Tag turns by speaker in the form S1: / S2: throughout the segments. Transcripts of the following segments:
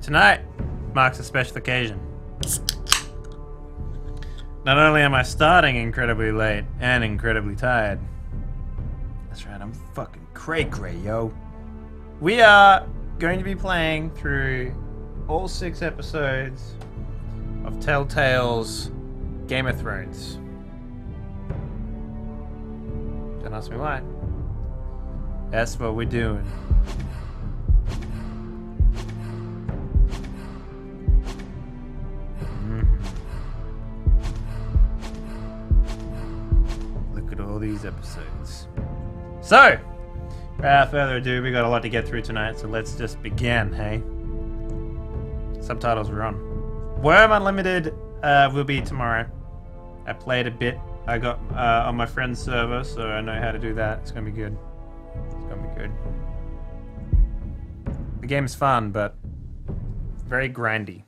S1: Tonight marks a special occasion. Not only am I starting incredibly late and incredibly tired. That's right, I'm fucking cray-cray, yo. We are going to be playing through all 6 episodes of Telltale's Game of Thrones. Don't ask me why. That's what we're doing. Look at all these episodes. So, without further ado, we got a lot to get through tonight, so let's just begin, hey? Subtitles are on. Worm Unlimited will be tomorrow. I played a bit. I got on my friend's server, so I know how to do that. It's gonna be good. It's gonna be good. The game's fun, but very grindy.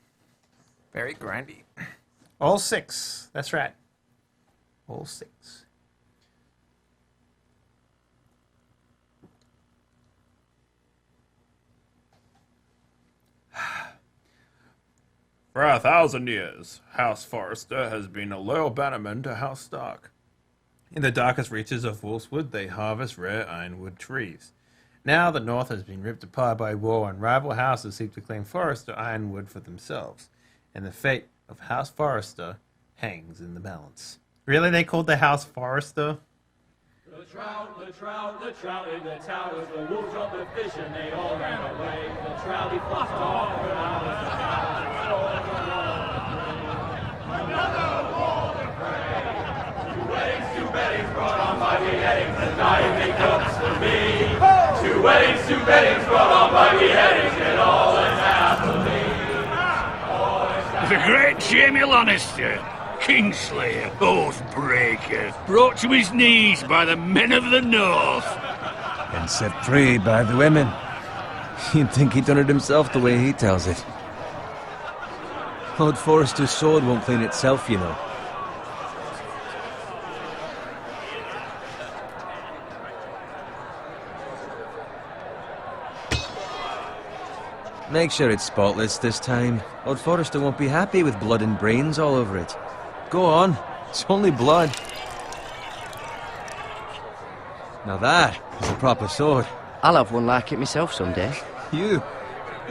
S1: Very grindy. All 6. That's right. All 6.
S2: For 1,000 years, House Forrester has been a loyal bannerman to House Stark. In the darkest reaches of Wolfswood, they harvest rare ironwood trees. Now the North has been ripped apart by war, and rival houses seek to claim Forrester ironwood for themselves. And the fate of House Forrester hangs in the balance. Really? They called the House Forrester?
S3: The trout in the towers, the wolves dropped the fish and they all ran away. The trout, he fluffed off, but I was the another war to pray. 2 weddings brought on by beheadings, and dying make cups for me. 2 weddings brought on by beheadings, and all is happily.
S4: The great Jamie Lannister, Kingslayer, Oathbreaker, brought to his knees by the men of the North.
S5: And set free by the women. You'd think he'd done it himself the way he tells it. Lord Forrester's sword won't clean itself, you know. Make sure it's spotless this time. Lord Forrester won't be happy with blood and brains all over it. Go on, it's only blood. Now that is a proper sword.
S6: I'll have one like it myself someday.
S5: You'll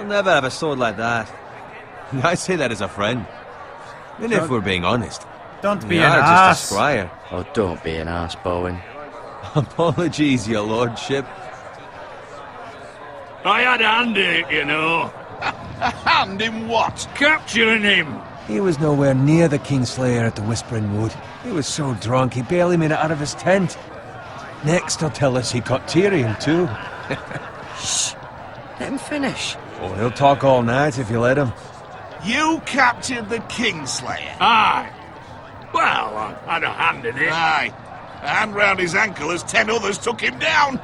S5: never have a sword like that. I say that as a friend. And if we're being honest,
S1: Don't be
S5: you
S1: an
S5: are
S1: ass.
S5: just a squire.
S6: Oh, don't be an arse, Bowen.
S5: Apologies, your lordship.
S4: I had a hand in it, you know.
S2: A hand in what?
S4: Capturing him.
S5: He was nowhere near the Kingslayer at the Whispering Wood. He was so drunk he barely made it out of his tent. Next he'll tell us he caught Tyrion too.
S6: Shh. Let him finish.
S5: Oh, he'll talk all night if you let him.
S2: You captured the Kingslayer?
S4: Aye. Well, I had a hand in it.
S2: Aye. A hand round his ankle as 10 others took him down.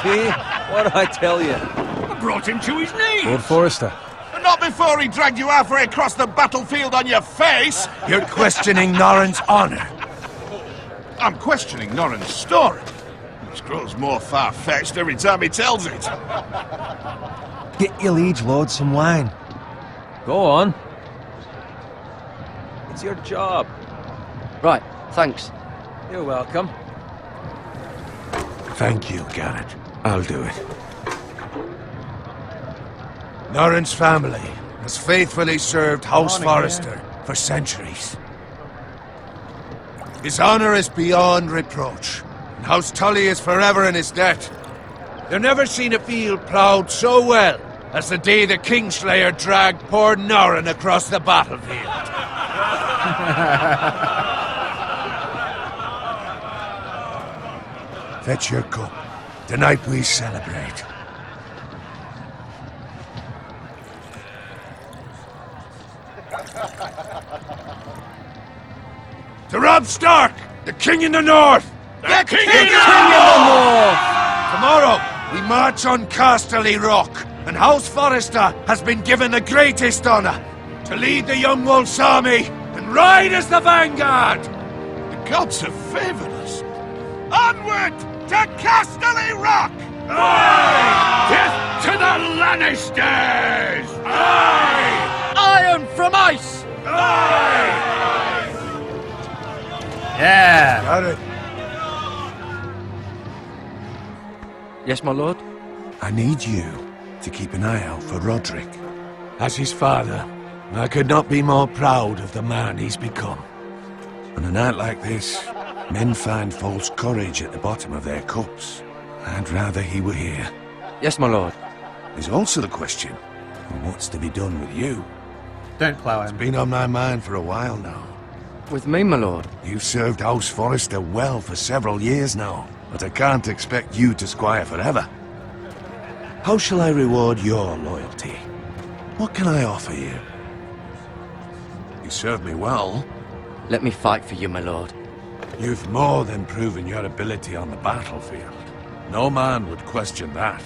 S5: See? What did I tell you?
S4: I brought him to his knees.
S5: Lord Forrester.
S2: Not before he dragged you halfway across the battlefield on your face.
S5: You're questioning Norrin's honor.
S2: I'm questioning Norrin's story. It grows more far-fetched every time he tells it.
S5: Get your liege lord some wine. Go on. It's your job.
S6: Right, thanks.
S5: You're welcome.
S7: Thank you, Garrett. I'll do it. Norrin's family has faithfully served House Forrester for centuries. His honor is beyond reproach, and House Tully is forever in his debt. They've never seen a field ploughed so well as the day the Kingslayer dragged poor Norrin across the battlefield. Fetch your cup. Tonight we celebrate. To Robb Stark, the King in the North!
S4: The King
S5: in the North!
S7: Tomorrow, we march on Casterly Rock, and House Forrester has been given the greatest honor to lead the Young Wolf's army and ride as the vanguard!
S2: The gods have favored us. Onward to Casterly Rock!
S4: Death to the Lannisters! Aye!
S6: Iron from ice!
S1: Yeah.
S7: Got it.
S6: Yes, my lord?
S7: I need you to keep an eye out for Roderick. As his father, I could not be more proud of the man he's become. On a night like this, men find false courage at the bottom of their cups. I'd rather he were here.
S6: Yes, my lord.
S7: There's also the question of what's to be done with you.
S1: Don't plow him.
S7: Been on my mind for a while now.
S6: With me, my lord.
S7: You've served House Forrester well for several years now, but I can't expect you to squire forever. How shall I reward your loyalty? What can I offer you? You served me well.
S6: Let me fight for you, my lord.
S7: You've more than proven your ability on the battlefield. No man would question that.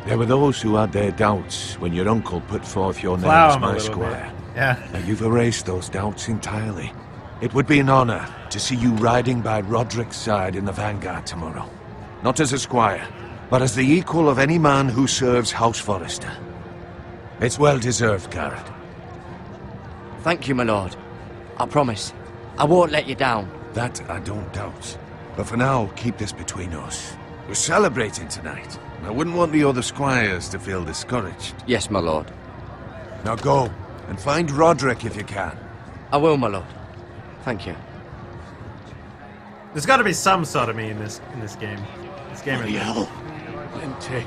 S7: There were those who had their doubts when your uncle put forth your name
S1: Plow
S7: as
S1: him a
S7: my
S1: little
S7: squire.
S1: bit. Yeah.
S7: Now you've erased those doubts entirely. It would be an honor to see you riding by Roderick's side in the vanguard tomorrow. Not as a squire, but as the equal of any man who serves House Forrester. It's well deserved, Garrett.
S6: Thank you, my lord. I promise. I won't let you down.
S7: That I don't doubt. But for now, keep this between us. We're celebrating tonight. And I wouldn't want the other squires to feel discouraged.
S6: Yes, my lord.
S7: Now go, and find Roderick if you can.
S6: I will, my lord. Thank you.
S1: There's got to be some sodomy in this game. This game is.
S4: Hell. Plenty.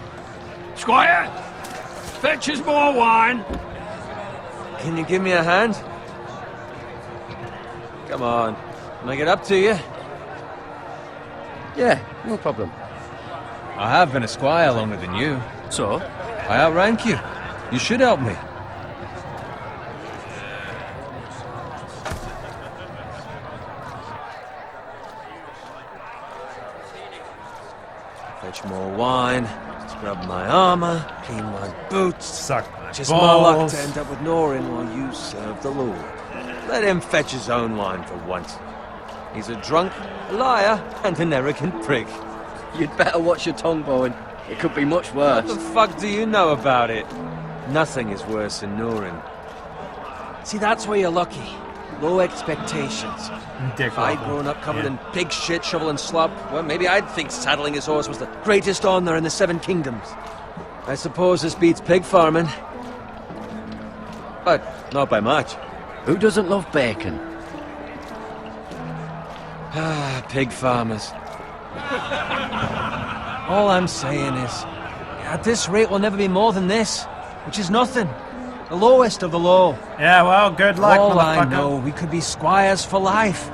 S4: Squire! Fetch us more wine!
S5: Can you give me a hand? Come on. Can I get up to you?
S6: Yeah, no problem.
S5: I have been a squire longer than you.
S6: So?
S5: I outrank you. You should help me. Fetch more wine, scrub my armor, clean my boots.
S1: Suck my
S5: Just my luck
S1: balls.
S5: to end up with Norin while you serve the Lord. Let him fetch his own wine for once. He's a drunk, a liar, and an arrogant prick.
S6: You'd better watch your tongue, Bowen. It could be much
S5: What
S6: worse.
S5: the fuck do you know about it? Nothing is worse than Norin. See, that's where you're lucky. Low expectations.
S1: Dick
S5: If I'd
S1: waffle.
S5: grown up covered
S1: Yeah.
S5: in pig shit, shovel and slop, well, maybe I'd think saddling his horse was the greatest honor in the Seven Kingdoms. I suppose this beats pig farming. But not by much.
S6: Who doesn't love bacon?
S5: Ah, pig farmers. All I'm saying is, at this rate we'll never be more than this, which is nothing. The lowest of the low.
S1: Yeah, well, good luck,
S5: All I
S1: motherfucker.
S5: know, we could be squires for life.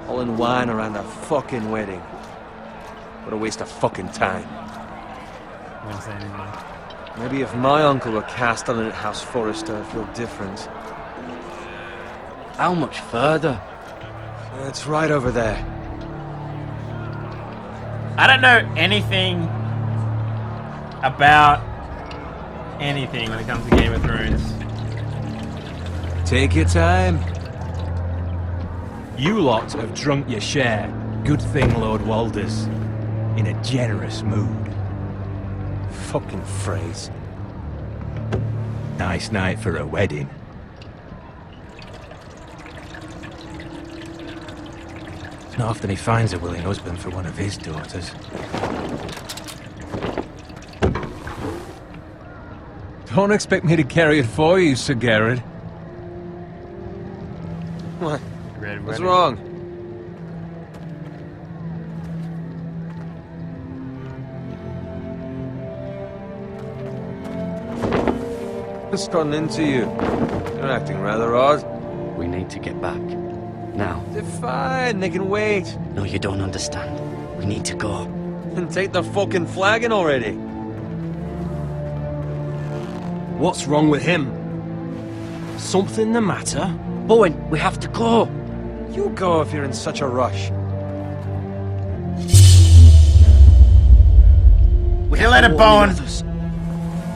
S5: All in wine around a fucking wedding. What a waste of fucking time.
S1: I'm gonna say anything.
S5: Maybe if my uncle were cast on it at House Forrester, I'd feel different.
S6: How much further?
S5: It's right over there.
S1: I don't know anything about anything when it comes to Game of Thrones.
S5: Take your time.
S8: You lot have drunk your share. Good thing, Lord Walder's in a generous mood.
S5: Fucking phrase.
S8: Nice night for a wedding. It's not often he finds a willing husband for one of his daughters.
S5: Don't expect me to carry it for you, Sir Garrett. What?
S1: Red
S5: What's
S1: wedding.
S5: wrong? What's gotten into you? You're acting rather odd.
S6: We need to get back. Now.
S5: They're fine, they can wait.
S6: No, you don't understand. We need to go.
S5: And take the fucking flagon already.
S8: What's wrong with him? Something the matter?
S6: Bowen, we have to go.
S5: You go if you're in such a rush.
S6: We
S1: You
S6: have
S1: let
S6: to
S1: it,
S6: warn the
S1: Bowen.
S6: others.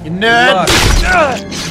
S1: You nerd!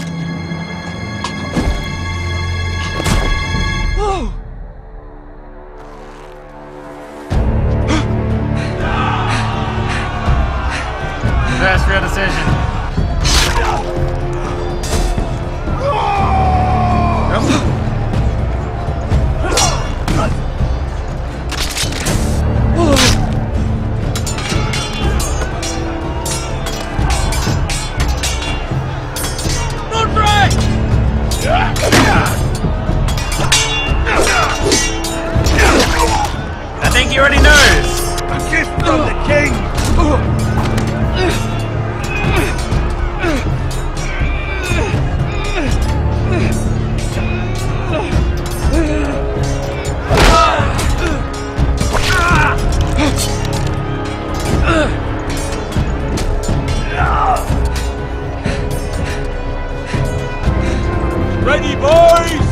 S7: Ready, boys!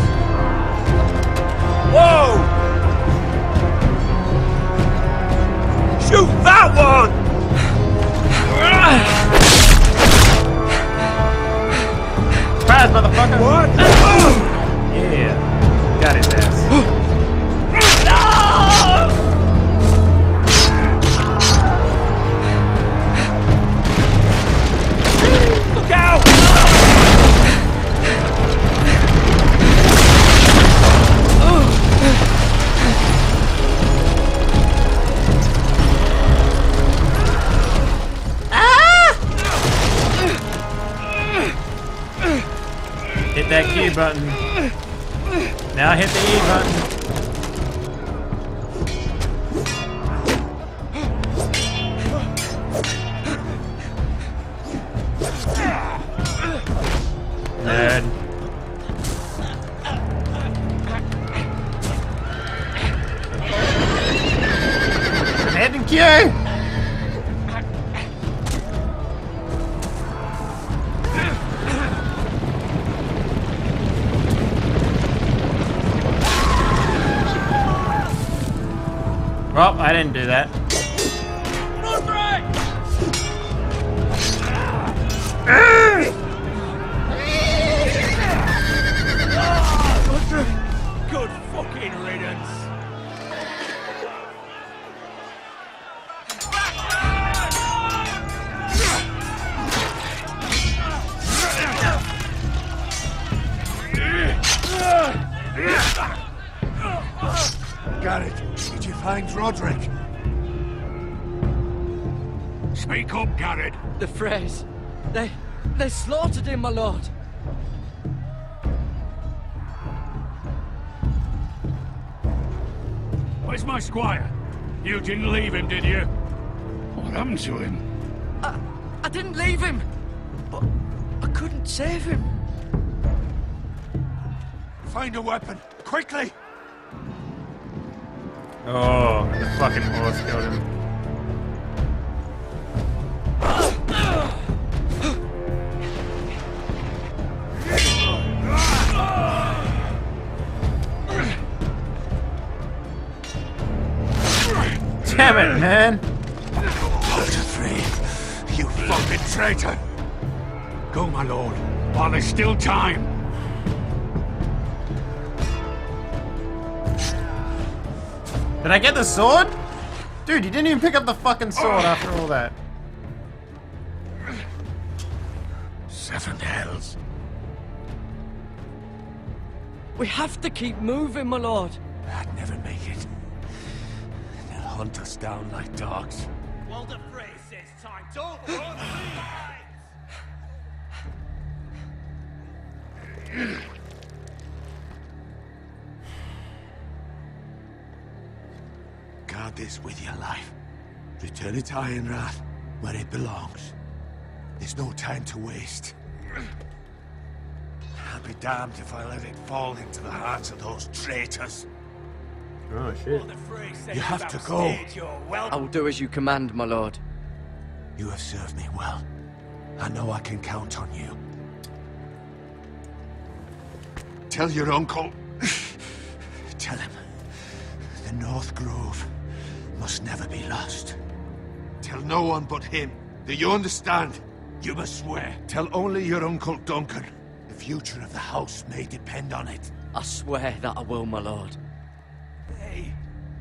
S7: Whoa! Shoot that one!
S1: Surprise, motherfucker!
S7: What?
S1: Yeah. Got his ass.
S7: Look out!
S1: Hit that Q button. Now hit the E button. Nerd. Hit and Q! Well, I didn't do that.
S4: Good fucking riddance.
S7: Garrett, did you find Roderick?
S4: Speak up, Garrett.
S6: The Freys. They slaughtered him, my lord.
S4: Where's my squire? You didn't leave him, did you? What happened to him?
S6: I didn't leave him, but I couldn't save him.
S7: Find a weapon, quickly!
S1: Oh, the fucking horse killed him. Damn it, man!
S7: Walter Free, you fucking traitor!
S4: Go, my lord, while there's still time.
S1: Did I get the sword? Dude, you didn't even pick up the fucking sword after all that.
S7: 7 hells.
S6: We have to keep moving, my lord.
S7: I'd never make it. They'll hunt us down like dogs.
S3: Walter Frey says time to run.
S7: Guard this with your life. Return it to Ironrath, where it belongs. There's no time to waste. I'll be damned if I let it fall into the hearts of those traitors.
S1: Oh shit.
S7: You have to go.
S6: I will do as you command, my lord.
S7: You have served me well. I know I can count on you. Tell your uncle. Tell him. The North Grove must never be lost. Tell no one but him. Do you understand? You must swear. Tell only your Uncle Duncan. The future of the house may depend on it.
S6: I swear that I will, my lord.
S3: Hey,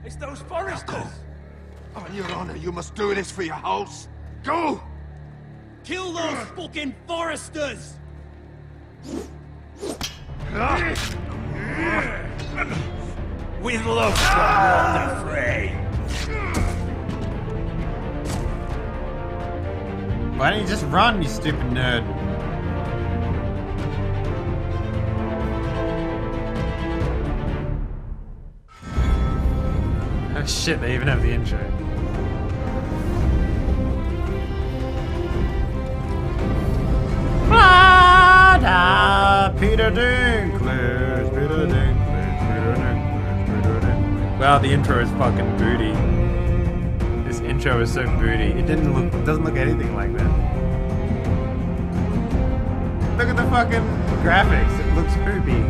S3: it's those Forresters.
S7: Go. On your honor, you must do this for your house. Go!
S3: Kill those fucking Forresters. With love from Walter Frey.
S1: Why don't you just run, you stupid nerd? Oh shit, they even have the intro. Peter Dinklage, Peter Dinklage, Peter Dinklage, Peter Dinklage. Wow, the intro is fucking booty. This intro is so booty. It doesn't look anything like that. Look at the fucking graphics. It looks poopy.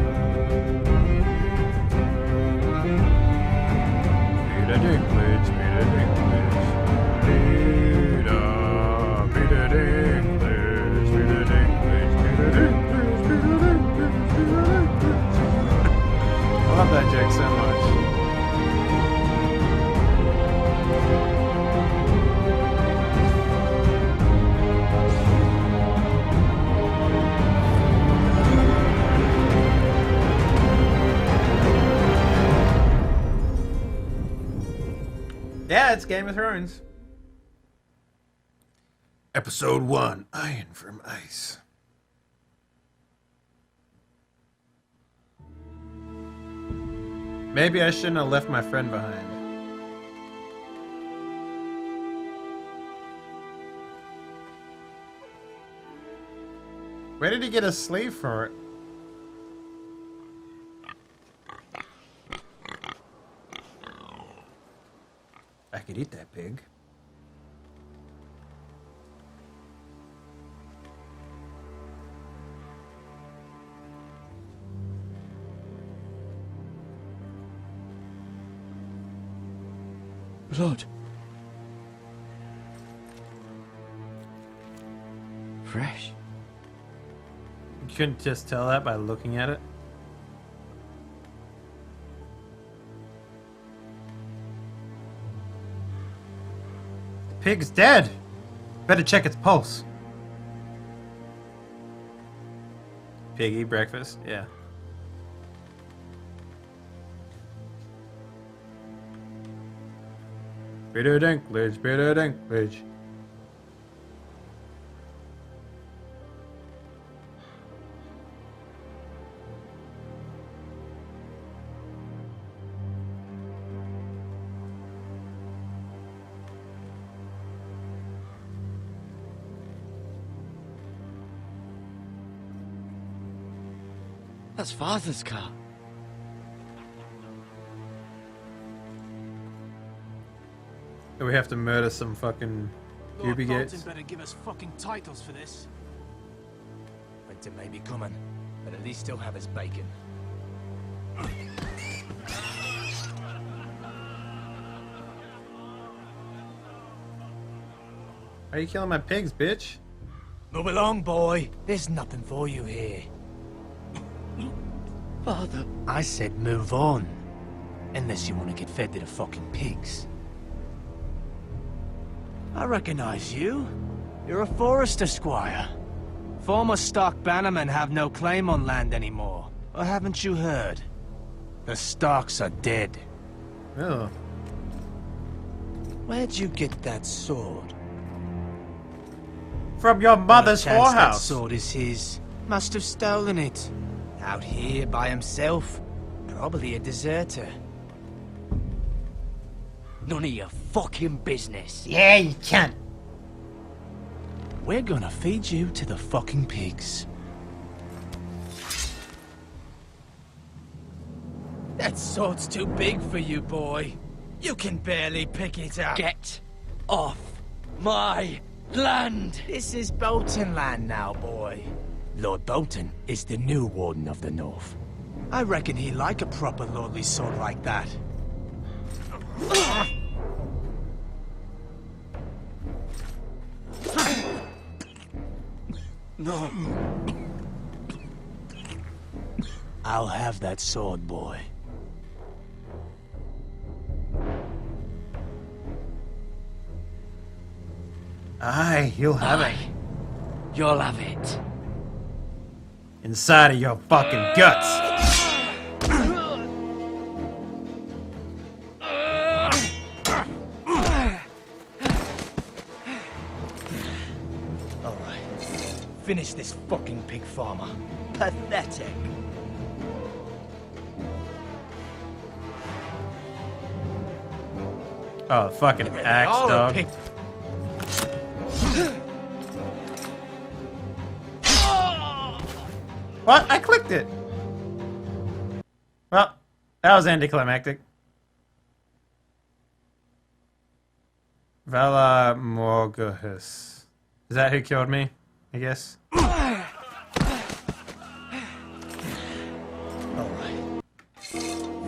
S1: Peter Dinklage, Peter Dinklage. Peter Dinklage, Peter Dinklage, Peter Dinklage, Peter Dinklage, Peter Dinklage. I love that joke so much. Yeah, it's Game of Thrones.
S2: Episode 1, Iron from Ice.
S1: Maybe I shouldn't have left my friend behind. Where did he get a sleeve for it? I could eat that pig.
S6: Blood. Fresh.
S1: You couldn't just tell that by looking at it? The pig's dead! Better check its pulse. Pig eat breakfast? Yeah. Peter Dinklage, Peter Dinklage.
S6: That's Father's car.
S1: Do we have to murder some fucking
S8: Lord
S1: Ubi
S8: Bolton
S1: gates?
S8: better give us fucking titles for this. Winter may be coming, but at least he'll have his bacon.
S1: Why are you killing my pigs, bitch?
S8: Move along, boy. There's nothing for you here.
S6: Father.
S8: I said move on. Unless you want to get fed to the fucking pigs. I recognize you. You're a Forrester squire. Former Stark bannermen have no claim on land anymore. Or haven't you heard? The Starks are dead.
S1: Oh.
S8: Where'd you get that sword?
S1: From your mother's
S8: Well, a chance that
S1: whorehouse.
S8: sword is his. Must have stolen it. Out here by himself. Probably a deserter.
S6: None of your fucking business.
S1: Yeah, you can't.
S8: We're gonna feed you to the fucking pigs. That sword's too big for you, boy. You can barely pick it up.
S6: Get off my land!
S8: This is Bolton land now, boy. Lord Bolton is the new Warden of the North. I reckon he'd like a proper lordly sword like that.
S6: No.
S8: I'll have that sword, boy.
S1: Aye, you'll have it.
S6: You'll have it.
S1: Inside of your fucking guts.
S8: Alright. Finish this fucking pig farmer.
S6: Pathetic.
S1: Oh, fucking axe,
S8: All a
S1: dog.
S8: pig.
S1: What? I clicked it. Well, that was anticlimactic. Vala Morgahus. Is that who killed me? I guess.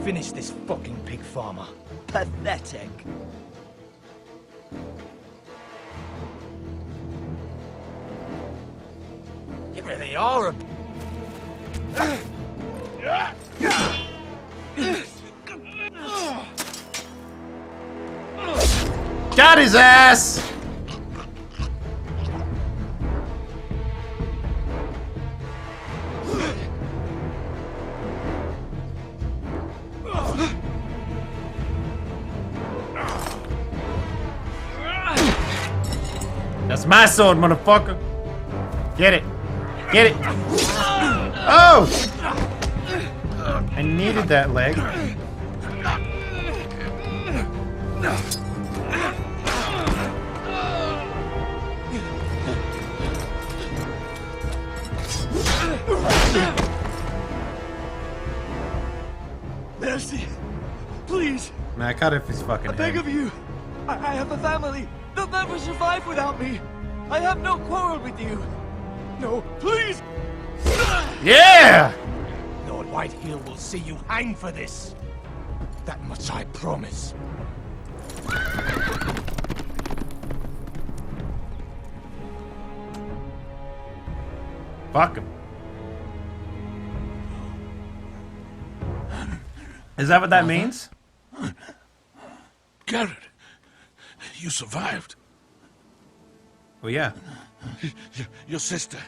S8: finish this fucking pig farmer.
S9: Pathetic.
S8: You really are a...
S1: Got his ass! That's my sword, motherfucker. Get it. Get it. Oh! I needed that leg.
S8: Mercy. Please.
S1: Man, I cut off his fucking
S8: I beg
S1: head.
S8: of you. I have a family. They'll never survive without me. I have no quarrel with you. No, please.
S1: Yeah!
S8: Lord Whitehill will see you hang for this. That much I promise.
S1: Fuck him. Is that what that means?
S4: Garrett, you survived.
S1: Well, yeah.
S4: Your sister.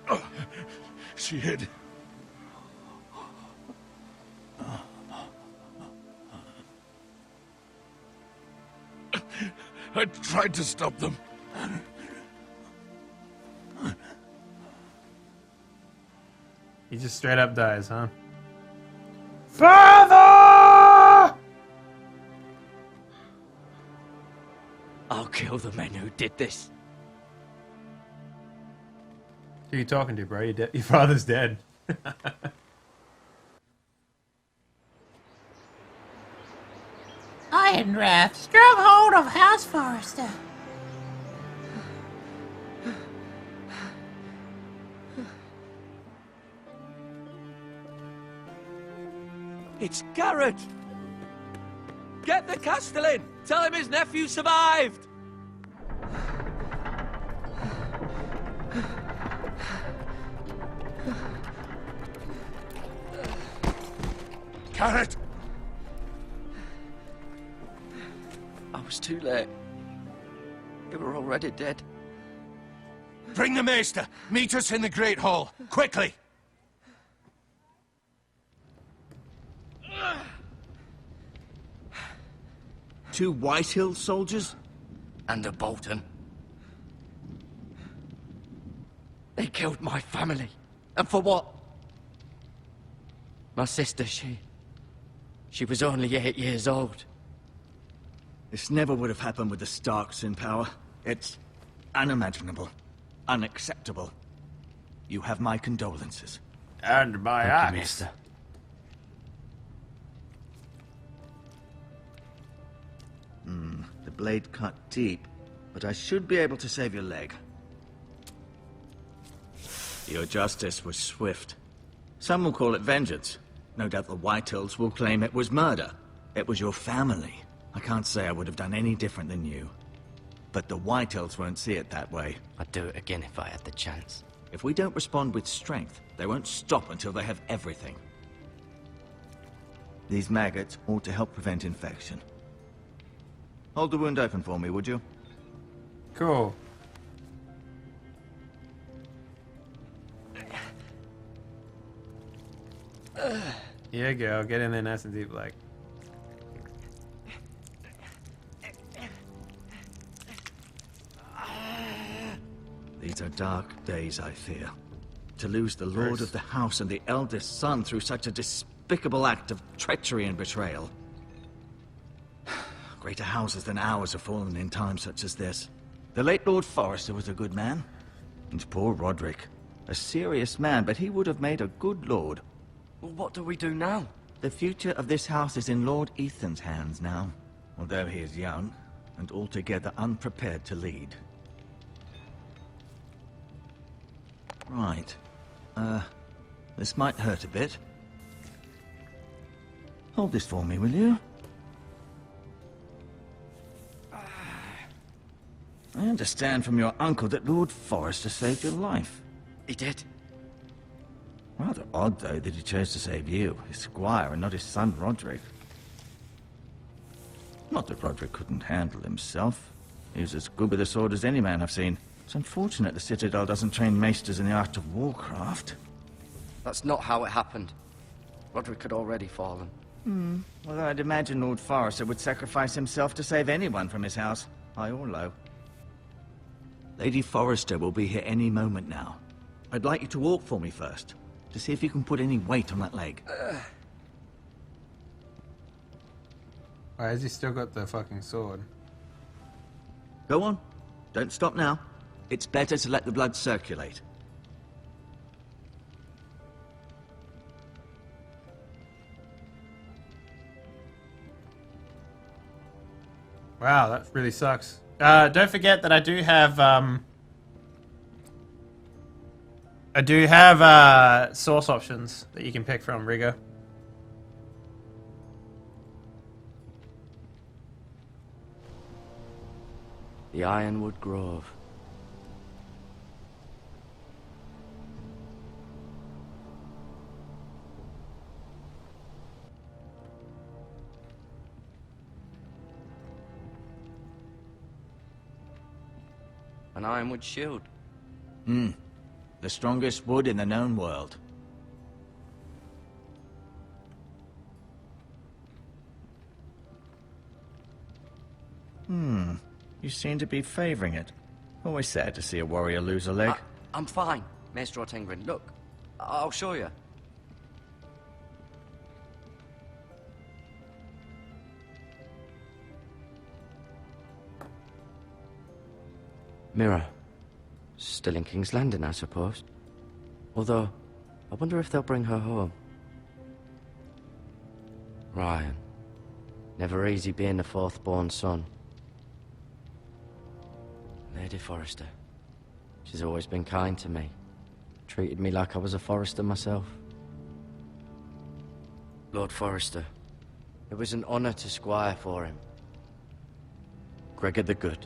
S4: Oh, she hid. I tried to stop them.
S1: He just straight up dies, huh? Father!
S6: I'll kill the men who did this.
S1: Who are you talking to, bro? Your father's dead.
S10: Ironrath, stronghold of House Forrester.
S6: It's Garrett! Get the Castellan! Tell him his nephew survived!
S4: Garrett!
S6: I was too late. They were already dead.
S7: Bring the maester. Meet us in the Great Hall. Quickly!
S9: Two Whitehill soldiers?
S6: And a Bolton. They killed my family. And for what? My sister, she was only 8 years old.
S9: This never would have happened with the Starks in power. It's unimaginable. Unacceptable. You have my condolences.
S2: And my
S6: Thank you,
S2: axe.
S6: Maester.
S9: The blade cut deep, but I should be able to save your leg. Your justice was swift. Some will call it vengeance. No doubt the Whitehills will claim it was murder. It was your family. I can't say I would have done any different than you. But the Whitehills won't see it that way.
S6: I'd do it again if I had the chance.
S9: If we don't respond with strength, they won't stop until they have everything. These maggots ought to help prevent infection. Hold the wound open for me, would you?
S1: Cool. Here you go. Get in there nice and deep, like.
S9: These are dark days, I fear. To lose the lord of the house and the eldest son through such a despicable act of treachery and betrayal. Greater houses than ours have fallen in times such as this. The late Lord Forrester was a good man. And poor Roderick. A serious man, but he would have made a good lord.
S6: Well, what do we do now?
S9: The future of this house is in Lord Ethan's hands now. Although he is young, and altogether unprepared to lead. Right. This might hurt a bit. Hold this for me, will you? I understand from your uncle that Lord Forrester saved your life.
S6: He did.
S9: Rather odd, though, that he chose to save you, his squire, and not his son Roderick. Not that Roderick couldn't handle himself. He was as good with a sword as any man I've seen. It's unfortunate the Citadel doesn't train maesters in the art of warcraft.
S6: That's not how it happened. Roderick had already fallen.
S9: Well, I'd imagine Lord Forrester would sacrifice himself to save anyone from his house, high or low. Lady Forrester will be here any moment now. I'd like you to walk for me first, to see if you can put any weight on that leg.
S1: Why has he still got the fucking sword?
S9: Go on. Don't stop now. It's better to let the blood circulate.
S1: Wow, that really sucks. Don't forget that I do have source options that you can pick from, Rigger.
S6: The Ironwood Grove. An ironwood shield.
S9: The strongest wood in the known world. You seem to be favoring it. Always sad to see a warrior lose a leg.
S6: I'm fine, Maestro Tengrin. Look, I'll show you. Mirror. Still in King's Landing, I suppose. Although, I wonder if they'll bring her home. Ryan. Never easy being the fourth-born son. Lady Forrester. She's always been kind to me. Treated me like I was a Forrester myself. Lord Forrester. It was an honor to squire for him. Gregor the Good.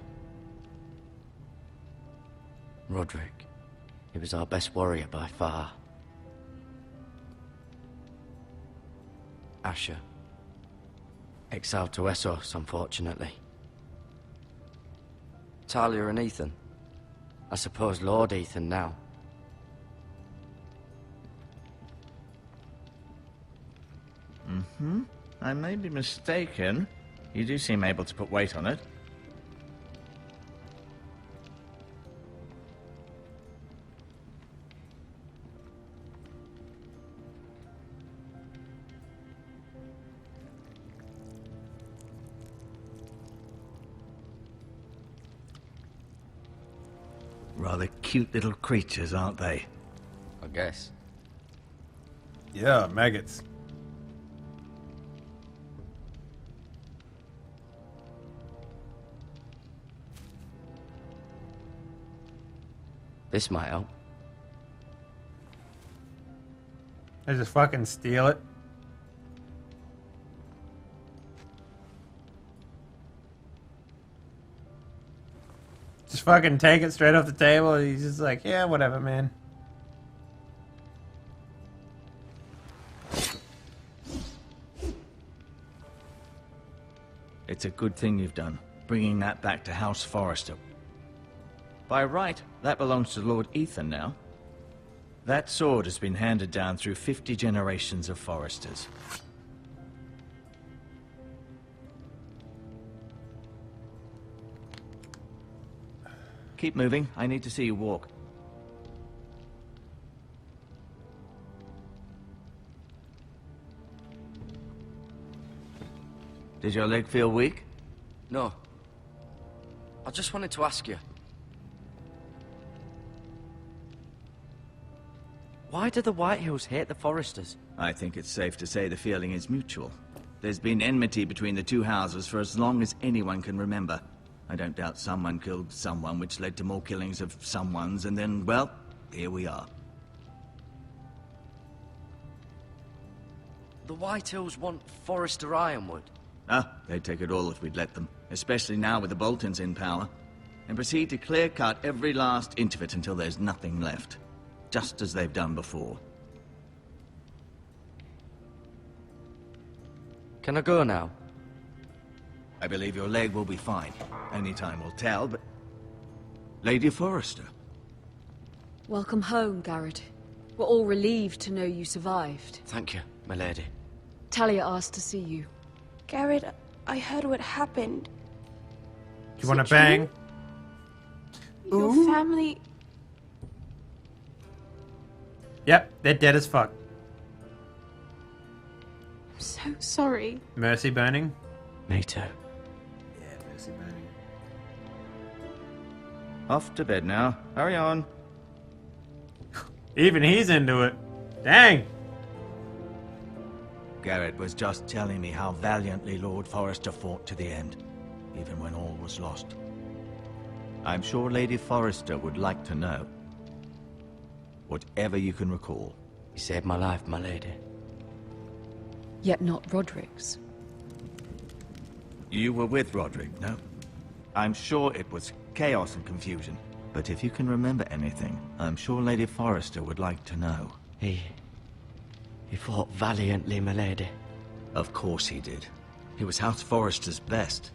S6: Roderick. He was our best warrior by far. Asher. Exiled to Westeros, unfortunately. Talia and Ethan. I suppose Lord Ethan now.
S9: I may be mistaken. You do seem able to put weight on it. Rather cute little creatures, aren't they?
S6: I guess.
S1: Yeah, maggots.
S6: This might help.
S1: I just fucking steal it. Just fucking take it straight off the table. He's just like, yeah, whatever, man.
S9: It's a good thing you've done, bringing that back to House Forrester. By right, that belongs to Lord Ethan now. That sword has been handed down through 50 generations of Forresters. Keep moving. I need to see you walk. Does your leg feel weak?
S6: No. I just wanted to ask you. Why do the Whitehills hate the Forresters?
S9: I think it's safe to say the feeling is mutual. There's been enmity between the two houses for as long as anyone can remember. I don't doubt someone killed someone, which led to more killings of someones, and then, well, here we are.
S6: The Whitehills want Forrester Ironwood.
S9: Ah, they'd take it all if we'd let them, especially now with the Boltons in power, and proceed to clear-cut every last inch of it until there's nothing left, just as they've done before.
S6: Can I go now?
S9: I believe your leg will be fine. Only time will tell, but... Lady Forrester.
S11: Welcome home, Garrett. We're all relieved to know you survived.
S6: Thank you, my lady.
S11: Talia asked to see you.
S12: Garrett, I heard what happened.
S1: Do you want to bang?
S12: Your family...
S1: Yep, they're dead as fuck.
S12: I'm so sorry.
S1: Mercy burning?
S6: Me too.
S1: Yeah, mercy burning.
S9: Off to bed now. Hurry on.
S1: Even he's into it. Dang!
S9: Garrett was just telling me how valiantly Lord Forrester fought to the end, even when all was lost. I'm sure Lady Forrester would like to know. Whatever you can recall.
S6: You saved my life, my lady.
S11: Yet not Roderick's.
S9: You were with Roderick, no? I'm sure it was chaos and confusion. But if you can remember anything, I'm sure Lady Forrester would like to know.
S6: He fought valiantly, my lady.
S9: Of course he did. He was House Forrester's best.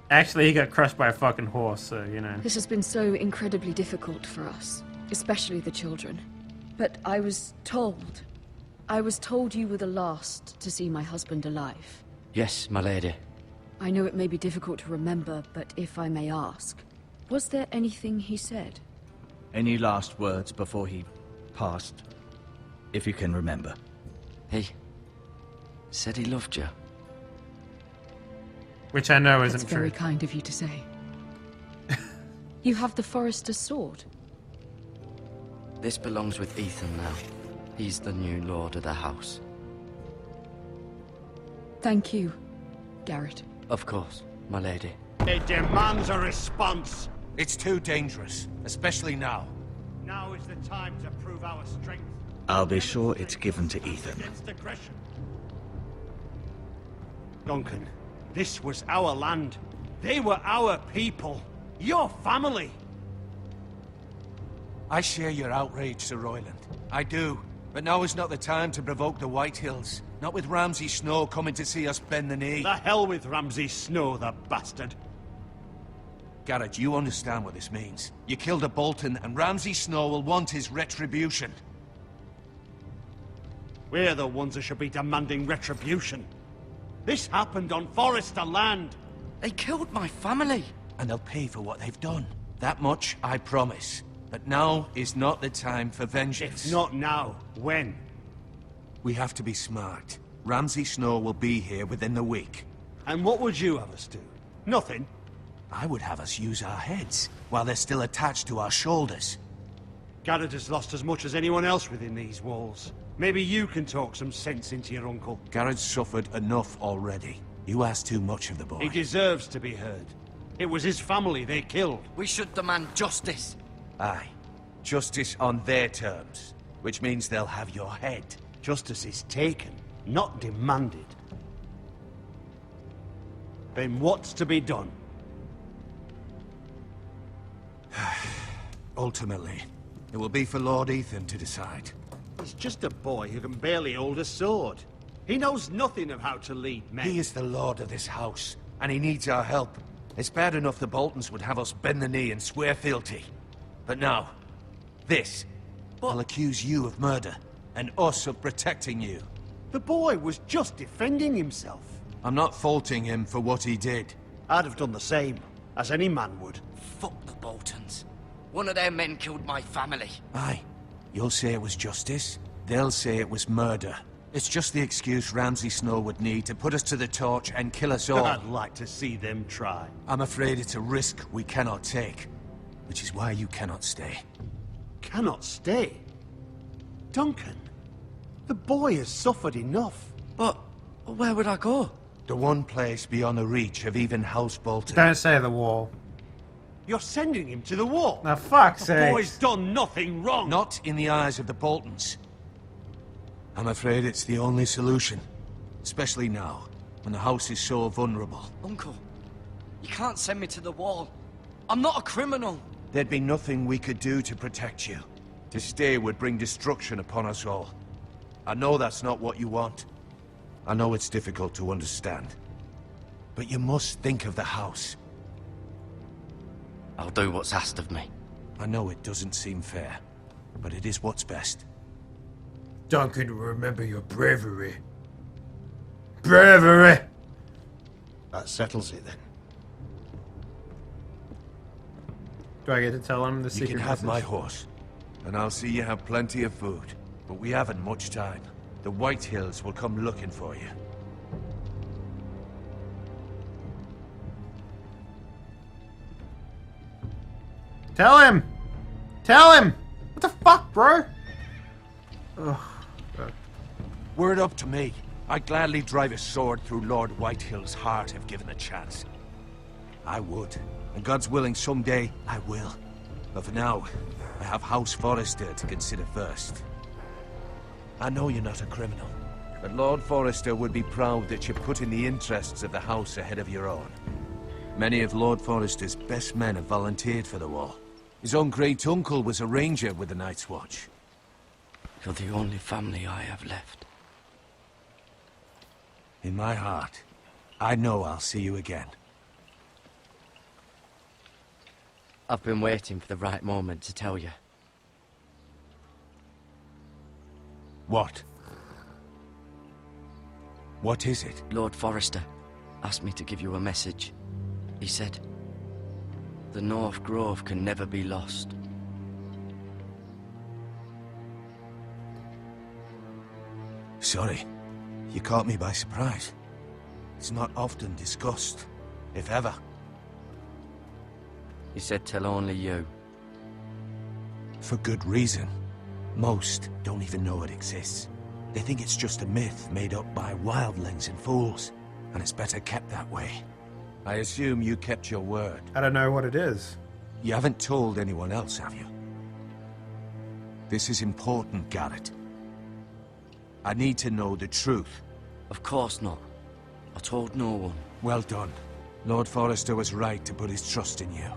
S1: Actually, he got crushed by a fucking horse, so, you know.
S11: This has been so incredibly difficult for us, especially the children. But I was told you were the last to see my husband alive.
S6: Yes, my lady.
S11: I know it may be difficult to remember, but if I may ask, was there anything he said?
S9: Any last words before he passed? If you can remember.
S6: He said he loved you.
S1: Which I know
S11: That's
S1: isn't
S11: very
S1: true.
S11: kind of you to say. You have the Forrester's sword.
S6: This belongs with Ethan now. He's the new lord of the house.
S11: Thank you, Garrett.
S6: Of course, my lady.
S4: It demands a response.
S7: It's too dangerous, especially now.
S4: Now is the time to prove our strength.
S9: I'll be sure it's given to Ethan.
S4: Against aggression. Duncan, this was our land. They were our people. Your family.
S7: I share your outrage, Sir Royland. I do. But now is not the time to provoke the Whitehills. Not with Ramsay Snow coming to see us bend the knee.
S4: The hell with Ramsay Snow, the bastard.
S7: Garrett, you understand what this means. You killed a Bolton, and Ramsay Snow will want his retribution.
S4: We're the ones that should be demanding retribution. This happened on Forrester land.
S6: They killed my family.
S7: And they'll pay for what they've done. That much, I promise. But now is not the time for vengeance.
S4: If not now, when?
S7: We have to be smart. Ramsay Snow will be here within the week.
S4: And what would you have us do? Nothing.
S7: I would have us use our heads, while they're still attached to our shoulders.
S4: Garrett has lost as much as anyone else within these walls. Maybe you can talk some sense into your uncle.
S7: Garrett's suffered enough already. You ask too much of the boy.
S4: He deserves to be heard. It was his family they killed.
S6: We should demand justice.
S7: Aye. Justice on their terms. Which means they'll have your head.
S4: Justice is taken, not demanded. Then what's to be done?
S7: Ultimately, it will be for Lord Ethan to decide.
S4: He's just a boy who can barely hold a sword. He knows nothing of how to lead men.
S7: He is the lord of this house, and he needs our help. It's bad enough the Boltons would have us bend the knee and swear fealty. But now, this. I'll accuse you of murder, and us of protecting you.
S4: The boy was just defending himself.
S7: I'm not faulting him for what he did.
S4: I'd have done the same, as any man would.
S6: Fuck the Boltons. One of their men killed my family.
S7: Aye. You'll say it was justice. They'll say it was murder. It's just the excuse Ramsay Snow would need to put us to the torch and kill us all.
S4: I'd like to see them try.
S7: I'm afraid it's a risk we cannot take. Which is why you cannot stay.
S4: Cannot stay? Duncan, the boy has suffered enough.
S6: But where would I go?
S7: The one place beyond the reach of even House Bolton.
S1: Don't say the wall.
S4: You're sending him to the wall.
S1: Now, fuck's
S4: The
S1: sake.
S4: boy's done nothing wrong.
S7: Not in the eyes of the Boltons. I'm afraid it's the only solution. Especially now, when the house is so vulnerable.
S13: Uncle, you can't send me to the wall. I'm not a criminal.
S7: There'd be nothing we could do to protect you. To stay would bring destruction upon us all. I know that's not what you want. I know it's difficult to understand. But you must think of the house.
S6: I'll do what's asked of me.
S7: I know it doesn't seem fair, but it is what's best.
S1: Duncan, remember your bravery. Bravery!
S14: That settles it then.
S1: Do I get to tell him the secret
S7: You can have
S1: message?
S7: my horse, and I'll see you have plenty of food. But we haven't much time. The White Hills will come looking for you.
S1: Tell him! Tell him! What the fuck, bro? Ugh.
S7: Word up to me. I'd gladly drive a sword through Lord Whitehill's heart if given a chance. I would. And God's willing, someday I will. But for now, I have House Forrester to consider first. I know you're not a criminal, but Lord Forrester would be proud that you're putting the interests of the house ahead of your own. Many of Lord Forrester's best men have volunteered for the wall. His own great-uncle was a ranger with the Night's Watch.
S6: You're the only family I have left.
S7: In my heart, I know I'll see you again.
S6: I've been waiting for the right moment to tell you.
S7: What? What is it?
S6: Lord Forrester asked me to give you a message. He said, the North Grove can never be lost.
S7: Sorry, you caught me by surprise. It's not often discussed, if ever.
S6: He said tell only you.
S7: For good reason. Most don't even know it exists. They think it's just a myth made up by wildlings and fools, and it's better kept that way. I assume you kept your word.
S1: I don't know what it is.
S7: You haven't told anyone else, have you? This is important, Garrett. I need to know the truth.
S6: Of course not. I told no one.
S7: Well done. Lord Forrester was right to put his trust in you.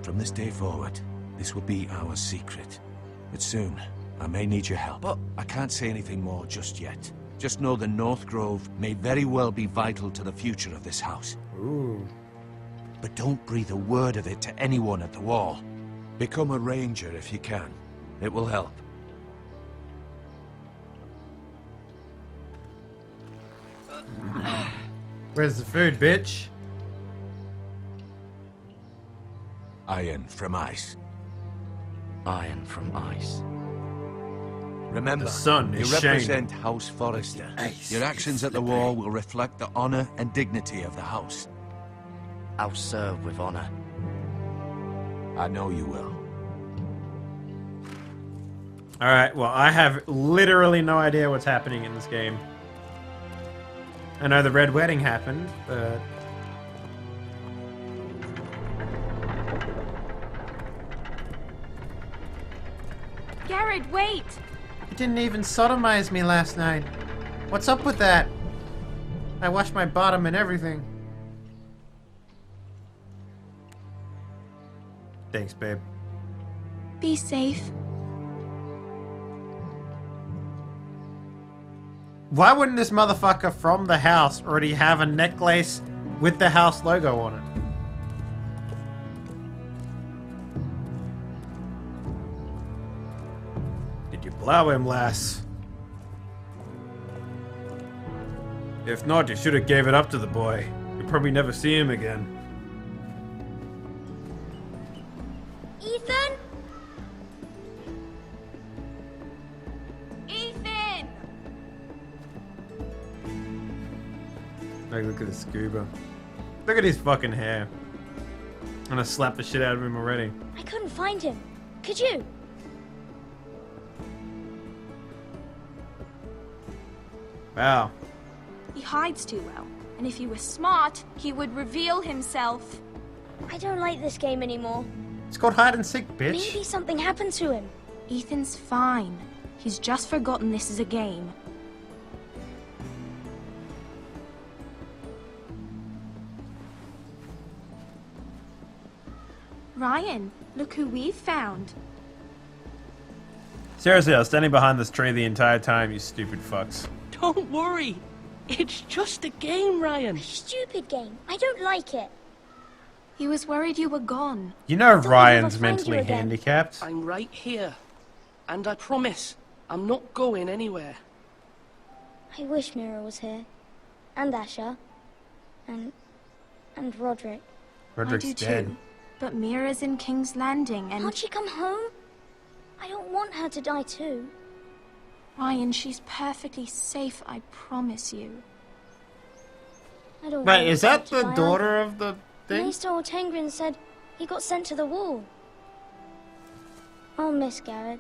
S7: From this day forward, this will be our secret. But soon, I may need your help. But I can't say anything more just yet. Just know the North Grove may very well be vital to the future of this house.
S1: Ooh.
S7: But don't breathe a word of it to anyone at the wall. Become a ranger if you can. It will help.
S1: Where's the food, bitch?
S7: Iron from ice.
S6: Iron from ice.
S7: Remember,
S1: The sun
S7: you
S1: is
S7: represent House Forrester.
S1: Ice
S7: Your actions at the wall will reflect the honor and dignity of the house.
S6: I'll serve with honor.
S7: I know you will.
S1: Alright, well, I have literally no idea what's happening in this game. I know the Red Wedding happened, but...
S12: Garrett, wait!
S1: You didn't even sodomize me last night. What's up with that? I washed my bottom and everything. Thanks, babe.
S12: Be safe.
S1: Why wouldn't this motherfucker from the house already have a necklace with the house logo on it? Did you blow him, lass? If not, you should have gave it up to the boy. You'll probably never see him again.
S15: Ethan?
S12: Ethan!
S1: Like, look at the scuba. Look at his fucking hair. I'm gonna slap the shit out of him already.
S15: I couldn't find him. Could you?
S1: Wow.
S12: He hides too well. And if he was smart, he would reveal himself.
S15: I don't like this game anymore.
S1: It's called hide and seek, bitch.
S15: Maybe something happened to him.
S12: Ethan's fine. He's just forgotten this is a game. Ryan, look who we've found.
S1: Seriously, I was standing behind this tree the entire time, you stupid fucks.
S16: Don't worry. It's just a game, Ryan.
S15: Stupid game. I don't like it.
S12: He was worried you were gone.
S1: You know
S15: thought we
S1: Ryan's
S15: must find
S1: mentally
S15: you again.
S1: handicapped.
S16: I'm right here. And I promise, I'm not going anywhere.
S15: I wish Mira was here. And Asher. And Roderick.
S1: Roderick's
S12: I do
S1: dead.
S12: too. But Mira's in King's Landing and...
S15: Can't she come home? I don't want her to die too.
S12: Ryan, she's perfectly safe, I promise you.
S15: I don't
S1: Wait,
S15: want
S1: is
S15: her
S1: that
S15: to
S1: the
S15: die.
S1: daughter of the thing?
S15: Maester Ortengrin said he got sent to the wall. I'll miss Garrett.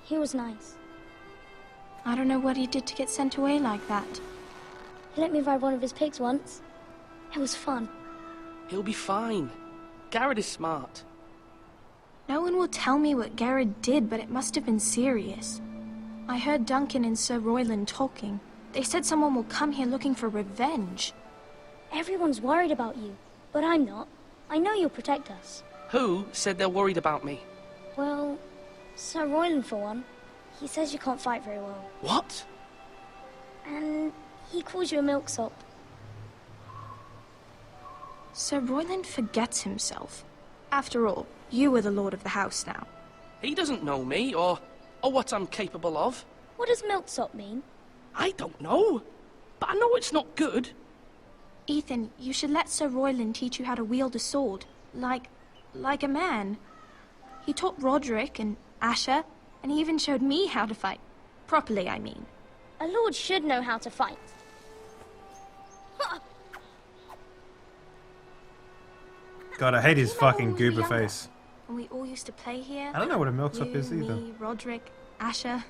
S15: He was nice.
S12: I don't know what he did to get sent away like that.
S15: He let me ride one of his pigs once. It was fun.
S16: He'll be fine. Garrett is smart.
S12: No one will tell me what Garrett did, but it must have been serious. I heard Duncan and Sir Royland talking. They said someone will come here looking for revenge.
S15: Everyone's worried about you, but I'm not. I know you'll protect us.
S16: Who said they're worried about me?
S15: Well, Sir Royland for one. He says you can't fight very well.
S16: What?
S15: And he calls you a milksop.
S12: Sir Royland forgets himself. After all, you are the lord of the house now.
S16: He doesn't know me, or what I'm capable of.
S15: What does milksop mean?
S16: I don't know. But I know it's not good.
S12: Ethan, you should let Sir Royland teach you how to wield a sword. Like a man. He taught Roderick and Asher, and he even showed me how to fight. Properly, I mean.
S15: A lord should know how to fight.
S1: God, I hate his fucking
S12: Remember when we were
S1: goober
S12: younger,
S1: face.
S12: when we all used to play here?
S1: I don't know what a milksop
S12: You,
S1: is either.
S12: me, Roderick, Asher.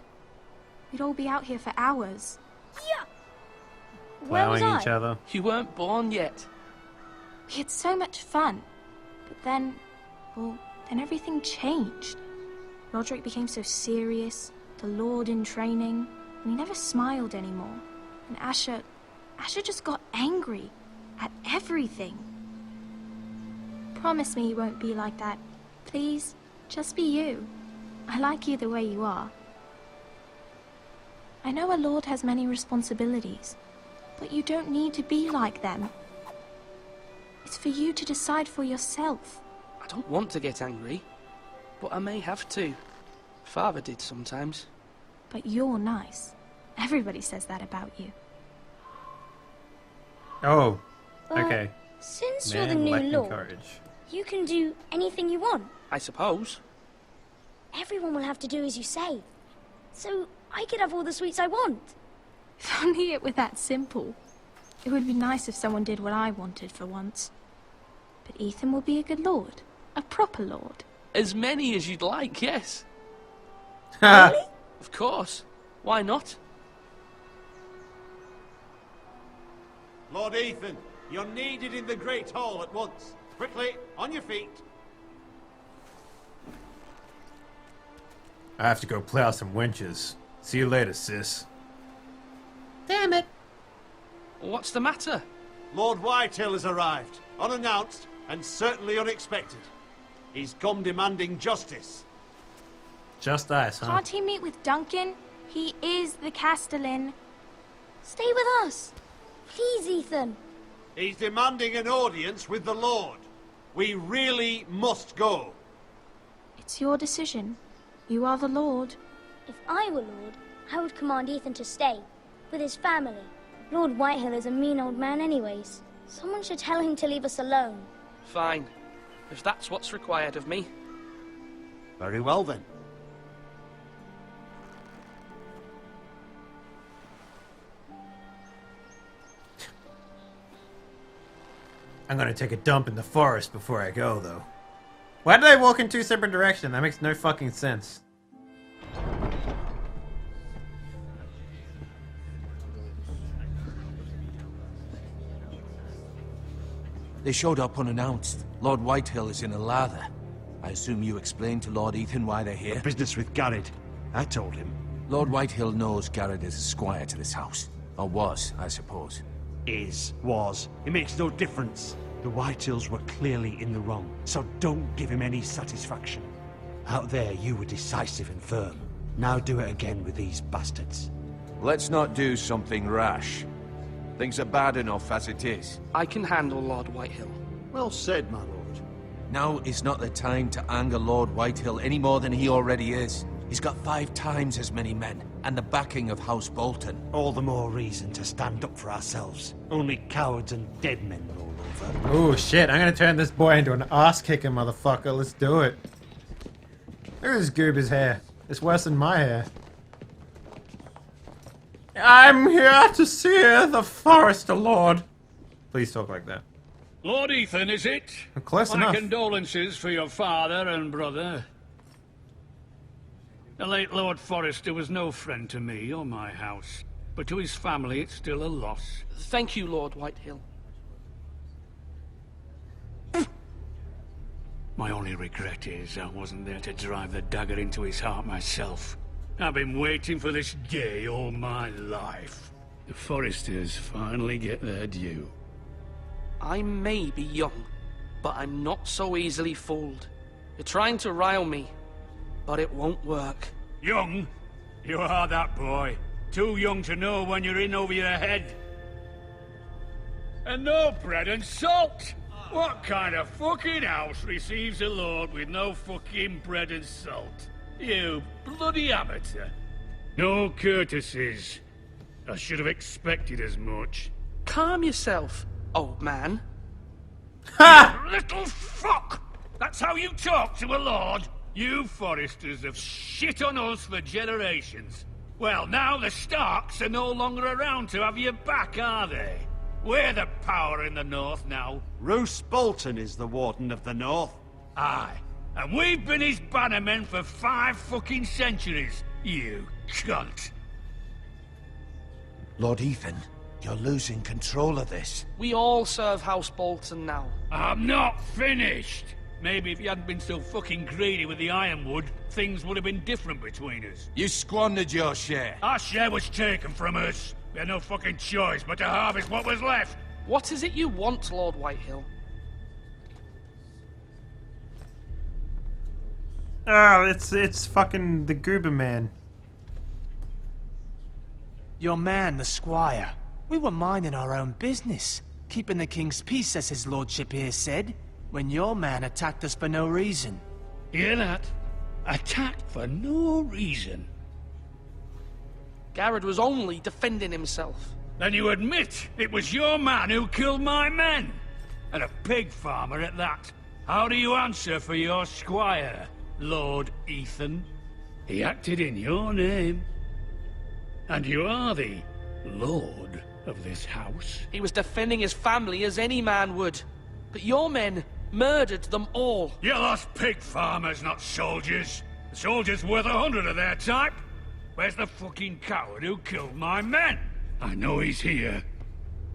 S12: We'd all be out here for hours.
S15: Yeah. Where was
S1: Plowing
S15: I?
S1: each other.
S16: You weren't born yet.
S12: We had so much fun. But then, well, then everything changed. Roderick became so serious, the lord in training, and he never smiled anymore. And Asher just got angry at everything. Promise me you won't be like that. Please, just be you. I like you the way you are. I know a lord has many responsibilities, but you don't need to be like them. It's for you to decide for yourself.
S16: I don't want to get angry, but I may have to. Father did sometimes.
S12: But you're nice. Everybody says that about you.
S1: Oh,
S15: But
S1: okay.
S15: Since you're the
S1: Man
S15: new
S1: lacking
S15: lord,
S1: courage.
S15: you can do anything you want.
S16: I suppose.
S15: Everyone will have to do as you say. So I could have all the sweets I want.
S12: If only it were that simple. It would be nice if someone did what I wanted for once. But Ethan will be a good lord. A proper lord.
S16: As many as you'd like, yes.
S15: Really?
S16: Of course. Why not?
S17: Lord Ethan, you're needed in the Great Hall at once. Quickly, on your feet.
S1: I have to go plow some winches. See you later, sis.
S10: Damn it.
S16: What's the matter?
S17: Lord Whitehill has arrived, unannounced and certainly unexpected. He's come demanding justice.
S1: Just ice, huh?
S12: Can't he meet with Duncan? He is the Castellan.
S15: Stay with us. Please, Ethan.
S17: He's demanding an audience with the Lord. We really must go.
S12: It's your decision. You are the lord.
S15: If I were lord, I would command Ethan to stay, with his family. Lord Whitehill is a mean old man anyways. Someone should tell him to leave us alone.
S16: Fine. If that's what's required of me.
S17: Very well then.
S1: I'm gonna take a dump in the forest before I go, though. Why did I walk in two separate directions? That makes no fucking sense.
S7: They showed up unannounced. Lord Whitehill is in a lather. I assume you explained to Lord Ethan why they're here?
S14: Business with Garrett. I told him.
S7: Lord Whitehill knows Garrett is a squire to this house. Or was, I suppose.
S17: Was. It makes no difference. The Whitehills were clearly in the wrong, so don't give him any satisfaction. Out there, you were decisive and firm. Now do it again with these bastards.
S7: Let's not do something rash. Things are bad enough as it is.
S16: I can handle Lord Whitehill.
S17: Well said, my lord.
S7: Now is not the time to anger Lord Whitehill any more than he already is. He's got 5 times as many men, and the backing of House Bolton.
S17: All the more reason to stand up for ourselves. Only cowards and dead men roll over.
S1: Oh shit, I'm gonna turn this boy into an ass-kicking motherfucker. Let's do it. Look at this goober's hair. It's worse than my hair. I'm here to see the Forrester Lord. Please talk like that.
S4: Lord Ethan, is it?
S1: Close
S4: My
S1: enough.
S4: condolences for your father and brother. The late Lord Forrester was no friend to me or my house, but to his family it's still a loss.
S16: Thank you, Lord Whitehill.
S4: My only regret is I wasn't there to drive the dagger into his heart myself. I've been waiting for this day all my life. The Forresters finally get their due.
S16: I may be young, but I'm not so easily fooled. You're trying to rile me, but it won't work.
S4: Young? You are that boy. Too young to know when you're in over your head. And no bread and salt! What kind of fucking house receives a lord with no fucking bread and salt? You bloody amateur. No courtesies. I should have expected as much.
S16: Calm yourself, old man.
S4: Ha! Little fuck! That's how you talk to a lord? You Forresters have shit on us for generations. Well, now the Starks are no longer around to have your back, are they? We're the power in the north now.
S17: Roose Bolton is the Warden of the North.
S4: Aye. And we've been his bannermen for 5 fucking centuries, you cunt.
S7: Lord Ethan, you're losing control of this.
S16: We all serve House Bolton now.
S4: I'm not finished. Maybe if you hadn't been so fucking greedy with the ironwood, things would have been different between us.
S7: You squandered your share.
S4: Our share was taken from us. We had no fucking choice but to harvest what was left.
S16: What is it you want, Lord Whitehill?
S1: Oh, it's fucking the goober man.
S8: Your man, the squire. We were minding our own business, keeping the king's peace, as his lordship here said, when your man attacked us for no reason.
S4: Hear that? Attacked for no reason.
S16: Garrett was only defending himself.
S4: Then you admit it was your man who killed my men? And a pig farmer at that. How do you answer for your squire, Lord Ethan? He acted in your name. And you are the lord of this house.
S16: He was defending his family as any man would. But your men murdered them all.
S4: You lost pig farmers, not soldiers. The soldiers worth 100 of their type. Where's the fucking coward who killed my men? I know he's here.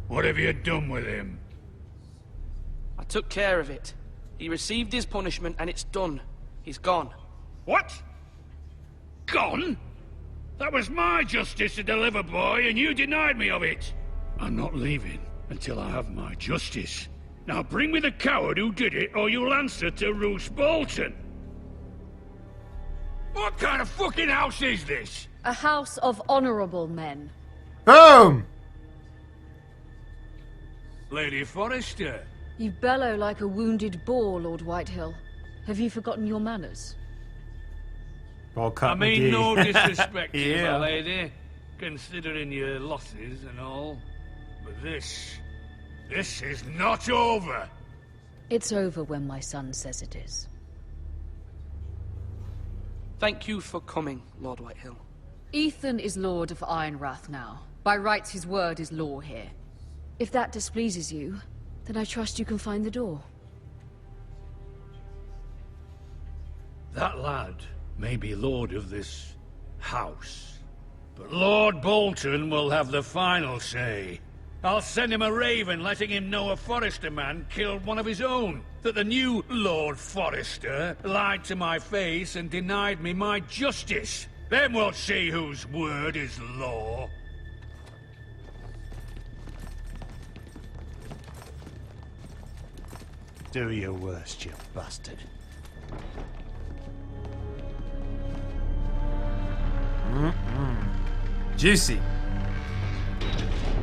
S4: What have you done with him?
S16: I took care of it. He received his punishment and it's done. He's gone.
S4: What? Gone? That was my justice to deliver, boy, and you denied me of it. I'm not leaving until I have my justice. Now bring me the coward who did it, or you'll answer to Roose Bolton. What kind of fucking house is this?
S11: A house of honorable men.
S1: Boom!
S4: Lady Forrester.
S11: You bellow like a wounded boar, Lord Whitehill. Have you forgotten your manners?
S4: I mean no disrespect to you, my lady, considering your losses and all. But this is not over.
S11: It's over when my son says it is.
S16: Thank you for coming, Lord Whitehill.
S11: Ethan is Lord of Ironrath now. By rights, his word is law here. If that displeases you, then I trust you can find the door.
S4: That lad may be lord of this house, but Lord Bolton will have the final say. I'll send him a raven letting him know a Forrester man killed one of his own, that the new Lord Forrester lied to my face and denied me my justice. Then we'll see whose word is law.
S17: Do your worst, you bastard.
S1: Juicy.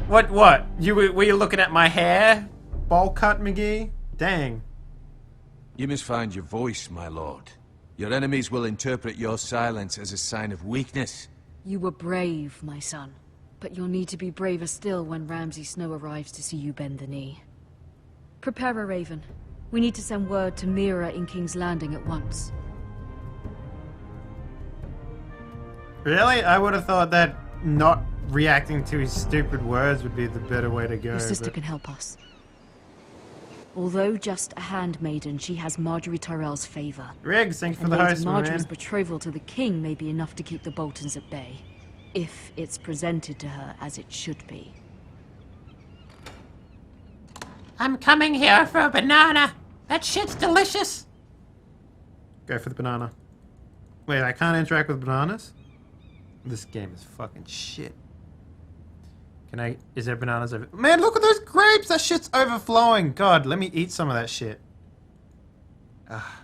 S1: What? Were you looking at my hair? Bowl cut, McGee? Dang.
S7: You must find your voice, my lord. Your enemies will interpret your silence as a sign of weakness.
S11: You were brave, my son. But you'll need to be braver still when Ramsay Snow arrives to see you bend the knee. Prepare a raven. We need to send word to Mira in King's Landing at once.
S1: Really? I would have thought that not reacting to his stupid words would be the better way to go.
S11: Your sister can help us. Although just a handmaiden, she has Marjorie Tyrell's favor.
S1: Riggs, thanks for the
S11: Lady
S1: host, my
S11: Marjorie's
S1: man.
S11: betrothal to the king may be enough to keep the Boltons at bay. If it's presented to her as it should be.
S10: I'm coming here for a banana. That shit's delicious.
S1: Go for the banana. Wait, I can't interact with bananas? This game is fucking shit. Can I... Is there bananas over... Man, look at those grapes! That shit's overflowing! God, let me eat some of that shit. Ah,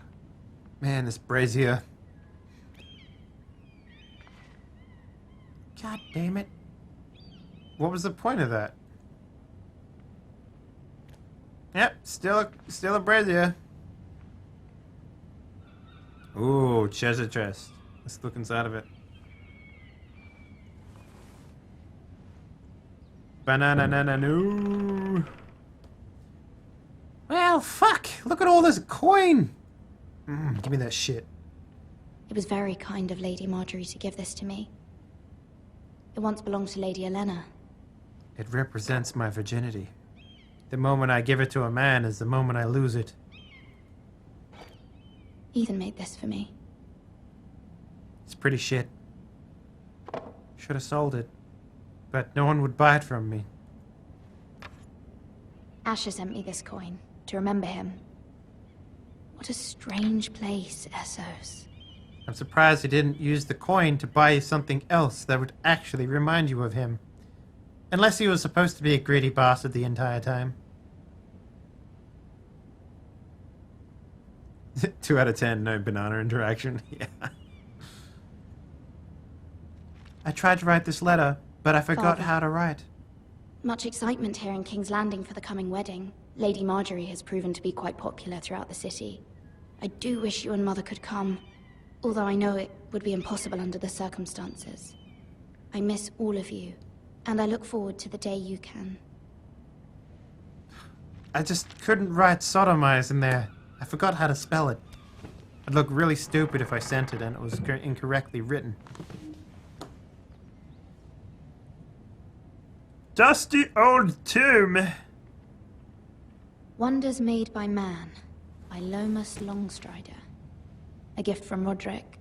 S1: man, this brazier. God damn it. What was the point of that? Yep, still a brazier. Ooh, treasure chest. Let's look inside of it. Banana nana no. Well, fuck! Look at all this coin! Give me that shit.
S18: It was very kind of Lady Marjorie to give this to me. It once belonged to Lady Olenna.
S1: It represents my virginity. The moment I give it to a man is the moment I lose it.
S18: Ethan made this for me.
S1: It's pretty shit. Should have sold it. But no one would buy it from me.
S18: Asher sent me this coin to remember him. What a strange place, Essos.
S1: I'm surprised he didn't use the coin to buy you something else that would actually remind you of him. Unless he was supposed to be a greedy bastard the entire time. 2 out of 10, no banana interaction. Yeah. I tried to write this letter, but I forgot
S18: Father.
S1: how to write.
S18: Much excitement here in King's Landing for the coming wedding. Lady Marjorie has proven to be quite popular throughout the city. I do wish you and Mother could come, although I know it would be impossible under the circumstances. I miss all of you, and I look forward to the day you can.
S1: I just couldn't write sodomize in there. I forgot how to spell it. I'd look really stupid if I sent it and it was incorrectly written. Dusty old tomb.
S18: Wonders Made by Man, by Lomas Longstrider. A gift from Roderick.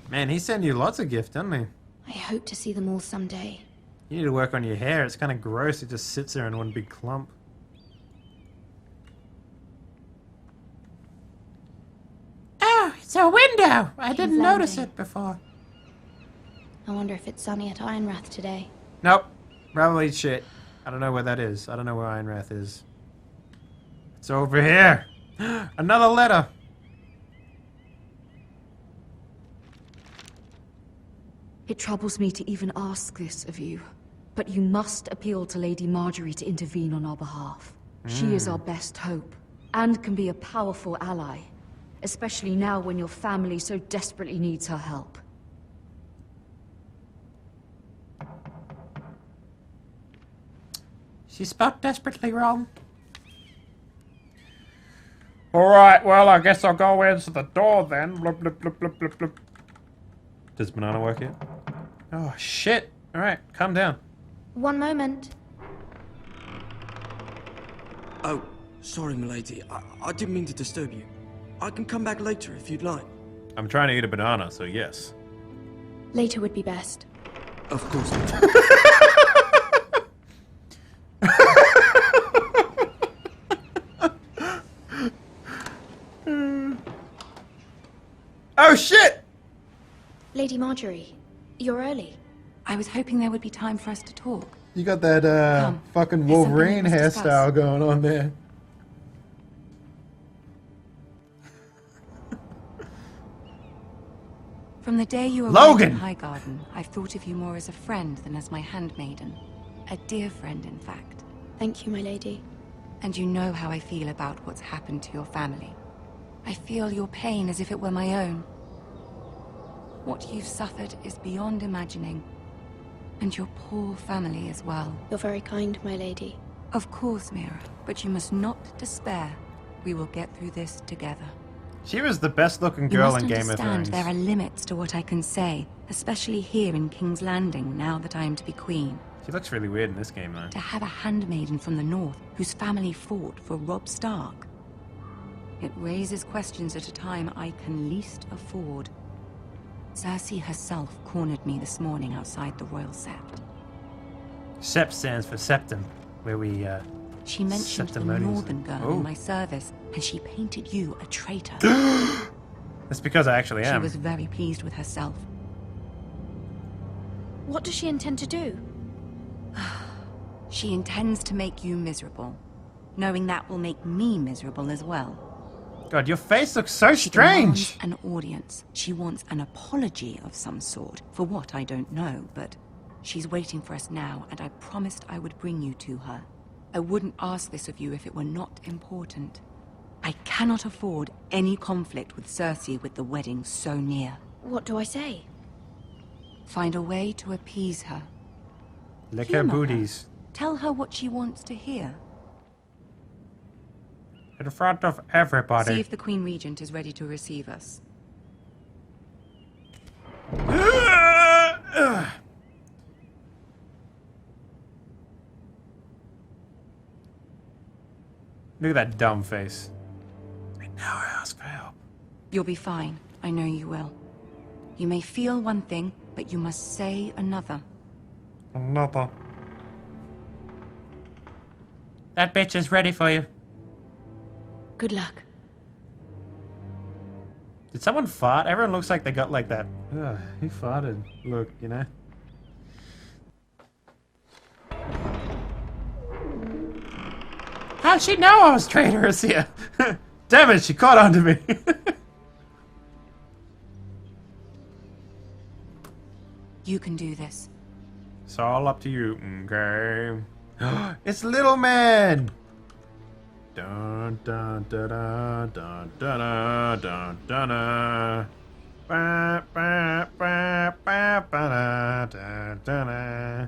S1: Man, he sent you lots of gifts, doesn't he?
S18: I hope to see them all someday.
S1: You need to work on your hair. It's kind of gross. It just sits there in one big clump.
S10: Oh, it's a window. I didn't notice
S18: Landing.
S10: it before.
S18: I wonder if it's sunny at Ironrath today.
S1: Nope. Probably shit. I don't know where that is. I don't know where Ironrath is. It's over here. Another letter.
S11: It troubles me to even ask this of you, but you must appeal to Lady Marjorie to intervene on our behalf. She is our best hope, and can be a powerful ally, especially now when your family so desperately needs her help.
S10: She spelled desperately wrong.
S2: Alright, well, I guess I'll go into the door then. Blub, blub, blub, blub, blub, blub.
S1: Does banana work here? Oh, shit. Alright, calm down.
S18: One moment.
S13: Oh, sorry, milady. I didn't mean to disturb you. I can come back later if you'd like.
S2: I'm trying to eat a banana, so yes.
S18: Later would be best.
S13: Of course not.
S1: Oh, shit!
S18: Lady Marjorie, you're early.
S19: I was hoping there would be time for us to talk.
S1: You got that fucking
S19: There's something we
S1: Wolverine
S19: must discuss.
S1: hairstyle going on there.
S19: From the day you arrived
S1: Logan!
S19: in Highgarden, I've thought of you more as a friend than as my handmaiden. A dear friend, in fact.
S18: Thank you, my lady.
S19: And you know how I feel about what's happened to your family. I feel your pain as if it were my own. What you've suffered is beyond imagining. And your poor family as well.
S18: You're very kind, my lady.
S19: Of course, Mira, but you must not despair. We will get through this together.
S1: She was the best looking girl in Game of Thrones.
S19: There are limits to what I can say, especially here in King's Landing, now that I am to be queen.
S1: She looks really weird in this game, though.
S19: To have a handmaiden from the north whose family fought for Robb Stark. It raises questions at a time I can least afford. Cersei herself cornered me this morning outside the Royal Sept.
S1: Sept stands for Septum, where we,
S19: She mentioned the northern girl in my service, and she painted you a traitor.
S1: That's because I actually am.
S19: She was very pleased with herself.
S12: What does she intend to do?
S19: She intends to make you miserable, knowing that will make me miserable as well.
S1: God, your face looks so
S19: She
S1: strange.
S19: demands an audience. She wants an apology of some sort, for what I don't know, but she's waiting for us now, and I promised I would bring you to her. I wouldn't ask this of you if it were not important. I cannot afford any conflict with Cersei with the wedding so near.
S18: What do I say?
S19: Find a way to appease her.
S1: Lick her
S19: Humor
S1: booties.
S19: Tell her what she wants to hear.
S1: In front of everybody.
S19: See if the Queen Regent is ready to receive us.
S1: Look at that dumb face. And now I ask for help.
S19: You'll be fine. I know you will. You may feel one thing, but you must say another.
S1: Another. That bitch is ready for you.
S18: Good luck.
S1: Did someone fart? Everyone looks like they got like that. Ugh, who farted? Look, you know. How'd she know I was traitorous here? Damn it, she caught on to me.
S19: You can do this.
S1: It's all up to you, okay? It's Little Man! Dun dun dun dun dun dun dun dun dun. Ba ba ba ba ba da da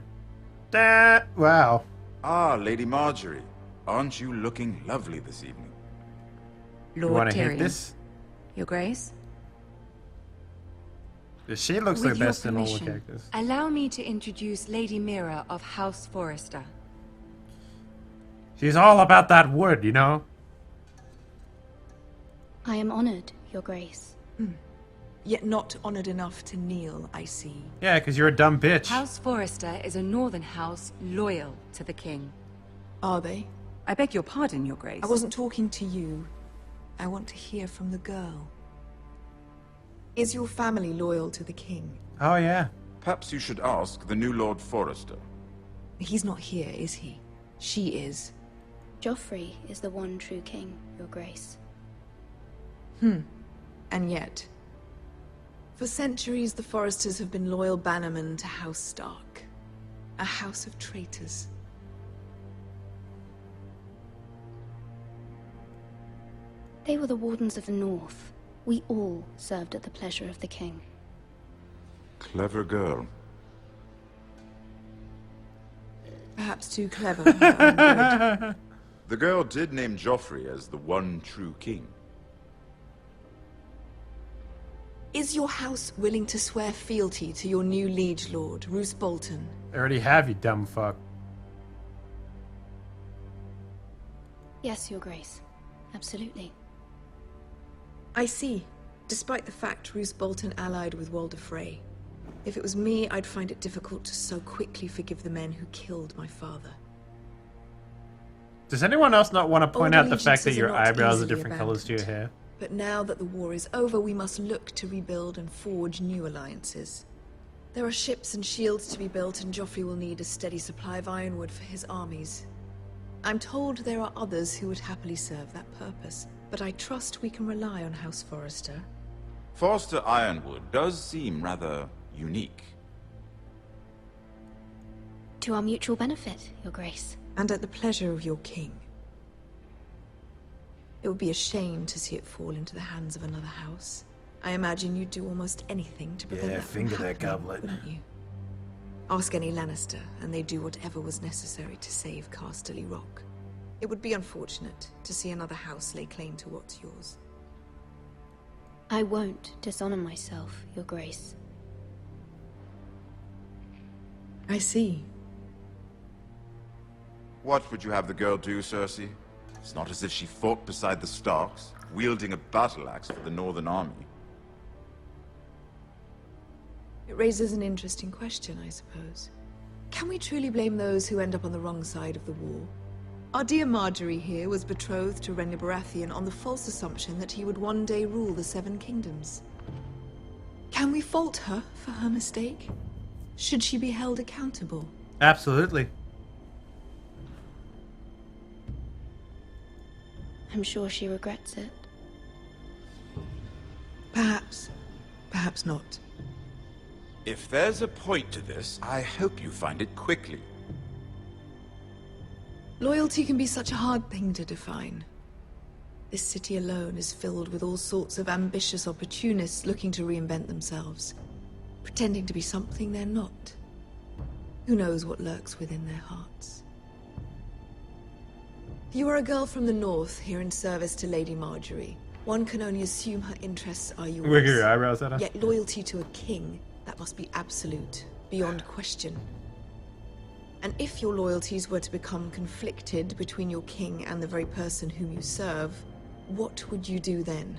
S1: da. Wow.
S20: Ah, Lady Marjorie. Aren't you looking lovely this evening?
S1: You want to hit this?
S19: Your Grace?
S1: She looks
S19: With
S1: the
S19: your
S1: best in all the
S19: permission,
S1: characters.
S19: allow me to introduce Lady Mira of House Forrester.
S1: She's all about that wood, you know?
S18: I am honored, Your Grace.
S21: Yet not honored enough to kneel, I see.
S1: Yeah, because you're a dumb bitch.
S19: House Forrester is a northern house loyal to the king.
S21: Are they?
S19: I beg your pardon, Your Grace.
S21: I wasn't talking to you. I want to hear from the girl. Is your family loyal to the king?
S1: Oh, yeah.
S20: Perhaps you should ask the new Lord Forrester.
S21: He's not here, is he? She is.
S18: Joffrey is the one true king, Your Grace.
S21: And yet, for centuries the Forresters have been loyal bannermen to House Stark. A house of traitors.
S18: They were the Wardens of the North. We all served at the pleasure of the king.
S20: Clever girl.
S21: Perhaps too clever for her own good.
S20: The girl did name Joffrey as the one true king.
S21: Is your house willing to swear fealty to your new liege lord, Roose Bolton?
S1: I already have, you dumb fuck.
S18: Yes, Your Grace. Absolutely.
S21: I see. Despite the fact Roose Bolton allied with Walder Frey. If it was me, I'd find it difficult to so quickly forgive the men who killed my father.
S1: Does anyone else not want to point
S21: Old
S1: out the fact that
S21: allegiances
S1: your
S21: are not
S1: eyebrows are
S21: easily
S1: different colors to your hair?
S21: But But now that the war is over, we must look to rebuild and forge new alliances. There are ships and shields to be built, and Joffrey will need a steady supply of ironwood for his armies. I'm told there are others who would happily serve that purpose, but I trust we can rely on House Forrester.
S20: Forrester Ironwood does seem rather unique.
S18: To our mutual benefit, Your Grace.
S21: And at the pleasure of your king. It would be a shame to see it fall into the hands of another house. I imagine you'd do almost anything to prevent that from
S1: finger that
S21: happening,
S1: goblet.
S21: wouldn't you? Ask any Lannister, and they'd do whatever was necessary to save Casterly Rock. It would be unfortunate to see another house lay claim to what's yours.
S18: I won't dishonor myself, Your Grace.
S21: I see.
S20: What would you have the girl do, Cersei? It's not as if she fought beside the Starks, wielding a battle axe for the Northern Army.
S21: It raises an interesting question, I suppose. Can we truly blame those who end up on the wrong side of the war? Our dear Marjorie here was betrothed to Rhaenyra Baratheon on the false assumption that he would one day rule the Seven Kingdoms. Can we fault her for her mistake? Should she be held accountable?
S1: Absolutely.
S18: I'm sure she regrets it.
S21: Perhaps. Perhaps not.
S20: If there's a point to this, I hope you find it quickly.
S21: Loyalty can be such a hard thing to define. This city alone is filled with all sorts of ambitious opportunists looking to reinvent themselves, pretending to be something they're not. Who knows what lurks within their hearts? You are a girl from the north, here in service to Lady Marjorie. One can only assume her interests are yours.
S1: Wiggle your eyebrows at her.
S21: Yet loyalty to a king, that must be absolute, beyond question. And if your loyalties were to become conflicted between your king and the very person whom you serve, what would you do then?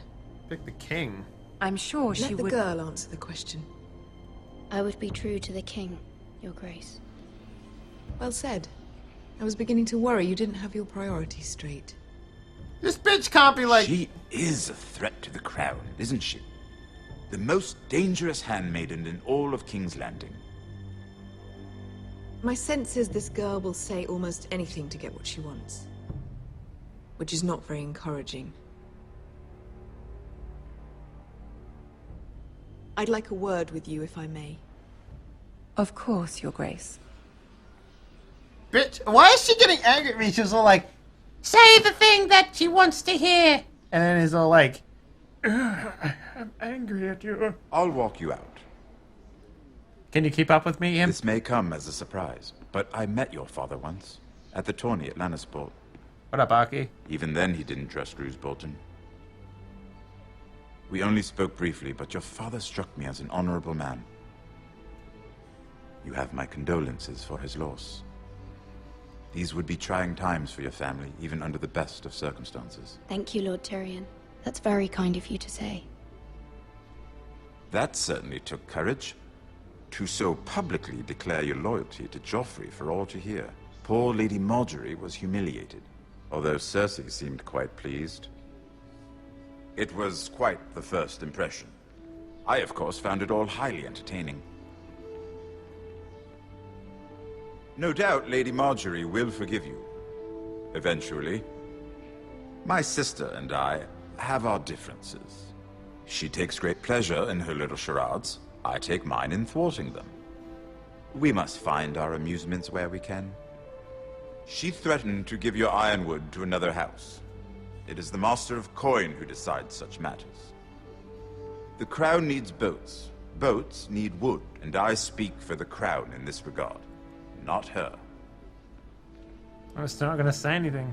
S1: Pick the king.
S19: I'm sure she
S21: Let the
S19: would...
S21: girl answer the question.
S18: I would be true to the king, Your Grace.
S21: Well said. I was beginning to worry you didn't have your priorities straight.
S1: This bitch can't be like...
S20: She is a threat to the crown, isn't she? The most dangerous handmaiden in all of King's Landing.
S21: My sense is this girl will say almost anything to get what she wants. Which is not very encouraging. I'd like a word with you, if I may.
S19: Of course, Your Grace.
S1: Bitch, why is she getting angry at me? She's all like,
S10: Say the thing that she wants to hear.
S1: and then he's all like, I'm angry at you.
S20: I'll walk you out.
S1: Can you keep up with me, Imp?
S20: This may come as a surprise, but I met your father once, at the tourney at Lannisport.
S1: What up, Aki?
S20: Even then he didn't trust Roose Bolton. We only spoke briefly, but your father struck me as an honorable man. You have my condolences for his loss. These would be trying times for your family, even under the best of circumstances.
S18: Thank you, Lord Tyrion. That's very kind of you to say.
S20: That certainly took courage. To so publicly declare your loyalty to Joffrey for all to hear. Poor Lady Marjorie was humiliated, although Cersei seemed quite pleased. It was quite the first impression. I, of course, found it all highly entertaining. No doubt Lady Marjorie will forgive you. Eventually. My sister and I have our differences. She takes great pleasure in her little charades. I take mine in thwarting them. We must find our amusements where we can. She threatened to give your ironwood to another house. It is the Master of Coin who decides such matters. The crown needs boats. Boats need wood, and I speak for the crown in this regard. Not her.
S1: I'm still not gonna say anything.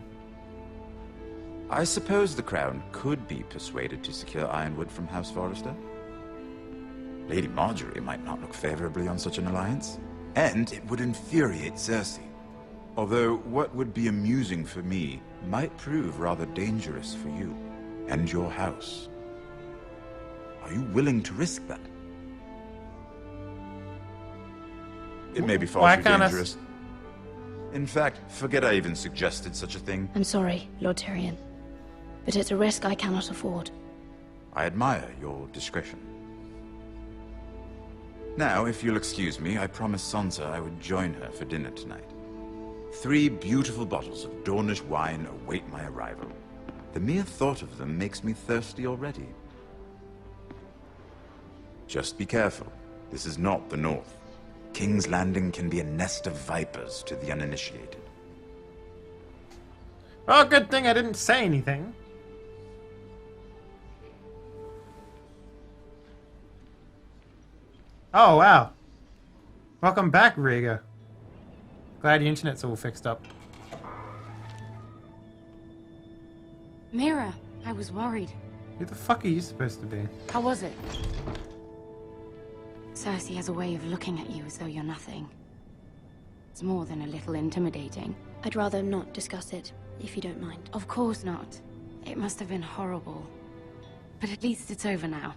S20: I suppose the crown could be persuaded to secure ironwood from House Forrester. Lady Marjorie might not look favorably on such an alliance, and it would infuriate Cersei. Although what would be amusing for me might prove rather dangerous for you and your house. Are you willing to risk that? It may be far too dangerous. In fact, forget I even suggested such a thing.
S18: I'm sorry, Lord Tyrion, but it's a risk I cannot afford.
S20: I admire your discretion. Now, if you'll excuse me, I promised Sansa I would join her for dinner tonight. 3 beautiful bottles of Dornish wine await my arrival. The mere thought of them makes me thirsty already. Just be careful. This is not the North. King's Landing can be a nest of vipers to the uninitiated.
S1: Oh, good thing I didn't say anything. Oh, wow. Welcome back, Rhaegar. Glad the internet's all fixed up.
S19: Mira, I was worried.
S1: Who the fuck are you supposed to be?
S19: How was it? Cersei has a way of looking at you as though you're nothing. It's more than a little intimidating.
S18: I'd rather not discuss it, if you don't mind.
S19: Of course not. It must have been horrible. But at least it's over now.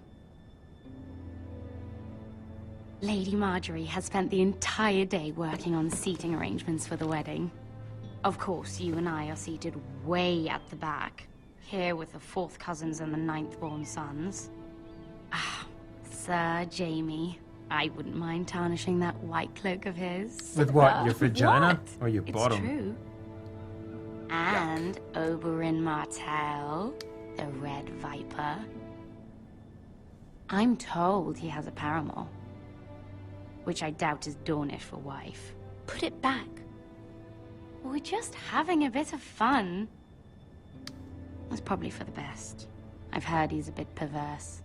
S19: Lady Marjorie has spent the entire day working on seating arrangements for the wedding. Of course, you and I are seated way at the back, here with the 4th cousins and the 9th-born sons. Ah, Sir Jaime. I wouldn't mind tarnishing that white cloak of his.
S1: With what? Your vagina?
S19: What?
S1: Or your bottom?
S19: It's true. And Oberyn Martell, the Red Viper. I'm told he has a paramour, which I doubt is Dornish for wife.
S18: Put it back.
S19: We're just having a bit of fun. That's probably for the best. I've heard he's a bit perverse.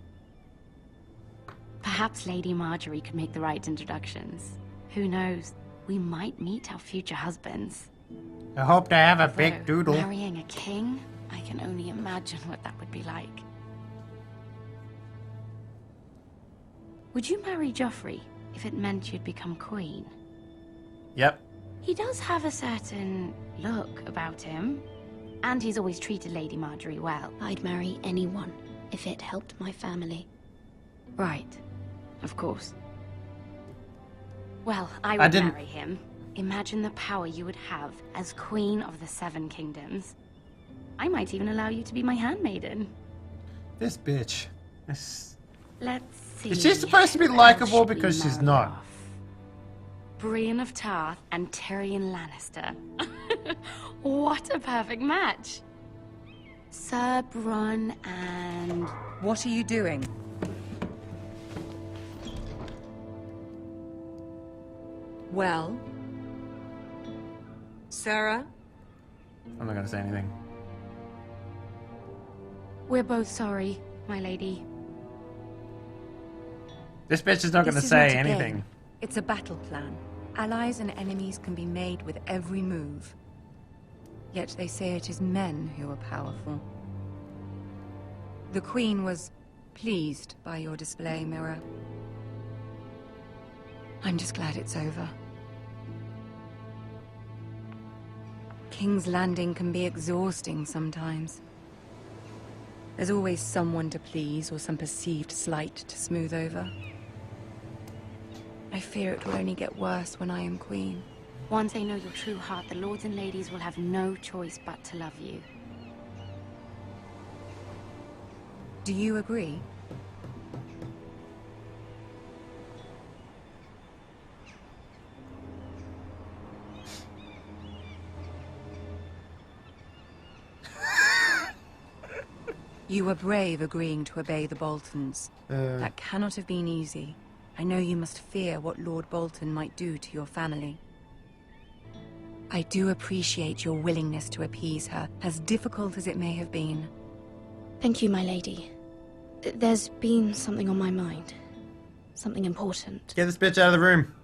S19: Perhaps Lady Marjorie could make the right introductions. Who knows? We might meet our future husbands.
S1: I hope they have a
S19: Although,
S1: big doodle.
S19: Marrying a king? I can only imagine what that would be like. Would you marry Joffrey if it meant you'd become queen?
S1: Yep.
S19: He does have a certain look about him. And he's always treated Lady Marjorie well.
S18: I'd marry anyone if it helped my family.
S19: Right. Of course. Well, I would marry him. Imagine the power you would have as Queen of the 7 Kingdoms. I might even allow you to be my handmaiden.
S1: This bitch.
S19: Let's see.
S1: Is she supposed to be likable because she's not?
S19: Brienne of Tarth and Tyrion Lannister. What a perfect match. Sir Bronn and...
S5: What are you doing? Well? Sarah?
S1: I'm not gonna say anything.
S19: We're both sorry, my lady.
S1: This bitch is not gonna
S5: This is
S1: say
S5: not a
S1: anything.
S5: game. It's a battle plan. Allies and enemies can be made with every move. Yet they say it is men who are powerful. The Queen was pleased by your display, Mira. I'm just glad it's over. King's Landing can be exhausting sometimes. There's always someone to please or some perceived slight to smooth over. I fear it will only get worse when I am queen.
S19: Once they know your true heart, the lords and ladies will have no choice but to love you.
S5: Do you agree? You were brave agreeing to obey the Boltons. That cannot have been easy. I know you must fear what Lord Bolton might do to your family. I do appreciate your willingness to appease her, as difficult as it may have been.
S18: Thank you, my lady. There's been something on my mind. Something important.
S1: Get this bitch out of the room.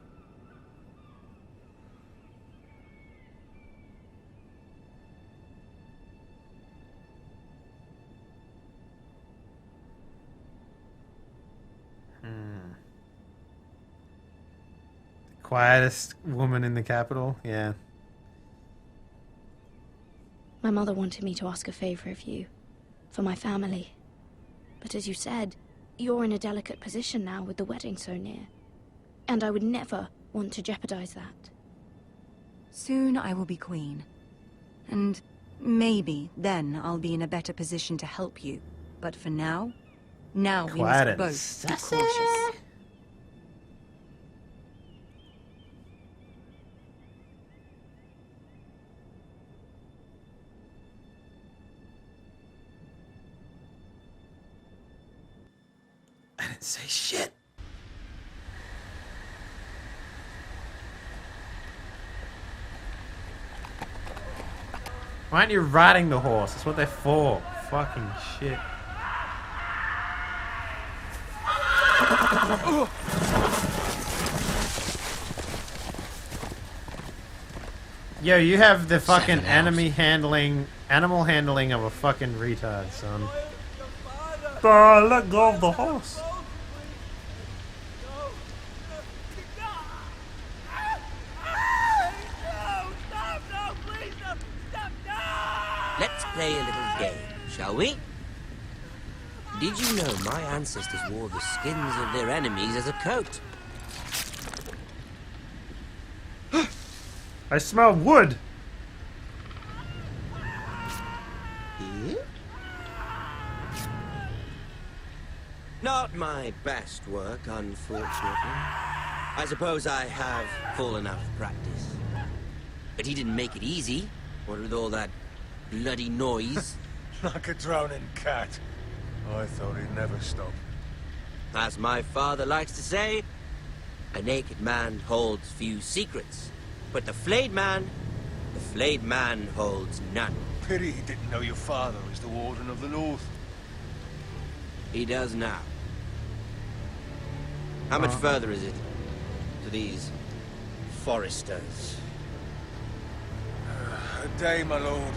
S1: Quietest woman in the capital, yeah.
S18: My mother wanted me to ask a favor of you. For my family. But as you said, you're in a delicate position now with the wedding so near. And I would never want to jeopardize that.
S5: Soon I will be queen. And maybe then I'll be in a better position to help you. But for now,
S19: Now we
S1: Quiet
S19: must
S1: it.
S19: both be cautious.
S1: I didn't say shit. Why aren't you riding the horse? That's what they're for. Fucking shit. Yo, you have the fucking animal handling of a fucking retard, son. Let go of the horse.
S3: Let's play a little game, shall we? Did you know my ancestors wore the skins of their enemies as a coat?
S1: I smell wood.
S3: Not my best work, unfortunately. I suppose I have full enough practice. But he didn't make it easy, what with all that bloody noise.
S7: Like a drowning cat. I thought he'd never stop.
S3: As my father likes to say, a naked man holds few secrets. But the flayed man holds none.
S7: Pity he didn't know your father was the Warden of the North.
S3: He does now. How much further is it to these Forresters?
S7: A day, my lord.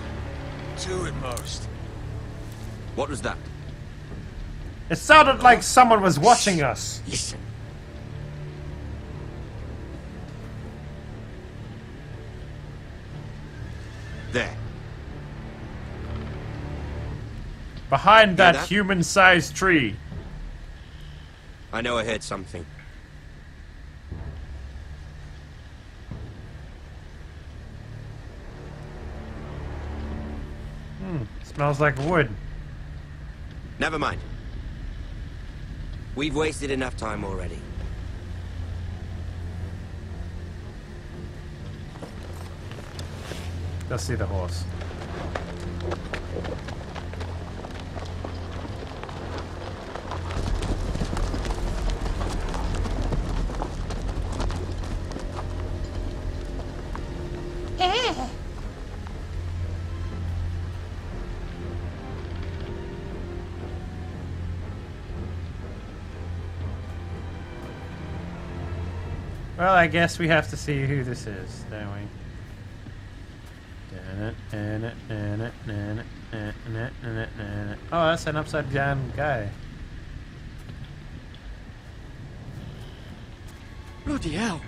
S7: 2 at most.
S3: What was that?
S1: It sounded like someone was watching us.
S3: Listen. There.
S1: Behind that human-sized tree.
S3: I know I heard something.
S1: Smells like wood.
S3: Never mind. We've wasted enough time already.
S1: Let's see the horse. Well, I guess we have to see who this is, don't we? Oh, that's an upside down guy.
S8: Bloody hell.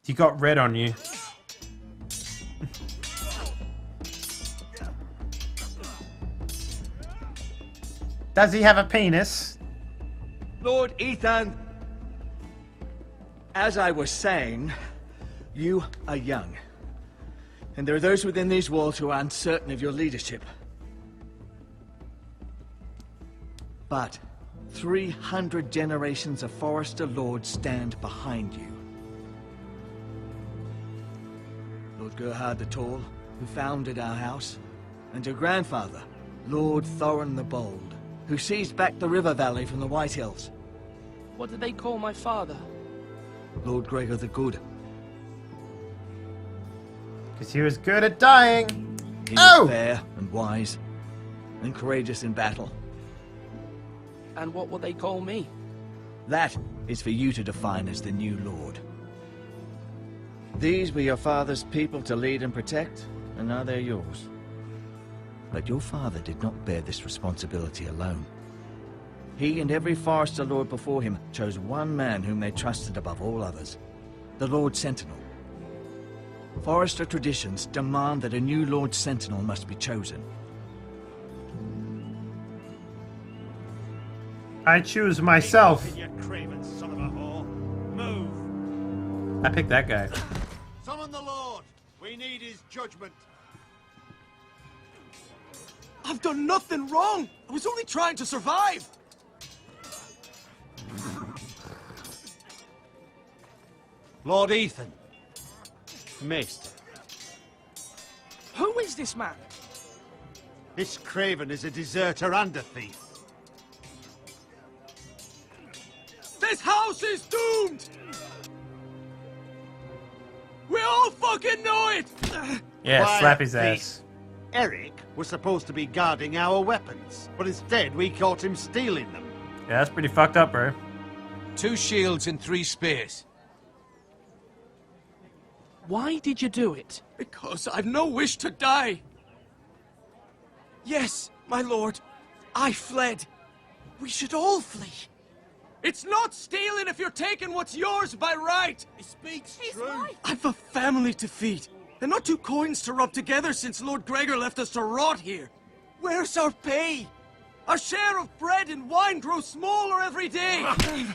S1: You got red on you. Does he have a penis?
S8: Lord Ethan, as I was saying, you are young. And there are those within these walls who are uncertain of your leadership. But 300 generations of Forrester lords stand behind you. Lord Gerhard the Tall, who founded our house, and your grandfather, Lord Thorin the Bold, who seized back the river valley from the White Hills.
S16: What did they call my father?
S8: Lord Gregor the Good.
S1: Because he was good at dying.
S8: He was fair and wise, and courageous in battle.
S16: And what will they call me?
S8: That is for you to define as the new lord. These were your father's people to lead and protect, and now they're yours. But your father did not bear this responsibility alone. He and every Forrester lord before him chose one man whom they trusted above all others, the Lord Sentinel. Forrester traditions demand that a new Lord Sentinel must be chosen.
S1: I choose myself.
S7: You craven son of a whore. Move.
S1: I picked that guy.
S7: Summon the Lord. We
S17: We need his judgment.
S16: I've done nothing wrong! I was only trying to survive!
S17: Lord Ethan. Maester.
S16: Who is this man?
S17: This craven is a deserter and a thief.
S16: This house is doomed! We all fucking know it!
S1: Yeah,
S17: Quiet,
S1: slap his
S17: thief.
S1: ass.
S17: Eric was supposed to be guarding our weapons, but instead we caught him stealing them.
S1: Yeah, that's pretty fucked up, bro.
S7: 2 shields and 3 spears.
S16: Why did you do it? Because I've no wish to die. Yes, my lord. I fled. We should all flee. It's not stealing if you're taking what's yours by right.
S17: He speaks true.
S16: I've a family to feed, and not 2 coins to rub together since Lord Gregor left us to rot here. Where's our pay? Our share of bread and wine grows smaller every day.
S9: Leave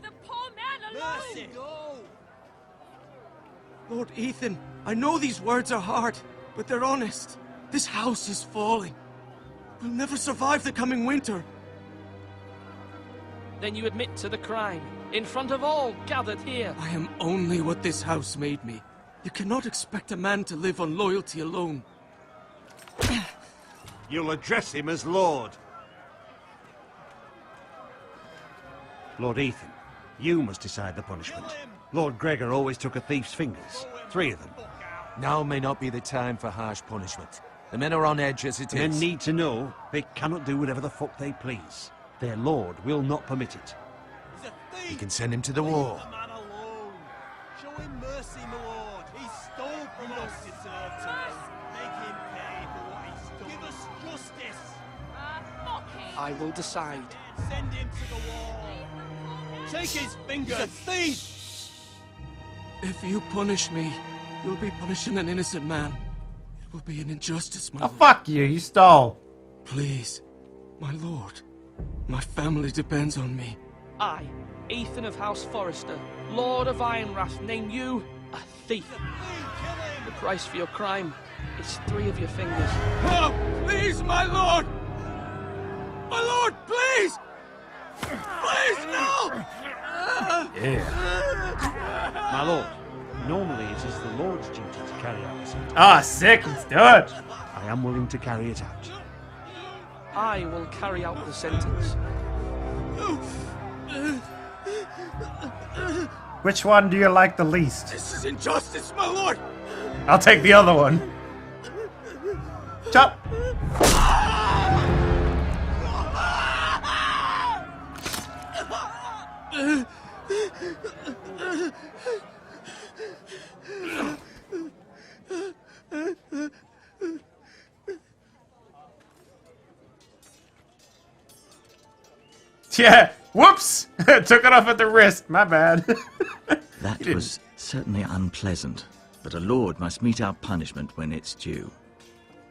S9: the poor man alone!
S17: Mercy. No.
S16: Lord Ethan, I know these words are hard, but they're honest. This house is falling. We'll never survive the coming winter.
S22: Then you admit to the crime, in front of all gathered here.
S16: I am only what this house made me. You cannot expect a man to live on loyalty alone.
S17: You'll address him as Lord. Lord Ethan, you must decide the punishment. Lord Gregor always took a thief's fingers. 3 of them.
S7: Now may not be the time for harsh punishment. The men are on edge as it
S17: The men
S7: is.
S17: need to know they cannot do whatever the fuck they please. Their lord will not permit it.
S7: You can send him to the war.
S17: Show him mercy, my lord. He stole from us. Deserve to. Make him pay for what he stole. Give us justice.
S9: Fuck him!
S16: I will decide.
S17: Send him to the wall. Take his fingers. He's a thief.
S16: If you punish me, you'll be punishing an innocent man. It will be an injustice, my
S1: Oh,
S16: lord.
S1: fuck you, you stole.
S16: Please, my lord. My family depends on me.
S22: I, Ethan of House Forrester, Lord of Ironrath, name you a thief. The price for your crime is 3 of your fingers.
S16: Oh, please, my lord! My lord, please! Please, no!
S1: Yeah.
S17: My lord, normally it is the Lord's duty to carry out the sentence.
S1: Ah, sick, let's do it.
S17: I am willing to carry it out.
S22: I will carry out the sentence.
S1: Which one do you like the least?
S16: This is injustice, my lord!
S1: I'll take the other one. Chop. Yeah, whoops! Took it off at the wrist, my bad.
S8: That was certainly unpleasant, but a lord must meet our punishment when it's due.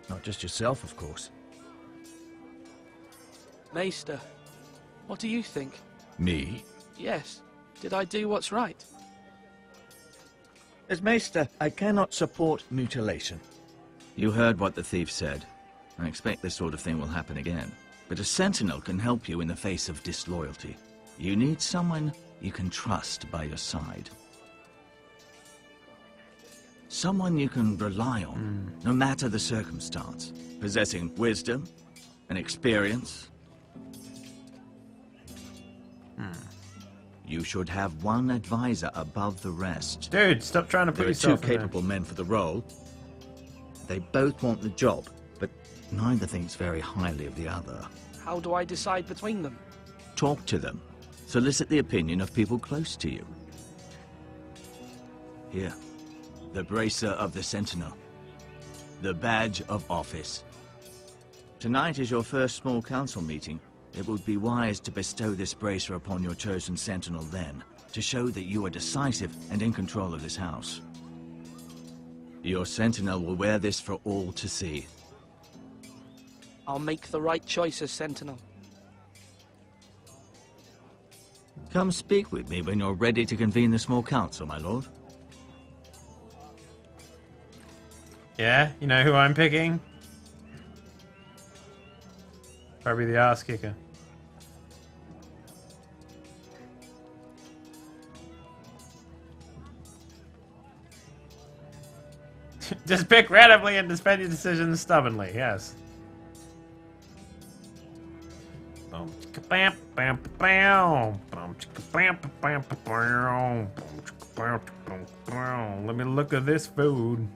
S17: Not just yourself, of course.
S22: Maester, what do you think?
S8: Me?
S22: Yes. Did I do what's right?
S8: As Maester, I cannot support mutilation. You heard what the thief said. I expect this sort of thing will happen again. But a sentinel can help you in the face of disloyalty. You need someone you can trust by your side. Someone you can rely on, no matter the circumstance. Possessing wisdom and experience. You should have one advisor above the rest.
S1: Dude, stop trying to put
S8: There are
S1: yourself
S8: 2
S1: in there.
S8: capable men for the role. They both want the job, but neither thinks very highly of the other.
S22: How do I decide between them?
S8: Talk to them. Solicit the opinion of people close to you. Here, the bracer of the Sentinel. The badge of office. Tonight is your first small council meeting. It would be wise to bestow this bracer upon your chosen Sentinel then, to show that you are decisive and in control of this house. Your Sentinel will wear this for all to see.
S22: I'll make the right choice as Sentinel.
S8: Come speak with me when you're ready to convene the small council, my lord.
S1: Yeah? You know who I'm picking? Probably the ass kicker. Just pick randomly and defend your decisions stubbornly, yes. Let me look at this food.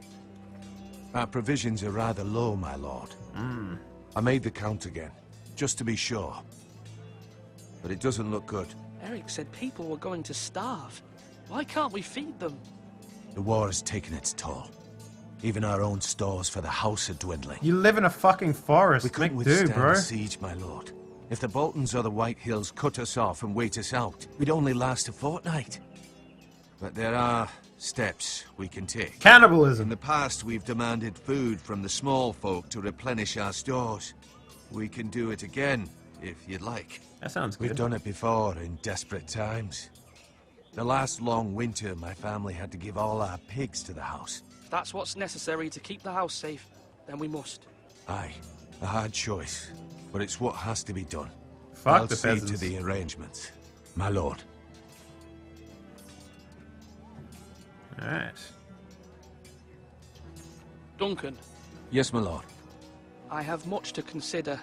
S7: Our provisions are rather low, my lord. I made the count again, just to be sure. But it doesn't look good.
S22: Eric said people were going to starve. Why can't we feed them?
S7: The war has taken its toll. Even our own stores for the house are dwindling.
S1: You live in a fucking forest.
S7: We couldn't withstand the siege, my lord. If the Boltons or the White Hills cut us off and wait us out, we'd only last a fortnight. But there are steps we can take.
S1: Cannibalism.
S7: In the past, we've demanded food from the small folk to replenish our stores. We can do it again, if you'd like.
S1: That sounds good.
S7: We've done it before in desperate times. The last long winter, my family had to give all our pigs to the house.
S22: If that's what's necessary to keep the house safe, then we must.
S7: Aye, a hard choice, but it's what has to be done.
S1: Fuck
S7: I'll
S1: the
S7: see
S1: peasants.
S7: to the arrangements, my lord.
S1: Alright.
S22: Duncan.
S7: Yes, my lord.
S22: I have much to consider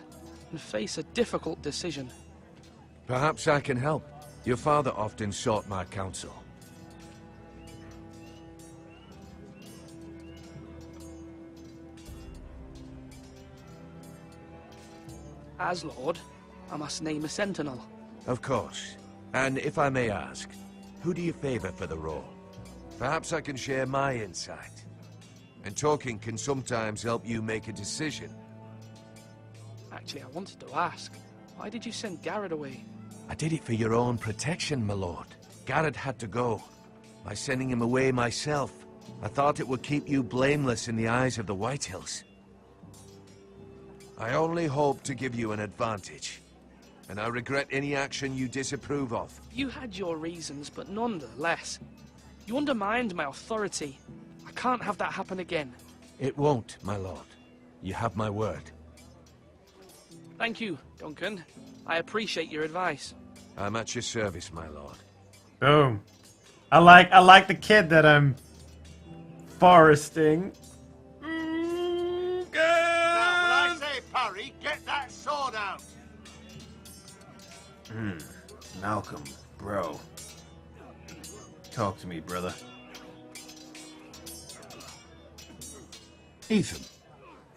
S22: and face a difficult decision.
S7: Perhaps I can help. Your father often sought my counsel.
S22: As Lord, I must name a sentinel.
S7: Of course. And if I may ask, who do you favor for the role? Perhaps I can share my insight. And talking can sometimes help you make a decision.
S22: Actually, I wanted to ask, why did you send Garrett away?
S7: I did it for your own protection, my lord. Garrett had to go. By sending him away myself, I thought it would keep you blameless in the eyes of the White Hills. I only hope to give you an advantage, and I regret any action you disapprove of.
S22: You had your reasons, but nonetheless, you undermined my authority. I can't have that happen again.
S7: It won't, my lord. You have my word.
S22: Thank you, Duncan. I appreciate your advice.
S7: I'm at your service, my lord.
S1: Boom. I like the kid that I'm foresting.
S14: Now, when I say parry, get that sword out.
S1: Malcolm, bro. Talk to me, brother.
S6: Ethan.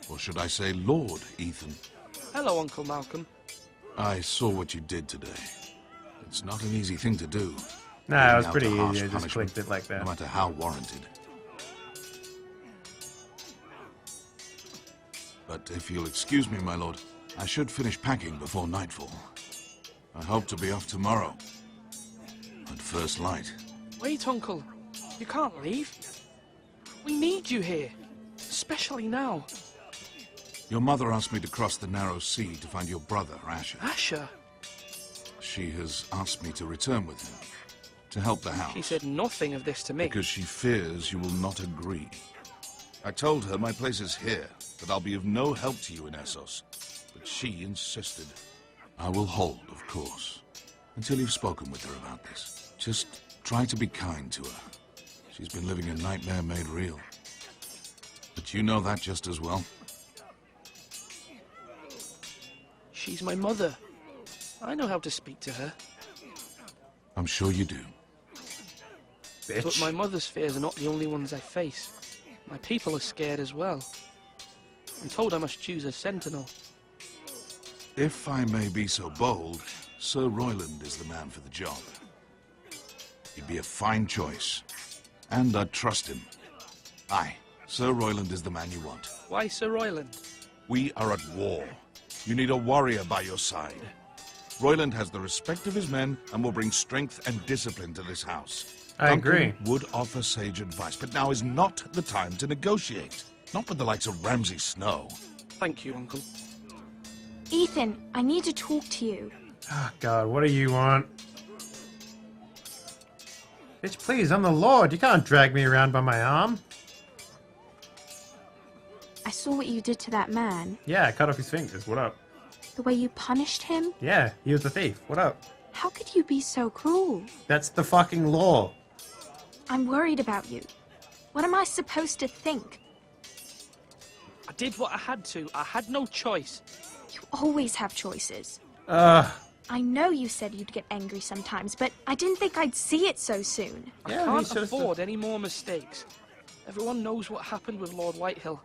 S6: Or should I say Lord Ethan?
S22: Hello, Uncle Malcolm.
S6: I saw what you did today. It's not an easy thing to do.
S1: Nah, it was
S6: Out
S1: pretty
S6: a
S1: easy.
S6: harsh
S1: I just
S6: punishment,
S1: clicked it like that.
S6: No matter how warranted. But if you'll excuse me, my lord, I should finish packing before nightfall. I hope to be off tomorrow. At first light.
S22: Wait, Uncle. You can't leave. We need you here. Especially now.
S6: Your mother asked me to cross the narrow sea to find your brother, Asher.
S22: Asher?
S6: She has asked me to return with him. To help the house.
S22: She said nothing of this to me.
S6: Because she fears you will not agree. I told her my place is here, that I'll be of no help to you in Essos. But she insisted. I will hold, of course, until you've spoken with her about this. Just try to be kind to her. She's been living a nightmare made real. But you know that just as well.
S22: She's my mother. I know how to speak to her.
S6: I'm sure you do.
S1: Bitch.
S22: But my mother's fears are not the only ones I face. My people are scared as well. I'm told I must choose a sentinel.
S6: If I may be so bold, Sir Royland is the man for the job. He'd be a fine choice. And I'd trust him. Aye, Sir Royland is the man you want.
S22: Why Sir Royland?
S6: We are at war. You need a warrior by your side. Royland has the respect of his men and will bring strength and discipline to this house.
S1: I agree.
S6: Duncan would offer sage advice, but now is not the time to negotiate. Not with the likes of Ramsay Snow.
S22: Thank you, Uncle.
S12: Ethan, I need to talk to you.
S1: Oh, God, what do you want? Bitch, please, I'm the Lord. You can't drag me around by my arm.
S12: I saw what you did to that man.
S1: Yeah, I cut off his fingers. What up?
S12: The way you punished him.
S1: Yeah, he was a thief. What up?
S12: How could you be so cruel?
S1: That's the fucking law.
S12: I'm worried about you. What am I supposed to think?
S22: I did what I had to. I had no choice.
S12: You always have choices.
S1: I
S12: know you said you'd get angry sometimes, but I didn't think I'd see it so soon.
S22: I can't afford any more mistakes. Everyone knows what happened with Lord Whitehill.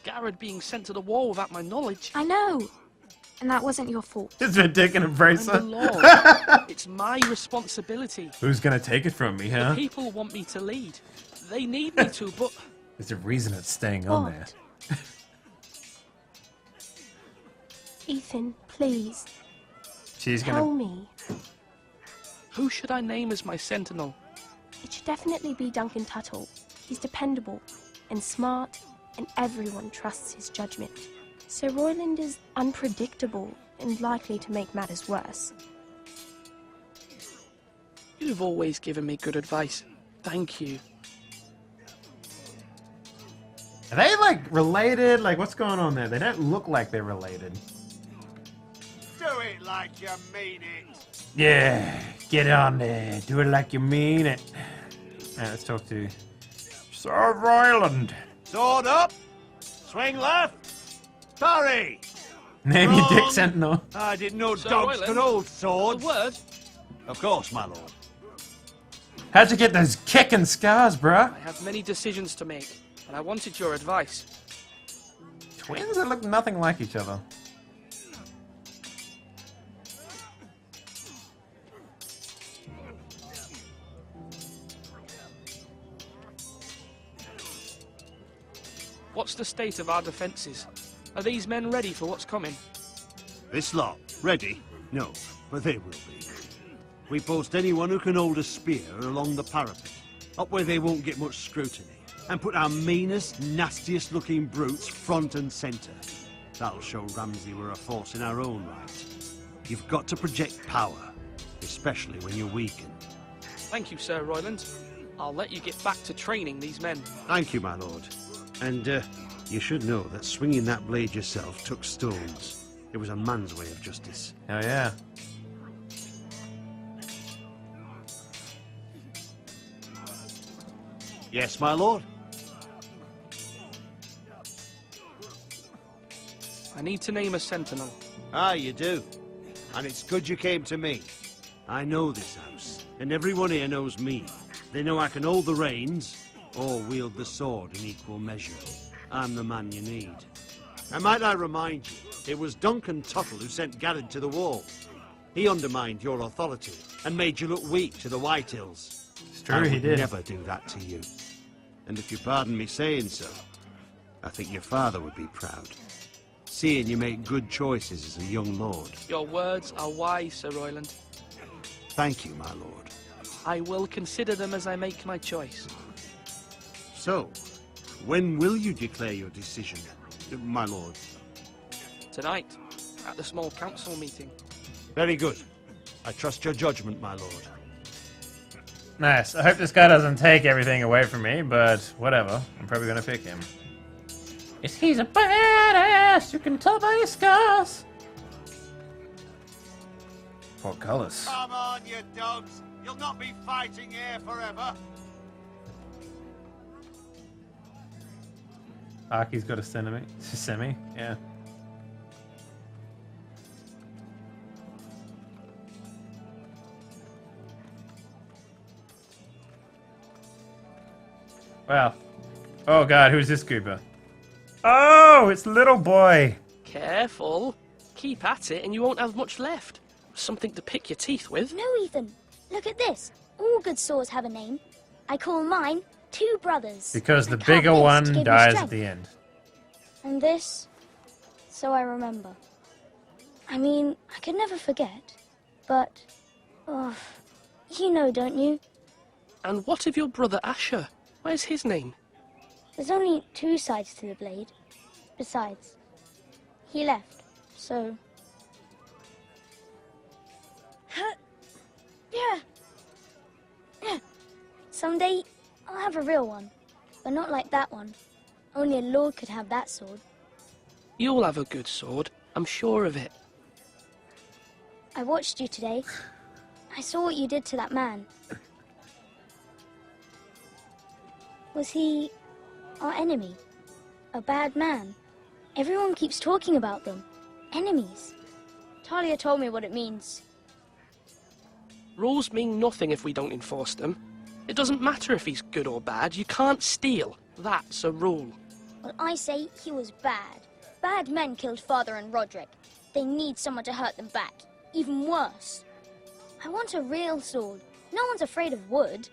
S22: Garrett being sent to the wall without my knowledge.
S12: I know. And that wasn't your fault.
S1: It's been taking a bracer.
S22: I'm the Lord. It's my responsibility.
S1: Who's gonna take it from me, huh?
S22: The people want me to lead. They need me to, but...
S1: There's a reason it's staying on there.
S12: Ethan, please.
S1: She's gonna...
S12: Tell me.
S22: Who should I name as my sentinel?
S12: It should definitely be Duncan Tuttle. He's dependable and smart, and everyone trusts his judgment. Sir Royland is unpredictable and likely to make matters worse.
S22: You've always given me good advice. Thank you.
S1: Are they, like, related? Like, what's going on there? They don't look like they're related.
S14: Do it like you mean it.
S1: Yeah, get on there. Do it like you mean it. Alright, let's talk to Sir Royland.
S7: Sword up. Swing left. Parry.
S1: Name your dick sentinel.
S7: I didn't know
S22: Sir
S7: dogs
S22: Royland,
S7: could hold swords.
S22: A word?
S7: Of course, my lord.
S1: How'd you get those kicking scars, bruh?
S22: I have many decisions to make, and I wanted your advice.
S1: Twins that look nothing like each other.
S22: What's the state of our defences? Are these men ready for what's coming?
S17: This lot, ready? No, but they will be. We post anyone who can hold a spear along the parapet, up where they won't get much scrutiny, and put our meanest, nastiest looking brutes front and centre. That'll show Ramsay we're a force in our own right. You've got to project power, especially when you're weakened.
S22: Thank you, Sir Royland. I'll let you get back to training these men.
S17: Thank you, my lord. And, you should know that swinging that blade yourself took stones. It was a man's way of justice.
S1: Oh, yeah.
S17: Yes, my lord?
S22: I need to name a sentinel.
S17: Ah, you do. And it's good you came to me. I know this house, and everyone here knows me. They know I can hold the reins, or wield the sword in equal measure. I'm the man you need. And might I remind you, it was Duncan Tuttle who sent Garrett to the wall. He undermined your authority, and made you look weak to the Whitehills.
S1: It's true, he did.
S17: I would never do that to you. And if you pardon me saying so, I think your father would be proud. Seeing you make good choices as a young lord.
S22: Your words are wise, Sir Royland.
S17: Thank you, my lord.
S22: I will consider them as I make my choice.
S17: So, when will you declare your decision, my lord?
S22: Tonight, at the small council meeting.
S17: Very good. I trust your judgment, my lord.
S1: Nice. I hope this guy doesn't take everything away from me, but whatever. I'm probably gonna pick him. Yes, he's a badass! You can tell by his scars! What colours?
S14: Come on, you dogs. You'll not be fighting here forever.
S1: Arky's got a semi, yeah. Wow. Oh god, who's this goober? Oh, it's little boy.
S22: Careful. Keep at it and you won't have much left. Something to pick your teeth with.
S4: No, Ethan. Look at this. All good swords have a name. I call mine Two Brothers.
S1: Because the
S4: I carved
S1: bigger
S4: this
S1: one
S4: to give me
S1: dies
S4: strength.
S1: at the end.
S4: And this, so I remember. I mean, I could never forget. But, oh, you know, don't you?
S22: And what of your brother Asher? Where's his name?
S4: There's only two sides to the blade. Besides, he left, so... Yeah. Someday, I'll have a real one. But not like that one. Only a lord could have that sword.
S22: You'll have a good sword, I'm sure of it.
S4: I watched you today. I saw what you did to that man. Was he our enemy? A bad man? Everyone keeps talking about them. Enemies. Talia told me what it means.
S22: Rules mean nothing if we don't enforce them. It doesn't matter if he's good or bad, you can't steal. That's a rule.
S4: Well, I say he was bad. Bad men killed Father and Roderick. They need someone to hurt them back. Even worse. I want a real sword. No one's afraid of wood.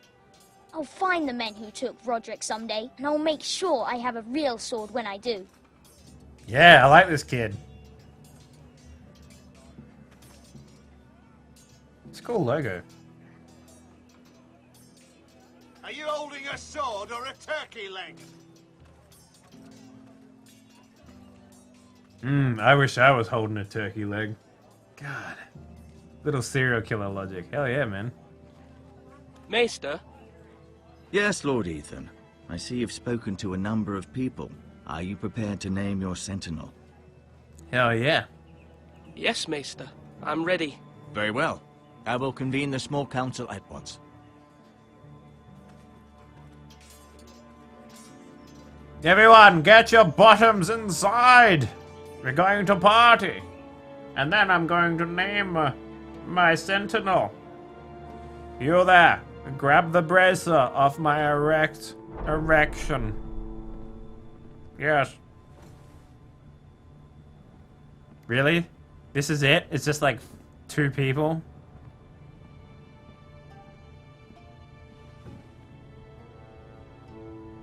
S4: I'll find the men who took Roderick someday, and I'll make sure I have a real sword when I do.
S1: Yeah, I like this kid. It's a cool logo.
S14: Are you holding a sword or a turkey leg?
S1: I wish I was holding a turkey leg. God. Little serial killer logic. Hell yeah, man.
S22: Maester?
S8: Yes, Lord Ethan. I see you've spoken to a number of people. Are you prepared to name your sentinel?
S1: Hell yeah.
S22: Yes, Maester. I'm ready.
S8: Very well. I will convene the small council at once.
S1: Everyone, get your bottoms inside! We're going to party! And then I'm going to name my sentinel. You there, grab the bracer off my erection. Yes. Really? This is it? It's just like 2 people?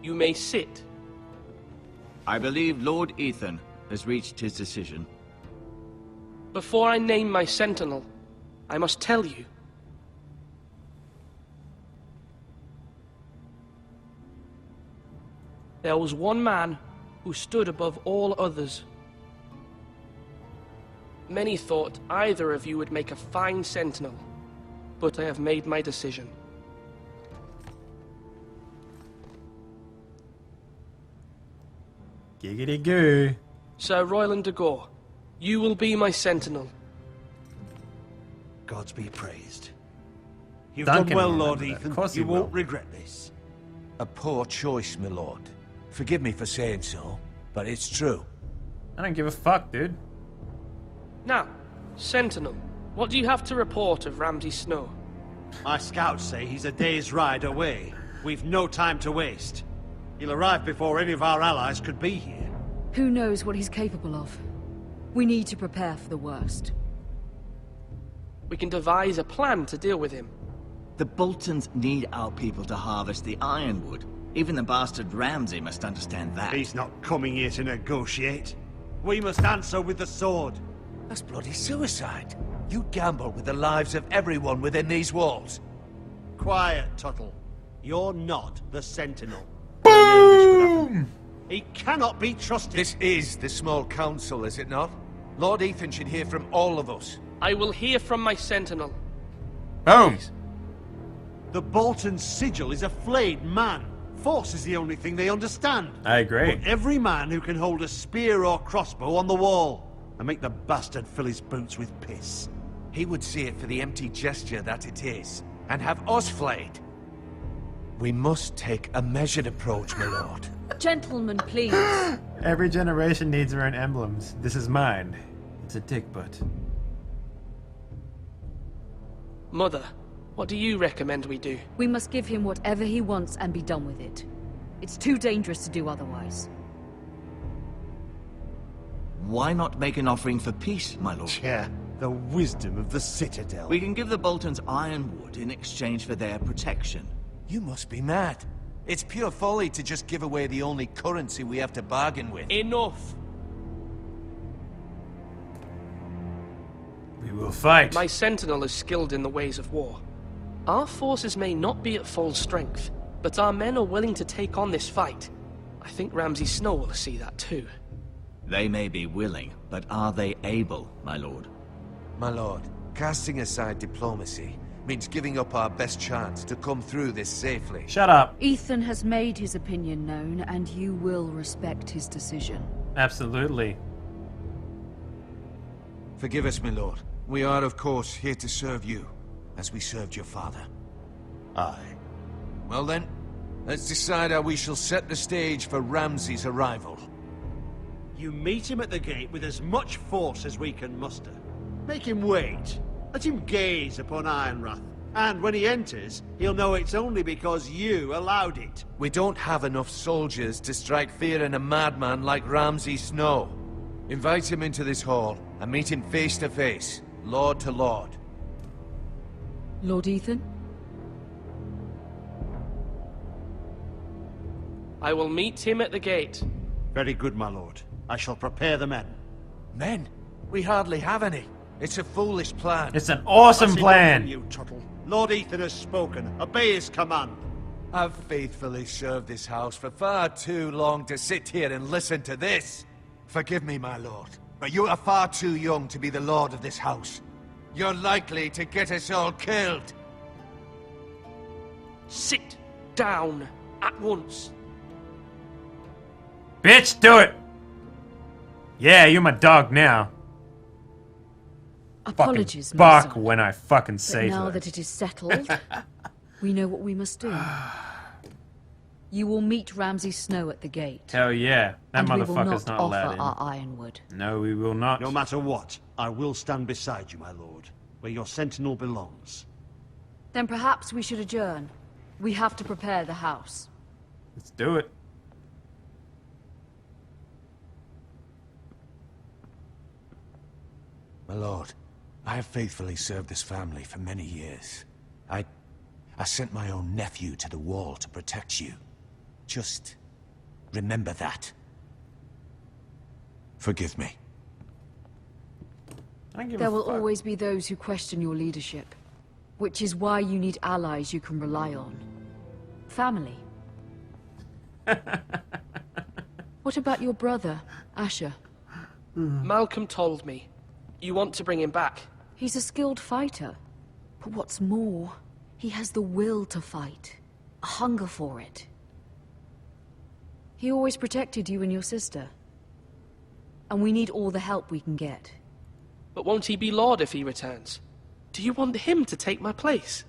S22: You may sit.
S8: I believe Lord Ethan has reached his decision.
S22: Before I name my sentinel, I must tell you. There was one man who stood above all others. Many thought either of you would make a fine sentinel, but I have made my decision.
S1: Giggity goo.
S22: Sir Royland de Gore, you will be my sentinel.
S17: Gods be praised. You've
S1: Duncan
S17: done well,
S1: will
S17: Lord
S1: remember that.
S17: Ethan.
S1: Of course he
S17: You won't
S1: will.
S17: regret this.
S7: A poor choice, my lord. Forgive me for saying so, but it's true.
S1: I don't give a fuck, dude.
S22: Now, sentinel, what do you have to report of Ramsay Snow?
S17: My scouts say he's a day's ride away. We've no time to waste. He'll arrive before any of our allies could be here.
S11: Who knows what he's capable of? We need to prepare for the worst.
S22: We can devise a plan to deal with him.
S8: The Boltons need our people to harvest the ironwood. Even the bastard Ramsay must understand that.
S17: He's not coming here to negotiate. We must answer with the sword.
S7: That's bloody suicide. You gamble with the lives of everyone within these walls.
S17: Quiet, Tuttle. You're not the Sentinel. Boom! He cannot be trusted.
S7: This is the small council, is it not? Lord Ethan should hear from all of us.
S22: I will hear from my sentinel.
S1: Boom!
S17: The Bolton sigil is a flayed man. Force is the only thing they understand.
S1: I agree.
S17: Put every man who can hold a spear or crossbow on the wall, and make the bastard fill his boots with piss.
S7: He would see it for the empty gesture that it is, and have us flayed. We must take a measured approach, my lord.
S11: Gentlemen, please.
S1: Every generation needs their own emblems. This is mine. It's a dick butt.
S22: Mother, what do you recommend we do?
S11: We must give him whatever he wants and be done with it. It's too dangerous to do otherwise.
S8: Why not make an offering for peace, my lord?
S17: Yeah, the wisdom of the Citadel.
S8: We can give the Boltons ironwood in exchange for their protection.
S7: You must be mad. It's pure folly to just give away the only currency we have to bargain with.
S22: Enough!
S1: We will fight.
S22: My sentinel is skilled in the ways of war. Our forces may not be at full strength, but our men are willing to take on this fight. I think Ramsay Snow will see that too.
S8: They may be willing, but are they able, my lord?
S7: My lord, casting aside diplomacy, means giving up our best chance to come through this safely.
S1: Shut up.
S11: Ethan has made his opinion known, and you will respect his decision.
S1: Absolutely.
S7: Forgive us, my lord. We are, of course, here to serve you, as we served your father. Aye. Well then, let's decide how we shall set the stage for Ramsay's arrival.
S17: You meet him at the gate with as much force as we can muster. Make him wait. Let him gaze upon Ironrath. And when he enters, he'll know it's only because you allowed it.
S7: We don't have enough soldiers to strike fear in a madman like Ramsay Snow. Invite him into this hall and meet him face to face, lord to lord.
S11: Lord Ethan?
S22: I will meet him at the gate.
S17: Very good, my lord. I shall prepare the men.
S7: Men? We hardly have any. It's a foolish plan.
S1: It's an awesome
S17: That's
S1: plan.
S17: enough from you, Tuttle. Lord Ethan has spoken. Obey his command.
S7: I've faithfully served this house for far too long to sit here and listen to this. Forgive me, my lord, but you are far too young to be the lord of this house. You're likely to get us all killed.
S22: Sit down at once.
S1: Bitch, do it! Yeah, you're my dog now.
S11: Apologies,
S1: fucking
S11: my
S1: bark
S11: son.
S1: when I fucking
S11: But
S1: say
S11: now
S1: so.
S11: that it is settled, we know what we must do. You will meet Ramsay Snow at the gate.
S1: Hell yeah. That
S11: and
S1: motherfucker's
S11: we will
S1: not allowed in.
S11: offer our ironwood.
S1: No, we will not.
S17: No matter what, I will stand beside you, my lord, where your sentinel belongs.
S11: Then perhaps we should adjourn. We have to prepare the house.
S1: Let's do it.
S7: My lord, I have faithfully served this family for many years. I sent my own nephew to the wall to protect you. Just remember that. Forgive me.
S11: There will always be those who question your leadership, which is why you need allies you can rely on. Family. What about your brother, Asher?
S22: Malcolm told me. You want to bring him back?
S11: He's a skilled fighter. But what's more, he has the will to fight. A hunger for it. He always protected you and your sister. And we need all the help we can get.
S22: But won't he be Lord if he returns? Do you want him to take my place?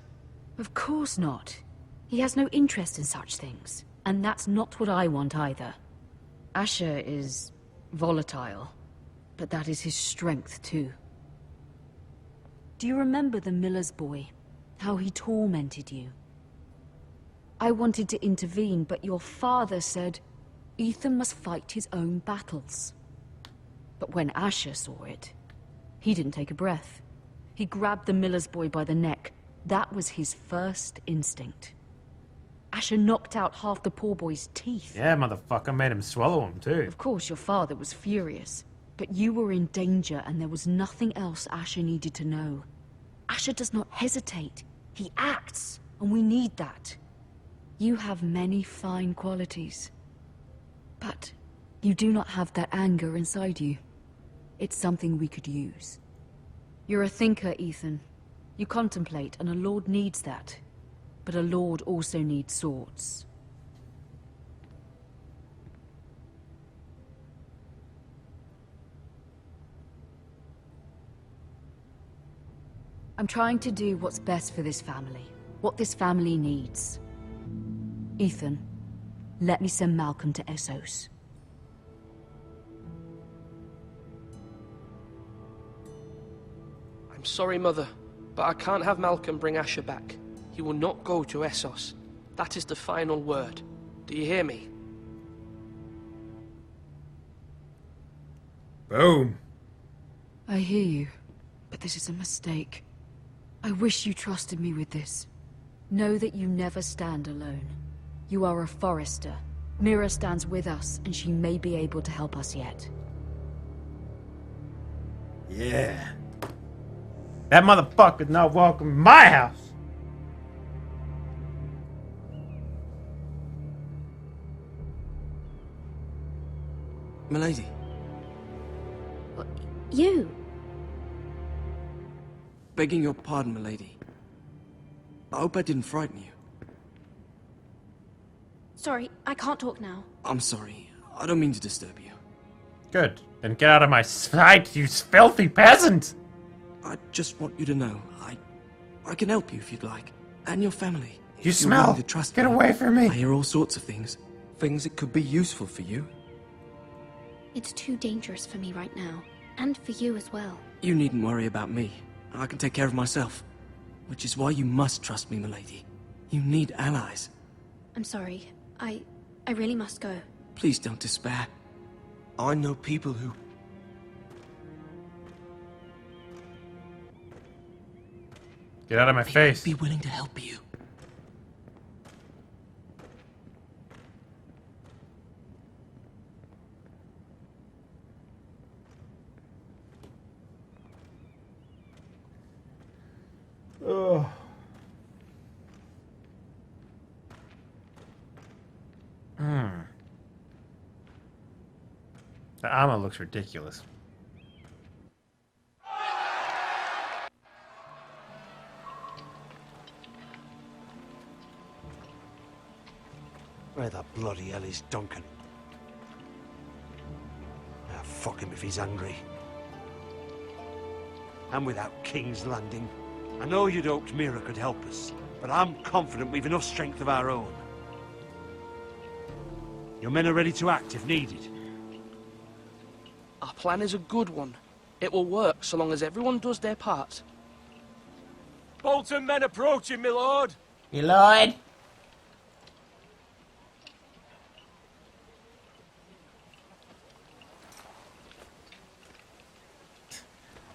S11: Of course not. He has no interest in such things. And that's not what I want either. Asher is volatile. But that is his strength too. Do you remember the miller's boy? How he tormented you? I wanted to intervene, but your father said Ethan must fight his own battles. But when Asher saw it, he didn't take a breath. He grabbed the miller's boy by the neck. That was his first instinct. Asher knocked out half the poor boy's teeth.
S1: Yeah, motherfucker made him swallow him too.
S11: Of course, your father was furious. But you were in danger, and there was nothing else Asher needed to know. Asher does not hesitate. He acts, and we need that. You have many fine qualities. But you do not have that anger inside you. It's something we could use. You're a thinker, Ethan. You contemplate, and a lord needs that. But a lord also needs swords. I'm trying to do what's best for this family. What this family needs. Ethan, let me send Malcolm to Essos.
S22: I'm sorry, Mother, but I can't have Malcolm bring Asher back. He will not go to Essos. That is the final word. Do you hear me?
S1: Boom.
S11: I hear you, but this is a mistake. I wish you trusted me with this. Know that you never stand alone. You are a Forrester. Mira stands with us, and she may be able to help us yet.
S1: Yeah. That motherfucker's not welcome in my house.
S13: Milady.
S18: You?
S13: Begging your pardon, milady. I hope I didn't frighten you.
S12: Sorry, I can't talk now.
S13: I'm sorry. I don't mean to disturb you.
S1: Good. Then get out of my sight, you filthy peasant!
S13: I just want you to know, I can help you if you'd like. And your family.
S1: You
S13: if you're willing
S1: smell!
S13: to trust
S1: Get
S13: me.
S1: away from me!
S13: I hear all sorts of things. Things that could be useful for you.
S18: It's too dangerous for me right now. And for you as well.
S13: You needn't worry about me. I can take care of myself. Which is why you must trust me, milady. You need allies.
S18: I'm sorry. I really must go.
S13: Please don't despair. I know people who...
S1: Get out of my face.
S13: Be willing to help you.
S1: Ugh. The armor looks ridiculous.
S17: Where the bloody hell is Duncan? Ah, fuck him if he's hungry. And without King's Landing. I know you'd hoped Mira could help us, but I'm confident we've enough strength of our own. Your men are ready to act if needed.
S22: Our plan is a good one. It will work so long as everyone does their part.
S16: Bolton men approaching, my lord.
S10: My lord.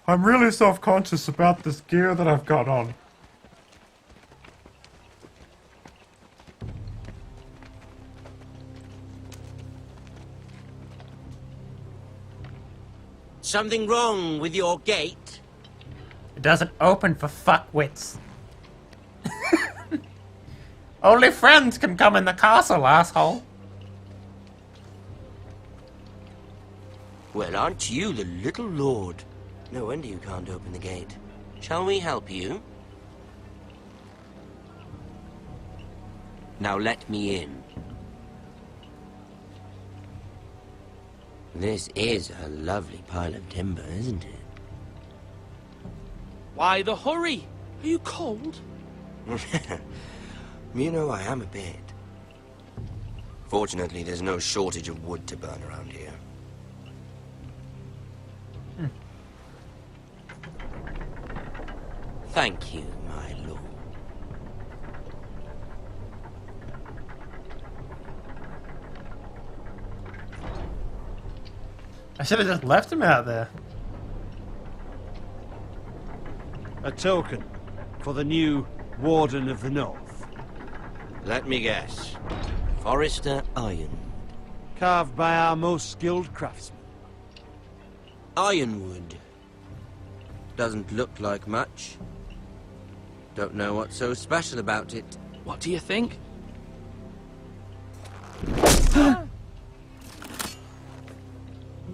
S1: I'm really self-conscious about this gear that I've got on.
S3: Something wrong with your gate?
S10: It doesn't open for fuckwits. Only friends can come in the castle, asshole.
S3: Well, aren't you the little lord? No wonder you can't open the gate. Shall we help you? Now let me in. This is a lovely pile of timber, isn't it?
S22: Why the hurry? Are you cold?
S3: You know, I am a bit. Fortunately, there's no shortage of wood to burn around here. Thank you, my lord.
S1: I should have just left him out there.
S17: A token for the new Warden of the North.
S3: Let me guess. Forrester Iron.
S17: Carved by our most skilled craftsmen.
S3: Ironwood. Doesn't look like much. Don't know what's so special about it.
S22: What do you think?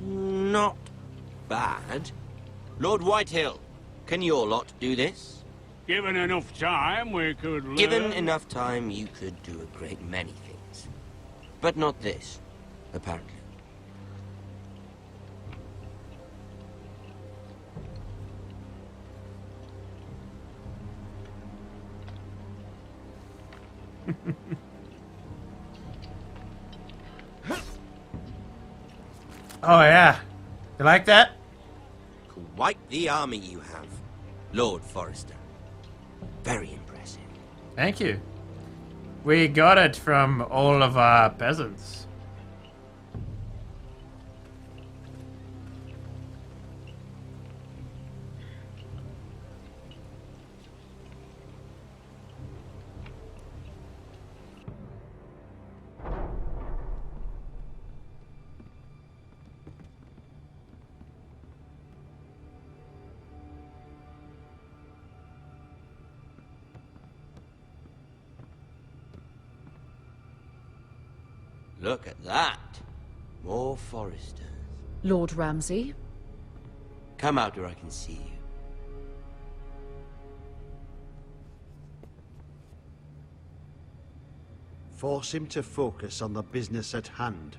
S3: Not bad. Lord Whitehill, can your lot do this?
S2: Given enough time, we could learn.
S3: Given enough time, you could do a great many things. But not this, apparently.
S1: Oh yeah. You like that?
S3: Quite the army you have, Lord Forrester. Very impressive.
S1: Thank you. We got it from all of our peasants.
S3: Look at that. More Forresters.
S11: Lord Ramsay?
S3: Come out where I can see you.
S17: Force him to focus on the business at hand.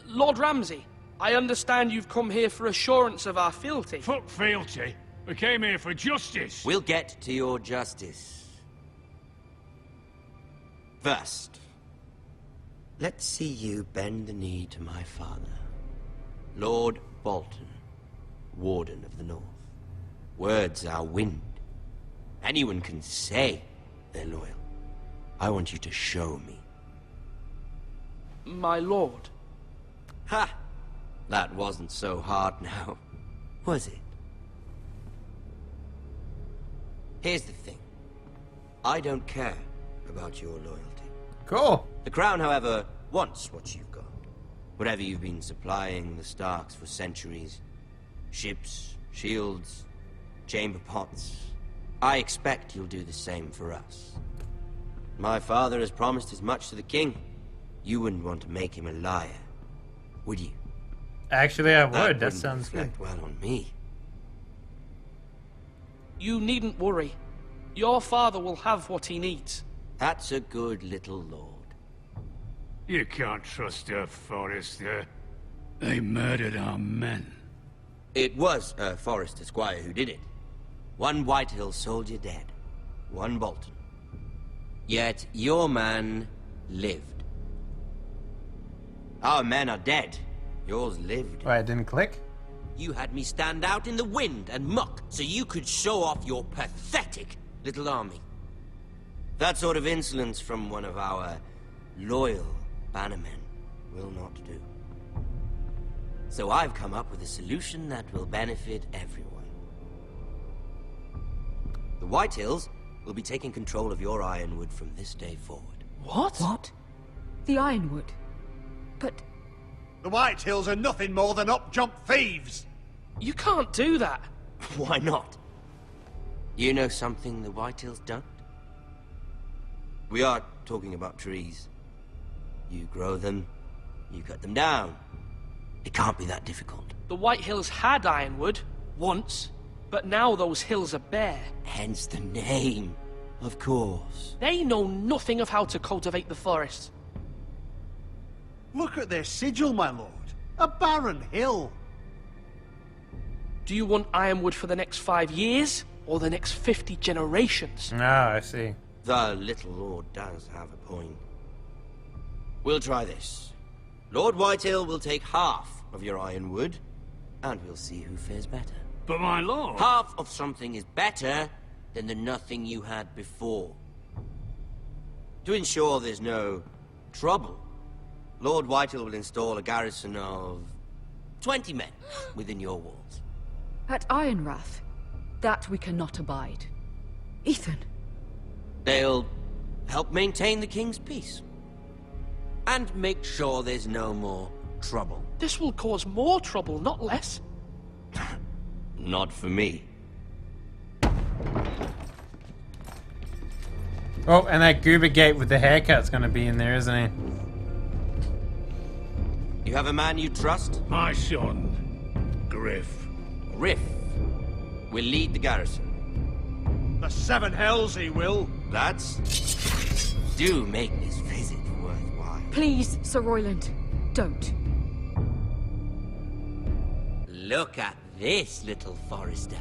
S22: Lord Ramsay, I understand you've come here for assurance of our fealty.
S2: Fuck fealty. We came here for justice.
S3: We'll get to your justice. First, let's see you bend the knee to my father, Lord Bolton, Warden of the North. Words are wind. Anyone can say they're loyal. I want you to show me.
S22: My lord.
S3: Ha! That wasn't so hard now, was it? Here's the thing. I don't care about your loyalty.
S1: Cool.
S3: The Crown, however, wants what you've got. Whatever you've been supplying the Starks for centuries. Ships, shields, chamber pots. I expect you'll do the same for us. My father has promised as much to the king. You wouldn't want to make him a liar, would you?
S1: Actually, I would. That sounds good.
S3: Well on me.
S22: You needn't worry. Your father will have what he needs.
S3: That's a good little lord.
S2: You can't trust her, Forrester. They murdered our men.
S3: It was Forrester Squire who did it. One Whitehill soldier dead. One Bolton. Yet your man lived. Our men are dead. Yours lived.
S1: Why, it didn't click?
S3: You had me stand out in the wind and muck so you could show off your pathetic little army. That sort of insolence from one of our loyal bannermen will not do. So I've come up with a solution that will benefit everyone. The Whitehills will be taking control of your Ironwood from this day forward.
S22: What?
S11: What? The Ironwood? But...
S14: The Whitehills are nothing more than up-jump thieves!
S22: You can't do that!
S3: Why not? You know something the Whitehills don't? We are talking about trees. You grow them, you cut them down. It can't be that difficult.
S22: The Whitehills had Ironwood, once, but now those hills are bare.
S3: Hence the name, of course.
S22: They know nothing of how to cultivate the forest.
S14: Look at their sigil, my lord. A barren hill.
S22: Do you want Ironwood for the next 5 years, or the next 50 generations?
S1: Ah, I see.
S3: The little lord does have a point. We'll try this. Lord Whitehill will take half of your Ironwood, and we'll see who fares better.
S2: But my lord...
S3: Half of something is better than the nothing you had before. To ensure there's no trouble, Lord Whitehill will install a garrison of 20 men within your walls.
S11: At Ironrath? That we cannot abide. Ethan!
S3: They'll help maintain the king's peace. And make sure there's no more trouble.
S22: This will cause more trouble, not less.
S3: Not for me.
S1: Oh, and that Goober Gate with the haircut's gonna be in there, isn't he?
S3: You have a man you trust?
S2: My son, Griff.
S3: Griff will lead the garrison.
S14: The Seven Hells he will.
S3: Lads, do make this visit worthwhile.
S11: Please, Sir Royland, don't.
S3: Look at this, little Forrester.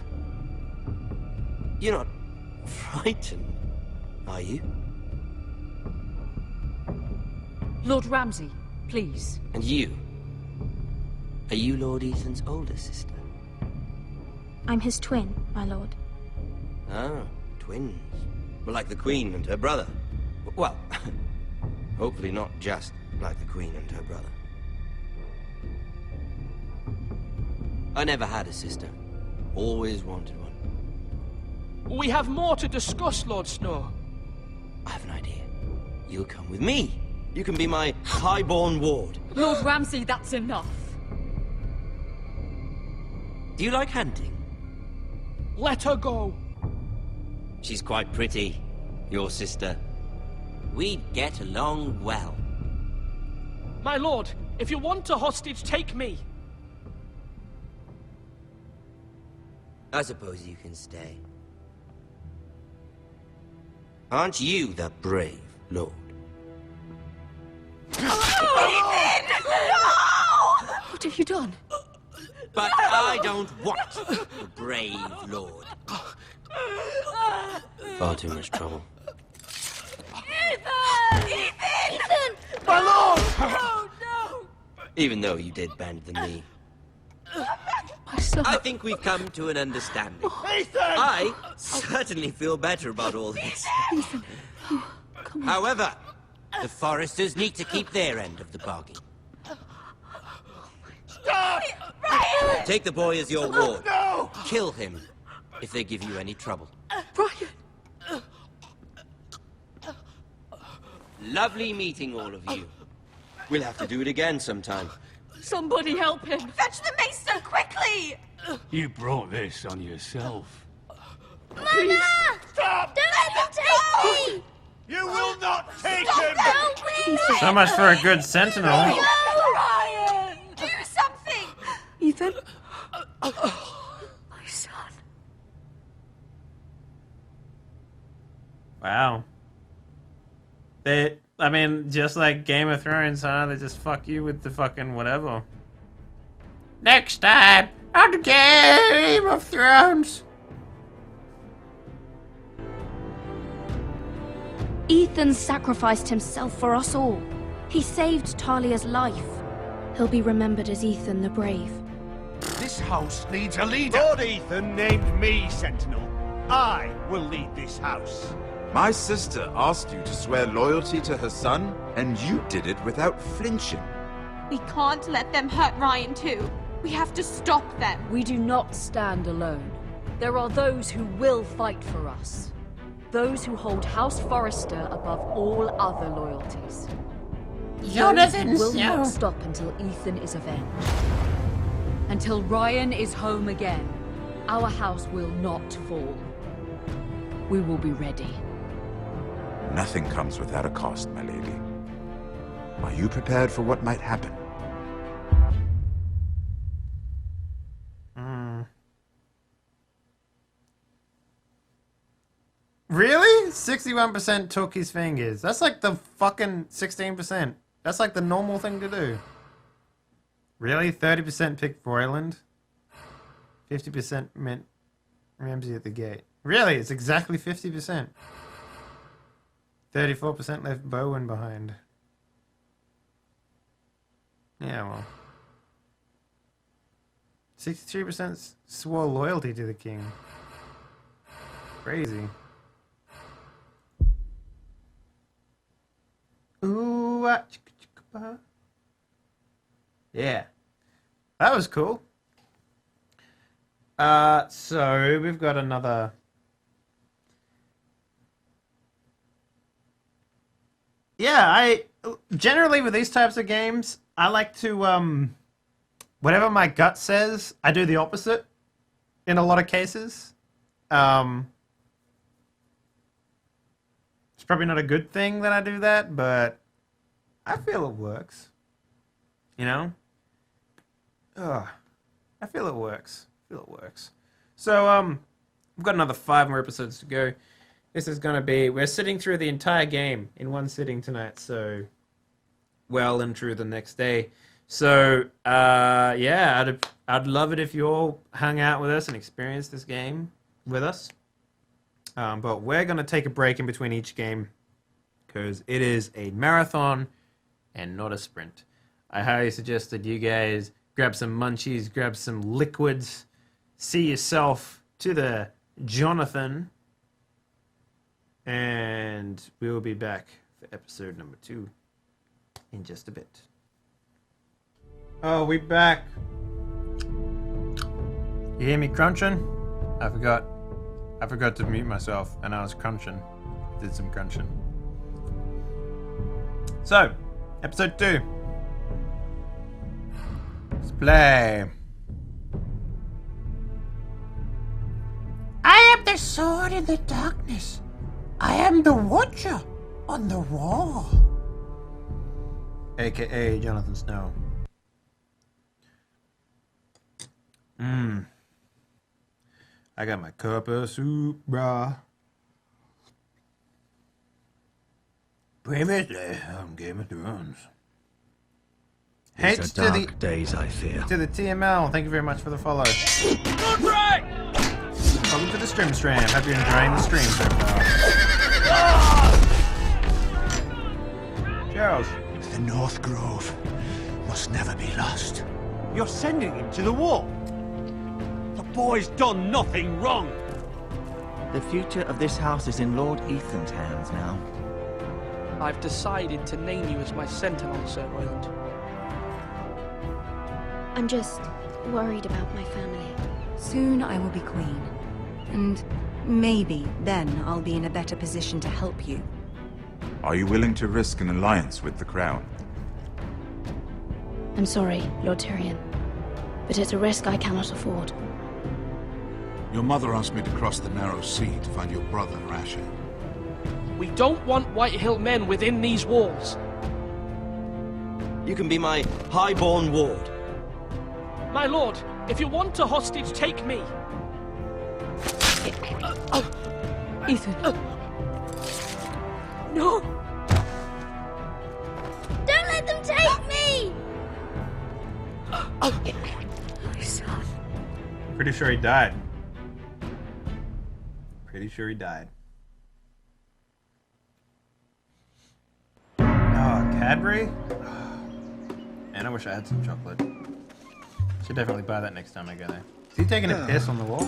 S3: You're not frightened, are you?
S11: Lord Ramsay, please.
S3: And you? Are you Lord Ethan's older sister?
S12: I'm his twin, my lord.
S3: Ah, twins. Well, like the Queen and her brother. Well, hopefully not just like the Queen and her brother. I never had a sister. Always wanted one.
S22: We have more to discuss, Lord Snow.
S3: I have an idea. You'll come with me. You can be my highborn ward.
S11: Lord Ramsay, that's enough.
S3: Do you like hunting?
S22: Let her go.
S3: She's quite pretty, your sister. We'd get along well.
S22: My lord, if you want a hostage, take me.
S3: I suppose you can stay. Aren't you the brave Lord.
S11: What have you done?
S3: But I don't want a brave lord. Far too much trouble.
S4: Ethan!
S3: My lord! Oh, no! Even though you did bend the knee.
S11: My son.
S3: I think we've come to an understanding. I certainly feel better about all this.
S11: Ethan.
S3: However, the Forresters need to keep their end of the bargain.
S14: Stop!
S3: Ryan! Take the boy as your ward.
S14: No!
S3: Kill him if they give you any trouble.
S11: Ryan!
S3: Lovely meeting all of you. We'll have to do it again sometime.
S11: Somebody help him!
S9: Fetch the maester, quickly!
S2: You brought this on yourself.
S4: Mama!
S14: Stop!
S4: Don't let them take me!
S14: You will not take
S4: Stop,
S14: him!
S4: help me!
S1: So much for a good sentinel.
S9: Ryan! Do something!
S11: Ethan? My son.
S1: Wow. I mean, just like Game of Thrones, huh? They just fuck you with the fucking whatever.
S10: Next time on Game of Thrones.
S18: Ethan sacrificed himself for us all. He saved Talia's life. He'll be remembered as Ethan the Brave.
S7: This house needs a leader.
S14: Lord Ethan named me Sentinel. I will lead this house.
S20: My sister asked you to swear loyalty to her son, and you did it without flinching.
S9: We can't let them hurt Ryan too. We have to stop them.
S11: We do not stand alone. There are those who will fight for us. Those who hold House Forrester above all other loyalties.
S10: Jonathan
S11: Those who will
S10: Snow.
S11: not stop until Ethan is avenged. Until Ryan is home again, our house will not fall. We will be ready.
S20: Nothing comes without a cost, my lady. Are you prepared for what might happen?
S1: Really? 61% took his fingers. That's like the fucking 16%. That's like the normal thing to do. Really? 30% picked Froyland? 50% meant Ramsay at the gate. Really? It's exactly 50%. 34% left Bowen behind. Yeah, well. 63% swore loyalty to the king. Crazy. Ooh, yeah. That was cool. So we've got another. Yeah, I generally with these types of games, I like to whatever my gut says, I do the opposite in a lot of cases. It's probably not a good thing that I do that, but I feel it works. You know? Ugh. I feel it works. So, we've got another 5 more episodes to go. This is going to be... We're sitting through the entire game in one sitting tonight, so... Well and through the next day. So, yeah, I'd love it if you all hung out with us and experienced this game with us. But we're going to take a break in between each game because it is a marathon and not a sprint. I highly suggest that you guys grab some munchies, grab some liquids, see yourself to the Jonathan, and we will be back for episode number 2 in just a bit. Oh, we back. You hear me crunching? I forgot to mute myself, and I was crunching. Did some crunching. So, episode 2. Let's play.
S10: I am the sword in the darkness. I am the watcher on the wall.
S1: AKA Jonathan Snow. I got my cup of soup, brah. Previously on Game of Thrones.
S8: These
S1: H
S8: are
S1: to
S8: dark
S1: the
S8: days, I fear.
S1: to the TML. Thank you very much for the follow. Welcome to the stream. Hope you're enjoying the stream so far. Charles.
S14: The North Grove must never be lost. You're sending him to the war. The boy's done nothing wrong.
S8: The future of this house is in Lord Ethan's hands now.
S22: I've decided to name you as my sentinel, Sir Royland.
S18: I'm just worried about my family.
S19: Soon I will be queen. And maybe then I'll be in a better position to help you.
S20: Are you willing to risk an alliance with the Crown?
S18: I'm sorry, Lord Tyrion, but it's a risk I cannot afford.
S6: Your mother asked me to cross the narrow sea to find your brother, Asher.
S22: We don't want Whitehill men within these walls.
S3: You can be my highborn ward.
S22: My lord, if you want a hostage, take me.
S11: Ethan.
S22: No!
S4: Don't let them take me!
S11: My son.
S1: Pretty sure he died. Pretty sure he died. Oh, Cadbury? Man, I wish I had some chocolate. Should definitely buy that next time I go there. Is he taking a piss on the wall?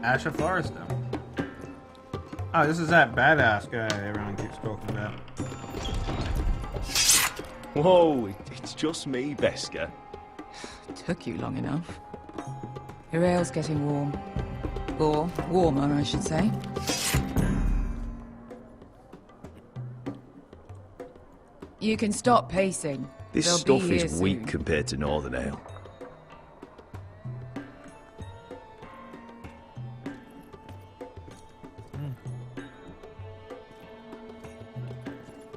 S1: House Forrester. Oh, this is that badass guy everyone keeps talking about.
S15: Whoa, it's just me, Beskar.
S5: Took you long enough. Your ale's getting warm. Or warmer, I should say. You can stop pacing.
S15: This
S5: They'll
S15: stuff
S5: be here
S15: is weak
S5: soon.
S15: compared to Northern Ale.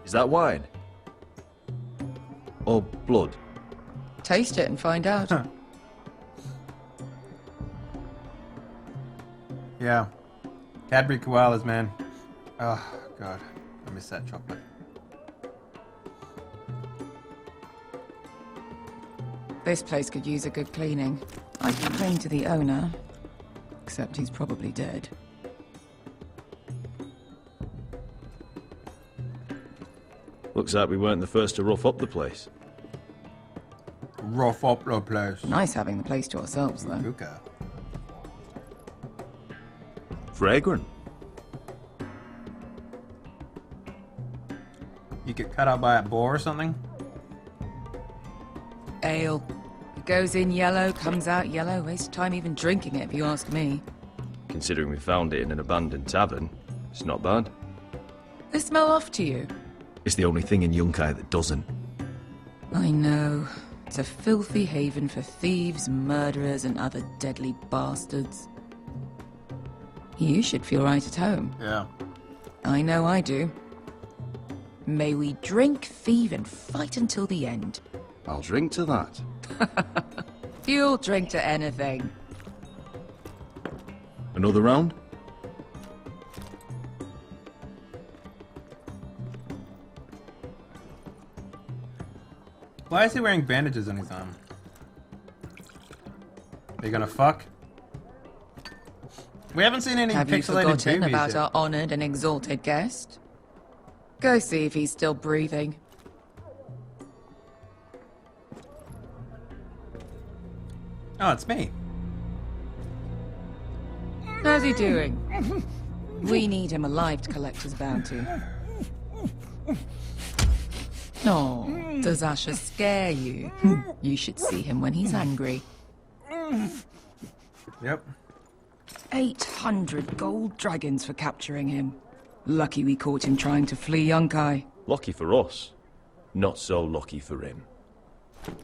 S15: Is that wine? Or blood?
S5: Taste it and find out.
S1: Yeah. Cadbury koalas, man. Oh, God. I miss that chocolate.
S5: This place could use a good cleaning. I complained to the owner, except he's probably dead.
S15: Looks like we weren't the first to rough up the place.
S1: Rough up the place.
S5: Nice having the place to ourselves, though.
S1: Luca.
S15: Fragrant.
S1: You get cut out by a boar or something?
S5: Ale. It goes in yellow, comes out yellow. Waste of time even drinking it, if you ask me.
S15: Considering we found it in an abandoned tavern, it's not bad.
S5: They smell off to you.
S15: It's the only thing in Yunkai that doesn't.
S5: I know. It's a filthy haven for thieves, murderers, and other deadly bastards. You should feel right at home.
S1: Yeah.
S5: I know I do. May we drink, thieve, and fight until the end.
S15: I'll drink to that.
S5: You'll drink to anything.
S15: Another round?
S1: Why is he wearing bandages on his arm? Are you gonna fuck? We haven't seen any
S5: Have you
S1: pixelated
S5: forgotten
S1: boobies
S5: about
S1: yet.
S5: our honoured and exalted guest? Go see if he's still breathing.
S1: Oh, it's me.
S5: How's he doing? We need him alive to collect his bounty. Oh, does Asher scare you? You should see him when he's angry.
S1: Yep.
S5: 800 gold dragons for capturing him. Lucky we caught him trying to flee Yunkai.
S15: Lucky for us. Not so lucky for him.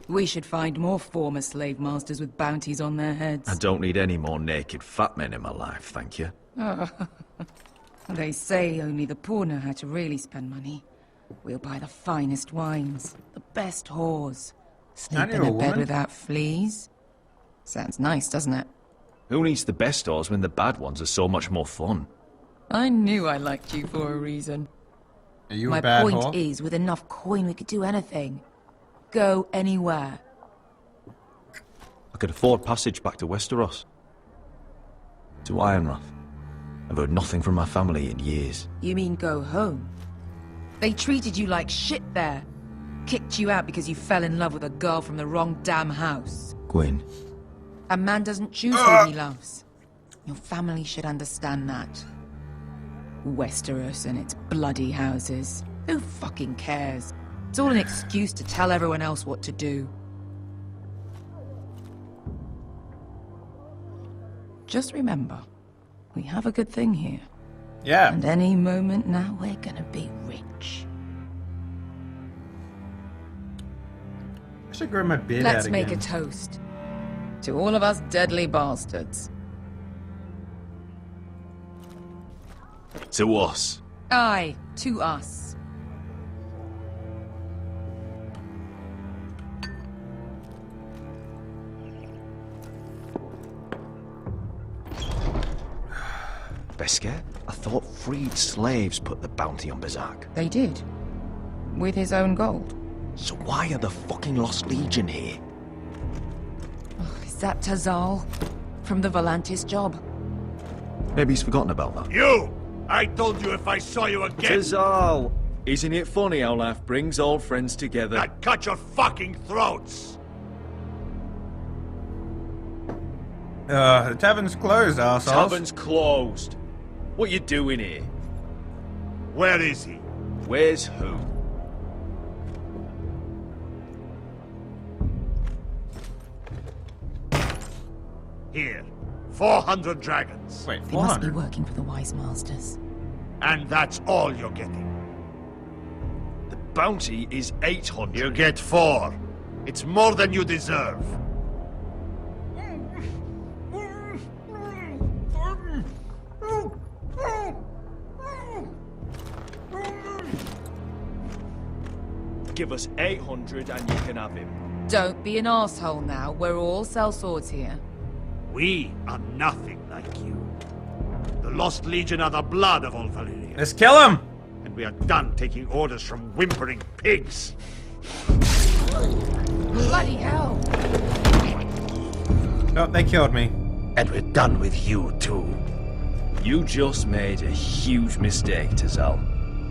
S5: We should find more former slave masters with bounties on their heads.
S15: I don't need any more naked fat men in my life, thank you.
S19: They say only the poor know how to really spend money. We'll buy the finest wines, the best whores, sleep in a bed without fleas. Sounds nice, doesn't it?
S15: Who needs the best stores when the bad ones are so much more fun?
S19: I knew I liked you for a reason.
S1: Are you
S19: My
S1: a bad
S19: point
S1: whore?
S19: is, with enough coin, we could do anything. Go anywhere.
S15: I could afford passage back to Westeros. To Ironrath. I've heard nothing from my family in years.
S19: You mean go home? They treated you like shit there. Kicked you out because you fell in love with a girl from the wrong damn house.
S15: Gwyn.
S19: A man doesn't choose who he loves. Your family should understand that. Westeros and its bloody houses. Who fucking cares? It's all an excuse to tell everyone else what to do. Just remember, we have a good thing here.
S1: Yeah.
S19: And any moment now, we're gonna be rich.
S1: I should grow my beard out
S19: Let's
S1: again.
S19: make a toast. To all of us deadly bastards.
S15: To us.
S19: Aye, to us.
S15: Beskar? I thought freed slaves put the bounty on Berserk.
S19: They did. With his own gold.
S15: So why are the fucking Lost Legion here?
S19: Is that Tazal? From the Volantis job?
S15: Maybe he's forgotten about that.
S7: You! I told you if I saw you again...
S15: Tazal! Isn't it funny how life brings old friends together?
S7: I'd cut your fucking throats!
S1: The tavern's closed, arseholes.
S15: Tavern's closed. What you doing here?
S7: Where is he?
S15: Where's who?
S7: Here. 400 dragons.
S1: Wait,
S19: They must be working for the Wise Masters.
S7: And that's all you're getting.
S15: The bounty is 800.
S7: You get 4. It's more than you deserve.
S15: Give us 800 and you can have him.
S19: Don't be an asshole now. We're all sellswords here.
S7: We are nothing like you. The Lost Legion are the blood of all Valyria.
S1: Let's kill him!
S7: And we are done taking orders from whimpering pigs.
S19: Bloody hell!
S1: Oh, they killed me.
S7: And we're done with you, too.
S15: You just made a huge mistake, Tazal.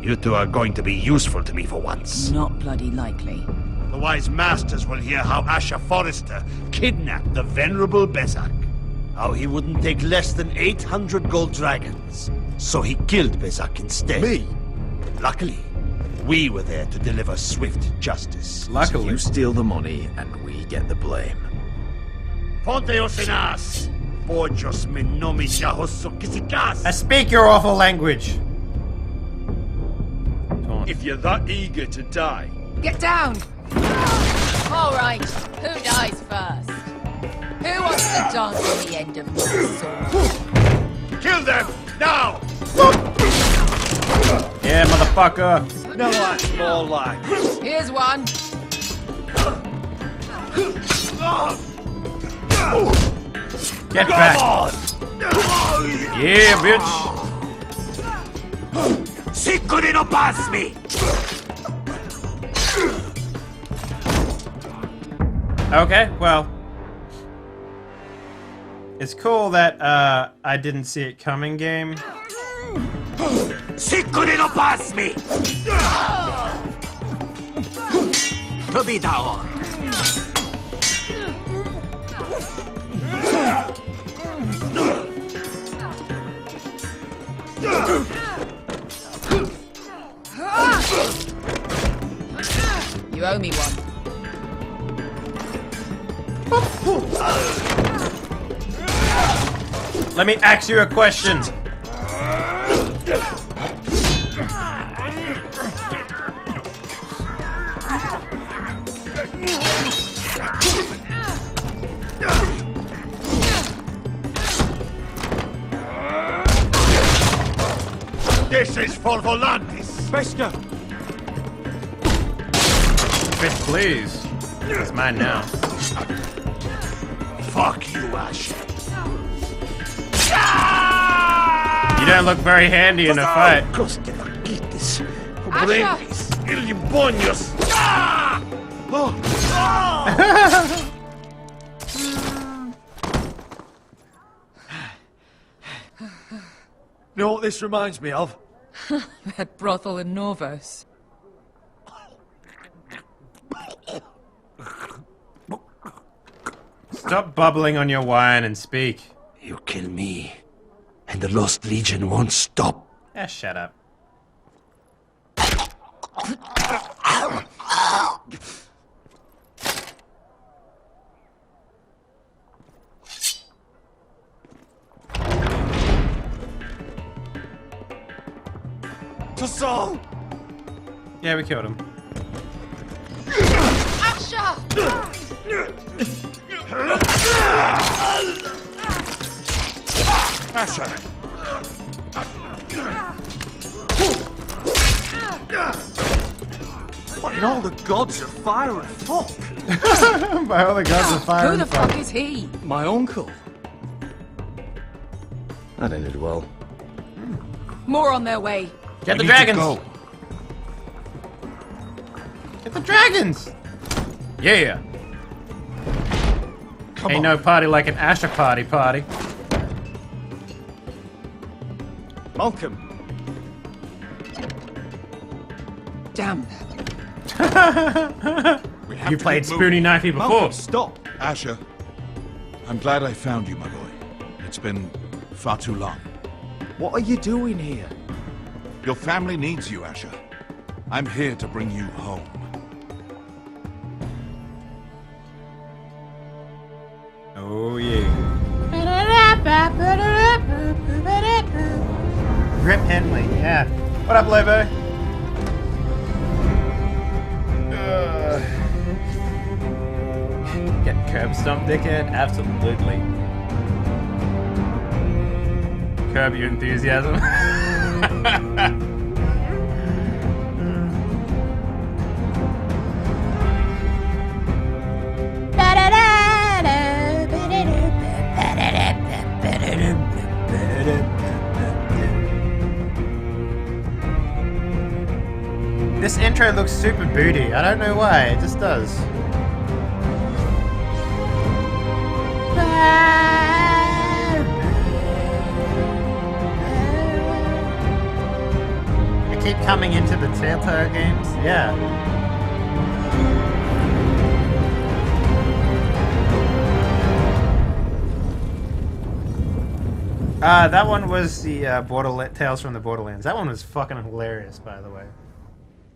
S7: You two are going to be useful to me for once.
S19: Not bloody likely.
S7: The Wise Masters will hear how House Forrester kidnapped the venerable Berserk. How he wouldn't take less than 800 gold dragons. So he killed Berserk instead.
S15: Me?
S7: Luckily, we were there to deliver swift justice.
S1: Luckily.
S15: So you steal the money and we get the blame.
S7: Ponteos en as! Pojos me nomis yahosso kisikas!
S1: I speak your awful language.
S15: If you're that eager to die...
S19: Get down! All right, who dies first? Who wants to dance on the end of my sword?
S7: Kill them, now!
S1: Yeah, motherfucker.
S15: No, that's more like...
S19: Here's one.
S1: Get back. Yeah, bitch.
S7: Si couldn't pass me!
S1: Okay, well. It's cool that I didn't see it coming, game.
S7: Si couldn't pass me! To be down.
S19: You owe me one.
S1: Let me ask you a question.
S7: This is for Volantis.
S14: Bester!
S1: Bitch, please. It's mine now.
S7: Fuck you, Ash.
S1: You don't look very handy in a fight.
S16: You know what this reminds me of?
S13: That brothel in Norvos.
S1: Stop bubbling on your wine and speak.
S14: You kill me, and the Lost Legion won't stop.
S1: Yeah, shut up.
S16: To Saul!
S1: Yeah, we killed him.
S9: Asher!
S7: Asher!
S16: What in all the gods of fire and fuck?
S1: By all the gods of fire
S13: Who
S1: and
S13: the
S1: fuck.
S13: fuck is he?
S14: My uncle. That ended well.
S13: More on their way.
S1: Get the
S6: We need to
S1: dragons!
S6: go.
S1: Get the dragons! Yeah! Ain't no party like an Asher party.
S16: Malcolm.
S13: Damn.
S6: We have
S1: You
S6: to
S1: played
S6: get moving.
S1: Spoony Knifey before.
S16: Malcolm, stop!
S6: Asher, I'm glad I found you, my boy. It's been far too long.
S8: What are you doing here?
S6: Your family needs you, Asher. I'm here to bring you home.
S1: Oh yeah. Rip Henley, yeah. What up, Lobo? Get curb stomp, dickhead? Absolutely. Curb your enthusiasm. This intro looks super booty. I don't know why. It just does. I keep coming into the Telltale games. Yeah. That one was the Tales from the Borderlands. That one was fucking hilarious, by the way.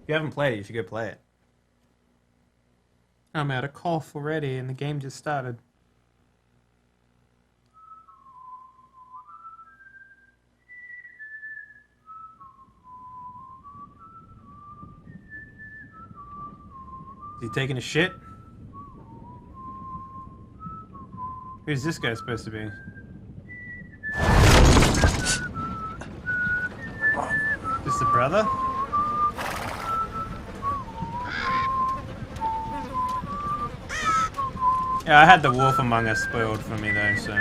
S1: If you haven't played it, you should go play it. I'm at a cough already, and the game just started. Is he taking a shit? Who's this guy supposed to be? Just the brother? Yeah, I had the Wolf Among Us spoiled for me though, so...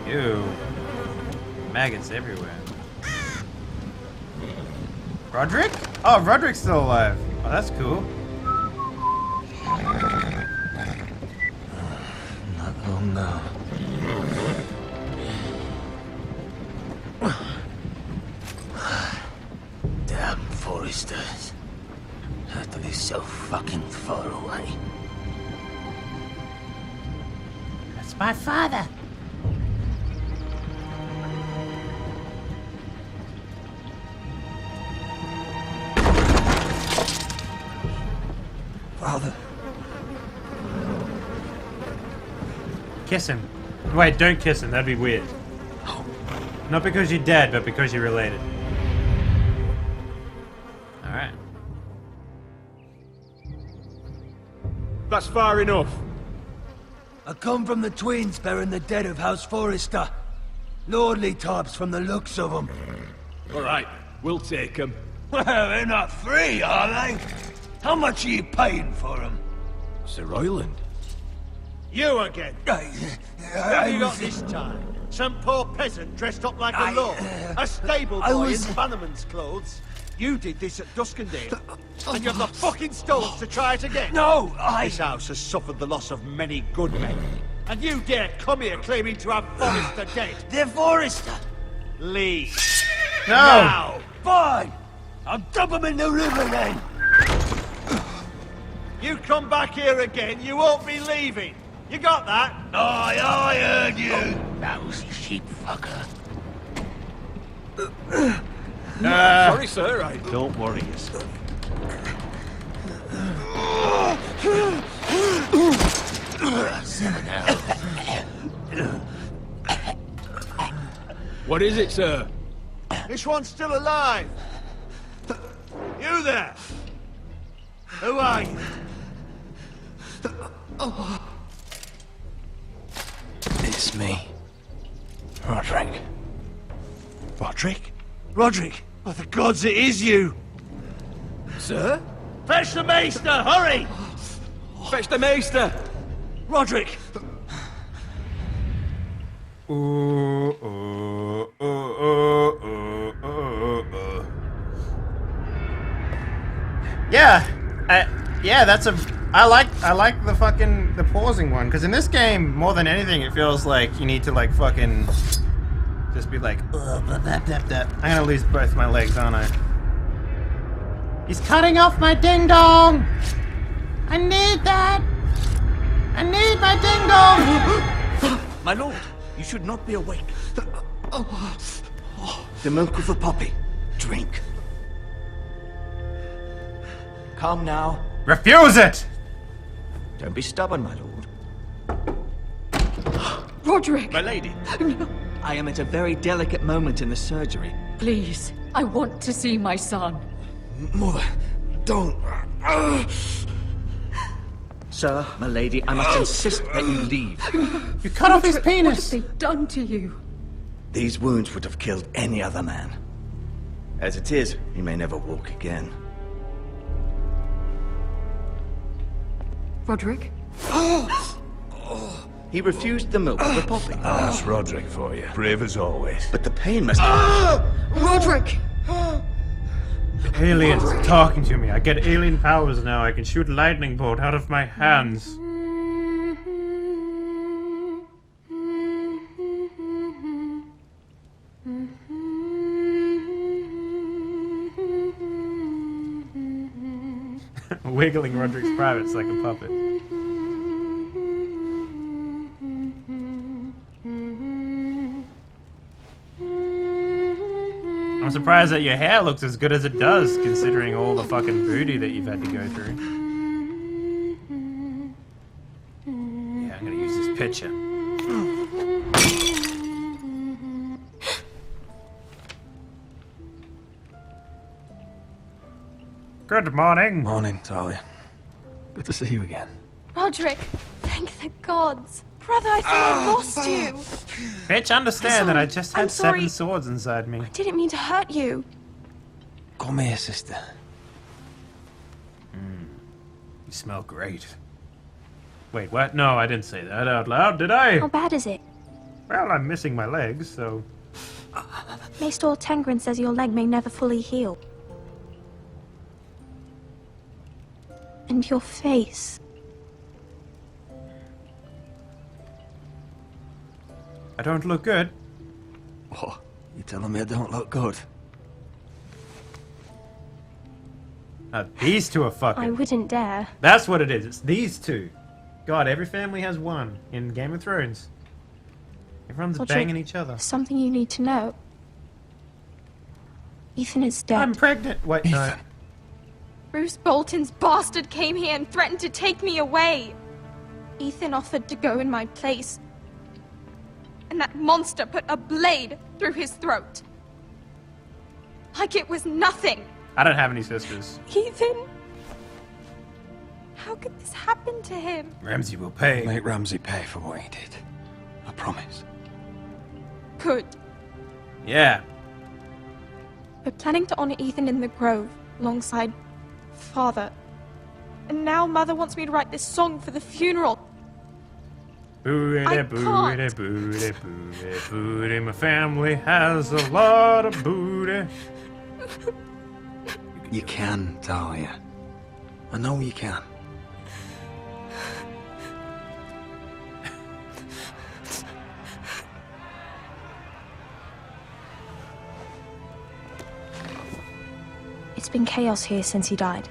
S1: Ew. Maggots everywhere. Roderick? Oh, Roderick's still alive. Oh, that's cool.
S14: Not long now. Damn Foresters. Had to be so fucking far away.
S10: That's my father.
S14: Father.
S1: Kiss him. Wait, don't kiss him. That'd be weird. Not because you're dead, but because you're related. Alright.
S14: That's far enough.
S17: I come from the twins bearing the dead of House Forrester. Lordly tops from the looks of them.
S14: All right, we'll take them.
S17: Well, they're not free, are they? How much are you paying for them?
S14: Sir Royland.
S21: You again. What have you got this time? Some poor peasant dressed up like a lord. A stable boy in bannerman's clothes. You did this at Duskendale. And you have the fucking stones to try it again.
S17: No,
S21: This house has suffered the loss of many good men. And you dare come here claiming to have Forrester dead.
S17: They're Forrester.
S21: Leave.
S1: No.
S21: Now.
S17: Fine. I'll dump them in the river then.
S21: You come back here again, you won't be leaving. You got that?
S17: Aye, I heard you. Lousy sheep fucker.
S14: Sorry, sir.
S15: Don't worry yourself.
S14: What is it, sir?
S21: This one's still alive. You there? Who are you?
S17: It's me. Roderick.
S21: Roderick? Roderick! By the gods, it is you!
S14: Sir?
S21: Fetch the maester, hurry!
S14: Fetch the maester!
S21: Roderick!
S1: Yeah, that's a. I like the fucking the pausing one, because in this game more than anything it feels like you need to like fucking just be like, I'm gonna lose both my legs, aren't I? He's cutting off my ding dong. I need that. I need my ding dong.
S17: My lord, you should not be awake. The milk of the poppy. Drink. Come now.
S1: Refuse it.
S8: Don't be stubborn, my lord.
S11: Roderick!
S8: My lady! I am at a very delicate moment in the surgery.
S11: Please, I want to see my son.
S17: Mother, don't.
S8: Sir, my lady, I must insist that you leave.
S1: You cut off his penis!
S11: What have they done to you?
S8: These wounds would have killed any other man. As it is, he may never walk again.
S11: Roderick?
S8: He refused the milk of the poppy.
S7: That's Roderick for you. Brave as always.
S8: But the pain must...
S11: Roderick!
S1: The alien's talking to me. I get alien powers now. I can shoot lightning bolt out of my hands. Wiggling Roderick's privates like a puppet. I'm surprised that your hair looks as good as it does, considering all the fucking booty that you've had to go through. Yeah, I'm gonna use this picture. Good morning.
S15: Morning, Talia. Good to see you again.
S12: Roderick, thank the gods. Brother, I thought I lost you.
S1: Bitch, understand that I just had
S12: I'm sorry.
S1: 7 swords inside me.
S12: I didn't mean to hurt you.
S15: Come here, sister.
S1: You smell great. Wait, what? No, I didn't say that out loud, did I?
S12: How bad is it?
S1: Well, I'm missing my legs, so...
S12: Maester Tengrin says your leg may never fully heal. And your face.
S1: I don't look good.
S15: Oh, you telling me I don't look good?
S1: These two are fucking...
S12: I wouldn't dare.
S1: That's what it is. It's these two. God, every family has one in Game of Thrones. Everyone's
S12: Roderick,
S1: banging each other.
S12: Something you need to know. Ethan is dead.
S1: I'm pregnant. Wait, no.
S12: Bruce Bolton's bastard came here and threatened to take me away. Ethan offered to go in my place. And that monster put a blade through his throat. Like it was nothing.
S1: I don't have any sisters.
S12: Ethan?
S9: How could this happen to him?
S1: Ramsay will pay.
S2: Make Ramsay pay for what he did. I promise.
S9: Good.
S1: Yeah.
S12: We're planning to honor Ethan in the Grove, alongside Father. And now Mother wants me to write this song for the funeral.
S1: Booty,
S12: I
S1: booty,
S12: can't.
S1: booty, booty, booty. My family has a lot of booty.
S2: You can, Talia. I know you can.
S12: It's been chaos here since he died.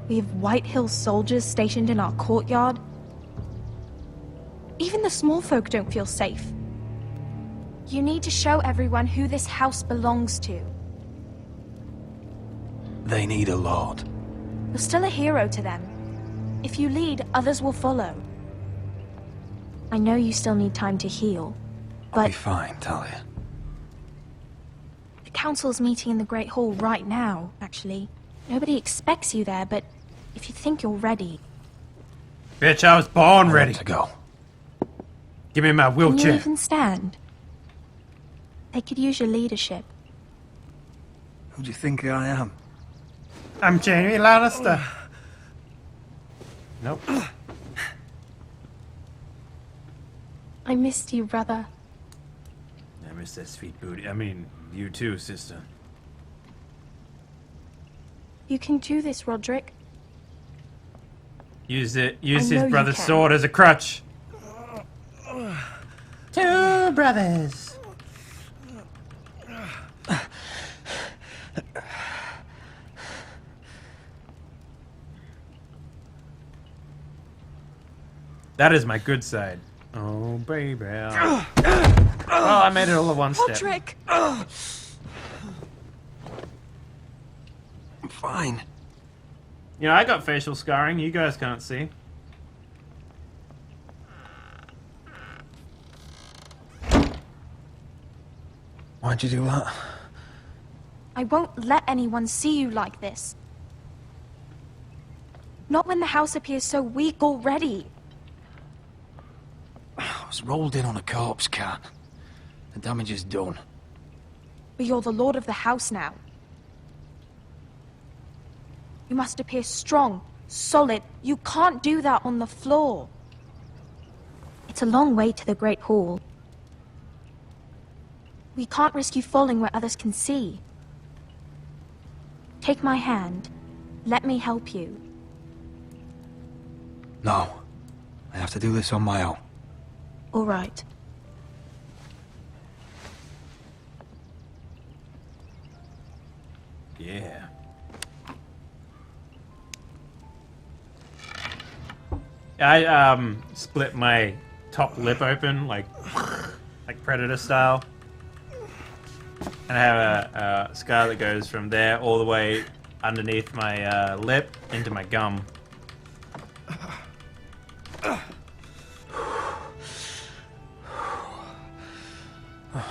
S12: We have White Hill soldiers stationed in our courtyard. Even the small folk don't feel safe. You need to show everyone who this house belongs to.
S2: They need a lord.
S12: You're still a hero to them. If you lead, others will follow. I know you still need time to heal,
S2: I'll be
S12: but
S2: fine, Talia.
S12: the council's meeting in the Great Hall right now, actually. Nobody expects you there, but if you think you're ready...
S1: Bitch, I was born ready.
S2: To go.
S1: Give me my
S12: Can
S1: wheelchair.
S12: you even stand? They could use your leadership.
S2: Who do you think I am?
S1: I'm Jaime Lannister. Nope.
S12: I missed you, brother.
S1: I miss that sweet booty. I mean, you too, sister.
S12: You can do this, Roderick.
S1: Use
S12: I
S1: his
S12: know you
S1: brother's
S12: can.
S1: sword as a crutch. Two brothers. That is my good side. Oh, baby. Oh, I made it all at one step.
S12: Roderick!
S2: I'm fine.
S1: You know, I got facial scarring. You guys can't see.
S2: Why'd you do that?
S12: I won't let anyone see you like this. Not when the house appears so weak already.
S2: I was rolled in on a corpse cart. The damage is done.
S12: But you're the lord of the house now. You must appear strong, solid. You can't do that on the floor. It's a long way to the Great Hall. We can't risk you falling where others can see. Take my hand. Let me help you.
S2: No. I have to do this on my own.
S12: All right.
S1: Yeah. I split my top lip open like Predator style, and I have a scar that goes from there all the way underneath my lip into my gum.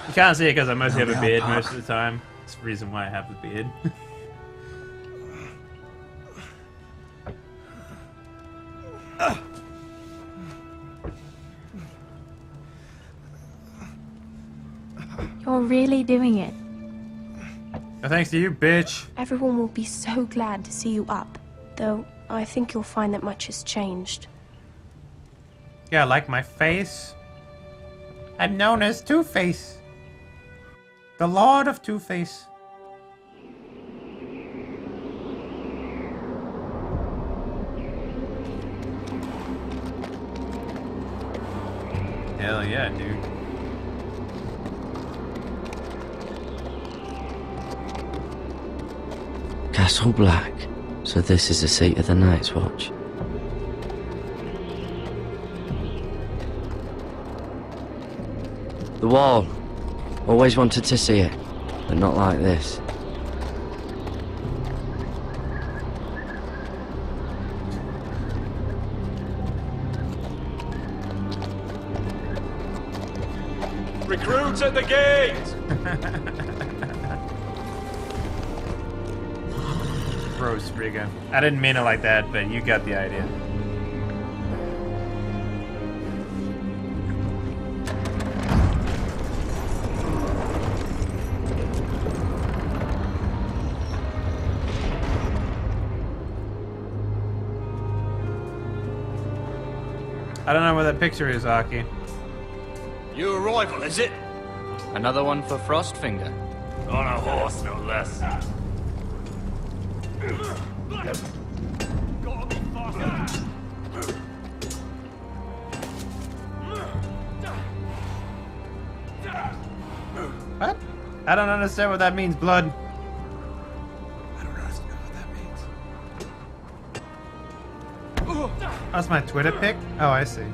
S1: You can't see it because I mostly have a beard most of the time. That's the reason why I have the beard.
S12: You're really doing it.
S1: Oh, thanks to you, bitch.
S12: Everyone will be so glad to see you up. Though, I think you'll find that much has changed.
S1: Yeah, like my face. I'm known as Two-Face. The Lord of Two-Face. Hell yeah, dude.
S20: Castle Black. So this is the seat of the Night's Watch. The wall. Always wanted to see it, but not like this.
S15: Recruits at the gate!
S1: Gross, Riga. I didn't mean it like that, but you got the idea. I don't know where that picture is, Aki.
S21: New arrival, is it?
S3: Another one for Frostfinger.
S21: On a horse, no less.
S1: What? I don't understand what that means, blood.
S7: I don't understand what that means.
S1: That's my Twitter pic? Oh, I see.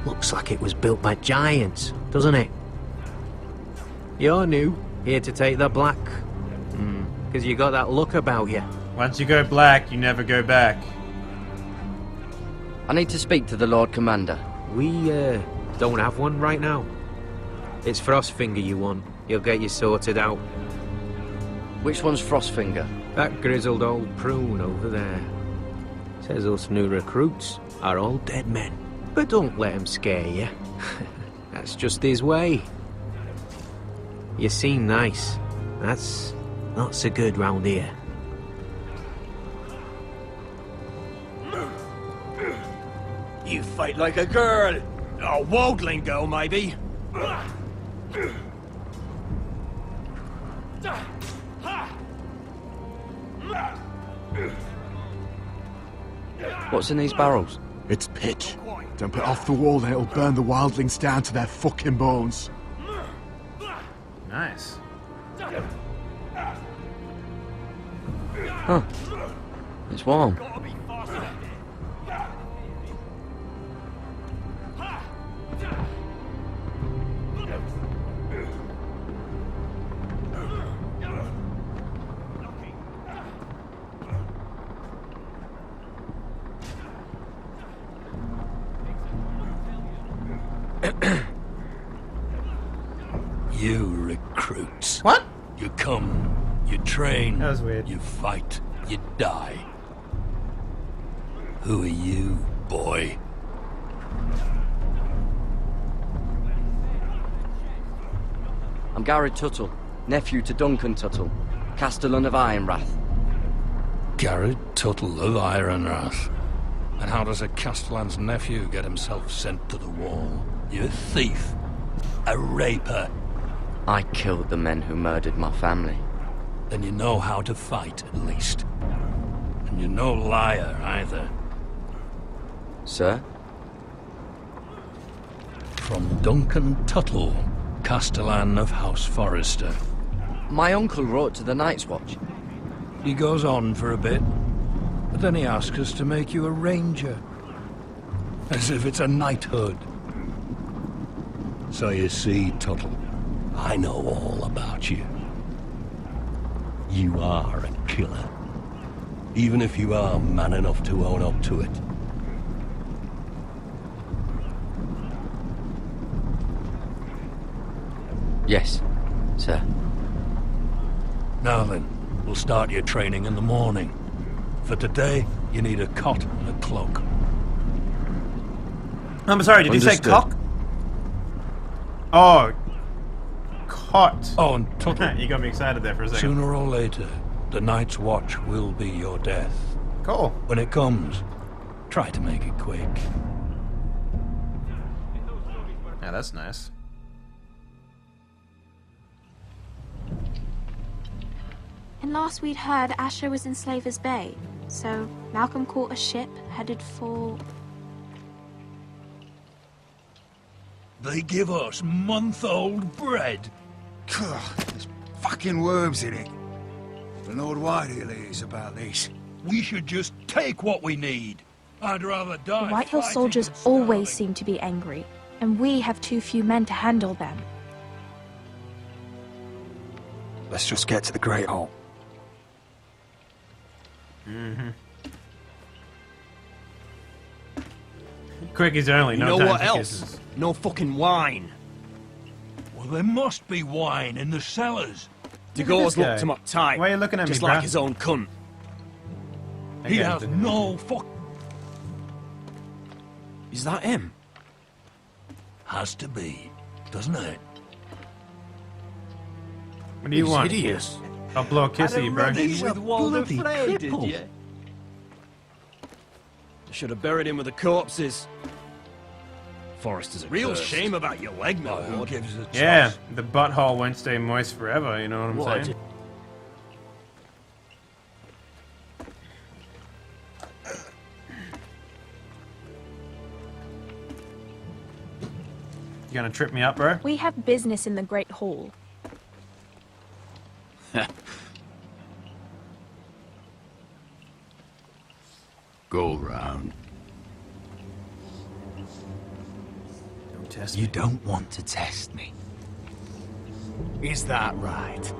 S18: Looks like it was built by giants, doesn't it? You're new, here to take the black. Because you got that look about you.
S1: Once you go black, you never go back.
S20: I need to speak to the Lord Commander.
S18: We, don't have one right now. It's Frostfinger you want. He'll get you sorted out.
S20: Which one's Frostfinger?
S18: That grizzled old prune over there. Says us new recruits are all dead men. But don't let him scare you. That's just his way. You seem nice. That's not so good round here.
S21: You fight like a girl. A wildling girl, maybe.
S20: What's in these barrels?
S23: It's pitch. Dump it off the wall, then it'll burn the wildlings down to their fucking bones.
S1: Nice.
S20: Huh. It's warm.
S21: You recruits.
S1: What?
S21: You come, you train,
S1: that was weird.
S21: You fight, you die. Who are you, boy?
S20: I'm Gary Tuttle, nephew to Duncan Tuttle, Castellan of Ironrath.
S24: Garrett Tuttle of Ironrath. And how does a Castellan's nephew get himself sent to the wall?
S21: You're a thief. A raper.
S20: I killed the men who murdered my family.
S21: Then you know how to fight, at least. And you're no liar, either.
S20: Sir?
S24: From Duncan Tuttle, Castellan of House Forrester.
S20: My uncle wrote to the Night's Watch.
S24: He goes on for a bit, but then he asks us to make you a ranger. As if it's a knighthood. So you see, Tuttle, I know all about you. You are a killer. Even if you are man enough to own up to it.
S20: Yes, sir.
S24: Now then, we'll start your training in the morning. For today, you need a cot and a cloak.
S1: I'm sorry, did you say cock? Oh, cot.
S24: Oh, and Tuttle.
S1: You got me excited there for a second.
S24: Sooner or later, the Night's Watch will be your death.
S1: Cool.
S24: When it comes, try to make it quick.
S1: Yeah, that's nice.
S12: And last we'd heard, Asher was in Slaver's Bay, so Malcolm caught a ship headed for...
S7: They give us month-old bread. There's fucking worms in it. The Lord Whitehill is about this.
S23: We should just take what we need. I'd rather die.
S12: The Whitehill soldiers always seem to be angry, and we have too few men to handle them.
S23: Let's just get to the Great Hall.
S1: Mm-hmm. Quickies only,
S14: You
S1: no
S14: know
S1: time
S14: what
S1: for
S14: else?
S1: kisses.
S14: No fucking wine.
S24: Well, there must be wine in the cellars.
S1: Look at this
S4: Degau's locked
S1: guy.
S4: him up tight.
S1: Why are you looking at me,
S4: just like
S1: bruh?
S4: his own cunt.
S24: He has no fuck.
S4: Is that him?
S24: Has to be, doesn't it?
S1: What do you
S24: He's
S1: want?
S24: hideous.
S1: I'll blow a kiss at you, bro.
S4: with Walder Frey, did you? Should have buried him with the corpses. Forrester's a real
S24: cursed.
S4: shame about your leg, my
S24: Who
S4: lord.
S24: gives a
S1: Yeah, the butthole won't stay moist forever, you know what I'm saying? You gonna trip me up, bro?
S12: We have business in the Great Hall.
S5: Go round.
S1: Don't test
S2: You don't want to test me. Is that right?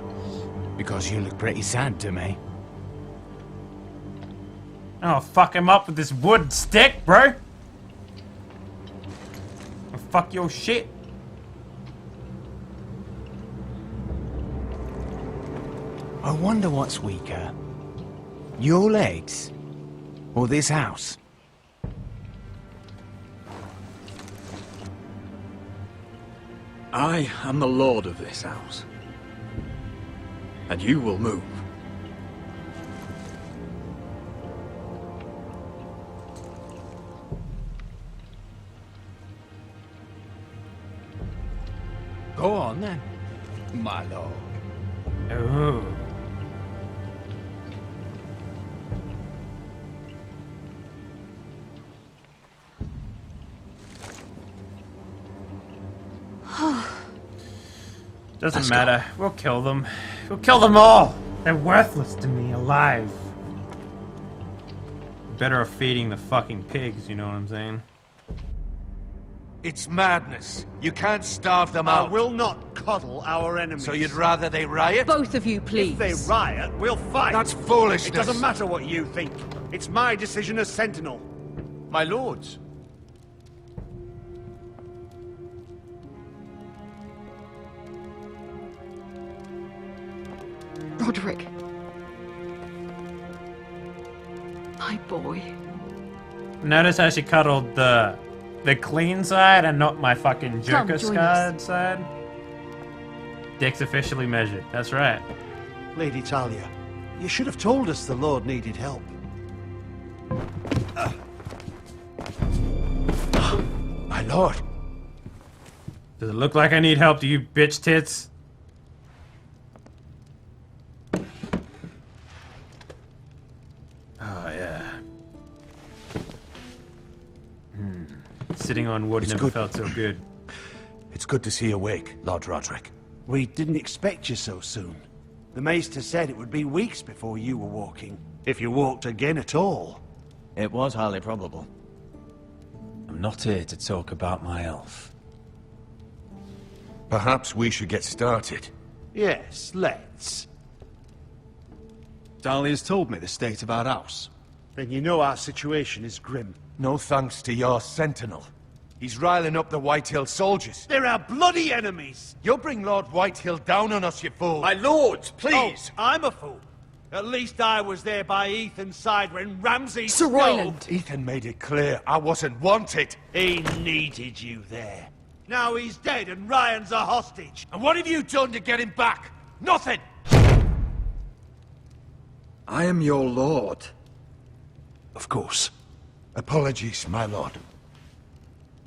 S2: Because you look pretty sad to me.
S1: Oh, fuck him up with this wood stick, bro! Oh, fuck your shit.
S2: I wonder what's weaker. Your legs? Or this house?
S15: I am the lord of this house. And you will move.
S2: Go on then, my lord.
S1: Oh. Doesn't matter. We'll kill them. We'll kill them all. They're worthless to me alive. Better off feeding the fucking pigs, you know what I'm saying?
S7: It's madness. You can't starve them
S21: I
S7: out.
S21: will not coddle our enemies.
S7: So you'd rather they riot?
S11: Both of you, please.
S21: If they riot, we'll fight.
S7: That's foolishness.
S21: It doesn't matter what you think. It's my decision as Sentinel.
S7: My lords.
S11: Roderick. My boy.
S1: Notice how she cuddled the clean side and not my fucking
S11: Come,
S1: joker
S11: join
S1: scarred side. Dick's officially measured. That's right.
S21: Lady Talia, you should have told us the Lord needed help.
S7: My lord.
S1: Does it look like I need help to you, bitch tits? Oh, yeah. Sitting on wood
S7: It's
S1: never
S7: good.
S1: felt so good.
S7: It's good to see you awake, Lord Roderick.
S21: We didn't expect you so soon. The Maester said it would be weeks before you were walking, if you walked again at all.
S8: It was highly probable.
S15: I'm not here to talk about my elf.
S7: Perhaps we should get started.
S21: Yes, let's.
S19: Dahlia's told me the state of our house.
S21: Then you know our situation is grim.
S7: No thanks to your sentinel. He's riling up the Whitehill soldiers.
S21: They're our bloody enemies!
S7: You'll bring Lord Whitehill down on us, you fool!
S21: My lords, please! Oh, I'm a fool. At least I was there by Ethan's side when Ramsay...
S11: Sir Royland!
S7: Ethan made it clear I wasn't wanted.
S21: He needed you there. Now he's dead and Ryan's a hostage.
S7: And what have you done to get him back? Nothing!
S19: I am your lord.
S7: Of course. Apologies, my lord.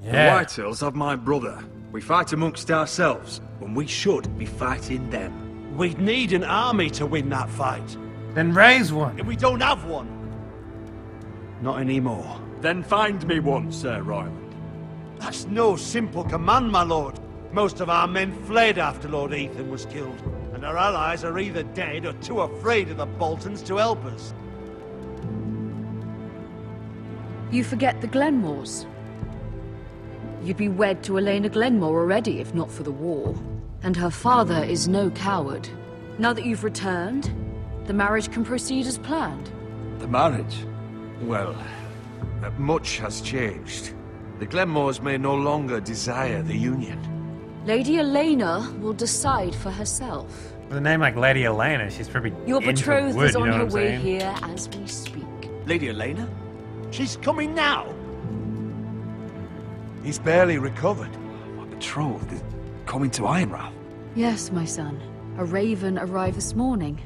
S19: The Whitehills have my brother. We fight amongst ourselves, when we should be fighting them.
S21: We'd need an army to win that fight.
S1: Then raise one.
S21: And we don't have one. Not anymore.
S19: Then find me one, Sir Royland.
S21: That's no simple command, my lord. Most of our men fled after Lord Ethan was killed, and our allies are either dead or too afraid of the Boltons to help us.
S11: You forget the Glenmores. You'd be wed to Elena Glenmore already, if not for the war. And her father is no coward. Now that you've returned, the marriage can proceed as planned.
S7: The marriage? Well, much has changed. The Glenmores may no longer desire the union.
S11: Lady Elena will decide for herself.
S1: With a name like Lady Elena, she's probably
S11: Your
S1: into
S11: betrothed
S1: wood,
S11: is
S1: you
S11: on
S1: know
S11: her
S1: what I'm
S11: way
S1: saying?
S11: here as we speak.
S17: Lady Elena?
S21: She's coming now.
S17: He's barely recovered. My betrothed is coming to Ironrath.
S11: Yes, my son. A raven arrived this morning.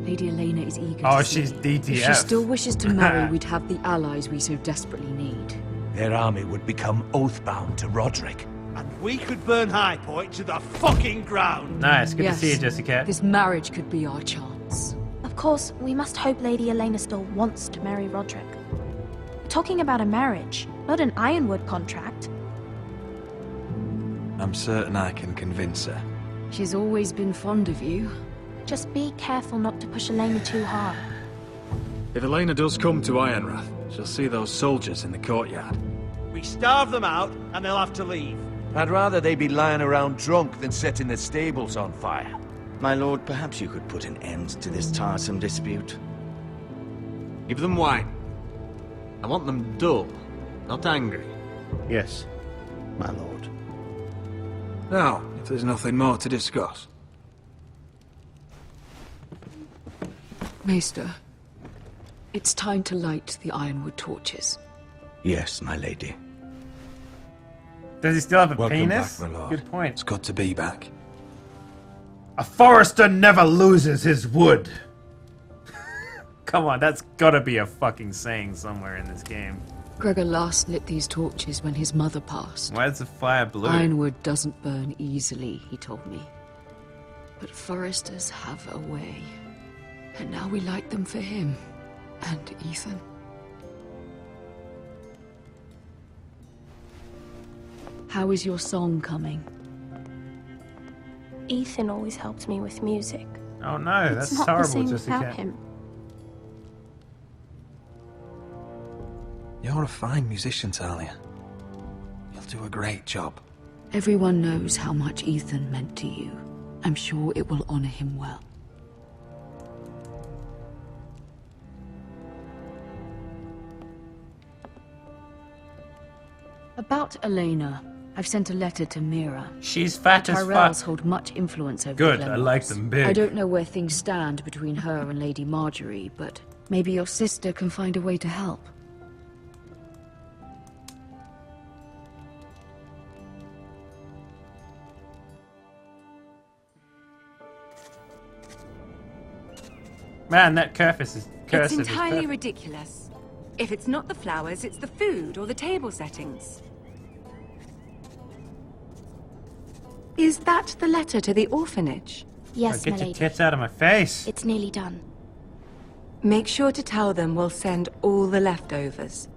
S11: Lady Elena is eager
S1: Oh,
S11: to see
S1: she's
S11: you.
S1: DTF.
S11: If she still wishes to marry, we'd have the allies we so desperately need.
S17: Their army would become oathbound to Roderick.
S21: And we could burn High Point to the fucking ground.
S1: Nice, good
S11: Yes,
S1: to see you, Jessica.
S11: This marriage could be our chance.
S12: Of course, we must hope Lady Elena still wants to marry Roderick. We're talking about a marriage, not an Ironwood contract.
S8: I'm certain I can convince her.
S11: She's always been fond of you.
S12: Just be careful not to push Elena too hard.
S19: If Elena does come to Ironrath, she'll see those soldiers in the courtyard.
S21: We starve them out, and they'll have to leave.
S7: I'd rather they be lying around drunk than setting the stables on fire.
S8: My lord, perhaps you could put an end to this tiresome dispute.
S18: Give them wine. I want them dull, not angry.
S8: Yes, my lord.
S19: Now, if there's nothing more to discuss.
S11: Maester, it's time to light the Ironwood torches.
S8: Yes, my lady.
S1: Does he still have a
S19: Welcome
S1: penis?
S19: back, my lord.
S1: Good point.
S19: It's good to be back.
S1: A Forrester never loses his wood. Come on, that's gotta be a fucking saying somewhere in this game.
S11: Gregor last lit these torches when his mother passed.
S1: Why is the fire blue?
S11: Ironwood doesn't burn easily, he told me. But Forresters have a way. And now we light them for him. And Ethan. How is your song coming?
S12: Ethan always helped me with music.
S1: Oh no,
S12: It's
S1: that's
S12: not the
S1: horrible,
S12: same
S1: Jessica.
S12: without him.
S8: You're a fine musician, Talia. You'll do a great job.
S11: Everyone knows how much Ethan meant to you. I'm sure it will honor him well. About Elena, I've sent a letter to Mira.
S1: She's fat
S11: The
S1: as
S11: Tyrells
S1: fuck.
S11: hold much influence over
S1: Good,
S11: the
S1: I like them big.
S11: I don't know where things stand between her and Lady Marjorie, but maybe your sister can find a way to help.
S1: Man, that curse is
S6: It's
S1: cursive. is
S6: entirely
S1: perfect.
S6: ridiculous. If it's not the flowers, it's the food or the table settings. Is that the letter to the orphanage?
S12: Yes,
S1: Get your
S12: milady.
S1: tits out of my face.
S12: It's nearly done.
S6: Make sure to tell them we'll send all the leftovers.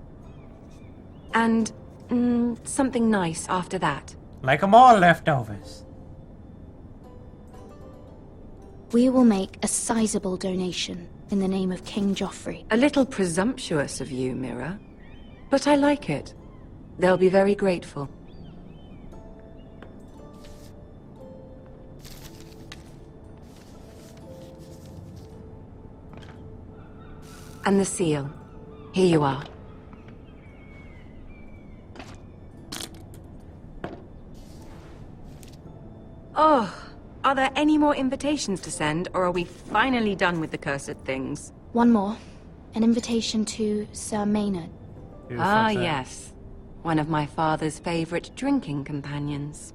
S6: And something nice after that.
S1: Like them all leftovers.
S12: We will make a sizable donation in the name of King Joffrey.
S6: A little presumptuous of you, Mira. But I like it. They'll be very grateful. And the seal. Here you are. Oh, are there any more invitations to send, or are we finally done with the cursed things?
S12: One more. An invitation to Sir Maynard.
S6: Ah, yes. One of my father's favorite drinking companions.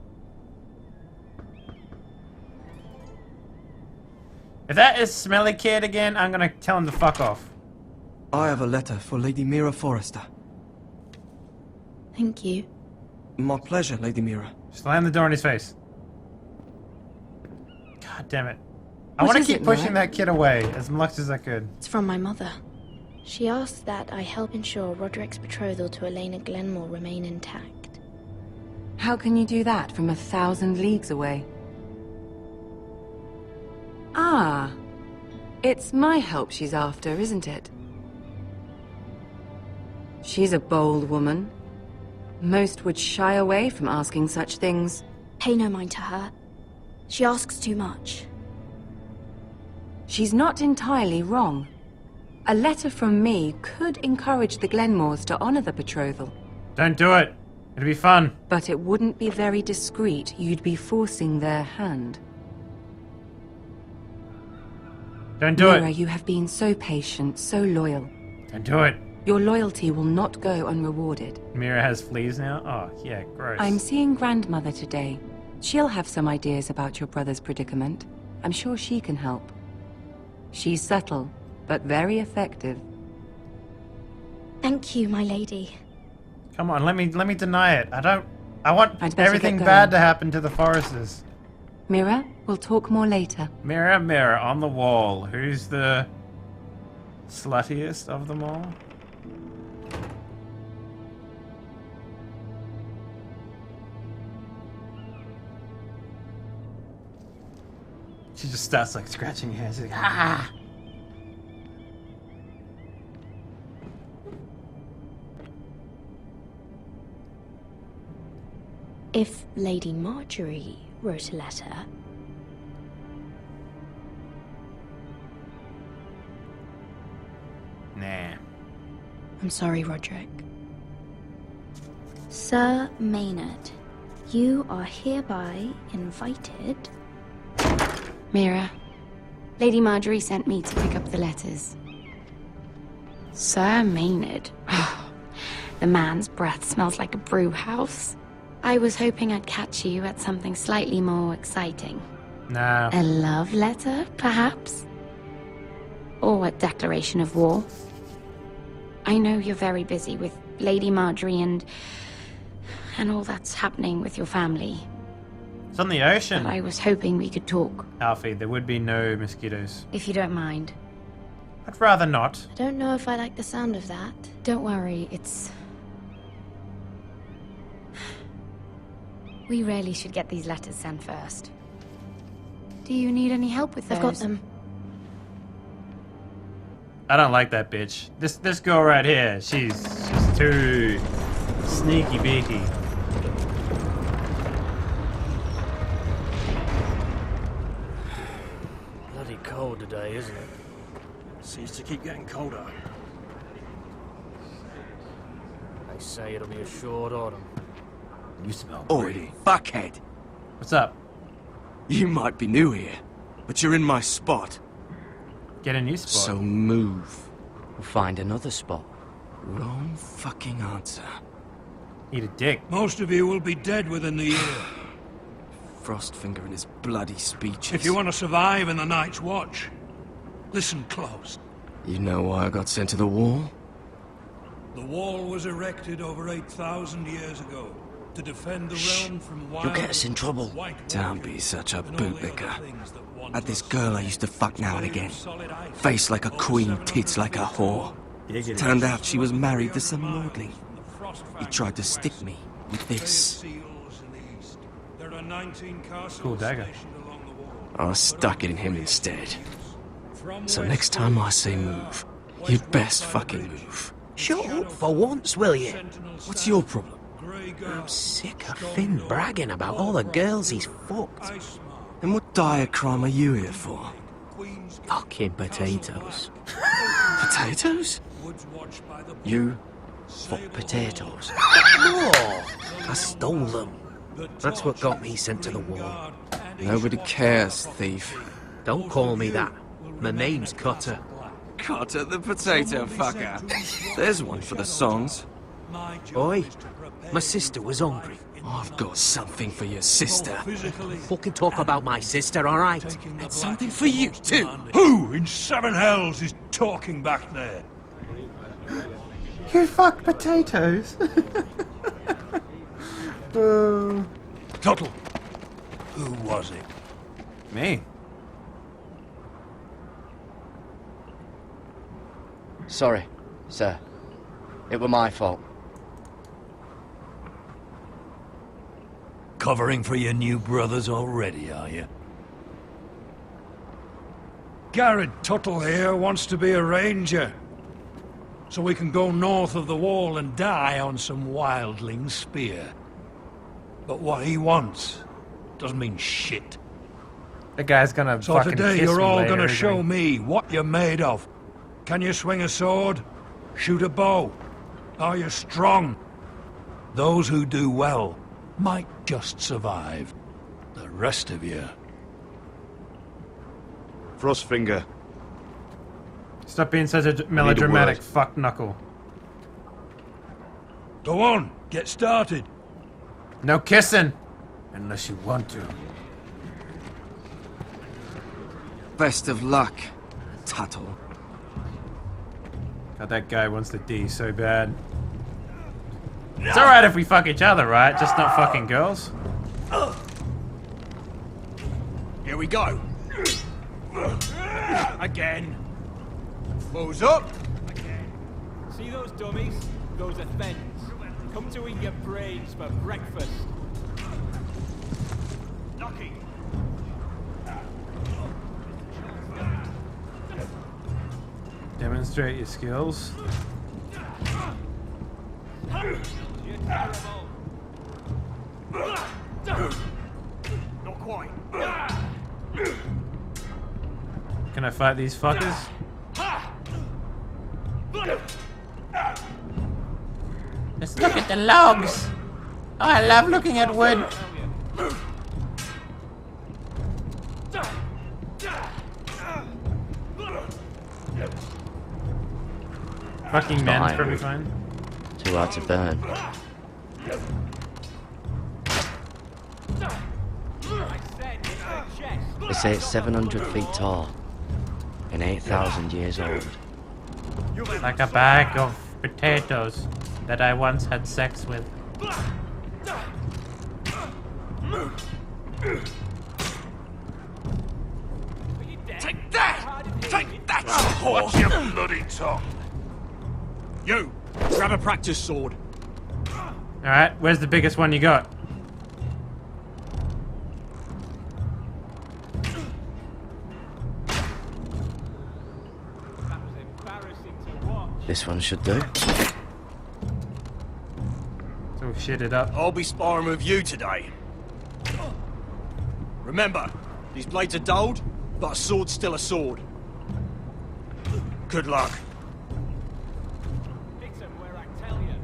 S1: If that is Smelly Kid again, I'm gonna tell him to fuck off.
S13: I have a letter for Lady Mira Forrester.
S12: Thank you.
S13: My pleasure, Lady Mira.
S1: Slam the door in his face. God damn it. I
S12: What
S1: want to
S12: is
S1: keep
S12: it,
S1: pushing
S12: Nora?
S1: that kid away as much as I could.
S12: It's from my mother. She asked that I help ensure Roderick's betrothal to Elena Glenmore remain intact.
S6: How can you do that from 1,000 leagues away? Ah, it's my help she's after, isn't it? She's a bold woman. Most would shy away from asking such things.
S12: Pay no mind to her. She asks too much.
S6: She's not entirely wrong. A letter from me could encourage the Glenmores to honor the betrothal.
S1: Don't do it. It'd be fun.
S6: But it wouldn't be very discreet. You'd be forcing their hand.
S1: Don't do
S6: Mira,
S1: it.
S6: you have been so patient, so loyal.
S1: Don't do it.
S6: Your loyalty will not go unrewarded.
S1: Mira has fleas now? Oh, yeah, gross.
S6: I'm seeing Grandmother today. She'll have some ideas about your brother's predicament. I'm sure she can help. She's subtle, but very effective.
S12: Thank you, my lady.
S1: Come on, let me deny it. I want
S6: I'd better
S1: everything
S6: get
S1: bad
S6: going.
S1: to happen to the Forresters.
S6: Mira, we'll talk more later.
S1: Mirror, mirror on the wall, who's the sluttiest of them all? She just starts like scratching her head. She's like, ah!
S12: If Lady Marjorie wrote a letter...
S1: Nah.
S12: I'm sorry, Roderick. Sir Maynard, you are hereby invited...
S9: Mira, Lady Marjorie sent me to pick up the letters. Sir Maynard. The man's breath smells like a brew house. I was hoping I'd catch you at something slightly more exciting.
S1: No.
S9: A love letter, perhaps? Or a declaration of war? I know you're very busy with Lady Marjorie and all that's happening with your family.
S1: It's on the ocean.
S9: But I was hoping we could talk,
S1: Alfie, there would be no mosquitoes.
S9: if you don't mind.
S1: I'd rather not.
S12: I don't know if I like the sound of that.
S9: Don't worry, it's... We really should get these letters sent first. Do you need any help with those?
S12: I've got them.
S1: I don't like that bitch. This girl right here, she's too sneaky beaky.
S14: Bloody cold today, isn't it? Seems to keep getting colder. They say it'll be a short autumn.
S7: You smell
S2: Oi, fuckhead.
S1: What's up?
S2: You might be new here, but you're in my spot.
S1: Get a new spot.
S2: So move.
S20: We'll find another spot.
S2: Wrong fucking answer.
S1: Eat a dick.
S24: Most of you will be dead within the year.
S2: Frostfinger and his bloody speeches.
S24: If you want to survive in the Night's Watch, listen close.
S2: You know why I got sent to the wall?
S24: The wall was erected over 8,000 years ago to defend the realm from wild...
S2: You'll get us in trouble. Don't be such a bootlicker. Had this girl I used to fuck now and again. Face like a queen, tits like a whore. Turned out she was married to some lordling. He tried to stick me with this.
S1: Cool dagger.
S2: I stuck it in him instead. So next time I say move, you'd best fucking move.
S18: Shut up for once, will you?
S2: What's your problem?
S18: I'm sick of Finn bragging about all the girls he's fucked.
S2: And what diacrime are you here for?
S18: Fucking potatoes.
S2: Potatoes?
S18: You fuck potatoes? No! I stole them. That's what got me sent to the wall.
S2: Nobody cares, thief.
S18: Don't call me that. My name's Cutter.
S2: Cutter the potato fucker. There's one for the songs.
S18: Oi, my sister was hungry.
S2: I've got something for your sister.
S18: Fucking talk about my sister, alright?
S2: And something for you, too.
S24: Who in seven hells is talking back there?
S1: You fuck potatoes. Boo.
S24: Tuttle. Who was it?
S1: Me.
S20: Sorry, sir. It were my fault.
S24: Covering for your new brothers already, are you? Garrett Tuttle here wants to be a ranger. So we can go north of the wall and die on some wildling spear. But what he wants doesn't mean shit.
S1: The guy's gonna
S24: So
S1: fucking
S24: today
S1: kiss
S24: you're
S1: me
S24: all
S1: later,
S24: gonna
S1: isn't
S24: show
S1: he?
S24: me what you're made of. Can you swing a sword? Shoot a bow? Are you strong? Those who do well might just survive. The rest of you...
S19: Frostfinger.
S1: Stop being such a melodramatic fuck knuckle.
S24: Go on, get started.
S1: No kissing! Unless you want to.
S2: Best of luck, Tuttle.
S1: God, that guy wants the D so bad. It's alright if we fuck each other, right? Just not fucking girls.
S4: Here we go. Again. Moves up.
S3: See those dummies? Those are thens. Come to eat your brains for breakfast. Knocking.
S1: Demonstrate your skills.
S3: Not quite.
S1: Can I fight these fuckers? Let's look at the logs. Oh, I love looking at wood. Fucking man's probably fine.
S20: Too hard to burn. They say it's 700 feet tall and 8,000 years old.
S1: Like a bag of potatoes that I once had sex with.
S4: Take that! Take that!
S7: Watch your bloody tongue.
S4: You, grab a practice sword.
S1: Alright, where's the biggest one you got?
S20: This one should do.
S1: So shit it up.
S4: I'll be sparring with you today. Remember, these blades are dulled, but a sword's still a sword. Good luck.
S3: Hit him where I tell you.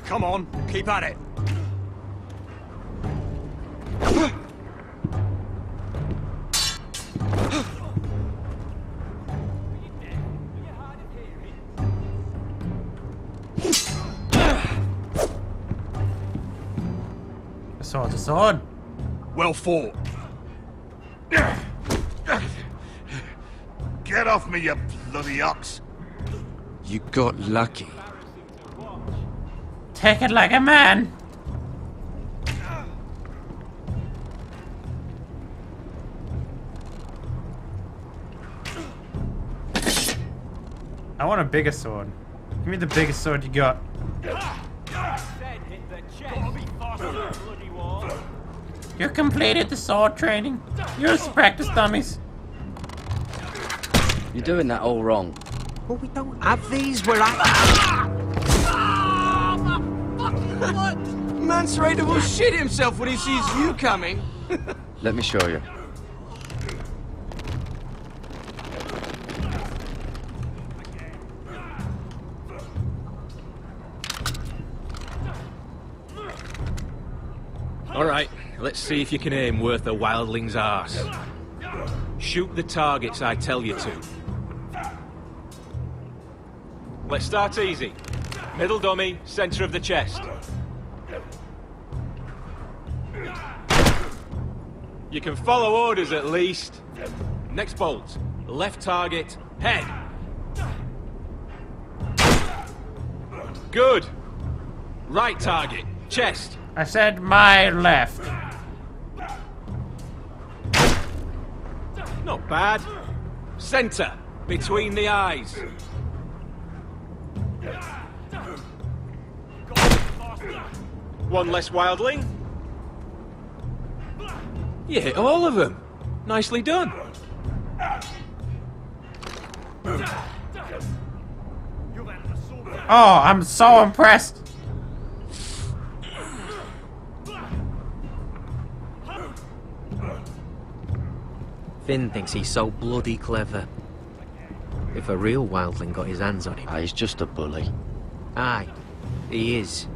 S4: Come on, keep at it.
S1: A sword's a sword.
S4: Well fought.
S7: Get off me, you bloody ox.
S2: You got lucky.
S1: Take it like a man. I want a bigger sword. Give me the biggest sword you got. You completed the sword training. You're practice dummies.
S20: You're doing that all wrong.
S18: Well, we don't have these. We're at...
S2: What? Mance Raider will shit himself when he sees you coming.
S20: Let me show you.
S18: Alright, let's see if you can aim worth a wildling's arse. Shoot the targets I tell you to. Let's start easy. Middle dummy, center of the chest. You can follow orders at least. Next bolt. Left target, head. Good. Right target, chest.
S1: I said my left.
S18: Not bad. Center, between the eyes. One less wildling. You hit all of them. Nicely done.
S1: Oh, I'm so impressed.
S18: Finn thinks he's so bloody clever. if a real wildling got his hands on him.
S20: He's just a bully.
S18: Aye, he is.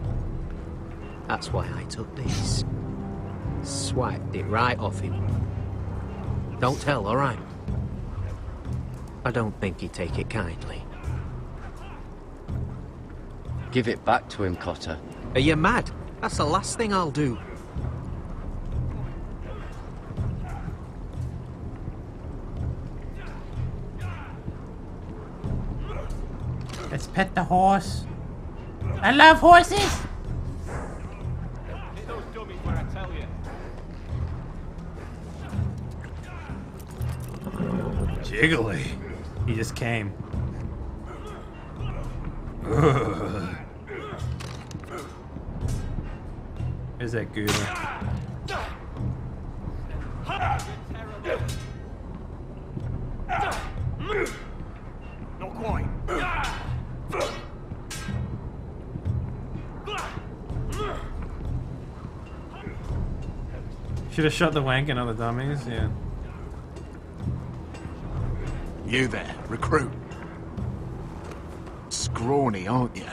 S18: That's why I took this. Swiped it right off him. Don't tell, alright? I don't think he'd take it kindly.
S20: Give it back to him, Cotter.
S18: Are you mad? That's the last thing I'll do.
S1: Let's pet the horse. I love horses!
S3: Hit those dummies where I tell you.
S1: Jiggly. He just came. Ugh. Where's that goober?
S14: Not quite.
S1: Should have shot the wank and other dummies, yeah.
S7: You there, recruit. Scrawny, aren't you?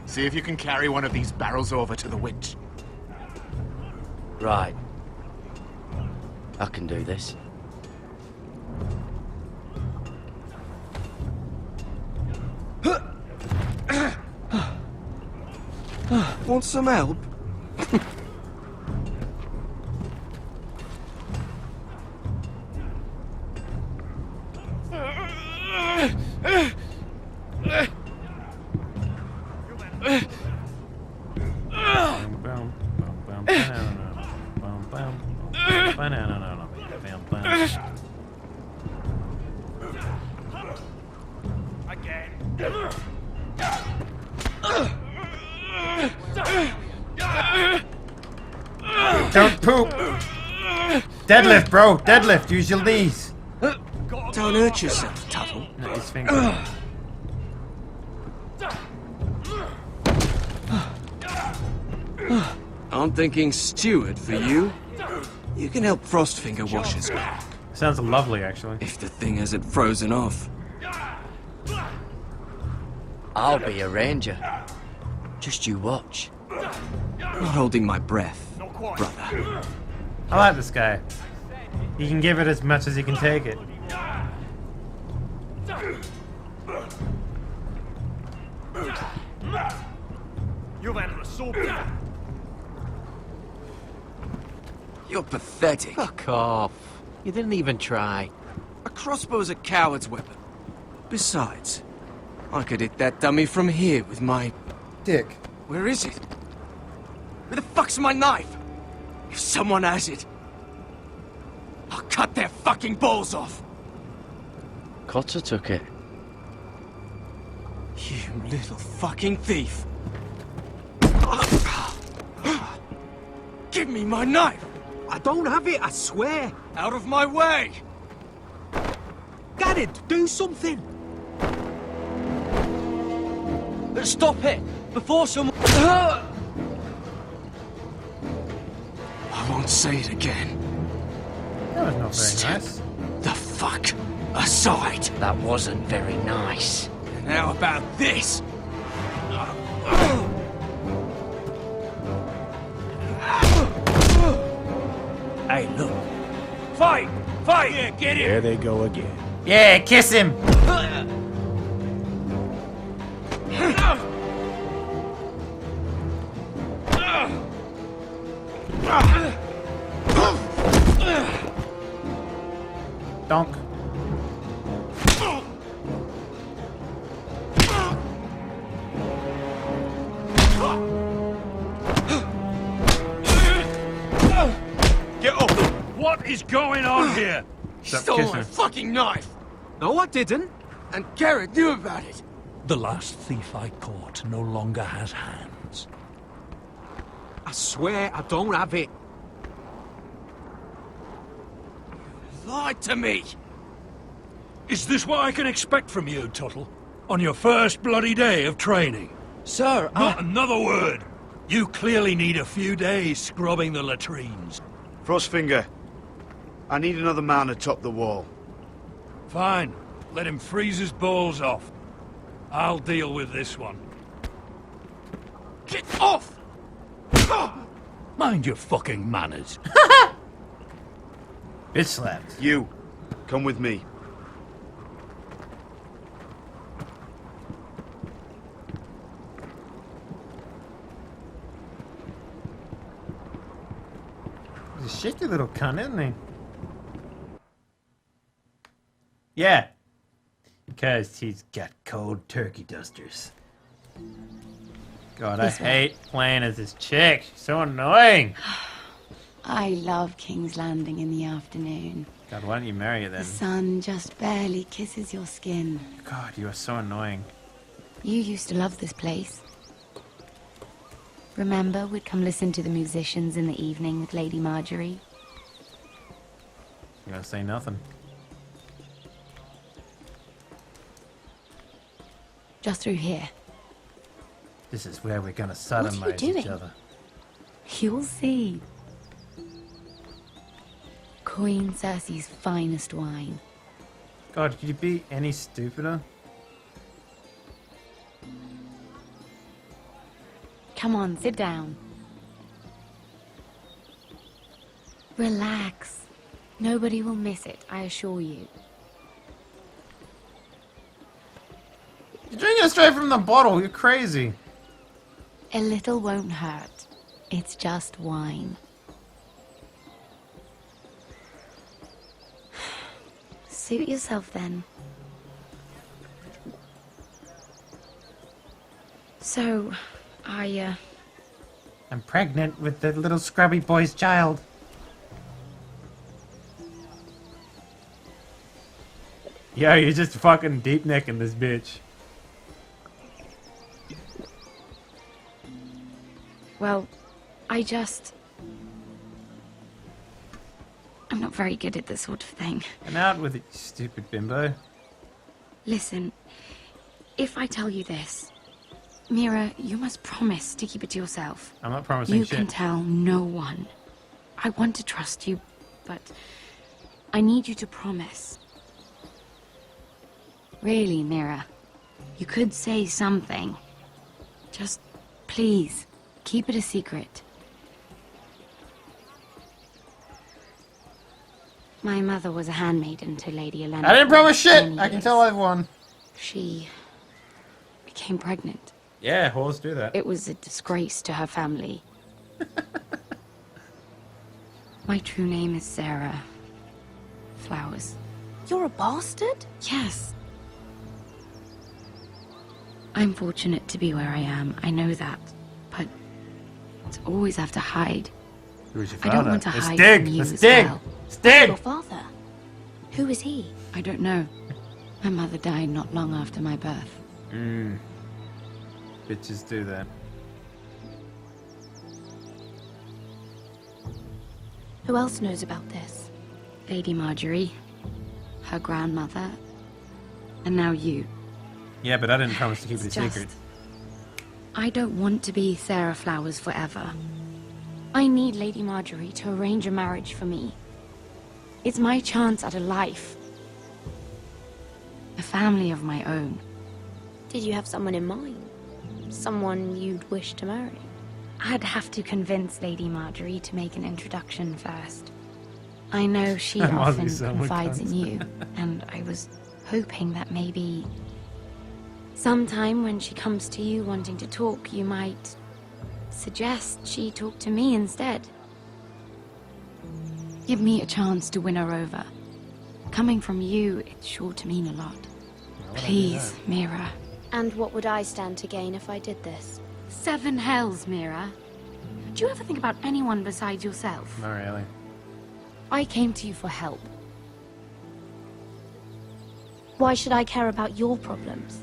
S7: See if you can carry one of these barrels over to the winch.
S20: Right. I can do this.
S2: Want some help?
S1: Don't poop! Deadlift, bro! Deadlift! Use your knees!
S2: Don't hurt yourself, Tuttle.
S1: No, his finger.
S2: I'm thinking steward for you. You can help Frostfinger wash his cock.
S1: Sounds lovely, actually.
S2: If the thing hasn't frozen off.
S20: I'll be a ranger. Just you watch.
S2: Not holding my breath, brother.
S1: I like this guy. He can give it as much as he can take it.
S14: You've entered a sword.
S2: You're pathetic.
S18: Fuck off. You didn't even try.
S2: A crossbow's a coward's weapon. Besides, I could hit that dummy from here with my...
S1: dick.
S2: Where is it? Where the fuck's my knife? If someone has it, I'll cut their fucking balls off.
S20: Cotter took it.
S2: You little fucking thief. Give me my knife!
S18: I don't have it, I swear.
S2: Out of my way!
S18: Garrett, do something.
S20: Stop it! Before someone...
S2: I won't say it again.
S1: That was not very nice.
S2: The fuck aside.
S20: That wasn't very nice.
S2: And how about this?
S14: Hey, look. Fight! Fight! Yeah, get him!
S3: There they go again.
S1: Yeah, kiss him! Donk.
S14: Get up! What is going on here?
S2: Stole my fucking knife!
S18: No, I didn't.
S2: And Garrett knew about it.
S24: The last thief I caught no longer has hands.
S18: I swear I don't have it.
S2: Lied to me!
S24: Is this what I can expect from you, Tuttle? On your first bloody day of training?
S2: Sir,
S24: Not another word! You clearly need a few days scrubbing the latrines.
S14: Frostfinger, I need another man atop the wall.
S24: Fine. Let him freeze his balls off. I'll deal with this one.
S14: Get off!
S24: Mind your fucking manners.
S1: Bitch slapped.
S19: You, come with me.
S1: He's a shifty little cunt, isn't he? Yeah. Because he's got cold turkey dusters. God, I hate playing as this chick. She's so annoying.
S6: I love King's Landing in the afternoon.
S1: God, why don't you marry her then?
S6: The sun just barely kisses your skin.
S1: God, you are so annoying.
S6: You used to love this place. Remember, we'd come listen to the musicians in the evening with Lady Marjorie?
S1: I'm gonna say nothing.
S6: Just through here.
S1: This is where we're gonna sodomize each other.
S6: You'll see. Queen Cersei's finest wine.
S1: God, could you be any stupider?
S6: Come on, sit down. Relax. Nobody will miss it, I assure you.
S1: You're drinking it straight from the bottle. You're crazy.
S6: A little won't hurt. It's just wine. Suit yourself then. So,
S1: I'm pregnant with the little scrubby boy's child. Yo, you're just fucking deep necking this bitch.
S6: Well, I'm not very good at this sort of thing.
S1: And out with it, you stupid bimbo.
S6: Listen, if I tell you this, Mira, you must promise to keep it to yourself.
S1: I'm not promising shit.
S6: You can tell no one. I want to trust you, but I need you to promise. Really, Mira, you could say something. Just please, keep it a secret. My mother was a handmaiden to Lady Elena.
S1: I didn't promise shit! I can tell everyone.
S6: She became pregnant.
S1: Yeah, whores do that.
S6: It was a disgrace to her family. My true name is Sarah Flowers.
S12: You're a bastard?
S6: Yes. I'm fortunate to be where I am. I know that. But to always have to hide.
S1: Who's your
S6: I
S1: father?
S6: don't want to
S1: Let's
S6: hide
S1: dig.
S6: from you
S1: Let's
S6: as
S1: dig.
S6: well.
S1: Let's dig.
S12: Your father? Who is he?
S6: I don't know. My mother died not long after my birth.
S1: Bitches do that.
S12: Who else knows about this?
S6: Lady Marjorie, her grandmother, and now you.
S1: Yeah, but I didn't promise to keep it a
S6: Just-
S1: secret.
S6: I don't want to be Sarah Flowers forever. I need Lady Marjorie to arrange a marriage for me. It's my chance at a life. A family of my own.
S12: Did you have someone in mind? Someone you'd wish to marry?
S6: I'd have to convince Lady Marjorie to make an introduction first. I know she
S1: That must be
S6: often
S1: so
S6: confides in you, and I was hoping that maybe sometime when she comes to you wanting to talk, you might suggest she talk to me instead. Give me a chance to win her over. Coming from you, it's sure to mean a lot. Please, Mira.
S12: And what would I stand to gain if I did this?
S6: 7 hells, Mira. Do you ever think about anyone besides yourself?
S1: Not really.
S6: I came to you for help.
S12: Why should I care about your problems?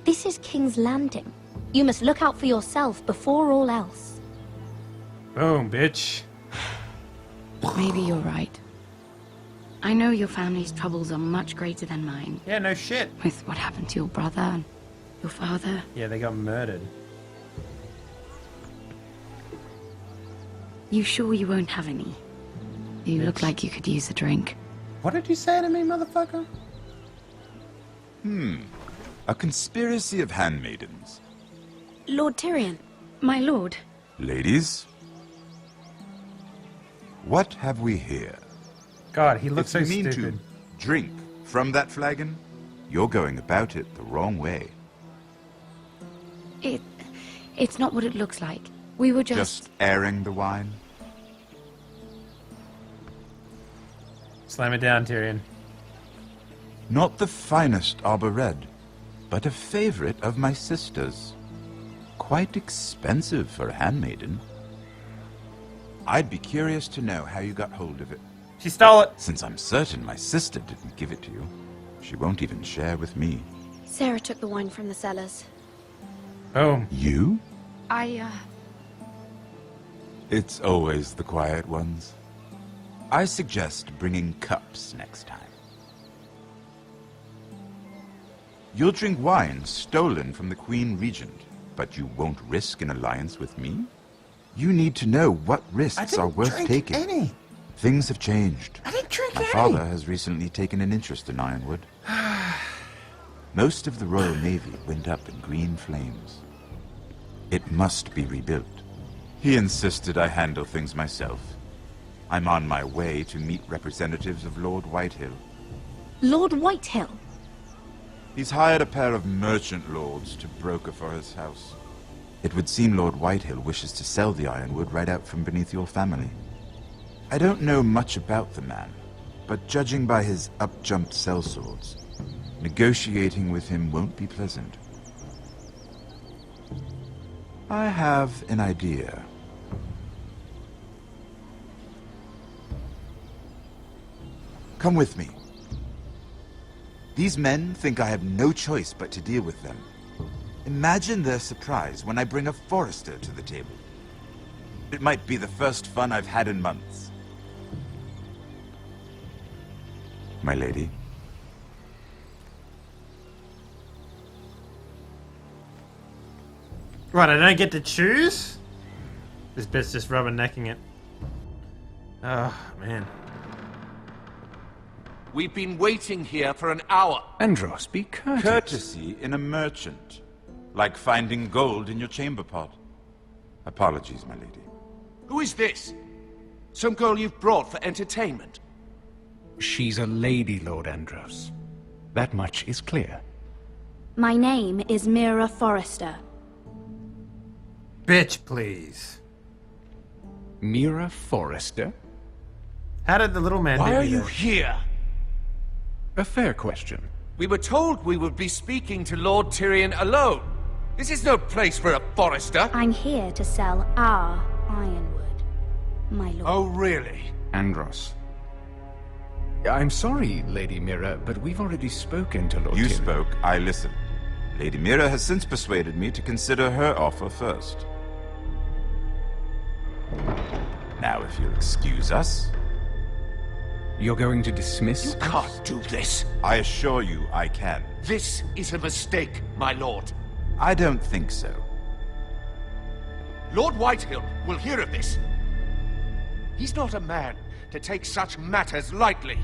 S12: This is King's Landing. You must look out for yourself before all else.
S1: Boom, bitch.
S6: Maybe you're right. I know your family's troubles are much greater than mine.
S1: Yeah, no shit.
S6: With what happened to your brother and your father.
S1: Yeah, they got murdered.
S6: You sure you won't have any? You look like you could use a drink.
S1: What did you say to me, motherfucker?
S10: A conspiracy of handmaidens.
S6: Lord Tyrion, my lord.
S10: Ladies, what have we here?
S1: God, he looks so
S10: if you mean
S1: stupid.
S10: to drink from that flagon, you're going about it the wrong way.
S6: It's not what it looks like. We were
S10: Just airing the wine?
S1: Slam it down, Tyrion.
S10: Not the finest arbor red, but a favorite of my sister's. Quite expensive for a handmaiden. I'd be curious to know how you got hold of it.
S1: She stole it.
S10: Since I'm certain my sister didn't give it to you, she won't even share with me.
S6: Sarah took the wine from the cellars.
S1: Boom.
S10: You?
S6: I,
S10: It's always the quiet ones. I suggest bringing cups next time. You'll drink wine stolen from the Queen Regent, but you won't risk an alliance with me? You need to know what risks are worth taking.
S1: Any.
S10: Things have changed.
S1: I didn't drink
S10: My
S1: any.
S10: father has recently taken an interest in Ironwood. Most of the Royal Navy went up in green flames. It must be rebuilt. He insisted I handle things myself. I'm on my way to meet representatives of Lord Whitehill.
S11: Lord Whitehill?
S10: He's hired a pair of merchant lords to broker for his house. It would seem Lord Whitehill wishes to sell the ironwood right out from beneath your family. I don't know much about the man, but judging by his up-jumped sellswords, negotiating with him won't be pleasant. I have an idea. Come with me. These men think I have no choice but to deal with them. Imagine their surprise when I bring a Forrester to the table. It might be the first fun I've had in months. My lady.
S1: Right, I don't get to choose? This bit's just rubbernecking it. Oh, man.
S7: We've been waiting here for an hour.
S15: Andros, be courteous.
S10: Courtesy in a merchant. Like finding gold in your chamber pot. Apologies, my lady.
S7: Who is this? Some girl you've brought for entertainment?
S15: She's a lady, Lord Andros. That much is clear.
S12: My name is Mira Forrester.
S1: Bitch, please.
S15: Mira Forrester?
S1: How did the little man
S7: Why
S1: do
S7: are
S1: that?
S7: you here?
S15: A fair question.
S7: We were told we would be speaking to Lord Tyrion alone. This is no place for a Forrester.
S12: I'm here to sell our ironwood, my lord.
S7: Oh, really?
S15: Andros. I'm sorry, Lady Mira, but we've already spoken to Lord
S10: You
S15: Tyrion.
S10: spoke, I listened. Lady Mira has since persuaded me to consider her offer first. Now, if you'll excuse us...
S15: You're going to dismiss
S7: You can't do this.
S10: I assure you I can.
S7: This is a mistake, my lord.
S10: I don't think so.
S7: Lord Whitehill will hear of this. He's not a man to take such matters lightly.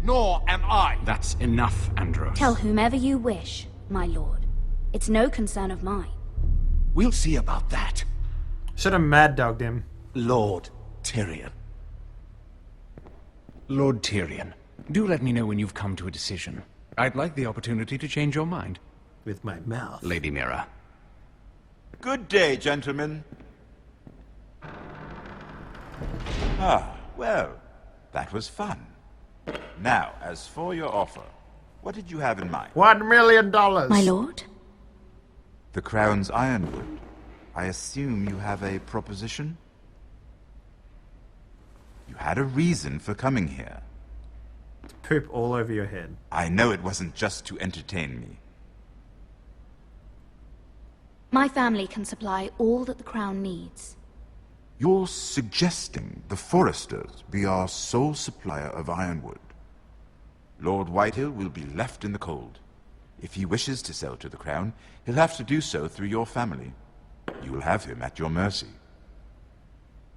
S7: Nor am I.
S15: That's enough, Andros.
S12: Tell whomever you wish, my lord. It's no concern of mine.
S7: We'll see about that.
S1: Should have mad dogged him.
S7: Lord Tyrion.
S15: Lord Tyrion, do let me know when you've come to a decision. I'd like the opportunity to change your mind.
S1: With my mouth.
S15: Lady Mira.
S10: Good day, gentlemen. Ah, well, that was fun. Now, as for your offer, what did you have in mind?
S1: $1 million.
S12: My lord?
S10: The Crown's ironwood. I assume you have a proposition? You had a reason for coming here.
S1: Poop all over your head.
S10: I know it wasn't just to entertain me.
S12: My family can supply all that the crown needs.
S10: You're suggesting the Forresters be our sole supplier of ironwood. Lord Whitehill will be left in the cold. If he wishes to sell to the Crown, he'll have to do so through your family. You'll have him at your mercy.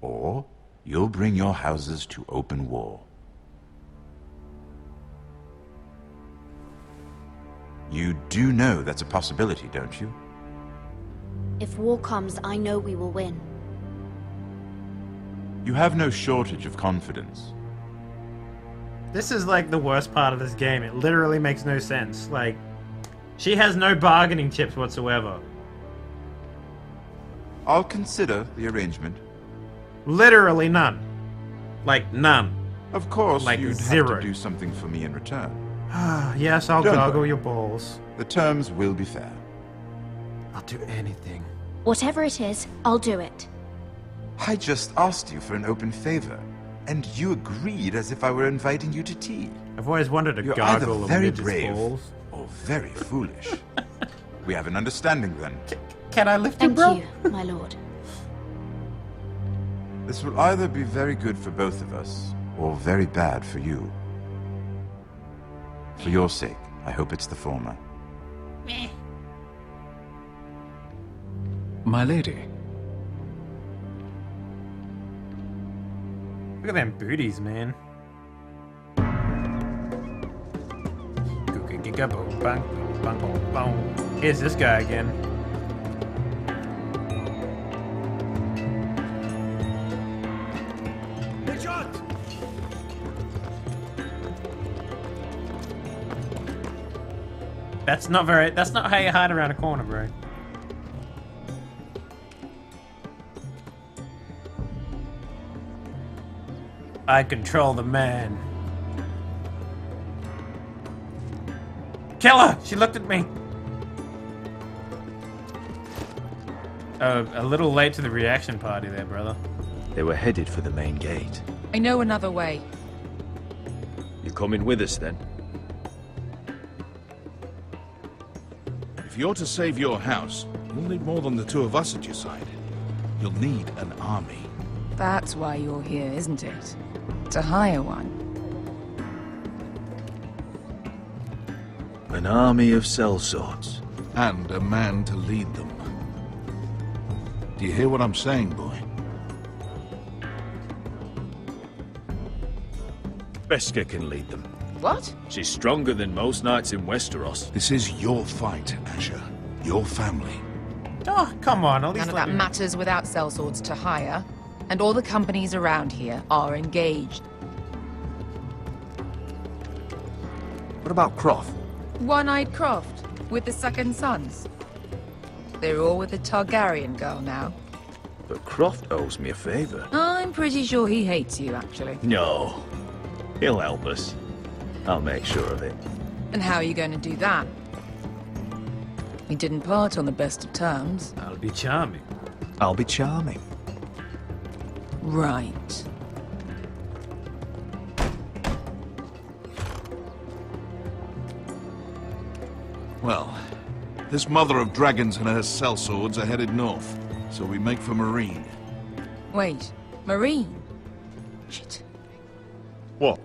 S10: Or you'll bring your houses to open war. You do know that's a possibility, don't you?
S9: If war comes, I know we will win.
S10: You have no shortage of confidence.
S1: This is like the worst part of this game. It literally makes no sense. Like, she has no bargaining chips whatsoever.
S10: I'll consider the arrangement.
S1: Literally none. Like, none.
S10: Of course,
S1: like
S10: you'd
S1: zero.
S10: have to do something for me in return.
S1: Yes, I'll
S10: Don't
S1: gargle
S10: worry.
S1: your balls.
S10: The terms will be fair.
S1: I'll do anything.
S12: Whatever it is, I'll do it.
S10: I just asked you for an open favor, and you agreed as if I were inviting you to tea.
S1: I've always wanted to
S10: You're
S1: gargle
S10: either
S1: a
S10: very
S1: midget's
S10: brave
S1: balls.
S10: or very foolish. We have an understanding then.
S1: Can I lift
S9: Thank
S1: bro?
S9: you, my lord.
S10: This will either be very good for both of us, or very bad for you. For your sake, I hope it's the former.
S5: My lady.
S1: Look at them booties, man. Here's this guy again. That's not how you hide around a corner, bro. I control the man. Kill her! She looked at me. A little late to the reaction party there, brother.
S15: They were headed for the main gate.
S16: I know another way.
S15: You coming with us then?
S7: If you're to save your house, you'll need more than the two of us at your side. You'll need an army.
S16: That's why you're here, isn't it? To hire one.
S15: An army of sellswords.
S7: And a man to lead them. Do you hear what I'm saying, boy?
S15: Beskha can lead them.
S16: What?
S15: She's stronger than most knights in Westeros.
S7: This is your fight, Asher. Your family.
S1: Oh, come on. At least
S16: None of
S1: let
S16: that
S1: me...
S16: matters without sellswords to hire. And all the companies around here are engaged.
S15: What about Croft?
S16: One-eyed Croft, with the second sons. They're all with the Targaryen girl now.
S15: But Croft owes me a favor.
S16: I'm pretty sure he hates you, actually.
S15: No. He'll help us. I'll make sure of it.
S16: And how are you going to do that? We didn't part on the best of terms.
S1: I'll be charming.
S15: I'll be charming.
S16: Right.
S7: Well, this mother of dragons and her sellswords are headed north, so we make for Marine.
S16: Wait, Marine? Shit.
S7: What?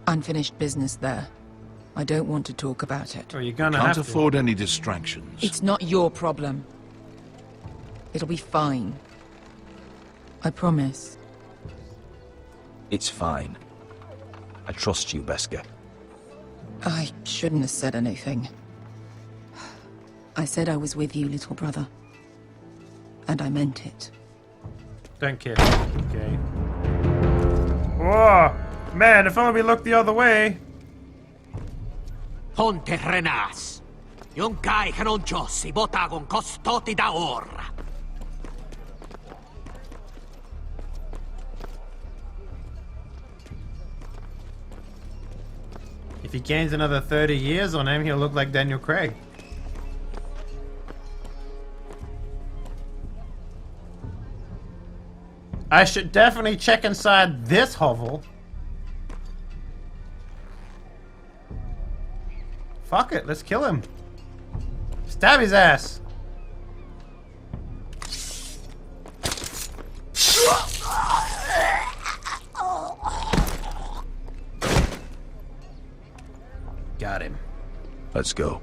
S16: Unfinished business there. I don't want to talk about it.
S1: Well, you're gonna
S7: Can't
S1: have
S7: afford any distractions.
S16: It's not your problem. It'll be fine. I promise.
S15: It's fine. I trust you, Beskha.
S16: I shouldn't have said anything. I said I was with you, little brother. And I meant it.
S1: Don't kiss. Okay. Whoa! Man, if only we looked the other way.
S14: Ponte renas. Yung kai kanoncho si bota con costoti da ora.
S1: If he gains another 30 years on him, he'll look like Daniel Craig. I should definitely check inside this hovel. Fuck it, let's kill him. Stab his ass. Got him.
S15: Let's go.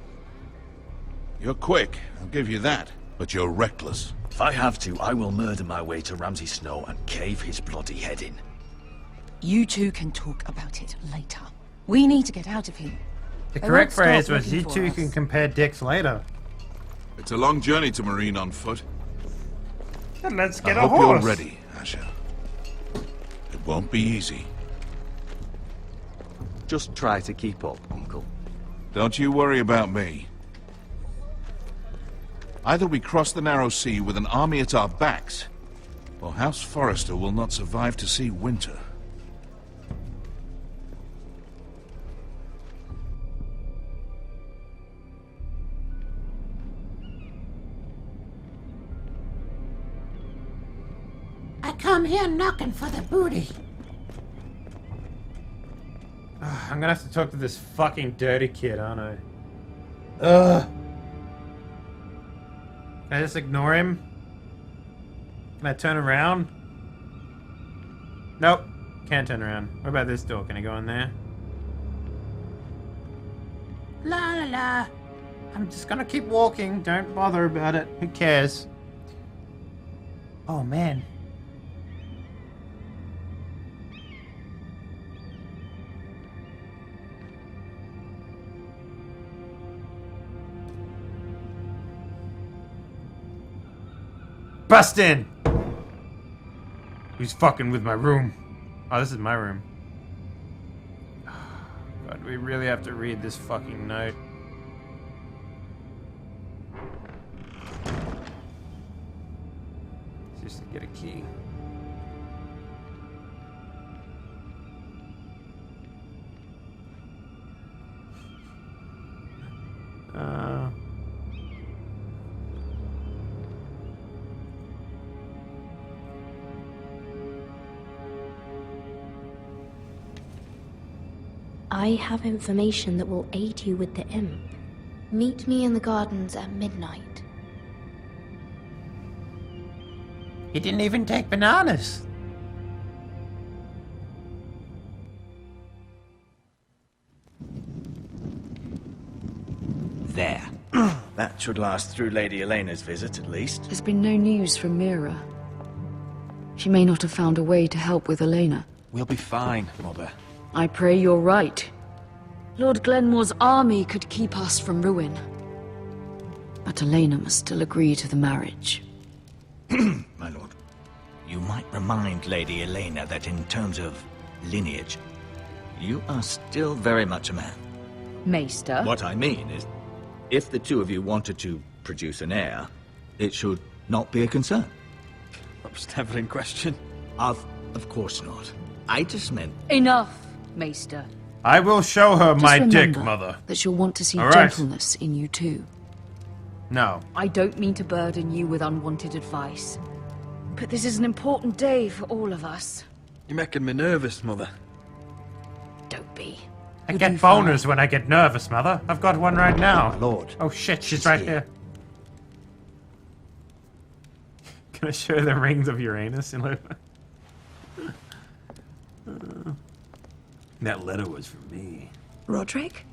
S7: You're quick, I'll give you that. But you're reckless.
S15: If I have to, I will murder my way to Ramsay Snow and cave his bloody head in.
S16: You two can talk about it later. We need to get out of here.
S1: The
S16: They
S1: correct
S16: won't stop
S1: phrase was,
S16: looking
S1: you
S16: for
S1: two
S16: us.
S1: can compare dicks later.
S7: It's a long journey to Marine on foot.
S1: Then let's get
S7: I
S1: a
S7: hope
S1: horse.
S7: you're ready, Asher. It won't be easy.
S2: Just try to keep up, Uncle.
S7: Don't you worry about me. Either we cross the narrow sea with an army at our backs, or House Forrester will not survive to see winter.
S5: I come here knocking for the booty.
S1: I'm gonna have to talk to this fucking dirty kid, aren't I? Ugh. Can I just ignore him? Can I turn around? Nope. Can't turn around. What about this door? Can I go in there?
S5: La la la.
S1: I'm just gonna keep walking. Don't bother about it. Who cares? Oh, man. Bust in! Who's fucking with my room? Oh, this is my room. God, we really have to read this fucking note. Just to get a key.
S6: I have information that will aid you with the imp. Meet me in the gardens at midnight.
S1: He didn't even take bananas.
S8: There. That should last through Lady Elena's visit, at least.
S11: There's been no news from Mira. She may not have found a way to help with Elena.
S2: We'll be fine, Mother.
S11: I pray you're right. Lord Glenmore's army could keep us from ruin. But Elena must still agree to the marriage.
S8: My lord, you might remind Lady Elena that in terms of lineage, you are still very much a man.
S11: Maester?
S8: What I mean is, if the two of you wanted to produce an heir, it should not be a concern.
S2: That was never in question.
S8: Of course not. I just meant...
S11: Enough, Maester.
S1: I will show her
S11: Just
S1: my dick,
S11: remember
S1: Mother.
S11: that she'll want to see
S1: All right.
S11: gentleness in you too.
S1: No.
S11: I don't mean to burden you with unwanted advice. But this is an important day for all of us.
S2: You're making me nervous, Mother.
S11: Don't be.
S1: I
S11: You'll
S1: get
S11: do fine.
S1: boners when I get nervous, Mother. I've got one right now.
S2: My lord.
S1: Oh shit, she's right here. Can I show the rings of Uranus in Lupa? That letter was for me.
S16: Roderick?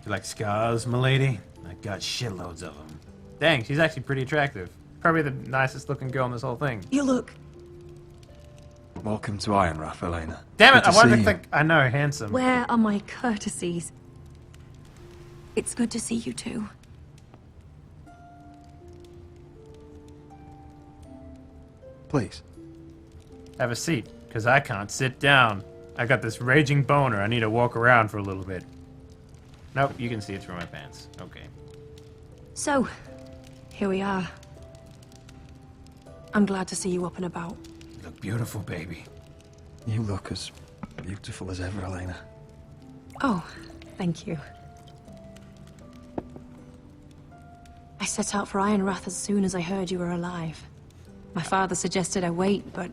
S1: You like scars, milady? I got shitloads of them. Dang, she's actually pretty attractive. Probably the nicest looking girl in this whole thing.
S16: You look...
S2: Welcome to Ironrath, Elena.
S1: Damn it,
S2: Good
S1: I
S2: to
S1: wanted
S2: see
S1: to
S2: you.
S1: think... I know, handsome.
S16: Where are my courtesies? It's good to see you too.
S2: Please.
S1: Have a seat, because I can't sit down. I got this raging boner. I need to walk around for a little bit. Nope, you can see it through my pants. Okay.
S12: So, here we are. I'm glad to see you up and about.
S1: You look beautiful, baby.
S2: You look as beautiful as ever, Elena.
S12: Oh, thank you. I set out for Ironrath as soon as I heard you were alive. My father suggested I wait, but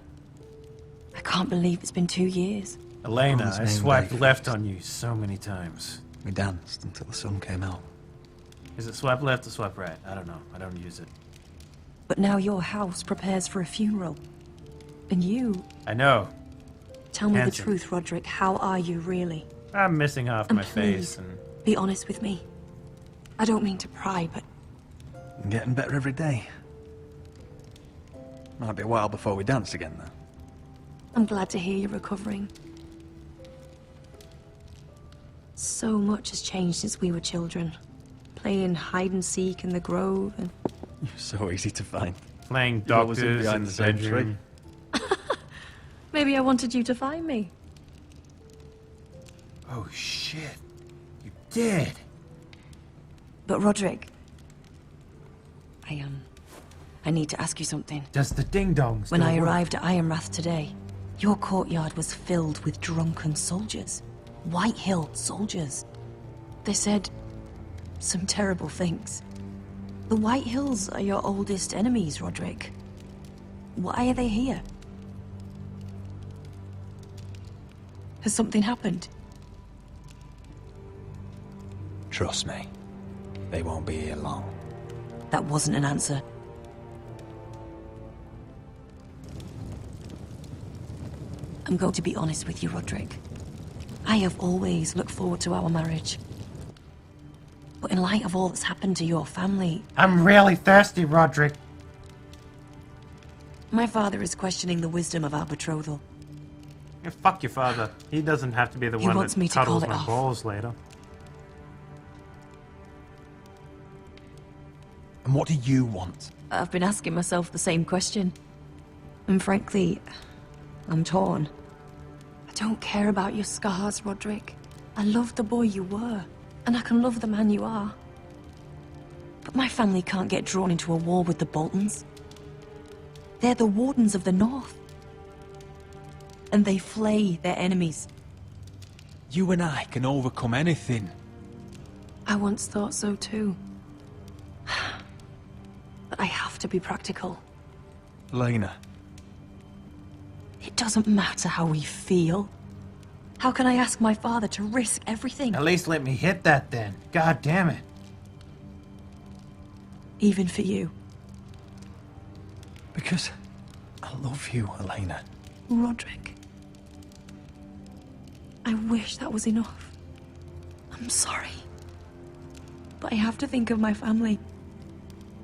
S12: I can't believe it's been 2 years.
S1: Elena,
S2: His
S1: I
S2: name
S1: swiped
S2: Dave.
S1: left on you so many times.
S2: We danced until the sun came out.
S1: Is it swipe left or swipe right? I don't know. I don't use it.
S12: But now your house prepares for a funeral. And you...
S1: I know.
S12: Tell me
S1: Handsome.
S12: the truth, Roderick. How are you really?
S1: I'm missing half
S12: And
S1: my face
S12: please,
S1: and...
S12: be honest with me. I don't mean to pry, but
S2: I'm getting better every day.
S17: Might be a while before we dance again, though.
S11: I'm glad to hear you're recovering. So much has changed since we were children. Playing hide and seek in the grove and...
S17: You're so easy to find.
S1: Playing
S17: You're always
S1: doctors
S17: behind
S1: in
S17: the same tree.
S1: bedroom.
S11: Maybe I wanted you to find me.
S1: Oh shit. You did.
S11: But Roderick... I need to ask you something.
S1: Does the ding-dong still
S11: When I
S1: work?
S11: arrived at Ironrath today, your courtyard was filled with drunken soldiers. White Hill soldiers. They said some terrible things. The White Hills are your oldest enemies, Roderick. Why are they here? Has something happened?
S17: Trust me. They won't be here long.
S11: That wasn't an answer. I'm going to be honest with you, Roderick. I have always looked forward to our marriage. But in light of all that's happened to your family...
S1: I'm really thirsty, Roderick.
S11: My father is questioning the wisdom of our betrothal.
S1: Yeah, fuck your father. He doesn't have to be the
S11: He
S1: one
S11: wants
S1: that
S11: me to call
S1: cuddles
S11: it
S1: my
S11: off.
S1: balls later.
S17: And what do you want?
S11: I've been asking myself the same question. And frankly, I'm torn. I don't care about your scars, Roderick. I love the boy you were, and I can love the man you are. But my family can't get drawn into a war with the Boltons. They're the Wardens of the North. And they flay their enemies.
S17: You and I can overcome anything.
S11: I once thought so too. But I have to be practical.
S17: Lena.
S11: It doesn't matter how we feel. How can I ask my father to risk everything?
S1: At least let me hit that then. God damn it.
S11: Even for you.
S17: Because I love you, Elena.
S11: Roderick. I wish that was enough. I'm sorry. But I have to think of my family.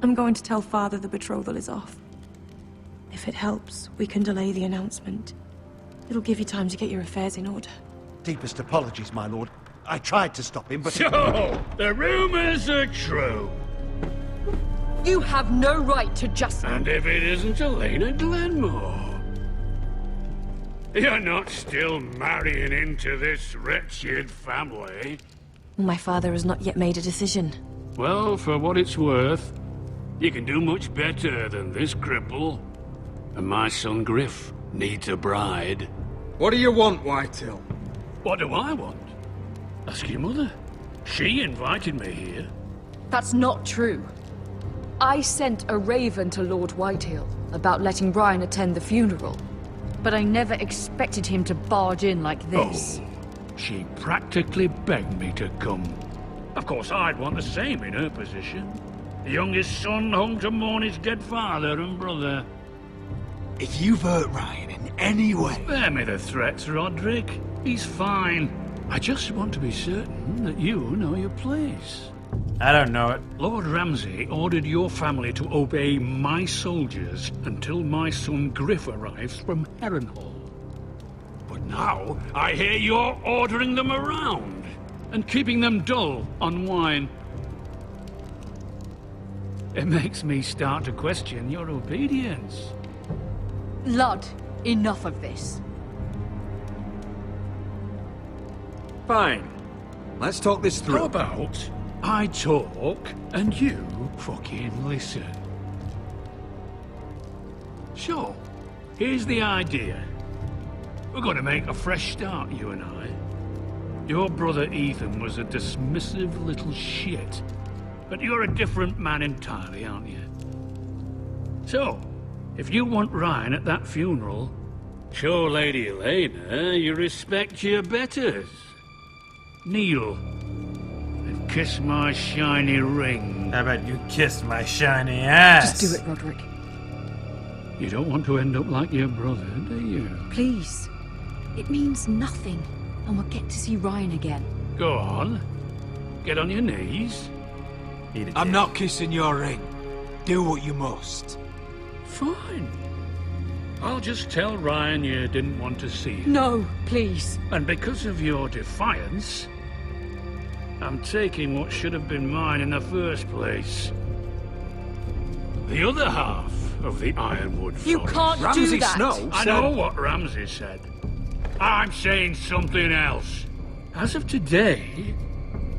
S11: I'm going to tell Father the betrothal is off. If it helps, we can delay the announcement. It'll give you time to get your affairs in order.
S14: Deepest apologies, my lord. I tried to stop him, but...
S21: So, the rumors are true.
S11: You have no right to just...
S21: And if it isn't Elena Glenmore? You're not still marrying into this wretched family?
S11: My father has not yet made a decision.
S21: Well, for what it's worth, you can do much better than this cripple. And my son Griff needs a bride.
S19: What do you want, Whitehill?
S21: What do I want? Ask your mother. She invited me here.
S11: That's not true. I sent a raven to Lord Whitehill about letting Brian attend the funeral. But I never expected him to barge in like this.
S21: Oh, she practically begged me to come. Of course, I'd want the same in her position. The youngest son home to mourn his dead father and brother.
S19: If you've hurt Ryan in any way...
S21: Spare me the threats, Roderick. He's fine. I just want to be certain that you know your place.
S1: I don't know it.
S21: Lord Ramsay ordered your family to obey my soldiers until my son Griff arrives from Harrenhal. But now, I hear you're ordering them around and keeping them dull on wine. It makes me start to question your obedience.
S11: Lud, enough of this.
S19: Fine. Let's talk this through.
S21: How about I talk and you fucking listen? So, here's the idea. We're going to make a fresh start, you and I. Your brother Ethan was a dismissive little shit. But you're a different man entirely, aren't you? So, if you want Ryan at that funeral, show Lady Elena you respect your betters. Kneel and kiss my shiny ring.
S1: How about you kiss my shiny ass?
S11: Just do it, Roderick.
S21: You don't want to end up like your brother, do you?
S11: Please. It means nothing, and we'll get to see Ryan again.
S21: Go on. Get on your knees.
S19: I'm not kissing your ring. Do what you must.
S21: Fine. I'll just tell Ryan you didn't want to see him.
S11: No, please.
S21: And because of your defiance, I'm taking what should have been mine in the first place. The other half of the Ironwood Forest.
S11: You can't do that!
S21: Snow I know what Ramsay said. I'm saying something else. As of today,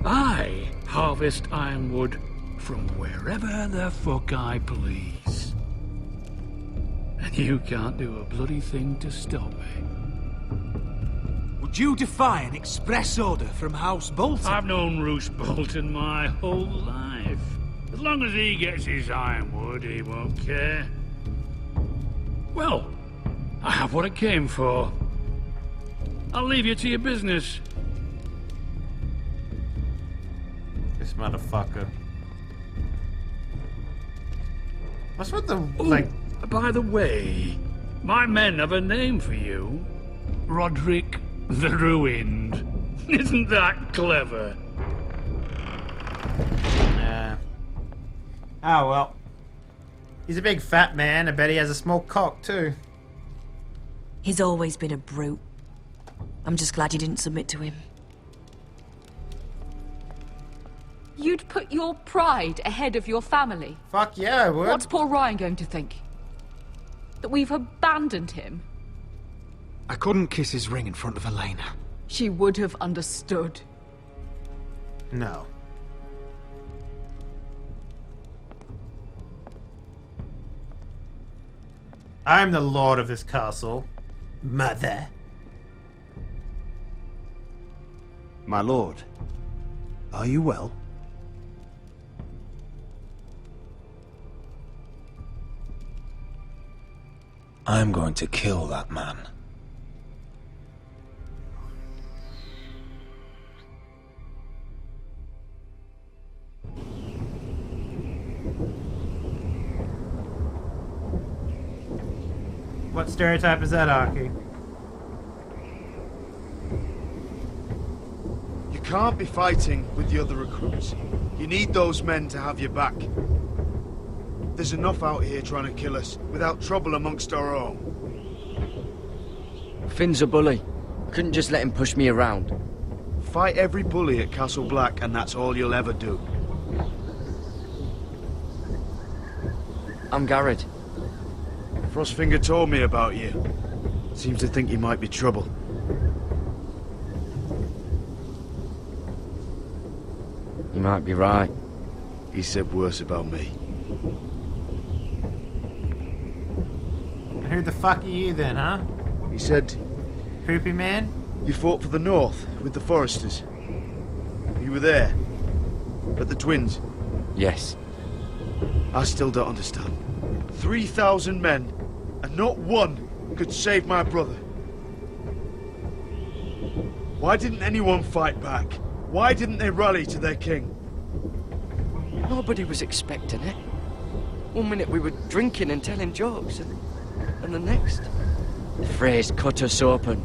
S21: I harvest Ironwood from wherever the fuck I please. And you can't do a bloody thing to stop me.
S14: Would you defy an express order from House Bolton?
S21: I've known Roose Bolton my whole life. As long as he gets his Ironwood, he won't care. Well, I have what I came for. I'll leave you to your business.
S1: This motherfucker. What's with the, like...
S21: By the way, my men have a name for you. Roderick the Ruined. Isn't that clever?
S1: Nah. Oh, well. He's a big fat man. I bet he has a small cock, too.
S4: He's always been a brute. I'm just glad you didn't submit to him.
S11: You'd put your pride ahead of your family?
S1: Fuck yeah, I would.
S11: What's poor Ryan going to think? That we've abandoned him?
S14: I couldn't kiss his ring in front of Elena.
S11: She would have understood.
S1: No. I'm the lord of this castle, mother.
S13: My lord, are you well?
S17: I'm going to kill that man.
S1: What stereotype is that, Aki?
S22: You can't be fighting with the other recruits. You need those men to have your back. There's enough out here trying to kill us, without trouble amongst our own.
S20: Finn's a bully. Couldn't just let him push me around.
S22: Fight every bully at Castle Black, and that's all you'll ever do.
S20: I'm Garrett.
S22: Frostfinger told me about you. Seems to think you might be trouble.
S20: You might be right.
S22: He said worse about me.
S1: Who the fuck are you then, huh?
S22: He said...
S1: Poopy man?
S22: You fought for the North, with the Forresters. You were there. At the Twins.
S20: Yes.
S22: I still don't understand. 3,000 men, and not one could save my brother. Why didn't anyone fight back? Why didn't they rally to their king?
S20: Nobody was expecting it. One minute we were drinking and telling jokes, and the next, the Freys cut us open.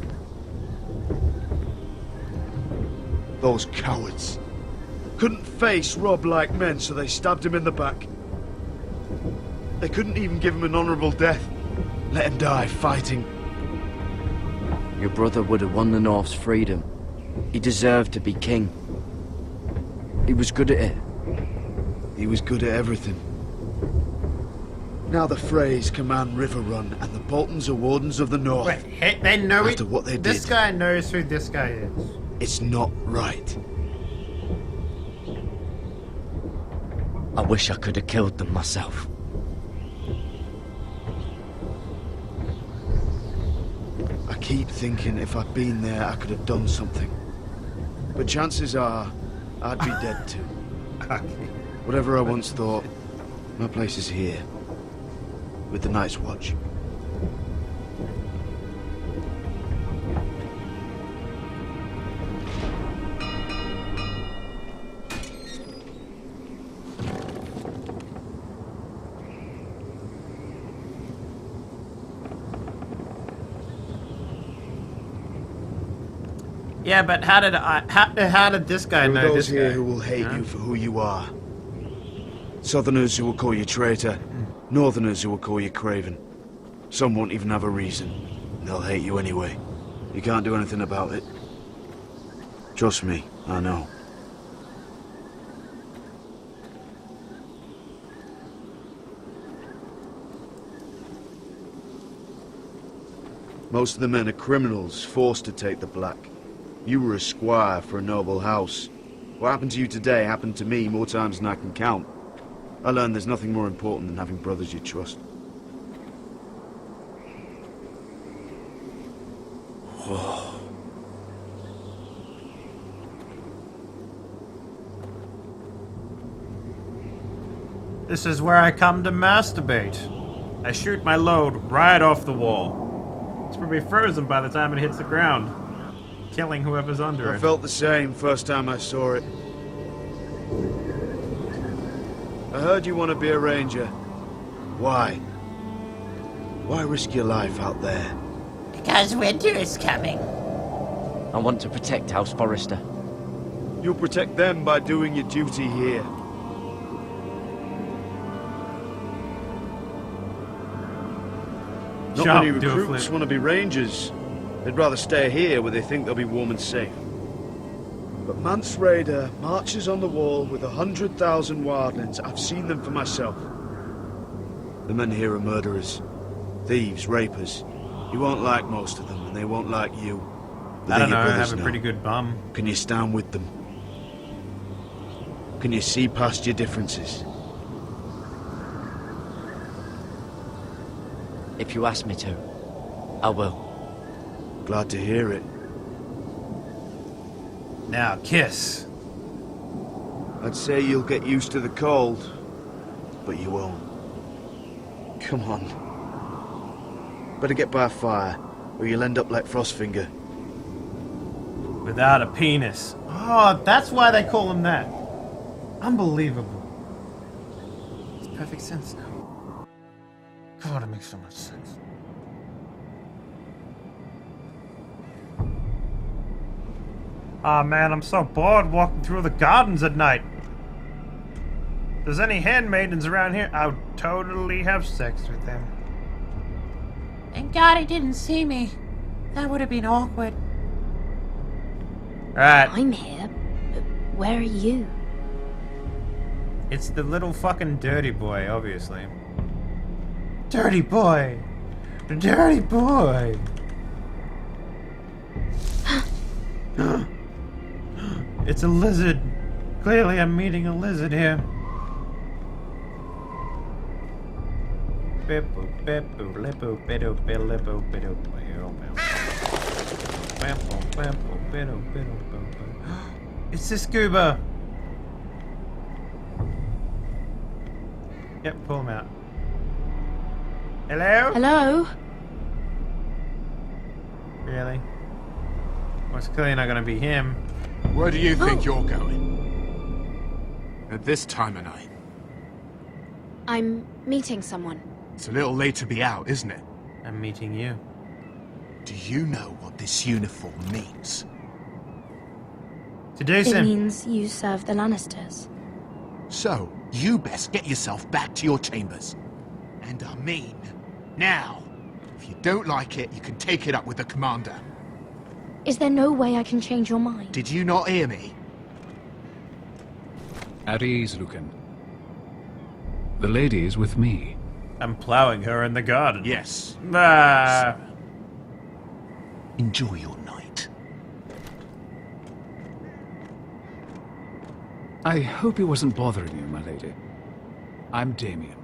S22: Those cowards. Couldn't face Rob like men, so they stabbed him in the back. They couldn't even give him an honorable death. Let him die fighting.
S20: Your brother would have won the North's freedom. He deserved to be king. He was good at it.
S22: He was good at everything. Now the Freys command River Run, and the Boltons are wardens of the North.
S1: Wait, they know
S22: after what they did.
S1: This guy knows who this guy is.
S22: It's not right.
S20: I wish I could have killed them myself.
S22: I keep thinking if I'd been there, I could have done something. But chances are, I'd be dead too. Whatever I once thought, my place is here. With the Night's Watch.
S1: Yeah, but how did this guy know this
S22: those here
S1: guy?
S22: who will hate you for who you are. Southerners who will call you traitor. Northerners who will call you craven. Some won't even have a reason. They'll hate you anyway. You can't do anything about it. Trust me, I know. Most of the men are criminals, forced to take the black. You were a squire for a noble house. What happened to you today happened to me more times than I can count. I learned there's nothing more important than having brothers you trust.
S1: Whoa. This is where I come to masturbate. I shoot my load right off the wall. It's probably frozen by the time it hits the ground, killing whoever's under it.
S22: I felt the same first time I saw it. I heard you want to be a ranger. Why? Why risk your life out there?
S5: Because winter is coming.
S20: I want to protect House Forrester.
S22: You'll protect them by doing your duty here. Not many recruits want to be rangers. They'd rather stay here where they think they'll be warm and safe. But Mance Raider marches on the wall with 100,000 wildlings. I've seen them for myself. The men here are murderers, thieves, rapers. You won't like most of them, and they won't like you. But
S1: I don't know, I
S22: your
S1: have
S22: brothers
S1: a
S22: now.
S1: pretty good bum.
S22: Can you stand with them? Can you see past your differences?
S20: If you ask me to, I will.
S22: Glad to hear it.
S1: Now, kiss.
S22: I'd say you'll get used to the cold, but you won't. Come on. Better get by a fire, or you'll end up like Frostfinger.
S1: Without a penis. Oh, that's why they call him that. Unbelievable. Makes perfect sense now. God, it makes so much sense. Ah, man, I'm so bored walking through the gardens at night. If there's any handmaidens around here, I would totally have sex with them.
S5: Thank God he didn't see me. That would have been awkward.
S1: Right.
S6: I'm here, but where are you?
S1: It's the little fucking dirty boy, obviously. Dirty boy! Dirty boy! It's a lizard. Clearly I'm meeting a lizard here. It's the scuba! Yep, pull him out. Hello?
S6: Hello?
S1: Really? Well, it's clearly not gonna be him.
S7: Where do you think you're going? At this time of night?
S6: I'm meeting someone.
S7: It's a little late to be out, isn't it?
S1: I'm meeting you.
S7: Do you know what this uniform means?
S1: Today's
S6: It means you serve the Lannisters.
S7: So, you best get yourself back to your chambers. And I mean, now. If you don't like it, you can take it up with the commander.
S6: Is there no way I can change your mind?
S7: Did you not hear me?
S3: At ease, Lucan. The lady is with me.
S1: I'm plowing her in the garden.
S7: Yes.
S1: Ah.
S7: Enjoy your night.
S3: I hope he wasn't bothering you, my lady. I'm Damien.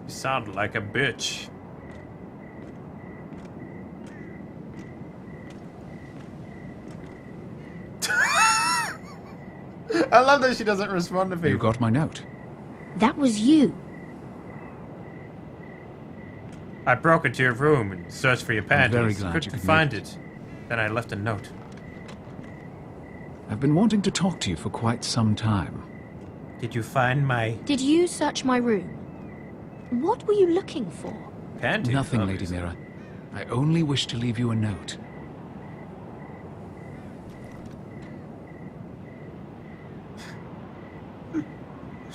S1: You sound like a bitch. I love that she doesn't respond to people.
S3: You got my note.
S6: That was you.
S1: I broke into your room and searched for your panties.
S3: very glad you
S1: Couldn't
S3: could
S1: find
S3: make
S1: it. Then I left a note.
S3: I've been wanting to talk to you for quite some time.
S1: Did you find my
S6: Did you search my room? What were you looking for?
S1: panties?
S3: Nothing,
S1: obviously.
S3: Lady Mira. I only wish to leave you a note.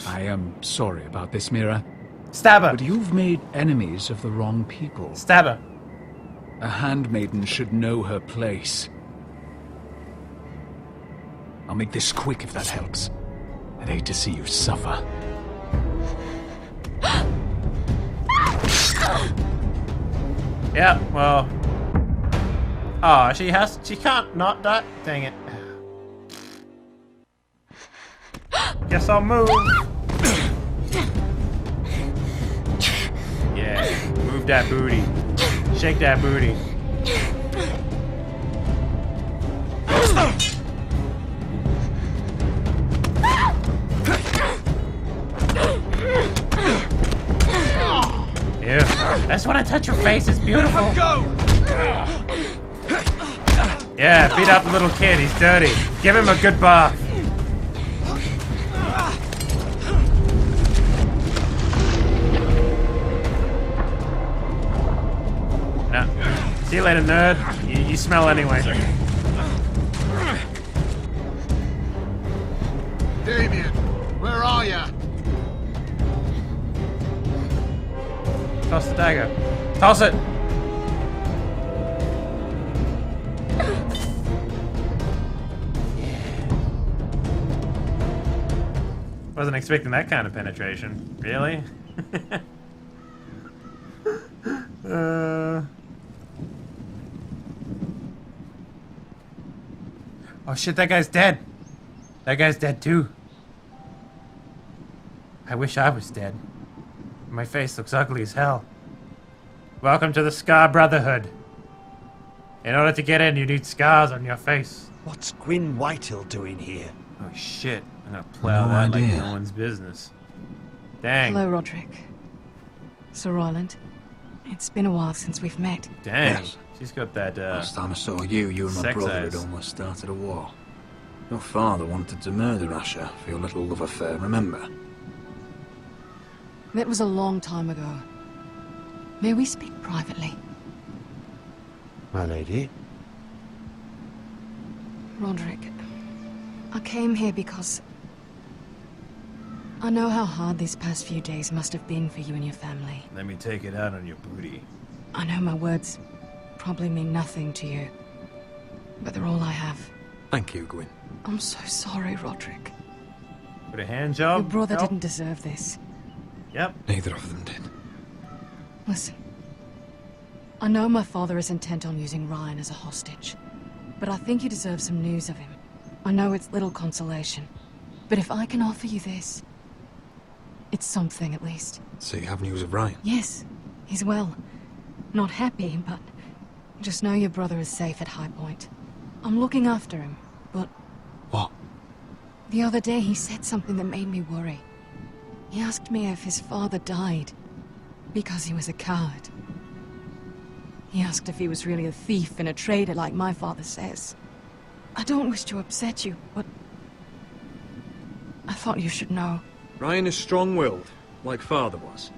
S3: I am sorry about this, Mira.
S1: Stab her.
S3: But you've made enemies of the wrong people.
S1: Stab her.
S3: A handmaiden should know her place. I'll make this quick if that helps. I'd hate to see you suffer.
S1: Yeah, well. Oh, she can't not die. Dang it. Guess I'll move. Yeah, move that booty. Shake that booty. Ew. That's when I touch your face. It's beautiful. Yeah, beat up the little kid. He's dirty. Give him a good bath. No. See you later, nerd. You smell anyway.
S7: Damien, where are ya?
S1: Toss the dagger. Toss it! Wasn't expecting that kind of penetration. Really? Oh shit, that guy's dead. That guy's dead too. I wish I was dead. My face looks ugly as hell. Welcome to the Scar Brotherhood. In order to get in, you need scars on your face.
S14: What's Gwyn Whitehill doing here?
S1: Oh shit, I'm gonna plow
S15: No
S1: that like
S15: idea.
S1: no one's business. Dang.
S11: Hello, Roderick. Sir Roland. It's been a while since we've met.
S1: Dang.
S15: Yes.
S1: She's got that,
S15: Last time I saw you and my
S1: sex
S15: brother
S1: eyes.
S15: had almost started a war. Your father wanted to murder Asher for your little love affair, remember?
S11: That was a long time ago. May we speak privately?
S13: My lady?
S11: Roderick, I came here because I know how hard these past few days must have been for you and your family.
S1: Let me take it out on your booty.
S11: I know my words probably mean nothing to you, but they're all I have.
S15: Thank you, Gwyn.
S11: I'm so sorry, Roderick.
S1: Put a hand job?
S11: Your brother
S1: Help?
S11: didn't deserve this.
S1: Yep.
S15: Neither of them did.
S11: Listen, I know my father is intent on using Ryan as a hostage, but I think you deserve some news of him. I know it's little consolation, but if I can offer you this, it's something at least.
S15: So you have news of Ryan?
S11: Yes, he's well. Not happy, but just know your brother is safe at High Point. I'm looking after him, but...
S15: What?
S11: The other day he said something that made me worry. He asked me if his father died because he was a coward. He asked if he was really a thief and a traitor like my father says. I don't wish to upset you, but I thought you should know.
S15: Ryan is strong-willed, like father was.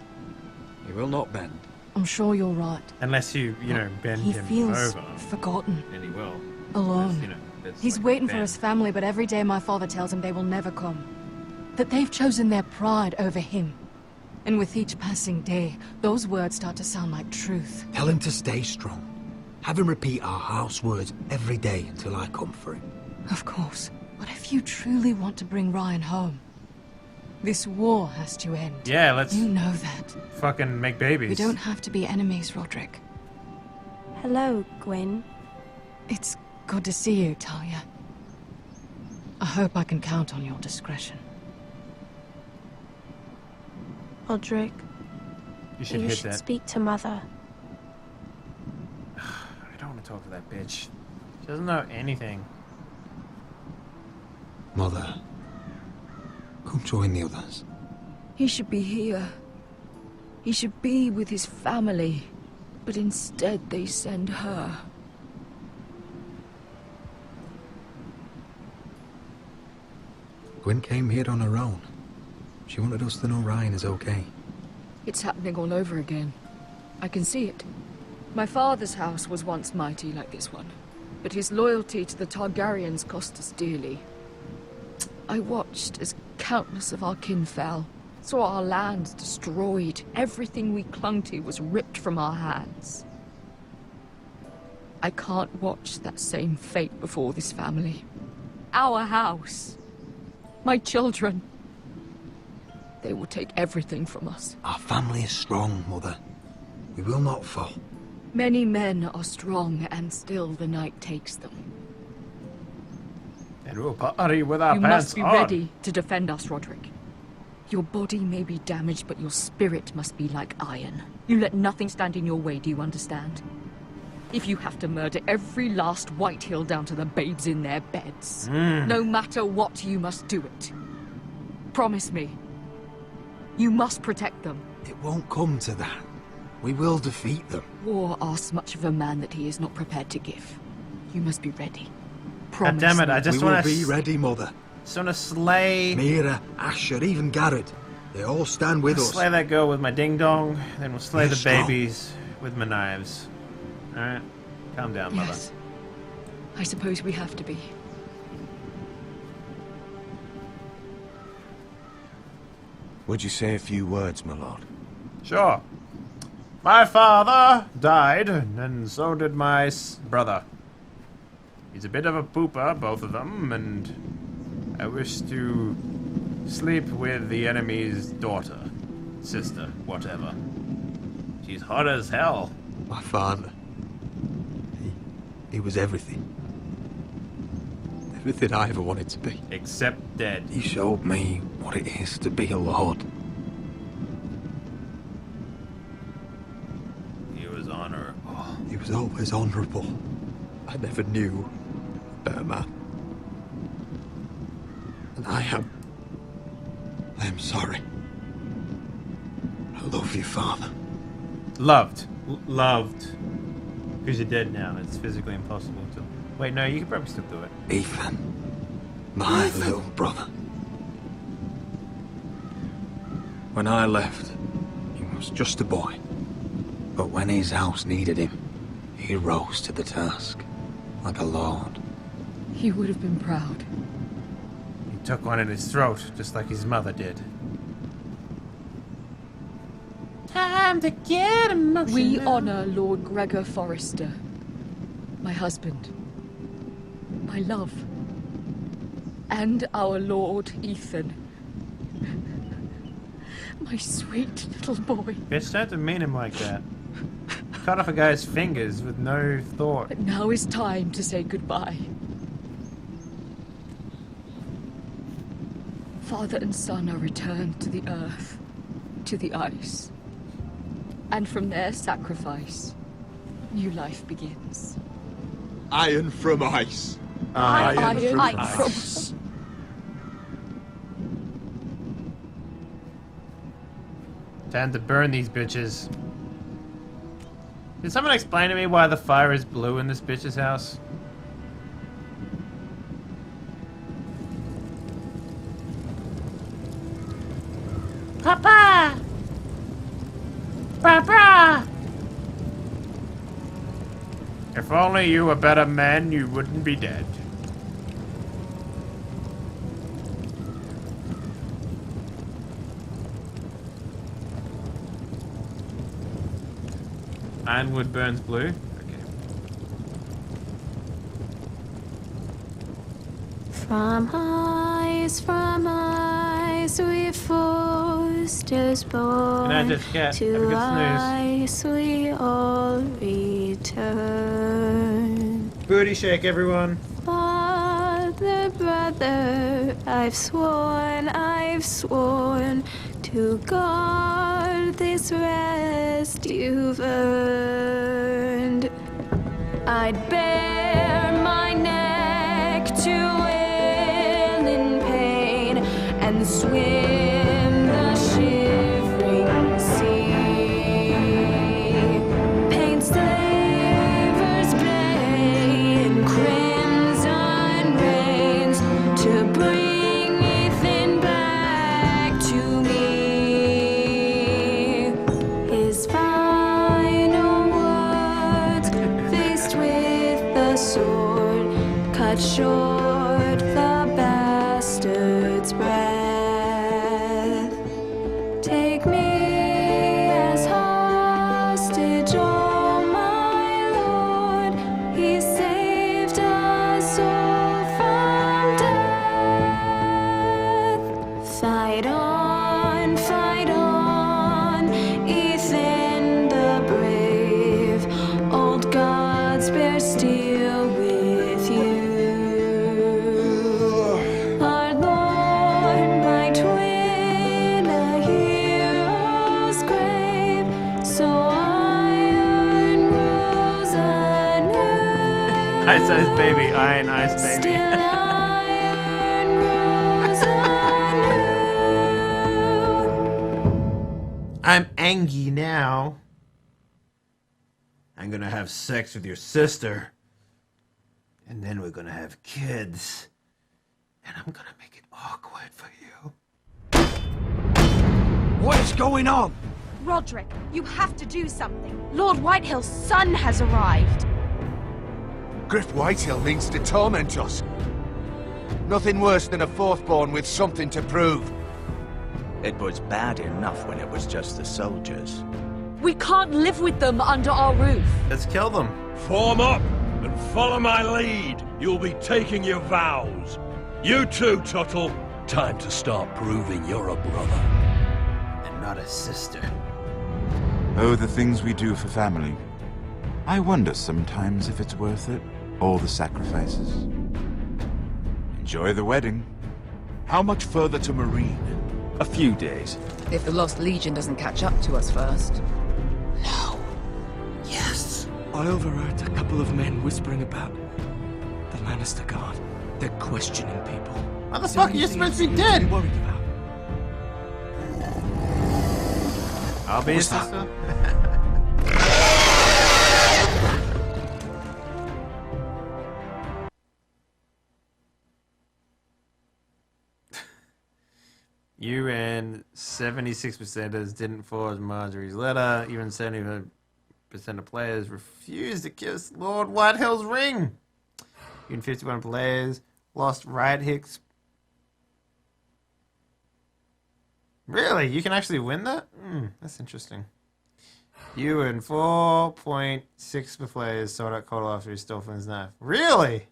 S15: He will not bend.
S11: I'm sure you're right.
S1: Unless you know, bend
S11: He
S1: him
S11: feels
S1: over.
S11: forgotten.
S1: And he will.
S11: Alone.
S1: You know, that's
S11: He's
S1: like
S11: waiting for
S1: bend.
S11: his family, but every day my father tells him they will never come. That they've chosen their pride over him. And with each passing day, those words start to sound like truth.
S9: Tell him to stay strong. Have him repeat our house words every day until I come for him.
S11: Of course. But if you truly want to bring Ryan home, this war has to end.
S1: Yeah, let's...
S11: You know that.
S1: Fucking make babies.
S11: We don't have to be enemies, Roderick.
S12: Hello, Gwyn.
S11: It's good to see you, Talia. I hope I can count on your discretion.
S12: Roderick,
S1: You should hit that.
S12: speak to Mother.
S1: I don't want to talk to that bitch. She doesn't know anything.
S9: Mother, come join the others.
S11: He should be here. He should be with his family. But instead they send her.
S9: Gwyn came here on her own. She wanted us to know Ryan is okay.
S11: It's happening all over again. I can see it. My father's house was once mighty like this one, but his loyalty to the Targaryens cost us dearly. I watched as countless of our kin fell, Saw our lands destroyed. Everything we clung to was ripped from our hands. I can't watch that same fate before this family. Our house. My children. They will take everything from us.
S9: Our family is strong, Mother. We will not fall.
S11: Many men are strong, and still the night takes them.
S1: And we'll party with our
S11: You
S1: pants
S11: must be
S1: on.
S11: ready to defend us, Roderick. Your body may be damaged, but your spirit must be like iron. You let nothing stand in your way, do you understand? If you have to murder every last White Hill down to the babes in their beds, no matter what, you must do it. Promise me. You must protect them.
S9: It won't come to that. We will defeat them.
S11: War asks much of a man that he is not prepared to give. You must be ready.
S1: God
S11: Promise
S1: damn it,
S11: me.
S1: I just
S9: We will
S1: want to
S9: be ready, Mother.
S1: just want to slay...
S9: Mira, Asher, even Garrett. They all stand with us.
S1: Slay that girl with my ding-dong, then we'll slay
S9: You're
S1: the
S9: strong.
S1: babies with my knives. Alright? Calm down, Mother.
S11: Yes. I suppose we have to be.
S7: Would you say a few words, my lord?
S1: Sure. My father died, and so did my brother. He's a bit of a pooper, both of them, and I wish to sleep with the enemy's daughter, sister, whatever. She's hot as hell.
S9: My father. He was everything. Everything I ever wanted to be.
S1: Except dead.
S9: He showed me what it is to be a lord.
S1: He was honorable.
S9: He was always honourable. I never knew a better man. And I am sorry. I love you, Father.
S1: Loved. Loved. Because you're dead now, and it's physically impossible to... Wait, no, you can probably still do it.
S9: Ethan. My little brother. When I left, he was just a boy. But when his house needed him, he rose to the task, like a lord.
S11: He would have been proud.
S1: He took one in his throat, just like his mother did.
S5: Time to get emotional.
S11: We honor Lord Gregor Forrester, my husband, my love, and our Lord Ethan, my sweet little boy.
S1: Bitch, don't demean him like that. Cut off a guy's fingers with no thought.
S11: But now is time to say goodbye. Father and son are returned to the earth, to the ice. And from their sacrifice, new life begins.
S9: Iron from ice.
S11: Iron from
S9: ice.
S1: Time to burn these bitches. Can someone explain to me why the fire is blue in this bitch's house?
S5: Papa! Papa!
S1: If only you were better men, you wouldn't be dead. Ironwood burns blue? Okay.
S12: From ice, we Forsters born.
S1: Good night, Jessica. Have a
S12: To
S1: good
S12: ice we all return.
S1: Booty shake, everyone.
S12: Father, brother, I've sworn to guard this rest you've earned. I'd bare my neck to wail in pain and swim the shivering sea. Paint slavers play in crimson rains to bring Ethan back to me. His final words, faced with the sword, cut short the bastard's breath.
S1: Ice Ice Baby, Iron Ice Baby. I'm angry now. I'm gonna have sex with your sister. And then we're gonna have kids. And I'm gonna make it awkward for you.
S19: What is going on?
S12: Roderick, you have to do something. Lord Whitehill's son has arrived.
S7: Griff Whitehill means to torment us. Nothing worse than a fourthborn with something to prove.
S8: It was bad enough when it was just the soldiers.
S11: We can't live with them under our roof.
S1: Let's kill them.
S19: Form up and follow my lead. You'll be taking your vows. You too, Tuttle. Time to start proving you're a brother.
S1: And not a sister.
S10: Oh, the things we do for family. I wonder sometimes if it's worth it. All the sacrifices. Enjoy the wedding.
S7: How much further to Marine?
S15: A few days.
S16: If the Lost Legion doesn't catch up to us first.
S2: Yes. I overheard a couple of men whispering about the Lannister Guard. They're questioning people.
S1: How the fuck are you supposed to be dead?
S2: Worried about?
S1: I'll be a sister. You and 76% didn't forge Marjorie's letter. Even 70% of players refused to kiss Lord Whitehill's ring. Even 51 players lost riot hicks. Really? You can actually win that? That's interesting. You and 4.6 of players sold out cold after he stole Flynn's knife. Really?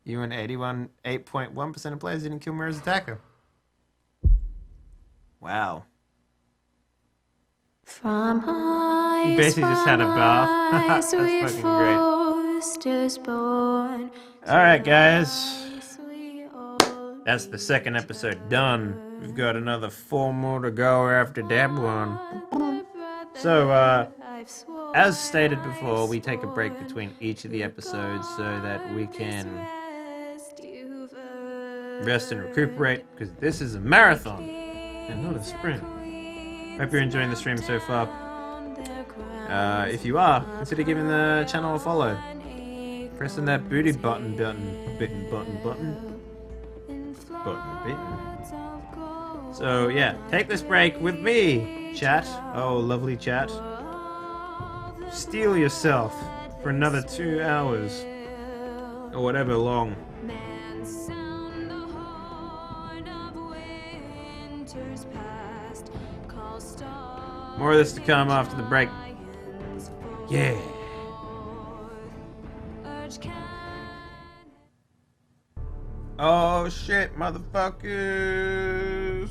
S1: You and 8.1% of players didn't kill Mira's attacker. Wow.
S12: From
S1: You basically just had a bath. That's fucking great. Alright, guys. That's the second episode done. We've got another 4 more to go after that one. So, as stated before, we take a break between each of the episodes so that we can rest and recuperate, because this is a marathon and not a sprint. Hope you're enjoying the stream so far. If you are, consider giving the channel a follow. Pressing that booty button. So yeah, take this break with me, chat. Oh, lovely chat. Steel yourself for another 2 hours. Or whatever long. More of this to come after the break. Yeah. Oh shit, motherfuckers.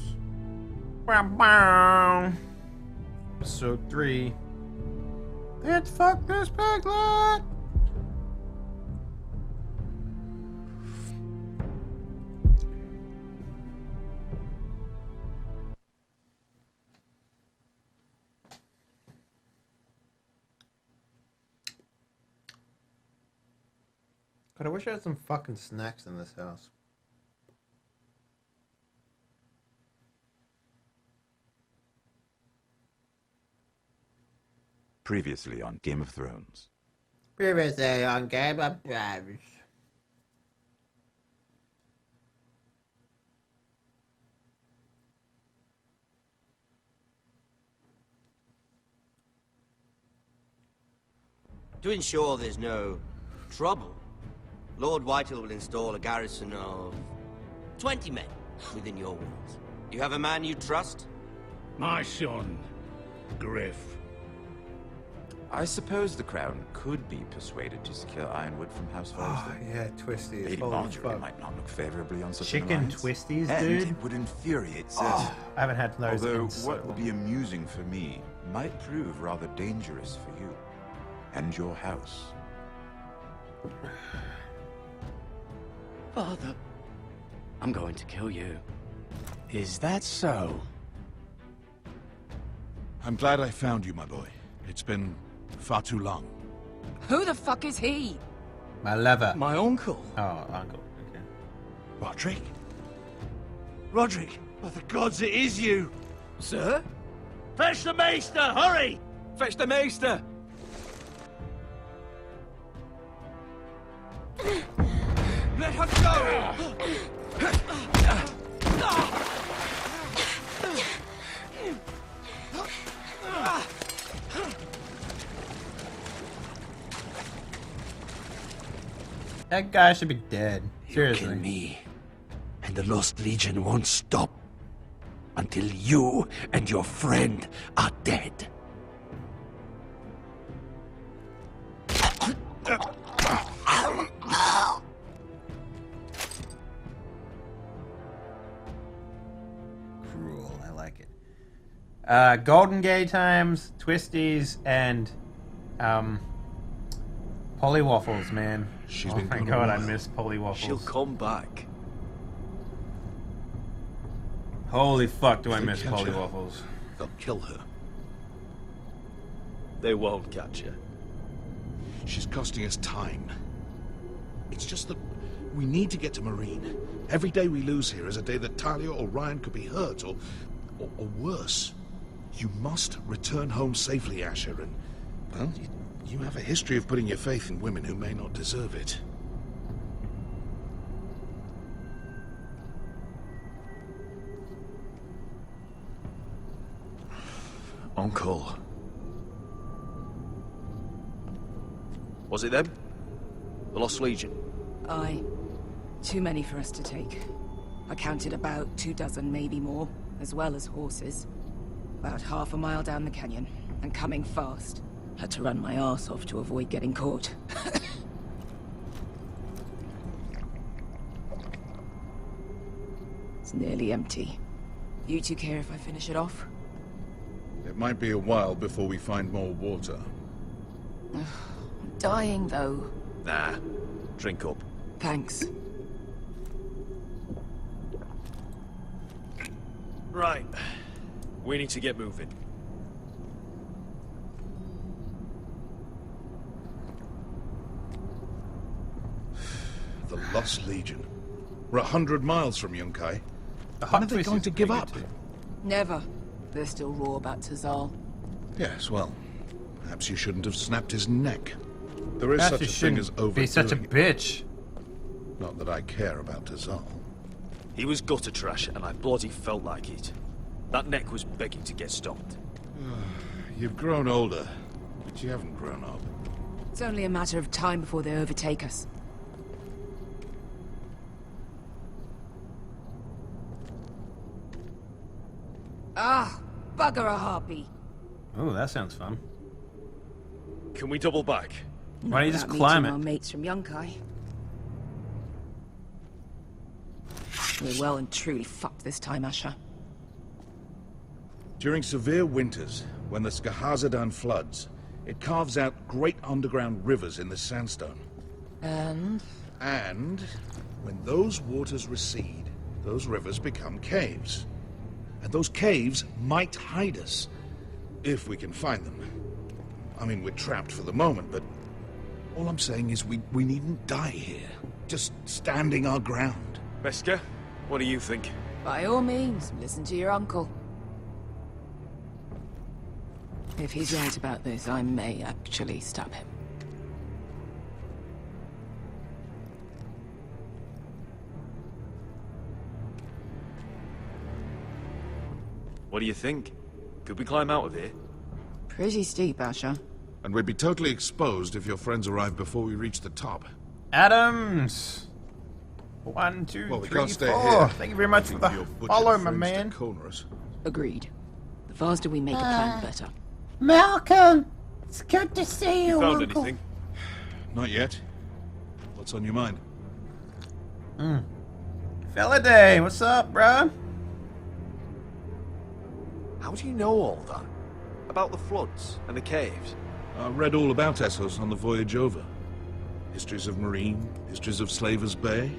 S1: Episode 3. Let's fuck this piglet. God, I wish I had some fucking snacks in this house.
S10: Previously on Game of Thrones.
S1: Previously on Game of Thrones.
S18: To ensure there's no trouble, Lord Whitehill will install a garrison of 20 men within your walls. You have a man you trust?
S21: My son, Griff.
S10: I suppose the Crown could be persuaded to secure Ironwood from House Forrester.
S1: Oh, yeah, Twisties.
S10: Lady
S1: Holy
S10: Marjorie
S1: fuck.
S10: might not look favorably on such
S1: Chicken
S10: an alliance.
S1: Twisties,
S10: and
S1: dude.
S10: it would infuriate
S1: Oh,
S10: certain.
S1: I haven't had those
S10: Although
S1: in so
S10: what will
S1: long.
S10: be amusing for me might prove rather dangerous for you and your house.
S20: Father, I'm going to kill you.
S14: Is that so?
S7: I'm glad I found you, my boy. It's been far too long.
S16: Who the fuck is he?
S1: My lover.
S8: My uncle.
S1: Oh, uncle. Okay.
S14: Roderick? Roderick, by the gods, it is you!
S8: Sir?
S14: Fetch the maester, hurry!
S8: Fetch the maester!
S14: Let her go!
S1: That guy should be dead.
S14: You
S1: Seriously.
S14: kill me, and the Lost Legion won't stop until you and your friend are dead.
S1: Cruel. I like it. Golden Gay times, twisties, and Pollywaffles, man.
S7: She's
S1: oh
S7: been
S1: my
S7: gone a
S1: god, I
S7: while.
S1: miss Pollywaffles.
S8: She'll come back.
S1: Holy fuck, do I
S7: They
S1: miss
S7: catch her.
S1: Pollywaffles.
S7: They'll kill her.
S8: They won't catch her.
S7: She's costing us time. It's just that we need to get to Marine. Every day we lose here is a day that Talia or Ryan could be hurt, or worse. You must return home safely, Asher, and, well, you have a history of putting your faith in women who may not deserve it.
S15: Uncle. Was it them? The Lost Legion?
S16: Aye. Too many for us to take. I counted about 24, maybe more, as well as horses. About half a mile down the canyon, and coming fast. Had to run my arse off to avoid getting caught. It's nearly empty. You two care if I finish it off?
S7: It might be a while before we find more water.
S16: I'm dying, though.
S15: Nah. Drink up.
S16: Thanks.
S15: Right. We need to get moving.
S7: The Lost Legion. We're 100 miles from Yunkai. When are they going to give up?
S16: Never. They're still raw about Tazal.
S7: Yes, well, perhaps you shouldn't have snapped his neck. There is
S1: Perhaps
S7: such a
S1: you
S7: thing as
S1: shouldn't
S7: overdoing
S1: be such a
S7: it.
S1: bitch.
S7: Not that I care about Tazal.
S15: He was gutter trash, and I bloody felt like it. That neck was begging to get stopped.
S7: You've grown older, but you haven't grown up.
S16: It's only a matter of time before they overtake us. Ah, bugger a harpy.
S1: Oh, that sounds fun.
S15: Can we double back?
S1: Why don't you just
S16: Without
S1: climb
S16: meeting
S1: it?
S16: Our mates from Yunkai. We're well and truly fucked this time, Asher.
S7: During severe winters, when the Skahazadan floods, it carves out great underground rivers in the sandstone.
S16: And?
S7: And when those waters recede, those rivers become caves. And those caves might hide us, if we can find them. I mean, we're trapped for the moment, but all I'm saying is we needn't die here. Just standing our ground.
S15: Beskar, what do you think?
S16: By all means, listen to your uncle. If he's right about this, I may actually stab him.
S15: What do you think? Could we climb out of here?
S16: Pretty steep, Asher.
S7: And we'd be totally exposed if your friends arrive before we reach the top.
S1: Adams! 1, 2,
S7: Well, we
S1: 3,
S7: can't stay
S1: 4.
S7: here.
S1: Thank you very much for the
S7: Your butchered
S1: follow, my
S7: friends
S1: man.
S7: to corner us.
S16: Agreed. The faster we make a plan, the better.
S5: Malcolm! It's good to see you,
S15: Found
S5: Uncle.
S15: anything?
S7: Not yet. What's on your mind?
S1: Feladay, what's up, bruh?
S15: How do you know all that? About the floods and the caves?
S7: I read all about Essos on the voyage over. Histories of Marine, histories of Slaver's Bay.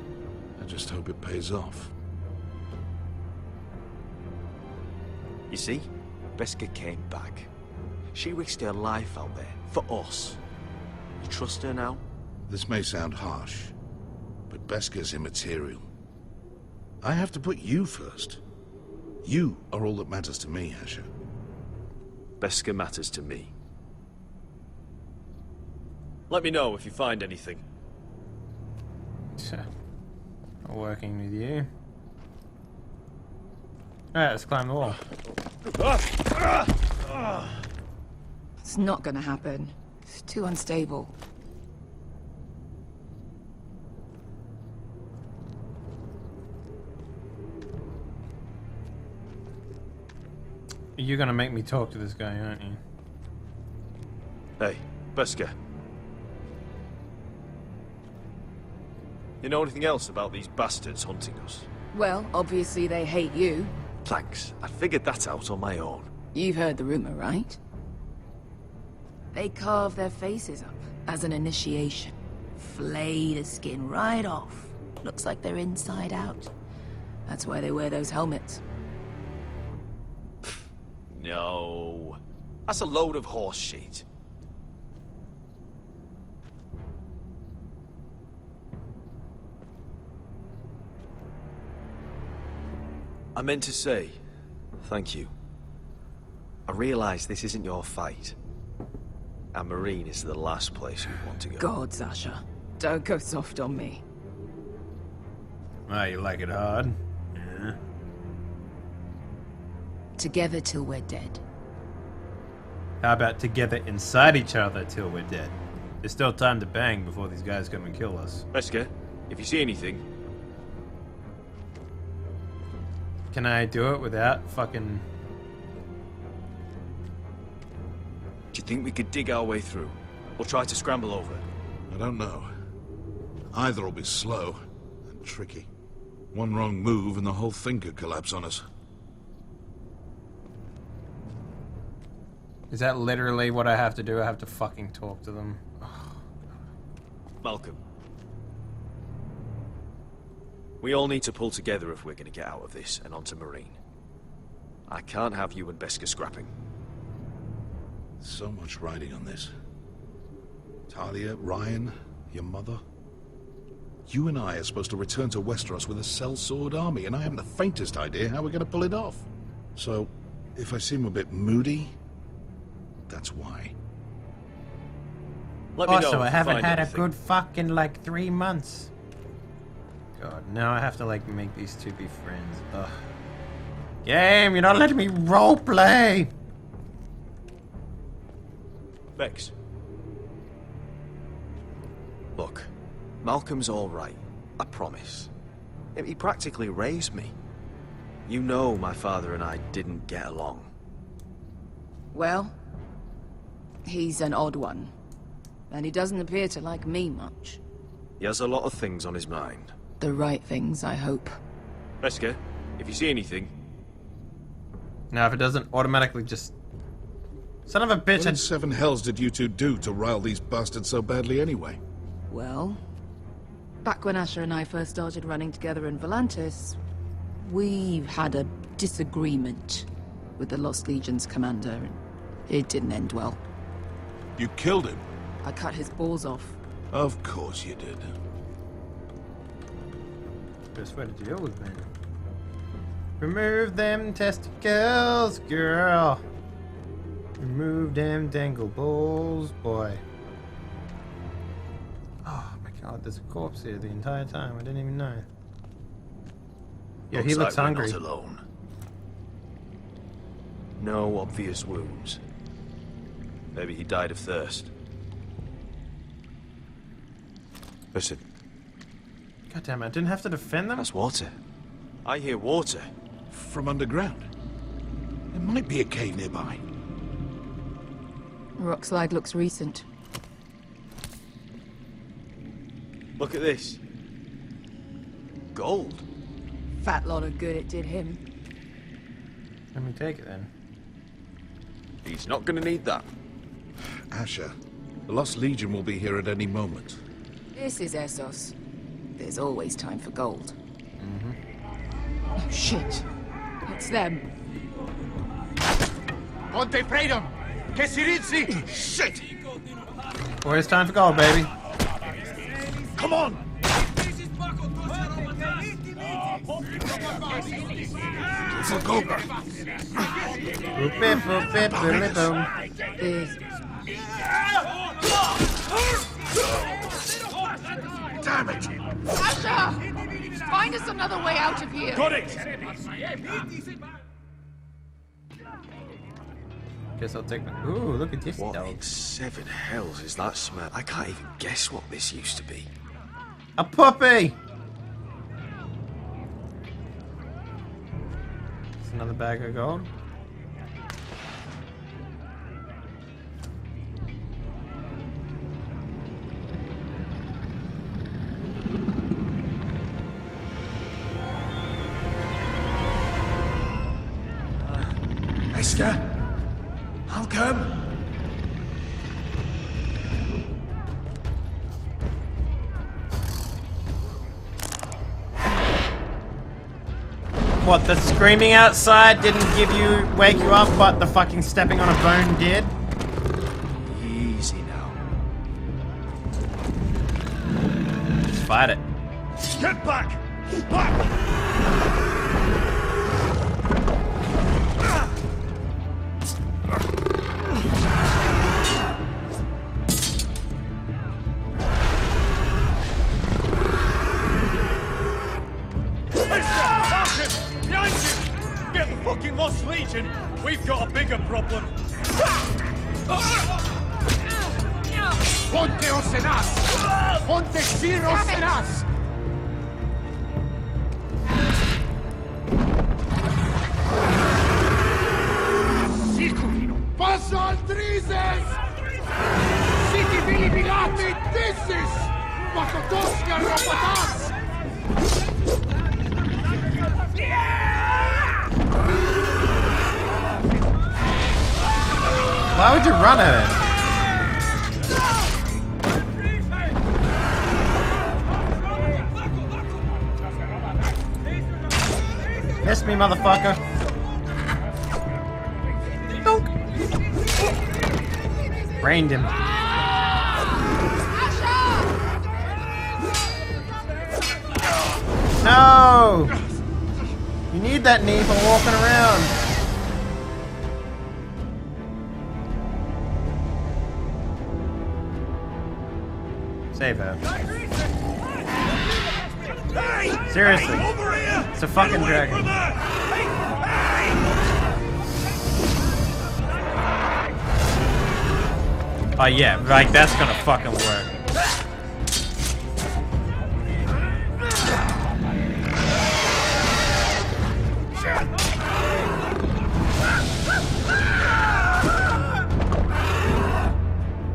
S7: I just hope it pays off.
S15: You see, Beskar came back. She risked her life out there, for us. You trust her now?
S4: This may sound harsh, but Beskha's immaterial. I have to put you first. You are all that matters to me, Asher.
S15: Beskha matters to me. Let me know if you find anything.
S1: Not working with you. Alright, let's climb the wall.
S16: It's not gonna happen. It's too unstable.
S1: You're gonna make me talk to this guy, aren't you?
S15: Hey, Beskha. You know anything else about these bastards hunting us?
S16: Well, obviously they hate you.
S15: Thanks. I figured that out on my own.
S16: You've heard the rumor, right? They carve their faces up as an initiation. Flay the skin right off. Looks like they're inside out. That's why they wear those helmets.
S15: No. That's a load of horse shit. I meant to say, thank you. I realize this isn't your fight. And Marine is the last place we want to go.
S16: God, Sasha. Don't go soft on me.
S1: Ah, you like it hard? Yeah.
S16: Together till we're dead.
S1: How about together inside each other till we're dead? There's still time to bang before these guys come and kill us.
S15: Beskha, if you see anything...
S1: Can I do it without fucking...
S15: Do you think we could dig our way through? Or try to scramble over?
S4: I don't know. Either will be slow and tricky. One wrong move and the whole thing could collapse on us.
S1: Is that literally what I have to do? I have to fucking talk to them.
S15: Malcolm. We all need to pull together if we're going to get out of this and onto Marine. I can't have you and Beskha scrapping.
S4: So much riding on this. Talia, Ryan, your mother. You and I are supposed to return to Westeros with a sellsword army, and I haven't the faintest idea how we're going to pull it off. So, if I seem a bit moody, that's why.
S15: Let me know
S1: Also,
S15: if
S1: I
S15: you
S1: haven't
S15: find
S1: had
S15: anything.
S1: a good fucking like 3 months. God, now I have to like make these two be friends. Ugh. Game, you're not letting me roleplay.
S15: Bex. Look, Malcolm's all right. I promise. He practically raised me. You know my father and I didn't get along.
S16: Well, he's an odd one. And he doesn't appear to like me much.
S15: He has a lot of things on his mind.
S16: The right things, I hope.
S15: Beskha, if you see anything...
S1: Now, if it doesn't automatically just... Son of a bitch!
S4: What in seven hells did you two do to rile these bastards so badly anyway?
S16: Well, back when Asher and I first started running together in Volantis, we had a disagreement with the Lost Legion's commander, and it didn't end well.
S4: You killed him?
S16: I cut his balls off.
S4: Of course you did.
S1: Best way to deal with me. Remove them testicles, girl. Remove them dangle balls, boy. Oh my god, there's a corpse here the entire time. I didn't even know. Yeah, he looks
S15: like
S1: hungry.
S15: We're not alone. No obvious wounds. Maybe he died of thirst. Listen.
S1: God damn it, I didn't have to defend them?
S15: That's water. I hear water.
S4: From underground. There might be a cave nearby.
S16: Rock slide looks recent.
S15: Look at this. Gold.
S16: Fat lot of good it did him.
S1: Let me take it then.
S15: He's not gonna need that.
S4: Asher, the Lost Legion will be here at any moment.
S16: This is Essos. There's always time for gold. Oh, shit. It's them.
S7: Ponte Freedom! Shit!
S1: Boy, it's time for gold, baby.
S7: Come on! For gold.
S1: Boop it, boop it, boop it, boom.
S7: Damn it!
S16: Asha! Find us another way out of here!
S19: Got it!
S1: Guess I'll take my... Ooh, look at this
S15: What
S1: dog.
S15: in seven hells is that smell? I can't even guess what this used to be.
S1: A puppy! It's another bag of gold.
S7: Esther? Malcolm?
S1: What, the screaming outside didn't wake you up, but the fucking stepping on a bone did?
S15: Easy now.
S1: Let's fight it.
S19: Get back! Back! Get the fucking Lost Legion! We've got a bigger problem!
S7: Ponteos en us! Ponte Xiros en us! Paso al Drizes! Siki Vili Bilati Dissis! Makotoska Rapatas!
S1: Why would you run at it? Miss me, motherfucker. Donk. Brained him. No! You need that knee for walking around. Save her. Seriously. It's a fucking dragon. Oh yeah, like that's gonna fucking work.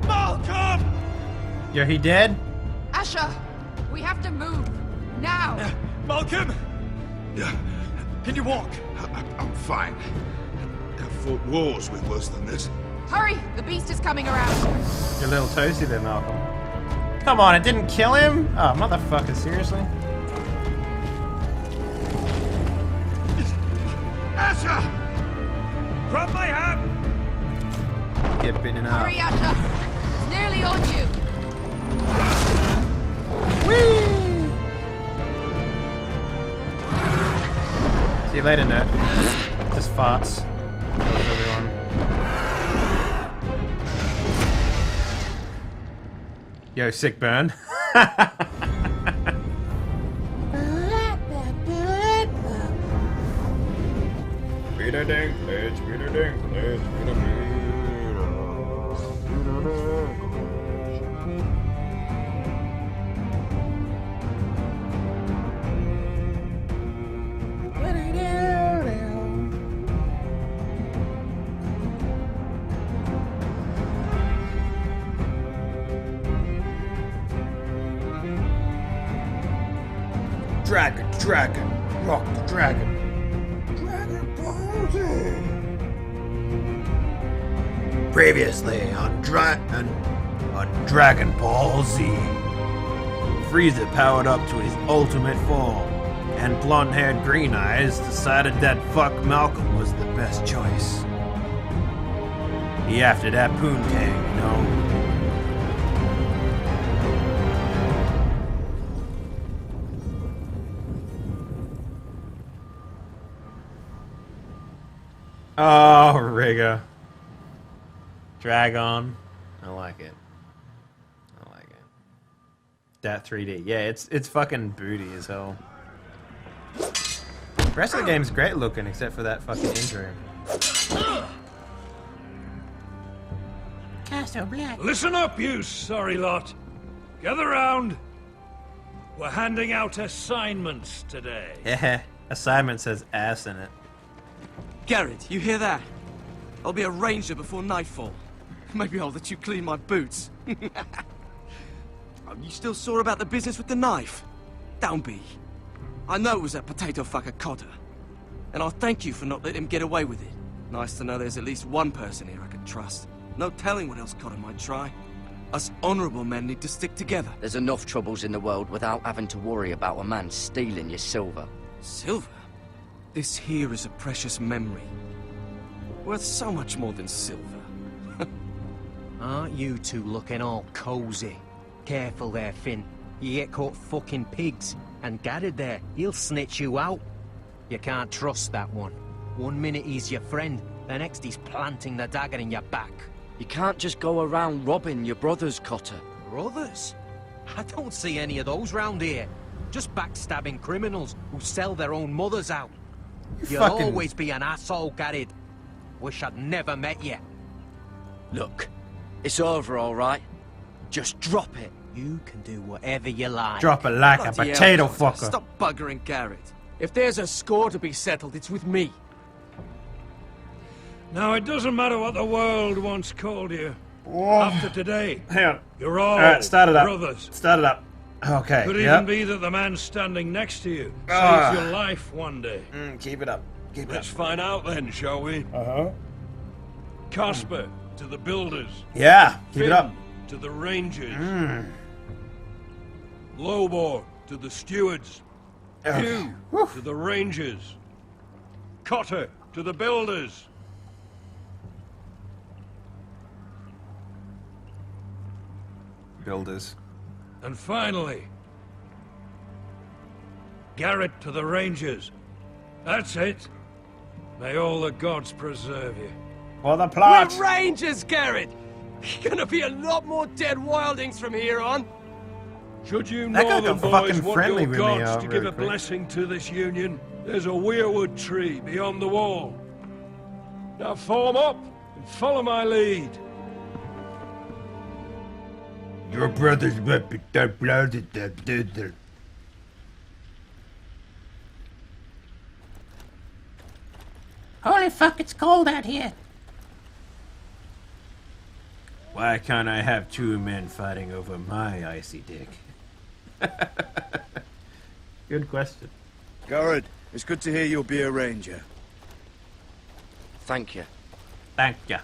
S19: Malcolm!
S1: Yo, he dead?
S16: Asha, we have to move. Now!
S19: Malcolm!
S4: Yeah,
S19: Can you walk?
S4: I'm fine. I've fought wars with worse than this.
S16: Hurry! The beast is coming around.
S1: You're a little toasty there, Malcolm. Come on, it didn't kill him? Oh, motherfucker, seriously?
S19: Asha! Grab my hand!
S1: Get bitten up.
S16: Hurry, Asha! It's nearly on you.
S1: Whee! See you later, nerd. Just farts. Love everyone. Yo, sick burn. Peter Dinklage, Peter Dinklage, Peter Dragon, dragon, rock the dragon. Dragon Ball Z. Previously on Dragon Ball Z. Frieza powered up to his ultimate form, and blonde-haired Green Eyes decided that fuck Malcolm was the best choice. He after that poontang, you know? Oh, rigger. Dragon. I like it. I like it. That 3D. Yeah, it's fucking booty as hell. The rest of the game's great looking, except for that fucking intro.
S5: Castle Black.
S19: Listen up, you sorry lot. Gather round. We're handing out assignments today.
S1: Yeah, assignment says ass in it.
S2: Garrett, you hear that? I'll be a ranger before nightfall. Maybe I'll let you clean my boots. You still sore about the business with the knife? Don't be. I know it was that potato fucker Cotter. And I'll thank you for not letting him get away with it. Nice to know there's at least one person here I can trust. No telling what else Cotter might try. Us honorable men need to stick together.
S20: There's enough troubles in the world without having to worry about a man stealing your silver.
S2: Silver? This here is a precious memory. Worth so much more than silver.
S17: Aren't you two looking all cozy? Careful there, Finn. You get caught fucking pigs. And Garrett there, he'll snitch you out. You can't trust that one. One minute he's your friend, the next he's planting the dagger in your back.
S20: You can't just go around robbing your brothers, Cotter.
S17: Brothers? I don't see any of those round here. Just backstabbing criminals who sell their own mothers out. You'll always be an asshole, Garrett. Wish I'd never met you.
S20: Look, it's over, all right? Just drop it.
S17: You can do whatever you like.
S1: Drop it like a potato fucker.
S2: Stop buggering Garrett. If there's a score to be settled, it's with me.
S19: Now, it doesn't matter what the world once called you.
S1: Whoa.
S19: After today,
S1: hang on.
S19: You're all
S1: start it up.
S19: brothers.
S1: Start it up. Okay.
S19: Could even be that the man standing next to you saves your life one day.
S1: Keep it up. Keep it
S19: Let's
S1: up.
S19: find out then, shall we? Casper to the builders.
S1: Yeah. Keep
S19: Finn
S1: it up.
S19: to the rangers. Lowbore to the stewards. You to the rangers. Cotter to the builders.
S1: Builders.
S19: And finally, Garrett to the rangers. That's it. May all the gods preserve you.
S1: For the plot.
S2: We're rangers, Garrett! Gonna be a lot more dead wildings from here on.
S19: Should you
S1: That guy
S19: northern
S1: got
S19: boys
S1: fucking
S19: want
S1: friendly
S19: your
S1: with me,
S19: gods to give
S1: really
S19: a
S1: quick.
S19: blessing to this union, there's a weirwood tree beyond the wall. Now form up and follow my lead.
S1: Your brother's weapon that blooded that did that.
S5: Holy fuck, it's cold out here.
S1: Why can't I have two men fighting over my icy dick? Good question.
S7: Garrett, it's good to hear you'll be a ranger.
S20: Thank you.
S1: Thank you.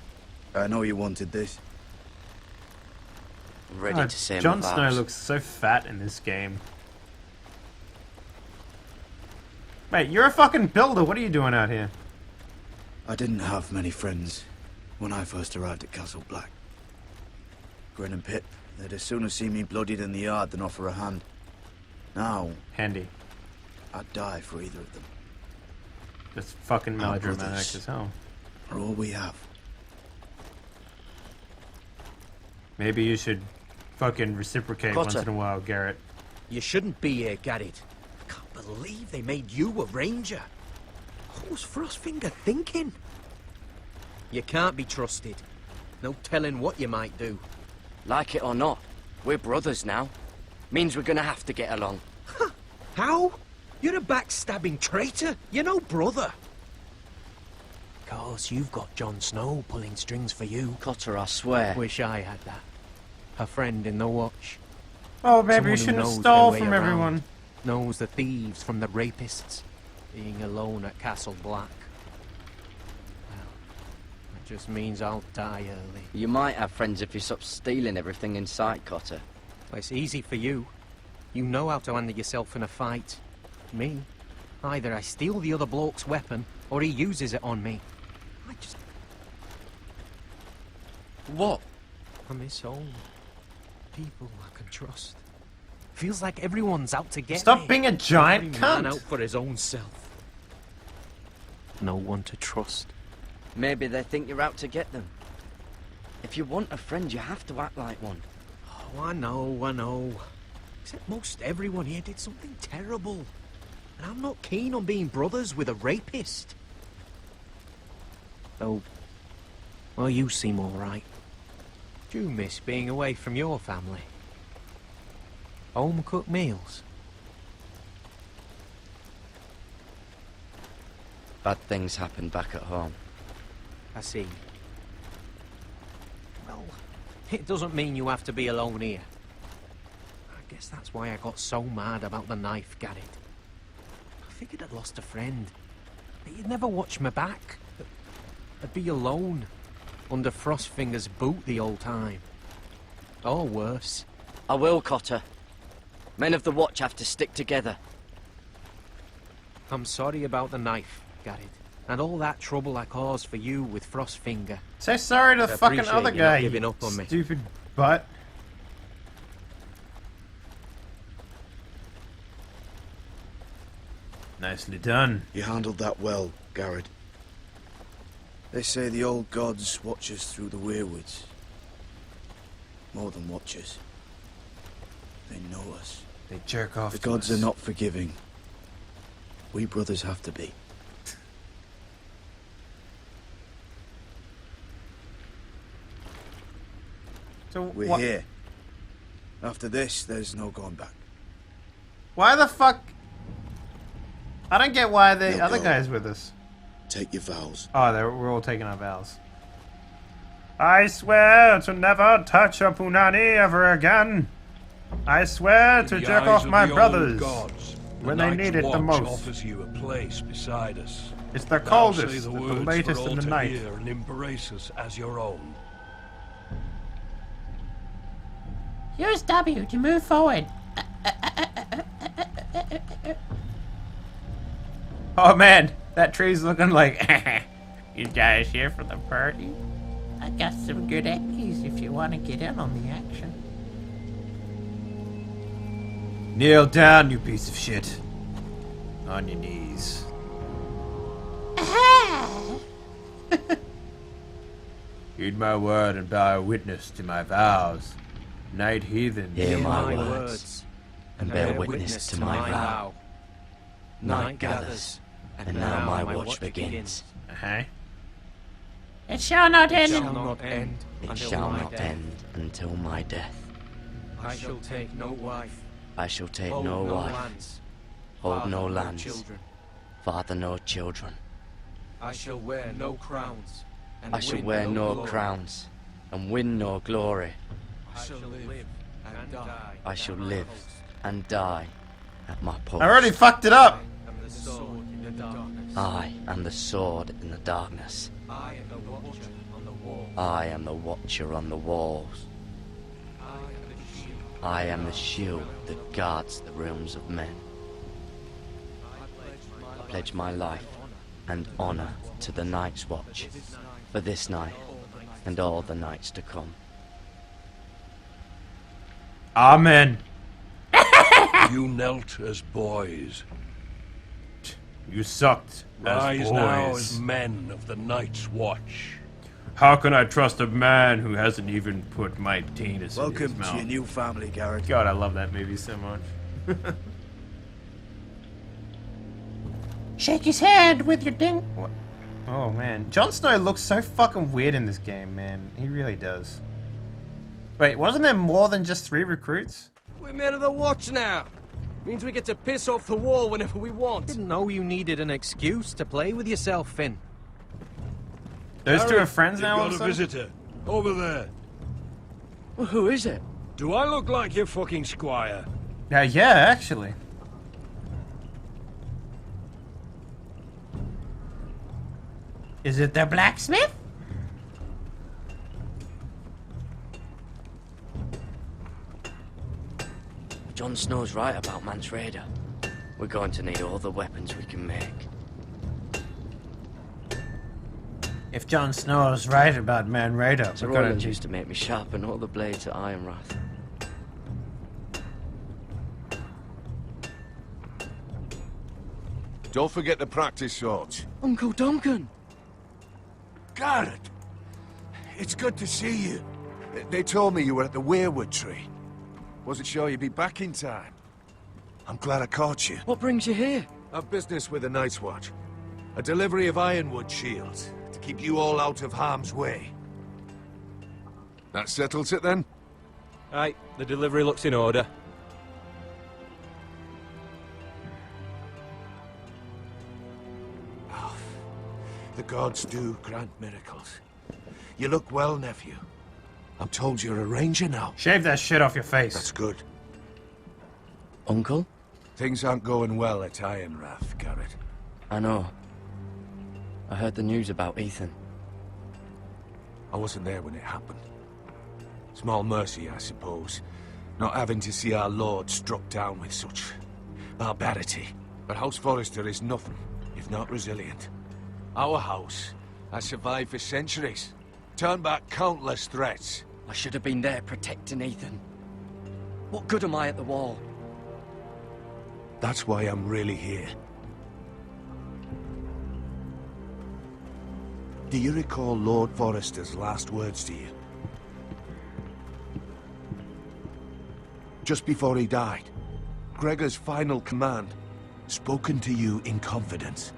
S7: I know you wanted this.
S20: I'm ready to say
S1: Jon
S20: my
S1: Snow
S20: vows.
S1: looks so fat in this game. Wait, you're a fucking builder. What are you doing out here?
S7: I didn't have many friends when I first arrived at Castle Black. Grin and Pip, they'd as soon see me bloodied in the yard than offer a hand. Now,
S1: Handy.
S7: I'd die for either of them.
S1: That's fucking
S7: Our
S1: melodramatic
S7: brothers
S1: as hell.
S7: are all we have.
S1: Maybe you should fucking reciprocate once
S17: Cotter.
S1: in a while, Garrett.
S17: You shouldn't be here, Garrett. I can't believe they made you a ranger. What was Frostfinger thinking? You can't be trusted. No telling what you might do.
S20: Like it or not, we're brothers now. Means we're gonna have to get along.
S17: How? You're a backstabbing traitor. You're no brother. 'Cause you've got Jon Snow pulling strings for you.
S20: Cotter, I swear.
S17: Wish I had that. A friend in the watch.
S1: Oh, maybe
S17: Someone
S1: you
S17: who
S1: shouldn't have
S17: knows
S1: stole
S17: their way
S1: from
S17: around,
S1: everyone.
S17: Knows the thieves from the rapists. Being alone at Castle Black. Well, it just means I'll die early.
S20: You might have friends if you stop stealing everything in sight, Cotter.
S17: Well, it's easy for you. You know how to handle yourself in a fight. Me, either I steal the other bloke's weapon, or he uses it on me.
S2: What?
S17: I miss home. People I can trust. Feels like everyone's out to get
S1: Stop
S17: me.
S1: being a giant
S17: Every man
S1: cunt.
S17: out for his own self. No one to trust.
S20: Maybe they think you're out to get them. If you want a friend, you have to act like one.
S17: Oh, I know. Except most everyone here did something terrible. And I'm not keen on being brothers with a rapist. Though, well, you seem alright. Do you miss being away from your family? Home-cooked meals?
S20: Bad things happen back at home.
S17: I see. Well, it doesn't mean you have to be alone here. I guess that's why I got so mad about the knife, Garrett. I figured I'd lost a friend. That you'd never watch me back. That I'd be alone, under Frostfinger's boot the whole time. Or worse.
S20: I will, Cotter. Men of the Watch have to stick together.
S17: I'm sorry about the knife, Garrett. And all that trouble I caused for you with Frostfinger.
S1: Say sorry to the fucking
S17: appreciate
S1: other
S17: you not
S1: guy,
S17: giving
S1: you
S17: up on me.
S1: stupid butt. Nicely done.
S2: You handled that well, Garrett. They say the old gods watch us through the weirwoods. More than watchers. They know us.
S1: They jerk off.
S2: The
S1: to
S2: gods
S1: us.
S2: are not forgiving. We brothers have to be.
S1: So
S2: We're
S1: wha-
S2: here. After this, there's no going back.
S1: Why the fuck? I don't get why the
S2: Now
S1: other
S2: go.
S1: guy's with us.
S2: Take your vows.
S1: Oh, we're all taking our vows. I swear to never touch a punani ever again. I swear to
S19: In the
S1: jerk
S19: eyes
S1: off
S19: of
S1: my
S19: the old
S1: brothers
S19: gods,
S1: when
S19: the
S1: they
S19: Night's
S1: need it the
S19: Watch
S1: most.
S19: offers you a place beside us.
S1: It's the
S19: Thou
S1: coldest,
S19: say the
S1: the
S19: words
S1: latest
S19: for all
S1: in the
S19: to
S1: night.
S19: hear and embrace us as your own.
S5: Use W to move forward.
S1: Oh man, that tree's looking like. You guys here for the party?
S5: I got some good eggies if you want to get in on the action.
S1: Kneel down, you piece of shit. On your knees. Heed my word and bear witness to my vows. Night heathen.
S20: Hear my words, and bear witness to my vow. Night gathers, and now my watch begins.
S1: Uh-huh.
S5: It shall not end.
S17: It shall not end.
S20: It shall not end until my death.
S17: I shall take no wife.
S20: I shall take
S17: Hold
S20: no
S17: no
S20: wife,
S17: lands.
S20: hold
S17: Father
S20: no
S17: no
S20: lands,
S17: children.
S20: father no children.
S17: I shall wear no crowns. And
S20: I shall
S17: win
S20: wear no
S17: glory.
S20: crowns, and win no glory.
S17: I shall live and die.
S20: I shall live and die at my post.
S1: I already fucked it up.
S17: And the sword in the darkness.
S20: I am the sword in the darkness.
S17: I am the watcher on the wall.
S20: I am the watcher on the walls. I am the shield that guards the realms of men. I pledge my life and honor to the Night's Watch for this night and all the nights to come.
S1: Amen.
S19: You knelt as boys.
S1: You sucked
S19: Rise
S1: as
S19: now
S1: boys.
S19: as men of the Night's Watch.
S1: How can I trust a man who hasn't even put my penis in
S2: Welcome
S1: his
S2: to
S1: mouth?
S2: your new family, Garrett.
S1: God, I love that movie so much.
S5: Shake his hand with your ding.
S1: What? Oh man, Jon Snow looks so fucking weird in this game, man. He really does. Wait, wasn't there more than just 3 recruits?
S17: We're men of the watch now. Means we get to piss off the wall whenever we want. Didn't know you needed an excuse to play with yourself, Finn.
S1: Those two
S19: Harry,
S1: are friends now. all
S19: You've
S1: of
S19: got
S1: a
S19: a
S1: sudden?
S19: visitor. Over there.
S20: Well, who is it?
S19: Do I look like your fucking squire?
S1: Yeah, actually.
S5: Is it the blacksmith?
S20: Jon Snow's right about Mance Rayder. We're going to need all the weapons we can make.
S1: If Jon Snow is right about Man Raider,
S20: Sir Roland used to make me sharpen all the blades at Ironrath.
S7: Don't forget the practice swords.
S20: Uncle Duncan!
S7: Garrett! It's good to see you. They told me you were at the weirwood tree. Wasn't sure you'd be back in time. I'm glad I caught you.
S20: What brings you here?
S7: A business with the Night's Watch. A delivery of ironwood shields, to keep you all out of harm's way. That settles it then?
S6: Aye, the delivery looks in order.
S7: The gods do grant miracles. You look well, nephew. I'm told you're a ranger now.
S1: Shave that shit off your face.
S7: That's good.
S20: Uncle?
S7: Things aren't going well at Ironrath, Garrett.
S20: I know. I heard the news about Ethan.
S7: I wasn't there when it happened. Small mercy, I suppose. Not having to see our lord struck down with such barbarity. But House Forrester is nothing, if not resilient. Our house has survived for centuries. Turned back countless threats.
S20: I should have been there protecting Ethan. What good am I at the wall?
S7: That's why I'm really here. Do you recall Lord Forrester's last words to you? Just before he died, Gregor's final command, spoken to you in confidence.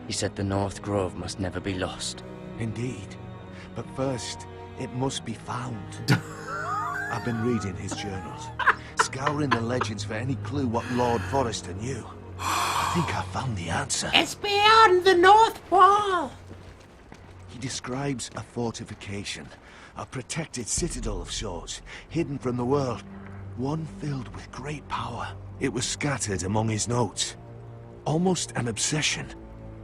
S20: He said the North Grove must never be lost.
S7: Indeed. But first, it must be found. I've been reading his journals, scouring the legends for any clue what Lord Forrester knew. I think I found the answer.
S5: It's beyond the North Wall.
S7: He describes a fortification, a protected citadel of sorts, hidden from the world. One filled with great power. It was scattered among his notes. Almost an obsession.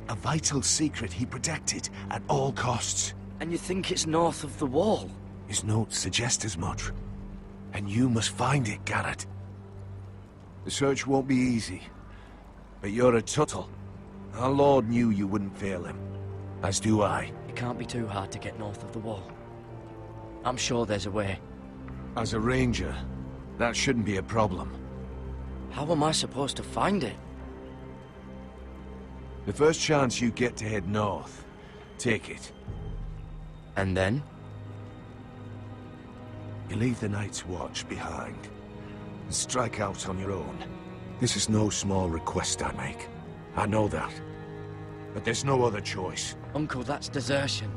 S7: A vital secret he protected at all costs.
S20: And you think it's north of the wall?
S7: His notes suggest as much. And you must find it, Garrett. The search won't be easy. But you're a Tuttle. Our Lord knew you wouldn't fail him. As do I.
S20: It can't be too hard to get north of the wall. I'm sure there's a way.
S7: As a ranger, that shouldn't be a problem.
S20: How am I supposed to find it?
S7: The first chance you get to head north, take it.
S20: And then?
S7: You leave the Night's Watch behind, and strike out on your own. This is no small request I make. I know that. But there's no other choice.
S20: Uncle, that's desertion.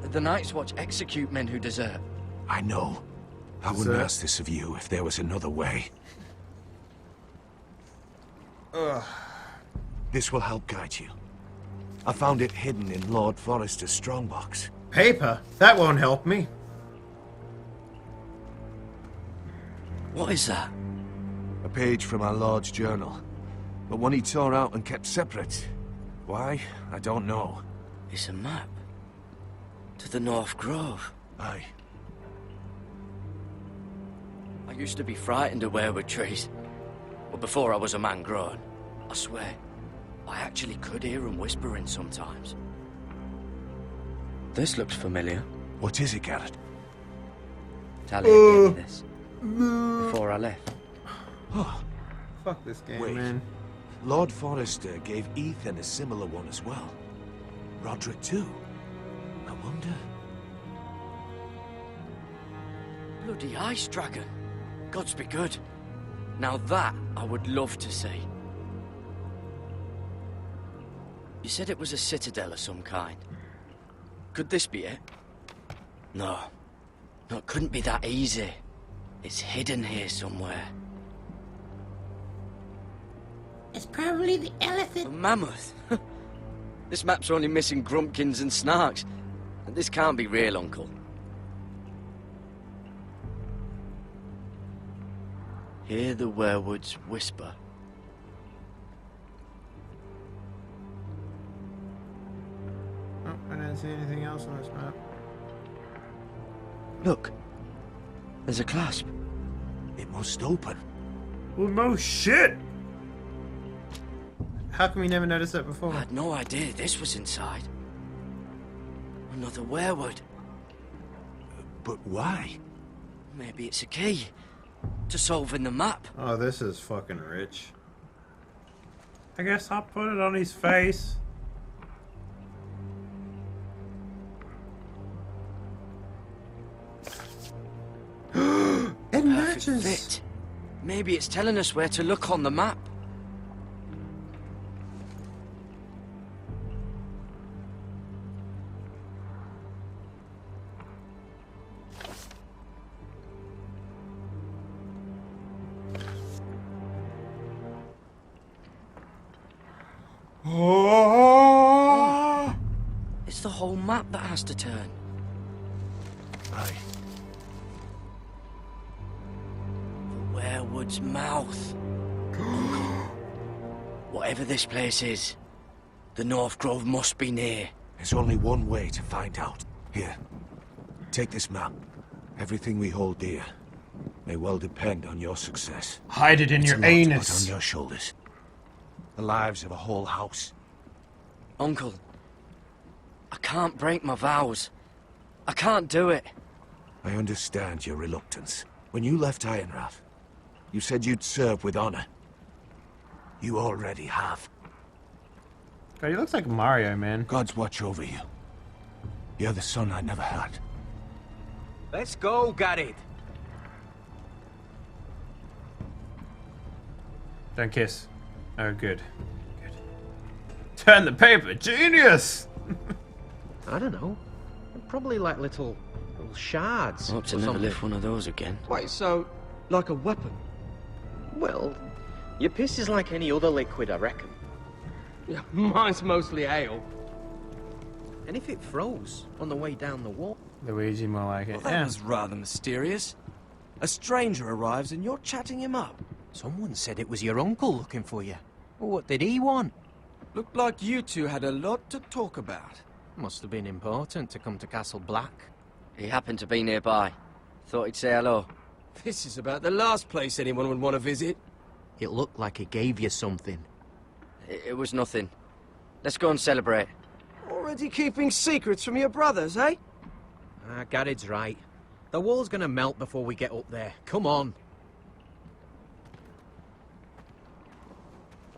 S20: The Night's Watch execute men who desert.
S7: I know. I wouldn't ask this of you if there was another way.
S1: Ugh.
S7: This will help guide you. I found it hidden in Lord Forrester's strongbox.
S1: Paper? That won't help me.
S20: What is that?
S7: A page from our Lord's journal. But one he tore out and kept separate. Why? I don't know.
S20: It's a map. To the North Grove.
S7: Aye.
S20: I used to be frightened of weirwood trees. But before I was a man grown, I swear, I actually could hear them whispering sometimes. This looks familiar.
S7: What is it, Garrett?
S20: Talia gave me this. Before I left.
S7: Oh.
S1: Fuck this game,
S7: Wait.
S1: man.
S7: Lord Forrester gave Ethan a similar one as well. Roderick too. I wonder...
S20: Bloody ice dragon. Gods be good. Now that I would love to see. You said it was a citadel of some kind. Could this be it? No. No, it couldn't be that easy. It's hidden here somewhere.
S5: It's probably the
S20: A
S5: elephant.
S20: mammoth? This map's only missing grumpkins and snarks. And this can't be real, Uncle. Hear the werewoods whisper.
S1: Oh, I didn't see anything else on this map.
S20: Look. There's a clasp.
S7: It must open.
S1: Well, no shit! How come we never noticed that before?
S20: I had no idea this was inside. Another werewood.
S7: But why?
S20: Maybe it's a key to solving the map.
S1: Oh, this is fucking rich. I guess I'll put it on his face. It matches.
S20: Fit. Maybe it's telling us where to look on the map.
S1: Oh.
S20: It's the whole map that has to turn.
S7: Aye.
S20: The werewood's mouth. Whatever this place is, the North Grove must be near.
S7: There's only one way to find out. Here, take this map. Everything we hold dear may well depend on your success.
S1: Hide it in
S7: It's
S1: your
S7: a lot to
S1: anus.
S7: put on your shoulders. The lives of a whole house.
S20: Uncle, I can't break my vows. I can't do it.
S7: I understand your reluctance. When you left Ironrath, you said you'd serve with honor. You already have.
S1: God, he looks like Mario, man.
S7: God's watch over you. You're the son I never had.
S17: Let's go, Garrett.
S1: Don't kiss. Oh, good. Good. Turn the paper, genius!
S17: I don't know. Probably like little shards.
S20: Hope to
S17: or
S20: never
S17: something.
S20: lift one of those again.
S17: Wait, so like a weapon? Well, your piss is like any other liquid, I reckon. Yeah, mine's mostly ale. And if it froze on the way down the wall?
S1: Luigi, more like it.
S2: Well, that was rather mysterious. A stranger arrives and you're chatting him up.
S17: Someone said it was your uncle looking for you. Well, what did he want?
S2: Looked like you two had a lot to talk about.
S17: Must have been important to come to Castle Black.
S20: He happened to be nearby. Thought he'd say hello.
S2: This is about the last place anyone would want to visit.
S17: It looked like he gave you something.
S20: It was nothing. Let's go and celebrate.
S2: Already keeping secrets from your brothers, eh?
S17: Garrett's right. The wall's gonna melt before we get up there. Come on.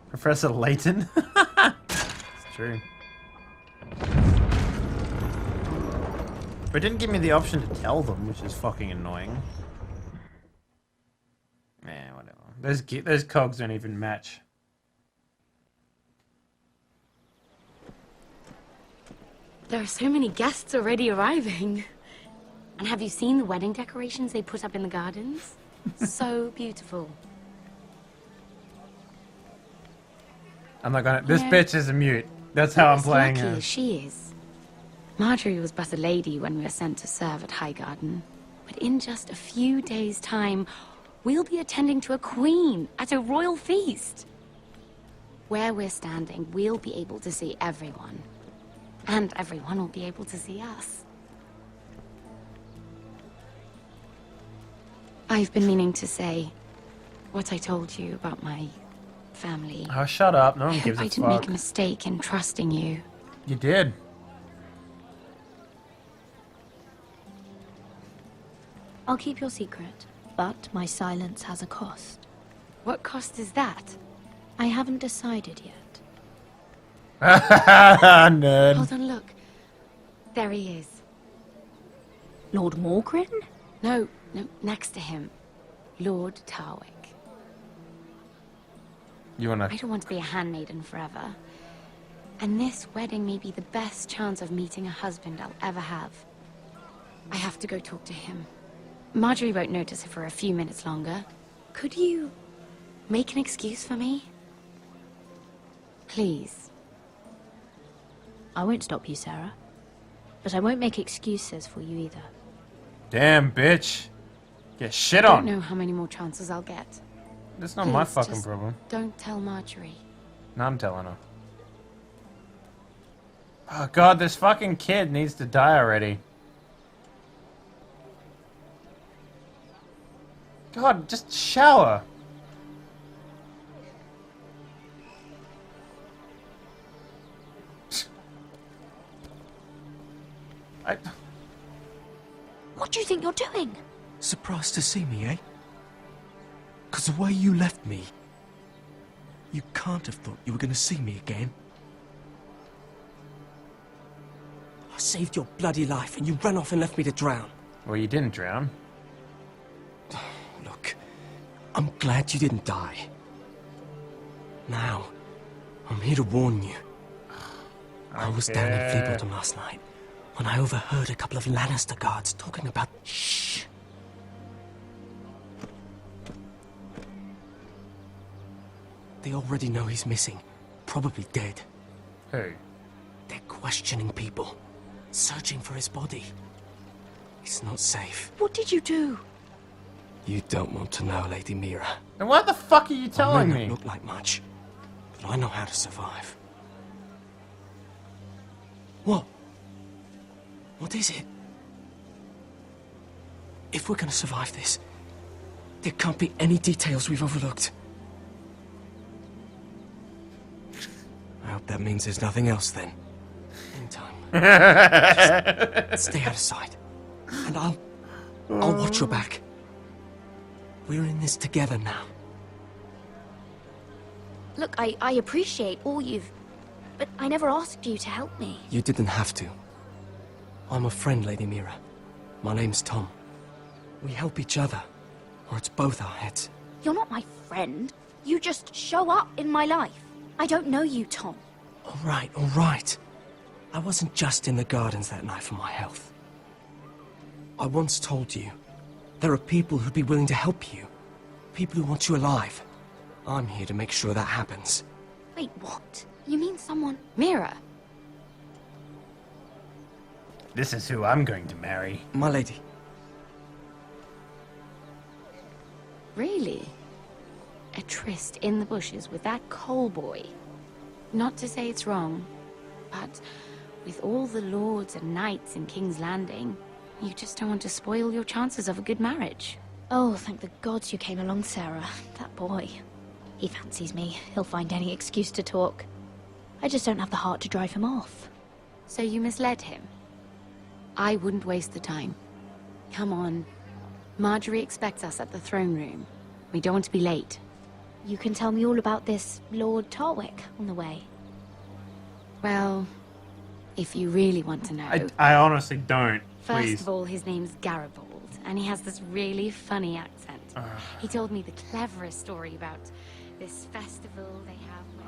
S1: Professor Layton? It's true. But it didn't give me the option to tell them, which is fucking annoying. Yeah, whatever. Those cogs don't even match.
S11: There are so many guests already arriving. And have you seen the wedding decorations they put up in the gardens? So beautiful.
S1: I'm not gonna. This bitch is a mute. That's how I'm playing
S11: lucky
S1: her.
S11: as she is. Marjorie was but a lady when we were sent to serve at Highgarden. But in just a few days' time, we'll be attending to a queen at a royal feast. Where we're standing, we'll be able to see everyone. And everyone will be able to see us. I've been meaning to say what I told you about my family.
S1: Oh, shut up. No one
S11: I hope
S1: gives a
S11: I didn't
S1: fuck.
S11: make a mistake in trusting you.
S1: You did.
S3: I'll keep your secret, but my silence has a cost.
S11: What cost is that?
S3: I haven't decided yet.
S1: Nerd.
S11: Hold on, look. There he is.
S3: Lord Morgrin?
S11: No, next to him. Lord Tarwick.
S1: You wanna...
S11: I don't want to be a handmaiden forever. And this wedding may be the best chance of meeting a husband I'll ever have. I have to go talk to him. Marjorie won't notice it for a few minutes longer. Could you make an excuse for me? Please.
S3: I won't stop you, Sarah. But I won't make excuses for you either.
S1: Damn, bitch. Get shit
S11: I
S1: on.
S11: don't know how many more chances I'll get.
S1: That's not my
S11: Please,
S1: fucking
S11: just
S1: problem.
S11: Don't tell Marjorie.
S1: No, I'm telling her. Oh god, this fucking kid needs to die already. God, just shower.
S11: What do you think you're doing?
S2: Surprised to see me, eh? 'Cause the way you left me, you can't have thought you were gonna see me again. I saved your bloody life and you ran off and left me to drown.
S1: Well, you didn't drown.
S2: Look, I'm glad you didn't die. Now, I'm here to warn you. I was down in Fleabottom last night when I overheard a couple of Lannister guards talking about... Shh! They already know he's missing. Probably dead.
S1: Who?
S2: They're questioning people. Searching for his body. It's not safe.
S11: What did you do?
S2: You don't want to know, Lady Mira.
S1: And what the fuck are you telling
S2: I may
S1: me?
S2: not look like much, but I know how to survive. What? What is it? If we're gonna survive this, there can't be any details we've overlooked. I hope that means there's nothing else then. Anytime. Just stay out of sight. And I'll watch your back. We're in this together now.
S11: Look, I appreciate all you've... But I never asked you to help me.
S2: You didn't have to. I'm a friend, Lady Mira. My name's Tom. We help each other, or it's both our heads.
S11: You're not my friend. You just show up in my life. I don't know you, Tom.
S2: All right. I wasn't just in the gardens that night for my health. I once told you, there are people who'd be willing to help you. People who want you alive. I'm here to make sure that happens.
S11: Wait, what? You mean someone... Mira?
S1: This is who I'm going to marry.
S2: My lady.
S3: Really? A tryst in the bushes with that coal boy? Not to say it's wrong, but with all the lords and knights in King's Landing, you just don't want to spoil your chances of a good marriage.
S11: Oh, thank the gods you came along, Sarah. That boy. He fancies me. He'll find any excuse to talk. I just don't have the heart to drive him off.
S3: So you misled him? I wouldn't waste the time. Come on. Marjorie expects us at the throne room. We don't want to be late.
S11: You can tell me all about this Lord Tarwick on the way.
S3: Well, if you really want to know...
S1: I honestly don't. Please.
S3: First of all, his name's Garibaldi, and he has this really funny accent. He told me the cleverest story about this festival they have when...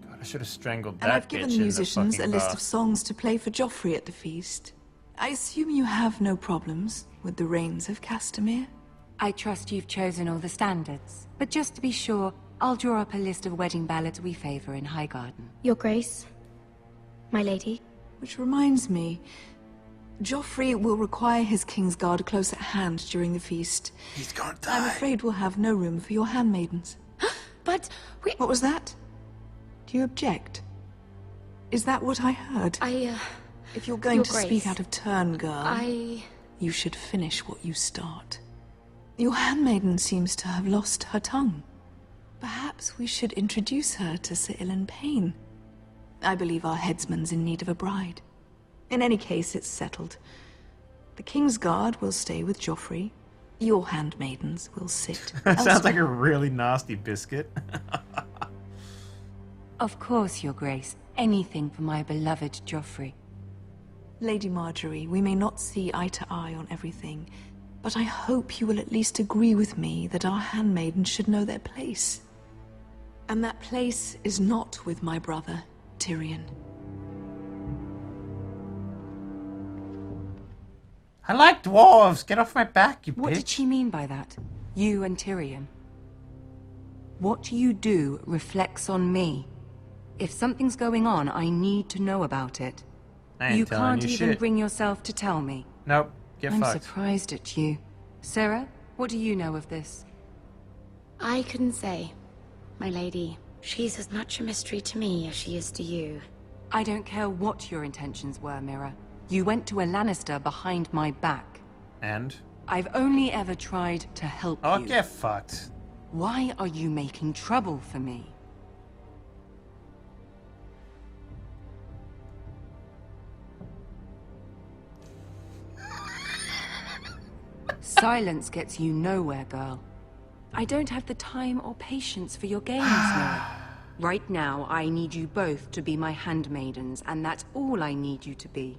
S1: God, I should have strangled that
S13: And I've given the musicians a list
S1: bath.
S13: of songs to play for Joffrey at the feast. I assume you have no problems with the Rains of Castamere?
S16: I trust you've chosen all the standards. But just to be sure, I'll draw up a list of wedding ballads we favor in Highgarden.
S11: Your Grace, my lady.
S13: Which reminds me, Joffrey will require his Kingsguard close at hand during the feast.
S1: He's gonna die.
S13: I'm afraid we'll have no room for your handmaidens.
S3: But we...
S13: What was that? Do you object? Is that what I heard? If you're going
S3: Your
S13: to
S3: Grace,
S13: speak out of turn, girl, you should finish what you start. Your handmaiden seems to have lost her tongue. Perhaps we should introduce her to Sir Ilan Payne. I believe our headsman's in need of a bride. In any case, it's settled. The Kingsguard will stay with Joffrey. Your handmaidens will sit
S1: That sounds like a
S13: elsewhere.
S1: really nasty biscuit.
S16: Of course, Your Grace. Anything for my beloved Joffrey.
S13: Lady Marjorie, we may not see eye to eye on everything, but I hope you will at least agree with me that our handmaidens should know their place. And that place is not with my brother, Tyrion.
S1: I like dwarves. Get off my back, you
S16: What
S1: bitch.
S16: did she mean by that? You and Tyrion? What you do reflects on me. If something's going on, I need to know about it.
S1: I ain't
S16: You
S1: telling
S16: can't
S1: you
S16: even
S1: shit.
S16: bring yourself to tell me.
S1: Nope. Get
S16: I'm
S1: fucked.
S16: surprised at you. Sarah, what do you know of this?
S3: I couldn't say, my lady. She's as much a mystery to me as she is to you.
S16: I don't care what your intentions were, Mira. You went to a Lannister behind my back.
S1: And?
S16: I've only ever tried to help
S1: Oh,
S16: you.
S1: get fucked.
S16: Why are you making trouble for me? Silence gets you nowhere, girl. I don't have the time or patience for your games, Mary. Right now, I need you both to be my handmaidens, and that's all I need you to be.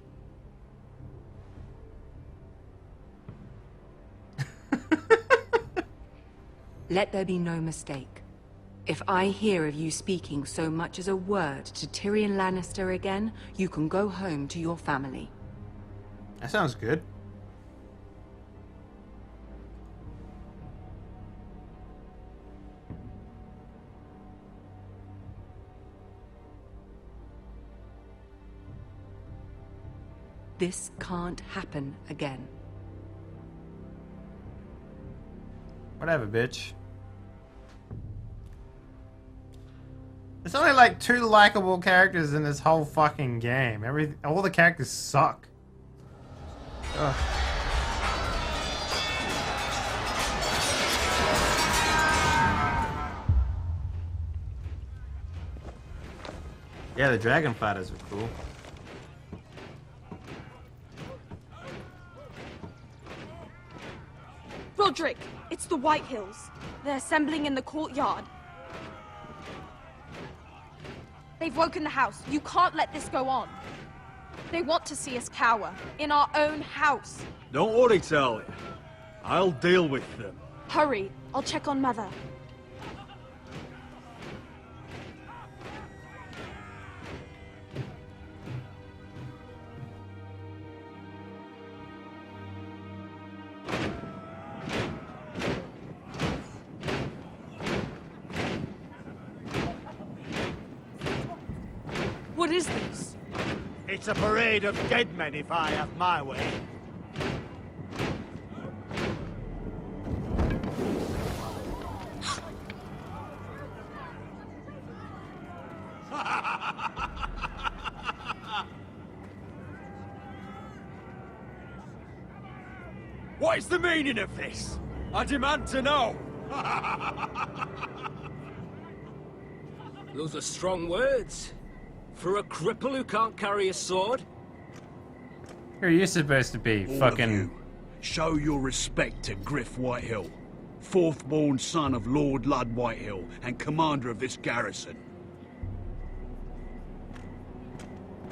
S16: Let there be no mistake. If I hear of you speaking so much as a word to Tyrion Lannister again, you can go home to your family.
S1: That sounds good.
S16: This can't happen again.
S1: Whatever, bitch. There's only like 2 likable characters in this whole fucking game. All the characters suck. Ugh. Yeah, the dragon fighters are cool.
S12: Roderick, it's the White Hills. They're assembling in the courtyard. They've woken the house. You can't let this go on. They want to see us cower in our own house.
S14: Don't worry, Talia. I'll deal with them.
S12: Hurry, I'll check on Mother.
S5: What is this?
S14: It's a parade of dead men if I have my way. What is the meaning of this? I demand to know.
S17: Those are strong words. For a cripple who can't carry a sword?
S1: Who are you supposed to be?
S19: All
S1: Fucking...
S19: of you, show your respect to Griff Whitehill, 4th-born son of Lord Ludd Whitehill and commander of this garrison.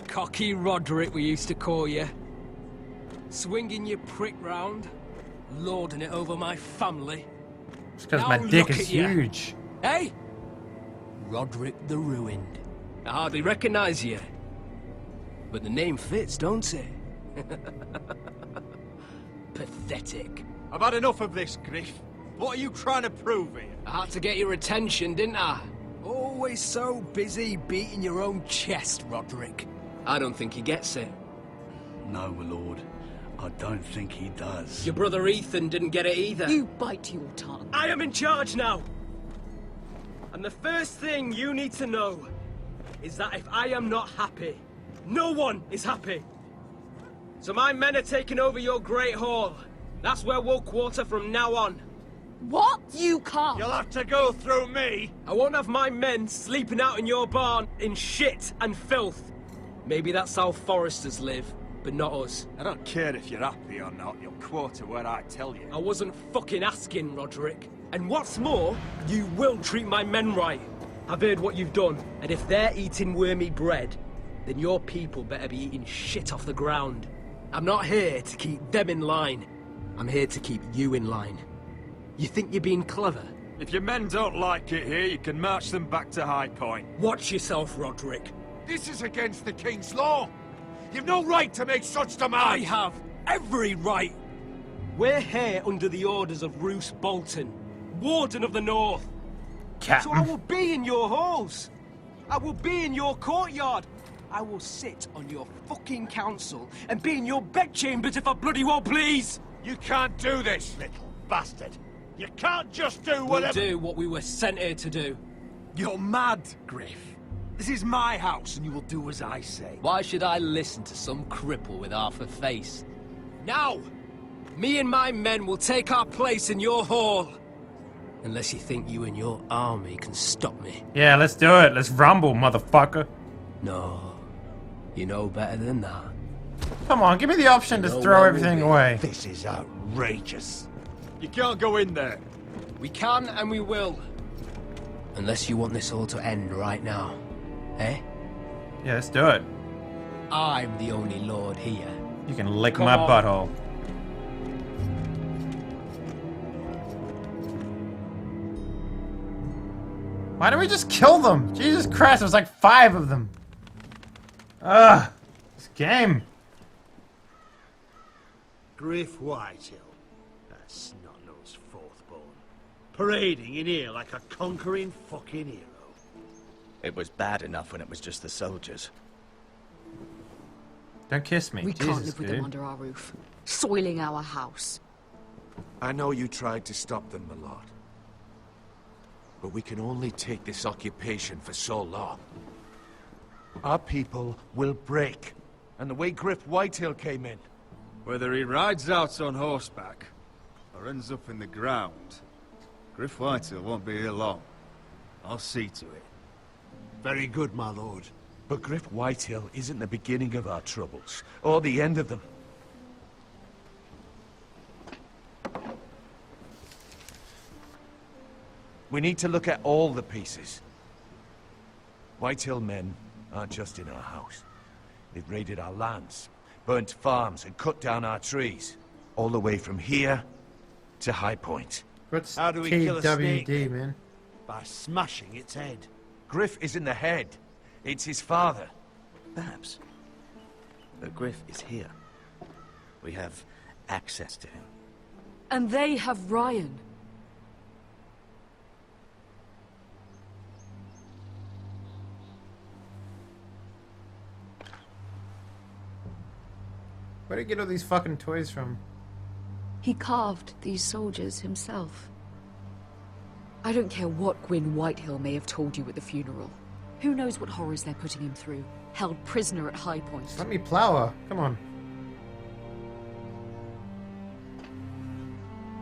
S17: Cocky Roderick, we used to call you. Swinging your prick round, lording it over my family.
S1: It's because my dick is huge.
S17: Hey! Roderick the Ruined. I hardly recognize you. But the name fits, don't it? Pathetic.
S14: I've had enough of this, Griff. What are you trying to prove here?
S17: I had to get your attention, didn't I? Always so busy beating your own chest, Roderick. I don't think he gets it.
S19: No, my lord. I don't think he does.
S17: Your brother Ethan didn't get it either.
S11: You bite your tongue.
S17: I am in charge now! And the first thing you need to know is that if I am not happy, no one is happy. So my men are taking over your Great Hall. That's where we'll quarter from now on.
S12: What? You can't.
S14: You'll have to go through me.
S17: I won't have my men sleeping out in your barn in shit and filth. Maybe that's how Forresters live, but not us.
S14: I don't care if you're happy or not. You'll quarter where I tell you.
S17: I wasn't fucking asking, Roderick. And what's more, you will treat my men right. I've heard what you've done, and if they're eating wormy bread, then your people better be eating shit off the ground. I'm not here to keep them in line. I'm here to keep you in line. You think you're being clever?
S14: If your men don't like it here, you can march them back to High Point.
S17: Watch yourself, Roderick.
S7: This is against the King's law. You've no right to make such demands.
S17: I have every right. We're here under the orders of Roose Bolton, Warden of the North.
S1: Captain.
S17: So I will be in your halls. I will be in your courtyard. I will sit on your fucking council and be in your bedchambers if I bloody well please.
S14: You can't do this, little bastard. You can't just do whatever...
S17: We'll do what we were sent here to do.
S14: You're mad, Griff. This is my house and you will do as I say.
S17: Why should I listen to some cripple with half a face? Now, me and my men will take our place in your hall. Unless you think you and your army can stop me.
S1: Yeah, let's do it. Let's rumble, motherfucker.
S17: No. You know better than that.
S1: Come on, give me the option to throw everything away.
S14: This is outrageous.
S6: You can't go in there.
S17: We can and we will. Unless you want this all to end right now. Eh?
S1: Yeah, let's do it.
S17: I'm the only lord here.
S1: You can lick
S17: Come
S1: my
S17: on.
S1: butthole. Why don't we just kill them? Jesus Christ, there's like 5 of them. Ugh, this game.
S14: Griff Whitehill, that snot-nosed fourth-born, parading in here like a conquering fucking hero.
S8: It was bad enough when it was just the soldiers.
S1: Don't kiss me.
S11: We
S1: Jesus,
S11: can't live with
S1: dude.
S11: them under our roof, soiling our house.
S7: I know you tried to stop them, my lord. But we can only take this occupation for so long. Our people will break. And the way Griff Whitehill came in.
S6: Whether he rides out on horseback or ends up in the ground, Griff Whitehill won't be here long. I'll see to it.
S14: Very good, my lord.
S7: But Griff Whitehill isn't the beginning of our troubles, or the end of them. We need to look at all the pieces. Whitehill men aren't just in our house. They've raided our lands, burnt farms, and cut down our trees. All the way from here to High Point.
S1: What's
S14: How do we kill a snake?
S1: KWD, man?
S14: By smashing its head.
S7: Griff isn't the head. It's his father.
S8: Perhaps. But Griff is here. We have access to him.
S11: And they have Ryan.
S1: Where did he get all these fucking toys from?
S11: He carved these soldiers himself. I don't care what Gwyn Whitehill may have told you at the funeral. Who knows what horrors they're putting him through? Held prisoner at High Point.
S1: Let me plow her. Come on.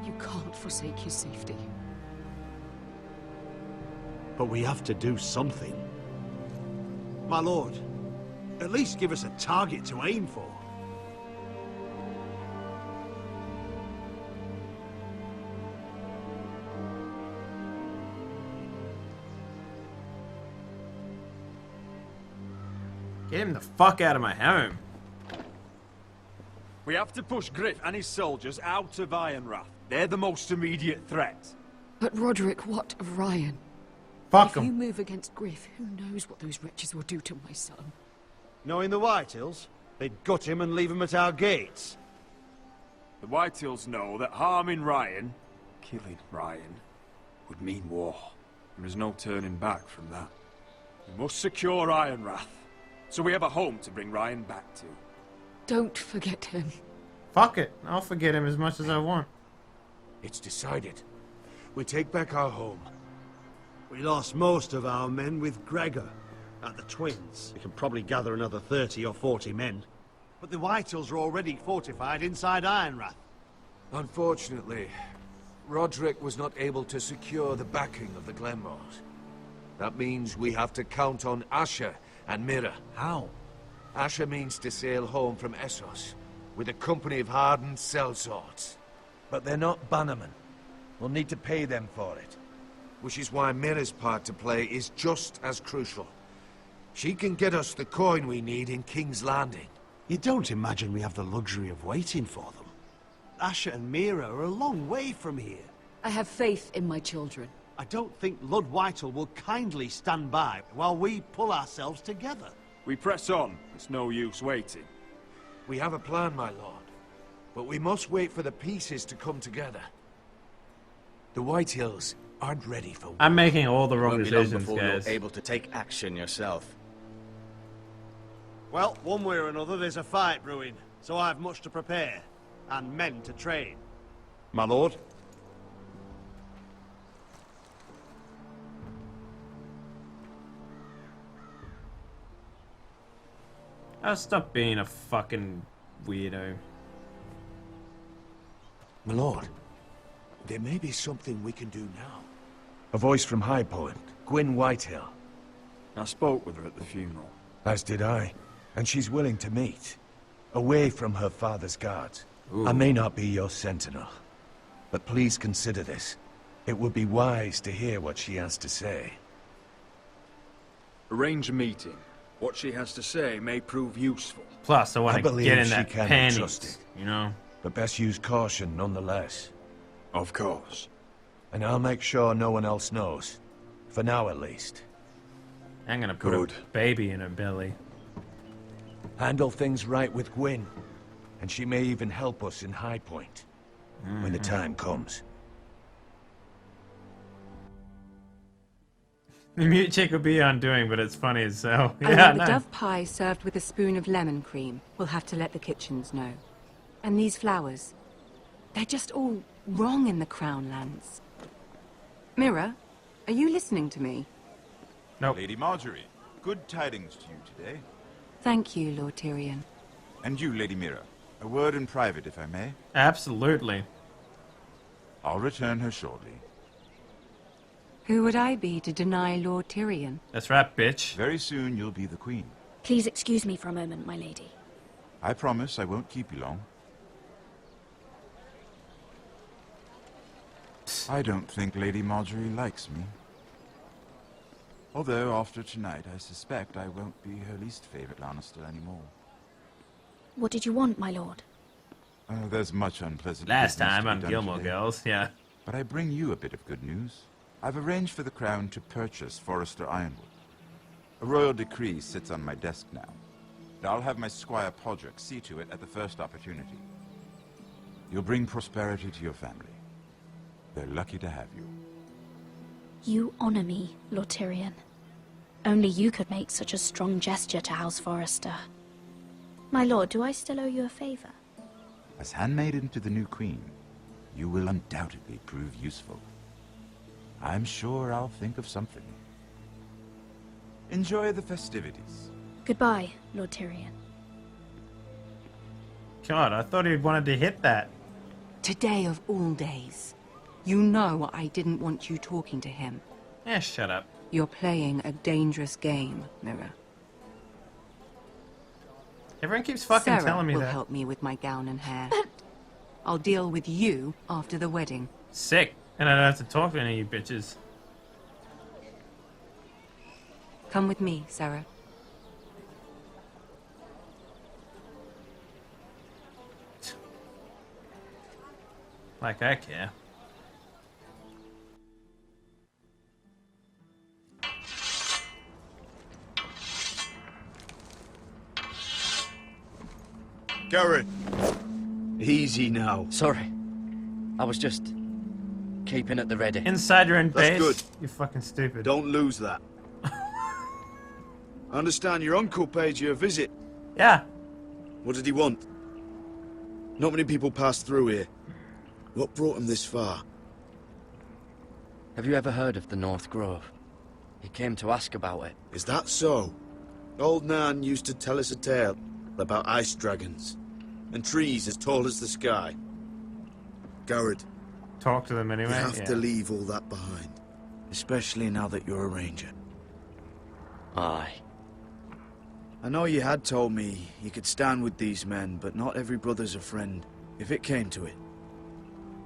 S11: You can't forsake his safety.
S14: But we have to do something. My lord, at least give us a target to aim for.
S1: Get him the fuck out of my home.
S6: We have to push Griff and his soldiers out of Ironrath. They're the most immediate threat.
S11: But Roderick, what of Ryan?
S1: Fuck
S11: If you
S1: him.
S11: move against Griff, who knows what those wretches will do to my son?
S14: Knowing the Whitehills, they'd gut him and leave him at our gates.
S6: The Whitehills know that harming Ryan, killing Ryan, would mean war. There is no turning back from that. We must secure Ironrath, so we have a home to bring Ryan back to.
S11: Don't forget him.
S1: Fuck it. I'll forget him as much as I want.
S7: It's decided. We take back our home.
S14: We lost most of our men with Gregor at the Twins. We can probably gather another 30 or 40 men. But the Whitehills are already fortified inside Ironrath.
S7: Unfortunately, Roderick was not able to secure the backing of the Glenmores. That means we have to count on Asher and Mira.
S14: How?
S7: Asher means to sail home from Essos with a company of hardened sellswords. But they're not bannermen. We'll need to pay them for it. Which is why Mira's part to play is just as crucial. She can get us the coin we need in King's Landing.
S14: You don't imagine we have the luxury of waiting for them? Asher and Mira are a long way from here.
S11: I have faith in my children.
S14: I don't think Lord Whitehill will kindly stand by while we pull ourselves together.
S6: We press on. It's no use waiting.
S7: We have a plan, my lord. But we must wait for the pieces to come together. The Whitehills aren't ready for war.
S1: I'm making all the wrong
S8: Won't be long
S1: decisions,
S8: before
S1: guys.
S8: you're able to take action yourself.
S14: Well, one way or another, there's a fight brewing, so I've much to prepare, and men to train. My lord?
S1: I'll stop being a fucking weirdo.
S7: My lord, there may be something we can do now. A voice from High Point, Gwyn Whitehill.
S6: I spoke with her at the funeral.
S7: As did I. And she's willing to meet. Away from her father's guards.
S6: Ooh.
S7: I may not be your sentinel. But please consider this. It would be wise to hear what she has to say.
S6: Arrange a meeting. What she has to say may prove useful.
S1: Plus, I want to
S7: believe
S1: get in
S7: she
S1: that
S7: can be
S1: panties,
S7: trusted.
S1: you know?
S7: But best use caution nonetheless.
S6: Of course.
S7: And I'll make sure no one else knows. For now, at least.
S1: I'm gonna put a baby in her belly.
S7: Handle things right with Gwyn. And she may even help us in High Point. When the time comes.
S1: The mute chick would be undoing, but it's funny as hell.
S16: I want the dove pie served with a spoon of lemon cream. We'll have to let the kitchens know. And these flowers. They're just all wrong in the Crown lands. Mirror, are you listening to me?
S1: Nope.
S10: Lady Marjorie, good tidings to you today.
S16: Thank you, Lord Tyrion.
S10: And you, Lady Mira. A word in private, if I may.
S1: Absolutely.
S10: I'll return her shortly.
S16: Who would I be to deny Lord Tyrion?
S1: That's right, bitch.
S10: Very soon you'll be the queen.
S9: Please excuse me for a moment, my lady.
S10: I promise I won't keep you long. I don't think Lady Marjorie likes me. Although, after tonight, I suspect I won't be her least favorite Lannister anymore.
S9: What did you want, my lord?
S10: There's much unpleasant
S1: Last
S10: business
S1: time
S10: to be
S1: on
S10: done
S1: Gilmore
S10: today.
S1: Girls, yeah.
S10: But I bring you a bit of good news. I've arranged for the Crown to purchase Forrester Ironwood. A royal decree sits on my desk now. And I'll have my squire Podrick see to it at the first opportunity. You'll bring prosperity to your family. They're lucky to have you.
S9: You honor me, Lord Tyrion. Only you could make such a strong gesture to House Forrester. My lord, do I still owe you a favor?
S10: As handmaiden to the new queen, you will undoubtedly prove useful. I'm sure I'll think of something. Enjoy the festivities.
S9: Goodbye, Lord Tyrion.
S1: God, I thought he'd wanted to hit that.
S16: Today of all days. You know I didn't want you talking to him.
S1: Yeah, shut up.
S16: You're playing a dangerous game, Mirror.
S1: Everyone keeps fucking
S16: Sarah
S1: telling me
S16: will
S1: that.
S16: help me with my gown and hair. I'll deal with you after the wedding.
S1: Sick. And I don't have to talk to any of you bitches.
S16: Come with me, Sarah.
S1: Like I care.
S14: Garrett. Easy now.
S20: Sorry. I was just keeping at the ready.
S1: Inside your own base?
S14: That's good.
S1: You're fucking stupid.
S14: Don't lose that. I understand your uncle paid you a visit.
S1: Yeah.
S14: What did he want? Not many people pass through here. What brought him this far?
S20: Have you ever heard of the North Grove? He came to ask about it.
S14: Is that so? Old Nan used to tell us a tale about ice dragons and trees as tall as the sky. Garrett.
S1: Talk to them anyway.
S14: You have to leave all that behind. Especially now that you're a ranger.
S20: Aye.
S14: I know you had told me you could stand with these men, but not every brother's a friend, if it came to it.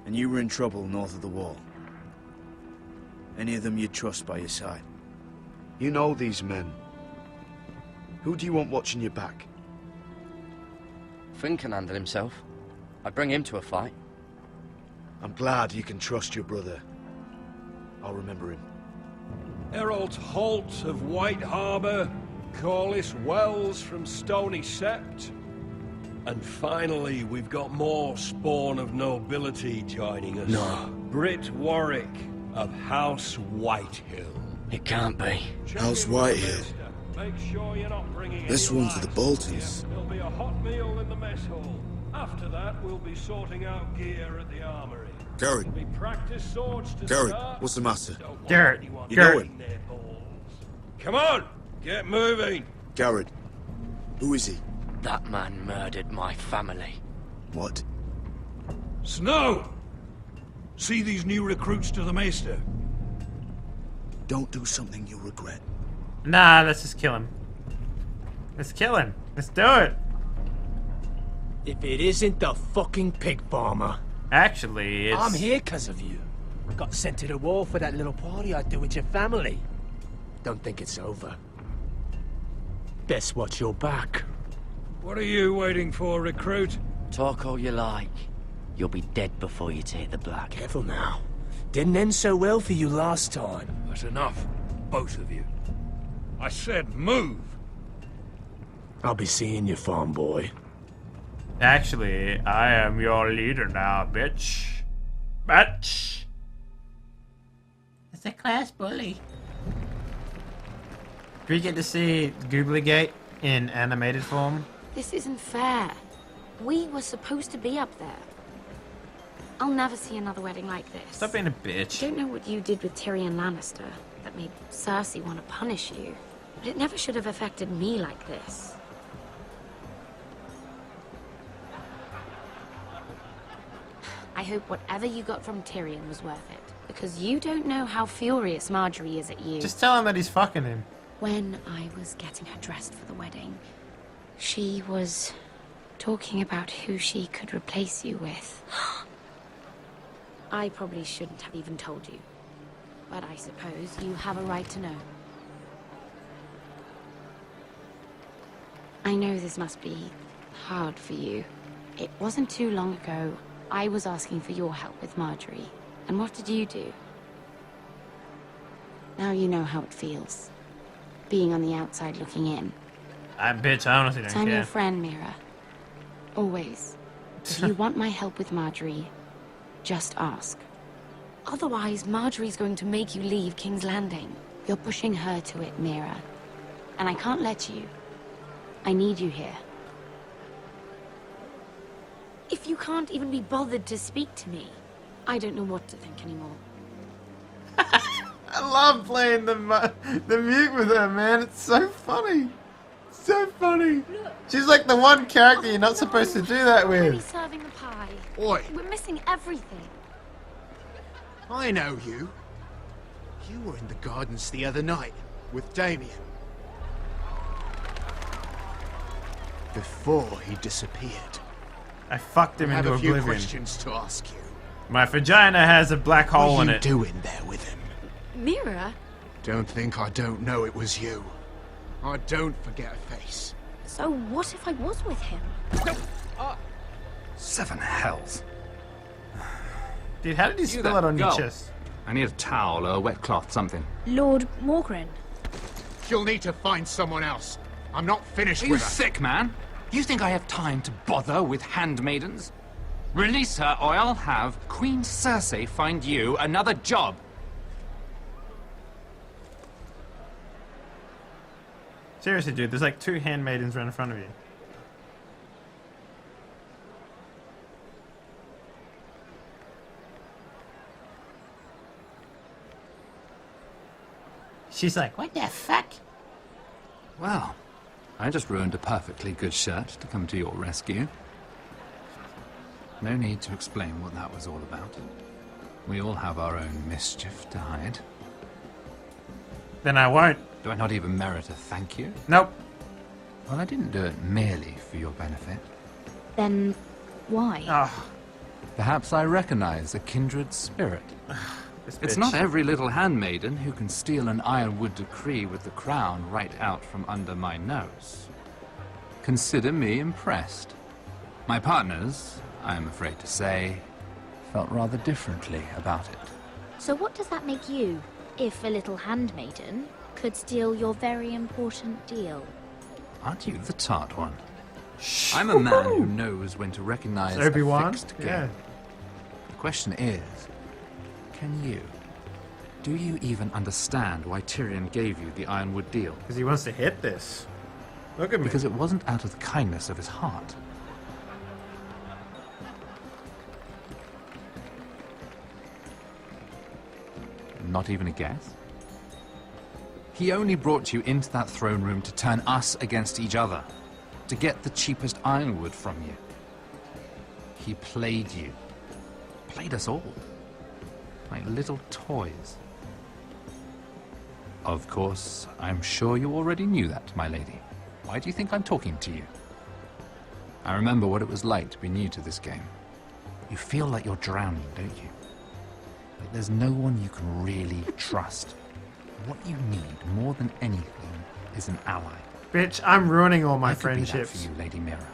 S14: And you were in trouble north of the wall. Any of them you'd trust by your side. You know these men. Who do you want watching your back?
S20: Finn can handle himself. I'd bring him to a fight.
S14: I'm glad you can trust your brother. I'll remember him.
S19: Errol Holt of White Harbour, Corliss Wells from Stony Sept. And finally, we've got more spawn of nobility joining us.
S20: No.
S19: Britt Warwick of House Whitehill.
S20: It can't be.
S14: House Whitehill.
S19: Make sure you're not bringing
S14: This
S19: any
S14: one's the
S19: lights.
S14: Boltons.
S19: There'll be a hot meal in the mess hall. After that, we'll be sorting out gear at the armory.
S14: Garrett.
S19: There'll be practice swords to
S14: Garrett,
S19: start.
S14: what's the matter?
S1: Garrett.
S14: You know
S1: Garrett.
S14: him?
S19: Come on, get moving.
S14: Garrett. Who is he?
S20: That man murdered my family.
S14: What?
S19: Snow! See these new recruits to the Maester?
S14: Don't do something you'll regret.
S1: Nah, let's just kill him. Let's kill him. Let's do it.
S17: If it isn't the fucking pig farmer.
S1: Actually, it's...
S17: I'm here because of you. Got sent to the war for that little party I do with your family. Don't think it's over. Best watch your back.
S19: What are you waiting for, recruit?
S20: Talk all you like. You'll be dead before you take the black.
S17: Careful now. Didn't end so well for you last time.
S19: That's enough, both of you. I said move!
S17: I'll be seeing you, farm boy.
S1: Actually, I am your leader now, bitch. Bitch!
S5: It's a class bully.
S1: Do we get to see Goobligate in animated form?
S3: This isn't fair. We were supposed to be up there. I'll never see another wedding like this.
S1: Stop being a bitch.
S3: I don't know what you did with Tyrion Lannister that made Cersei want to punish you, but it never should have affected me like this. I hope whatever you got from Tyrion was worth it, because you don't know how furious Marjorie is at you.
S1: Just tell him that he's fucking him.
S3: When I was getting her dressed for the wedding, she was talking about who she could replace you with. I probably shouldn't have even told you, but I suppose you have a right to know. I know this must be hard for you. It wasn't too long ago I was asking for your help with Marjorie, and what did you do? Now you know how it feels, being on the outside looking in.
S1: Bitch, I honestly don't care.
S3: I'm your friend, Mira. Always. If you want my help with Marjorie, just ask. Otherwise, Marjorie's going to make you leave King's Landing. You're pushing her to it, Mira. And I can't let you. I need you here. If you can't even be bothered to speak to me, I don't know what to think anymore.
S1: I love playing the mute with her, man. It's so funny. So funny. She's like the one character you're not supposed to do that
S3: We're
S1: with.
S3: serving the pie.
S18: Oi.
S3: We're missing everything.
S18: I know you. You were in the gardens the other night with Damien. Before he disappeared.
S1: I fucked him
S18: I have
S1: into
S18: a few
S1: oblivion.
S18: questions to ask you.
S1: My vagina has a black hole in
S18: What are
S1: it.
S18: you doing there with him?
S3: Mira?
S18: Don't think I don't know it was you. I don't forget a face.
S9: So what if I was with him?
S22: Seven hells.
S1: Dude, how did you spill it on your chest?
S22: I need a towel or a wet cloth, something.
S9: Lord Morgren.
S18: You'll need to find someone else. I'm not finished
S22: Are you
S18: with her.
S22: sick, man? You think I have time to bother with handmaidens? Release her, or I'll have Queen Cersei find you another job.
S1: Seriously, dude, there's like 2 handmaidens right in front of you. She's like, what the fuck?
S22: Well, I just ruined a perfectly good shirt to come to your rescue. No need to explain what that was all about. We all have our own mischief to hide.
S1: Then I won't.
S22: Do I not even merit a thank you?
S1: Nope.
S22: Well, I didn't do it merely for your benefit.
S9: Then why?
S22: Perhaps I recognize a kindred spirit. It's not every little handmaiden who can steal an ironwood decree with the crown right out from under my nose. Consider me impressed. My partners, I am afraid to say, felt rather differently about it.
S9: So what does that make you, if a little handmaiden could steal your very important deal?
S22: Aren't you the tart one? I'm a man who knows when to recognize a
S1: Obi-Wan?
S22: fixed game.
S1: Yeah.
S22: The question is, can you? Do you even understand why Tyrion gave you the Ironwood deal?
S1: Because he wants to hit this. Look at me.
S22: Because it wasn't out of the kindness of his heart. Not even a guess? He only brought you into that throne room to turn us against each other, to get the cheapest ironwood from you. He played you. Played us all. Like little toys. Of course, I'm sure you already knew that, my lady. Why do you think I'm talking to you? I remember what it was like to be new to this game. You feel like you're drowning, don't you? Like there's no one you can really trust. What you need more than anything is an ally.
S1: Bitch, I'm ruining all my
S22: I could be that
S1: friendships.
S22: for you, Lady Mira.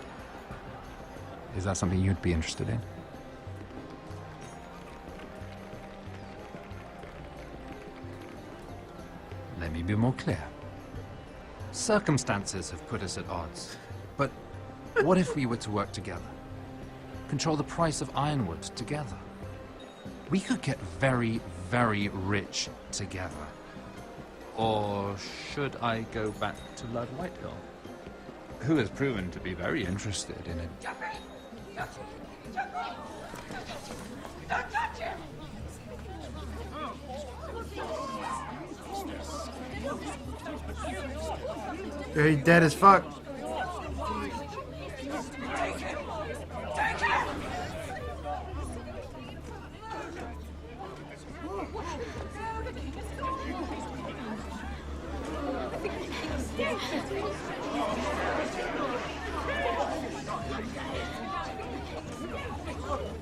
S22: Is that something you'd be interested in? Let me be more clear. Circumstances have put us at odds. But what if we were to work together? Control the price of ironwood together? We could get very, very rich together. Or should I go back to Lord Whitehill, who has proven to be very interested in it?
S5: Don't touch him!
S1: Yo, he dead as fuck.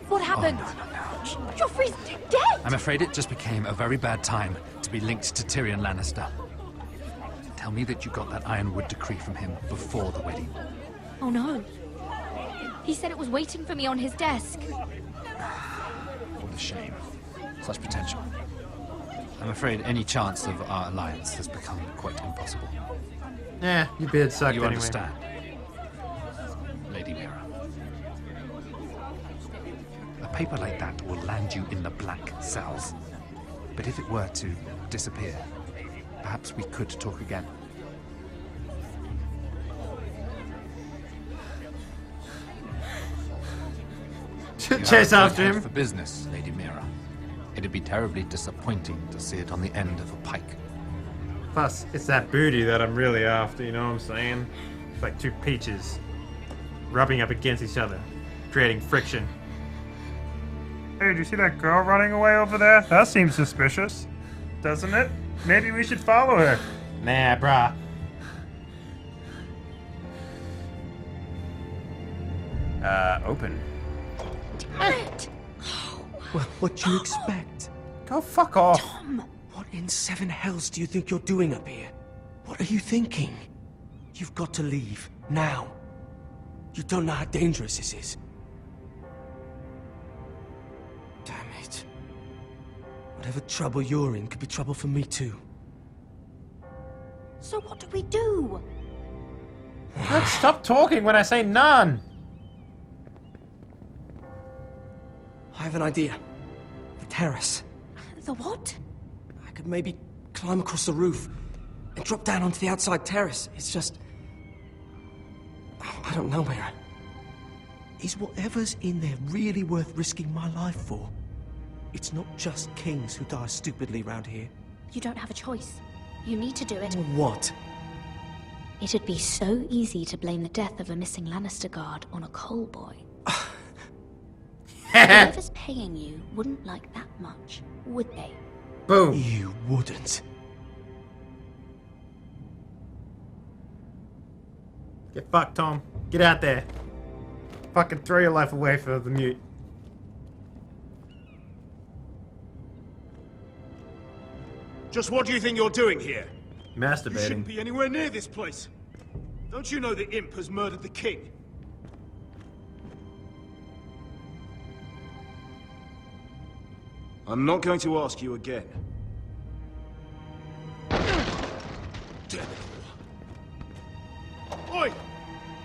S9: What happened? Joffrey's dead!
S22: I'm afraid it just became a very bad time to be linked to Tyrion Lannister. Tell me that you got that Ironwood decree from him before the wedding.
S9: Oh no. He said it was waiting for me on his desk.
S22: What a shame. Such potential. I'm afraid any chance of our alliance has become quite impossible.
S1: Yeah, your beard sucked
S22: You
S1: anyway.
S22: understand, Lady Mira. A paper like that will land you in the black cells. But if it were to disappear, perhaps we could talk again.
S1: Chase after him.
S22: For business, Lady Mira. It'd be terribly disappointing to see it on the end of a pike.
S1: Plus, it's that booty that I'm really after, you know what I'm saying? It's like two peaches rubbing up against each other, creating friction.
S15: Hey, do you see that girl running away over there? That seems suspicious, doesn't it? Maybe we should follow her.
S1: Nah, brah. Open.
S2: Well, what do you expect?
S1: Go fuck off.
S2: Tom! What in seven hells do you think you're doing up here? What are you thinking? You've got to leave, now. You don't know how dangerous this is. Damn it. Whatever trouble you're in could be trouble for me too.
S9: So what do we do?
S1: Let's stop talking when I say none.
S2: I have an idea. The terrace.
S9: The what?
S2: I could maybe climb across the roof and drop down onto the outside terrace. It's just... I don't know, Mira. Is whatever's in there really worth risking my life for? It's not just kings who die stupidly round here.
S9: You don't have a choice. You need to do it.
S2: What?
S9: It'd be so easy to blame the death of a missing Lannister guard on a coal boy. Whoever's paying you wouldn't like that much, would they?
S1: Boom.
S2: You wouldn't.
S1: Get fucked, Tom. Get out there. Fucking throw your life away for the mute.
S21: Just what do you think you're doing here? You
S1: Masturbating.
S21: shouldn't be anywhere near this place. Don't you know the imp has murdered the king? I'm not going to ask you again. Damn it all. Oi!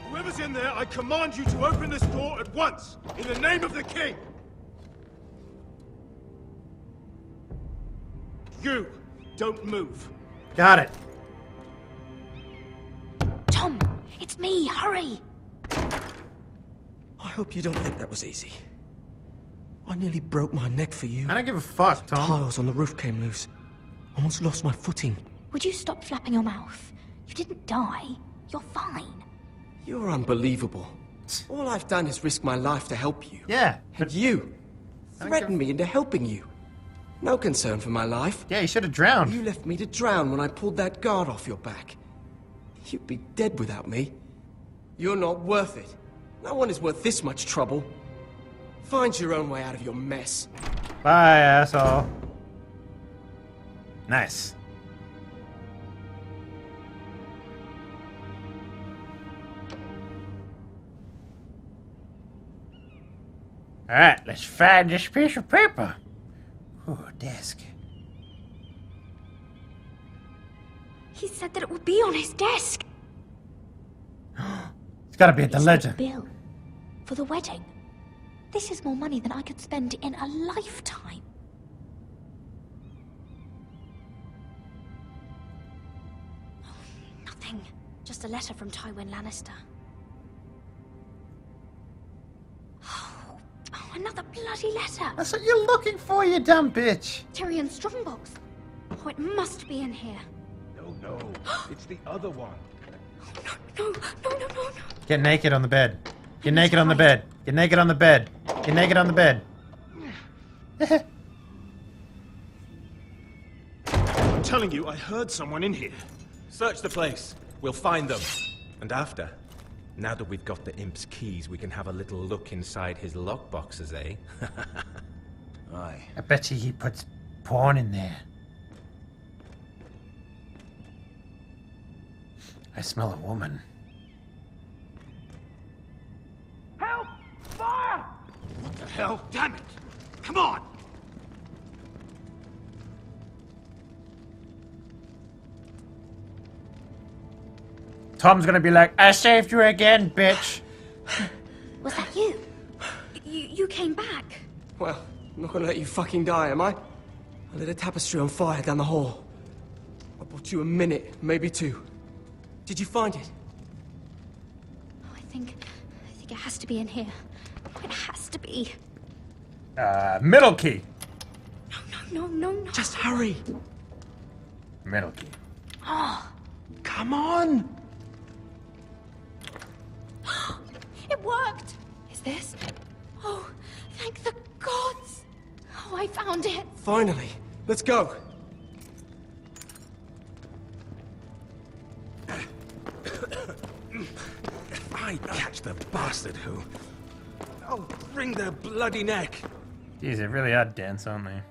S21: Whoever's in there, I command you to open this door at once, in the name of the king! You, don't move.
S1: Got it.
S9: Tom, it's me, hurry!
S2: I hope you don't think that was easy. I nearly broke my neck for you.
S1: I don't give a fuck, Tom.
S2: Tiles on the roof came loose. Almost lost my footing.
S9: Would you stop flapping your mouth? You didn't die. You're fine.
S2: You're unbelievable. All I've done is risk my life to help you.
S1: Yeah.
S2: And you threatened me into helping you. No concern for my life.
S1: Yeah, you should have drowned.
S2: You left me to drown when I pulled that guard off your back. You'd be dead without me. You're not worth it. No one is worth this much trouble.
S4: Find your own way out of your mess.
S1: Bye, asshole. Nice. Alright, let's find this piece of paper. Ooh, desk.
S9: He said that it would be on his desk.
S1: It's gotta be at the
S9: It's
S1: legend.
S9: a bill for the wedding. This is more money than I could spend in a lifetime. Nothing. Just a letter from Tywin Lannister. Oh, another bloody letter.
S1: That's what you're looking for, you dumb bitch.
S9: Tyrion Strongbox. Oh, it must be in here.
S21: No, it's the other one.
S9: No.
S1: Get naked on the bed. Get naked on the bed. Get naked on the bed. Get naked on the bed.
S21: I'm telling you, I heard someone in here.
S13: Search the place. We'll find them. And after, now that we've got the imp's keys, we can have a little look inside his lockboxes, eh?
S1: I bet you he puts porn in there. I smell a woman.
S21: Help! Fire! What the hell? Damn it! Come on!
S1: Tom's gonna be like, I saved you again, bitch.
S9: Was that you? You came back.
S4: Well, I'm not gonna let you fucking die, am I? I lit a tapestry on fire down the hall. I bought you a minute, maybe two. Did you find it?
S9: Oh, I think it has to be in here. Oh, it has to be.
S1: Middle key.
S9: No.
S4: Just hurry.
S1: Middle key.
S9: Oh,
S4: come on.
S9: It worked. Is this? Oh, thank the gods. Oh, I found it.
S4: Finally. Let's go.
S13: If I catch the bastard who... I'll wring their bloody neck.
S1: Jeez, they really are dense, aren't they?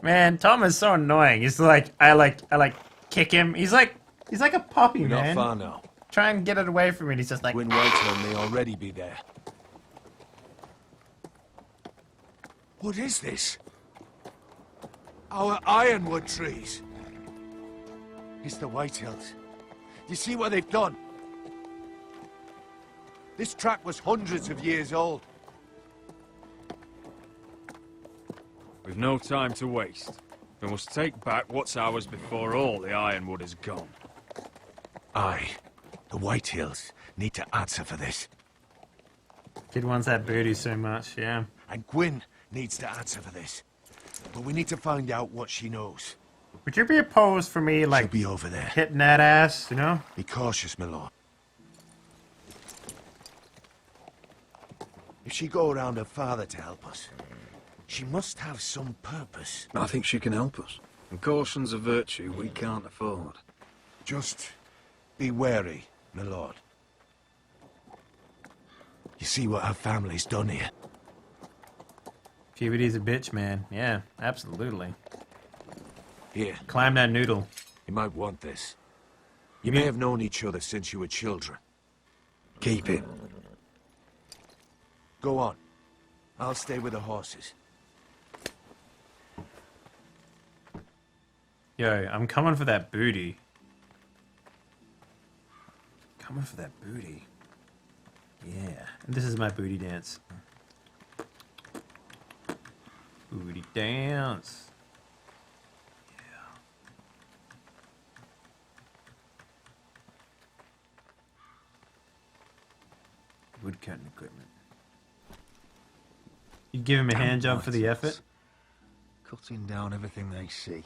S1: Man, Tom is so annoying. He's like, I like kick him. He's like a puppy,
S21: We're
S1: man.
S21: not far now.
S1: Try and get it away from me. He's just like,
S21: Gwyn Whitehall may already be there.
S7: What is this? Our ironwood trees. It's the Whitehills. You see what they've done? This track was hundreds of years old.
S6: We've no time to waste. We must take back what's ours before all the ironwood is gone.
S7: Aye. The Whitehills need to answer for this.
S1: Kid wants that booty so much, yeah.
S7: And Gwyn needs to answer for this. But we need to find out what she knows.
S1: Would you be opposed for me, like,
S7: She'll be over there.
S1: hitting that ass, you know?
S7: Be cautious, my lord. If she go around her father to help us, she must have some purpose.
S23: I think she can help us. And caution's a virtue we can't afford.
S7: Just be wary, my lord. You see what our family's done here?
S1: Puberty's a bitch, man. Yeah, absolutely.
S7: Here.
S1: Climb that noodle.
S7: You might want this. You may have known each other since you were children.
S23: Keep it.
S7: Go on. I'll stay with the horses.
S1: Yo, I'm coming for that booty. Coming for that booty. Yeah. This is my booty dance. Booty dance. Yeah. Woodcutting equipment. You give him a hand job for the effort?
S23: Cutting down everything they see.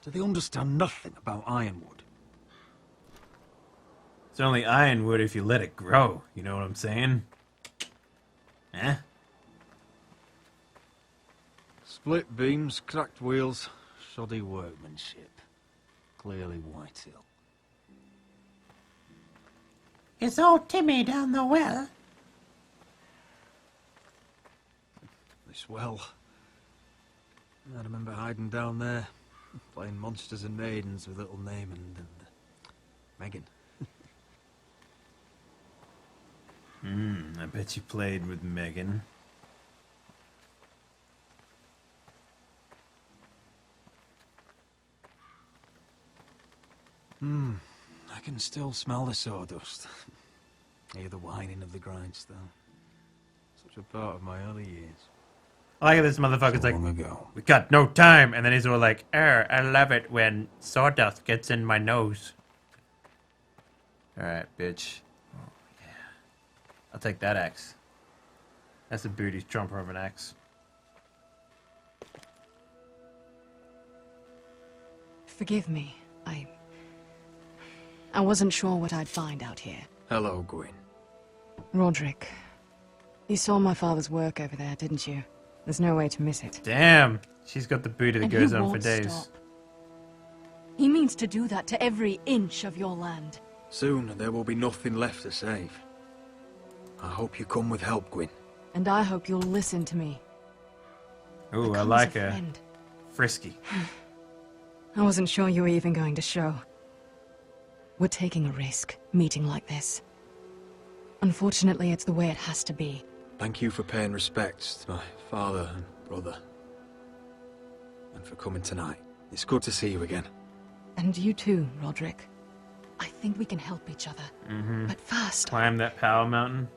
S23: Do they understand nothing about ironwood?
S1: It's only ironwood if you let it grow. You know what I'm saying? Eh?
S23: Split beams, cracked wheels, shoddy workmanship. Clearly Whitehill.
S5: Is old Timmy down the well?
S23: This well. I remember hiding down there, playing monsters and maidens with little Naaman and Megan.
S1: I bet you played with Megan.
S23: I can still smell the sawdust. Hear the whining of the grindstone. Such a part of my early years.
S1: I like how this motherfucker's like,
S23: long ago.
S1: we got no time, and then he's all like, I love it when sawdust gets in my nose. Alright, bitch. Oh, yeah. I'll take that axe. That's a booty trumper of an axe.
S8: Forgive me. I wasn't sure what I'd find out here.
S23: Hello, Gwyn.
S8: Roderick, you saw my father's work over there, didn't you? There's no way to miss it.
S1: Damn! She's got the booty that
S8: And
S1: goes
S8: he
S1: on for
S8: won't
S1: days.
S8: stop. He means to do that to every inch of your land.
S14: Soon there will be nothing left to save. I hope you come with help, Gwyn.
S8: And I hope you'll listen to me.
S1: Ooh, I
S8: Come
S1: like
S8: as a
S1: her.
S8: friend.
S1: Frisky.
S8: I wasn't sure you were even going to show. We're taking a risk, meeting like this. Unfortunately, it's the way it has to be.
S14: Thank you for paying respects to my father and brother. And for coming tonight. It's good to see you again.
S8: And you too, Roderick. I think we can help each other. But first...
S1: Climb that power mountain.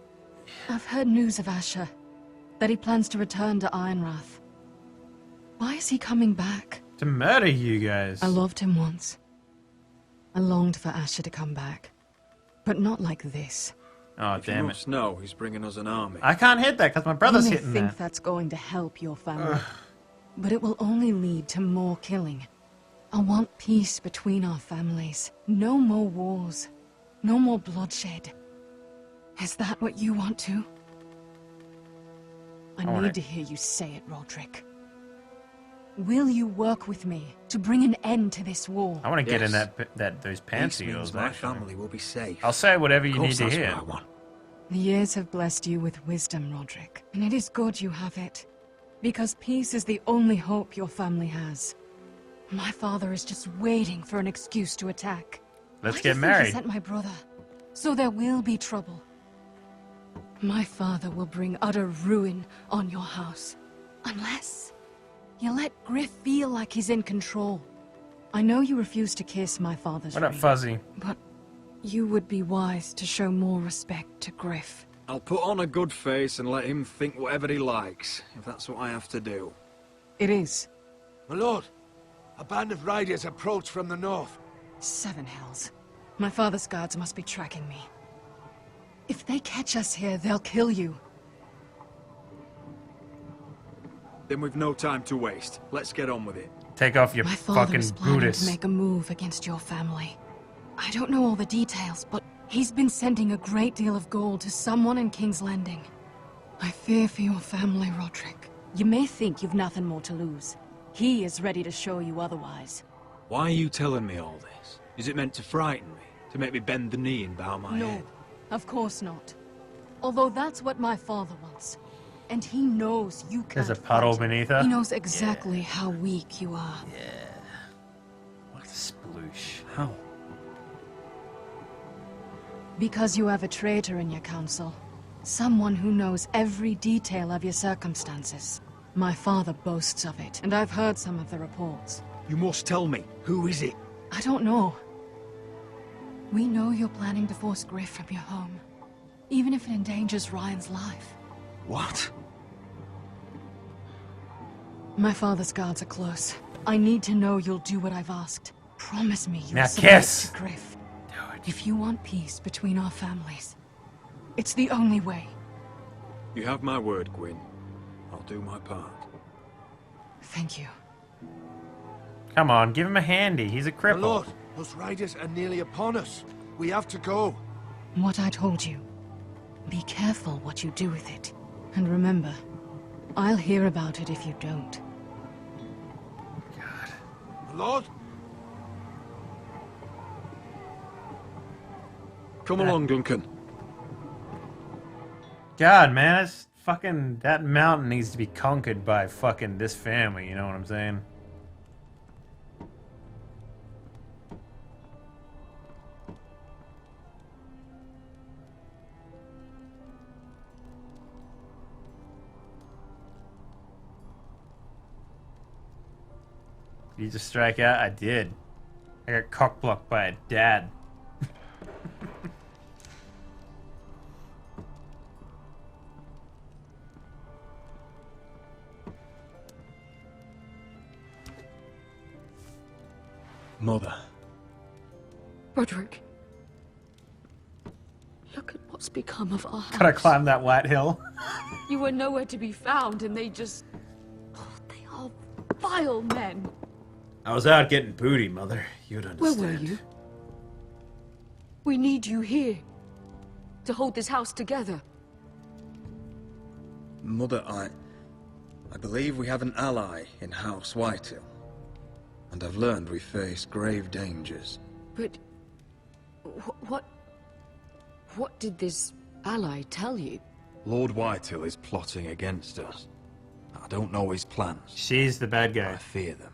S8: I've heard news of Asher. That he plans to return to Ironrath. Why is he coming back?
S1: To murder you guys.
S8: I loved him once. I longed for Asher to come back. But not like this.
S1: Oh,
S14: If you
S1: damn it.
S14: must know, he's bringing us an army.
S1: I can't hit that because my brother's
S8: you may
S1: hitting
S8: think
S1: that.
S8: that's going to help your family. But it will only lead to more killing. I want peace between our families. No more wars. No more bloodshed. Is that what you want too? I
S1: want
S8: need
S1: it.
S8: to hear you say it, Roderick. Will you work with me to bring an end to this war?
S1: I want to get in
S14: Yes.
S1: those pants
S14: Peace
S1: of
S14: means
S1: yours,
S14: my
S1: actually.
S14: family will be safe.
S1: I'll say whatever you
S14: Of course
S1: need to
S14: that's
S1: hear.
S14: what I want.
S8: The years have blessed you with wisdom, Roderick. And it is good you have it. Because peace is the only hope your family has. My father is just waiting for an excuse to attack.
S1: Let's
S8: Why
S1: get
S8: do you think
S1: married.
S8: He sent my brother. So there will be trouble. My father will bring utter ruin on your house. Unless you let Griff feel like he's in control. I know you refuse to kiss my father's
S1: What up,
S8: ring,
S1: Fuzzy?
S8: but you would be wise to show more respect to Griff.
S14: I'll put on a good face and let him think whatever he likes, if that's what I have to do.
S8: It is.
S7: My lord, a band of riders approach from the north.
S8: 7 hells. My father's guards must be tracking me. If they catch us here, they'll kill you.
S14: Then we've no time to waste. Let's get on with it.
S1: Take off your
S8: My father
S1: fucking
S8: is planning
S1: Buddhist.
S8: to make a move against your family. I don't know all the details, but he's been sending a great deal of gold to someone in King's Landing. I fear for your family, Roderick. You may think you've nothing more to lose. He is ready to show you otherwise.
S14: Why are you telling me all this? Is it meant to frighten me? To make me bend the knee and bow my
S8: No,
S14: head?
S8: of course not. Although that's what my father wants. And he knows you can't
S1: There's a puddle
S8: fight.
S1: beneath her.
S8: He knows exactly how weak you are.
S1: What a sploosh.
S14: How?
S8: Because you have a traitor in your council. Someone who knows every detail of your circumstances. My father boasts of it, and I've heard some of the reports.
S14: You must tell me. Who is it?
S8: I don't know. We know you're planning to force Griff from your home. Even if it endangers Ryan's life.
S14: What?
S8: My father's guards are close. I need to know you'll do what I've asked. Promise me you'll
S1: Now
S8: submit
S1: kiss.
S8: to Griff. If you want peace between our families, it's the only way.
S14: You have my word, Gwyn. I'll do my part.
S8: Thank you.
S1: Come on, give him a handy. He's a
S7: My
S1: cripple.
S7: lord, those riders are nearly upon us. We have to go.
S8: What I told you. Be careful what you do with it. And remember, I'll hear about it if you don't.
S7: My lord?
S19: Come along, Duncan.
S1: God, man, it's fucking... That mountain needs to be conquered by fucking this family, you know what I'm saying? Did you just strike out? I did. I got cock-blocked by a dad.
S23: Mother.
S8: Roderick. Look at what's become of our house.
S1: Gotta climb that white hill.
S8: You were nowhere to be found, and they just... Oh, they are vile men.
S1: I was out getting booty, Mother. You'd understand.
S8: Where were you? We need you here. To hold this house together.
S10: Mother, I believe we have an ally in House Whitehill. And I've learned we face grave dangers.
S8: But... What did this ally tell you?
S6: Lord Whitehill is plotting against us. I don't know his plans.
S1: She's the bad guy.
S6: I fear them.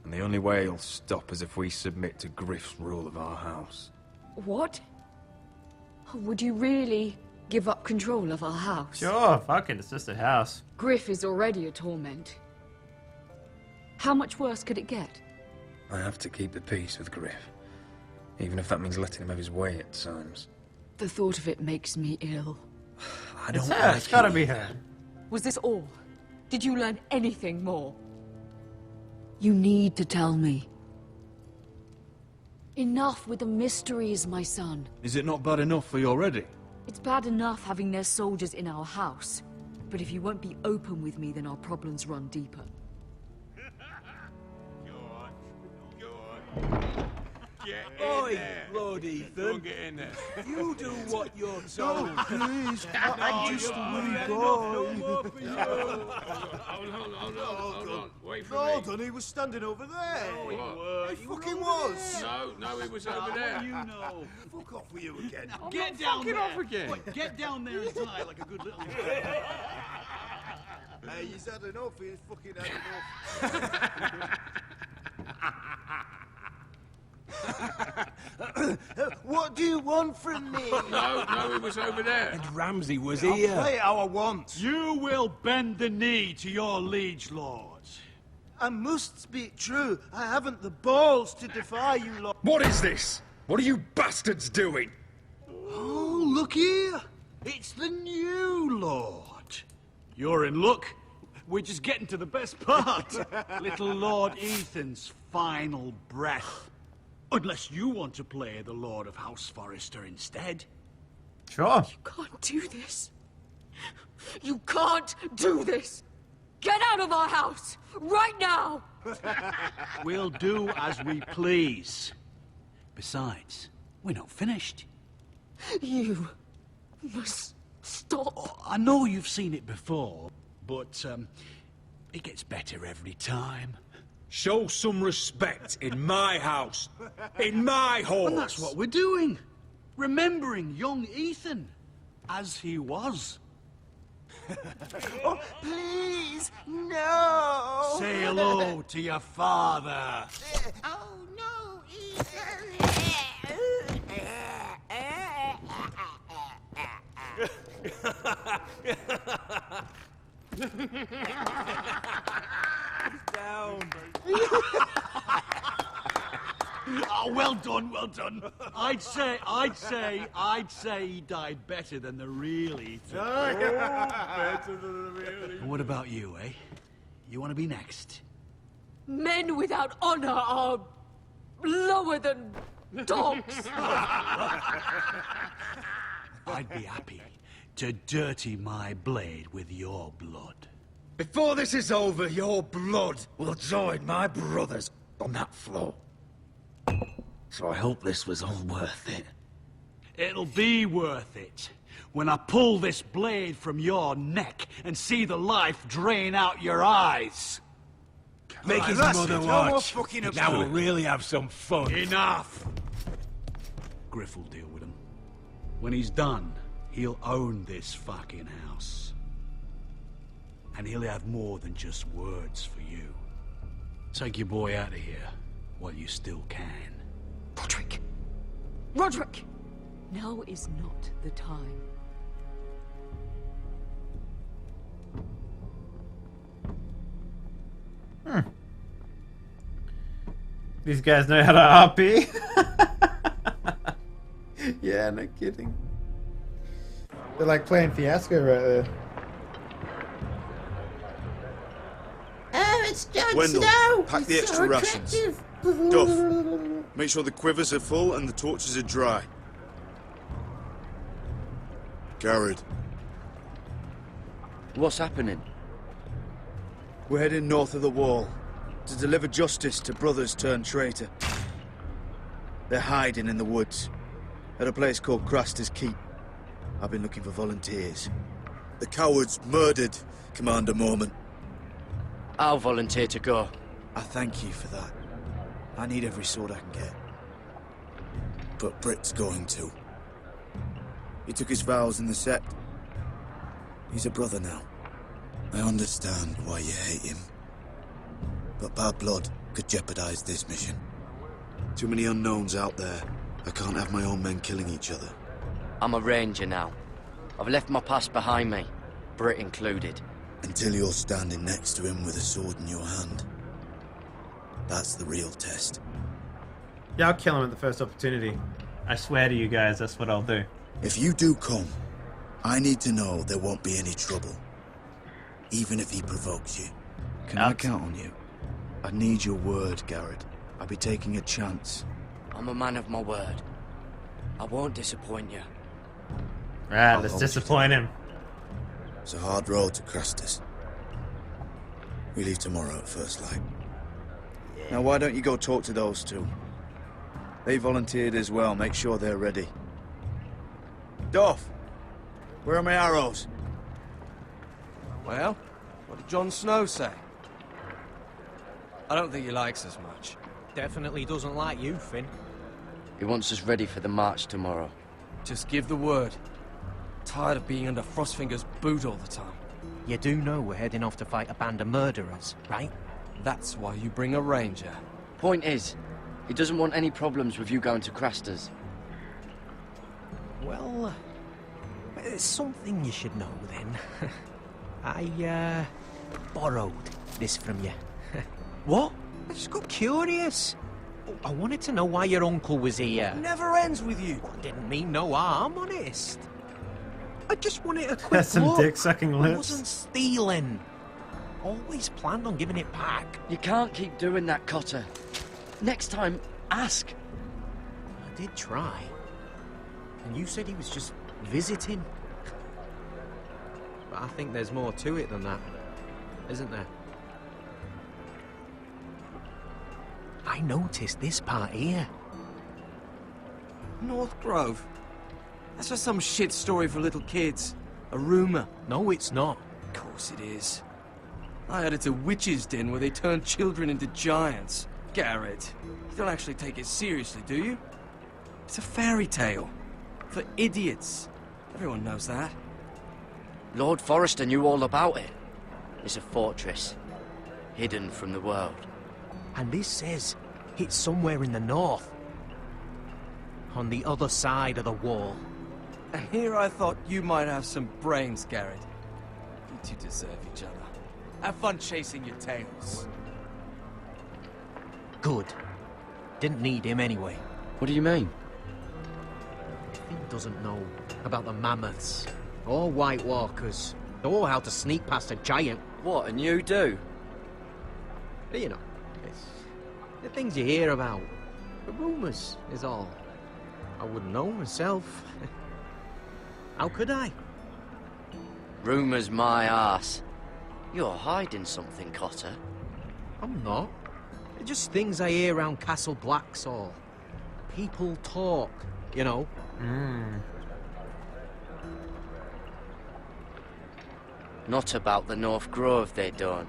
S6: And the only way he'll stop is if we submit to Griff's rule of our house.
S8: What? Would you really give up control of our house?
S1: Sure, fuck it, it's just a house.
S8: Griff is already a torment. How much worse could it get?
S10: I have to keep the peace with Griff. Even if that means letting him have his way at times.
S8: The thought of it makes me ill.
S10: I don't
S1: like it's gotta be her.
S8: Was this all? Did you learn anything more? You need to tell me. Enough with the mysteries, my son.
S23: Is it not bad enough for you already?
S8: It's bad enough having their soldiers in our house. But if you won't be open with me, then our problems run deeper.
S18: Oi, Lord Ethan.
S21: Don't get in there.
S18: You do what you're told.
S21: Please,
S18: I'm just a wee
S21: boy.
S18: Hold on.
S21: Wait for
S18: Hold
S21: me.
S18: on, he was standing over there.
S21: No, he weren't.
S18: He fucking was.
S21: No, he was over there.
S18: You know. Fuck off with you again.
S21: Get down there. Off again.
S18: Wait, get down there and die like a good little Hey, he's had enough. He's fucking had enough. What do you want from me?
S21: No, he was over there.
S18: And Ramsay was
S21: I'll
S18: here.
S21: play it
S18: how I want.
S11: You will bend the knee to your liege lord.
S18: I must speak true. I haven't the balls to defy you lot.
S7: What is this? What are you bastards doing?
S11: Oh, look here. It's the new lord. You're in luck. We're just getting to the best part. Little Lord Ethan's final breath. Unless you want to play the Lord of House Forrester instead.
S1: Sure.
S8: You can't do this. You can't do this. Get out of our house, right now!
S11: We'll do as we please. Besides, we're not finished.
S8: You must stop.
S11: Oh, I know you've seen it before, but it gets better every time.
S7: Show some respect in my house. In my halls.
S11: And that's what we're doing. Remembering young Ethan. As he was.
S18: Oh, please, no!
S11: Say hello to your father.
S18: Oh, no, Ethan!
S11: Down. Oh, well done, well done. I'd say he died better than the real Ethan.
S21: Better than the real Ethan.
S11: What about you, eh? You want to be next?
S8: Men without honor are lower than dogs.
S11: I'd be happy to dirty my blade with your blood.
S7: Before this is over, your blood will join my brother's on that floor. So I hope this was all worth it.
S11: It'll be worth it when I pull this blade from your neck and see the life drain out your eyes.
S18: Make his mother watch. No more fucking
S11: Now we'll
S18: about.
S11: really have some fun. Enough! Griff will deal with him. When he's done, he'll own this fucking house. And he'll have more than just words for you. Take your boy out of here while you still can.
S8: Roderick! Roderick! Now is not the time.
S1: These guys know how to RP. Yeah, no kidding. They're like playing Fiasco right there.
S5: Oh, it's Jon
S14: Wendell,
S5: Snow!
S14: pack the
S5: He's
S14: extra
S5: so
S14: rations.
S5: attractive.
S14: Duff, make sure the quivers are full and the torches are dry. Garrett.
S2: What's happening?
S14: We're heading north of the wall to deliver justice to brothers turned traitor. They're hiding in the woods at a place called Craster's Keep. I've been looking for volunteers. The cowards murdered Commander Mormon.
S2: I'll volunteer to go.
S14: I thank you for that. I need every sword I can get. But Britt's going to. He took his vows in the sect. He's a brother now. I understand why you hate him. But bad blood could jeopardize this mission. Too many unknowns out there. I can't have my own men killing each other.
S2: I'm a ranger now. I've left my past behind me, Britt included.
S14: Until you're standing next to him with a sword in your hand. That's the real test.
S1: Yeah, I'll kill him at the first opportunity. I swear to you guys, that's what I'll do.
S14: If you do come, I need to know there won't be any trouble. Even if he provokes you. Can I count on you? I need your word, Garrett. I'll be taking a chance.
S2: I'm a man of my word. I won't disappoint you.
S1: Right, let's disappoint him.
S14: It's a hard road to Craster's. We leave tomorrow at first light. Now why don't you go talk to those two? They volunteered as well, make sure they're ready. Duff! Where are my arrows?
S17: Well, what did Jon Snow say? I don't think he likes us much.
S12: Definitely doesn't like you, Finn.
S2: He wants us ready for the march tomorrow.
S17: Just give the word. Tired of being under Frostfinger's boot all the time.
S12: You do know we're heading off to fight a band of murderers, right?
S17: That's why you bring a ranger.
S2: Point is, he doesn't want any problems with you going to Craster's.
S12: Well, there's something you should know then. I borrowed this from you.
S17: What?
S12: I just got curious. I wanted to know why your uncle was here.
S17: Never ends with you.
S12: I didn't mean no harm, honest. I just wanted a quick
S1: That's some
S12: look.
S1: dick-sucking
S12: I
S1: lips.
S12: wasn't stealing. Always planned on giving it back.
S2: You can't keep doing that, Cotter. Next time, ask.
S12: I did try. And you said he was just visiting. But I think there's more to it than that, isn't there? I noticed this part here.
S17: North Grove? That's just some shit story for little kids. A rumor.
S12: No, it's not.
S17: Of course it is. I heard it's a witch's den where they turn children into giants. Garrett, you don't actually take it seriously, do you? It's a fairy tale. For idiots. Everyone knows that.
S2: Lord Forrester knew all about it. It's a fortress, hidden from the world.
S12: And this says it's somewhere in the north. On the other side of the wall.
S17: And here I thought you might have some brains, Garrett. You two deserve each other. Have fun chasing your tails.
S12: Good. Didn't need him anyway.
S2: What do you mean?
S12: Finn doesn't know about the mammoths, or White Walkers, or how to sneak past a giant.
S2: What, and you do?
S12: You know, it's the things you hear about. The rumours is all. I wouldn't know myself. How could I?
S2: Rumours my arse. You're hiding something, Cotter.
S12: I'm not. They're just things I hear around Castle Blacksall. People talk, you know.
S2: Not about the North Grove, they don't.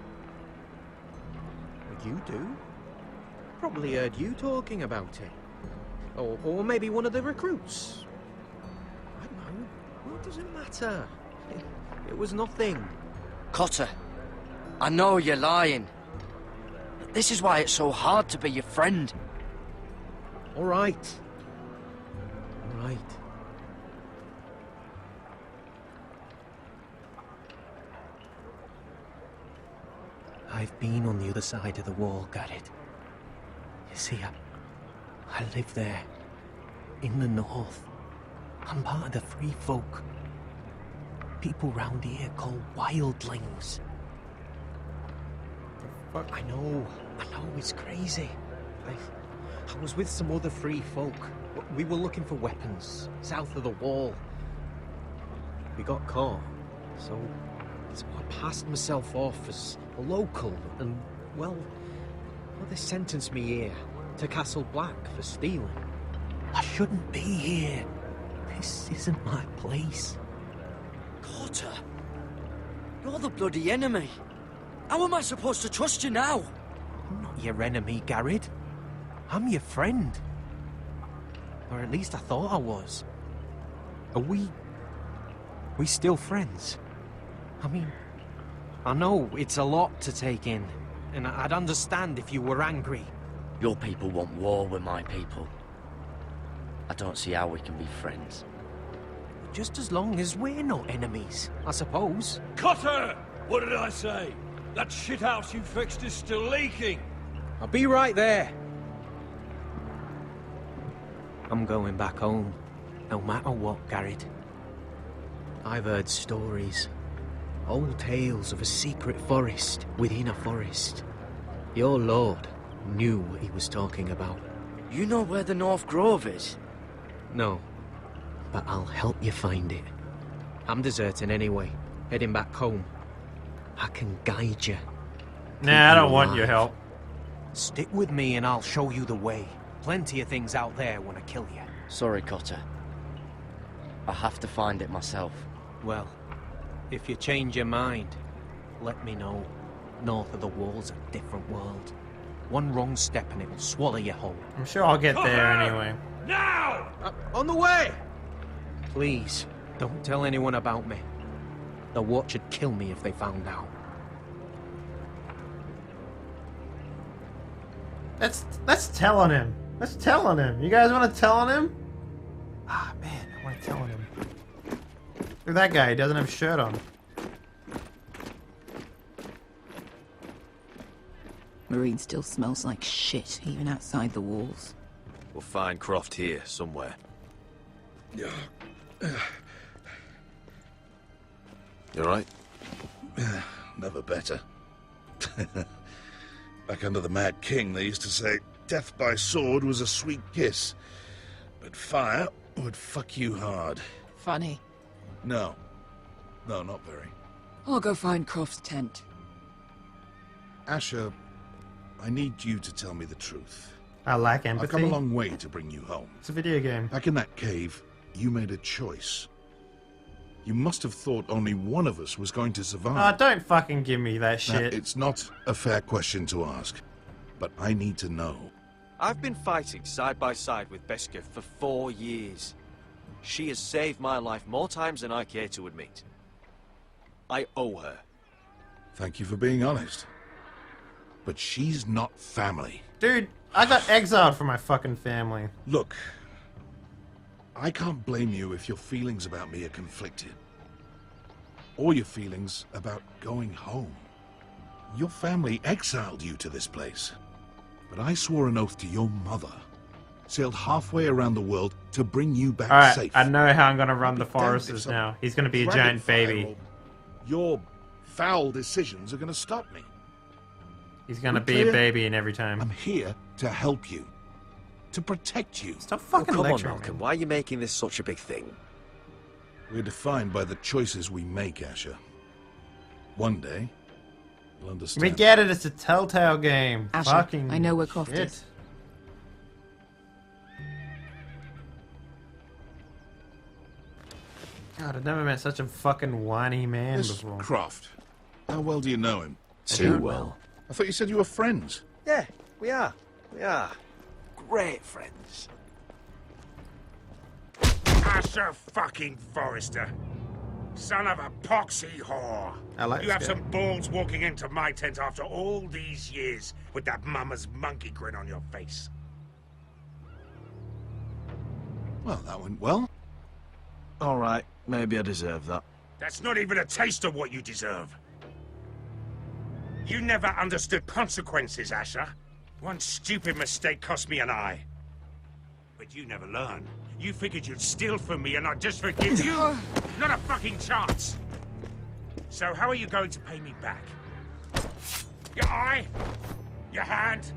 S12: But you do. Probably heard you talking about it. Or maybe one of the recruits. I don't know. Well, it doesn't matter. It was nothing.
S2: Cotter, I know you're lying. This is why it's so hard to be your friend.
S12: All right. All right. I've been on the other side of the wall, Garrett. You see, I live there, in the north. I'm part of the free folk. People round here call wildlings.
S1: Fuck.
S12: I know, it's crazy. I was with some other free folk. We were looking for weapons, south of the wall. We got caught, so I passed myself off as a local, and, well, they sentenced me here, to Castle Black, for stealing. I shouldn't be here. This isn't my place.
S2: Cotter, you're the bloody enemy. How am I supposed to trust you now?
S12: I'm not your enemy, Garrett. I'm your friend. Or at least I thought I was. Are we still friends? I mean, I know it's a lot to take in, and I'd understand if you were angry.
S2: Your people want war with my people. I don't see how we can be friends.
S12: Just as long as we're not enemies, I suppose.
S19: Cotter! What did I say? That shithouse you fixed is still leaking.
S12: I'll be right there. I'm going back home, no matter what, Garrett. I've heard stories. Old tales of a secret forest within a forest. Your lord knew what he was talking about.
S2: You know where the North Grove is?
S12: No, but I'll help you find it. I'm deserting anyway, heading back home. I can guide you.
S1: Nah, I don't want your help.
S12: Stick with me and I'll show you the way. Plenty of things out there want to kill you.
S2: Sorry, Cotter. I have to find it myself.
S12: Well, if you change your mind, let me know. North of the wall's a different world. One wrong step and it'll swallow you whole.
S1: I'm sure I'll get there anyway.
S19: Now!
S12: On the way! Please, don't tell anyone about me. The Watch would kill me if they found out.
S1: Let's tell on him. Let's tell on him. You guys want to tell on him? Ah, man, I want to tell on him. Look at that guy. He doesn't have a shirt on.
S3: Marine still smells like shit, even outside the walls.
S16: We'll find Croft here, somewhere.
S7: Yeah.
S16: You alright?
S7: Never better. Back under the Mad King, they used to say death by sword was a sweet kiss, but fire would fuck you hard.
S3: Funny.
S7: No. No, not very.
S3: I'll go find Croft's tent.
S7: Asher, I need you to tell me the truth.
S1: I lack empathy.
S7: I've come a long way to bring you home.
S1: It's a video game.
S7: Back in that cave, you made a choice. You must have thought only one of us was going to survive.
S1: Oh, don't fucking give me that shit.
S7: Now, it's not a fair question to ask, but I need to know.
S16: I've been fighting side by side with Beskha for 4 years. She has saved my life more times than I care to admit. I owe her.
S7: Thank you for being honest. But she's not family.
S1: Dude, I got exiled from my fucking family.
S7: Look, I can't blame you if your feelings about me are conflicted. Or your feelings about going home. Your family exiled you to this place. But I swore an oath to your mother. Sailed halfway around the world to bring you back
S1: Alright,
S7: safe.
S1: I know how I'm gonna run the Foresters now. He's gonna be a giant baby.
S7: Your foul decisions are gonna stop me.
S1: He's gonna be a baby in every time.
S7: I'm here to help you. To protect you.
S1: Stop fucking
S16: come on,
S1: lecturing
S16: Malcolm.
S1: me.
S16: Why are you making this such a big thing?
S7: We're defined by the choices we make, Asher. One day, you'll understand.
S1: We get it, it's a Telltale game.
S3: Asher,
S1: Fucking
S3: I know where Croft
S1: shit.
S3: is.
S1: God, I've never met such a fucking whiny man
S7: Miss
S1: before.
S7: Croft, how well do you know him?
S16: Too well.
S7: I thought you said you were friends.
S16: Yeah, we are. We are. Great friends.
S15: Asher fucking Forrester. Son of a poxy whore.
S1: I like
S15: you
S1: this
S15: have
S1: guy.
S15: some balls walking into my tent after all these years with that mama's monkey grin on your face.
S11: Well, that went well.
S14: All right, maybe I deserve that.
S15: That's not even a taste of what you deserve. You never understood consequences, Asher. One stupid mistake cost me an eye. But you never learn. You figured you'd steal from me and I'd just forgive you? Not a fucking chance. So how are you going to pay me back? Your eye? Your hand?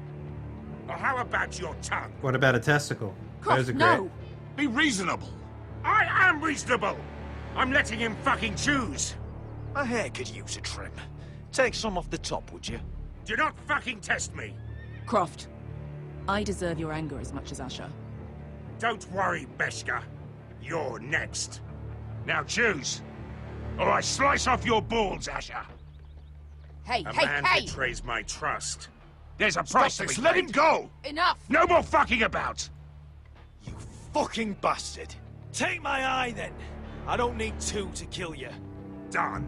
S15: Or how about your tongue?
S1: What about a testicle? Those are great.
S15: Be reasonable. I am reasonable. I'm letting him fucking choose.
S16: My hair could use a trim. Take some off the top, would you?
S15: Do not fucking test me.
S3: Croft, I deserve your anger as much as Asher.
S15: Don't worry, Beskha. You're next. Now choose, or I slice off your balls, Asher.
S3: Hey,
S15: A
S3: hey,
S15: man
S3: hey!
S15: betrays my trust. There's a price to be this, paid. let him go!
S3: Enough!
S15: No more fucking about!
S16: Fucking bastard. Take my eye, then. I don't need two to kill you.
S15: Done.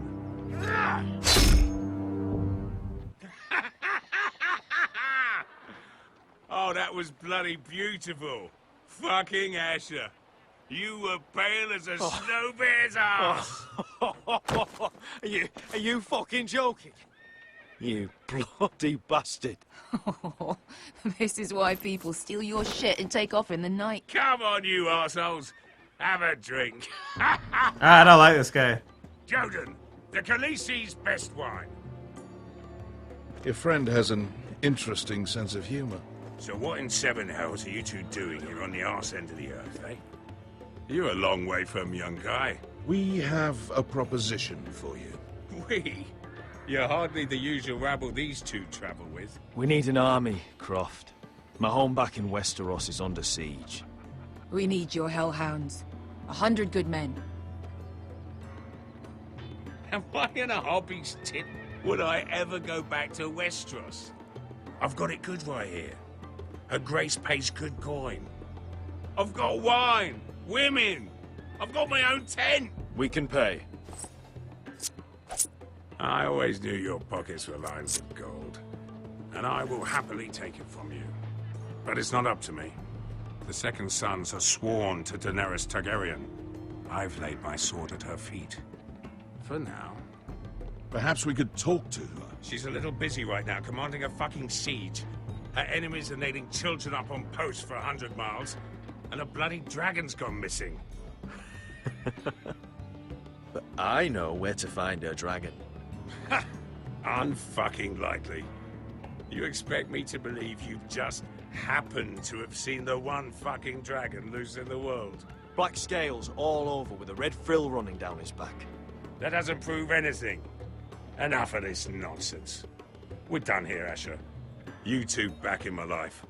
S15: Oh, that was bloody beautiful. Fucking Asher. You were pale as a snow bear's ass.
S16: Are you fucking joking? You bloody bastard.
S3: This is why people steal your shit and take off in the night.
S15: Come on, you arseholes. Have a drink.
S1: I don't like this guy.
S15: Joden, the Khaleesi's best wine.
S11: Your friend has an interesting sense of humor.
S15: So what in seven hells are you two doing here on the arse end of the earth, eh? You're a long way from, young guy.
S11: We have a proposition for you.
S15: We? You're hardly the usual rabble these two travel with.
S16: We need an army, Croft. My home back in Westeros is under siege.
S3: We need your hellhounds. 100 good men.
S15: Am I in a hobby's tit? Would I ever go back to Westeros? I've got it good right here. Her Grace pays good coin. I've got wine, women. I've got my own tent.
S16: We can pay.
S15: I always knew your pockets were lined with gold, and I will happily take it from you. But it's not up to me. The Second Sons are sworn to Daenerys Targaryen. I've laid my sword at her feet. For now.
S11: Perhaps we could talk to her.
S15: She's a little busy right now, commanding a fucking siege. Her enemies are nailing children up on posts for 100 miles, and a bloody dragon's gone missing.
S16: But I know where to find her dragon.
S15: Ha! Unfucking likely. You expect me to believe you've just happened to have seen the one fucking dragon loose in the world?
S16: Black scales all over with a red frill running down his back.
S15: That doesn't prove anything. Enough of this nonsense. We're done here, Asher. You two back in my life.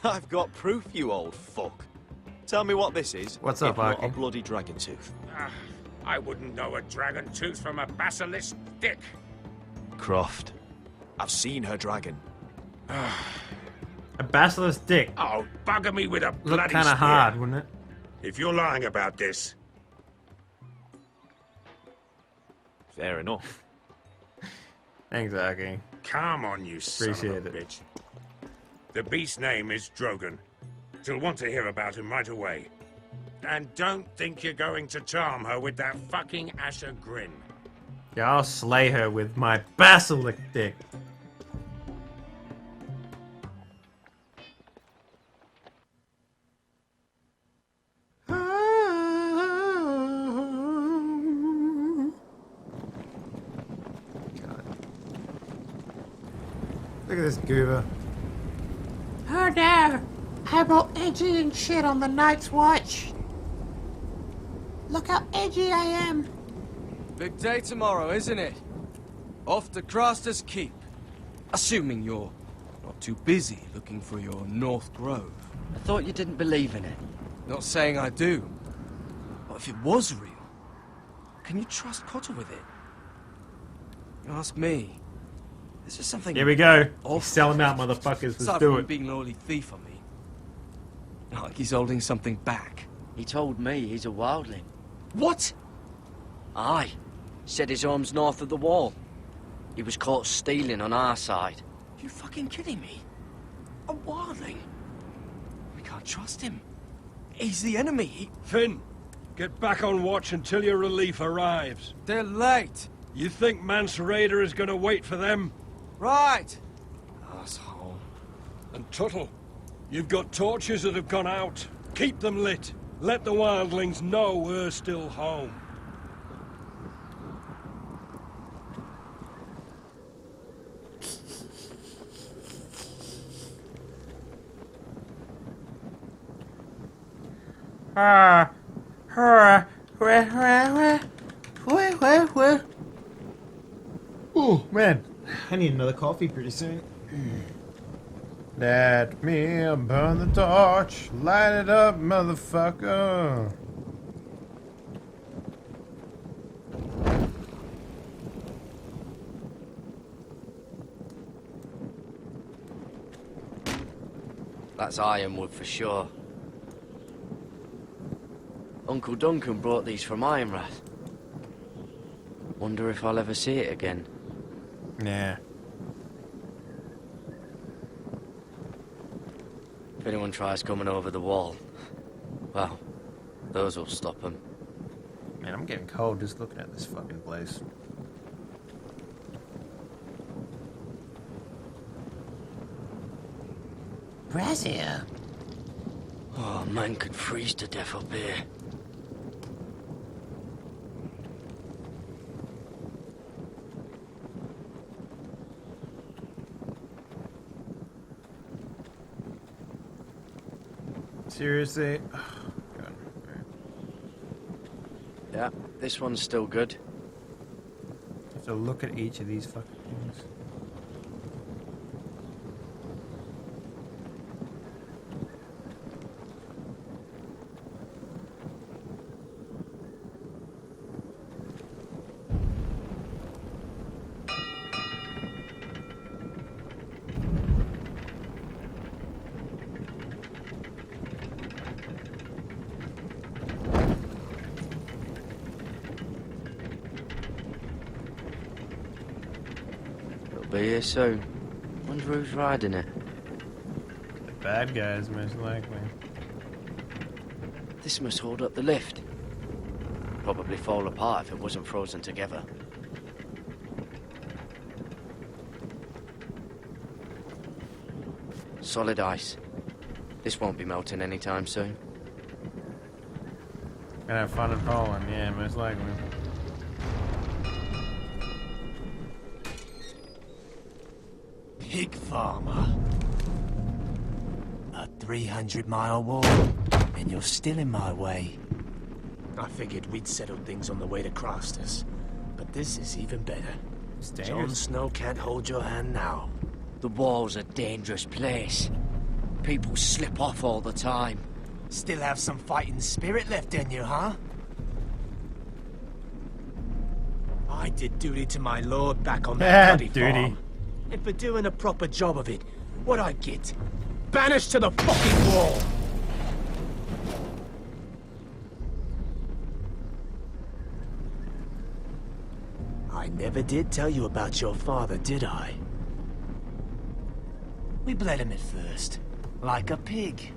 S16: I've got proof, you old fuck. Tell me what this is.
S1: What's up,
S16: if not
S1: Arky?
S16: a bloody dragon tooth.
S15: I wouldn't know a dragon tooth from a basilisk dick.
S16: Croft, I've seen her dragon.
S1: A basilisk dick.
S15: Oh, bugger me with a
S1: Look
S15: bloody
S1: kind of
S15: spear.
S1: hard, wouldn't it?
S15: If you're lying about this...
S16: Fair enough.
S1: Thanks, Arky.
S15: Come on, you son of a bitch. The beast's name is Drogon. She'll want to hear about him right away. And don't think you're going to charm her with that fucking Asher grin.
S1: Yeah, I'll slay her with my basilisk dick. Look at this goober.
S5: Oh no! I'm all edgy and shit on the Night's Watch. Look how edgy I am.
S4: Big day tomorrow, isn't it? Off to Craster's Keep. Assuming you're not too busy looking for your North Grove.
S20: I thought you didn't believe in it.
S4: Not saying I do. But if it was real, can you trust Cotter with it? You ask me. This is something.
S1: Here we go.
S4: Awful.
S1: Sell him out, motherfuckers. Let's
S4: Aside
S1: do
S4: from
S1: it.
S4: being lowly thief on me. Like he's holding something back.
S20: He told me he's a wildling.
S4: What?
S20: Aye. Said his home's north of the wall. He was caught stealing on our side.
S4: You fucking kidding me? A wildling? We can't trust him. He's the enemy.
S19: Finn, get back on watch until your relief arrives.
S4: They're late.
S19: You think Mance Rayder is gonna wait for them?
S4: Right. Asshole.
S19: And Tuttle, you've got torches that have gone out. Keep them lit. Let the wildlings know we're still home.
S1: Ooh, man.
S12: I need another coffee pretty soon.
S1: Let me burn the torch. Light it up, motherfucker.
S20: That's ironwood for sure. Uncle Duncan brought these from Ironrath. Wonder if I'll ever see it again.
S1: Yeah.
S20: If anyone tries coming over the wall, well, those will stop them.
S1: Man, I'm getting cold just looking at this fucking place.
S5: Brazier.
S20: Oh, man could freeze to death up here.
S1: Seriously? Oh, God.
S20: Yeah, this one's still good.
S1: You have to look at each of these fucking things.
S20: Be here soon. Wonder who's riding it.
S1: The bad guys, most likely.
S20: This must hold up the lift. Probably fall apart if it wasn't frozen together. Solid ice. This won't be melting anytime soon.
S1: Gonna have fun in Poland, yeah, most likely.
S9: Pig farmer. A 300-mile wall, and you're still in my way. I figured we'd settled things on the way to Crastus, but this is even better. Jon Snow can't hold your hand now.
S20: The wall's a dangerous place. People slip off all the time.
S9: Still have some fighting spirit left in you, huh? I did duty to my lord back on that bloody farm. And for doing a proper job of it, what'd I get? Banished to the fucking wall! I never did tell you about your father, did I? We bled him at first, like a pig.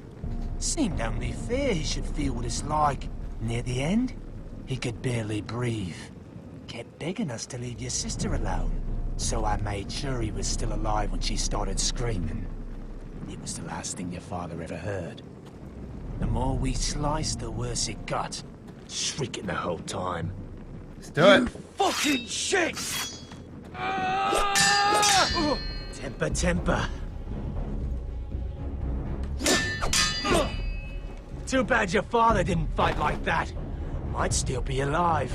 S9: Seemed only fair he should feel what it's like. Near the end, he could barely breathe. Kept begging us to leave your sister alone. So I made sure he was still alive when she started screaming. It was the last thing your father ever heard. The more we sliced, the worse it got. Shrieking the whole time.
S1: Let's do it.
S9: Fucking shit! Temper, temper. Too bad your father didn't fight like that. Might still be alive.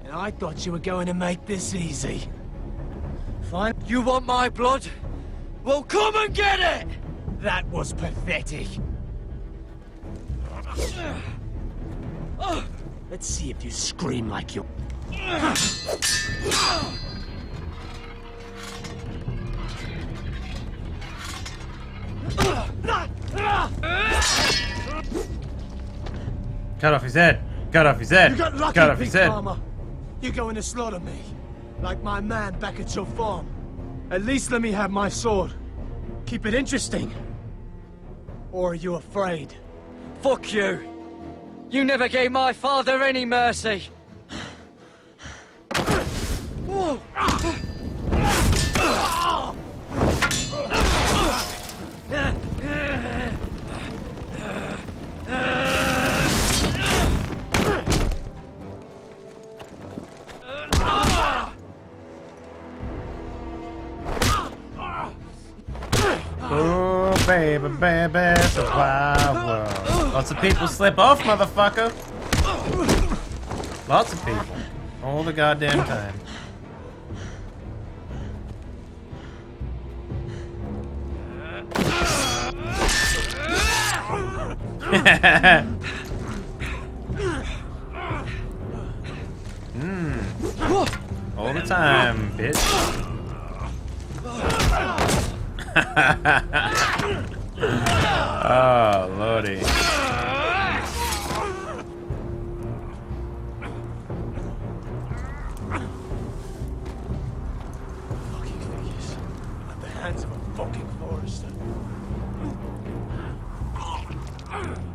S9: And I thought you were going to make this easy. Fine.
S20: You want my blood? Well, come and get it!
S9: That was pathetic. Let's see if you scream like you...
S1: Cut off his head. Cut off his head.
S9: You got lucky,
S1: Cut off his
S9: Big
S1: head.
S9: Farmer. You're going to slaughter me. Like my man back at your farm. At least let me have my sword. Keep it interesting. Or are you afraid?
S20: Fuck you! You never gave my father any mercy!
S1: Oh, baby, baby, it's a wild world. Lots of people slip off, motherfucker. Lots of people. All the goddamn time. All the time, bitch. Oh, lordy.
S9: Fucking figures. At the hands of a fucking Forrester.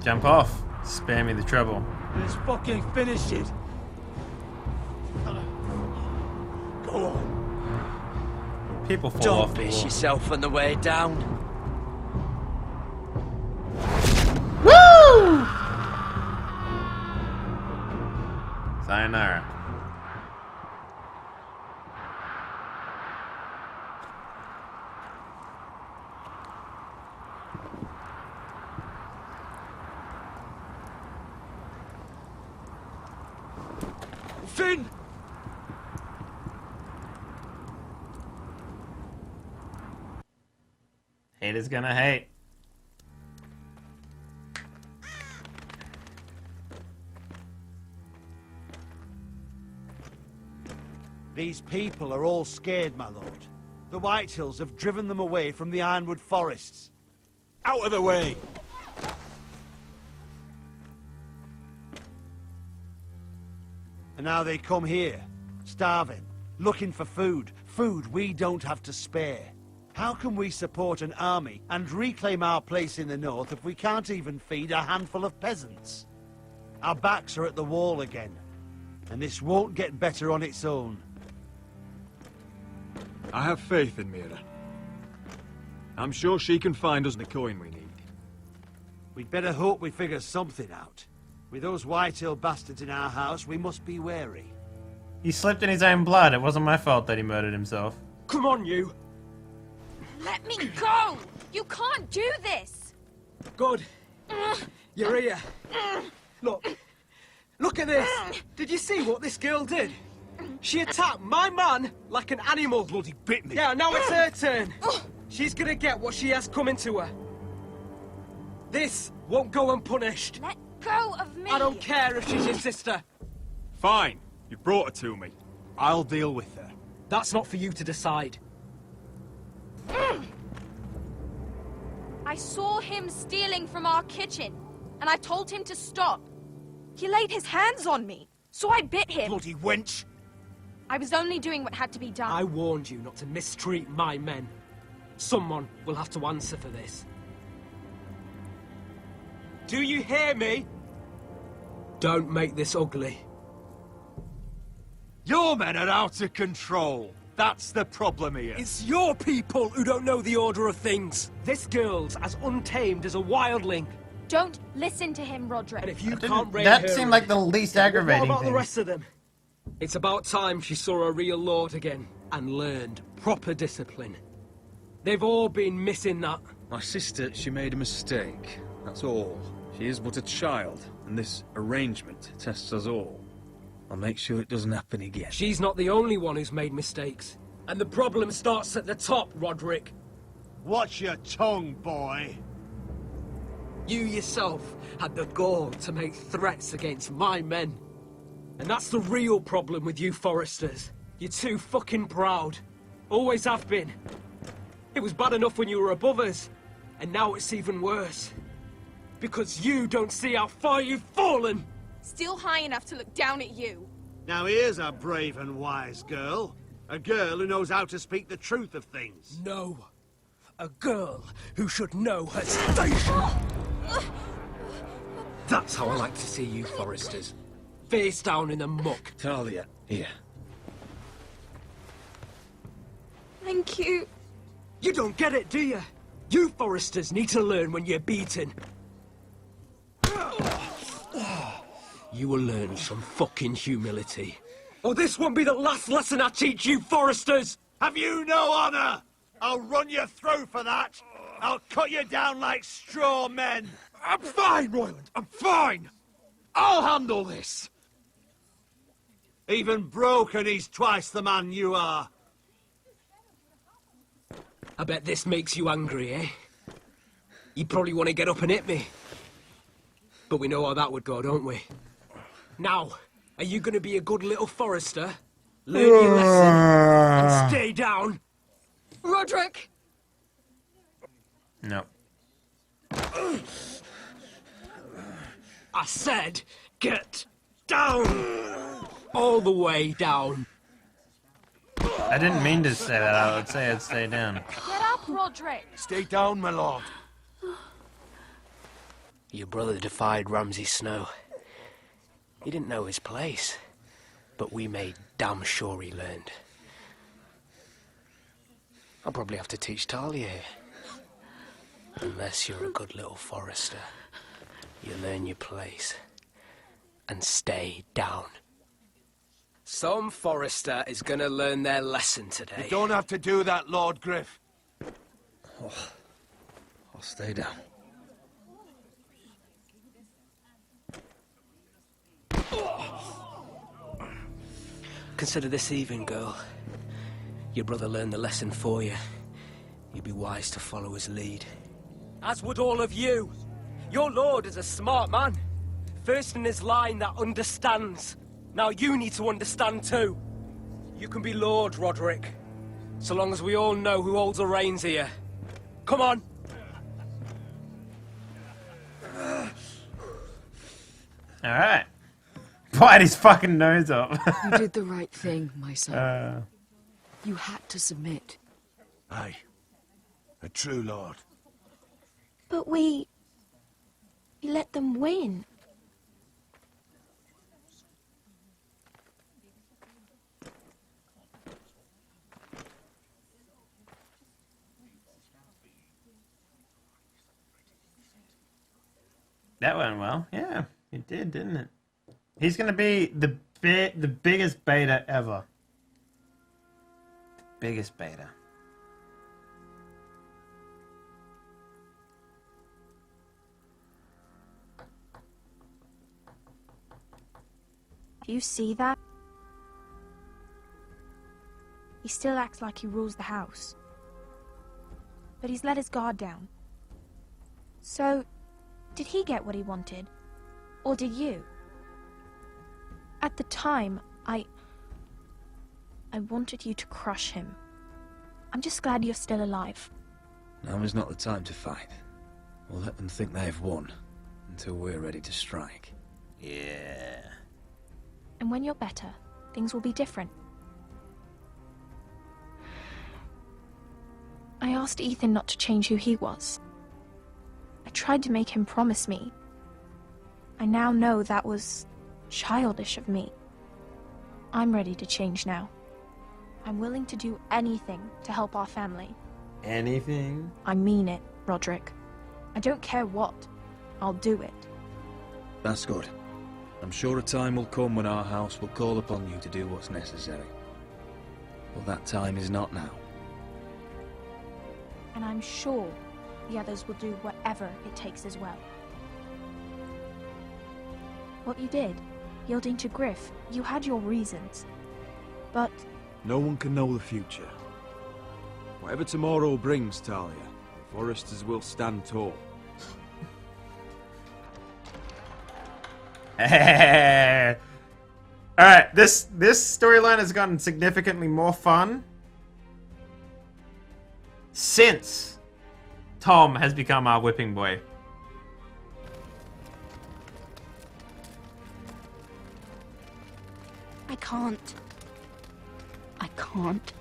S1: Jump off. Spare me the trouble.
S9: Let's fucking finish it. Go on.
S1: People fall
S20: Don't
S1: off the
S20: piss
S1: wall.
S20: yourself on the way down.
S1: Woo! Sayonara.
S9: Finn!
S1: Haters gonna hate.
S11: These people are all scared, my lord. The Whitehills have driven them away from the Ironwood forests. Out of the way! And now they come here, starving, looking for food. Food we don't have to spare. How can we support an army and reclaim our place in the north if we can't even feed a handful of peasants? Our backs are at the wall again, and this won't get better on its own.
S23: I have faith in Mira. I'm sure she can find us the coin we need.
S11: We'd better hope we figure something out. With those Whitehill bastards in our house, we must be wary.
S1: He slipped in his own blood. It wasn't my fault that he murdered himself.
S12: Come on, you!
S8: Let me go! You can't do this!
S12: Good. You're here. Look. Look at this! Did you see what this girl did? She attacked my man like an animal.
S11: Bloody bit me.
S12: Yeah, now it's her turn. She's gonna get what she has coming to her. This won't go unpunished.
S8: Let go of me!
S12: I don't care if she's your sister.
S23: Fine. You brought her to me.
S11: I'll deal with her.
S12: That's not for you to decide.
S8: I saw him stealing from our kitchen, and I told him to stop. He laid his hands on me, so I bit him.
S11: Bloody wench!
S8: I was only doing what had to be done.
S12: I warned you not to mistreat my men. Someone will have to answer for this. Do you hear me? Don't make this ugly.
S11: Your men are out of control. That's the problem here.
S12: It's your people who don't know the order of things. This girl's as untamed as a wildling.
S8: Don't listen to him, Roderick.
S12: And if you can't rein
S1: That
S12: her
S1: seemed
S12: in,
S1: like the least aggravating
S12: what about
S1: thing.
S12: the rest of them? It's about time she saw a real lord again and learned proper discipline. They've all been missing that.
S2: My sister, she made a mistake. That's all. She is but a child, and this arrangement tests us all. I'll make sure it doesn't happen again.
S12: She's not the only one who's made mistakes. And the problem starts at the top, Roderick.
S11: Watch your tongue, boy.
S12: You yourself had the gall to make threats against my men. And that's the real problem with you Forresters. You're too fucking proud. Always have been. It was bad enough when you were above us, and now it's even worse. Because you don't see how far you've fallen!
S6: Still high enough to look down at you.
S11: Now here's a brave and wise girl. A girl who knows how to speak the truth of things.
S13: No. A girl who should know her station. That's how I like to see you, Forresters. Face down in the muck.
S10: Talia, here.
S6: Thank you.
S13: You don't get it, do you? You Forresters need to learn when you're beaten. You will learn some fucking humility. Or this won't be the last lesson I teach you, Forresters!
S11: Have you no honor? I'll run you through for that. I'll cut you down like straw men.
S13: I'm fine, Royland. I'm fine. I'll handle this.
S11: Even broken, he's twice the man you are.
S13: I bet this makes you angry, eh? You probably want to get up and hit me. But we know how that would go, don't we? Now, are you going to be a good little Forrester? Learn your lesson and stay down?
S6: Roderick!
S1: No.
S13: I said, get down! All the way down.
S1: I didn't mean to say that. I would say I'd stay down.
S6: Get up, Roderick!
S11: Stay down, my lord.
S9: Your brother defied Ramsay Snow. He didn't know his place, but we made damn sure he learned. I'll probably have to teach Talia here. Unless you're a good little Forrester. You learn your place. And stay down.
S13: Some Forrester is gonna learn their lesson today.
S11: You don't have to do that, Lord Griff.
S10: Oh, I'll stay down.
S9: Consider this even, girl. Your brother learned the lesson for you. You'd be wise to follow his lead.
S13: As would all of you. Your lord is a smart man. First in his line that understands. Now you need to understand too. You can be Lord, Roderick. So long as we all know who holds the reins here. Come on.
S1: Alright. Bite his fucking nose off.
S3: You did the right thing, my son. You had to submit.
S11: Aye. A true lord.
S6: But we let them win.
S1: That went well. Yeah, it did, didn't it? He's going to be the biggest beta ever. The biggest beta.
S22: Do you see that? He still acts like he rules the house. But he's let his guard down. So, did he get what he wanted? Or did you? At the time, I wanted you to crush him. I'm just glad you're still alive.
S10: Now is not the time to fight. We'll let them think they've won until we're ready to strike.
S1: Yeah.
S22: And when you're better, things will be different. I asked Ethan not to change who he was. I tried to make him promise me. I now know that was childish of me. I'm ready to change now. I'm willing to do anything to help our family.
S1: Anything?
S22: I mean it, Roderick. I don't care what. I'll do it.
S10: That's good. I'm sure a time will come when our house will call upon you to do what's necessary. But that time is not now.
S22: And I'm sure the others will do whatever it takes as well. What you did, yielding to Griff, you had your reasons. But
S12: no one can know the future. Whatever tomorrow brings, Talia, the Forresters will stand tall.
S1: Alright, this storyline has gotten significantly more fun since Tom has become our whipping boy.
S3: can't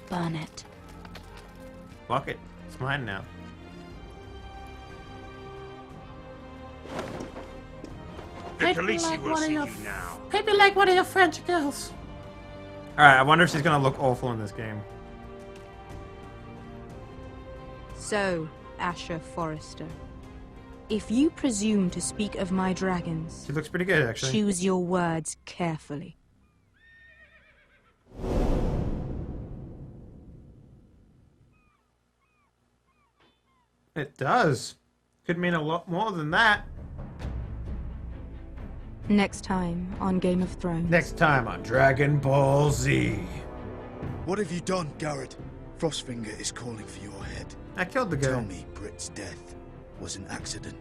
S3: burn it.
S1: Fuck it. It's mine now.
S15: The Khaleesi will see you now.
S5: Maybe like one of your French girls.
S1: Alright, I wonder if she's gonna look awful in this game.
S8: So, Asher Forrester, if you presume to speak of my dragons,
S1: She looks pretty good, actually.
S8: choose your words carefully.
S1: It does. Could mean a lot more than that.
S8: Next time on Game of Thrones.
S1: Next time on Dragon Ball Z.
S14: What have you done, Garrett? Frostfinger is calling for your head.
S1: I killed the guy.
S14: Tell me Britt's death was an accident.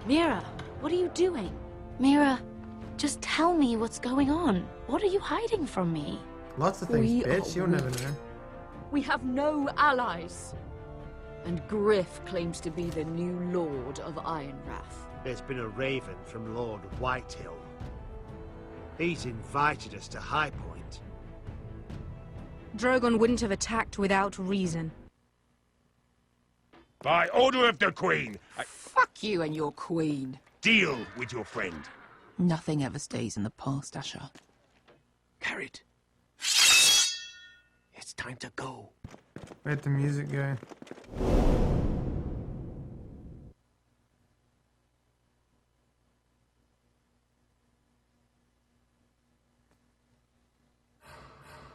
S3: Mira, what are you doing? Mira, just tell me what's going on. What are you hiding from me?
S1: Lots of things, bitch. You'll never know.
S17: We have no allies. And Griff claims to be the new Lord of Ironrath.
S9: There's been a raven from Lord Whitehill. He's invited us to High Point.
S8: Drogon wouldn't have attacked without reason.
S15: By order of the Queen,
S3: Fuck you and your queen.
S15: deal with your friend.
S3: Nothing ever stays in the past, Asher.
S9: Carrot. It's time to go.
S1: Where'd the music go?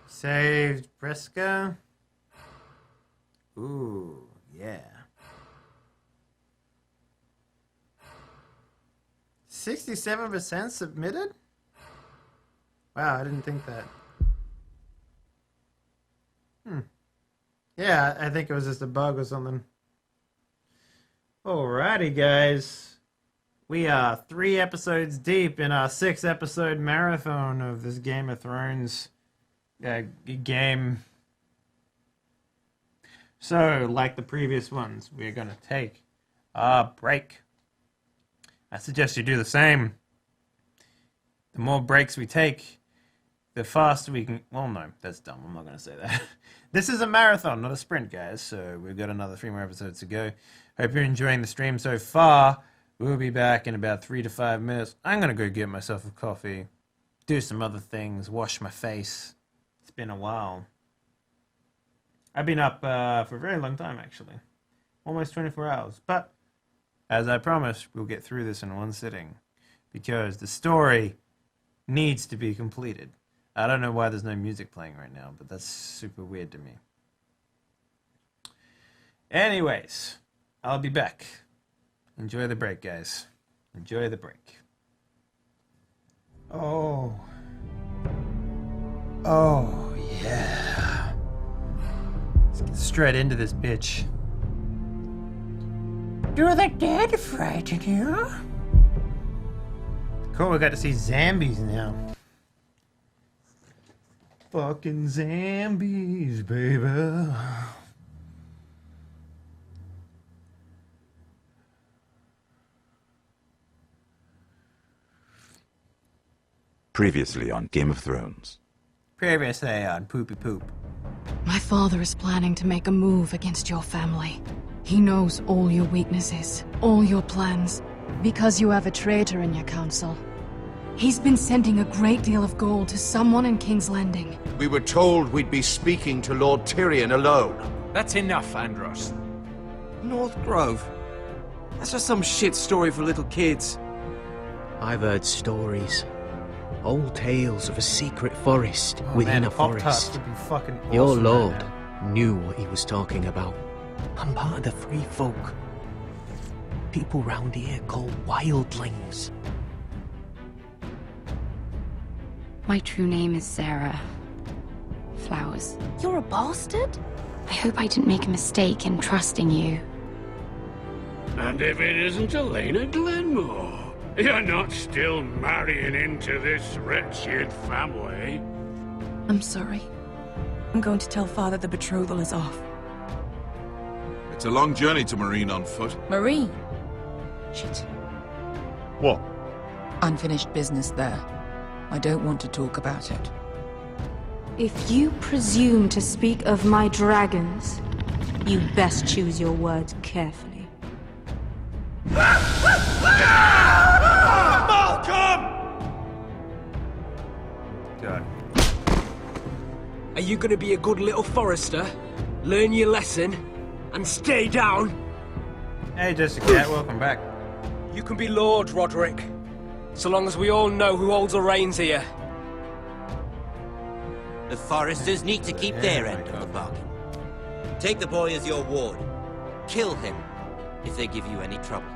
S1: Saved Brisca. Ooh, yeah. 67% submitted? Wow, I didn't think that. Yeah, I think it was just a bug or something. Alrighty, guys. We are 3 episodes deep in our 6-episode marathon of this Game of Thrones game. So, like the previous ones, we're going to take a break. I suggest you do the same. The more breaks we take, the faster we can... Well, no, that's dumb. I'm not going to say that. This is a marathon, not a sprint, guys. So we've got another 3 more episodes to go. Hope you're enjoying the stream so far. We'll be back in about 3 to 5 minutes. I'm going to go get myself a coffee, do some other things, wash my face. It's been a while. I've been up for a very long time, actually. Almost 24 hours. But, as I promised, we'll get through this in one sitting. Because the story needs to be completed. I don't know why there's no music playing right now, but that's super weird to me. Anyways, I'll be back. Enjoy the break, guys. Enjoy the break. Oh, yeah. Let's get straight into this bitch.
S5: Do the dead frighten you?
S1: Cool, we got to see zombies now. Fucking zombies, baby.
S18: Previously on Game of Thrones.
S1: Previously on Poopy Poop.
S8: My father is planning to make a move against your family. He knows all your weaknesses, all your plans, because you have a traitor in your council. He's been sending a great deal of gold to someone in King's Landing.
S7: We were told we'd be speaking to Lord Tyrion alone.
S4: That's enough, Andros.
S2: North Grove? That's just some shit story for little kids.
S12: I've heard stories. Old tales of a secret forest within a
S1: Pop-Tarts
S12: forest.
S1: would be fucking awesome
S12: Your
S1: right
S12: lord
S1: now.
S12: knew what he was talking about. I'm part of the free folk. People round here called wildlings.
S6: My true name is Sarah Flowers.
S3: You're a bastard?
S6: I hope I didn't make a mistake in trusting you.
S11: And if it isn't Elena Glenmore, you're not still marrying into this wretched family.
S21: I'm sorry. I'm going to tell Father the betrothal is off.
S24: It's a long journey to Marine on foot.
S3: Marine? Shit.
S24: What?
S3: Unfinished business there.
S21: I don't want to talk about it.
S3: If you presume to speak of my dragons, you best choose your words carefully.
S13: Malcolm!
S1: God.
S13: Are you gonna be a good little Forrester? Learn your lesson and stay down?
S1: Hey Jessica, welcome back.
S13: You can be Lord, Roderick. So long as we all know who holds the reins here.
S16: The Forresters need to keep their end of the bargain. Take the boy as your ward. Kill him if they give you any trouble.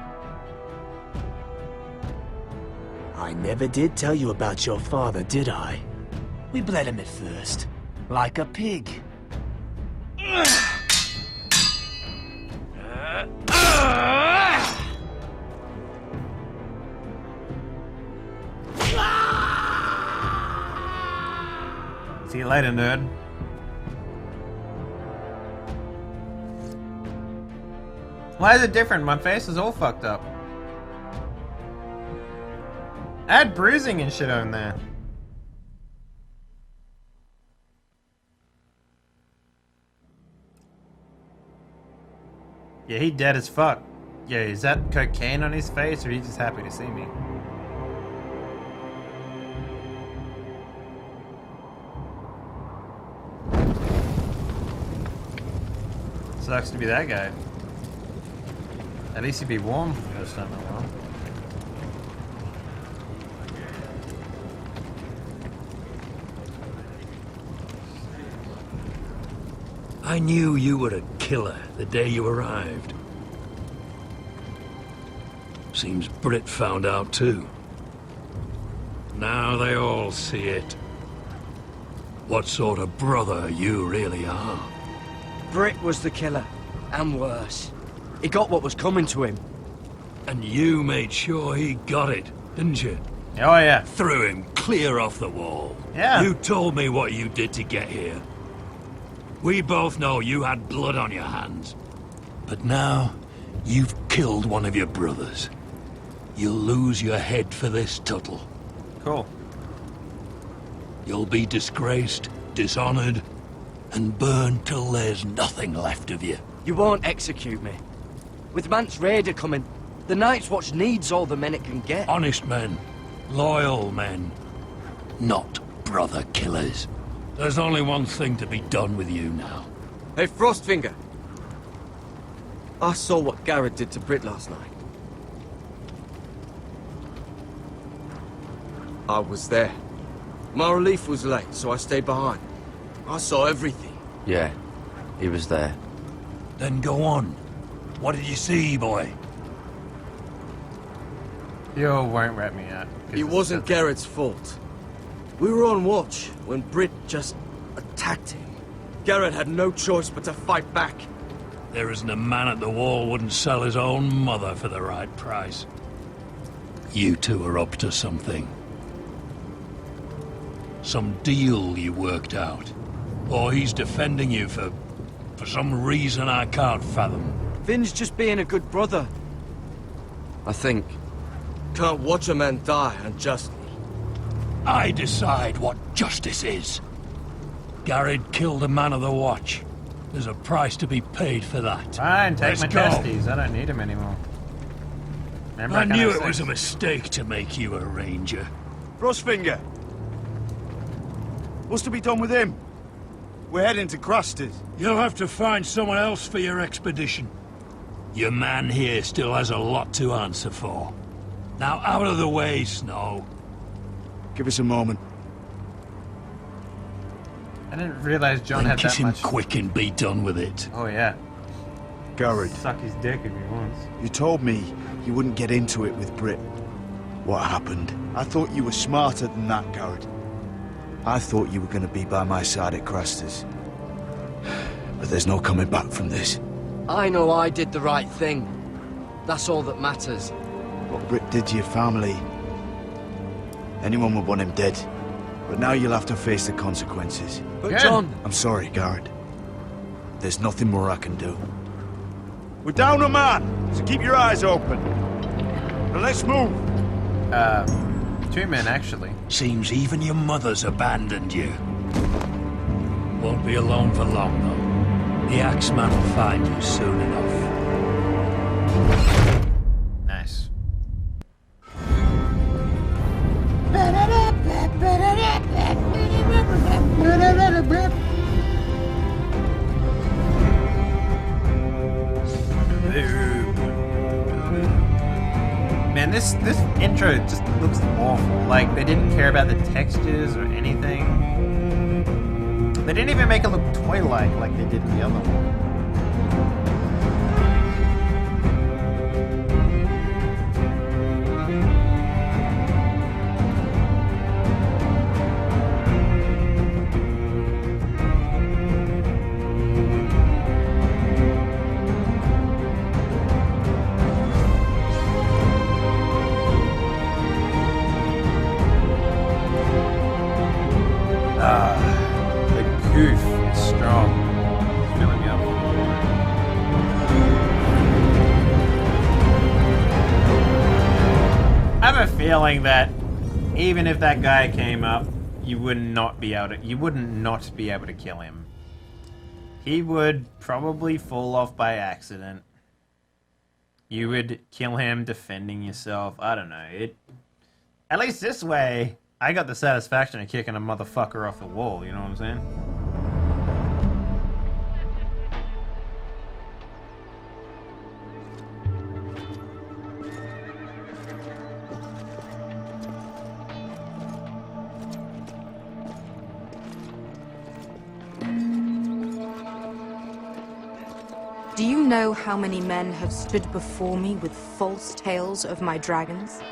S9: I never did tell you about your father, did I? We bled him at first, like a pig.
S1: See you later, nerd. Why is it different? My face is all fucked up. I had bruising and shit on there. Yeah, he dead as fuck. Yeah, is that cocaine on his face or he just happy to see me? Sucks to be that guy. At least he'd be warm for the first time in a while.
S18: I knew you were a killer the day you arrived. Seems Britt found out too. Now they all see it. What sort of brother you really are.
S2: Britt was the killer, and worse. He got what was coming to him.
S18: And you made sure he got it, didn't you?
S1: Oh yeah.
S18: Threw him clear off the wall.
S1: Yeah.
S18: You told me what you did to get here. We both know you had blood on your hands. But now, you've killed one of your brothers. You'll lose your head for this, Tuttle.
S1: Cool.
S18: You'll be disgraced, dishonored, and burned till there's nothing left of you.
S2: You won't execute me. With Mance Raider coming, the Night's Watch needs all the men it can get.
S18: Honest men. Loyal men. Not brother killers. There's only one thing to be done with you now.
S2: Hey, Frostfinger. I saw what Garrett did to Britt last night. I was there. My relief was late, so I stayed behind. I saw everything.
S14: Yeah, he was there.
S18: Then go on. What did you see, boy?
S1: You won't rat me out.
S2: It wasn't Garrett's fault. We were on watch when Britt just attacked him. Garrett had no choice but to fight back.
S18: There isn't a man at the wall wouldn't sell his own mother for the right price. You two are up to something. Some deal you worked out. Or he's defending you for some reason I can't fathom.
S2: Finn's just being a good brother. I think. Can't watch a man die unjustly.
S18: I decide what justice is. Garrett killed a man of the watch. There's a price to be paid for that.
S1: Fine, take
S18: Let's
S1: my
S18: go.
S1: testes. I don't need them anymore. Remember,
S18: I
S1: can't
S18: knew
S1: have
S18: it was
S1: sex.
S18: a mistake to make you a ranger.
S7: Frostfinger. What's to be done with him? We're heading to Cruster's.
S18: You'll have to find someone else for your expedition. Your man here still has a lot to answer for. Now out of the way, Snow.
S7: Give us a moment.
S1: I didn't realize John
S18: Then
S1: had
S18: kiss
S1: that
S18: him
S1: much.
S18: quick and be done with it.
S1: Oh yeah.
S7: Garrett,
S1: Suck his dick if he wants.
S7: you told me you wouldn't get into it with Britt. What happened? I thought you were smarter than that, Garrett. I thought you were going to be by my side at Cruster's. But there's no coming back from this.
S2: I know I did the right thing. That's all that matters.
S7: What Britt did to your family, anyone would want him dead. But now you'll have to face the consequences.
S2: But John...
S7: I'm sorry, Garrett. There's nothing more I can do. We're down a man, so keep your eyes open. Now let's move.
S1: 2 men actually.
S18: Seems even your mother's abandoned you. Won't be alone for long, though. The Axeman will find you soon enough.
S1: Nice. Man, this intro just looks awful. Like, they didn't care about the textures or anything. They didn't even make it look toy-like like they did in the other one. The goof is strong. It's filling me up. I have a feeling that even if that guy came up, you would not be able to kill him. He would probably fall off by accident. You would kill him defending yourself. I don't know. At least this way, I got the satisfaction of kicking a motherfucker off the wall, you know what I'm saying?
S8: Do you know how many men have stood before me with false tales of my dragons?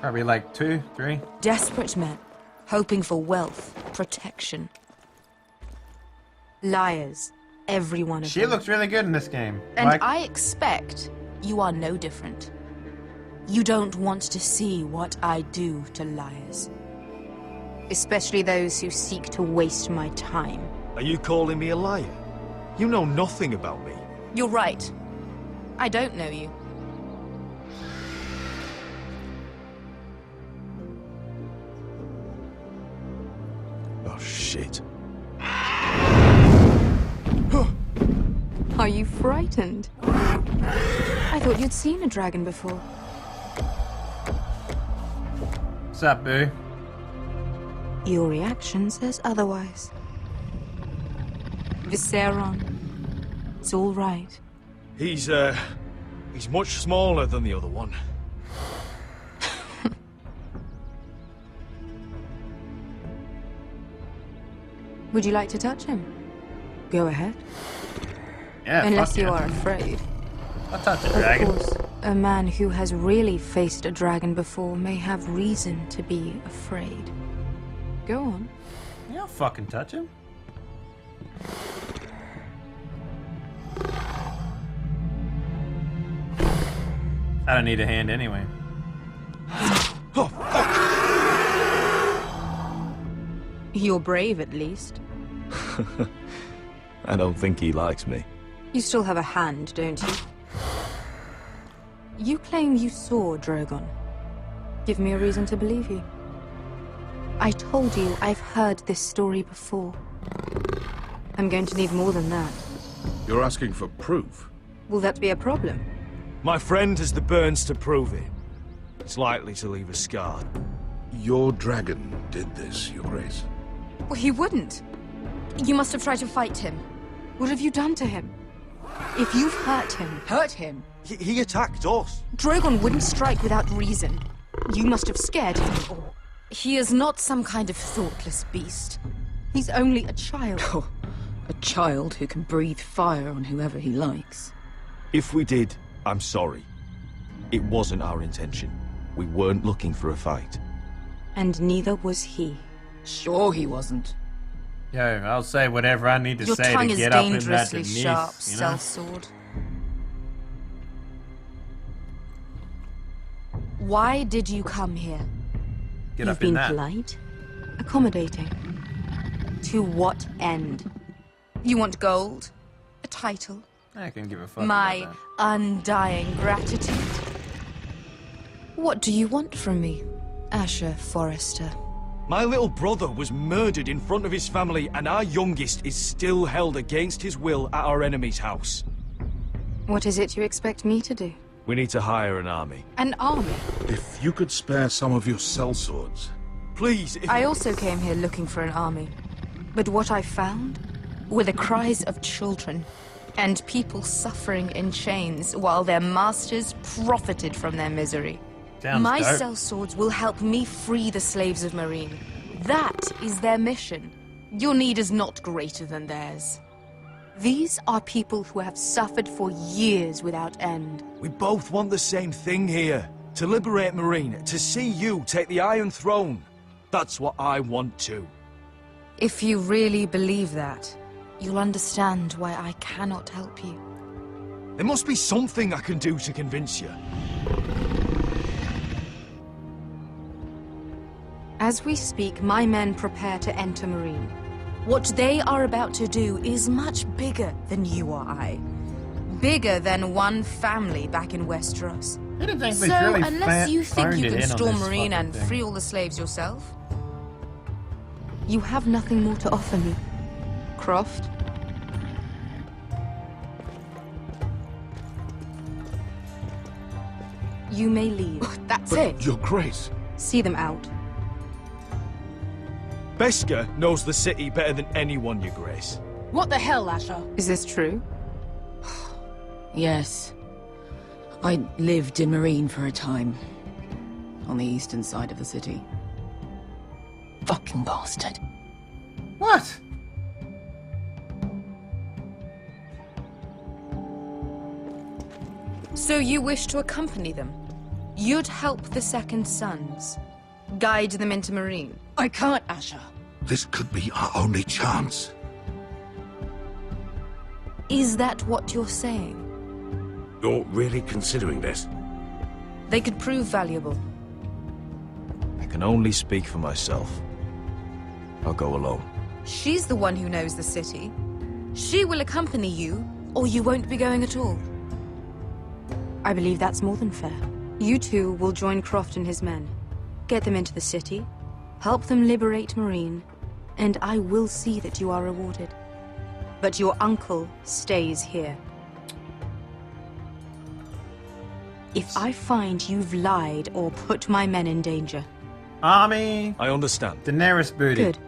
S1: Probably like 2, 3.
S8: Desperate men, hoping for wealth, protection. Liars, every one of them.
S1: She looks really good in this game.
S8: And I expect you are no different. You don't want to see what I do to liars. Especially those who seek to waste my time.
S12: Are you calling me a liar? You know nothing about me.
S8: You're right. I don't know you.
S12: Oh, shit.
S8: Are you frightened? I thought you'd seen a dragon before.
S1: What's up, boo?
S8: Your reaction says otherwise. Visceron. It's all right.
S12: He's much smaller than the other one.
S8: Would you like to touch him? Go ahead.
S1: Yeah,
S8: unless you are afraid.
S1: I'll touch a dragon.
S8: Of course, a man who has really faced a dragon before may have reason to be afraid. Go on.
S1: Yeah, I'll fucking touch him. I don't need a hand anyway.
S12: Oh, fuck!
S8: You're brave, at least.
S12: I don't think he likes me.
S8: You still have a hand, don't you? You claim you saw Drogon. Give me a reason to believe you. I told you I've heard this story before. I'm going to need more than that.
S7: You're asking for proof?
S8: Will that be a problem?
S12: My friend has the burns to prove it. It's likely to leave a scar.
S7: Your dragon did this, Your Grace.
S8: Well, he wouldn't. You must have tried to fight him. What have you done to him? If you've hurt him... Hurt him?
S12: He attacked us.
S8: Drogon wouldn't strike without reason. You must have scared him. Or he is not some kind of thoughtless beast. He's only a child.
S17: Oh, a child who can breathe fire on whoever he likes.
S12: If we did, I'm sorry. It wasn't our intention. We weren't looking for a fight.
S8: And neither was he.
S17: Sure he wasn't.
S1: Yo, I'll say whatever I need to
S8: Your
S1: say
S8: tongue
S1: to
S8: is
S1: get up in that
S8: dangerously
S1: Denise,
S8: sharp,
S1: you know?
S8: sellsword. Why did you come here?
S1: Get
S8: You've
S1: up in
S8: been
S1: that.
S8: polite, accommodating. To what end? You want gold? A title?
S1: I can give a fuck
S8: My
S1: about
S8: undying gratitude. What do you want from me, Asher Forrester?
S4: My little brother was murdered in front of his family, and our youngest is still held against his will at our enemy's house.
S8: What is it you expect me to do?
S4: We need to hire an army.
S8: An army?
S24: If you could spare some of your sellswords.
S4: Please,
S8: I also came here looking for an army. But what I found were the cries of children and people suffering in chains while their masters profited from their misery. My sellswords will help me free the slaves of Meereen. That is their mission. Your need is not greater than theirs. These are people who have suffered for years without end.
S4: We both want the same thing here. To liberate Meereen, to see you take the Iron Throne. That's what I want too.
S8: If you really believe that, you'll understand why I cannot help you.
S4: There must be something I can do to convince you.
S8: As we speak, my men prepare to enter Meereen. What they are about to do is much bigger than you or I. Bigger than one family back in Westeros. So, unless you think you can storm Meereen and free all the slaves yourself, you have nothing more to offer me, Croft. You may leave.
S21: That's it.
S24: Your Grace.
S8: See them out.
S4: Beskha knows the city better than anyone, Your Grace.
S21: What the hell, Asher?
S8: Is this true?
S21: Yes. I lived in Meereen for a time. On the eastern side of the city. Fucking bastard.
S1: What?
S8: So you wish to accompany them? You'd help the Second Sons? Guide them into Meereen?
S21: I can't, Asher.
S24: This could be our only chance.
S8: Is that what you're saying?
S15: You're really considering this?
S8: They could prove valuable.
S4: I can only speak for myself. I'll go alone.
S8: She's the one who knows the city. She will accompany you, or you won't be going at all. I believe that's more than fair. You two will join Croft and his men. Get them into the city, help them liberate Meereen, and I will see that you are rewarded. But your uncle stays here. If I find you've lied or put my men in danger...
S1: Army!
S4: I understand.
S1: Daenerys booty.
S8: Good.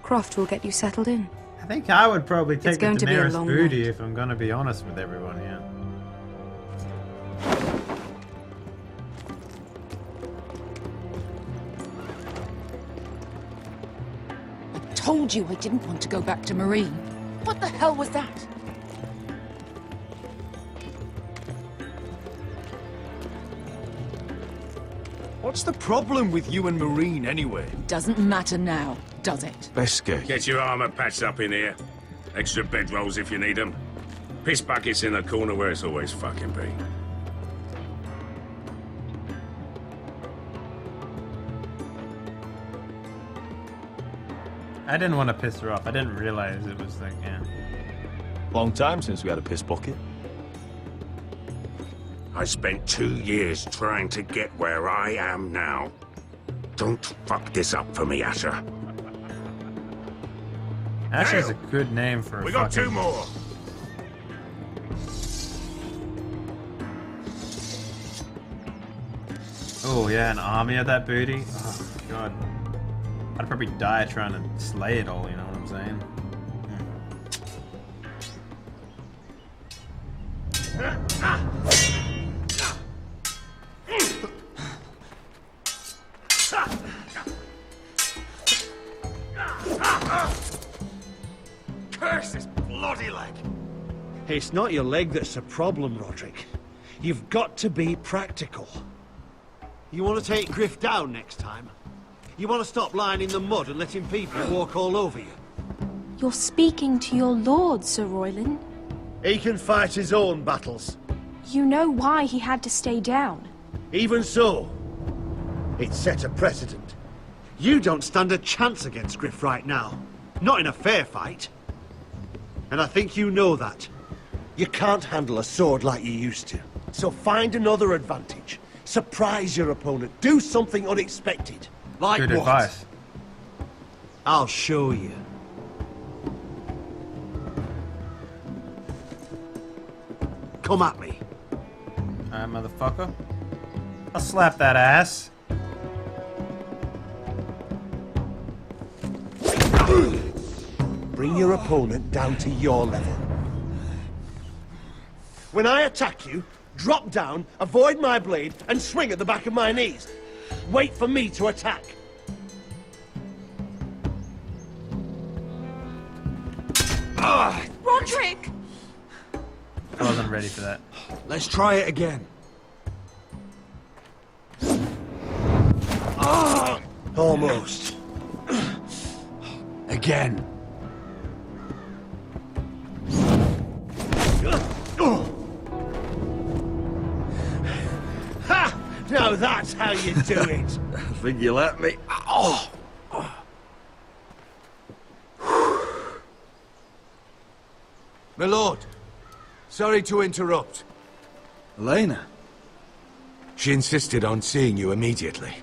S8: Croft will get you settled in.
S1: I think I would probably take the Daenerys booty
S8: night.
S1: if I'm gonna be honest with everyone here.
S21: Told you I didn't want to go back to Meereen. What the hell was that?
S4: What's the problem with you and Meereen, anyway?
S21: Doesn't matter now, does it?
S24: Beskha.
S15: Get your armor patched up in here. Extra bedrolls if you need them. Piss buckets in the corner where it's always fucking been.
S1: I didn't want to piss her off. I didn't realize it was like, yeah.
S4: Long time since we had a piss bucket.
S15: I spent 2 years trying to get where I am now. Don't fuck this up for me, Asher.
S1: Asher's a good name for a
S15: We got
S1: fucking...
S15: 2 more.
S1: Oh yeah, an army of that booty. Oh god. I'd probably die trying to slay it all, you know what I'm saying?
S11: Curse this bloody leg! It's not your leg that's a problem, Roderick. You've got to be practical. You want to take Griff down next time? You want to stop lying in the mud and letting people walk all over you?
S22: You're speaking to your lord, Sir Royland.
S11: He can fight his own battles.
S22: You know why he had to stay down.
S11: Even so, it set a precedent. You don't stand a chance against Griff right now. Not in a fair fight. And I think you know that. You can't handle a sword like you used to. So find another advantage. Surprise your opponent. Do something unexpected. Like
S1: Good
S11: what?
S1: advice.
S11: I'll show you. Come at me.
S1: Alright, motherfucker. I'll slap that ass.
S9: Bring your opponent down to your level. When I attack you, drop down, avoid my blade, and swing at the back of my knees. Wait for me to attack.
S8: Roderick!
S1: I wasn't ready for that.
S4: Let's try it again.
S9: Almost.
S4: Again.
S9: Ha! Now that's how you do it.
S4: I think you let me. Oh!
S7: My lord, sorry to interrupt.
S4: Elena?
S9: She insisted on seeing you immediately.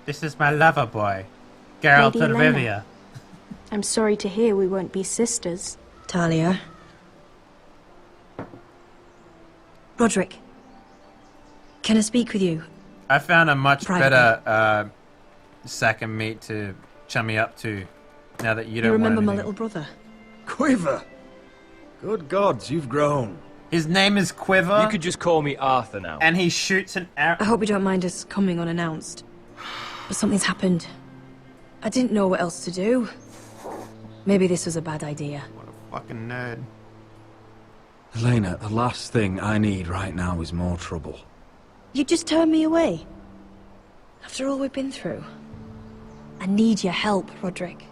S1: This is my lover boy, Geralt
S22: Lady
S1: of
S22: Elena.
S1: Rivia.
S22: I'm sorry to hear we won't be sisters.
S10: Talia. Roderick. Can I speak with you?
S1: I found a much
S10: Privately.
S1: better sack of meat to chummy up to now that you don't
S10: remember
S1: want
S10: my
S1: anything.
S10: little brother?
S4: Quiver! Good gods, you've grown.
S1: His name is Quiver.
S13: You could just call me Arthur now.
S1: And he shoots an arrow.
S10: I hope you don't mind us coming unannounced. But something's happened. I didn't know what else to do. Maybe this was a bad idea.
S1: Fucking nerd.
S4: Elena, the last thing I need right now is more trouble.
S10: You just turned me away. After all we've been through. I need your help, Roderick.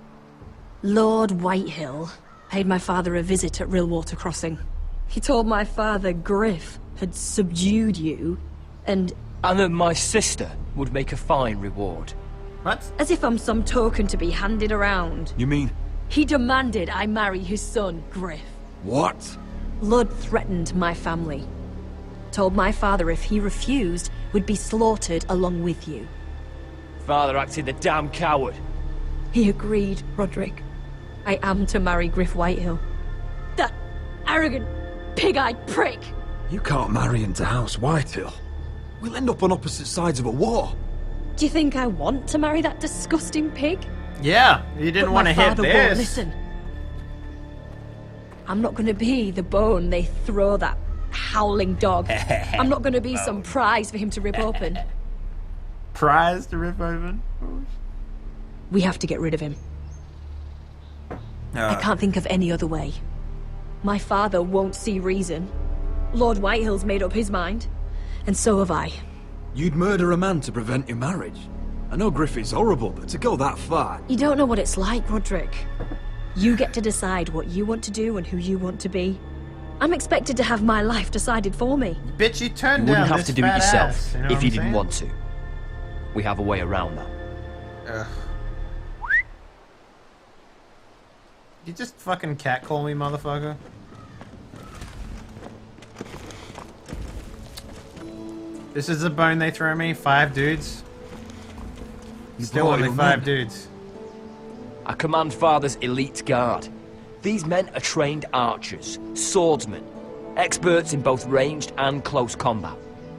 S10: Lord Whitehill paid my father a visit at Rillwater Crossing. He told my father Griff had subdued you, and
S13: that my sister would make a fine reward.
S1: What?
S10: As if I'm some token to be handed around.
S4: You mean...
S10: He demanded I marry his son, Griff.
S4: What?
S10: Lud threatened my family. Told my father if he refused, we'd be slaughtered along with you.
S13: Father acted the damn coward.
S10: He agreed, Roderick. I am to marry Griff Whitehill. That arrogant, pig-eyed prick!
S4: You can't marry into House Whitehill. We'll end up on opposite sides of a war.
S10: Do you think I want to marry that disgusting pig?
S1: Yeah, you didn't want to hit
S10: Father won't
S1: this.
S10: listen. I'm not going to be the bone they throw that howling dog. I'm not going to be some prize for him to rip open.
S1: Prize to rip open?
S10: We have to get rid of him. I can't think of any other way. My father won't see reason. Lord Whitehill's made up his mind. And so have I.
S4: You'd murder a man to prevent your marriage. I know Griff is horrible, but to go that far...
S10: You don't know what it's like, Roderick. You get to decide what you want to do and who you want to be. I'm expected to have my life decided for me.
S1: Bitch, you turned
S13: You
S1: down
S13: wouldn't have
S1: this
S13: to do it
S1: fat
S13: yourself
S1: ass, you know
S13: if
S1: what
S13: you
S1: I'm
S13: didn't
S1: saying?
S13: want to. We have a way around that.
S1: Ugh. You just fucking catcall me, motherfucker. This is the bone they throw me. 5 dudes. Still only 5 dudes.
S13: I command Father's elite guard. These men are trained archers, swordsmen, experts in both ranged and close combat.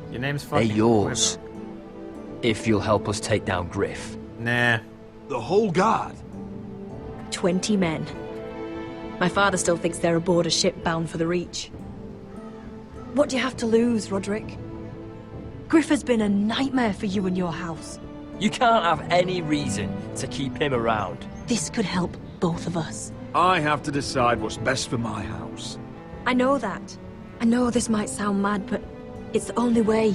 S1: Your name's
S13: They're
S1: fucking
S13: yours.
S1: Quiver.
S13: If you'll help us take down Griff.
S1: Nah.
S4: The whole guard?
S10: 20 men. My father still thinks they're aboard a ship bound for the Reach. What do you have to lose, Roderick? Griff has been a nightmare for you and your house.
S13: You can't have any reason to keep him around.
S10: This could help both of us.
S4: I have to decide what's best for my house.
S10: I know that. I know this might sound mad, but it's the only way.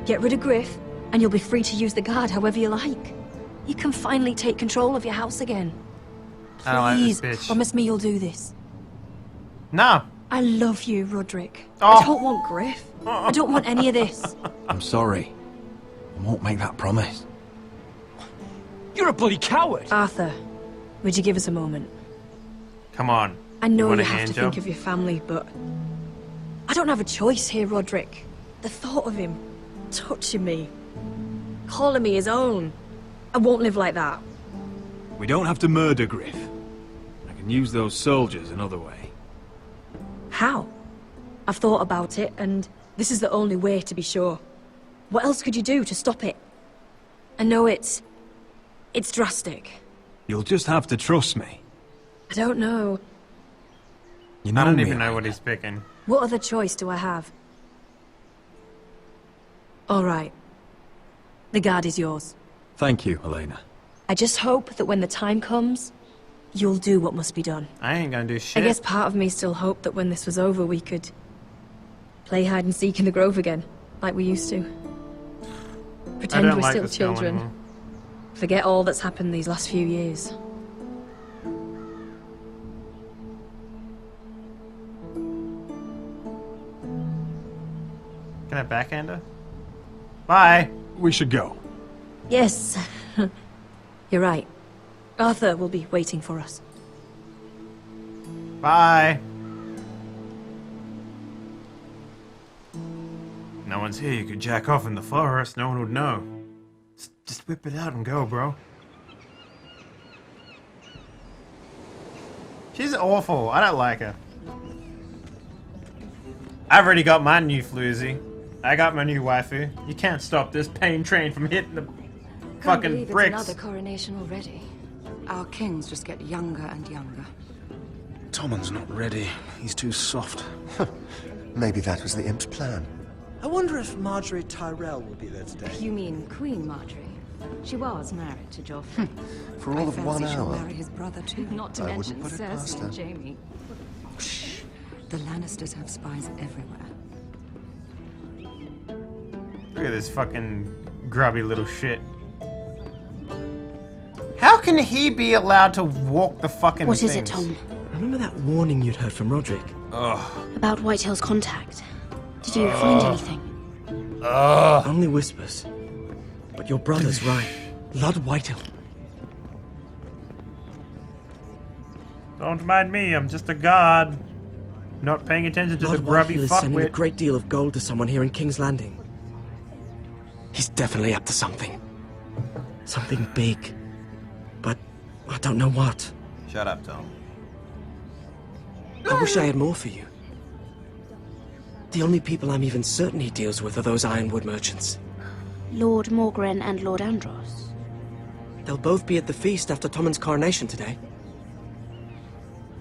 S10: Get rid of Griff, and you'll be free to use the guard however you like. You can finally take control of your house again.
S1: I don't like
S10: Please,
S1: this bitch.
S10: promise me you'll do this.
S1: No.
S10: I love you, Roderick.
S1: Oh.
S10: I don't want Griff. I don't want any of this.
S4: I'm sorry. I won't make that promise.
S13: You're a bloody coward!
S10: Arthur, would you give us a moment?
S1: Come on.
S10: I know
S1: want
S10: you
S1: a
S10: have
S1: hand
S10: to
S1: job?
S10: think of your family, but I don't have a choice here, Roderick. The thought of him touching me, calling me his own, I won't live like that.
S12: We don't have to murder Griff. I can use those soldiers another way.
S10: How? I've thought about it, and this is the only way to be sure. What else could you do to stop it? I know it's drastic.
S12: You'll just have to trust me.
S10: I don't know.
S12: You know
S1: I don't
S12: me,
S1: even know what he's picking.
S10: What other choice do I have? All right. The guard is yours.
S12: Thank you, Elena.
S10: I just hope that when the time comes, you'll do what must be done.
S1: I ain't gonna do shit.
S10: I guess part of me still hoped that when this was over, we could play hide and seek in the grove again, like we used to. Pretend we're still children. Forget all that's happened these last few years.
S1: Can I backhand her? Bye.
S12: We should go.
S10: Yes. You're right. Arthur will be waiting for us.
S1: Bye. No one's here. You could jack off in the forest. No one would know. Just whip it out and go, bro. She's awful. I don't like her. I've already got my new floozy. I got my new waifu. You can't stop this pain train from hitting the fucking bricks.
S6: It's another coronation already. Our kings just get younger and younger.
S5: Tommen's not ready. He's too soft. Maybe that was the imp's plan.
S19: I wonder if Marjorie Tyrell will be there today.
S6: You mean Queen Marjorie? She was married to Joffrey.
S5: For all of 1
S6: She'll
S5: hour.
S6: marry his brother too. Not to
S5: I
S6: mention
S5: wouldn't put it past
S6: Cersei
S5: her.
S6: and Jaime. Shh. The Lannisters have spies everywhere.
S1: Look at this fucking grubby little shit. How can he be allowed to walk the fucking
S6: What
S1: things?
S6: is it, Tom?
S4: Remember that warning you'd heard from Roderick?
S1: Ugh.
S6: About Whitehill's contact. Did you find anything?
S4: Only whispers. But your brother's right. Lord Whitehill.
S1: Don't mind me, I'm just a god. Not paying attention to
S4: Lord
S1: the grubby
S4: Whitehill is sending a
S1: fuckwit.
S4: great deal of gold to someone here in King's Landing. He's definitely up to something. Something big. But I don't know what.
S1: Shut up, Tom.
S4: I wish I had more for you. The only people I'm even certain he deals with are those ironwood merchants.
S6: Lord Morgren and Lord Andros.
S4: They'll both be at the feast after Tommen's coronation today.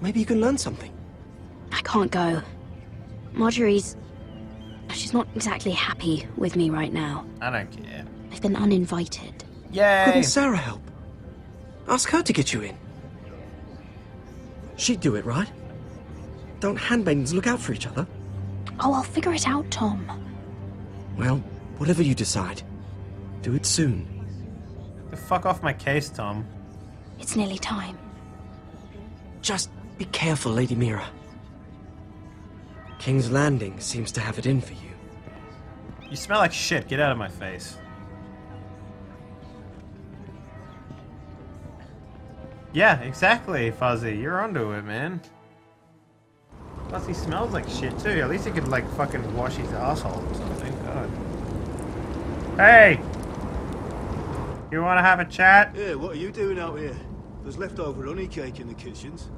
S4: Maybe you can learn something.
S6: I can't go. Marjorie's... She's not exactly happy with me right now.
S1: I don't care.
S6: I've been uninvited.
S1: Yay!
S4: Couldn't Sarah help? Ask her to get you in. She'd do it, right? Don't handmaidens look out for each other?
S6: Oh, I'll figure it out, Tom.
S4: Well, whatever you decide, do it soon.
S1: The fuck off my case, Tom.
S6: It's nearly time.
S4: Just be careful, Lady Mira. King's Landing seems to have it in for you.
S1: You smell like shit. Get out of my face. Yeah, exactly, Fuzzy. You're onto it, man. Plus, he smells like shit, too. At least he could, like, fucking wash his asshole or something. God. Hey! You want to have a chat?
S11: Yeah, what are you doing out here? There's leftover honey cake in the kitchens.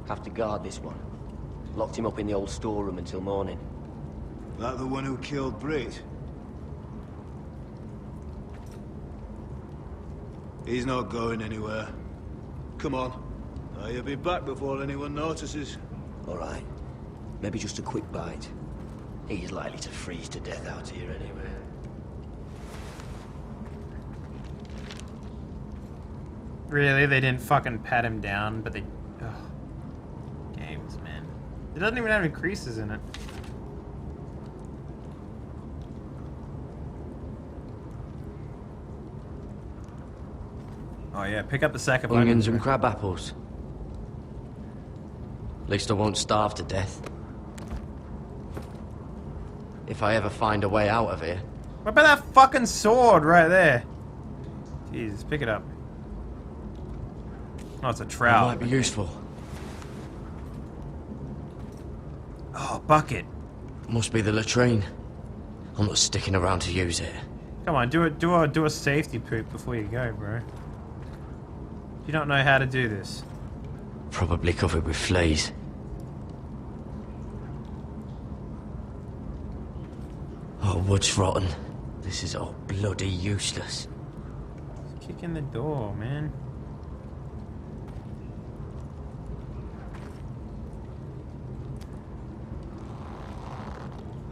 S20: Have to guard this one. Locked him up in the old storeroom until morning.
S11: That the one who killed Brit? He's not going anywhere. Come on. He'll be back before anyone notices.
S20: All right. Maybe just a quick bite. He's likely to freeze to death out here anyway.
S1: Really? They didn't fucking pat him down, but they... Ugh. Games, man. It doesn't even have any creases in it. Oh yeah, pick up the sack of
S16: Onions and crab apples. At least I won't starve to death. If I ever find a way out of here.
S1: What about that fucking sword right there? Jesus, pick it up. Oh, it's a
S16: It
S1: trowel.
S16: might be useful.
S1: Oh, bucket.
S16: Must be the latrine. I'm not sticking around to use it.
S1: Come on, do a safety poop before you go, bro. You don't know how to do this.
S20: Probably covered with fleas. Oh, wood's rotten. This is all bloody useless.
S1: Kick in the door, man.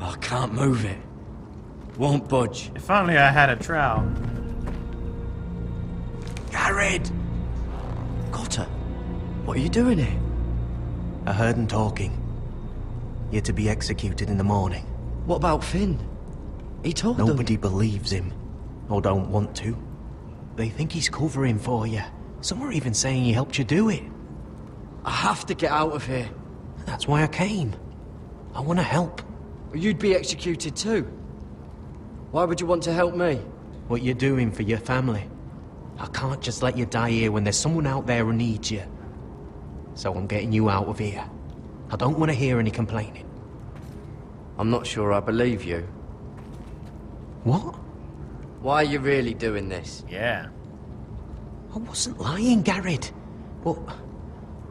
S20: I can't move it. Won't budge.
S1: If only I had a trowel.
S20: Garrett! Cotter, what are you doing here?
S12: I heard him talking. You're to be executed in the morning.
S20: What about Finn? He told them.
S12: Nobody believes him, or don't want to. They think he's covering for you. Some are even saying he helped you do it.
S20: I have to get out of here.
S12: That's why I came. I want to help.
S20: You'd be executed too. Why would you want to help me?
S12: What you're doing for your family. I can't just let you die here when there's someone out there who needs you. So I'm getting you out of here. I don't want to hear any complaining.
S20: I'm not sure I believe you.
S12: What?
S20: Why are you really doing this?
S1: Yeah.
S12: I wasn't lying, Garrett. But,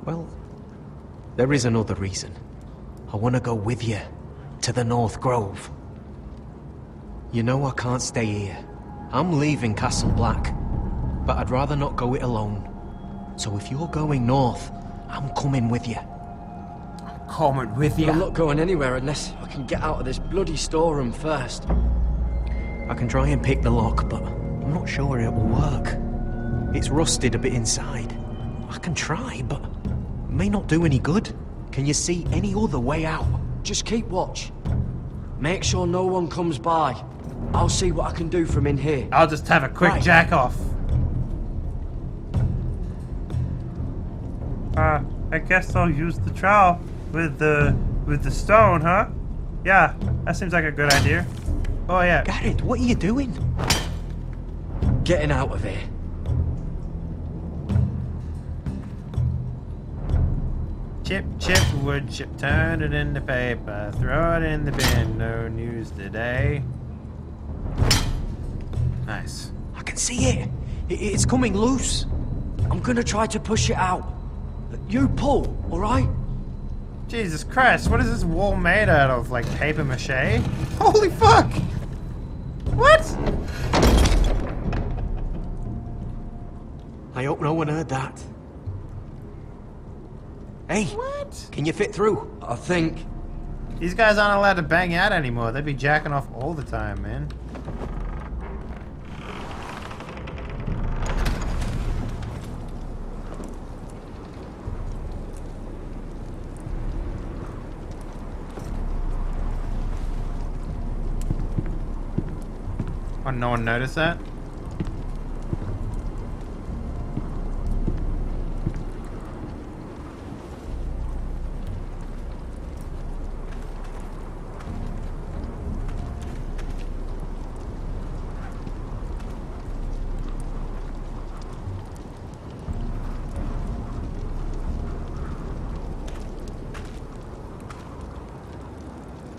S12: well, there is another reason. I want to go with you to the North Grove. You know I can't stay here. I'm leaving Castle Black, but I'd rather not go it alone. So if you're going north, I'm coming with you.
S1: Coming with you?
S20: I'm not going anywhere unless I can get out of this bloody storeroom first.
S12: I can try and pick the lock, but I'm not sure it will work. It's rusted a bit inside. I can try, but it may not do any good. Can you see any other way out?
S20: Just keep watch. Make sure no one comes by. I'll see what I can do from in here.
S1: I'll just have a quick jack off. I guess I'll use the trowel with the stone, huh? Yeah, that seems like a good idea. Oh yeah.
S12: Garrett, what are you doing?
S20: Getting out of here.
S1: Chip, chip, wood chip, turn it into paper, throw it in the bin, no news today. Nice.
S12: I can see it. It's coming loose.
S20: I'm gonna try to push it out. You pull, alright?
S1: Jesus Christ, what is this wall made out of? Like paper mache? Holy fuck! What?
S12: I hope no one heard that. Hey,
S1: what?
S12: Can you fit through?
S20: I think.
S1: These guys aren't allowed to bang out anymore. They'd be jacking off all the time, man. Oh, no one noticed that?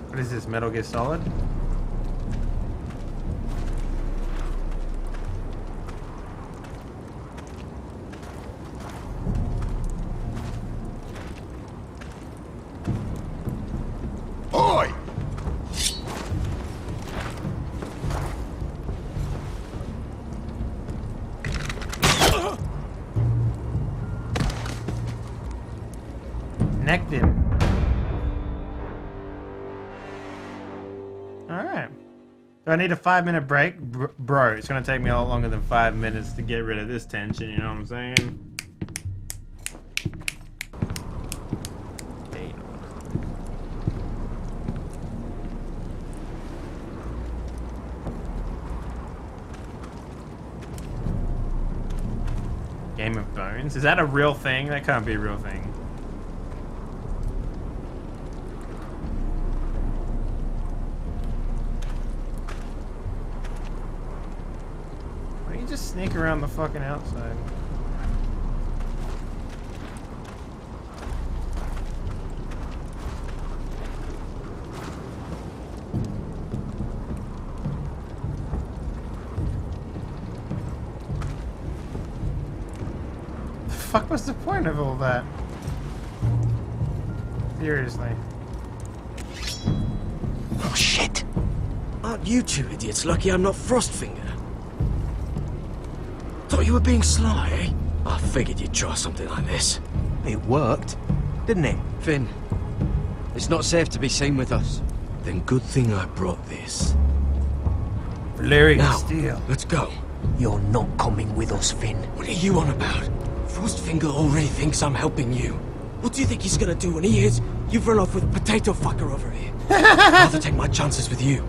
S1: What is this, Metal Gear Solid?
S7: Oi!
S1: Necked him. Alright. Do I need a 5-minute break? Bro, it's gonna take me a lot longer than 5 minutes to get rid of this tension, you know what I'm saying? Game of Bones? Is that a real thing? That can't be a real thing. Why don't you just sneak around the fucking outside? fuck was the point of all that? Seriously.
S4: Oh shit! Aren't you two idiots lucky I'm not Frostfinger? Thought you were being sly, eh? I figured you'd try something like this.
S12: It worked, didn't it?
S4: Finn, it's not safe to be seen with us. Then good thing I brought this.
S1: Valerian
S4: now,
S1: Steel.
S4: Let's go.
S12: You're not coming with us, Finn.
S4: What are you on about? Frostfinger already thinks I'm helping you. What do you think he's gonna do when he hears you've run off with potato fucker over here? I'd rather take my chances with you.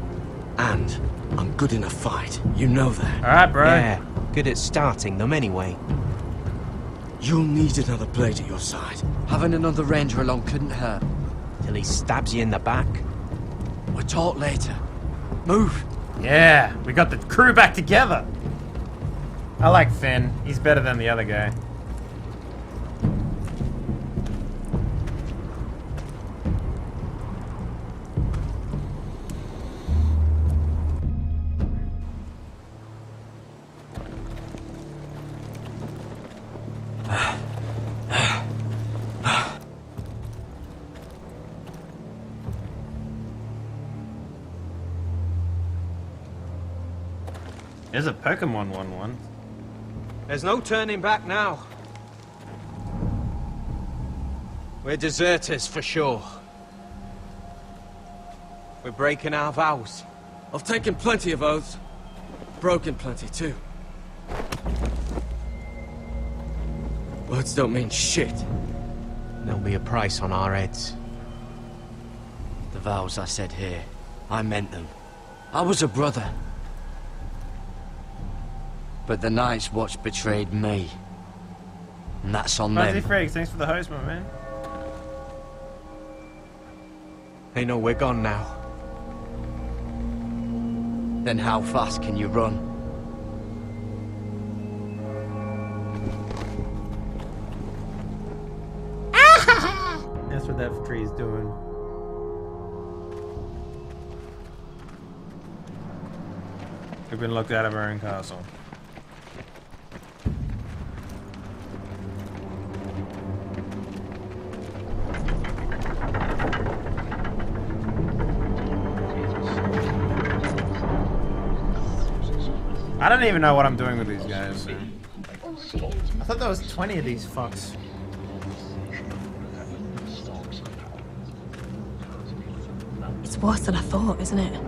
S4: And I'm good in a fight. You know that.
S1: Alright, bro.
S12: Yeah, good at starting them anyway.
S4: You'll need another blade at your side. Having another ranger along couldn't hurt.
S12: Till he stabs you in the back.
S4: We'll talk later. Move.
S1: Yeah, we got the crew back together. I like Finn. He's better than the other guy. There's a Pokemon 1-1.
S12: There's no turning back now. We're deserters for sure. We're breaking our vows.
S4: I've taken plenty of oaths. Broken plenty too. Words don't mean shit.
S12: There'll be a price on our heads.
S4: The vows I said here, I meant them. I was a brother. But the Night's Watch betrayed me. And that's on
S1: Fuzzy
S4: them.
S1: Frakes, thanks for the host, my man.
S12: They know we're gone now.
S4: Then how fast can you run?
S1: That's what that tree's doing. We've been locked out of our own castle. I don't even know what I'm doing with these guys. So. I thought there was 20 of these fucks.
S10: It's worse than I thought, isn't it?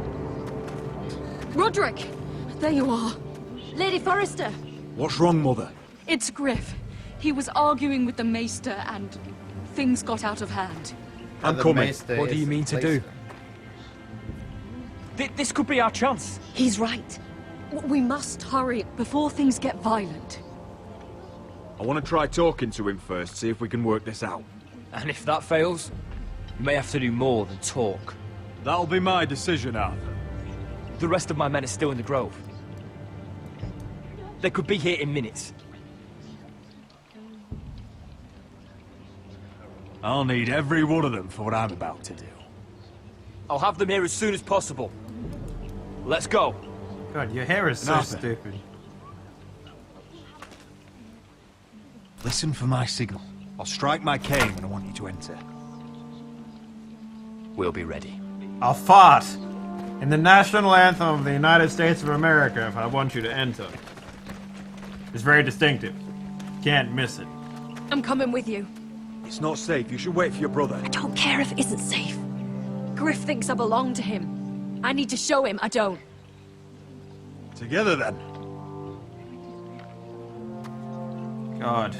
S8: Roderick! There you are.
S10: Lady Forrester!
S11: What's wrong, Mother?
S8: It's Griff. He was arguing with the Maester and things got out of hand.
S11: I'm coming. What do you mean to do?
S13: This could be our chance.
S10: He's right. We must hurry before things get violent.
S11: I want to try talking to him first, see if we can work this out.
S13: And if that fails, you may have to do more than talk.
S11: That'll be my decision, Arthur.
S13: The rest of my men are still in the grove. They could be here in minutes.
S11: I'll need every one of them for what I'm about to do.
S13: I'll have them here as soon as possible. Let's go.
S1: God, your hair is so
S11: Arthur.
S1: stupid.
S11: Listen for my signal. I'll strike my cane when I want you to enter.
S13: We'll be ready.
S1: I'll fart in the national anthem of the United States of America if I want you to enter. It's very distinctive. Can't miss it.
S10: I'm coming with you.
S11: It's not safe. You should wait for your brother.
S10: I don't care if it isn't safe. Griff thinks I belong to him. I need to show him I don't.
S11: Together, then.
S1: God,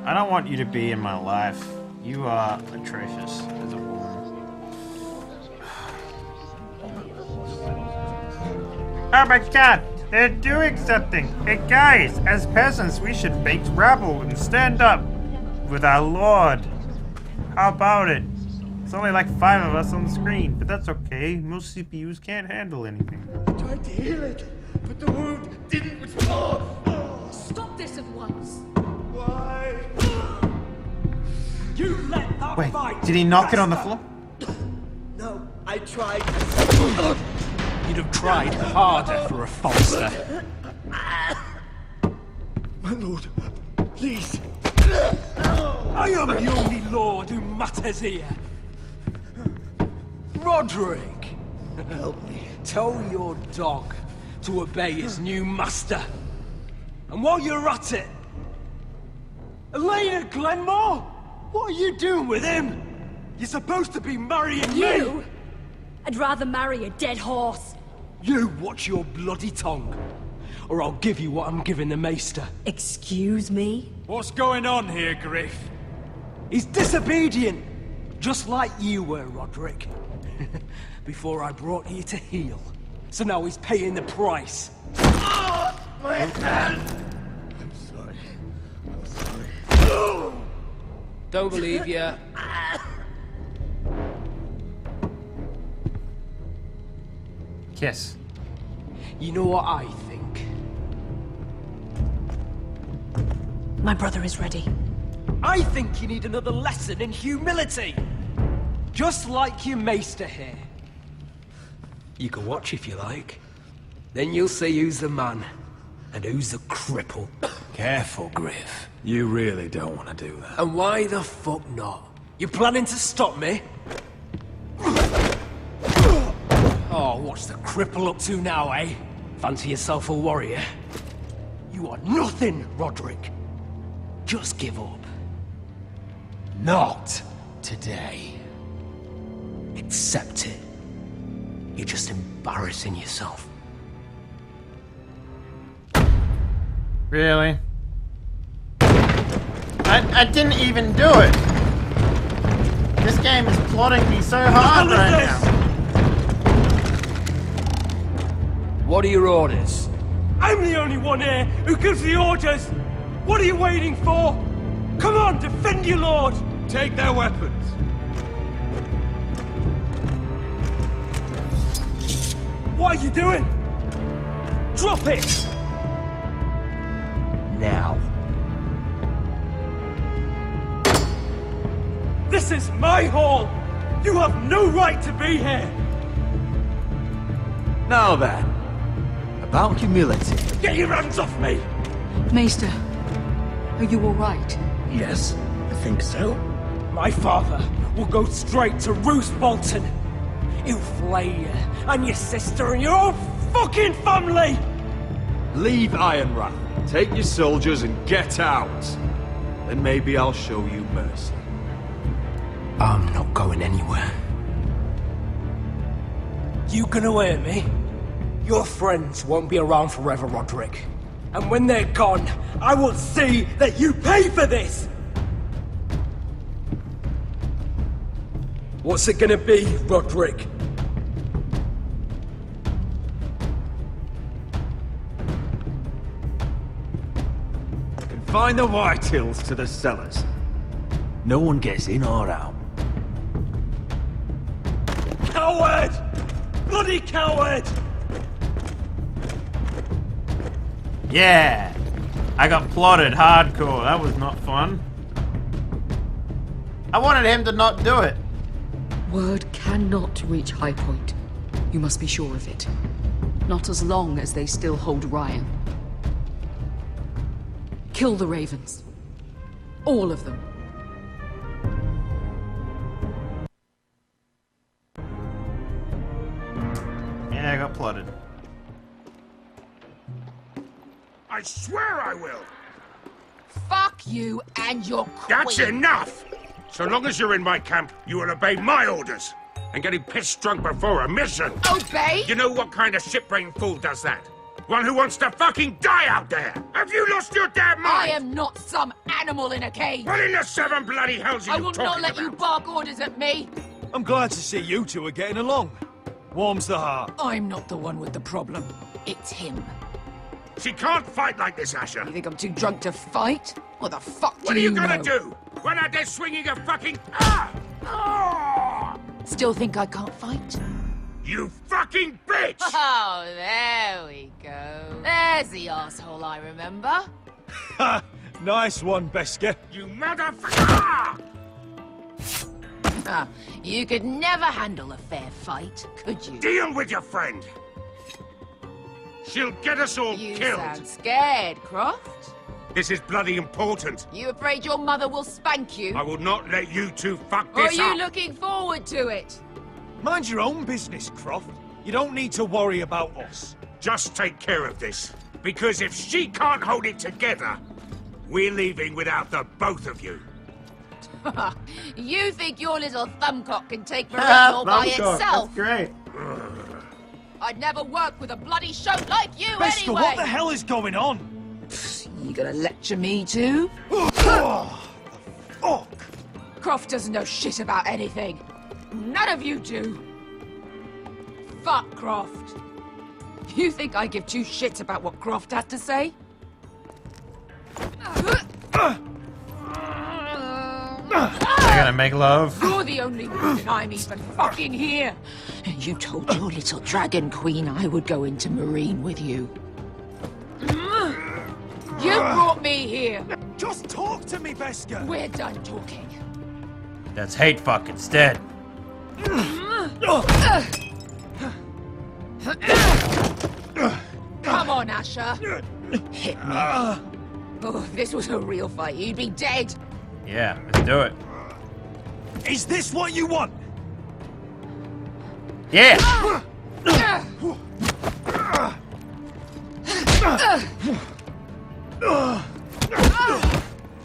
S1: I don't want you to be in my life. You are atrocious as a woman. Oh my god, they're doing something. Hey guys, as peasants, we should make rubble and stand up with our lord. How about it? It's only like 5 of us on the screen, but that's okay. Most CPUs can't handle anything.
S2: Tried to heal it, but the wound didn't respond.
S8: Stop this at once.
S2: Why?
S13: You let that
S1: Wait,
S13: fight.
S1: did he knock it on the floor?
S2: No, I tried.
S11: You'd have tried harder for a Forrester.
S2: My lord, please.
S13: I am the only lord who matters here. Roderick, help me. Tell your dog to obey his new master. And while you're at it, Elena Glenmore, what are you doing with him? You're supposed to be marrying
S10: You?
S13: me.
S10: I'd rather marry a dead horse.
S13: You watch your bloody tongue, or I'll give you what I'm giving the Maester.
S10: Excuse me?
S13: What's going on here, Griff? He's disobedient, just like you were, Roderick. Before I brought you to heel. So now he's paying the price.
S2: Oh, my hand! I'm sorry. I'm sorry.
S13: Don't believe you.
S1: Kiss.
S13: You know what I think?
S10: My brother is ready.
S13: I think you need another lesson in humility. Just like your maester here. You can watch if you like. Then you'll see who's the man and who's the cripple.
S9: Careful, Griff. You really don't want to do that.
S13: And why the fuck not? You planning to stop me? Oh, what's the cripple up to now, eh? Fancy yourself a warrior? You are nothing, Roderick. Just give up. Not today. Accept it. You're just embarrassing yourself.
S1: Really? I didn't even do it! This game is plotting me so hard right now.
S13: What are your orders? I'm the only one here who gives the orders! What are you waiting for? Come on, defend your lord!
S7: Take their weapons.
S13: What are you doing? Drop it! Now. This is my hall! You have no right to be here!
S9: Now then, about humility.
S13: Get your hands off me!
S17: Maester, are you all right?
S13: Yes, I think so. My father will go straight to Roose Bolton. He'll flay you, and your sister, and your whole fucking family!
S9: Leave Ironrath, take your soldiers and get out. Then maybe I'll show you mercy.
S13: I'm not going anywhere. You gonna hear me? Your friends won't be around forever, Roderick. And when they're gone, I will see that you pay for this! What's it gonna be, Roderick?
S9: Confine the Whitehills to the cellars. No one gets in or out.
S13: Coward! Bloody coward!
S1: Yeah! I got plotted hardcore. That was not fun. I wanted him to not do it.
S17: Word cannot reach High Point. You must be sure of it. Not as long as they still hold Ryan. Kill the Ravens. All of them.
S1: Yeah, I got plotted.
S15: I swear I will!
S17: Fuck you and your queen.
S15: That's enough! So long as you're in my camp, you will obey my orders. And getting pissed drunk before a mission.
S17: Obey?
S15: You know what kind of shit-brained fool does that? One who wants to fucking die out there! Have you lost your damn mind?
S17: I am not some animal in a cage.
S15: What in the seven bloody hells are
S17: I
S15: you
S17: will
S15: talking
S17: not let
S15: about?
S17: you bark orders at me.
S9: I'm glad to see you two are getting along. Warms the heart.
S17: I'm not the one with the problem. It's him.
S15: She can't fight like this, Asher.
S17: You think I'm too drunk to fight? What the fuck
S15: What
S17: do
S15: are you
S17: know?
S15: gonna do? Run out there swinging a fucking...
S17: Still think I can't fight?
S15: You fucking bitch!
S17: Oh, there we go. There's the asshole I remember.
S9: Ha! Nice one, Besker.
S15: You motherfucker!
S17: Ah, you could never handle a fair fight, could you?
S15: Deal with your friend. She'll get us all
S17: You
S15: killed.
S17: sound scared, Croft.
S15: This is bloody important.
S17: You afraid your mother will spank you?
S15: I will not let you two fuck
S17: Or are
S15: this
S17: you
S15: up.
S17: looking forward to it?
S11: Mind your own business, Croft. You don't need to worry about us.
S15: Just take care of this. Because if she can't hold it together, we're leaving without the both of you.
S17: You think your little thumbcock can take Marine all by itself?
S1: That's great.
S17: I'd never work with a bloody shote like you
S11: Beskha,
S17: anyway!
S11: what the hell is going on?
S17: You gonna lecture me too?
S11: Fuck!
S17: Croft doesn't know shit about anything. None of you do. Fuck Croft. You think I give two shits about what Croft has to say?
S1: They're gonna make love.
S17: You're the only reason I'm even fucking here. You told your little dragon queen I would go into Marine with you. You brought me here.
S11: Just talk to me, Beskha.
S17: We're done talking.
S1: That's hate fuck instead.
S17: Come on, Asher. Hit me. Oh, if this was a real fight, you'd be dead.
S1: Yeah, let's do it.
S11: Is this what you want?
S1: Yeah!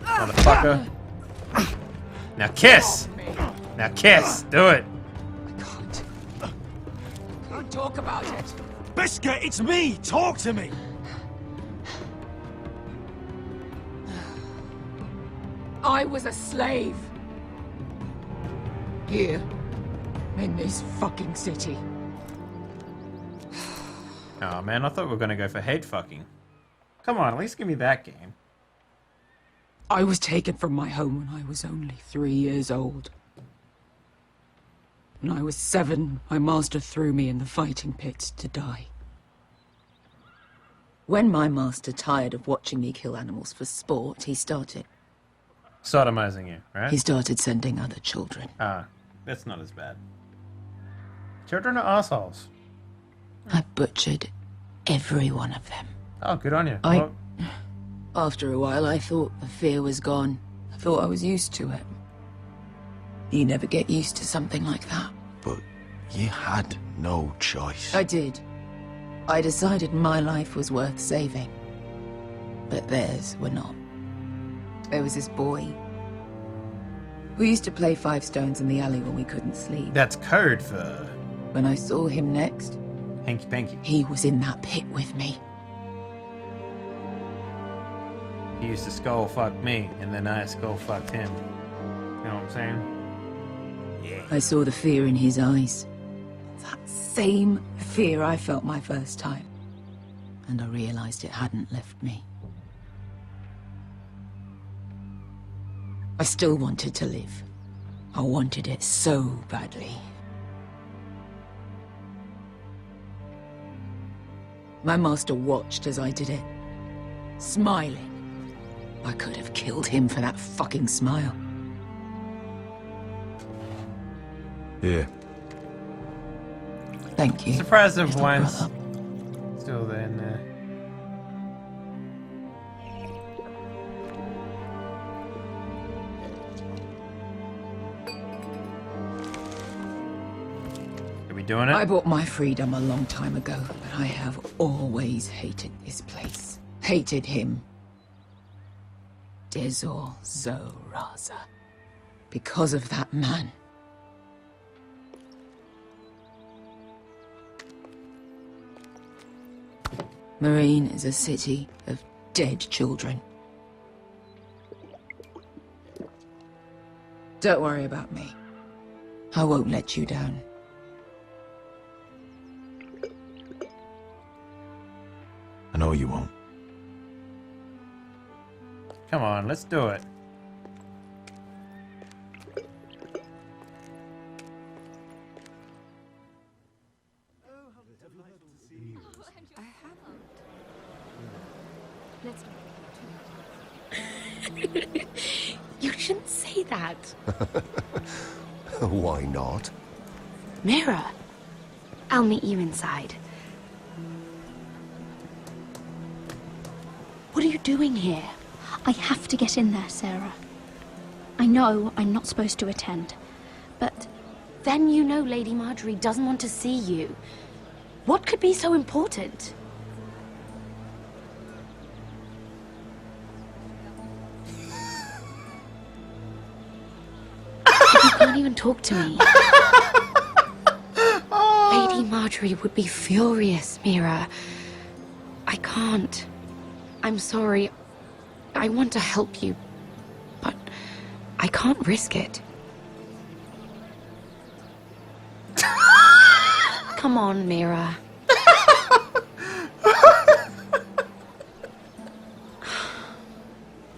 S1: Motherfucker. Now kiss! Now kiss! Do it!
S17: Can't talk about it.
S11: Beskha, it's me! Talk to me!
S17: I was a slave. Here. In this fucking city.
S1: Oh man, I thought we were gonna go for hate fucking. Come on, at least give me that game.
S17: I was taken from my home when I was only 3 years old. When I was 7, my master threw me in the fighting pits to die. When my master tired of watching me kill animals for sport, he started
S1: Sodomizing you, right?
S17: He started sending other children.
S1: Ah, that's not as bad. Children are assholes.
S17: I butchered every one of them.
S1: Oh, good on you.
S17: After a while, I thought the fear was gone. I thought I was used to it. You never get used to something like that.
S5: But you had no choice.
S17: I did. I decided my life was worth saving. But theirs were not. There was this boy. We used to play 5 stones in the alley when we couldn't sleep.
S1: That's code for...
S17: When I saw him next...
S1: Hanky panky.
S17: He was in that pit with me.
S1: He used to skull fuck me, and then I skull fucked him. You know what I'm saying?
S17: I saw the fear in his eyes. That same fear I felt my first time. And I realized it hadn't left me. I still wanted to live. I wanted it so badly. My master watched as I did it, smiling. I could have killed him for that fucking smile.
S5: Here.
S17: Thank you.
S1: Surprised if
S17: little
S1: wine's
S17: brother.
S1: still there in there. Are we doing it?
S17: I bought my freedom a long time ago, but I have always hated this place. Hated him. Dezor Zoraza. Because of that man. Marine is a city of dead children. Don't worry about me. I won't let you down.
S5: I know you won't.
S1: Come on, let's do it.
S6: You shouldn't say that.
S5: Why not?
S6: Mira, I'll meet you inside. What are you doing here? I have to get in there, Sarah. I know I'm not supposed to attend, but...
S3: Then you know Lady Marjorie doesn't want to see you. What could be so important? You can't even talk to me. Lady Marjorie would be furious, Mira. I can't. I'm sorry. I want to help you, but I can't risk it. Come on, Mira.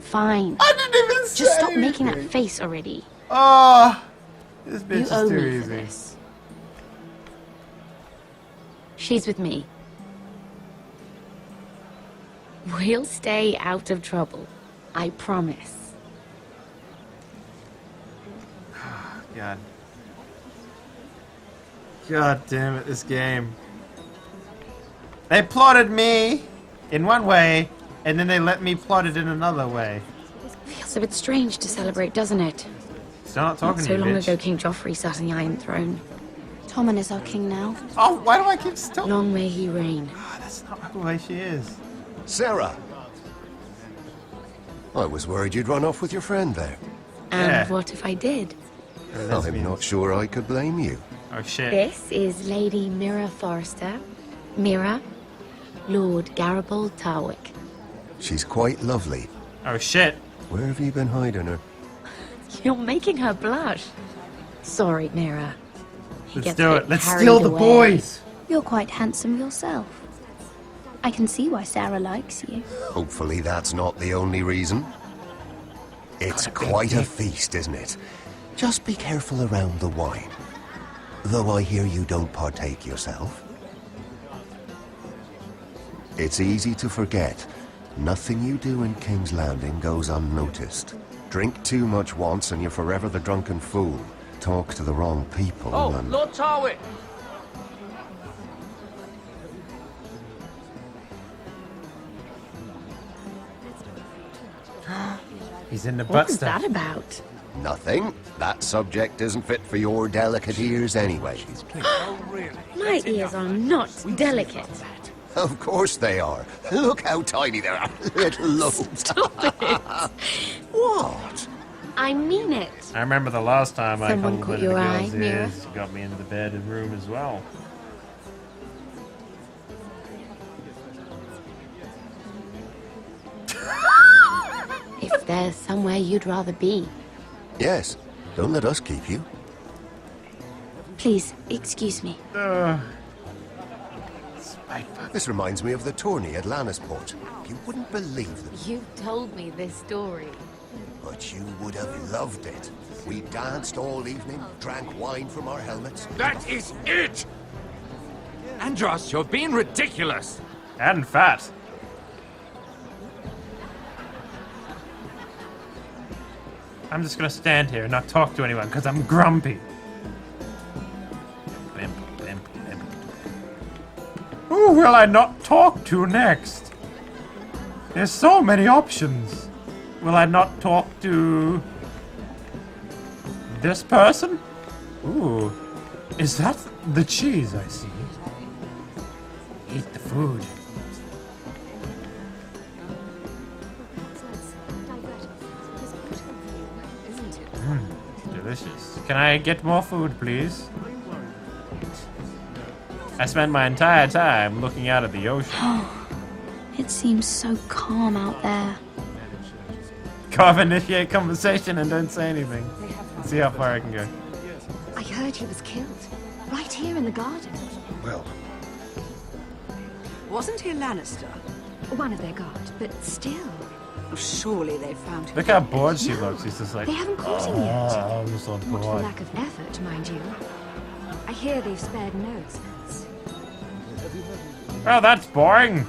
S3: Fine.
S1: I didn't even say
S3: Just stop
S1: anything.
S3: making that face already.
S1: Oh, this bitch
S3: You
S1: is
S3: owe
S1: too
S3: me for
S1: easy.
S3: this. She's with me. We'll stay out of trouble. I promise.
S1: God. God damn it, this game. They plotted me in one way, and then they let me plot it in another way.
S3: Feels a bit strange to celebrate, doesn't it?
S1: Still not talking
S3: Not
S1: to
S3: so
S1: you,
S3: long
S1: bitch.
S3: ago King Joffrey sat on the Iron Throne.
S6: Tommen is our king now.
S1: Oh, why do I keep still?
S3: Long may he reign.
S1: Oh, that's not the way she is.
S5: Sarah! I was worried you'd run off with your friend there.
S3: And what if I did?
S5: I'm not sure I could blame you.
S1: Oh, shit.
S3: This is Lady Mira Forrester. Mira, Lord Garibald Tarwick.
S5: She's quite lovely.
S1: Oh, shit.
S5: Where have you been hiding her?
S3: You're making her blush. Sorry, Mira. He
S1: Let's
S3: gets
S1: do
S3: a
S1: it.
S3: bit
S1: Let's
S3: carried
S1: steal the
S3: away.
S1: boys.
S6: You're quite handsome yourself. I can see why Sarah likes you.
S5: Hopefully that's not the only reason. It's quite a feast, isn't it? Just be careful around the wine. Though I hear you don't partake yourself. It's easy to forget. Nothing you do in King's Landing goes unnoticed. Drink too much once and you're forever the drunken fool. Talk to the wrong people and...
S9: Lord Tarwick!
S1: He's in the
S3: What
S1: butt
S3: was
S1: stuff.
S3: that about?
S5: Nothing. That subject isn't fit for your delicate ears anyway.
S3: My ears are not delicate.
S5: Of course they are. Look how tiny they are. Little lobes.
S3: Stop it.
S5: What?
S3: I mean it.
S1: I remember the last time I
S3: Someone caught
S1: complimented the
S3: your eye,
S1: girl's
S3: Mira?
S1: ears. She got me into the bed and room as well.
S3: If there's somewhere you'd rather be.
S5: Yes. Don't let us keep you.
S6: Please, excuse me.
S5: This reminds me of the tourney at Lannisport. You wouldn't believe them,
S3: You've told me this story.
S5: but you would have loved it. We danced all evening, drank wine from our helmets.
S7: That is it!
S14: Andros, you're being ridiculous.
S1: And fat. I'm just gonna stand here and not talk to anyone because I'm grumpy. Who will I not talk to next? There's so many options. Will I not talk to this person? Ooh, is that the cheese I see? Eat the food. Delicious. Can I get more food, please? I spent my entire time looking out at the ocean.
S6: It seems so calm out there.
S1: Can't initiate conversation and don't say anything. Let's see how far I can go.
S18: I heard he was killed. Right here in the garden.
S5: Well,
S23: Wasn't he a Lannister?
S18: One of their guard, but still.
S23: Surely they found him.
S1: Look how bored she looks. She's just like,
S18: They haven't caught him yet.
S1: I'm just on
S18: Not for
S1: board.
S18: lack of effort, mind you. I hear they've spared no expense.
S1: Oh, that's boring.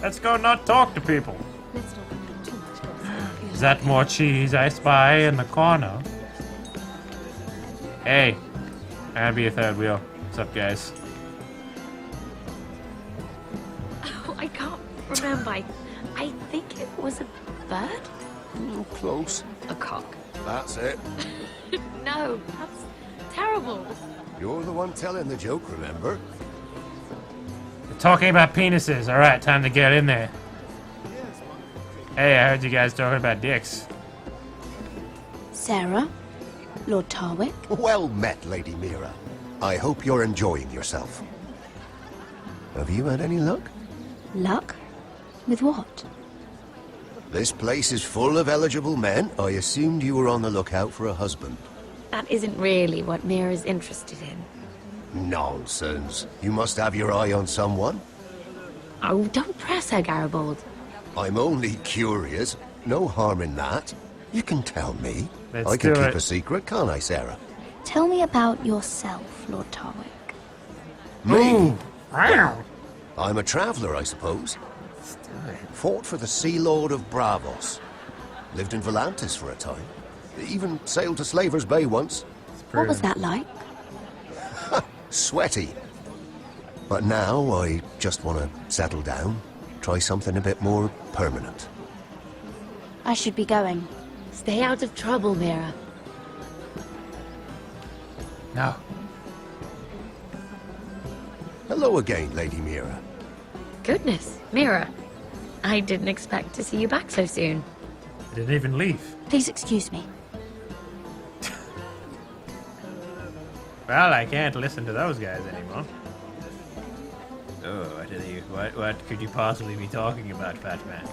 S1: Let's go not talk to people.
S18: Let's not complain too much.
S1: Is that more cheese I spy in the corner? Hey, I'm gonna be a third wheel. What's up, guys?
S3: Oh, I can't remember. I think it was a bird?
S5: Close.
S3: A cock.
S5: That's it.
S3: No, that's terrible.
S5: You're the one telling the joke, remember?
S1: We're talking about penises. All right, time to get in there. Hey, I heard you guys talking about dicks.
S6: Sarah? Lord Tarwick?
S5: Well met, Lady Mira. I hope you're enjoying yourself. Have you had any luck?
S6: Luck? With what?
S5: This place is full of eligible men. I assumed you were on the lookout for a husband.
S3: That isn't really what Mira's interested in.
S5: Nonsense. You must have your eye on someone.
S3: Oh, don't press her, Garibaldi.
S5: I'm only curious. No harm in that. You can tell me. I can keep a secret, can't I, Sarah?
S6: Tell me about yourself, Lord Tarwick.
S5: Me? I'm a traveller, I suppose. Fought for the Sea Lord of Bravos. Lived in Volantis for a time. Even sailed to Slaver's Bay once.
S6: What was that like?
S5: Sweaty. But now I just want to settle down. Try something a bit more permanent.
S6: I should be going.
S3: Stay out of trouble, Mira.
S1: No.
S5: Hello again, Lady Mira.
S3: Goodness, Mira. I didn't expect to see you back so soon.
S1: I didn't even leave.
S6: Please excuse me.
S1: Well, I can't listen to those guys anymore. Oh, what could you possibly be talking about, Fat Man?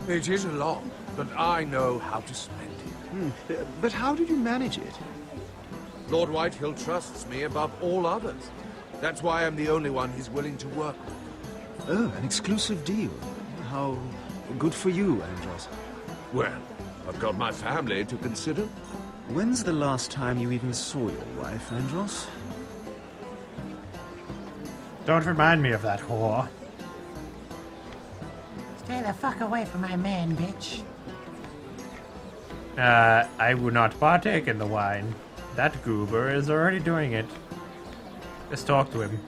S7: It is a lot, but I know how to spend it.
S11: But how did you manage it?
S7: Lord Whitehill trusts me above all others. That's why I'm the only one he's willing to work with.
S11: Oh, an exclusive deal. How good for you, Andros.
S7: Well, I've got my family to consider.
S11: When's the last time you even saw your wife, Andros?
S1: Don't remind me of that whore.
S19: Stay the fuck away from my man, bitch.
S1: I would not partake in the wine. That goober is already doing it. Let's talk to him.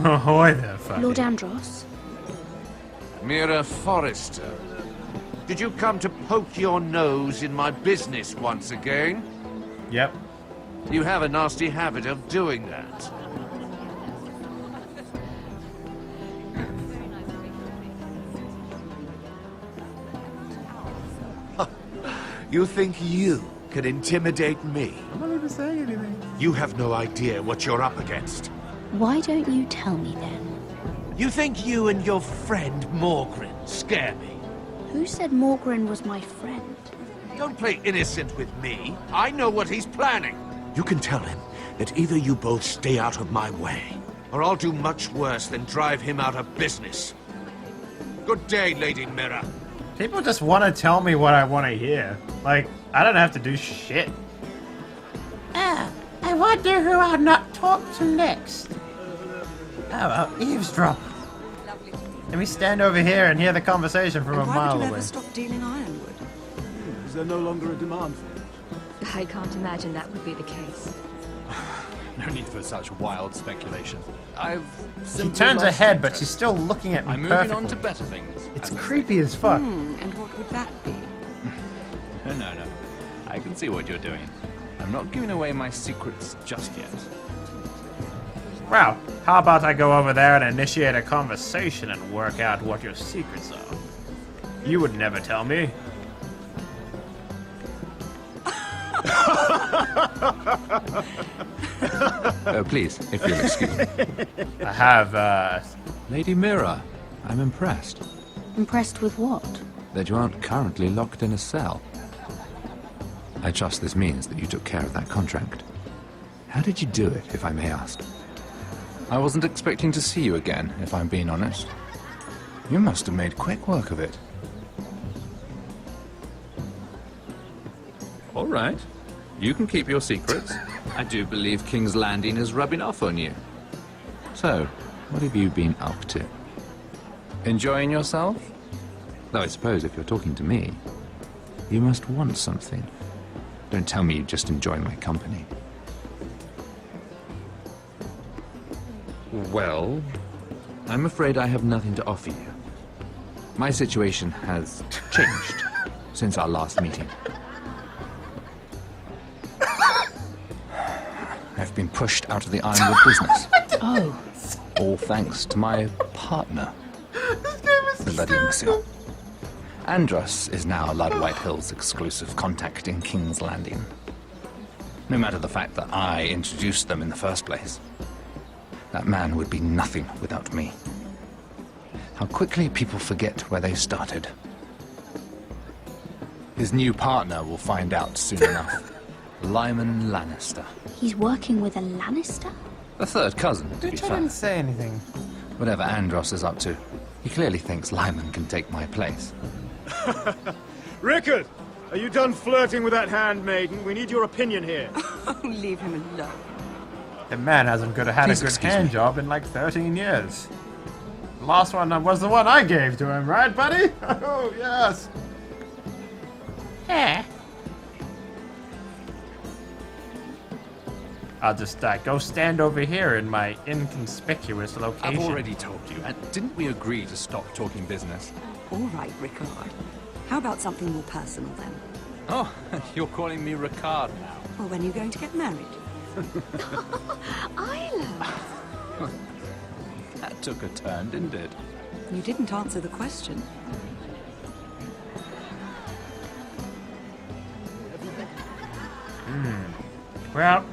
S1: Ahoy there, fucker.
S6: Lord Andros?
S7: Mira Forrester. Did you come to poke your nose in my business once again?
S1: Yep.
S7: You have a nasty habit of doing that. You think you can intimidate me?
S1: I'm not even saying anything.
S7: You have no idea what you're up against.
S6: Why don't you tell me then?
S7: You think you and your friend Morgrin scare me?
S6: Who said Morgrin was my friend?
S7: Don't play innocent with me. I know what he's planning. You can tell him that either you both stay out of my way, or I'll do much worse than drive him out of business. Good day, Lady Mira.
S1: People just want to tell me what I want to hear. Like, I don't have to do shit.
S19: Ah, I wonder who I'll not talk to next.
S1: Oh, I'll eavesdrop. Let me stand over here and hear the conversation from a
S23: Why
S1: mile
S23: would you
S1: away.
S23: ever stop dealing ironwood?
S11: Is there no longer a demand for it?
S18: I can't imagine that would be the case.
S21: No need for such wild speculation.
S1: She turns her head, but she's still looking at me
S21: I'm
S1: perfectly.
S21: moving on to better things.
S1: It's creepy as fuck.
S23: And what would that be?
S21: No. I can see what you're doing. I'm not giving away my secrets just yet.
S1: Well, how about I go over there and initiate a conversation and work out what your secrets are? You would never tell me.
S14: Oh, please, if you'll excuse me.
S1: I have,
S14: Lady Mira, I'm impressed
S6: Impressed with what?
S14: that you aren't currently locked in a cell. I trust this means that you took care of that contract. How did you do it, if I may ask? I wasn't expecting to see you again, if I'm being honest. You must have made quick work of it. All right. You can keep your secrets. I do believe King's Landing is rubbing off on you. So, what have you been up to? Enjoying yourself? Though I suppose if you're talking to me, you must want something. Don't tell me you just enjoy my company. Well, I'm afraid I have nothing to offer you. My situation has changed since our last meeting. I've been pushed out of the Ironwood business.
S10: Oh.
S14: All thanks to my partner. Bloody imbecile. Andros is now Lord Whitehill's exclusive contact in King's Landing. No matter the fact that I introduced them in the first place. That man would be nothing without me. How quickly people forget where they started. His new partner will find out soon enough. Lyman Lannister.
S6: He's working with a Lannister?
S14: A third cousin, to be
S1: Bitch, I
S14: fair.
S1: didn't say anything.
S14: Whatever Andros is up to, he clearly thinks Lyman can take my place.
S16: Rickard! Are you done flirting with that handmaiden? We need your opinion here.
S23: Oh, leave him alone.
S1: The man hasn't had a
S14: Please
S1: good
S14: excuse
S1: hand
S14: me.
S1: job in like 13 years. The last one was the one I gave to him, right, buddy? Oh, yes. Yeah. I'll just go stand over here in my inconspicuous location.
S14: I've already told you, and didn't we agree to stop talking business?
S23: All right, Rickard. How about something more personal then?
S14: Oh, you're calling me Ricard now.
S23: Well, when are you going to get married?
S6: Isla!
S14: That took a turn, didn't it?
S23: You didn't answer the question.
S1: Well,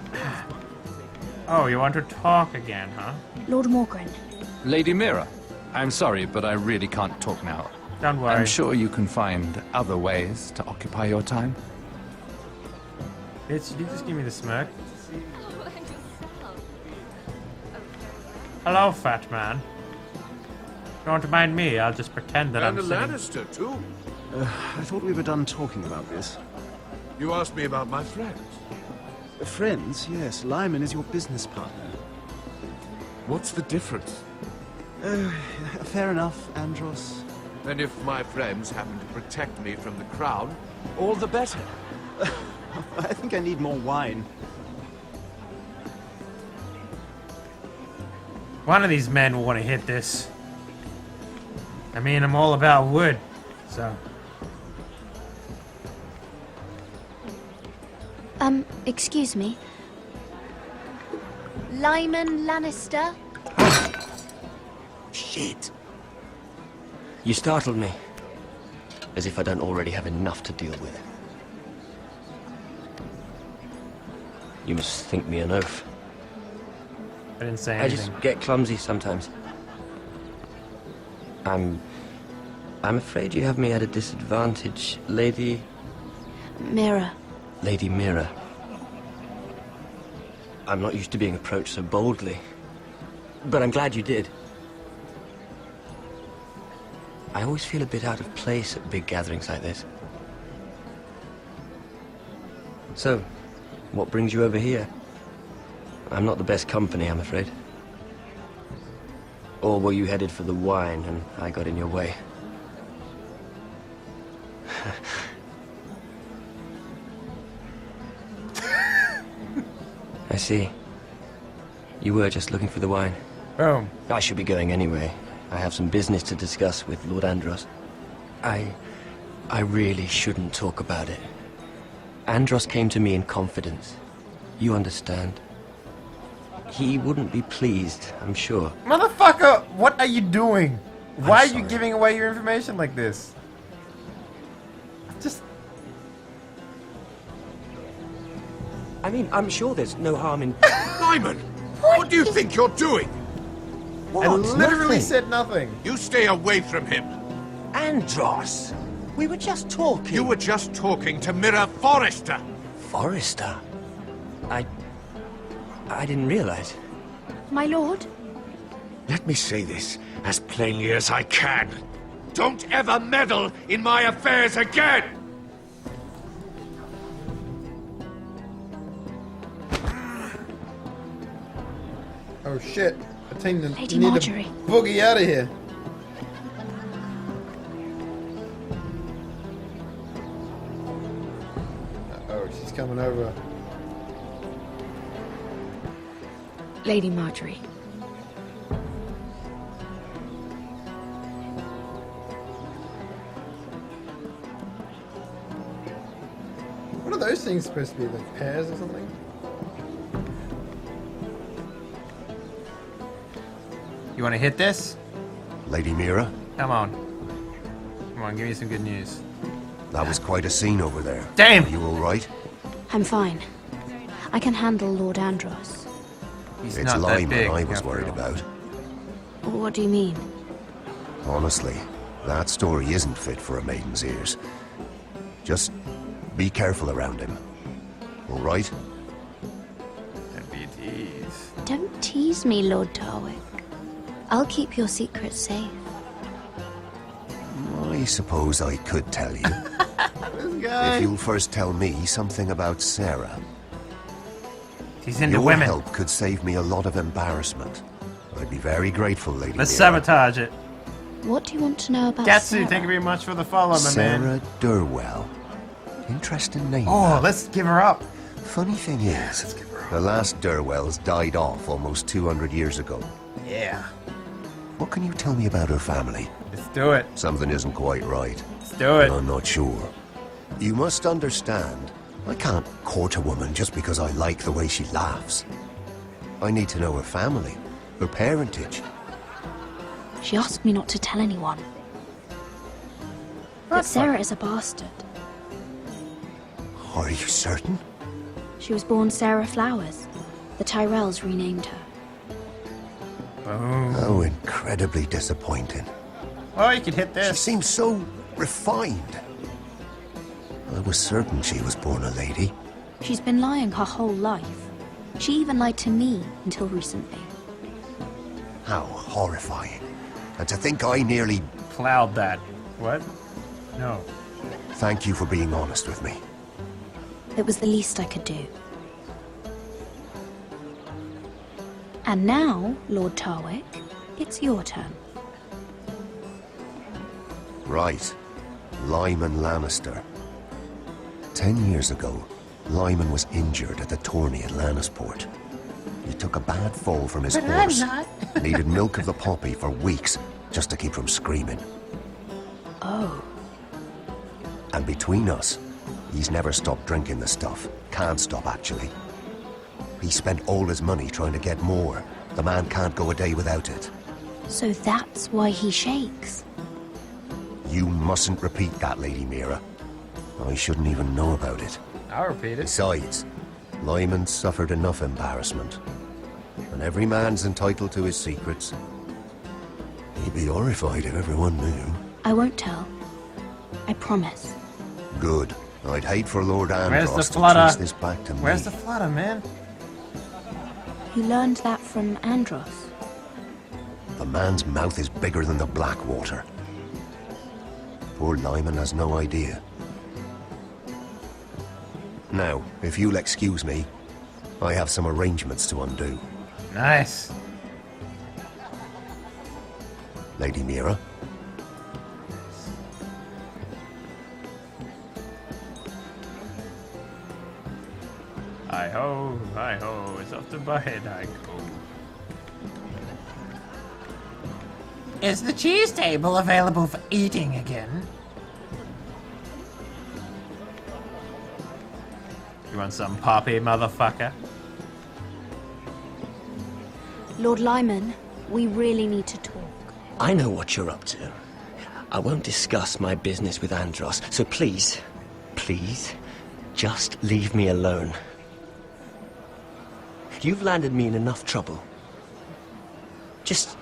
S1: oh, you want to talk again, huh?
S6: Lord Morgren.
S14: Lady Mira, I'm sorry, but I really can't talk now.
S1: Don't worry.
S14: I'm sure you can find other ways to occupy your time.
S1: Bitch, did you just give me the smirk? Hello, fat man. Don't mind me, I'll just pretend that I'm
S7: And a
S1: sitting...
S7: Lannister, too.
S16: I thought we were done talking about this.
S7: You asked me about my friends.
S16: Friends, yes. Lyman is your business partner.
S7: What's the difference?
S16: Fair enough, Andros.
S7: And if my friends happen to protect me from the crown, all the better.
S16: I think I need more wine.
S1: One of these men will want to hit this. I mean, I'm all about wood, so...
S6: Excuse me. Lyman Lannister?
S4: Shit. You startled me. As if I don't already have enough to deal with. You must think me an oaf.
S1: I didn't say
S4: I
S1: anything.
S4: just get clumsy sometimes. I'm afraid you have me at a disadvantage, Lady
S6: Mira.
S4: Mira. I'm not used to being approached so boldly. But I'm glad you did. I always feel a bit out of place at big gatherings like this. So, what brings you over here? I'm not the best company, I'm afraid. Or were you headed for the wine and I got in your way? I see. You were just looking for the wine.
S1: Boom.
S4: I should be going anyway. I have some business to discuss with Lord Andros. I really shouldn't talk about it. Andros came to me in confidence. You understand? He wouldn't be pleased, I'm sure.
S1: Motherfucker, what are you doing? Why are you
S4: sorry.
S1: giving away your information like this? Just...
S4: I mean, I'm sure there's no harm in...
S7: Lyman! What do you think you're doing?
S1: I literally
S4: Nothing.
S1: said nothing.
S7: You stay away from him.
S4: Andros! We were just talking.
S7: You were just talking to Mira Forrester.
S4: Forrester? I didn't realize.
S6: My lord?
S7: Let me say this as plainly as I can. Don't ever meddle in my affairs again!
S1: Oh shit. I think I
S6: Lady
S1: need
S6: Marjorie.
S1: to boogie out of here. Oh, she's coming over.
S3: Lady Marjorie.
S1: are those things supposed to be? Like pears or something? You want to hit this?
S5: Lady Mira?
S1: Come on. Come on, give me some good news.
S5: That was quite a scene over there.
S1: Damn!
S5: Are you alright?
S6: I'm fine. I can handle Lord Andros.
S1: He's
S5: It's
S1: not that
S5: Lyman
S1: big,
S5: I was
S1: after
S5: worried
S1: all.
S5: about.
S6: What do you mean?
S5: Honestly, that story isn't fit for a maiden's ears. Just be careful around him. Alright?
S1: That'd be a tease.
S6: Don't tease me, Lord Tarwick. I'll keep your secret safe.
S5: I suppose I could tell you. If you'll first tell me something about Sarah.
S1: He's into
S5: Your
S1: women.
S5: help could save me a lot of embarrassment. I'd be very grateful, Lady
S1: Let's
S5: Mira.
S1: sabotage it.
S6: What do you want to know about
S1: Gatsu,
S6: Sarah?
S1: thank you very much for the follow, my
S5: Sarah
S1: man.
S5: Durwell. Interesting name.
S1: Oh, let's give her up.
S5: Funny thing is, the last Durwells died off almost 200 years ago.
S1: Yeah.
S5: What can you tell me about her family?
S1: Let's do it.
S5: Something isn't quite right.
S1: Let's do it.
S5: I'm not sure. You must understand, I can't court a woman just because I like the way she laughs. I need to know her family, her parentage.
S6: She asked me not to tell anyone. But Sarah is a bastard.
S5: Are you certain?
S6: She was born Sarah Flowers. The Tyrells renamed her.
S1: Boom.
S5: How incredibly disappointing.
S1: Oh, you could hit this.
S5: She seems so refined. I was certain she was born a lady.
S6: She's been lying her whole life. She even lied to me until recently.
S5: How horrifying. And to think I nearly...
S1: Plowed that. What? No.
S5: Thank you for being honest with me.
S6: It was the least I could do. And now, Lord Tarwick, it's your turn.
S5: Right. Lyman Lannister. 10 years ago, Lyman was injured at the tourney at Lannisport. He took a bad fall from his
S19: But
S5: horse.
S19: I'm not.
S5: Needed milk of the poppy for weeks just to keep from screaming.
S6: Oh.
S5: And between us, he's never stopped drinking the stuff. Can't stop, actually. He spent all his money trying to get more. The man can't go a day without it.
S6: So that's why he shakes.
S5: You mustn't repeat that, Lady Mira. I shouldn't even know about it.
S1: I'll repeat it.
S5: Besides, Lyman suffered enough embarrassment. And every man's entitled to his secrets. He'd be horrified if everyone knew.
S6: I won't tell. I promise.
S5: Good. I'd hate for Lord
S1: Where's
S5: Andros
S1: the
S5: to
S1: flutter?
S5: trace this back to
S1: Where's
S5: me.
S1: the flutter, man?
S6: You learned that from Andros.
S5: The man's mouth is bigger than the Blackwater. Poor Lyman has no idea. Now, if you'll excuse me, I have some arrangements to undo.
S1: Nice.
S5: Lady Mira?
S1: Hi ho, it's off to bed, I go.
S19: Is the cheese table available for eating again?
S1: You want some poppy, motherfucker?
S6: Lord Lyman, we really need to talk.
S12: I know what you're up to. I won't discuss my business with Andros, so please, please, just leave me alone. You've landed me in enough trouble. Just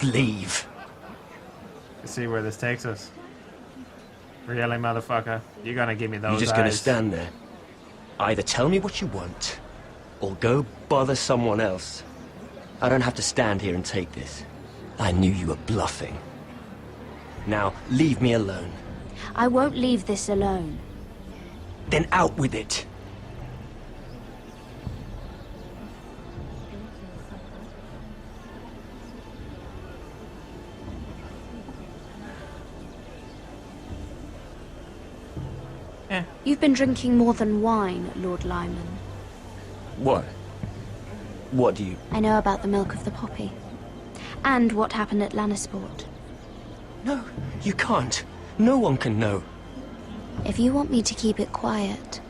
S12: leave.
S1: Let's see where this takes us. Really, motherfucker? You're gonna give me those
S12: You're just
S1: eyes.
S12: gonna stand there. Either tell me what you want, or go bother someone else. I don't have to stand here and take this. I knew you were bluffing. Now, leave me alone.
S6: I won't leave this alone.
S12: Then out with it.
S6: You've been drinking more than wine, Lord Lyman.
S12: What? What do you...
S6: I know about the milk of the poppy. And what happened at Lannisport.
S12: No, you can't. No one can know.
S6: If you want me to keep it quiet,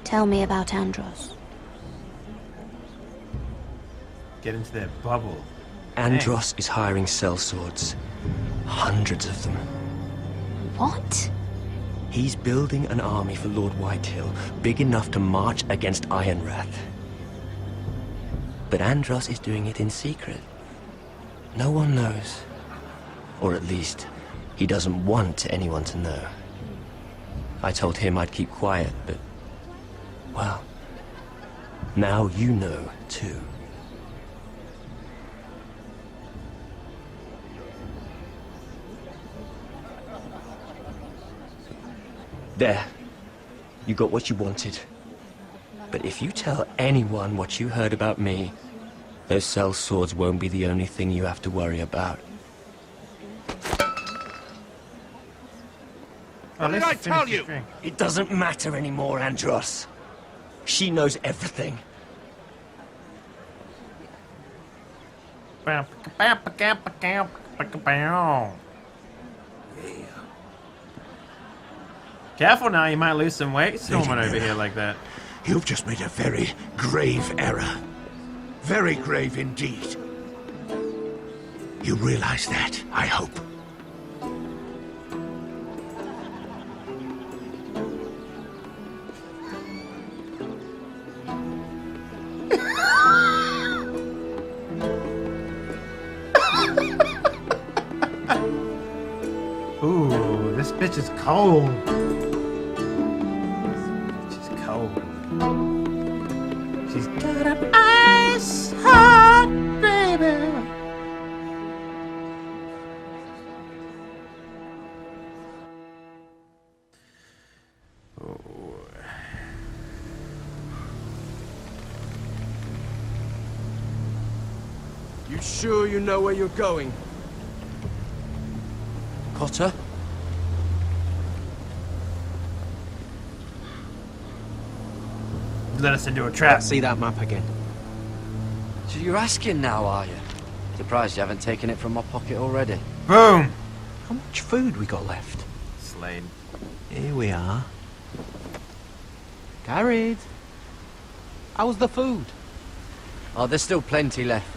S6: Tell me about Andros.
S1: Get into their bubble.
S12: Andros is hiring sellswords. Hundreds of them.
S6: What?
S12: He's building an army for Lord Whitehill, big enough to march against Ironrath. But Andros is doing it in secret. No one knows. Or at least, he doesn't want anyone to know. I told him I'd keep quiet, but... well, now you know, too. There. You got what you wanted. But if you tell anyone what you heard about me, those sellswords won't be the only thing you have to worry about.
S15: What did I tell you?
S12: It doesn't matter anymore, Andros. She knows everything.
S1: Careful now, you might lose some weight storming over here like that.
S7: You've just made a very grave error. Very grave indeed. You realize that, I hope.
S1: Ooh, this bitch is cold. She's cold. She's got an ice hot baby.
S4: You sure you know where you're going? Cotter?
S1: Let us into a trap.
S4: See that map again.
S8: So you're asking now, are you? Surprised you haven't taken it from my pocket already.
S1: Boom!
S4: How much food we got left?
S1: Slade.
S4: Here we are. Carried. How's the food?
S8: Oh, there's still plenty left.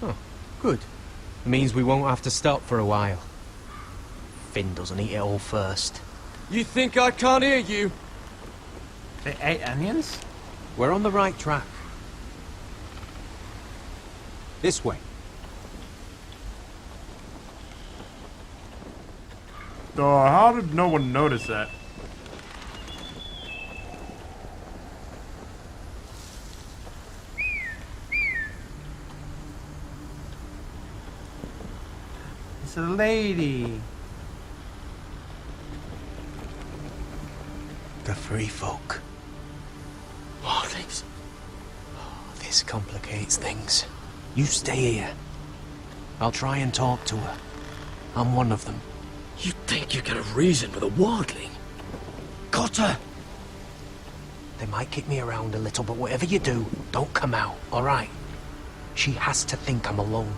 S4: Oh, good. It means we won't have to stop for a while. Finn doesn't eat it all first. You think I can't hear you?
S1: They ate onions?
S4: We're on the right track. This way.
S1: Oh, how did no one notice that? It's a lady.
S4: The free folk. Wildlings. Oh, this complicates things. You stay here. I'll try and talk to her. I'm one of them. You think you can have reason with a wildling? Cotter! They might kick me around a little, but whatever you do, don't come out, alright? She has to think I'm alone.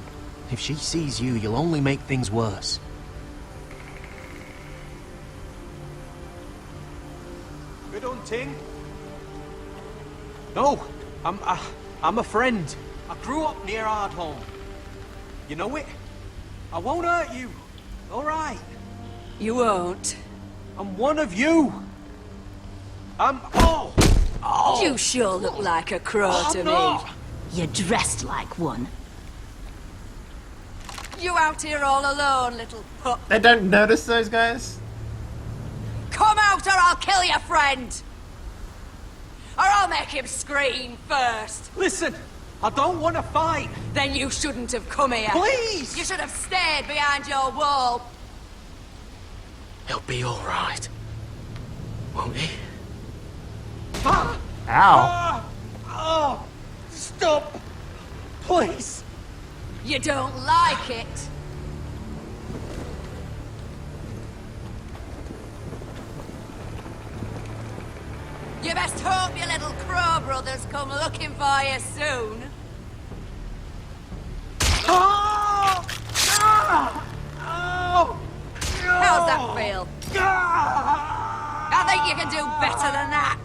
S4: If she sees you, you'll only make things worse. Good hunting. No, I'm a friend. I grew up near Ardholm. You know it? I won't hurt you. All right.
S23: You won't.
S4: I'm one of you. Oh!
S23: You sure look like a crow to me.
S10: You're dressed like one.
S23: You out here all alone, little pup.
S1: They don't notice those guys?
S23: Come out or I'll kill your friend. Or I'll make him scream first.
S4: Listen, I don't want to fight.
S23: Then you shouldn't have come here.
S4: Please!
S23: You should have stayed behind your wall.
S4: He'll be all right, won't he?
S1: Ow.
S4: Oh! Stop! Please!
S23: You don't like it. You best hope your little crow brothers come looking for you soon.
S4: Oh! Oh!
S23: How's that feel? I think you can do better than that.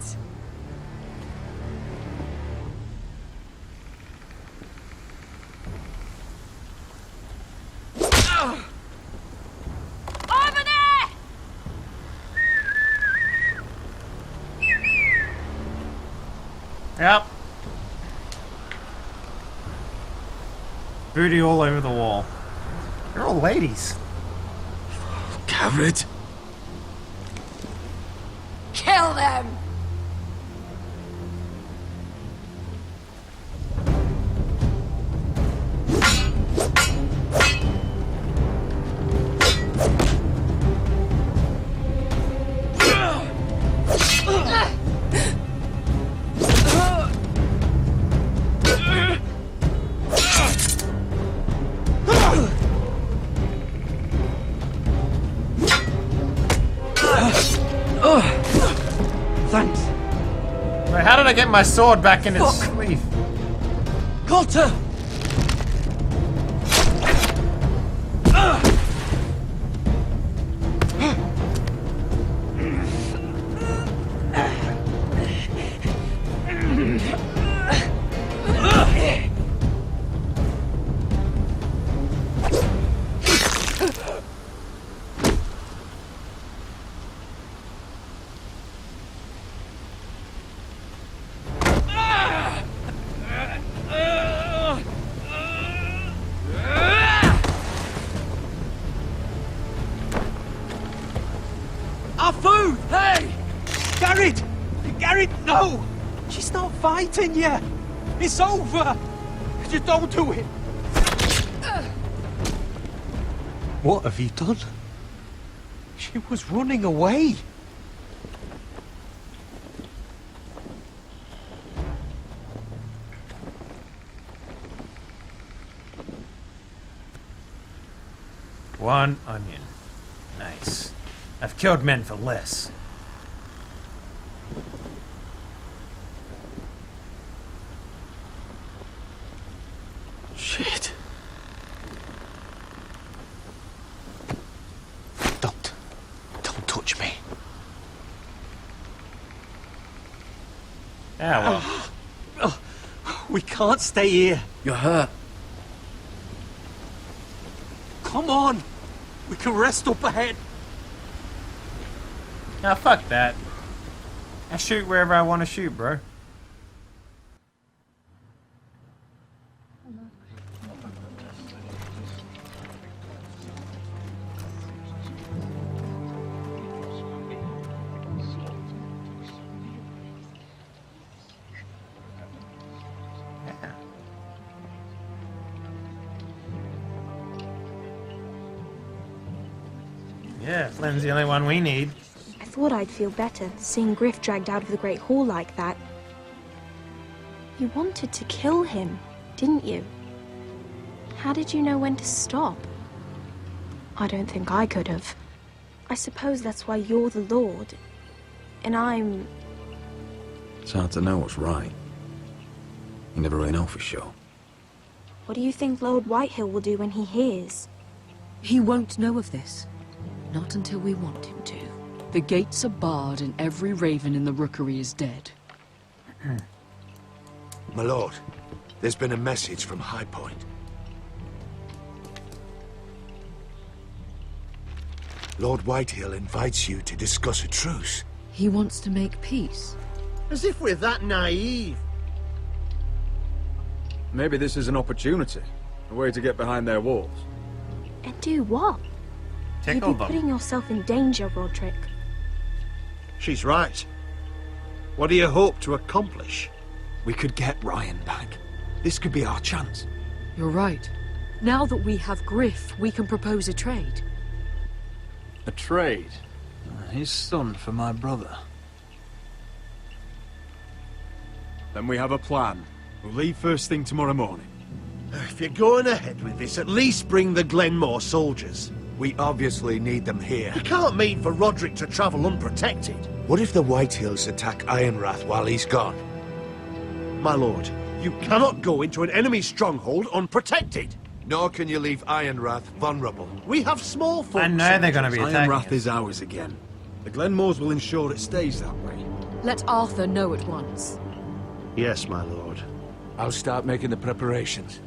S23: Over there!
S1: Yep. Booty all over the wall. They're all ladies.
S4: Coward.
S23: Kill them!
S4: Thanks.
S1: Wait, how did I get my sword back in its sleeve?
S4: Coulter!
S9: Our food! Hey! Garrett! Garrett, no! She's not fighting yet! It's over! Just don't do it!
S4: What have you done?
S9: She was running away!
S1: One onion. Nice. I've killed men for less.
S4: Shit. Don't touch me.
S1: Yeah, well.
S9: We can't stay here.
S8: You're hurt.
S9: Come on! We can rest up ahead.
S1: Nah, fuck that. I shoot wherever I want to shoot, bro. Yeah, Flynn's the only one we need.
S10: I thought I'd feel better seeing Griff dragged out of the Great Hall like that. You wanted to kill him, didn't you? How did you know when to stop? I don't think I could have. I suppose that's why you're the Lord, and I'm...
S2: It's hard to know what's right. You never really know for sure.
S10: What do you think Lord Whitehill will do when he hears?
S20: He won't know of this. Not until we want him to. The gates are barred and every raven in the rookery is dead.
S7: My lord, there's been a message from High Point. Lord Whitehill invites you to discuss a truce.
S20: He wants to make peace.
S22: As if we're that naive.
S16: Maybe this is an opportunity. A way to get behind their walls.
S10: And do what? You'd be putting yourself in danger, Roderick.
S22: She's right. What do you hope to accomplish?
S2: We could get Ryan back. This could be our chance.
S20: You're right. Now that we have Griff, we can propose a trade.
S16: A trade? His son for my brother. Then we have a plan. We'll leave first thing tomorrow morning.
S22: If you're going ahead with this, at least bring the Glenmore soldiers.
S7: We obviously need them here.
S22: You can't mean for Roderick to travel unprotected.
S7: What if the Whitehills attack Ironrath while he's gone?
S22: My lord, you cannot go into an enemy stronghold unprotected.
S7: Nor can you leave Ironrath vulnerable.
S22: We have small forts.
S1: I know they're going to be attacking
S2: Ironrath
S1: us.
S2: is ours again.
S22: The Glenmores will ensure it stays that way.
S20: Let Arthur know at once.
S22: Yes, my lord.
S7: I'll start making the preparations.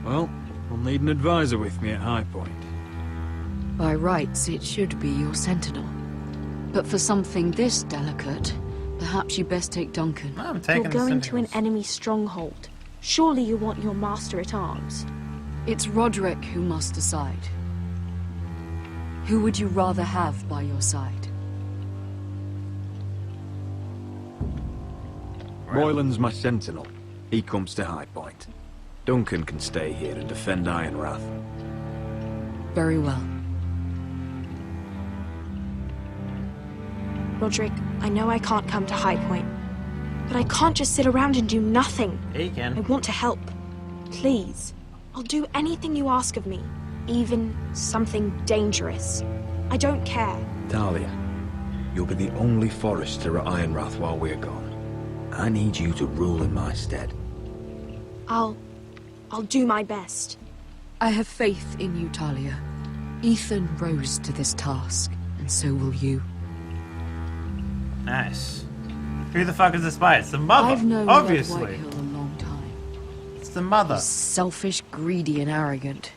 S16: Well, I'll need an advisor with me at High Point.
S20: By rights, it should be your sentinel. But for something this delicate, perhaps you best take Duncan.
S1: I'm
S6: You're going to an enemy stronghold. Surely you want your master-at-arms.
S20: It's Roderick who must decide. Who would you rather have by your side?
S2: Moylan's my sentinel. He comes to High Point. Duncan can stay here and defend Ironrath.
S20: Very well.
S6: Roderick, I know I can't come to High Point, but I can't just sit around and do nothing.
S1: Yeah, you can.
S6: I want to help. Please. I'll do anything you ask of me, even something dangerous. I don't care.
S2: Talia, you'll be the only Forrester at Ironrath while we're gone. I need you to rule in my stead.
S6: I'll do my best.
S20: I have faith in you, Talia. Ethan rose to this task, and so will you.
S1: Nice. Who the fuck is the spy? It's the mother,
S20: I've known
S1: obviously.
S20: Lord Whitehill a long time.
S1: It's the mother.
S20: He's selfish, greedy, and arrogant.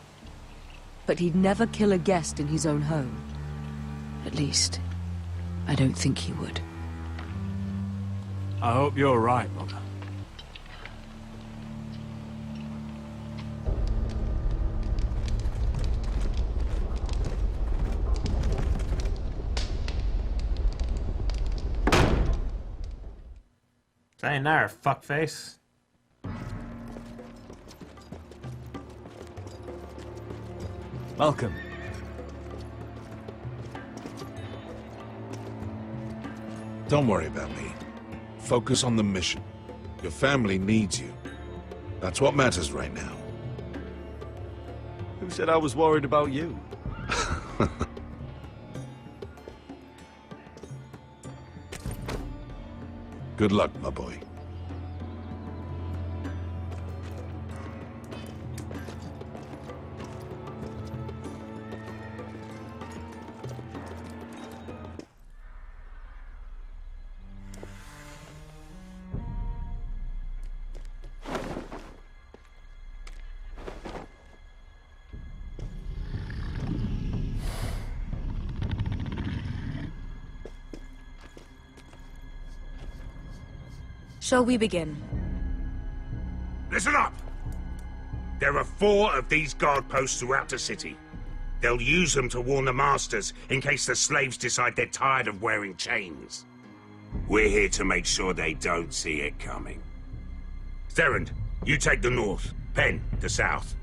S20: But he'd never kill a guest in his own home. At least, I don't think he would.
S16: I hope you're right, Mother.
S1: Sayonara, fuckface.
S16: Welcome.
S7: Don't worry about me. Focus on the mission. Your family needs you. That's what matters right now.
S22: Who said I was worried about you?
S7: Good luck, my boy.
S23: Shall we begin?
S15: Listen up! There are 4 of these guard posts throughout the city. They'll use them to warn the masters in case the slaves decide they're tired of wearing chains. We're here to make sure they don't see it coming. Therend, you take the north. Penn, the south.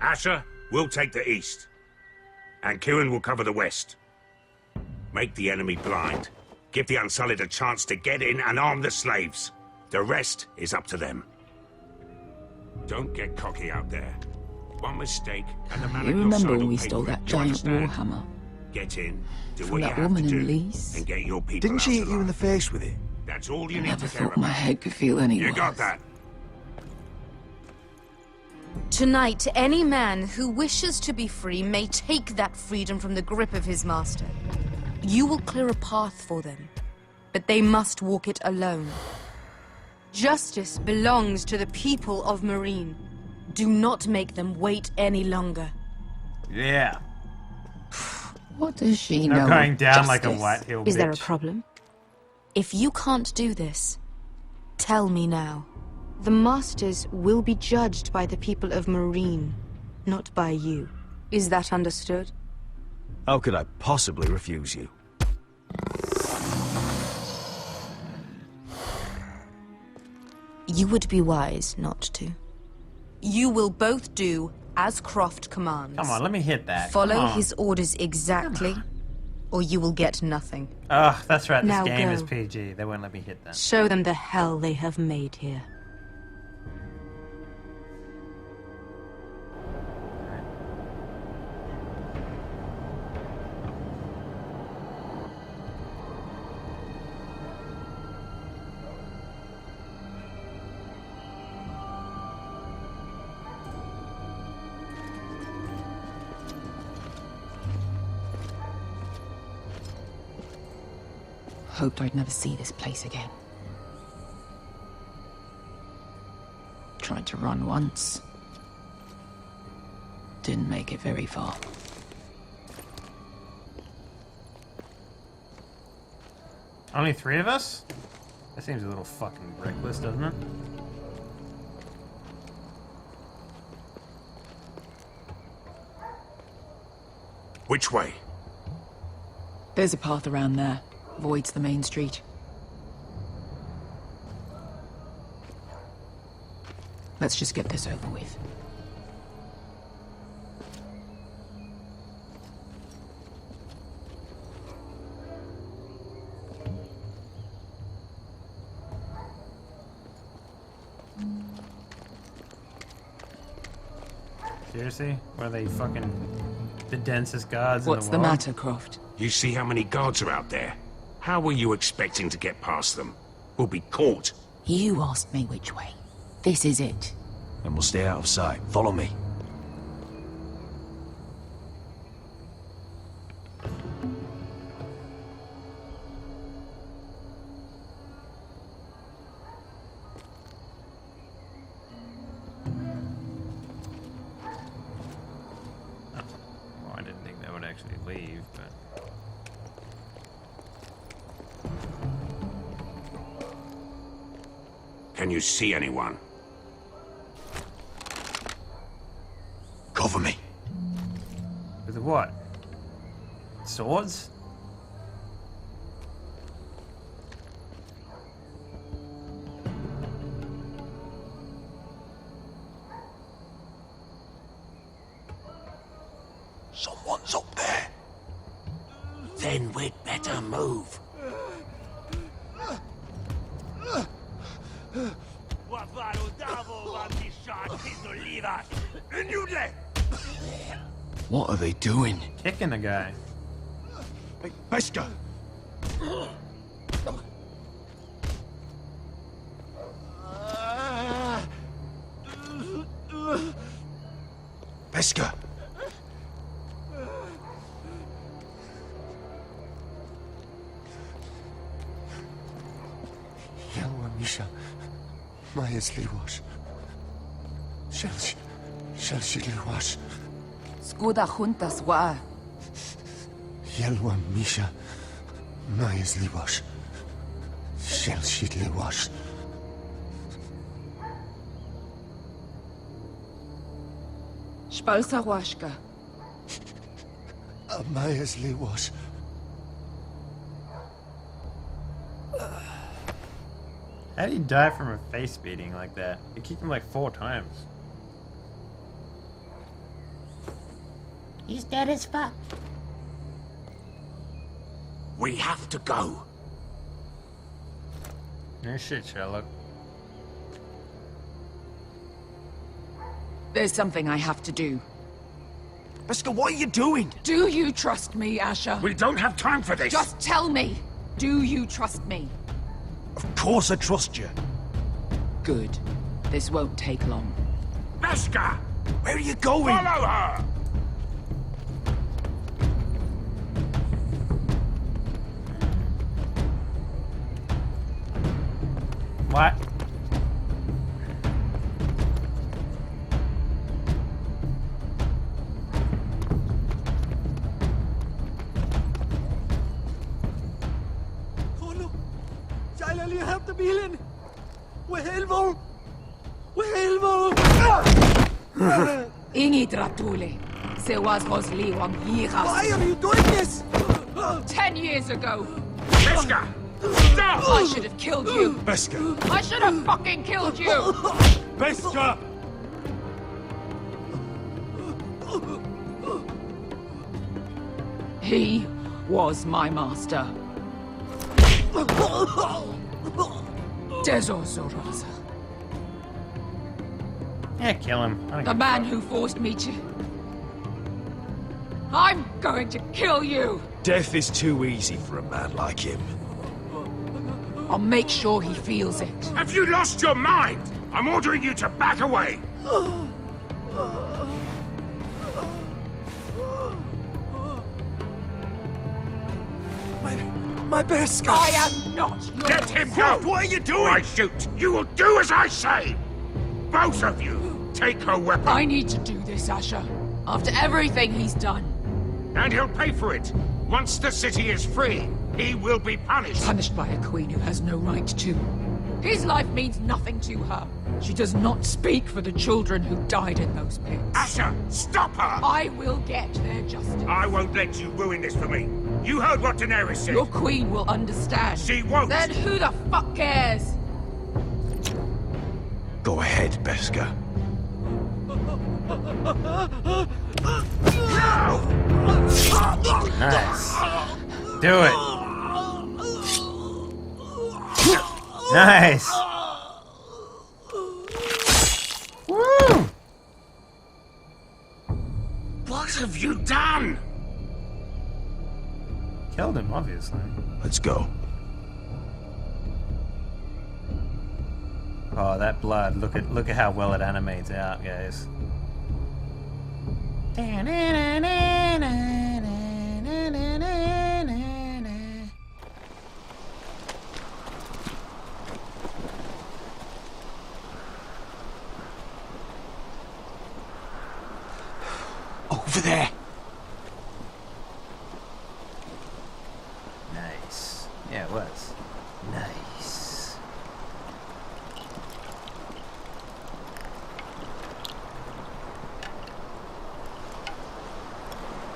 S15: Asher, we'll take the east. And Kieran will cover the west. Make the enemy blind. Give the Unsullied a chance to get in and arm the slaves. The rest is up to them. Don't get cocky out there. One mistake, and the man
S20: You
S15: at your
S20: remember
S15: side
S20: when
S15: will
S20: we
S15: pay
S20: stole
S15: for it.
S20: that
S15: You
S20: giant
S15: understand?
S20: warhammer?
S15: Get in, do
S20: From
S15: what you
S20: that
S15: have
S20: woman
S15: to
S20: in
S15: do,
S20: Leeds?
S15: and get your people
S22: Didn't
S15: out
S22: she hit you in
S15: alive.
S22: the face with it?
S15: That's all you
S20: I
S15: need
S20: never
S15: to care
S20: thought
S15: about.
S20: my head could feel any
S15: You
S20: worse.
S15: got that?
S23: Tonight, any man who wishes to be free may take that freedom from the grip of his master. You will clear a path for them, but they must walk it alone. Justice belongs to the people of Marine. Do not make them wait any longer.
S1: Yeah.
S20: What does she
S1: Not
S20: know?
S1: going
S20: of
S1: down like a
S20: justice?
S1: white hill
S23: Is
S1: bitch.
S23: there a problem? If you can't do this, tell me now.
S6: The masters will be judged by the people of Marine, not by you.
S23: Is that understood?
S22: How could I possibly refuse you?
S23: You would be wise not to. You will both do as Croft commands.
S1: Come on, let me hit that.
S23: Follow
S1: Come on.
S23: his orders exactly, or you will get nothing.
S1: Oh, that's right. This
S23: Now
S1: game
S23: go.
S1: is PG. They won't let me hit that.
S23: Show them the hell they have made here.
S11: hoped I'd never see this place again. Tried to run once. Didn't make it very far.
S1: Only 3 of us? That seems a little fucking reckless, doesn't it?
S15: Which way?
S11: There's a path around there. Avoids the main street. Let's just get this over with.
S1: Seriously? What are they fucking the densest guards
S11: What's
S1: in
S11: the
S1: the world?
S11: matter, Croft?
S15: You see how many guards are out there? How were you expecting to get past them? We'll be caught.
S11: You asked me which way. This is it.
S22: And we'll stay out of sight. Follow me.
S1: Well, I didn't think they would actually leave, but...
S15: Can you see anyone?
S22: Cover me.
S1: With what? Swords?
S22: Someone's up there.
S15: Then we'd better move.
S22: What are they doing?
S1: Kicking the guy.
S22: Hey, Pesca! Pesca!
S5: Yelwa Misha, Maya's Liwash. Shall she Liwash?
S11: Skuda juntas wa.
S5: Yelwa Misha, Maya's Liwash. Shall she Liwash?
S11: Spalsa washka.
S5: Maya's Liwash.
S1: How did he die from a face beating like that? It kicked him like 4 times.
S19: He's dead as fuck.
S15: We have to go.
S1: No shit, Sherlock.
S11: There's something I have to do.
S22: Pesca, what are you doing?
S11: Do you trust me, Asher?
S15: We don't have time for this.
S11: Just tell me. Do you trust me?
S22: Of course I trust you.
S11: Good. This won't take long.
S15: Pesca!
S22: Where are you going?
S15: Follow her!
S1: What?
S9: Shall you help the Milan? Wehelvo! Wehelvo!
S11: Ingi Dratule. Se was Rosliwam Yiras.
S9: Why are you doing this?
S11: 10 years ago.
S15: Pesca! Stop!
S11: I should have killed you.
S22: Pesca!
S11: I should have fucking killed you.
S22: Pesca!
S11: He was my master. Dezozoraza.
S1: Yeah, kill him. I don't
S11: The
S1: give a
S11: man
S1: fuck.
S11: who forced me to... I'm going to kill you.
S22: Death is too easy for a man like him.
S11: I'll make sure he feels it.
S15: Have you lost your mind? I'm ordering you to back away.
S4: my best.
S9: I am not your...
S15: Let him go!
S22: What are you doing?
S15: Or I shoot! You will do as I say! Both of you, take her weapon.
S11: I need to do this, Asher. After everything he's done.
S15: And he'll pay for it. Once the city is free, he will be punished.
S11: Punished by a queen who has no right to. His life means nothing to her. She does not speak for the children who died in those pits.
S15: Asher, stop her!
S11: I will get their justice.
S15: I won't let you ruin this for me. You heard what Daenerys said.
S11: Your queen will understand.
S15: She won't.
S11: Then who the fuck cares?
S2: Go ahead, Beskar.
S1: Nice. Do it. Nice. Woo!
S15: What have you done?
S1: Killed him, obviously.
S2: Let's go.
S1: Oh, that blood! Look at how well it animates out, guys.
S4: Over there.
S1: Nice. Yeah, it was. Nice.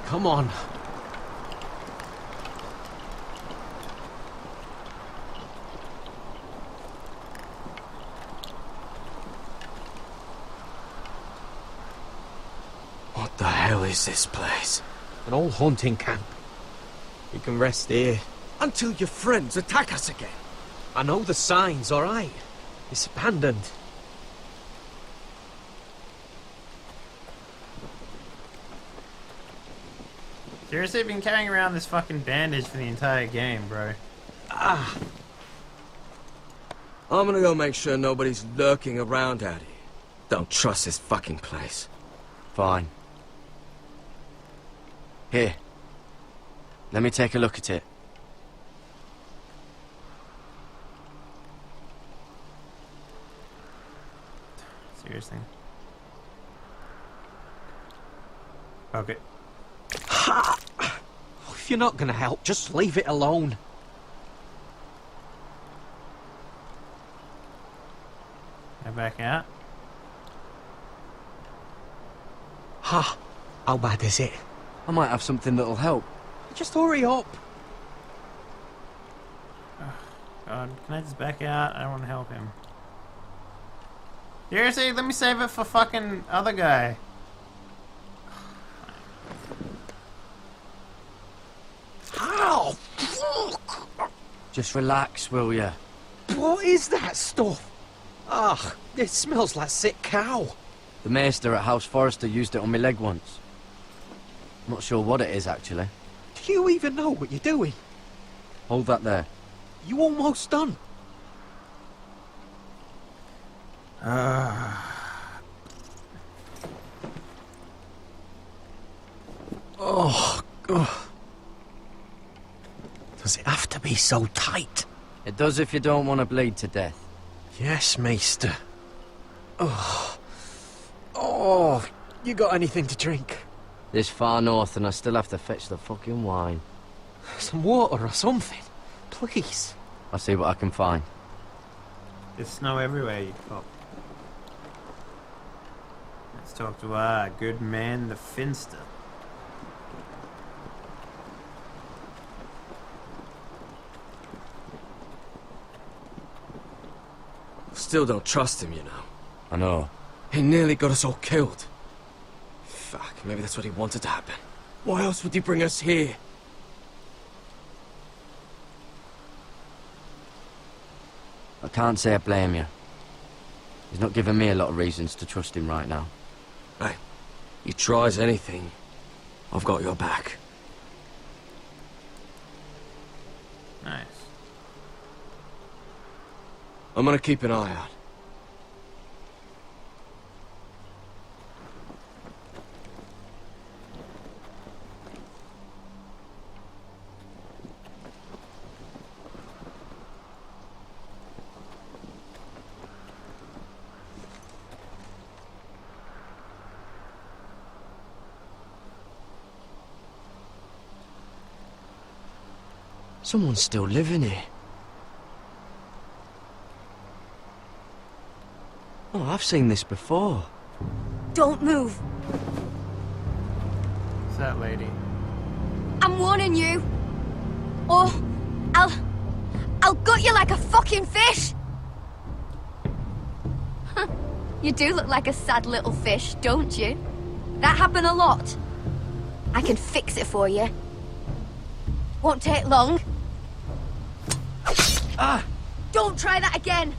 S4: Come on. What the hell is this place?
S13: An old hunting camp. We can rest here.
S4: Until your friends attack us again.
S13: I know the signs, alright? It's abandoned.
S1: Seriously, I've been carrying around this fucking bandage for the entire game, bro.
S4: I'm gonna go make sure nobody's lurking around out here. Don't trust this fucking place.
S8: Fine. Here. Let me take a look at it.
S1: Seriously. Okay.
S13: If you're not gonna help, just leave it alone.
S1: Go back out.
S13: Ha! How bad is it?
S8: I might have something that'll help.
S13: Just hurry up.
S1: God, can I just back out? I don't want to help him. Seriously, let me save it for fucking other guy.
S13: Ow! Fuck!
S8: Just relax, will ya?
S13: What is that stuff? Ugh, it smells like sick cow.
S8: The maester at House Forrester used it on my leg once. Not sure what it is, actually.
S13: Do you even know what you're doing?
S8: Hold that there.
S13: You almost done. Oh, God. Does it have to be so tight?
S8: It does if you don't want to bleed to death.
S13: Yes, Maester. Oh. Oh, you got anything to drink?
S8: This far north and I still have to fetch the fucking wine.
S13: Some water or something, please.
S8: I'll see what I can find.
S1: There's snow everywhere, you cop. Let's talk to our good man, the Finster.
S4: Still don't trust him, you know.
S8: I know.
S4: He nearly got us all killed. Fuck, maybe that's what he wanted to happen. Why else would he bring us here?
S8: I can't say I blame you. He's not giving me a lot of reasons to trust him right now.
S4: Hey, he tries anything, I've got your back.
S1: Nice.
S4: I'm gonna keep an eye out.
S8: Someone's still living here. Oh, I've seen this before.
S23: Don't move.
S1: What's that lady?
S23: I'm warning you. Or I'll gut you like a fucking fish. Huh. You do look like a sad little fish, don't you? That happen a lot. I can fix it for you. Won't take long.
S4: Ah!
S23: Don't try that again.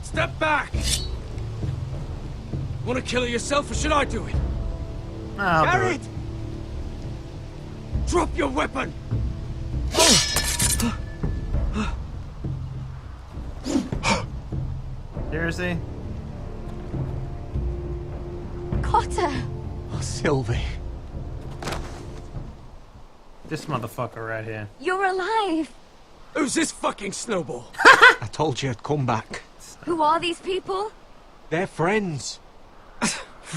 S4: Step back! Want to kill her yourself, or should I do it?
S1: I'll do
S4: Garrett! Drop your weapon!
S1: Seriously?
S23: Cotter!
S4: Oh, Sylvie.
S1: This motherfucker right here.
S23: You're alive.
S4: Who's this fucking snowball? I told you I'd come back.
S23: Who are these people?
S4: They're friends.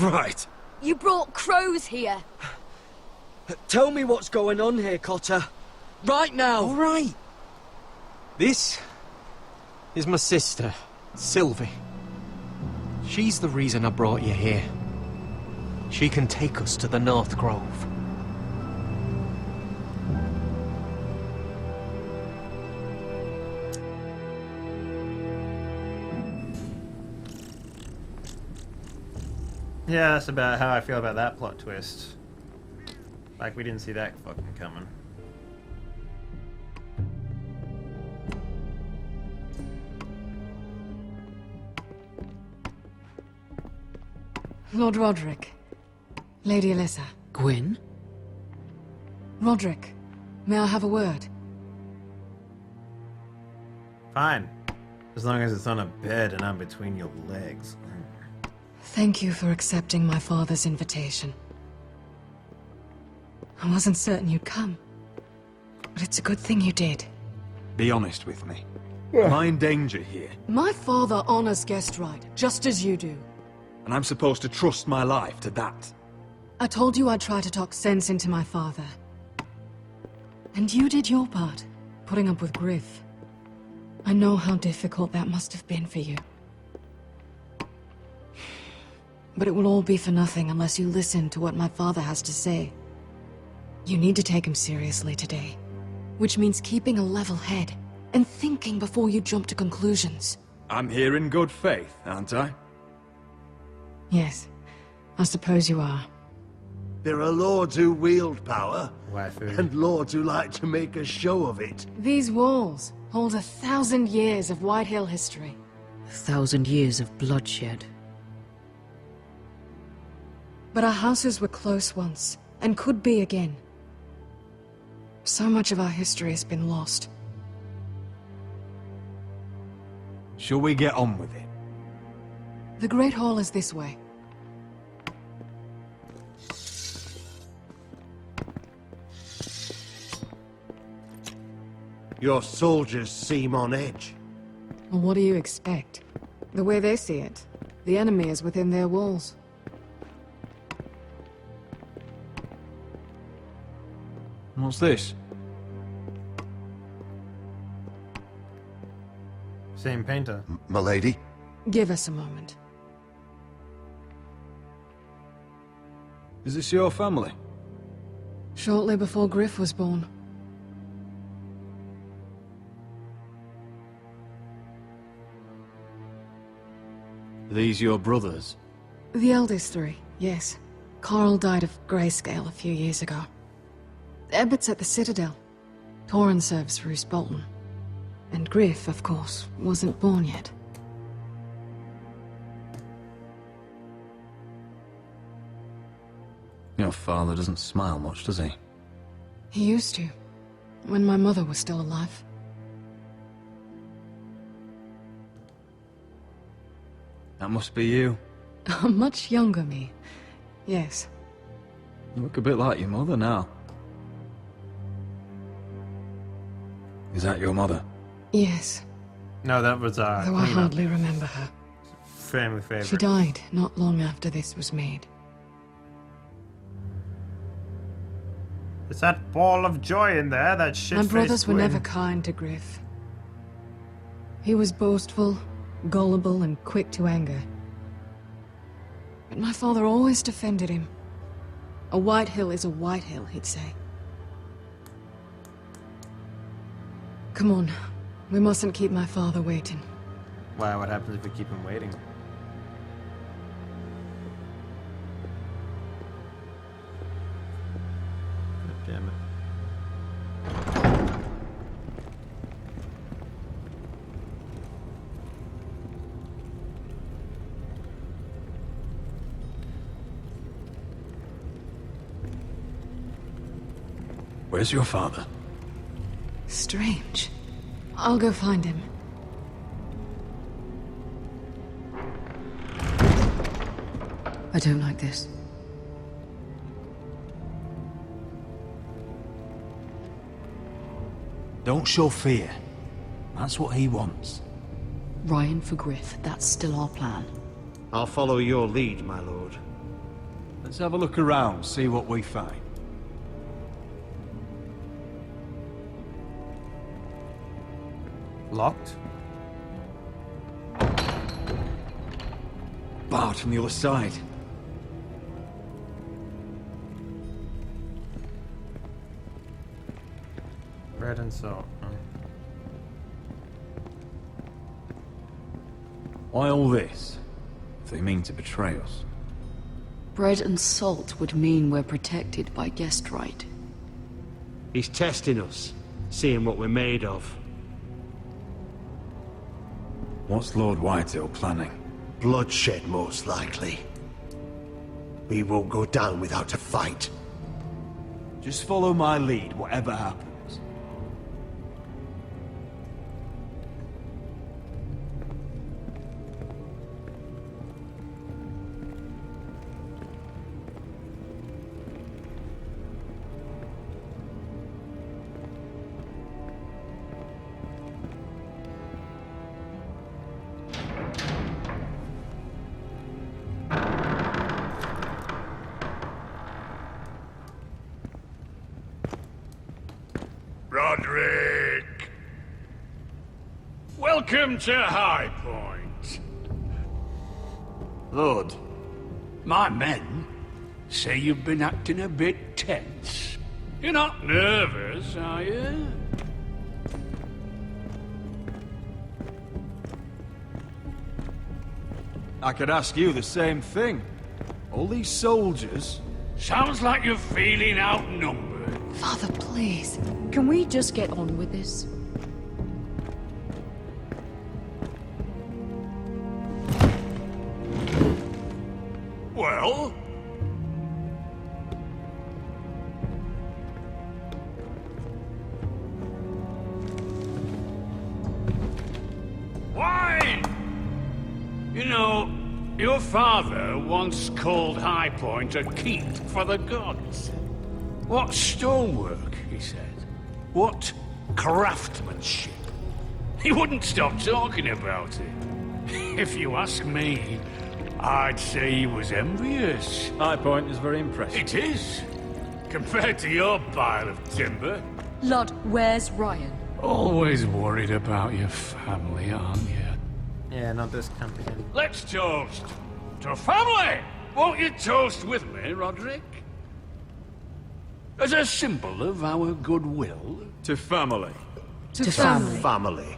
S4: Right.
S23: You brought crows here.
S8: Tell me what's going on here, Cotter. Right now.
S4: All right. This is my sister, Sylvie. She's the reason I brought you here. She can take us to the North Grove.
S1: Yeah, that's about how I feel about that plot twist. Like we didn't see that fucking coming.
S20: Lord Roderick. Lady Alyssa.
S11: Gwyn?
S20: Roderick, may I have a word?
S1: Fine. As long as it's on a bed and I'm between your legs.
S20: Thank you for accepting my father's invitation. I wasn't certain you'd come, but it's a good thing you did.
S16: Be honest with me. Am I in danger here?
S20: My father honors guest right, just as you do.
S16: And I'm supposed to trust my life to that?
S20: I told you I'd try to talk sense into my father. And you did your part, putting up with Griff. I know how difficult that must have been for you. But it will all be for nothing unless you listen to what my father has to say. You need to take him seriously today, which means keeping a level head and thinking before you jump to conclusions.
S16: I'm here in good faith, aren't I?
S20: Yes, I suppose you are.
S22: There are lords who wield power,
S1: Waifu.
S22: and lords who like to make a show of it.
S20: These walls hold 1,000 years of White Hill history.
S11: 1,000 years of bloodshed.
S20: But our houses were close once, and could be again. So much of our history has been lost.
S16: Shall we get on with it?
S20: The Great Hall is this way.
S22: Your soldiers seem on edge.
S20: Well, what do you expect? The way they see it, the enemy is within their walls.
S16: What's this?
S1: Same painter.
S5: Milady?
S20: Give us a moment.
S16: Is this your family?
S20: Shortly before Griff was born.
S16: Are these your brothers?
S20: The eldest three, yes. Carl died of grayscale a few years ago. Ebbett's at the Citadel. Torrin serves Roose Bolton. And Griff, of course, wasn't born yet.
S16: Your father doesn't smile much, does he?
S20: He used to, when my mother was still alive.
S16: That must be you.
S20: A much younger me, yes.
S16: You look a bit like your mother now. Is that your mother?
S20: Yes,
S1: No, that was
S20: though I
S1: cleanup.
S20: hardly remember her.
S1: Family favorite.
S20: She died not long after this was made.
S1: It's that ball of joy in there, that shit.
S20: My brothers were never kind to Griff. He was boastful, gullible, and quick to anger. But my father always defended him. A white hill is a white hill, he'd say. Come on. We mustn't keep my father waiting.
S1: Why? What happens if we keep him waiting? God damn it.
S16: Where's your father?
S20: Strange. I'll go find him. I don't like this.
S16: Don't show fear. That's what he wants.
S17: Ryan for Griff, that's still our plan.
S22: I'll follow your lead, my lord.
S16: Let's have a look around, see what we find.
S1: Locked?
S16: Barred from the other side.
S1: Bread and salt. Huh?
S16: Why all this? If they mean to betray us.
S17: Bread and salt would mean we're protected by guest right.
S22: He's testing us, seeing what we're made of.
S16: What's Lord Whitehill planning?
S22: Bloodshed, most likely. We won't go down without a fight.
S16: Just follow my lead, whatever happens.
S15: Roderick! Welcome to High Point.
S9: Lord, my men say you've been acting a bit tense. You're not nervous, are you?
S16: I could ask you the same thing. All these soldiers...
S9: Sounds like you're feeling outnumbered.
S20: Father, please.
S17: Can we just get on with this?
S9: Well? Wine! You know, your father once called High Point a keep for the gods. What stonework, he said. What craftsmanship. He wouldn't stop talking about it. If you ask me, I'd say he was envious.
S16: High Point is very impressive.
S9: It is. Compared to your pile of timber.
S17: Lord, where's Ryan?
S9: Always worried about your family, aren't you?
S1: Yeah, not this company.
S9: Let's toast to family! Won't you toast with me, Roderick? As a symbol of our goodwill.
S16: To family.
S22: To family. Family.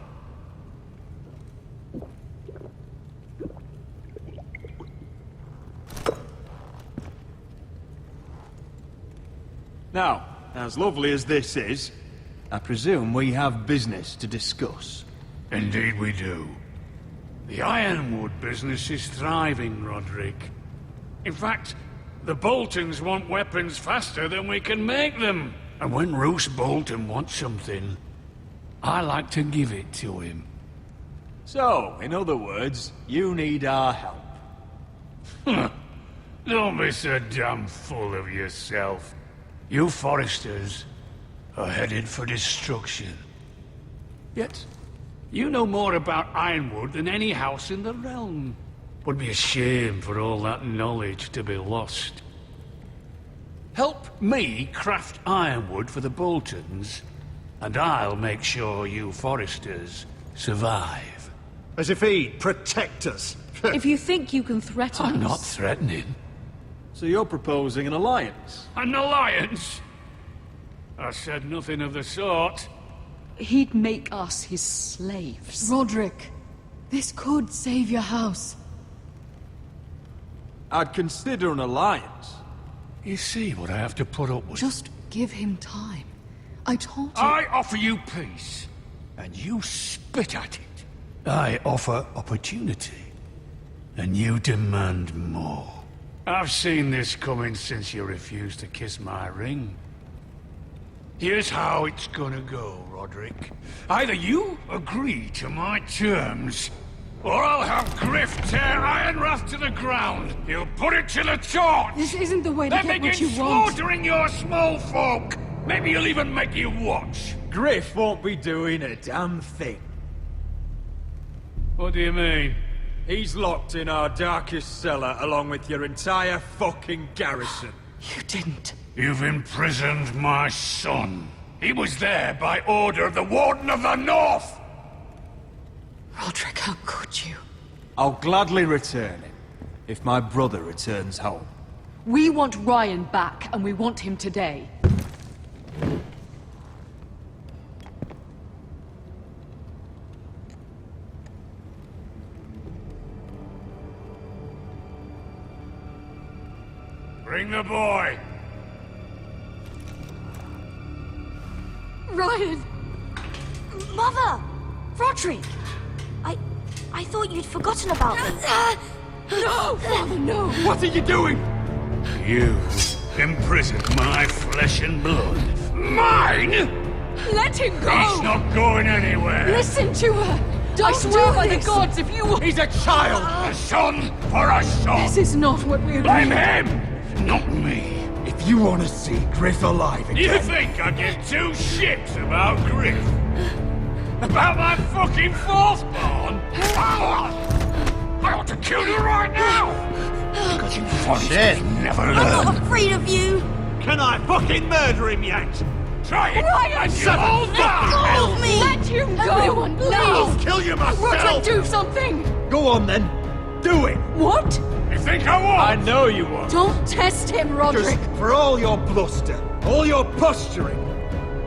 S16: Now, as lovely as this is, I presume we have business to discuss.
S9: Indeed we do. The Ironwood business is thriving, Roderick. In fact, the Boltons want weapons faster than we can make them. And when Roose Bolton wants something, I like to give it to him.
S16: So, in other words, you need our help.
S9: Don't be so damn full of yourself. You Forresters are headed for destruction. Yet, you know more about Ironwood than any house in the realm. Would be a shame for all that knowledge to be lost.
S16: Help me craft ironwood for the Boltons, and I'll make sure you Forresters survive.
S22: As if he'd protect us.
S17: If you think you can threaten
S16: I'm
S17: us...
S16: not threatening.
S22: So you're proposing an alliance?
S16: An alliance? I said nothing of the sort.
S17: He'd make us his slaves.
S20: Roderick, this could save your house.
S22: I'd consider an alliance.
S16: You see what I have to put up with?
S20: Just give him time. I told you...
S16: I offer you peace, and you spit at it. I offer opportunity, and you demand more. I've seen this coming since you refused to kiss my ring. Here's how it's gonna go, Roderick. Either you agree to my terms, or I'll have Griff tear Ironrath to the ground. He'll put it to the torch.
S20: This isn't the way to
S16: then
S20: get what
S16: begin
S20: you want.
S16: slaughtering your small folk. Maybe he'll even make you watch.
S22: Griff won't be doing a damn thing.
S16: What do you mean?
S22: He's locked in our darkest cellar along with your entire fucking garrison.
S20: You didn't.
S16: You've imprisoned my son. He was there by order of the Warden of the North.
S20: Roderick, how could you?
S22: I'll gladly return him, if my brother returns home.
S17: We want Ryan back, and we want him today.
S16: Bring the boy.
S6: Ryan! Mother! Roderick! I thought you'd forgotten about me.
S17: No, Father, no!
S22: What are you doing?
S16: You imprisoned my flesh and blood. Mine?
S17: Let him go!
S16: He's not going anywhere.
S17: Listen to her! I swear by the gods, if you...
S22: He's a child!
S16: A son for a son!
S17: This is not what we agreed.
S16: Blame him, not me.
S22: If you want to see Griff alive again...
S16: You think I give two shits about Griff? About my fucking fourthborn? I ought to kill you right now! Because you Forresters never learn.
S6: I'm not afraid of you!
S22: Can I fucking murder him yet?
S16: Try it!
S17: Ryan,
S16: and you'll all die!
S6: Hold me!
S17: Let him go!
S6: Everyone, please!
S22: I'll kill you myself!
S17: Roderick, do something!
S22: Go on then. Do it!
S17: What?
S16: You think I won't?
S22: I know you won't.
S17: Don't test him, Roderick!
S22: Because for all your bluster, all your posturing,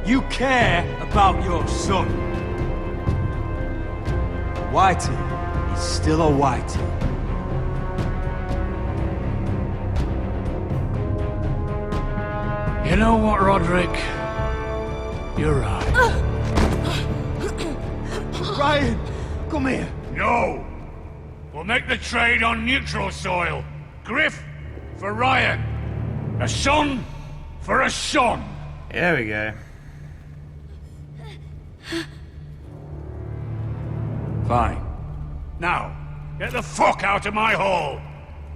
S22: you care about your son. Whitey is still a Whitey.
S16: You know what, Roderick? You're right.
S22: Ryan, come here.
S16: No! We'll make the trade on neutral soil. Griff for Ryan. A son for a son.
S1: There we go.
S16: Fine. Now, get the fuck out of my hall.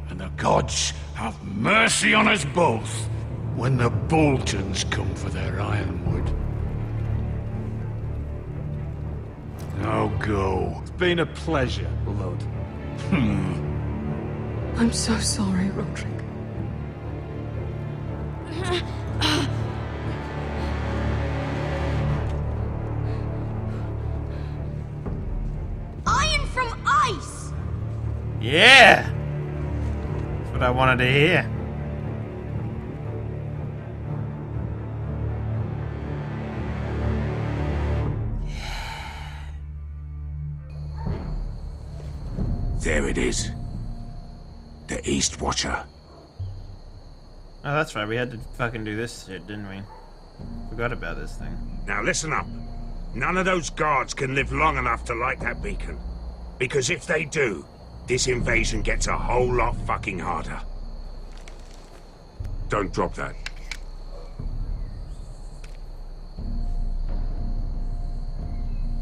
S16: And the gods have mercy on us both when the Boltons come for their ironwood. Now go.
S22: It's been a pleasure, Blood.
S20: I'm so sorry, Roderick.
S6: Iron from ice!
S1: Yeah! That's what I wanted to hear.
S15: There it is. The East Watcher.
S1: Oh, that's right. We had to fucking do this shit, didn't we? Forgot about this thing.
S15: Now listen up. None of those guards can live long enough to light that beacon. Because if they do, this invasion gets a whole lot fucking harder. Don't drop that.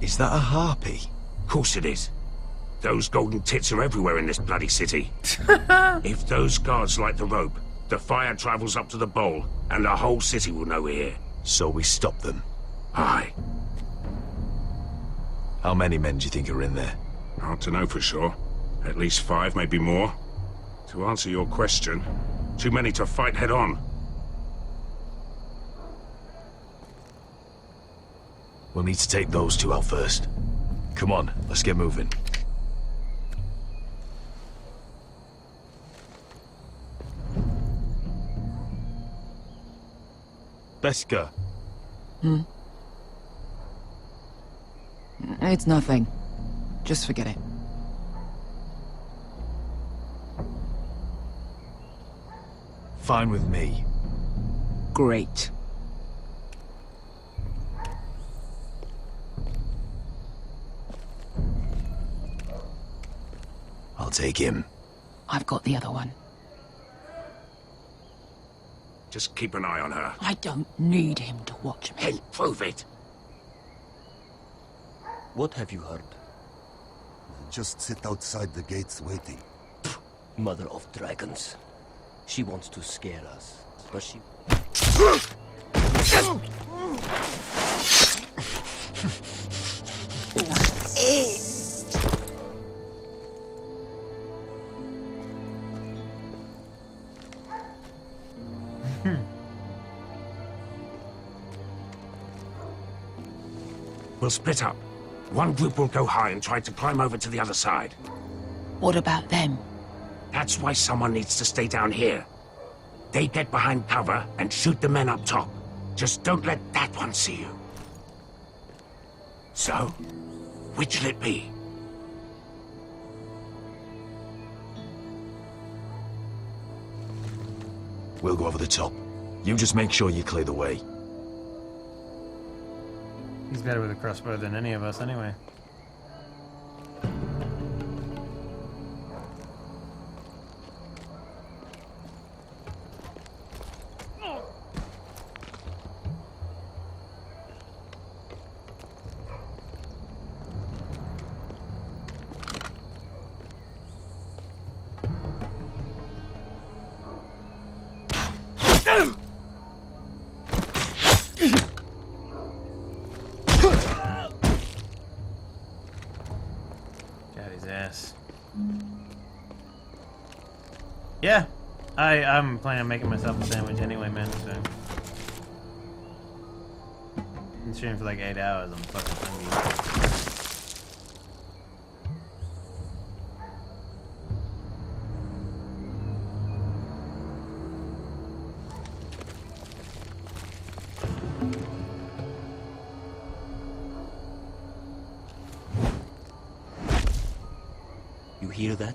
S2: Is that a harpy?
S15: Of course it is. Those golden tits are everywhere in this bloody city. If those guards light the rope, the fire travels up to the bowl, and the whole city will know we're here.
S2: So we stop them?
S15: Aye.
S2: How many men do you think are in there?
S15: Hard to know for sure. At least 5, maybe more. To answer your question, too many to fight head on.
S2: We'll need to take those two out first. Come on, let's get moving. Beska.
S17: It's nothing. Just forget it.
S2: Fine with me.
S17: Great.
S2: I'll take him.
S17: I've got the other one.
S15: Just keep an eye on her.
S17: I don't need him to watch me.
S15: Hey, prove it.
S12: What have you heard?
S5: Just sit outside the gates waiting.
S12: Mother of dragons. She wants to scare us, but she...
S15: We'll split up. One group will go high and try to climb over to the other side.
S17: What about them?
S15: That's why someone needs to stay down here. They get behind cover and shoot the men up top. Just don't let that one see you. So, which'll it be?
S2: We'll go over the top. You just make sure you clear the way.
S1: He's better with a crossbow than any of us, anyway. Yeah, I'm planning on making myself a sandwich anyway, man, so... I'm streaming for like 8 hours, I'm fucking hungry.
S12: You hear that?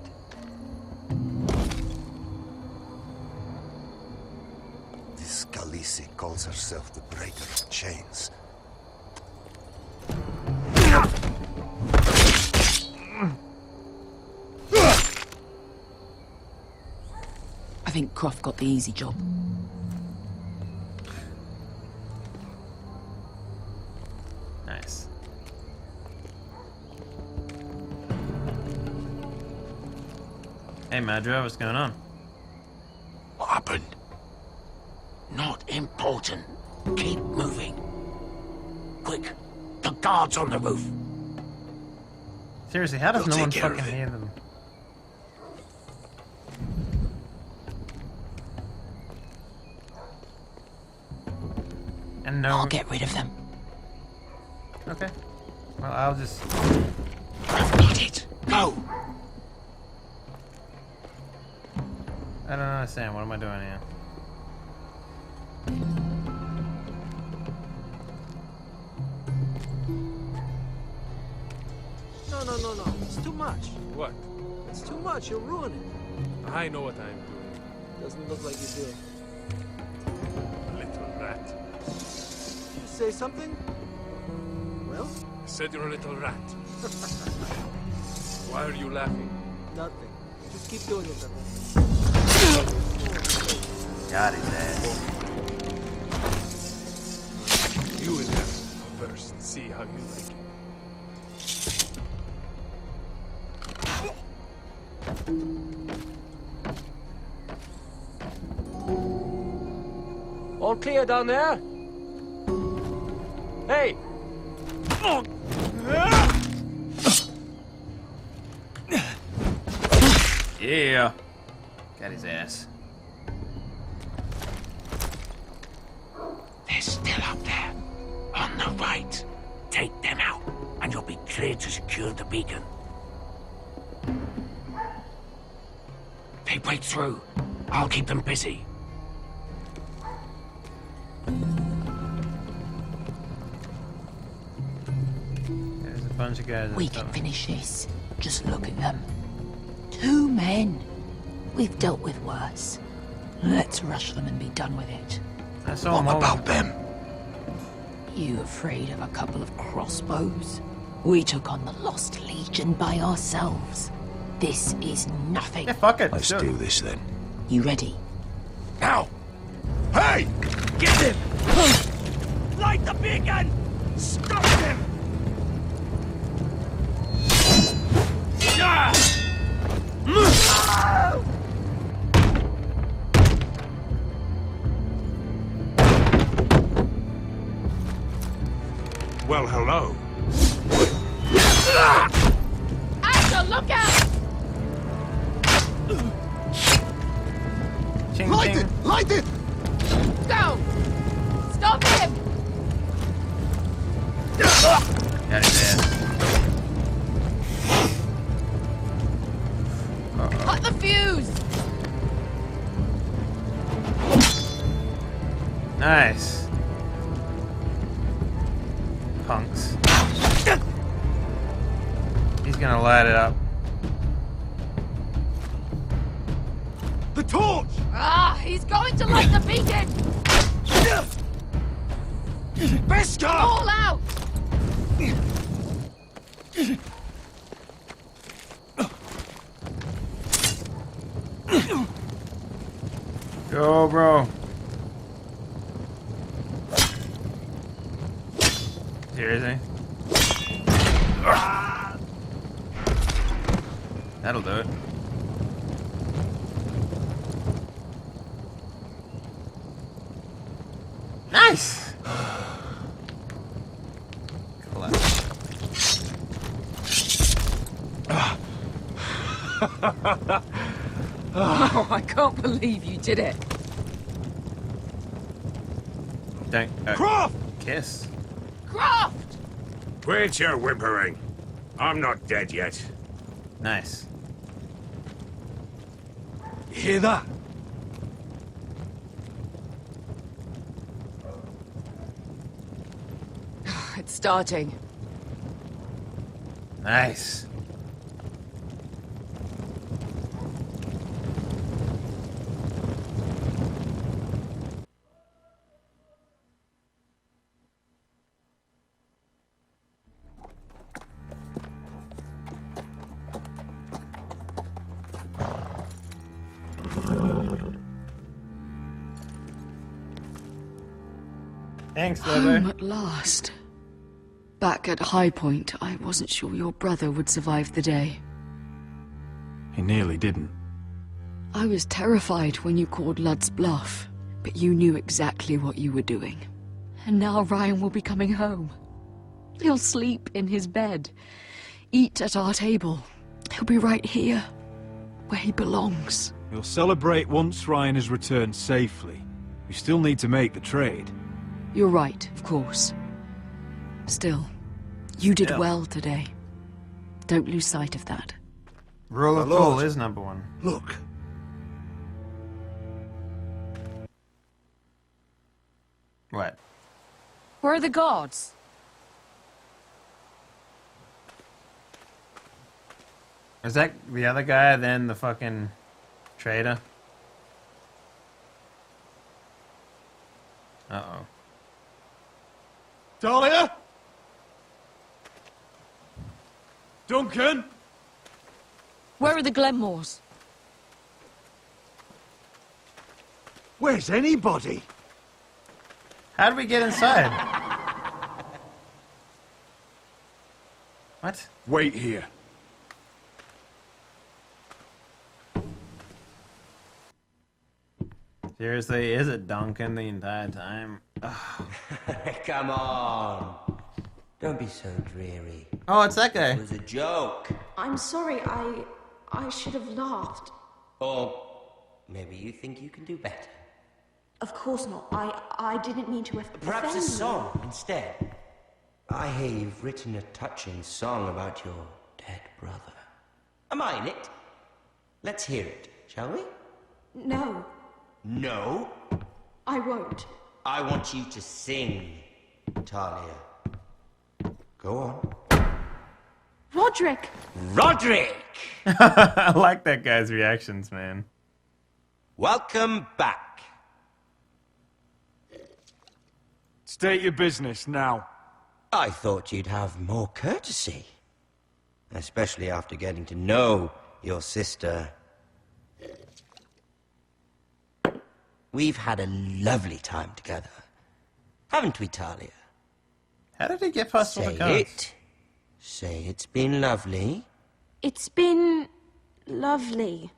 S5: This Khaleesi calls herself the Breaker of Chains.
S17: I think Croft got the easy job.
S1: Nice. Hey, Madro, what's going on?
S15: What happened? Not important. Keep moving. Quick, the guards on the roof.
S1: Seriously, how does
S15: We'll
S1: no one
S15: take care of
S1: fucking
S15: it.
S1: hear them? And no.
S17: I'll get rid of them.
S1: Okay. Well, I'll just.
S15: I've got it. Go.
S1: I don't understand. What am I doing here?
S13: No. It's too much.
S14: What?
S13: It's too much. You'll ruin it.
S14: I know what I'm doing.
S13: Doesn't look like you do.
S14: Little rat.
S13: You say something? Well?
S14: I said you're a little rat. Why are you laughing?
S13: Nothing. Just keep doing it, Pepper.
S1: Got his ass.
S14: You will have to first see how you like it.
S12: All clear down there? Hey!
S1: Yeah. Got his ass.
S15: They're still up there. On the right. take them out, and you'll be cleared to secure the beacon. They break through. I'll keep them busy.
S1: There's a bunch of guys.
S11: We can finish this. Just look at them. 2 men. We've dealt with worse. Let's rush them and be done with it.
S5: What about them?
S11: You afraid of a couple of crossbows? We took on the Lost Legion by ourselves. This is nothing.
S1: Yeah, fuck it.
S2: Let's do this then.
S11: You ready?
S15: Now! Hey! Get him! Light the beacon! Stop him! Well, hello.
S11: Asher, look out!
S1: Ching,
S5: Light
S1: ching.
S5: it! Light it!
S11: Go! Stop him!
S1: Got his ass.
S11: Cut the fuse!
S1: Nice. Punks. He's gonna light it up.
S22: The torch!
S11: Ah, he's going to light the beacon!
S22: Beskar!
S11: All out!
S1: Go, bro. Seriously? That'll do it. Nice!
S11: Oh, I can't believe you did it.
S1: Don't.
S22: Croft!
S1: Kiss.
S11: Croft!
S15: Quit your whimpering. I'm not dead yet.
S1: Nice.
S22: You hear that?
S11: It's starting.
S1: Nice. Thanks,
S20: Home
S1: Lobo.
S20: at last. Back at High Point, I wasn't sure your brother would survive the day.
S22: He nearly didn't.
S20: I was terrified when you called Ludd's bluff, but you knew exactly what you were doing. And now Ryan will be coming home. He'll sleep in his bed, eat at our table. He'll be right here, where he belongs.
S22: We'll celebrate once Ryan has returned safely. We still need to make the trade.
S20: You're right, of course. Still, you did well today. Don't lose sight of that.
S1: Rule of Cool is number one.
S22: Look.
S1: What?
S11: Where are the guards?
S1: Is that the other guy, then the fucking trader? Uh-oh.
S22: Dahlia? Duncan?
S11: Where are the Glenmores?
S22: Where's anybody?
S1: How do we get inside? What?
S22: Wait here.
S1: Seriously, is it Duncan the entire time? Ugh.
S12: Come on. Don't be so dreary.
S1: Oh, it's that guy.
S12: It was a joke.
S6: I'm sorry, I should have laughed.
S12: Or maybe you think you can do better.
S6: Of course not. I didn't mean to offend
S12: Perhaps a
S6: you.
S12: song instead. I hear you've written a touching song about your dead brother. Am I in it? Let's hear it, shall we?
S6: No,
S12: No?
S6: I won't.
S12: I want you to sing, Talia. Go on.
S6: Roderick!
S12: Roderick!
S1: I like that guy's reactions, man.
S12: Welcome back.
S3: State your business now.
S12: I thought you'd have more courtesy. Especially after getting to know your sister. We've had a lovely time together. Haven't we, Talia?
S1: How did he get past all the
S12: Say
S1: cards?
S12: it. Say it's been lovely.
S6: It's been lovely.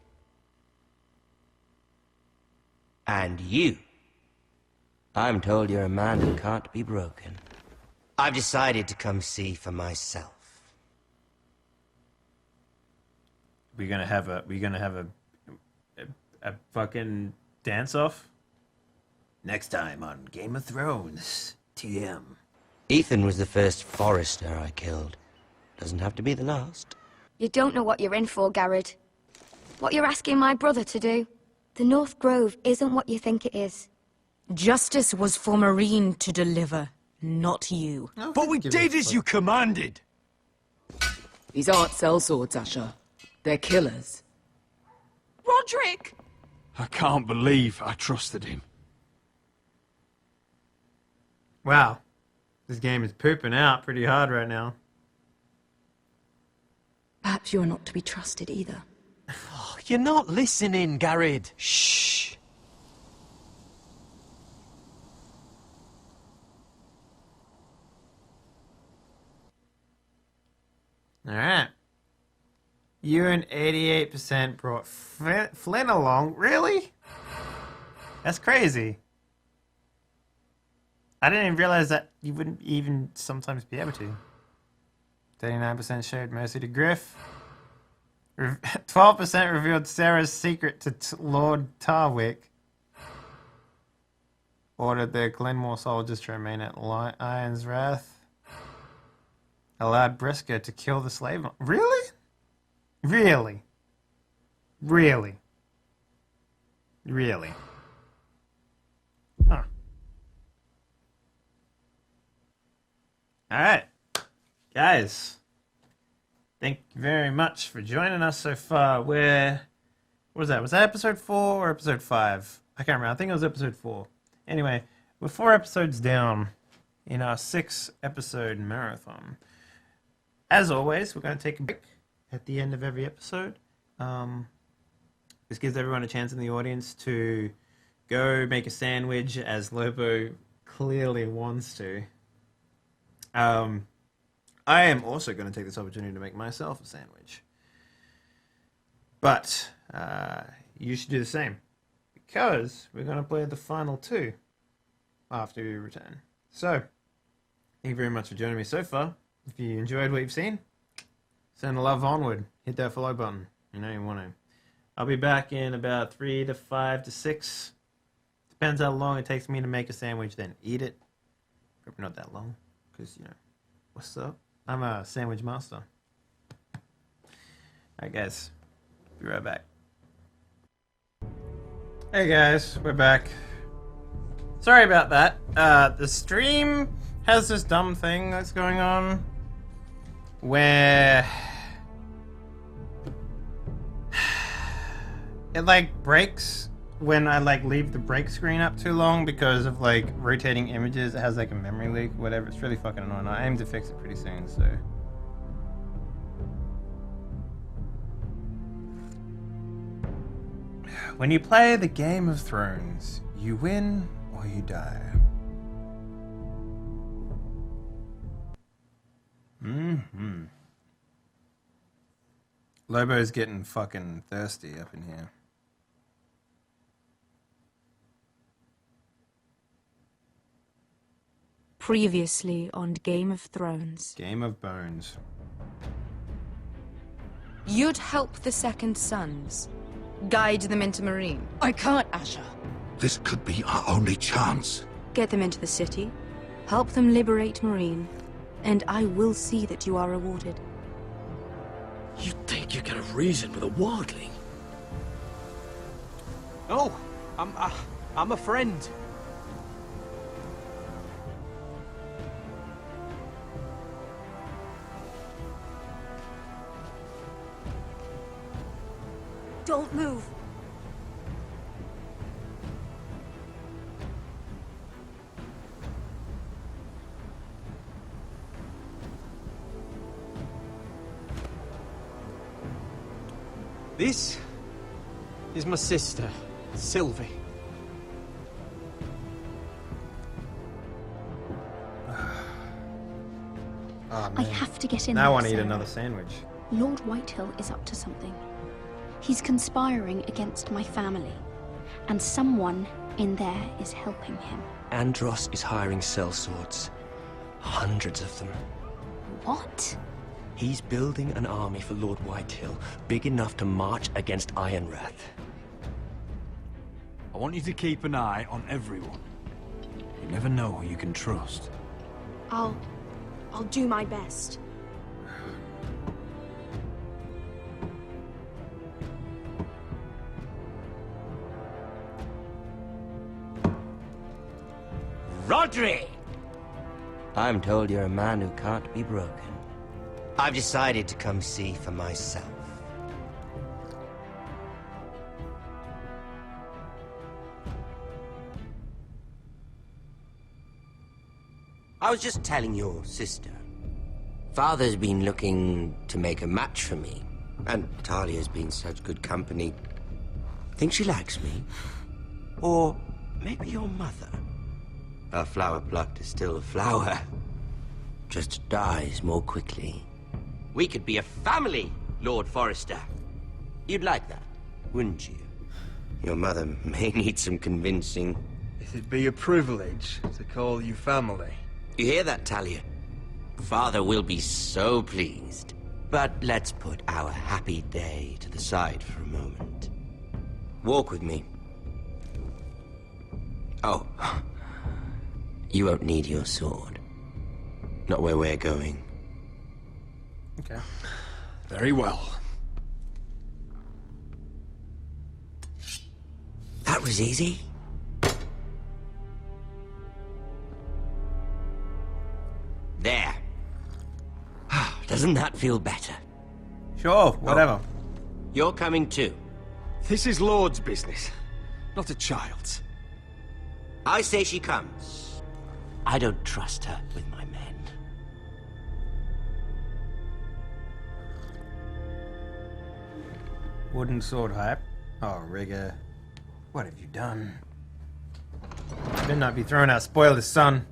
S12: And you. I'm told you're a man who can't be broken. I've decided to come see for myself.
S1: We gonna have a fucking dance off
S2: Next time on Game of Thrones, TM.
S12: Ethan was the first Forrester I killed. Doesn't have to be the last.
S18: You don't know what you're in for, Garrett. What you're asking my brother to do. The North Grove isn't what you think it is.
S23: Justice was for Marine to deliver, not you.
S3: But we did as you commanded.
S21: These aren't sellswords, Asher. They're killers.
S6: Roderick!
S3: I can't believe I trusted him.
S1: Wow. This game is pooping out pretty hard right now.
S10: Perhaps you're not to be trusted either.
S13: Oh, you're not listening, Garrett. Shh.
S1: Alright. You and 88% brought Flynn along. Really? That's crazy. I didn't even realize that you wouldn't even sometimes be able to. 39% showed mercy to Griff. 12% revealed Sarah's secret to Lord Tarwick. Ordered the Glenmore soldiers to remain at Iron's Wrath. Allowed Briscoe to kill the slave. Really? Really? Really? Really? Huh. Alright. Guys. Thank you very much for joining us so far. What was that? Was that episode 4 or episode 5? I can't remember. I think it was episode 4. Anyway, we're 4 episodes down in our 6-episode marathon. As always, we're going to take a break at the end of every episode. This gives everyone a chance in the audience to go make a sandwich, as Lobo clearly wants to. I am also going to take this opportunity to make myself a sandwich. But you should do the same, because we're going to play the final 2 after we return. So, thank you very much for joining me so far. If you enjoyed what you've seen, send the love onward. Hit that follow button. You know you want to. I'll be back in about 3 to 5 to 6. Depends how long it takes me to make a sandwich, then eat it. Probably not that long, because, you know, what's up? I'm a sandwich master. Alright, guys. Be right back. Hey, guys. We're back. Sorry about that. The stream has this dumb thing that's going on where it like breaks when I like leave the break screen up too long because of like rotating images. It has like a memory leak, whatever. It's really fucking annoying. I aim to fix it pretty soon, so. When you play the Game of Thrones, you win or you die. Mm-hmm. Lobo's getting fucking thirsty up in here.
S23: Previously on Game of Thrones.
S1: Game of Bones.
S23: You'd help the Second Sons. Guide them into Marine.
S21: I can't, Asher.
S16: This could be our only chance.
S23: Get them into the city. Help them liberate Marine. And I will see that you are rewarded.
S4: You think you can reason with a wildling?
S13: No, I'm a friend.
S23: Don't move.
S13: This is my sister, Sylvie.
S1: Oh,
S7: I have to get in
S1: now
S7: there,
S1: I want to eat
S7: Sarah.
S1: another sandwich.
S7: Lord Whitehill is up to something. He's conspiring against my family, and someone in there is helping him.
S12: Andros is hiring sellswords. Hundreds of them.
S7: What?
S12: He's building an army for Lord Whitehill, big enough to march against Ironrath.
S3: I want you to keep an eye on everyone. You never know who you can trust.
S6: I'll do my best.
S12: Rodri! I'm told you're a man who can't be broken. I've decided to come see for myself. I was just telling your sister. Father's been looking to make a match for me, and Talia's been such good company. Think she likes me? Or maybe your mother? A flower plucked is still a flower. Just dies more quickly. We could be a family, Lord Forrester. You'd like that, wouldn't you? Your mother may need some convincing.
S8: It'd be a privilege to call you family.
S12: You hear that, Talia? Father will be so pleased. But let's put our happy day to the side for a moment. Walk with me. Oh. You won't need your sword. Not where we're going.
S1: Okay.
S8: Very well.
S12: That was easy. There. Doesn't that feel better?
S1: Sure, whatever.
S12: You're coming too.
S13: This is Lord's business, not a child's.
S12: I say she comes. I don't trust her with my men.
S1: Wooden sword hype. Oh, Rigger. What have you done? Better not be throwing out spoilers, son.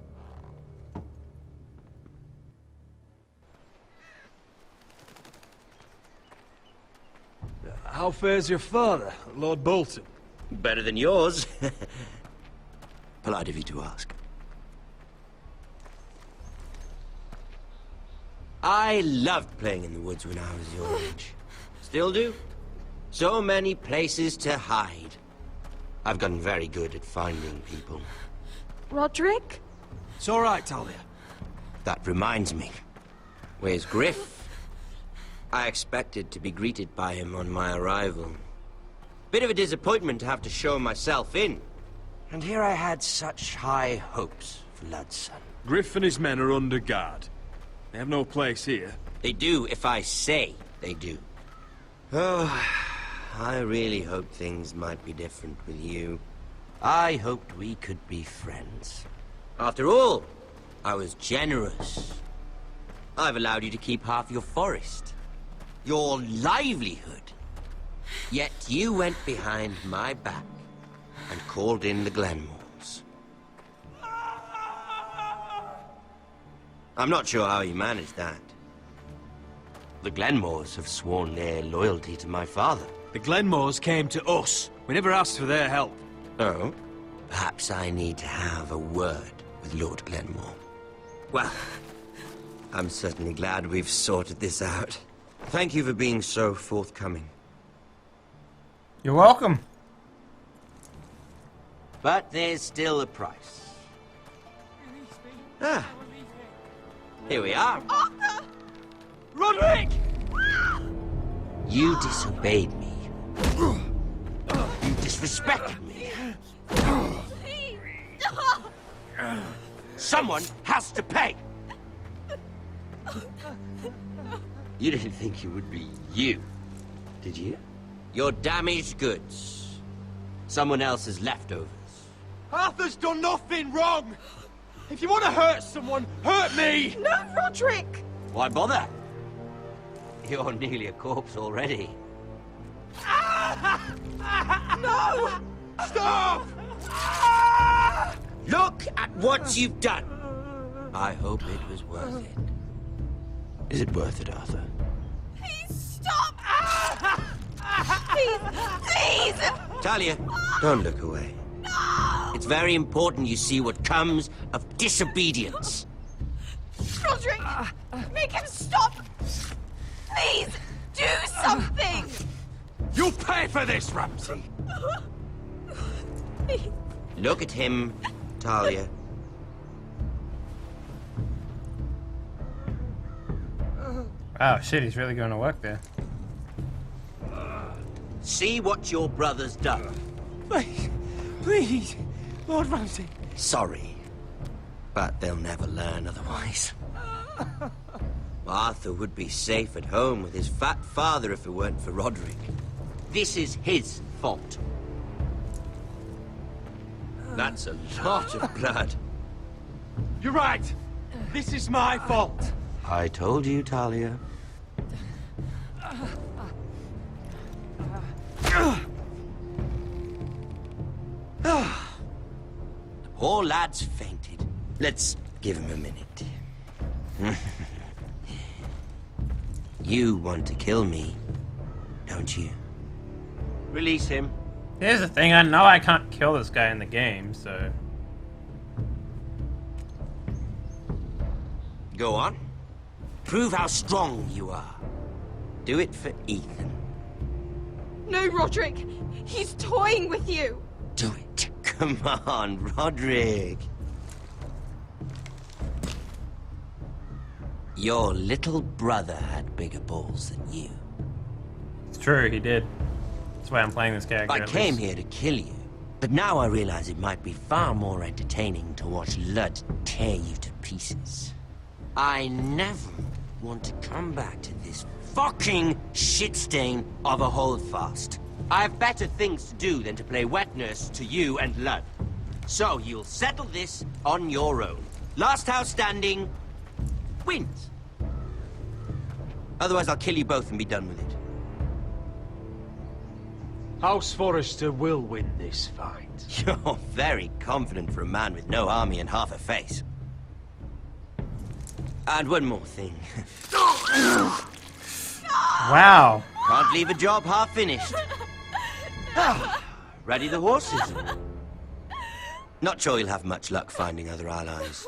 S8: How fares your father, Lord Bolton?
S12: Better than yours. Polite of you to ask. I loved playing in the woods when I was your age. Still do. So many places to hide. I've gotten very good at finding people.
S6: Roderick?
S13: It's all right, Talia.
S12: That reminds me. Where's Griff? I expected to be greeted by him on my arrival. Bit of a disappointment to have to show myself in. And here I had such high hopes for Ludson.
S3: Griff and his men are under guard. They have no place here.
S12: They do if I say they do. Oh, I really hoped things might be different with you. I hoped we could be friends. After all, I was generous. I've allowed you to keep half your forest. Your livelihood. Yet you went behind my back and called in the Glenmores. I'm not sure how you managed that. The Glenmores have sworn their loyalty to my father.
S13: The Glenmores came to us. We never asked for their help.
S12: Oh? Perhaps I need to have a word with Lord Glenmore. Well, I'm certainly glad we've sorted this out. Thank you for being so forthcoming.
S1: You're welcome.
S12: But there's still a price. Ah. Here we are.
S4: Arthur! Roderick!
S12: You disobeyed me. You disrespected me. Someone has to pay. You didn't think it would be you, did you? Your damaged goods. Someone else's leftovers.
S4: Arthur's done nothing wrong! If you want to hurt someone, hurt me!
S6: No, Roderick!
S12: Why bother? You're nearly a corpse already.
S4: No! Stop!
S12: Look at what you've done. I hope it was worth it. Is it worth it, Arthur?
S6: Please stop! Please, please!
S12: Talia, don't look away.
S6: No!
S12: It's very important you see what comes of disobedience.
S6: Roderick, make him stop! Please, do something!
S4: You'll pay for this, Ramsay!
S12: Look at him, Talia.
S1: Oh shit, he's really going to work there.
S12: See what your brother's done.
S4: Please, please, Lord Ramsay.
S12: Sorry, but they'll never learn otherwise. Arthur would be safe at home with his fat father if it weren't for Roderick. This is his fault. That's a lot of blood.
S4: You're right. This is my fault.
S12: I told you, Talia. The poor lad's fainted. Let's give him a minute. You want to kill me, don't you? Release him.
S1: Here's the thing, I know I can't kill this guy in the game, so...
S12: Go on. Prove how strong you are. Do it for Ethan.
S6: No, Roderick! He's toying with you!
S12: Do it. Come on, Roderick. Your little brother had bigger balls than you.
S1: It's true, he did. That's why I'm playing this character.
S12: I came here to kill you, but now I realize it might be far more entertaining to watch Lud tear you to pieces. I never want to come back to this fucking shit stain of a holdfast. I have better things to do than to play wet nurse to you and Lud. So you'll settle this on your own. Last house standing wins. Otherwise I'll kill you both and be done with it.
S22: House Forrester will win this fight.
S12: You're very confident for a man with no army and half a face. And one more thing.
S1: Wow.
S12: Can't leave a job half finished. Ready the horses? Not sure you'll have much luck finding other allies.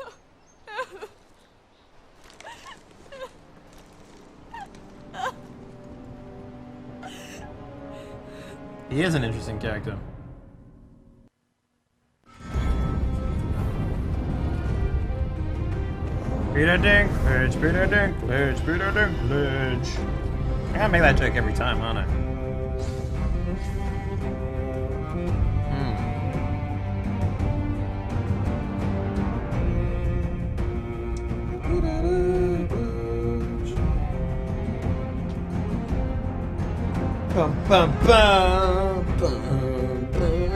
S1: He is an interesting character. Peter Dinklage, Peter Dinklage, Peter Dinklage. I gotta make that joke every time, aren't I? Bum, bum, bum, bum, bum.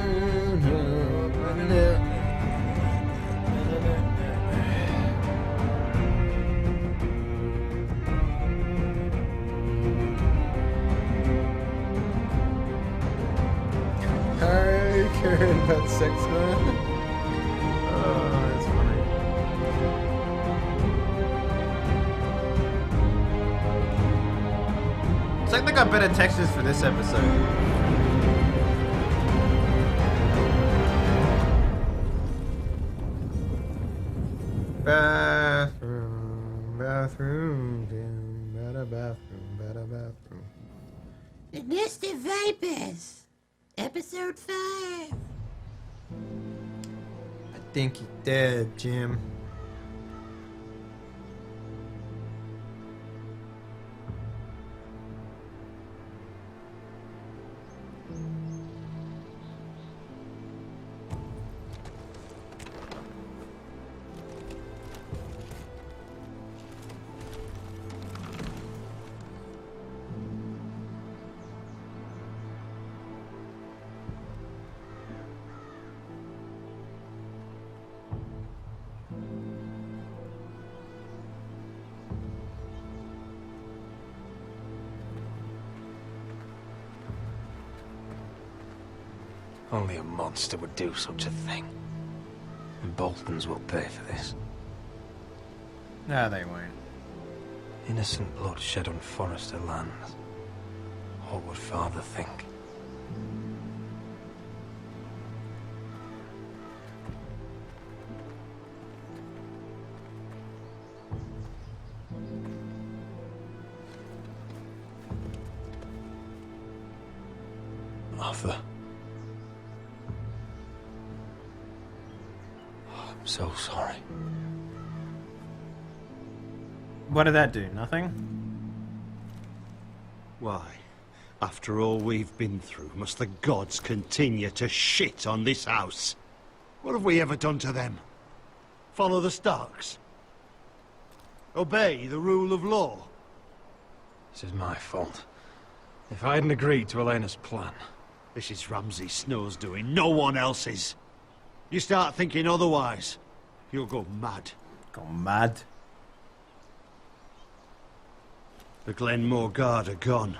S1: Are you caring about sex, man? Oh, that's funny. Looks like they got better textures for this episode. Bathroom, bathroom, better bathroom, better bathroom.
S9: The Nest of Vipers, episode 5.
S1: I think he's dead, Jim.
S3: Only a monster would do such a thing. And Boltons will pay for this.
S1: No, they won't.
S3: Innocent blood shed on Forrester lands. What would Father think? Arthur. Oh, I'm so sorry.
S1: What did that do? Nothing?
S22: Why? After all we've been through, must the gods continue to shit on this house? What have we ever done to them? Follow the Starks? Obey the rule of law?
S3: This is my fault. If I hadn't agreed to Elena's plan...
S22: This is Ramsay Snow's doing, no one else's. You start thinking otherwise, you'll go mad.
S1: Go mad?
S22: The Glenmore Guard are gone.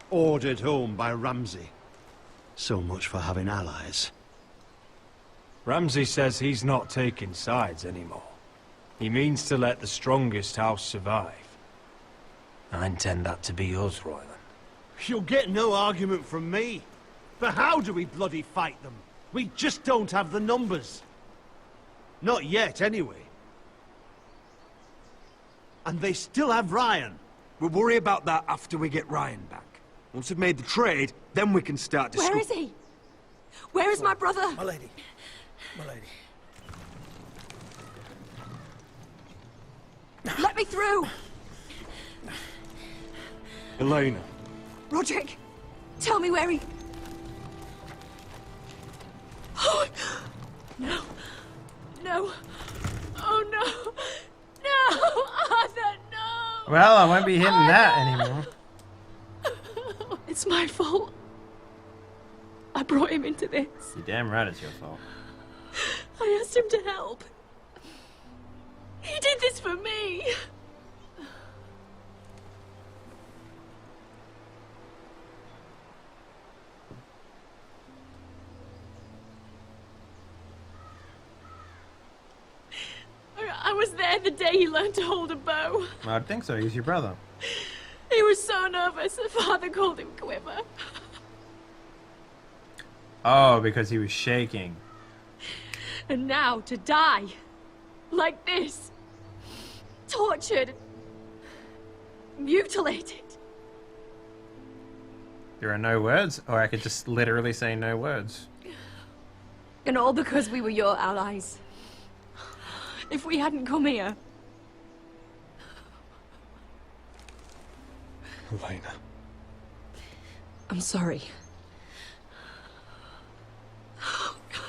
S22: Ordered home by Ramsay. So much for having allies.
S3: Ramsay says he's not taking sides anymore. He means to let the strongest house survive. I intend that to be us, Royland.
S22: You'll get no argument from me. But how do we bloody fight them? We just don't have the numbers. Not yet, anyway. And they still have Ryan.
S13: We'll worry about that after we get Ryan back. Once we've made the trade, then we can start
S10: Where is he? Where is my brother?
S13: My lady. My lady.
S10: Let me through!
S3: Elena.
S10: Roderick, tell me where he... Oh, no. No. Oh, no. No! Arthur, no!
S1: Well, I won't be hitting that anymore.
S10: It's my fault. I brought him into this.
S1: You're damn right it's your fault.
S10: I asked him to help. He did this for me. I was there the day he learned to hold a bow.
S1: I'd think so. He's your brother.
S10: He was so nervous that Father called him Quiver.
S1: Oh, because he was shaking.
S10: And now to die. Like this. Tortured. Mutilated.
S1: There are no words, or I could just literally say no words.
S10: And all because we were your allies. If we hadn't come here...
S3: Elena.
S10: I'm sorry. Oh, God.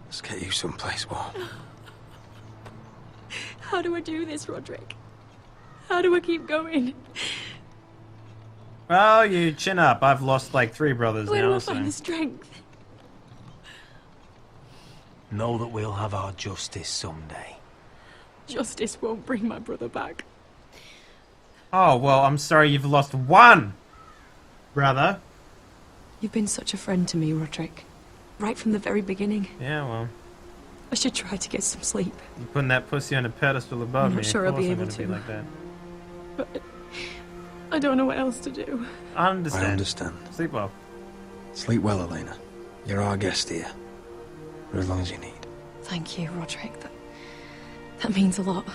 S3: Let's get you someplace warm.
S10: How do I do this, Roderick? How do I keep going?
S1: Well, you chin up. I've lost like 3 brothers
S10: Where
S1: now,
S10: do I
S1: so...
S10: find the strength?
S3: Know that we'll have our justice someday.
S10: Justice won't bring my brother back.
S1: Oh, well, I'm sorry you've lost 1 brother.
S10: You've been such a friend to me, Roderick. Right from the very beginning.
S1: Yeah, well...
S10: I should try to get some sleep.
S1: You're putting that pussy on a pedestal above me.
S10: I'm not sure
S1: Of
S10: I'll be
S1: course I'm
S10: able
S1: gonna
S10: to.
S1: Be like that.
S10: But I don't know what else to do.
S1: I understand.
S3: I understand.
S1: Sleep well.
S3: Sleep well, Elena. You're our guest here. For as long as you need.
S10: Thank you, Roderick. That means a lot.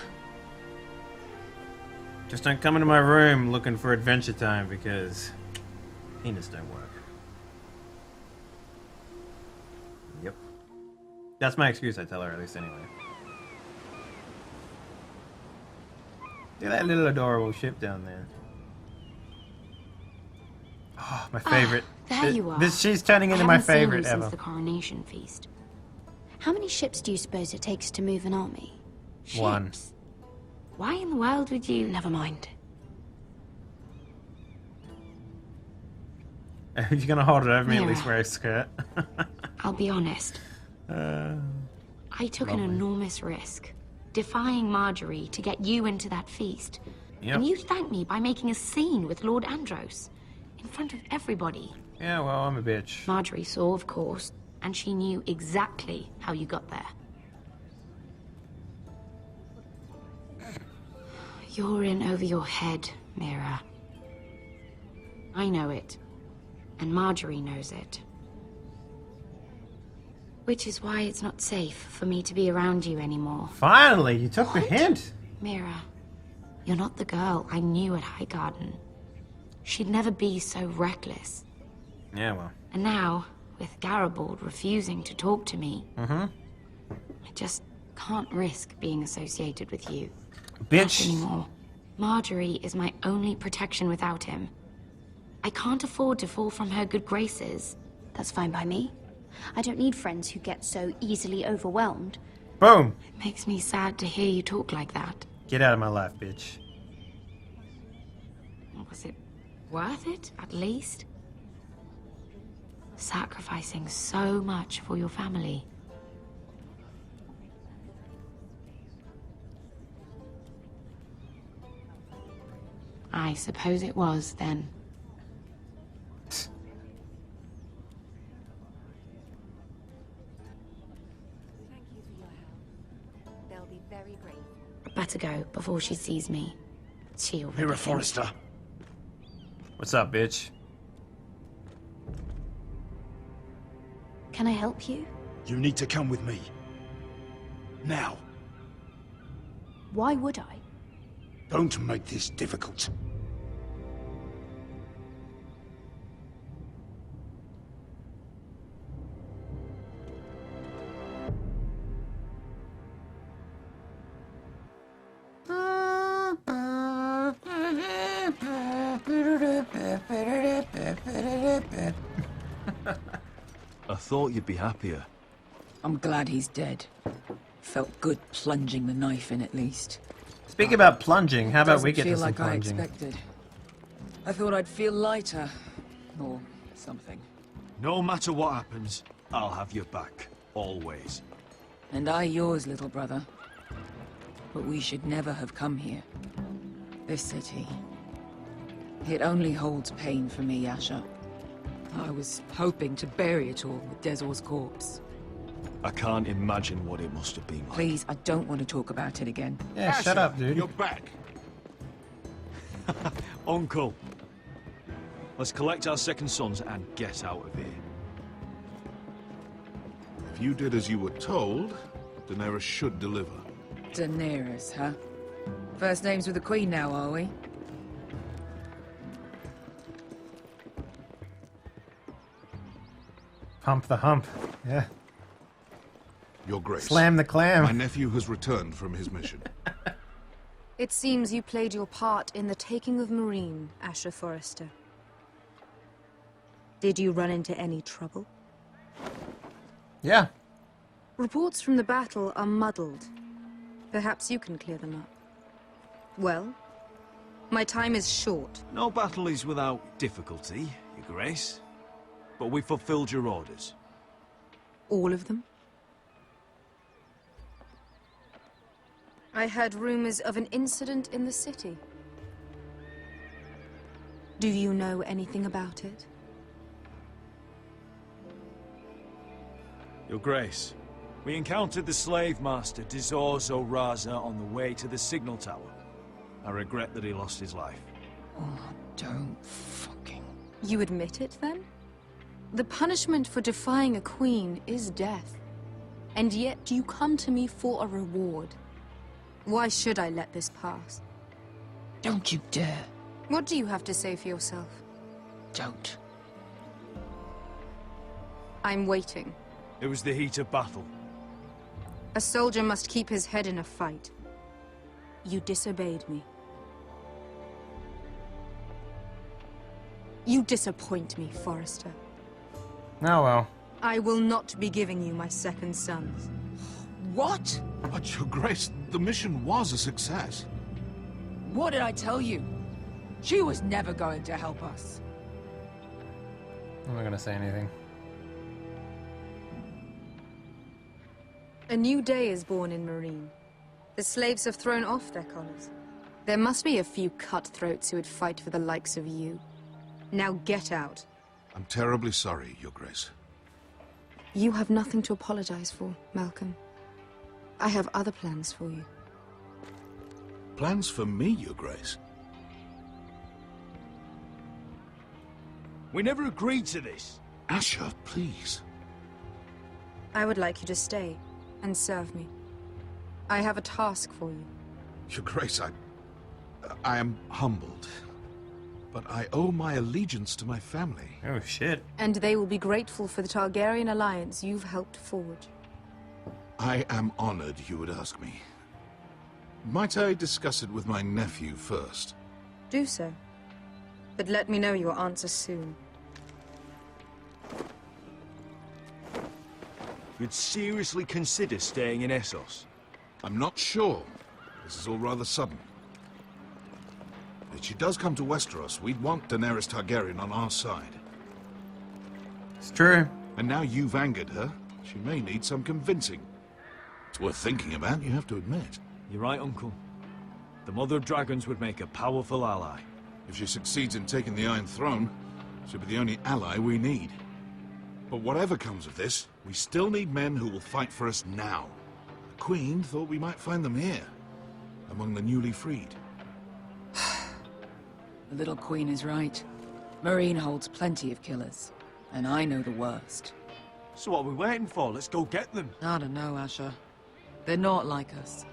S1: Just don't come into my room looking for adventure time because penis don't work. Yep. That's my excuse, I tell her, at least anyway. Look at that little adorable ship down there. Oh, my favorite.
S18: There you are.
S1: She's turning into my favorite ever.
S18: Since the coronation feast. How many ships do you suppose it takes to move an army? Ships?
S1: 1.
S18: Why in the world would you...
S10: Never mind.
S1: If you're gonna hold it over me, at
S18: Mira.
S1: least wear a skirt.
S18: I'll be honest. I took an
S1: lovely.
S18: enormous risk, defying Marjorie to get you into that feast.
S1: Yep.
S14: And you thank me by making a scene with Lord Andros. In front of everybody.
S1: Yeah, well, I'm a bitch.
S14: Marjorie saw, of course, and she knew exactly how you got there. You're in over your head, Mira. I know it. And Marjorie knows it. Which is why it's not safe for me to be around you anymore.
S1: Finally, you took the hint.
S14: Mira, you're not the girl I knew at Highgarden. She'd never be so reckless.
S1: Yeah, well.
S14: And now, with Garibald refusing to talk to me, I just can't risk being associated with you.
S1: Bitch.
S14: Not anymore. Marjorie is my only protection without him. I can't afford to fall from her good graces.
S7: That's fine by me. I don't need friends who get so easily overwhelmed.
S1: Boom.
S14: It makes me sad to hear you talk like that.
S1: Get out of my life, bitch.
S14: Was it worth it, at least? Sacrificing so much for your family. I suppose it was, then.
S17: They'll be very grateful.
S14: Better go before she sees me. She'll
S22: Mira Forrester.
S1: What's up, bitch?
S7: Can I help you?
S22: You need to come with me. Now.
S7: Why would I?
S22: Don't make this difficult.
S3: I thought you'd be happier.
S21: I'm glad he's dead. Felt good plunging the knife in at least.
S1: Speaking about plunging, how about we
S21: Doesn't
S1: get to
S21: feel
S1: some
S21: like
S1: plunging?
S21: I expected. I thought I'd feel lighter. Or something.
S22: No matter what happens, I'll have your back. Always.
S21: And I yours, little brother. But we should never have come here. This city. It only holds pain for me, Asher. I was hoping to bury it all with Dezor's corpse.
S3: I can't imagine what it must have been like.
S21: Please, I don't want to talk about it again.
S1: Yeah, shut up, dude.
S22: You're back.
S3: Uncle. Let's collect our second sons and get out of here.
S19: If you did as you were told, Daenerys should deliver.
S21: Daenerys, huh? First names with the Queen now, are we?
S1: Pump the hump. Yeah.
S19: Your Grace.
S1: Slam the clam.
S19: My nephew has returned from his mission.
S23: It seems you played your part in the taking of Marine, Asher Forrester. Did you run into any trouble?
S1: Yeah.
S23: Reports from the battle are muddled. Perhaps you can clear them up. Well, my time is short.
S3: No battle is without difficulty, Your Grace. But we fulfilled your orders.
S23: All of them? I heard rumors of an incident in the city. Do you know anything about it?
S3: Your Grace, we encountered the slave master Dizor Zoraza on the way to the signal tower. I regret that he lost his life.
S21: Oh, don't fucking...
S23: You admit it, then? The punishment for defying a queen is death. And yet you come to me for a reward. Why should I let this pass?
S21: Don't you dare.
S23: What do you have to say for yourself?
S21: Don't.
S23: I'm waiting.
S3: It was the heat of battle.
S23: A soldier must keep his head in a fight. You disobeyed me. You disappoint me, Forrester.
S1: Oh well.
S23: I will not be giving you my second sons.
S21: What?
S19: But Your Grace, the mission was a success.
S21: What did I tell you? She was never going to help us.
S1: I'm not gonna say anything.
S23: A new day is born in Marine. The slaves have thrown off their collars. There must be a few cutthroats who would fight for the likes of you. Now get out.
S19: I'm terribly sorry, Your Grace.
S23: You have nothing to apologize for, Malcolm. I have other plans for you.
S19: Plans for me, Your Grace?
S3: We never agreed to this.
S19: Asher, please.
S23: I would like you to stay and serve me. I have a task for you.
S19: Your Grace, I am humbled. But I owe my allegiance to my family.
S1: Oh, shit.
S23: And they will be grateful for the Targaryen alliance you've helped forge.
S19: I am honored you would ask me. Might I discuss it with my nephew first?
S23: Do so. But let me know your answer soon.
S3: You'd seriously consider staying in Essos?
S19: I'm not sure. This is all rather sudden. If she does come to Westeros, we'd want Daenerys Targaryen on our side.
S1: It's true.
S19: And now you've angered her, she may need some convincing. It's worth thinking about, you have to admit.
S3: You're right, Uncle. The Mother of Dragons would make a powerful ally.
S19: If she succeeds in taking the Iron Throne, she'll be the only ally we need. But whatever comes of this, we still need men who will fight for us now. The Queen thought we might find them here, among the newly freed.
S21: The little queen is right. Marine holds plenty of killers, and I know the worst.
S3: So what are we waiting for? Let's go get them.
S21: I don't know, Asher. They're not like us.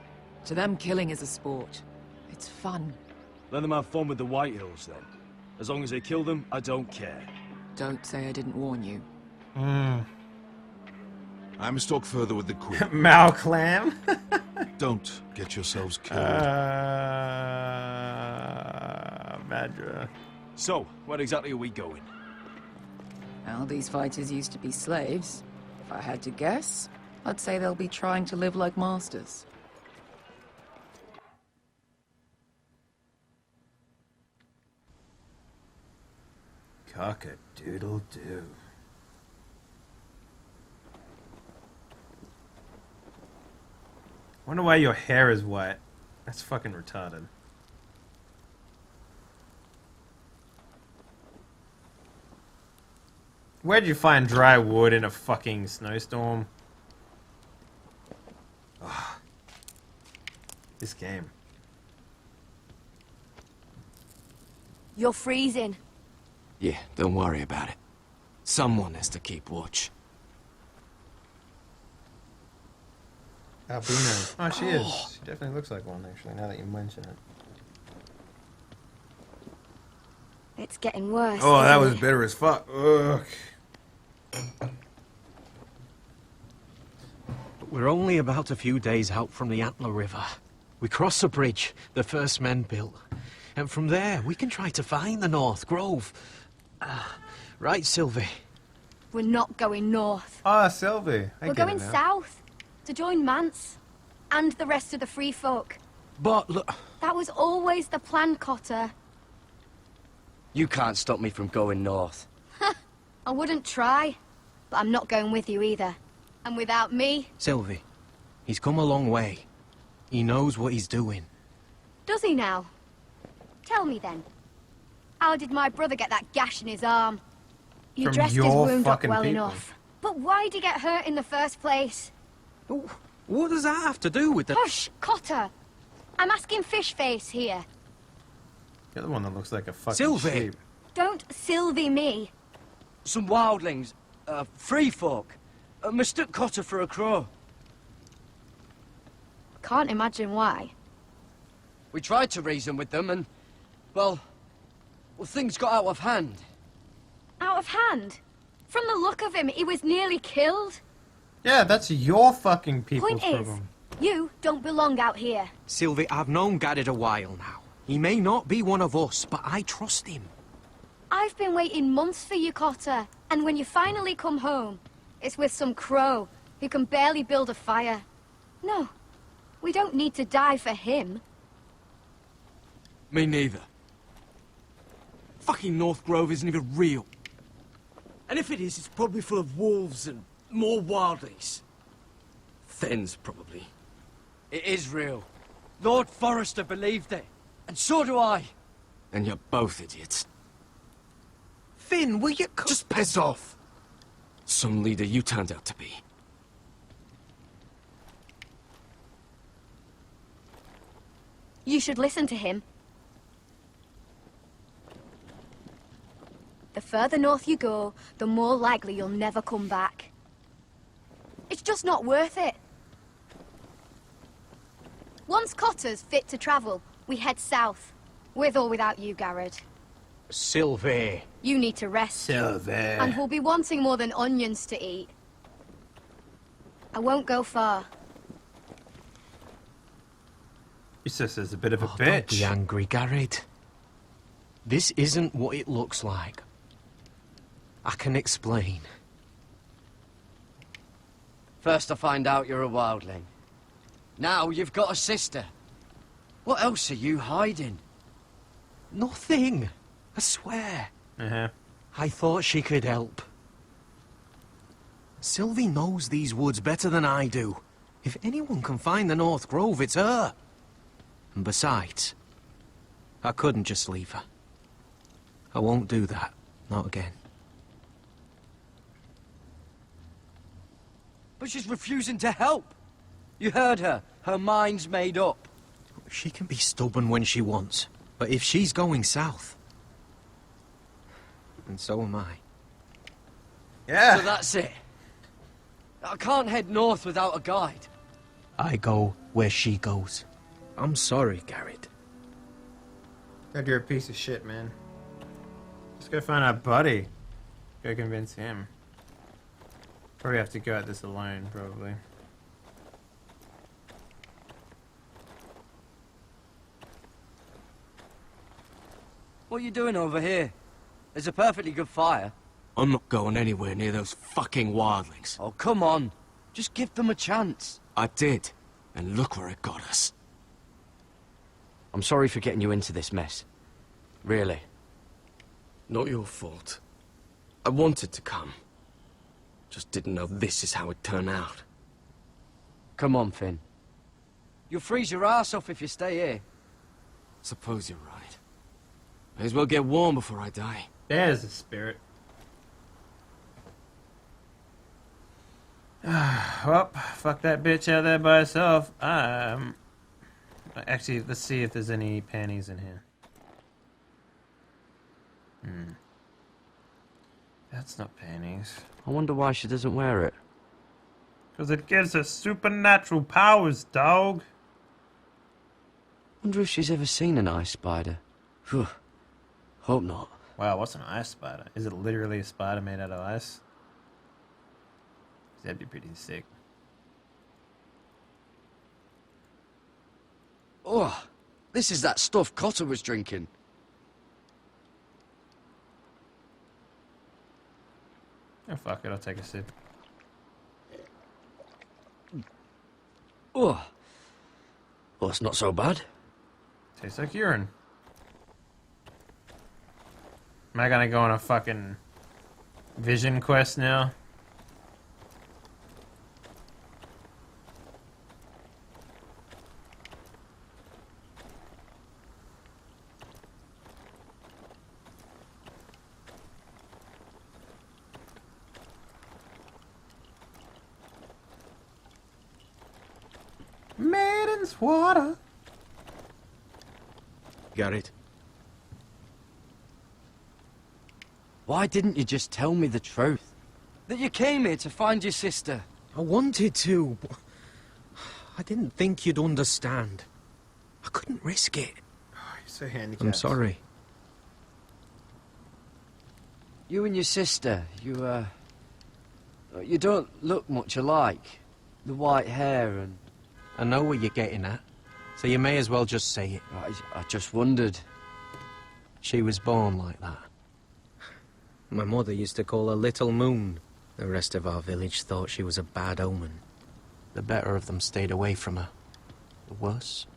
S21: To them, killing is a sport. It's fun.
S3: Let them have fun with the White Hills, then. As long as they kill them, I don't care.
S21: Don't say I didn't warn you.
S19: I must talk further with the Queen.
S1: Malclam.
S19: Don't get yourselves killed.
S1: Madra.
S3: So, where exactly are we going?
S21: Well, these fighters used to be slaves. If I had to guess, I'd say they'll be trying to live like masters.
S1: Cock-a-doodle-doo. Wonder why your hair is white. That's fucking retarded. Where'd you find dry wood in a fucking snowstorm? Ugh. This game.
S18: You're freezing.
S12: Yeah, don't worry about it. Someone has to keep watch.
S1: Albino. Oh, she is. She definitely looks like one, actually, now that you mention it.
S18: It's getting worse.
S1: Oh, that was
S18: isn't it?
S1: bitter as fuck. Ugh.
S12: We're only about a few days out from the Antler River. We cross the bridge the first men built. And from there, we can try to find the North Grove. Right, Sylvie?
S18: We're not going north.
S1: Ah, Sylvie.
S18: We're going south to join Mance and the rest of the free folk.
S12: But look...
S18: That was always the plan, Cotter.
S12: You can't stop me from going north.
S18: I wouldn't try, but I'm not going with you either. And without me...
S12: Sylvie, he's come a long way. He knows what he's doing.
S18: Does he now? Tell me then. How did my brother get that gash in his arm? You
S1: From
S18: dressed his
S1: your
S18: wound up
S1: fucking
S18: well
S1: people.
S18: enough. But why did he get hurt in the first place?
S12: What does that have to do with the...
S18: Hush, Cotter! I'm asking Fishface here.
S1: You're the one that looks like a fucking
S12: Sylvie!
S1: sheep.
S18: Don't Sylvie me.
S12: Some wildlings, free folk, mistook Cotter for a crow.
S18: Can't imagine why.
S12: We tried to reason with them and, well, things got out of hand.
S18: Out of hand? From the look of him, he was nearly killed.
S1: Yeah, that's your fucking people's
S18: Point is,
S1: problem.
S18: you don't belong out here.
S12: Sylvie, I've known Garrett a while now. He may not be one of us, but I trust him.
S18: I've been waiting months for you, Cotter. And when you finally come home, it's with some crow who can barely build a fire. No, we don't need to die for him.
S12: Me neither. Fucking North Grove isn't even real. And if it is, it's probably full of wolves and more wildlings. Thens, probably. It is real. Lord Forrester believed it. And so do I. And you're both idiots.
S3: Finn, will you
S12: just piss off? Some leader you turned out to be.
S18: You should listen to him. The further north you go, the more likely you'll never come back. It's just not worth it. Once Cotter's fit to travel, we head south. With or without you, Garrett.
S3: Sylvie.
S18: You need to rest.
S3: Sylvie.
S18: And we'll be wanting more than onions to eat. I won't go far.
S1: Your sister's a bit of a bitch.
S3: Don't be angry, Garrett. This isn't what it looks like. I can explain.
S12: First I find out you're a wildling. Now you've got a sister. What else are you hiding?
S3: Nothing. I swear.
S1: Uh-huh.
S3: I thought she could help. Sylvie knows these woods better than I do. If anyone can find the North Grove, it's her. And besides, I couldn't just leave her. I won't do that. Not again.
S12: But she's refusing to help. You heard her. Her mind's made up.
S3: She can be stubborn when she wants. But if she's going south... And so am I.
S1: Yeah.
S12: So that's it. I can't head north without a guide.
S3: I go where she goes. I'm sorry, Garrett.
S1: God, you're a piece of shit, man. Let's go find our buddy. Go convince him. Probably have to go at this alone, probably.
S12: What are you doing over here? There's a perfectly good fire. I'm not going anywhere near those fucking wildlings. Oh, come on. Just give them a chance. I did. And look where it got us. I'm sorry for getting you into this mess. Really. Not your fault. I wanted to come. Just didn't know this is how it'd turn out. Come on, Finn. You'll freeze your ass off if you stay here. Suppose you're right. May as well get warm before I die.
S1: There's the spirit. Well, fuck that bitch out there by herself. Actually, let's see if there's any panties in here. That's not panties.
S12: I wonder why she doesn't wear it.
S1: Because it gives her supernatural powers, dog.
S12: Wonder if she's ever seen an ice spider. Phew. Hope not.
S1: Wow, what's an ice spider? Is it literally a spider made out of ice? That'd be pretty sick.
S12: Oh, this is that stuff Cotter was drinking.
S1: Oh, fuck it, I'll take a sip.
S12: Oh. Well, it's not so bad.
S1: Tastes like urine. Am I gonna go on a fucking vision quest now? Maiden's water.
S3: Garrett.
S12: Why didn't you just tell me the truth? That you came here to find your sister.
S3: I wanted to, but I didn't think you'd understand. I couldn't risk it.
S1: Oh, you're so handicapped.
S3: I'm sorry.
S12: You and your sister, you don't look much alike. The white hair and...
S3: I know what you're getting at, so you may as well just say it.
S12: I just wondered.
S3: She was born like that. My mother used to call her Little Moon. The rest of our village thought she was a bad omen. The better of them stayed away from her. The worse?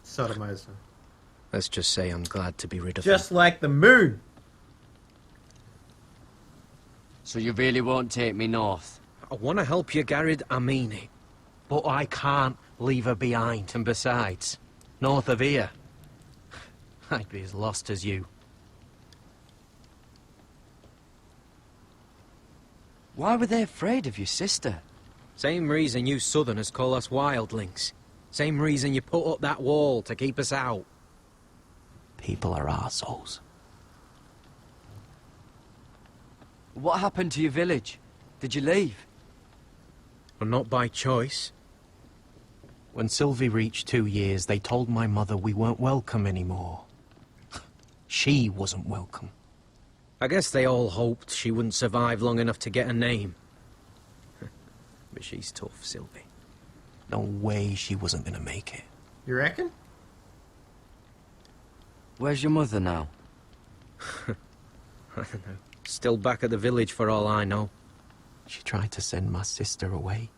S1: Sodomizer.
S3: Let's just say I'm glad to be rid of her.
S1: Just like the moon.
S12: So you really won't take me north?
S3: I want to help you, Garrett, I mean it. But I can't leave her behind. And besides, north of here, I'd be as lost as you.
S5: Why were they afraid of your sister?
S3: Same reason you Southerners call us wildlings. Same reason you put up that wall to keep us out.
S5: People are arseholes. What happened to your village? Did you leave?
S3: Well, not by choice.
S15: When Sylvie reached 2 years, they told my mother we weren't welcome anymore. She wasn't welcome.
S3: I guess they all hoped she wouldn't survive long enough to get a name. But she's tough, Sylvie.
S15: No way she wasn't gonna make it.
S1: You reckon?
S5: Where's your mother now?
S3: I don't know. Still back at the village for all I know.
S15: She tried to send my sister away.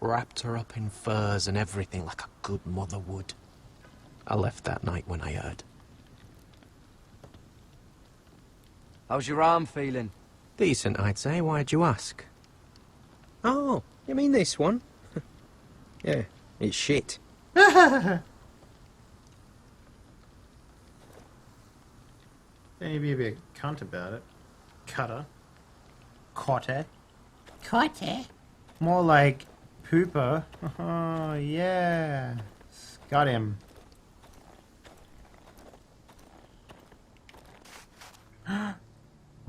S15: Wrapped her up in furs and everything like a good mother would. I left that night when I heard.
S5: How's your arm feeling?
S3: Decent, I'd say. Why'd you ask? Oh, you mean this one? Yeah, it's shit.
S1: Maybe a bit cunt about it. Cutter. Cotter.
S9: Cotter?
S1: More like pooper. Oh, yeah. Got him.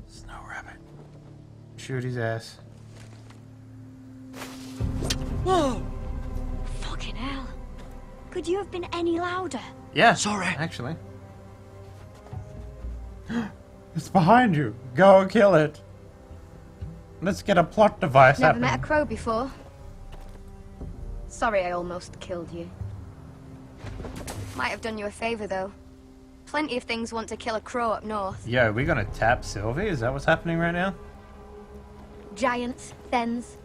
S1: Snow rabbit. Shoot his ass.
S6: Whoa! Fucking hell. Could you have been any louder?
S1: Yeah.
S5: Sorry.
S1: Actually. It's behind you. Go kill it. Let's get a plot device
S18: Never
S1: happening.
S18: met a crow before. Sorry I almost killed you. Might have done you a favour though. Plenty of things want to kill a crow up north.
S1: Yo, we gonna tap Sylvie? Is that what's happening right now?
S18: Giants, thens,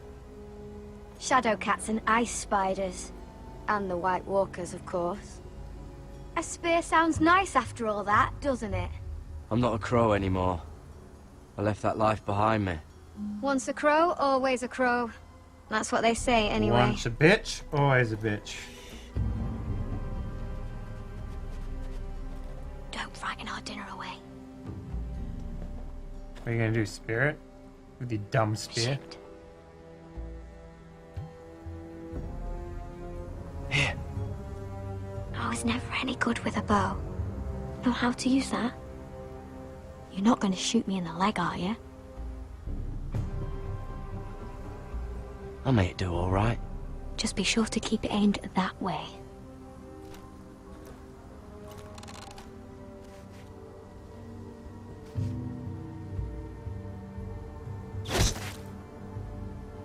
S18: shadow cats and ice spiders. And the White Walkers, of course. A spear sounds nice after all that, doesn't it?
S5: I'm not a crow anymore. I left that life behind me.
S18: Once a crow, always a crow. That's what they say, anyway.
S1: Once a bitch, always a bitch.
S6: Don't frighten our dinner away.
S1: What are you gonna do, spirit? With your dumb spear?
S6: Shit.
S5: Here.
S6: I was never any good with a bow. Know how to use that? You're not going to shoot me in the leg, are you?
S5: I may do all right.
S6: Just be sure to keep it aimed that way.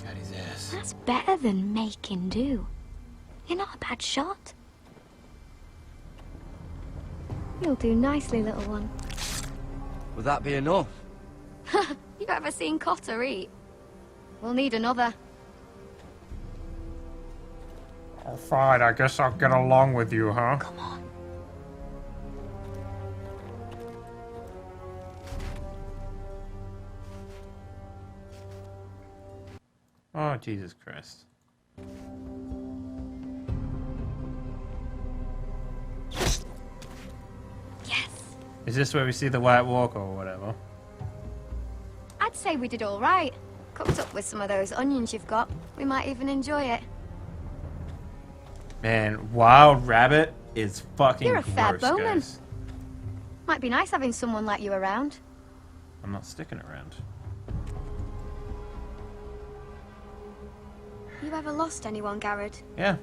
S1: Got his ass.
S6: That's better than making do. You're not a bad shot.
S18: You'll do nicely, little one.
S5: Would that be enough?
S18: You ever seen Cotter eat? We'll need another.
S1: Oh, fine, I guess I'll get along with you, huh?
S6: Come on.
S1: Oh, Jesus Christ.
S6: Yes.
S1: Is this where we see the White Walker or whatever?
S18: I'd say we did all right. Cooked up with some of those onions you've got. We might even enjoy it.
S1: Man, Wild Rabbit is fucking
S18: You're a fair
S1: gross,
S18: bowman.
S1: guys.
S18: Might be nice having someone like you around.
S1: I'm not sticking around.
S18: You ever lost anyone, Garrett?
S1: Yeah.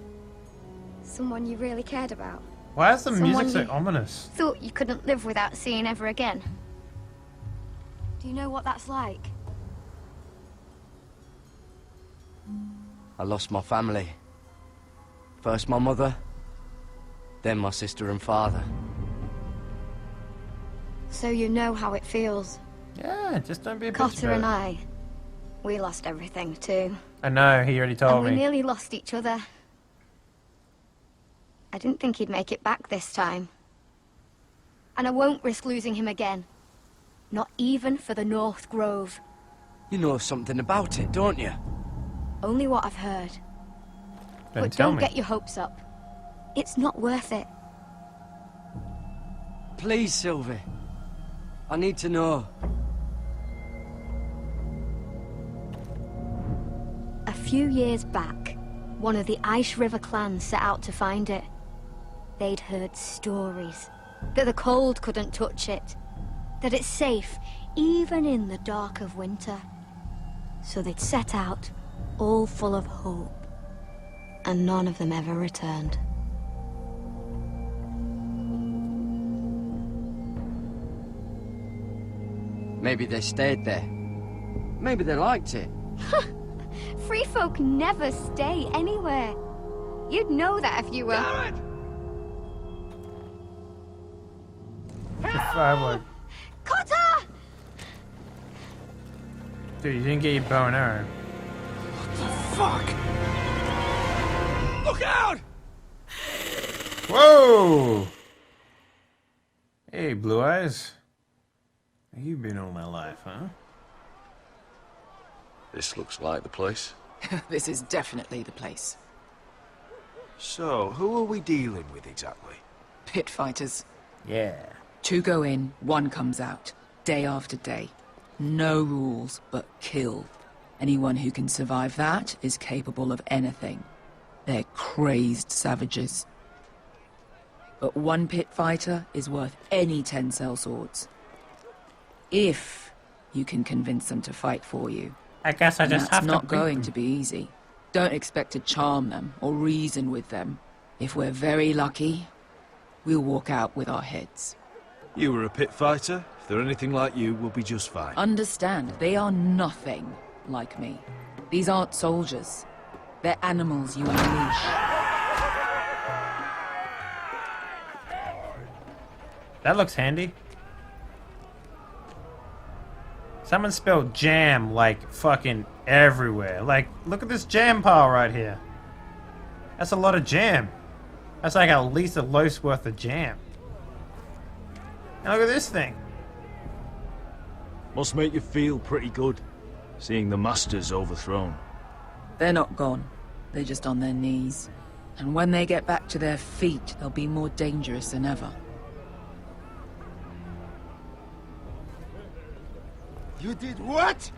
S18: Someone you really cared about?
S1: Why is the
S18: Someone
S1: music so
S18: you
S1: ominous?
S18: Thought you couldn't live without seeing ever again? Do you know what that's like?
S5: I lost my family. First my mother, then my sister and father.
S18: So you know how it feels.
S1: Yeah, just don't be a bitch
S18: Cotter
S1: about
S18: and
S1: it.
S18: I, we lost everything too.
S1: I know, he already
S18: And
S1: told
S18: we
S1: me.
S18: nearly lost each other. I didn't think he'd make it back this time. And I won't risk losing him again. Not even for the North Grove.
S5: You know something about it, don't you?
S18: Only what I've heard.
S1: Then
S18: But
S1: tell
S18: don't
S1: me.
S18: get your hopes up. It's not worth it.
S5: Please, Sylvie. I need to know.
S6: A few years back, one of the Ice River clans set out to find it. They'd heard stories that the cold couldn't touch it, that it's safe even in the dark of winter. So they'd set out, all full of hope, and none of them ever returned.
S5: Maybe they stayed there. Maybe they liked it.
S18: Free folk never stay anywhere. You'd know that if you were...
S1: If I would.
S18: Cotter!
S1: Dude, you didn't get your bow and arrow.
S13: Fuck! Look out!
S1: Whoa! Hey, Blue Eyes. Where you been all my life, huh?
S2: This looks like the place.
S21: This is definitely the place.
S2: So, who are we dealing with exactly?
S21: Pit fighters.
S1: Yeah.
S21: 2 go in, 1 comes out. Day after day. No rules, but kill. Anyone who can survive that is capable of anything. They're crazed savages. But 1 pit fighter is worth any 10 sellswords. If you can convince them to fight for you.
S1: I guess I just have to.
S21: That's not going to be easy. Don't expect to charm them or reason with them. If we're very lucky, we'll walk out with our heads.
S2: You were a pit fighter. If they're anything like you, we'll be just fine.
S21: Understand, they are nothing like me. These aren't soldiers. They're animals you unleash.
S1: That looks handy. Someone spelled jam like fucking everywhere. Like, look at this jam pile right here. That's a lot of jam. That's like at least a loaf's worth of jam. And look at this thing.
S2: Must make you feel pretty good, seeing the Masters overthrown.
S21: They're not gone. They're just on their knees. And when they get back to their feet, they'll be more dangerous than ever.
S13: You did what?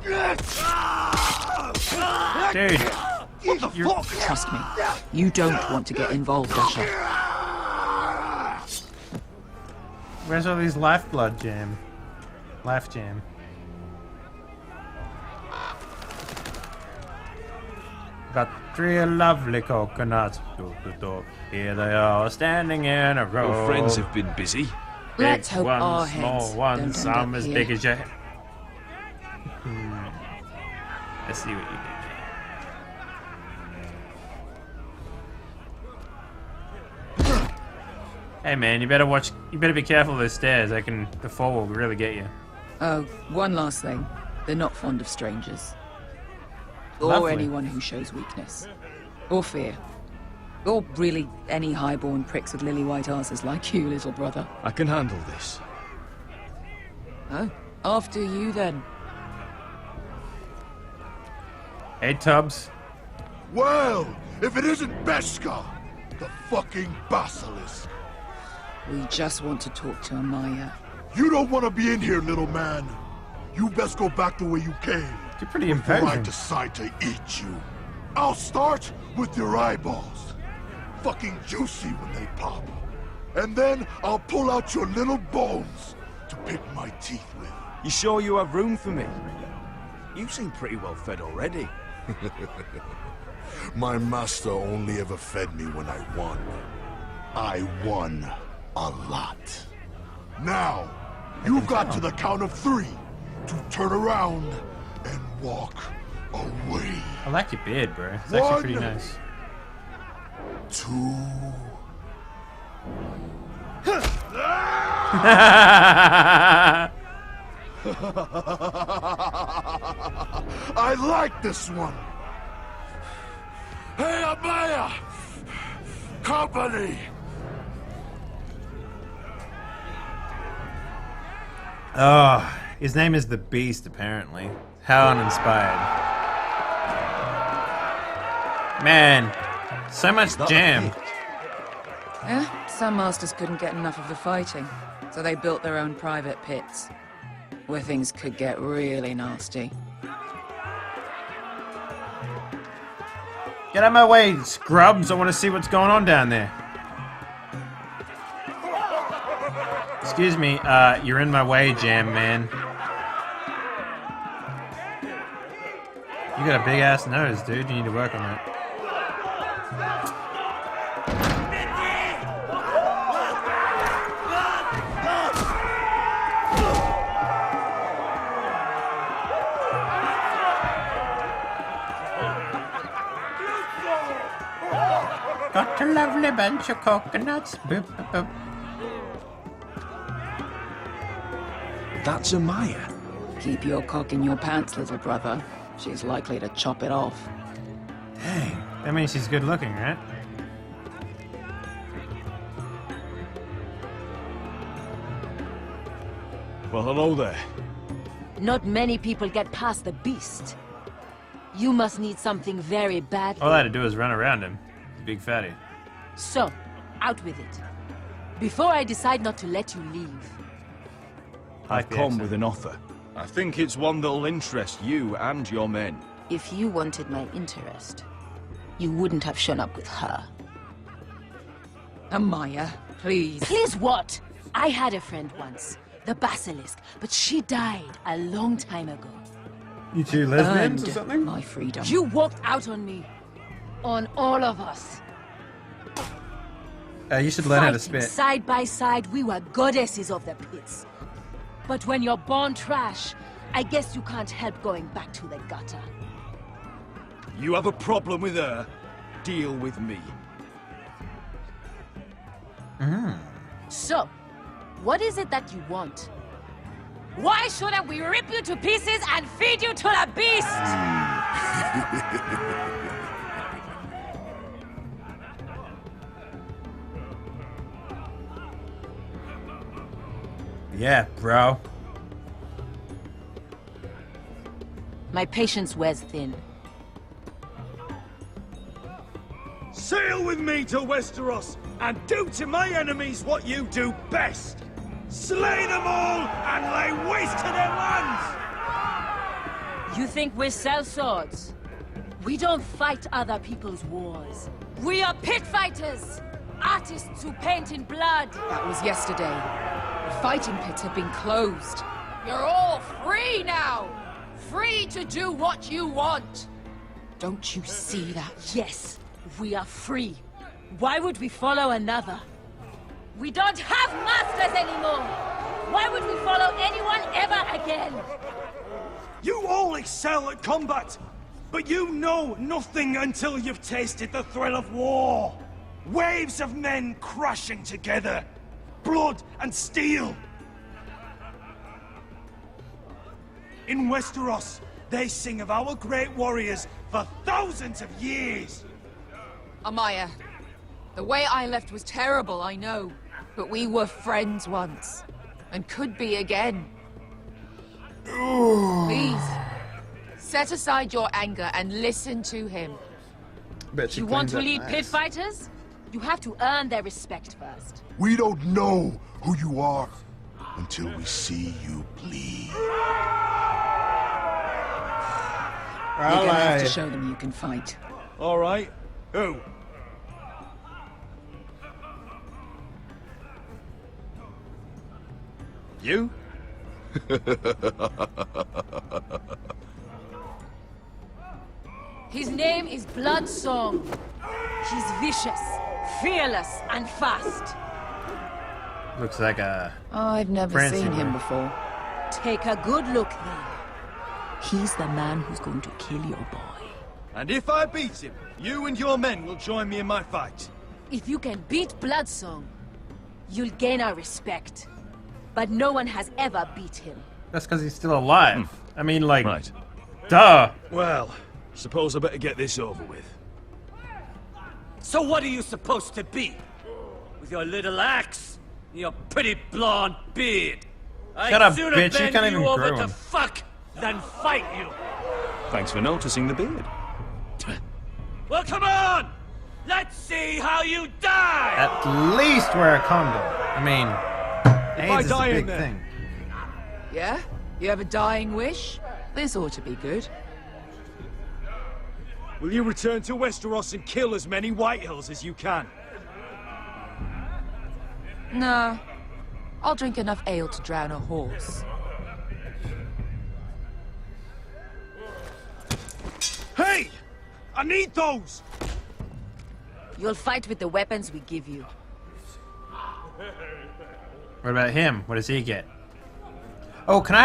S1: Dude.
S13: What the fuck?
S21: Trust me, you don't want to get involved, Asher.
S1: Where's all these lifeblood jam? Life jam. Got 3 lovely coconuts. Here they are, standing in a row.
S2: Your friends have been busy.
S21: Let's
S1: Big
S21: hope
S1: ones,
S21: our
S1: small
S21: heads
S1: ones,
S21: don't
S1: some
S21: end
S1: as
S21: up
S1: big
S21: here.
S1: as your head. Let's see what you did. Hey man, you better watch. You better be careful of those stairs. The fall will really get you.
S21: Oh, one last thing. They're not fond of strangers. Or
S1: Lovely.
S21: anyone who shows weakness. Or fear. Or really any highborn pricks with lily white asses like you, little brother.
S2: I can handle this.
S21: Oh, after you then.
S1: Hey Tubbs.
S11: Well, if it isn't Beskar, the fucking basilisk.
S21: We just want to talk to Amaya.
S11: You don't want to be in here, little man. You best go back the way you came.
S1: You're pretty
S11: before I
S1: imposing.
S11: decide to eat you. I'll start with your eyeballs. Fucking juicy when they pop. And then I'll pull out your little bones to pick my teeth with.
S2: You sure you have room for me? You seem pretty well fed already.
S11: My master only ever fed me when I won. I won a lot. Now, you've got to the count of 3 to turn around and walk away.
S1: I like your beard, bro. It's actually pretty
S11: 1,
S1: nice.
S11: 2. I like this one. Hey, Amaya! Company!
S1: Oh, his name is the Beast, apparently. How uninspired. Man, so much jam.
S21: Yeah, some masters couldn't get enough of the fighting, so they built their own private pits, where things could get really nasty.
S1: Get out of my way, scrubs. I want to see what's going on down there. Excuse me, you're in my way, Jam Man. You got a big ass nose, dude. You need to work on that. Got a lovely bunch of coconuts. Boop, boop, boop.
S2: That's Amaya.
S21: Keep your cock in your pants, little brother. She's likely to chop it off.
S1: Dang. That means she's good looking, right?
S2: Well, hello there.
S8: Not many people get past the beast. You must need something very badly.
S1: All I had to do is run around him. He's a big fatty.
S8: So, out with it. Before I decide not to let you leave.
S2: I've come with an offer. I think it's one that'll interest you and your men.
S8: If you wanted my interest, you wouldn't have shown up with her.
S21: Amaya, please.
S8: Please what? I had a friend once, the Basilisk, but she died a long time ago.
S1: You two lesbians or something?
S21: My freedom.
S8: You walked out on me. On all of us.
S1: You should learn how to
S8: Fighting
S1: spit.
S8: side by side, we were goddesses of the pits. But when you're born trash, I guess you can't help going back to the gutter.
S2: You have a problem with her? Deal with me.
S8: So, what is it that you want? Why shouldn't we rip you to pieces and feed you to the beast?
S1: Yeah, bro.
S8: My patience wears thin.
S2: Sail with me to Westeros and do to my enemies what you do best. Slay them all and lay waste to their lands!
S8: You think we sell swords? We don't fight other people's wars. We are pit fighters! Artists who paint in blood!
S21: That was yesterday. The fighting pits have been closed. You're all free now! Free to do what you want! Don't you see that?
S8: Yes, we are free. Why would we follow another? We don't have masters anymore! Why would we follow anyone ever again?
S2: You all excel at combat, but you know nothing until you've tasted the thrill of war. Waves of men crashing together. Blood and steel. In Westeros, they sing of our great warriors for thousands of years.
S21: Amaya, the way I left was terrible, I know. But we were friends once. And could be again. Please, set aside your anger and listen to him.
S8: You want to lead pit fighters? You have to earn their respect first.
S11: We don't know who you are until we see you bleed.
S21: You're gonna have to show them you can fight.
S2: All right. Who? You?
S8: His name is Bloodsong. He's vicious, fearless, and fast.
S1: Looks like a...
S21: I've never seen him before.
S8: Take a good look then. He's the man who's going to kill your boy.
S2: And if I beat him, you and your men will join me in my fight.
S8: If you can beat Bloodsong, you'll gain our respect. But no one has ever beat him.
S1: That's because he's still alive. I mean, like...
S2: Right.
S1: Duh!
S2: Well, suppose I better get this over with.
S16: So what are you supposed to be? With your little axe? And your pretty blonde beard?
S1: Shut up,
S16: sooner
S1: bitch. You
S16: bend
S1: can't even
S16: over
S1: grow
S16: to
S1: one.
S16: fuck than fight you.
S2: Thanks for noticing the beard.
S16: Well, come on! Let's see how you die!
S1: At least wear a condom. I mean, AIDS is a big thing.
S21: Yeah? You have a dying wish? This ought to be good.
S2: Will you return to Westeros and kill as many Whitehills as you can?
S21: No. I'll drink enough ale to drown a horse.
S2: Hey! I need those!
S8: You'll fight with the weapons we give you.
S1: What about him? What does he get? Oh, can I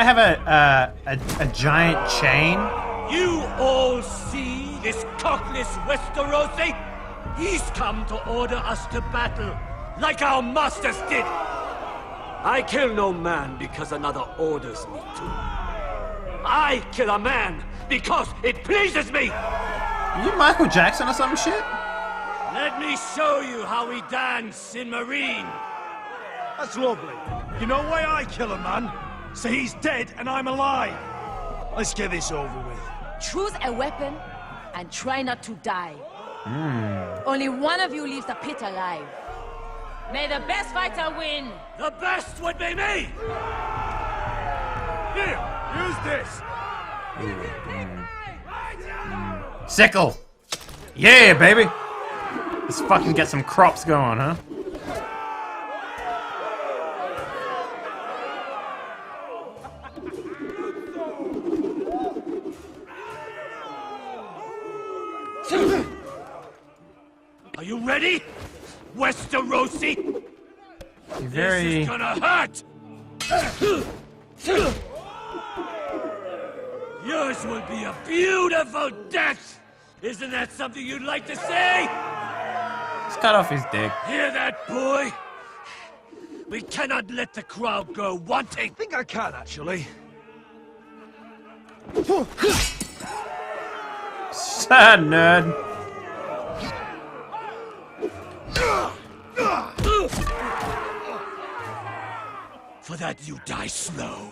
S1: have a giant chain?
S16: You all see this cockless Westerosi? He's come to order us to battle, like our masters did. I kill no man because another orders me to. I kill a man because it pleases me!
S1: Are you Michael Jackson or some shit?
S16: Let me show you how we dance in Marine.
S2: That's lovely. You know why I kill a man? So he's dead and I'm alive. Let's get this over with.
S8: Choose a weapon and try not to die.
S1: Mm.
S8: Only one of you leaves the pit alive. May the best fighter win.
S16: The best would be me!
S2: Here, use this.
S1: Sickle! Yeah, baby! Let's fucking get some crops going, huh?
S16: Are you ready, Westerosi? This is gonna hurt! Yours will be a beautiful death! Isn't that something you'd like to say?
S1: Let's cut off his dick.
S16: Hear that, boy? We cannot let the crowd go wanting.
S2: I think I can, actually.
S1: Sad nerd.
S16: For that you die slow.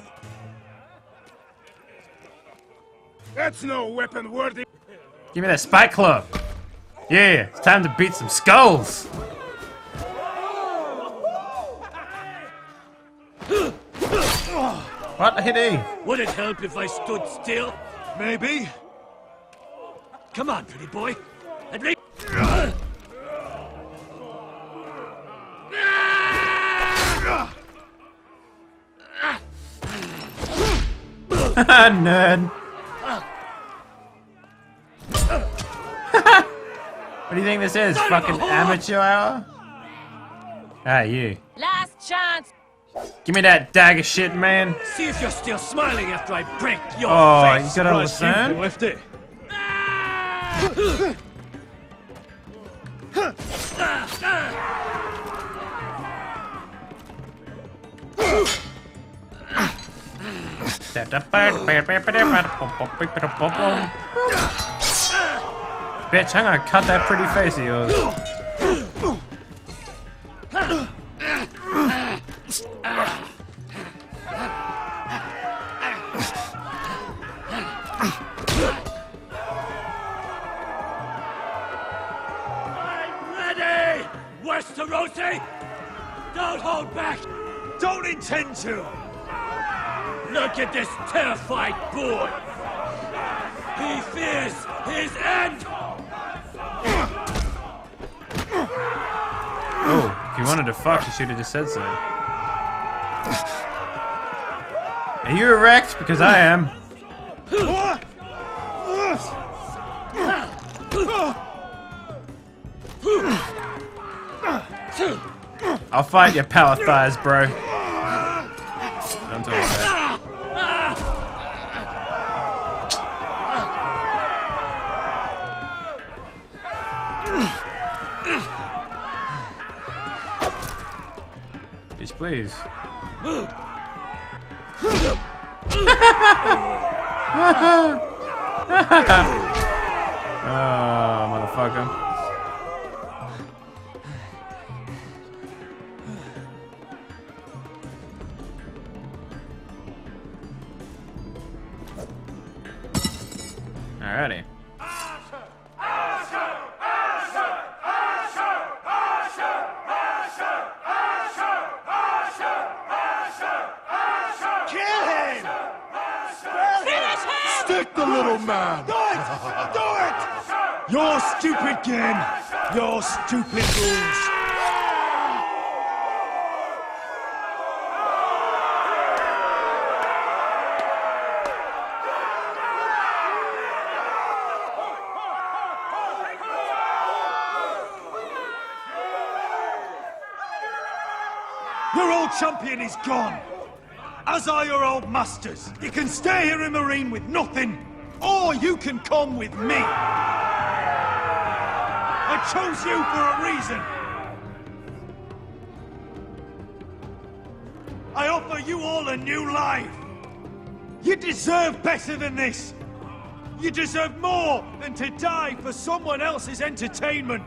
S2: That's no weapon worthy.
S1: Give me that spike club. Yeah, it's time to beat some skulls. What? I hit E.
S16: Would it help if I stood still?
S2: Maybe.
S16: Come on, pretty boy. At least.
S1: Nerd. What do you think this is? Fucking amateur hour? Ah, you.
S8: Last chance.
S1: Give me that dagger shit, man.
S16: See if you're still smiling after I break your face.
S1: You got all the sand?
S2: Lift it.
S1: Bitch, I'm gonna cut that pretty face of yours.
S16: I'm ready, Westerosi! Don't hold back!
S2: Don't intend to!
S16: Look at this terrified boy! He fears his end!
S1: Oh, if you wanted to fuck, you should have just said so. Are you erect? Because I am. I'll fight your power thighs, bro. Don't talk about that. Yes, please. Oh, motherfucker. Alrighty.
S11: the little man!
S2: Do it! Do it! Your stupid game! Your stupid rules! Your old champion is gone! As are your old masters. You can stay here in Marine with nothing, or you can come with me. I chose you for a reason. I offer you all a new life. You deserve better than this. You deserve more than to die for someone else's entertainment.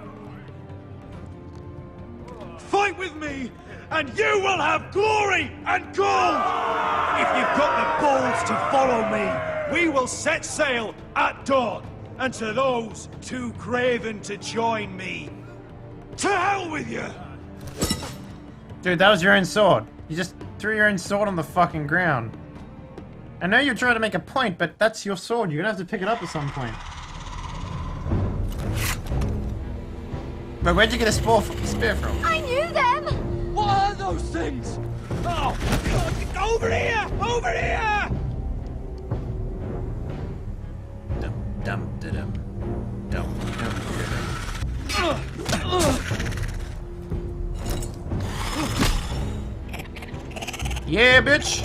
S2: Fight with me, and you will have glory and gold! If you've got the balls to follow me, we will set sail at dawn. And to those too craven to join me, to hell with you!
S1: Dude, that was your own sword. You just threw your own sword on the fucking ground. I know you're trying to make a point, but that's your sword. You're gonna have to pick it up at some point. But where'd you get a spear from?
S18: I knew them!
S16: What are those things? Oh, God, over here! Over here!
S1: Dum da dum. Dum dum Yeah, bitch!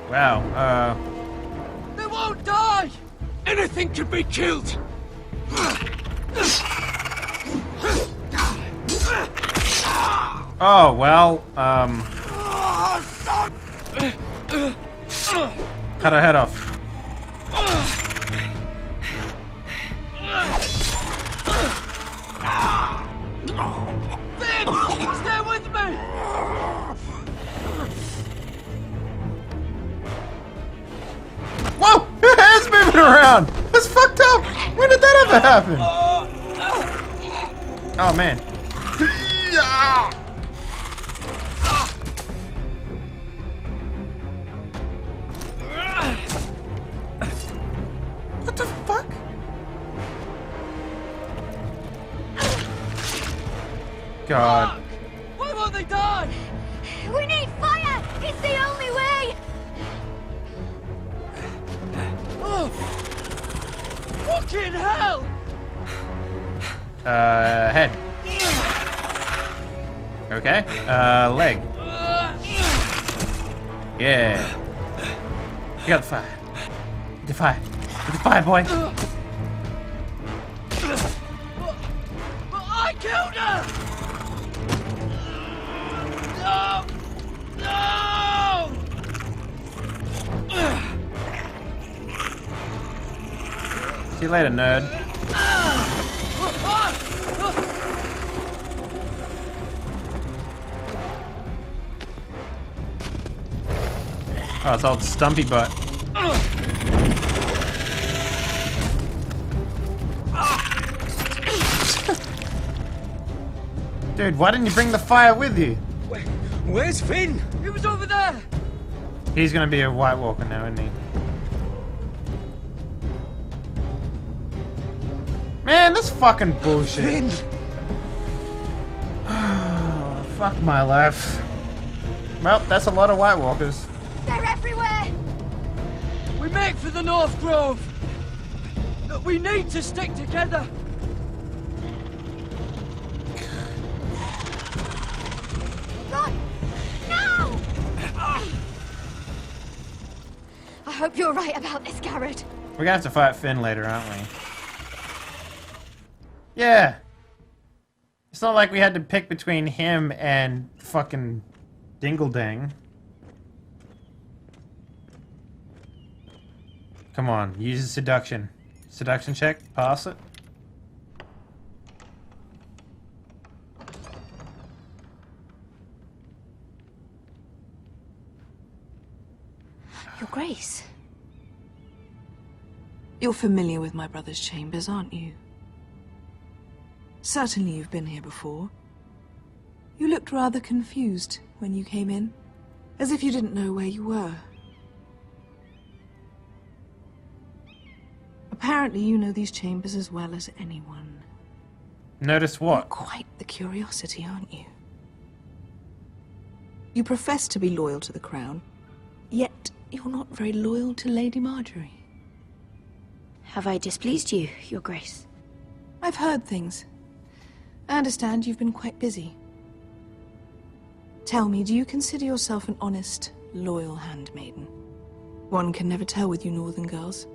S1: Wow,
S16: They won't die! Anything can be killed!
S1: Oh, well, cut her head off.
S16: Finn! Stay with me!
S1: Whoa! Her head's moving around! That's fucked up! When did that ever happen? Oh, man. What the fuck? God.
S16: Why won't they die?
S18: We need fire! It's the only way!
S16: Oh! Fucking hell!
S1: Head. Okay. Leg. Yeah. You got the fire. Get the fire. Get the fire, boy.
S16: But I killed her! No! No!
S1: See you later, nerd. Oh, it's all stumpy butt. Dude, why didn't you bring the fire with you?
S16: Where's Finn? He was over there!
S1: He's gonna be a White Walker now, isn't he? Man, that's fucking bullshit.
S16: Finn!
S1: Oh, fuck my life. Well, that's a lot of White Walkers.
S18: They're everywhere!
S16: We make for the North Grove! We need to stick together!
S18: Run! No! I hope you're right about this, Garrett.
S1: We're gonna have to fight Finn later, aren't we? Yeah. It's not like we had to pick between him and fucking Dingle-Dang. Come on, use seduction. Seduction check, pass it.
S4: Your Grace. You're familiar with my brother's chambers, aren't you? Certainly you've been here before. You looked rather confused when you came in, as if you didn't know where you were. Apparently you know these chambers as well as anyone.
S1: Notice what?
S4: You're quite the curiosity, aren't you? You profess to be loyal to the crown, yet you're not very loyal to Lady Marjorie.
S14: Have I displeased you, Your Grace?
S4: I've heard things. I understand you've been quite busy. Tell me, do you consider yourself an honest, loyal handmaiden? One can never tell with you northern girls.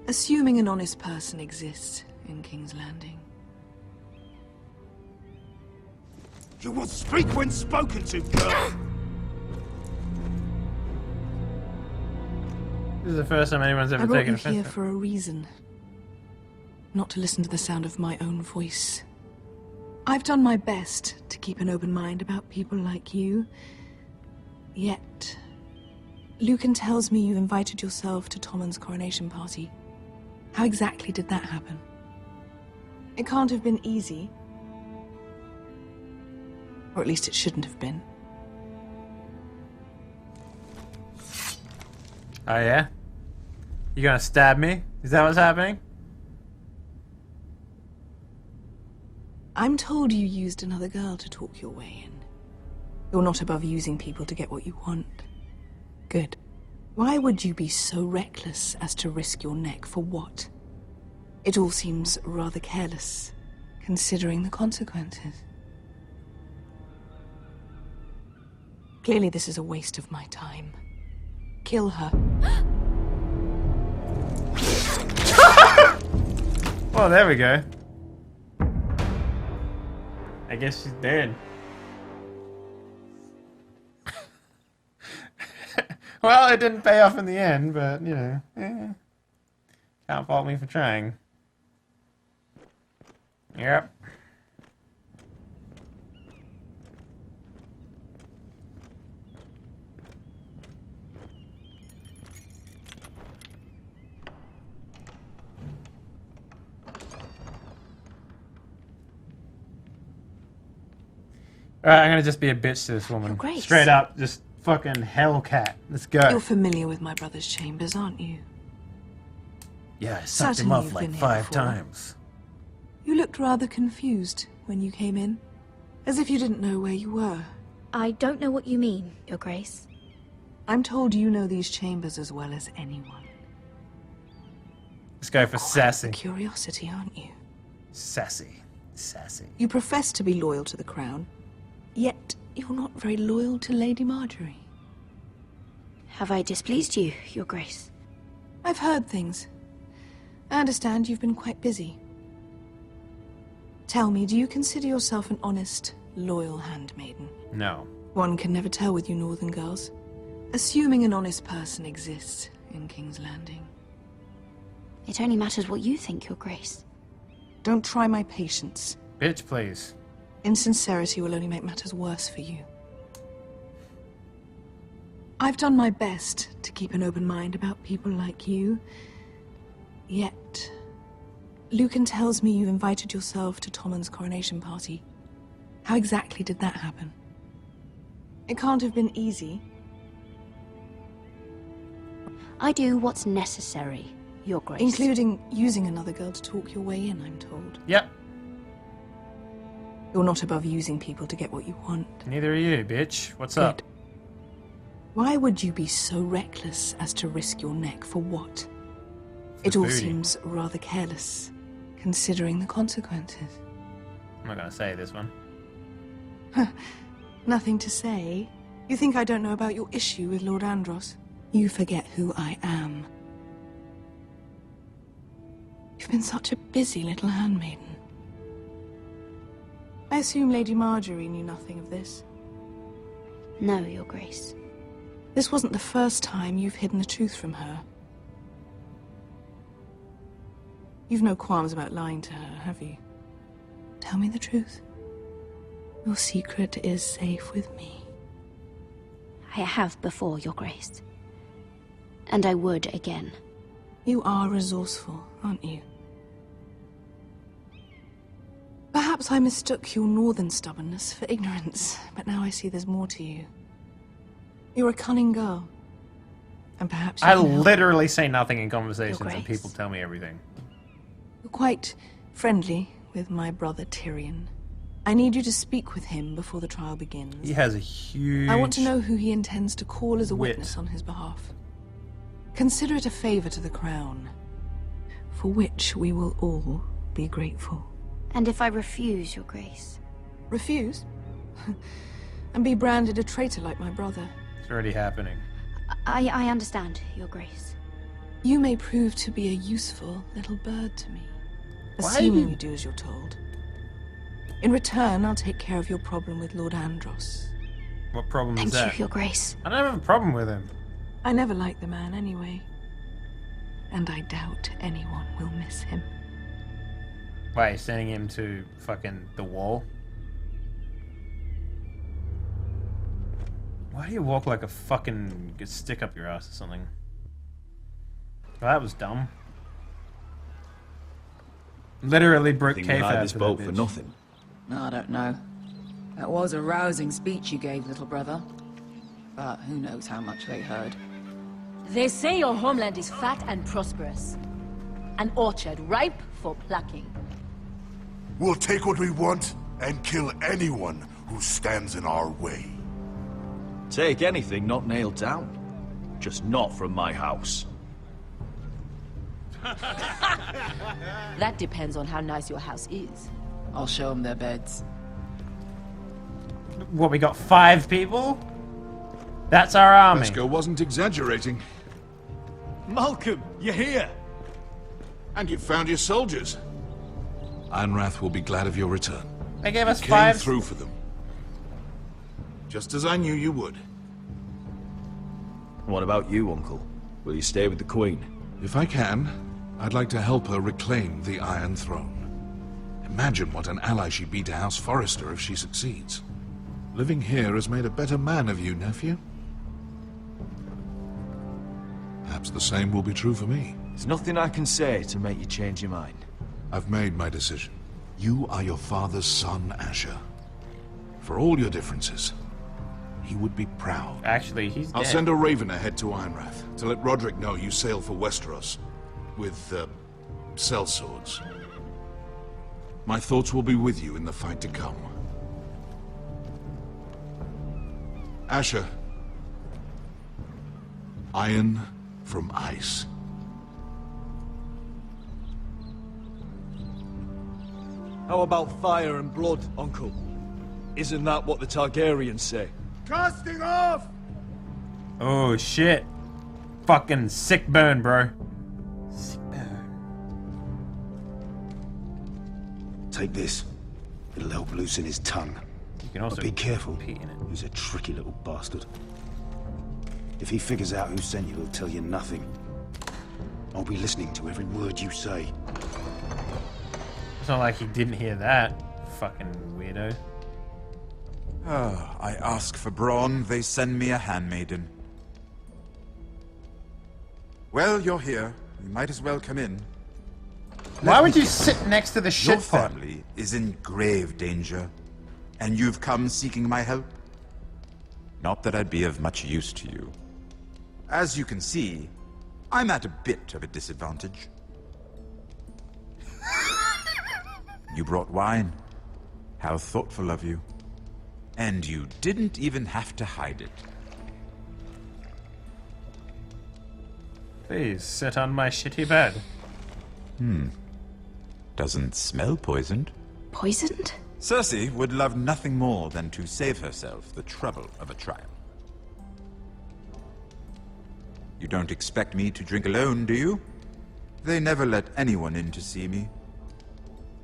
S4: Assuming an honest person exists in King's Landing.
S2: You will speak when spoken to, girl!
S1: This is the first time anyone's ever taken offense.
S4: I brought you here for a reason. Not to listen to the sound of my own voice. I've done my best to keep an open mind about people like you. Yet, Lucan tells me you invited yourself to Tommen's coronation party. How exactly did that happen? It can't have been easy. Or at least it shouldn't have been.
S1: Oh yeah? You gonna stab me? Is that what's happening?
S4: I'm told you used another girl to talk your way in. You're not above using people to get what you want. Good. Why would you be so reckless as to risk your neck for what? It all seems rather careless, considering the consequences. Clearly this is a waste of my time. Kill her.
S1: Well, there we go. I guess she's dead. Well, it didn't pay off in the end, but, you know, can't fault me for trying. Yep. Alright, I'm gonna just be a bitch to this woman. Straight up, just fucking Hellcat. Let's go.
S4: You're familiar with my brother's chambers, aren't you?
S1: Yeah, I sucked him off like 5 times.
S4: You looked rather confused when you came in, as if you didn't know where you were.
S6: I don't know what you mean, Your Grace.
S4: I'm told you know these chambers as well as anyone.
S1: Let's go for sassy.
S4: Curiosity, aren't you?
S1: Sassy. Sassy.
S4: You profess to be loyal to the crown, yet you're not very loyal to Lady Marjorie.
S14: Have I displeased you, Your Grace?
S4: I've heard things. I understand you've been quite busy. Tell me, do you consider yourself an honest, loyal handmaiden?
S1: No.
S4: One can never tell with you northern girls. Assuming an honest person exists in King's Landing.
S14: It only matters what you think, Your Grace.
S4: Don't try my patience.
S1: Bitch, please.
S4: Insincerity will only make matters worse for you. I've done my best to keep an open mind about people like you. Yet, Lucan tells me you invited yourself to Tommen's coronation party. How exactly did that happen? It can't have been easy.
S14: I do what's necessary, Your Grace.
S4: Including using another girl to talk your way in, I'm told.
S1: Yep.
S4: You're not above using people to get what you want.
S1: Neither are you, bitch. What's up?
S4: Why would you be so reckless as to risk your neck for what? It all seems rather careless, considering the consequences.
S1: I'm not gonna say this one.
S4: Nothing to say. You think I don't know about your issue with Lord Andros? You forget who I am. You've been such a busy little handmaiden. I assume Lady Marjorie knew nothing of this.
S14: No, Your Grace.
S4: This wasn't the first time you've hidden the truth from her. You've no qualms about lying to her, have you? Tell me the truth. Your secret is safe with me.
S14: I have before, Your Grace. And I would again.
S4: You are resourceful, aren't you? Perhaps Perhaps I mistook your northern stubbornness for ignorance, but now I see there's more to you. You're a cunning girl. And perhaps you
S1: I
S4: can help.
S1: literally say nothing in conversations
S4: Your
S1: and
S4: Grace.
S1: people tell me everything.
S4: You're quite friendly with my brother Tyrion. I need you to speak with him before the trial begins.
S1: He has a huge...
S4: I want to know who he intends to call as a
S1: wit.
S4: witness on his behalf. Consider it a favor to the crown, for which we will all be grateful.
S6: And if I refuse, Your Grace?
S4: Refuse? And be branded a traitor like my brother.
S1: It's already happening.
S6: I understand, Your Grace.
S4: You may prove to be a useful little bird to me,
S1: Why
S4: assuming
S1: you-
S4: you do as you're told. In return, I'll take care of your problem with Lord Andros.
S1: What problem
S6: Thank
S1: is that?
S6: you, Your Grace.
S1: I don't have a problem with him.
S4: I never liked the man anyway. And I doubt anyone will miss him.
S1: Why, sending him to fucking the wall? Why do you walk like a fucking stick up your ass or something? Well, that was dumb. Literally broke
S10: Think we hired
S1: kayfabe
S10: this
S1: for
S10: boat
S1: that
S10: for
S1: bitch.
S10: nothing.
S21: I don't know. That was a rousing speech you gave, little brother. But who knows how much they heard.
S8: They say your homeland is fat and prosperous. An orchard ripe for plucking.
S11: We'll take what we want and kill anyone who stands in our way.
S10: Take anything not nailed down. Just not from my house.
S8: That depends on how nice your house is.
S21: I'll show them their beds.
S1: What, we got 5 people? That's our army.
S19: Vesco wasn't exaggerating.
S2: Malcolm, you're here!
S19: And you found your soldiers. Ironrath will be glad of your return.
S1: They gave us
S19: You
S1: 5.
S19: came through for them. Just as I knew you would.
S10: What about you, Uncle? Will you stay with the Queen?
S19: If I can, I'd like to help her reclaim the Iron Throne. Imagine what an ally she'd be to House Forrester if she succeeds. Living here has made a better man of you, nephew. Perhaps the same will be true for me.
S10: There's nothing I can say to make you change your mind.
S19: I've made my decision. You are your father's son, Asher. For all your differences, he would be proud.
S1: Actually, he's dead.
S19: I'll send a raven ahead to Ironrath to let Roderick know you sail for Westeros with, sellswords. My thoughts will be with you in the fight to come. Asher. Iron from ice.
S10: How about fire and blood, Uncle? Isn't that what the Targaryens say?
S2: Casting off!
S1: Oh shit. Fucking sick burn, bro. Sick burn.
S17: Take this. It'll help loosen his tongue.
S1: You can also
S17: but be careful.
S1: pee in it.
S17: He's a tricky little bastard. If he figures out who sent you, he'll tell you nothing. I'll be listening to every word you say.
S1: It's not like he didn't hear that. Fucking weirdo.
S20: Ah, I ask for brawn, they send me a handmaiden. Well, you're here. You might as well come in.
S1: Why would you sit next to the shit
S20: Your
S1: pot?
S20: family is in grave danger, and you've come seeking my help? Not that I'd be of much use to you. As you can see, I'm at a bit of a disadvantage. You brought wine. How thoughtful of you. And you didn't even have to hide it.
S1: Please sit on my shitty bed.
S20: Doesn't smell poisoned.
S7: Poisoned?
S20: Cersei would love nothing more than to save herself the trouble of a trial. You don't expect me to drink alone, do you? They never let anyone in to see me.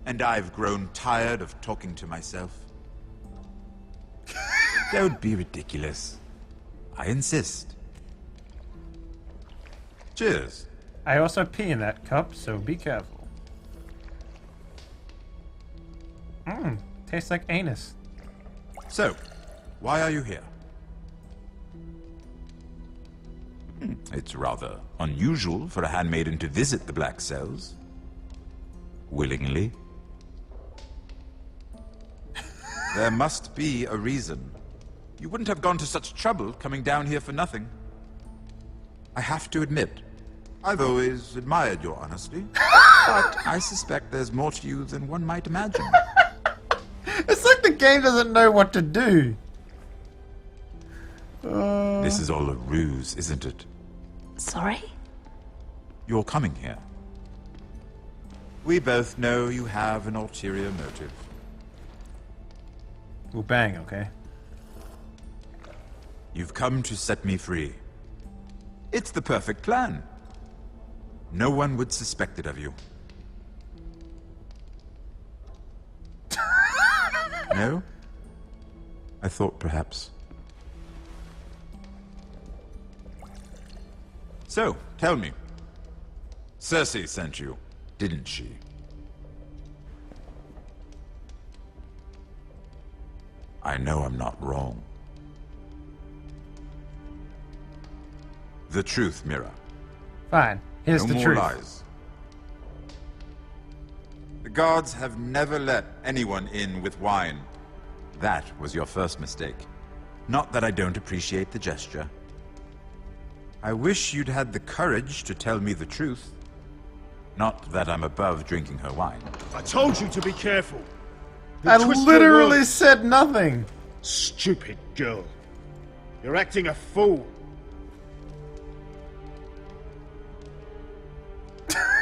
S20: And I've grown tired of talking to myself. Don't be ridiculous. I insist. Cheers.
S1: I also pee in that cup, so be careful. Tastes like anus.
S20: So, why are you here? It's rather unusual for a handmaiden to visit the Black Cells. Willingly. There must be a reason. You wouldn't have gone to such trouble coming down here for nothing. I have to admit, I've always admired your honesty, but I suspect there's more to you than one might imagine.
S1: It's like the game doesn't know what to do.
S20: This is all a ruse, isn't it?
S14: Sorry?
S20: You're coming here. We both know you have an ulterior motive.
S1: Well, bang, okay.
S20: You've come to set me free. It's the perfect plan. No one would suspect it of you. No? I thought perhaps. So, tell me. Cersei sent you, didn't she? I know I'm not wrong. The truth, Mira.
S1: Fine. Here's
S20: no
S1: the
S20: more
S1: truth.
S20: Lies. The guards have never let anyone in with wine. That was your first mistake. Not that I don't appreciate the gesture. I wish you'd had the courage to tell me the truth. Not that I'm above drinking her wine.
S2: I told you to be careful.
S1: I literally said nothing.
S2: Stupid girl. You're acting a fool.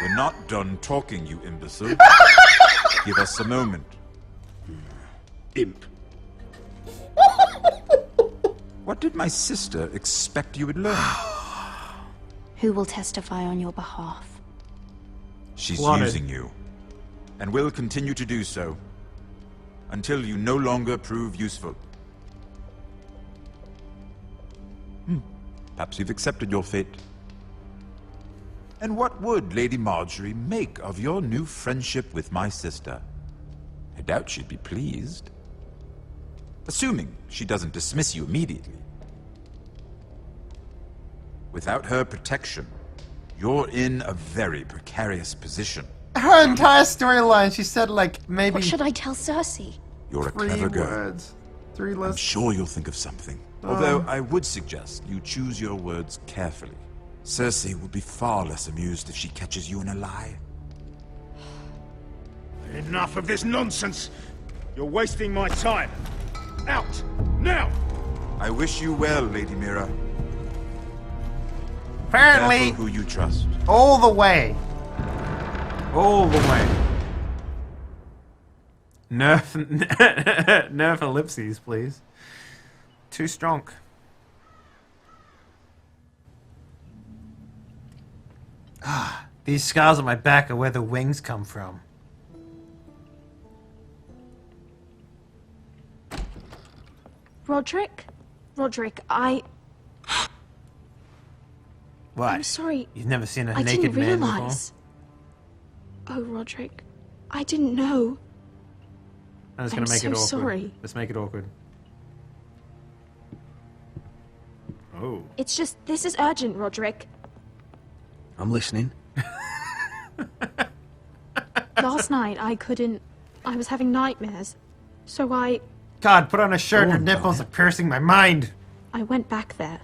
S20: We're not done talking, you imbecile. Give us a moment.
S2: Imp.
S20: What did my sister expect you would learn?
S7: Who will testify on your behalf?
S20: She's
S1: Wanted.
S20: using you, and will continue to do so, until you no longer prove useful. Perhaps you've accepted your fate. And what would Lady Marjorie make of your new friendship with my sister? I doubt she'd be pleased. Assuming she doesn't dismiss you immediately. Without her protection, you're in a very precarious position.
S1: Her entire storyline, she said like maybe
S7: What should I tell Cersei?
S20: You're a
S1: 3
S20: clever girl.
S1: words. 3
S20: I'm
S1: less.
S20: sure you'll think of something. Although I would suggest you choose your words carefully. Cersei will be far less amused if she catches you in a lie.
S2: Enough of this nonsense. You're wasting my time. Out! Now!
S20: I wish you well, Lady Mira.
S1: Apparently,
S20: Careful who you trust.
S1: all the way. All the way. Nerf ellipses, please. Too strong. Ah, these scars on my back are where the wings come from.
S7: Roderick? Roderick,
S1: What?
S7: I'm sorry.
S1: You've never seen a
S7: I
S1: naked
S7: didn't
S1: man
S7: realize. Oh, Roderick. I didn't know.
S1: before? I'm just gonna
S7: I'm
S1: make it
S7: so
S1: awkward.
S7: sorry.
S1: Let's make it awkward. Oh.
S7: It's just, this is urgent, Roderick.
S3: I'm listening.
S7: Last night, I was having nightmares. So
S1: God, put on a shirt.
S3: Go
S1: Your
S3: on,
S1: nipples are piercing my mind.
S7: I went back there.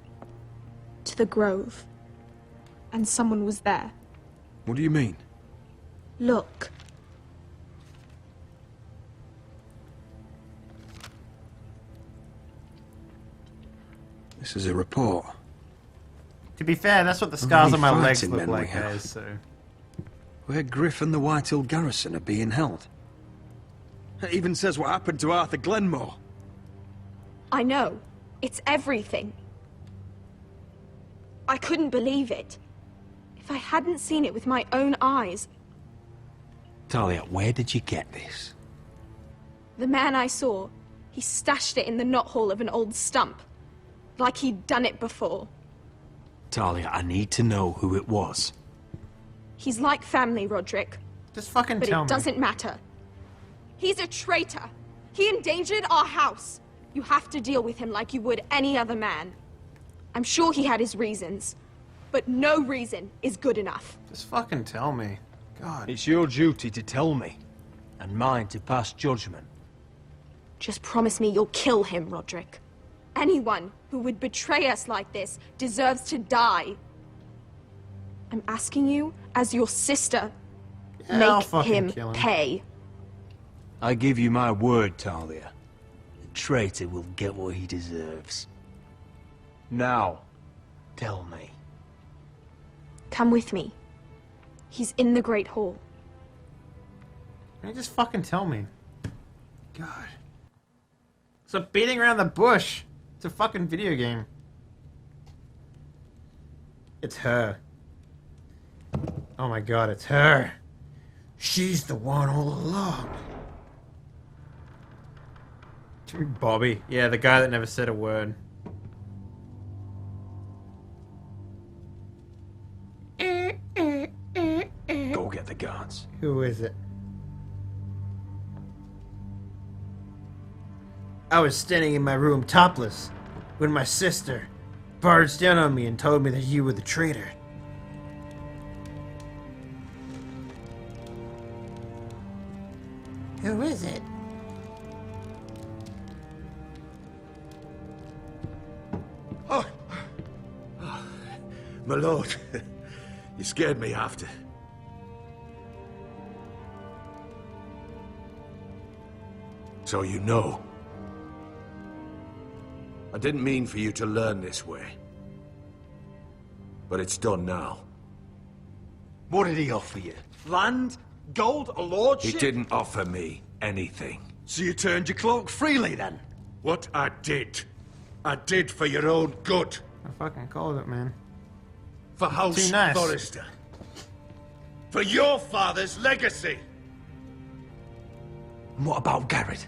S7: To the grove. And someone was there.
S3: What do you mean?
S7: Look.
S3: This is a report.
S1: To be fair, that's what the
S3: How
S1: scars
S3: many
S1: on my legs
S3: fighting
S1: look
S3: men we
S1: like,
S3: have?
S1: guys, so...
S3: Where Griff and the White Hill Garrison are being held. It even says what happened to Arthur Glenmore.
S7: I know. It's everything. I couldn't believe it. If I hadn't seen it with my own eyes,
S3: Talia, where did you get this?
S7: the man I saw, he stashed it in the knothole of an old stump. Like he'd done it before.
S3: Talia, I need to know who it was.
S7: He's like family, Roderick.
S1: Just fucking
S7: But
S1: tell
S7: it
S1: me.
S7: doesn't matter. He's a traitor. He endangered our house. You have to deal with him like you would any other man. I'm sure he had his reasons. But no reason is good enough.
S1: Just fucking tell me. God.
S13: It's your duty to tell me, and mine to pass judgment.
S7: Just promise me you'll kill him, Roderick. Anyone who would betray us like this deserves to die. I'm asking you, as your sister,
S1: I'll
S7: make
S1: fucking
S7: him
S1: kill him.
S7: pay.
S13: I give you my word, Talia. The traitor will get what he deserves. Now, tell me.
S7: Come with me. He's in the Great Hall.
S1: Can you just fucking tell me? God. Stop beating around the bush. It's a fucking video game. It's her. Oh my god, it's her. She's the one all along. Bobby. Yeah, the guy that never said a word.
S13: Go get the guards.
S1: Who is it? I was standing in my room topless when my sister barged down on me and told me that you were the traitor.
S9: Who is it?
S2: Oh. My lord, you scared me after. So you know. I didn't mean for you to learn this way. But it's done now.
S13: What did he offer you? Land? Gold? A lordship?
S2: He didn't offer me anything.
S13: So you turned your cloak freely then?
S2: What I did for your own good.
S1: I fucking called it, man.
S2: For House
S1: Too nice.
S2: Forrester. For your father's legacy.
S13: And what about Garrett?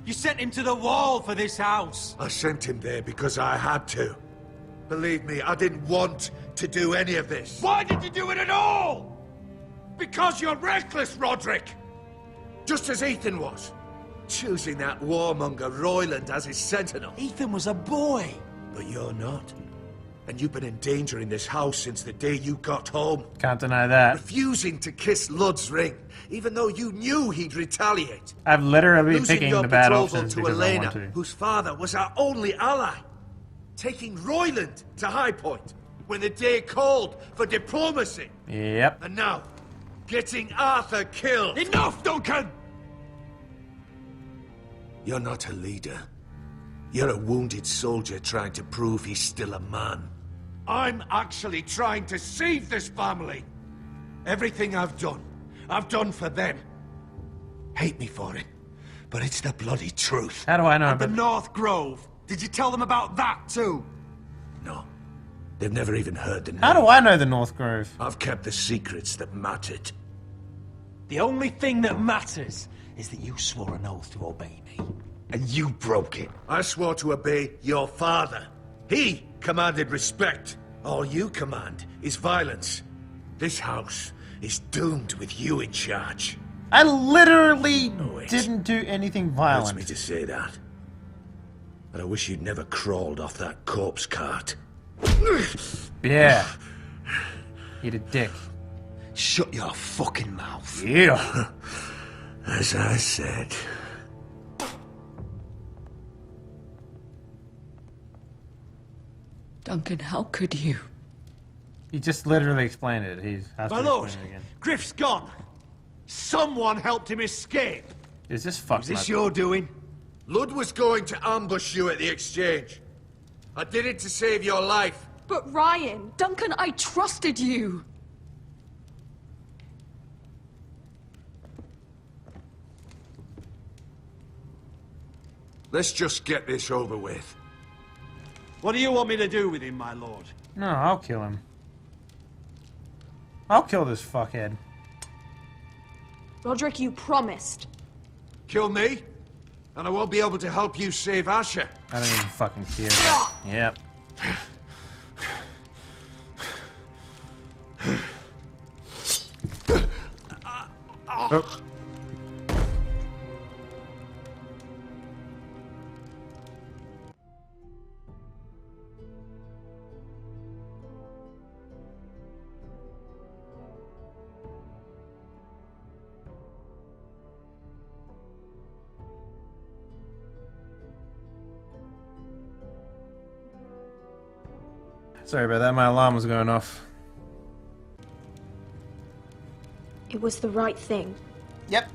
S13: You sent him to the wall for this house.
S2: I sent him there because I had to. Believe me, I didn't want to do any of this.
S13: Why did you do it at all?
S2: Because you're reckless, Roderick! Just as Ethan was. Choosing that warmonger Royland as his sentinel.
S13: Ethan was a boy.
S2: But you're not. And you've been endangering this house since the day you got home.
S1: Can't deny that.
S2: Refusing to kiss Lud's ring, even though you knew he'd retaliate.
S1: I've literally been
S2: Losing
S1: picking
S2: your
S1: the bad
S2: betrothal
S1: options
S2: to
S1: because I
S2: Elena,
S1: want to.
S2: whose father was our only ally. Taking Royland to High Point when the day called for diplomacy.
S1: Yep.
S2: And now, getting Arthur killed.
S13: Enough, Duncan!
S2: You're not a leader. You're a wounded soldier trying to prove he's still a man. I'm actually trying to save this family. Everything I've done for them. Hate me for it, but it's the bloody truth.
S1: How do I know
S13: And the
S1: about
S13: North Grove. Did you tell them about that too?
S2: No, they've never even heard the name.
S1: How do I know the North Grove?
S2: I've kept the secrets that mattered.
S13: The only thing that matters is that you swore an oath to obey me. And you broke it.
S2: I swore to obey your father. He commanded respect. All you command is violence. This house is doomed with you in charge.
S1: I literally didn't do anything
S2: Hurts
S1: violent.
S2: me to say that. But I wish you'd never crawled off that corpse cart.
S1: Yeah. Eat a dick.
S13: Shut your fucking mouth.
S1: Yeah.
S2: As I said.
S21: Duncan, how could you?
S1: He just literally explained it. He has
S13: My
S1: to
S13: lord,
S1: explain it again.
S13: Griff's gone. Someone helped him escape.
S1: Is this fucked?
S13: Is this your doing?
S2: Lud was going to ambush you at the exchange. I did it to save your life.
S7: But Ryan,
S21: Duncan, I trusted you.
S2: Let's just get this over with.
S13: What do you want me to do with him, my lord?
S1: No, I'll kill him. I'll kill this fuckhead.
S7: Roderick, you promised.
S2: Kill me, and I won't be able to help you save Asher.
S1: I don't even fucking care. Yep. Oh. Sorry about that, my alarm was going off.
S7: It was the right thing.
S1: Yep.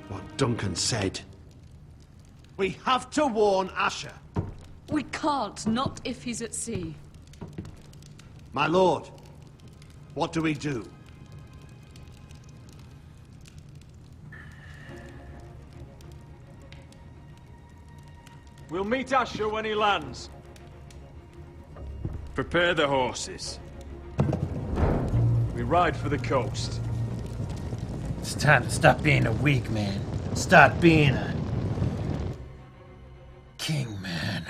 S12: What Duncan said. We have to warn Asher.
S8: We can't, not if he's at sea.
S12: My lord, what do we do?
S16: We'll meet Asher when he lands. Prepare the horses. We ride for the coast.
S1: It's time to stop being a weak man. Start being a king man.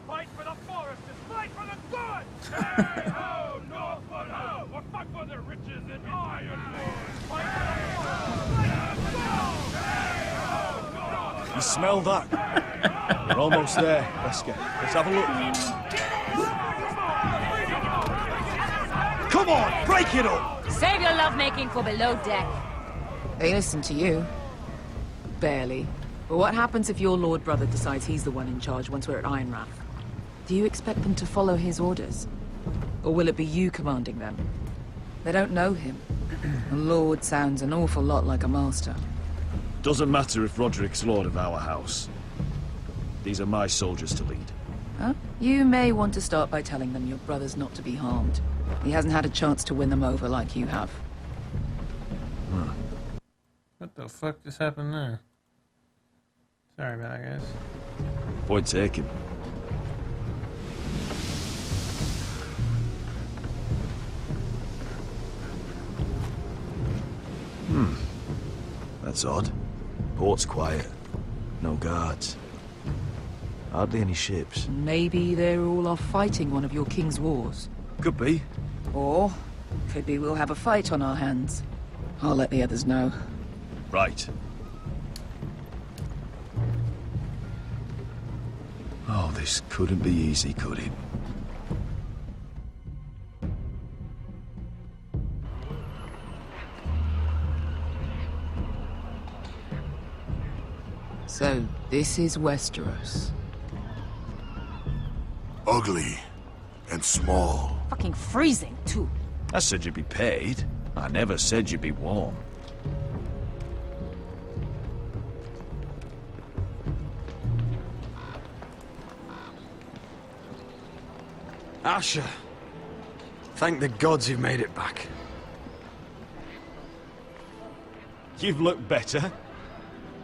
S2: Fight for the Forresters! Fight for the good! Hey ho, Northwood ho! We'll fight for the riches and Ironwood! Fight for the good!
S10: You smell that? We're almost there, Wesker. Let's have a look.
S12: Come on, break it up!
S8: Save your lovemaking for below deck.
S21: They listen to you. Barely. But what happens if your lord brother decides he's the one in charge once we're at Ironrath? Do you expect them to follow his orders? Or will it be you commanding them? They don't know him. A lord sounds an awful lot like a master.
S10: Doesn't matter if Roderick's lord of our house. These are my soldiers to lead.
S21: Huh? You may want to start by telling them your brother's not to be harmed. He hasn't had a chance to win them over like you have.
S1: What the fuck just happened there? Sorry about that, guys.
S10: Point taken. That's odd. Port's quiet. No guards. Hardly any ships.
S21: Maybe they're all off fighting one of your king's wars.
S10: Could be.
S21: Or, could be we'll have a fight on our hands. I'll let the others know.
S10: Right. Oh, this couldn't be easy, could it?
S21: So, this is Westeros.
S11: Ugly and small.
S8: Fucking freezing, too.
S10: I said you'd be paid. I never said you'd be warm.
S12: Asher, thank the gods you've made it back.
S10: You've looked better.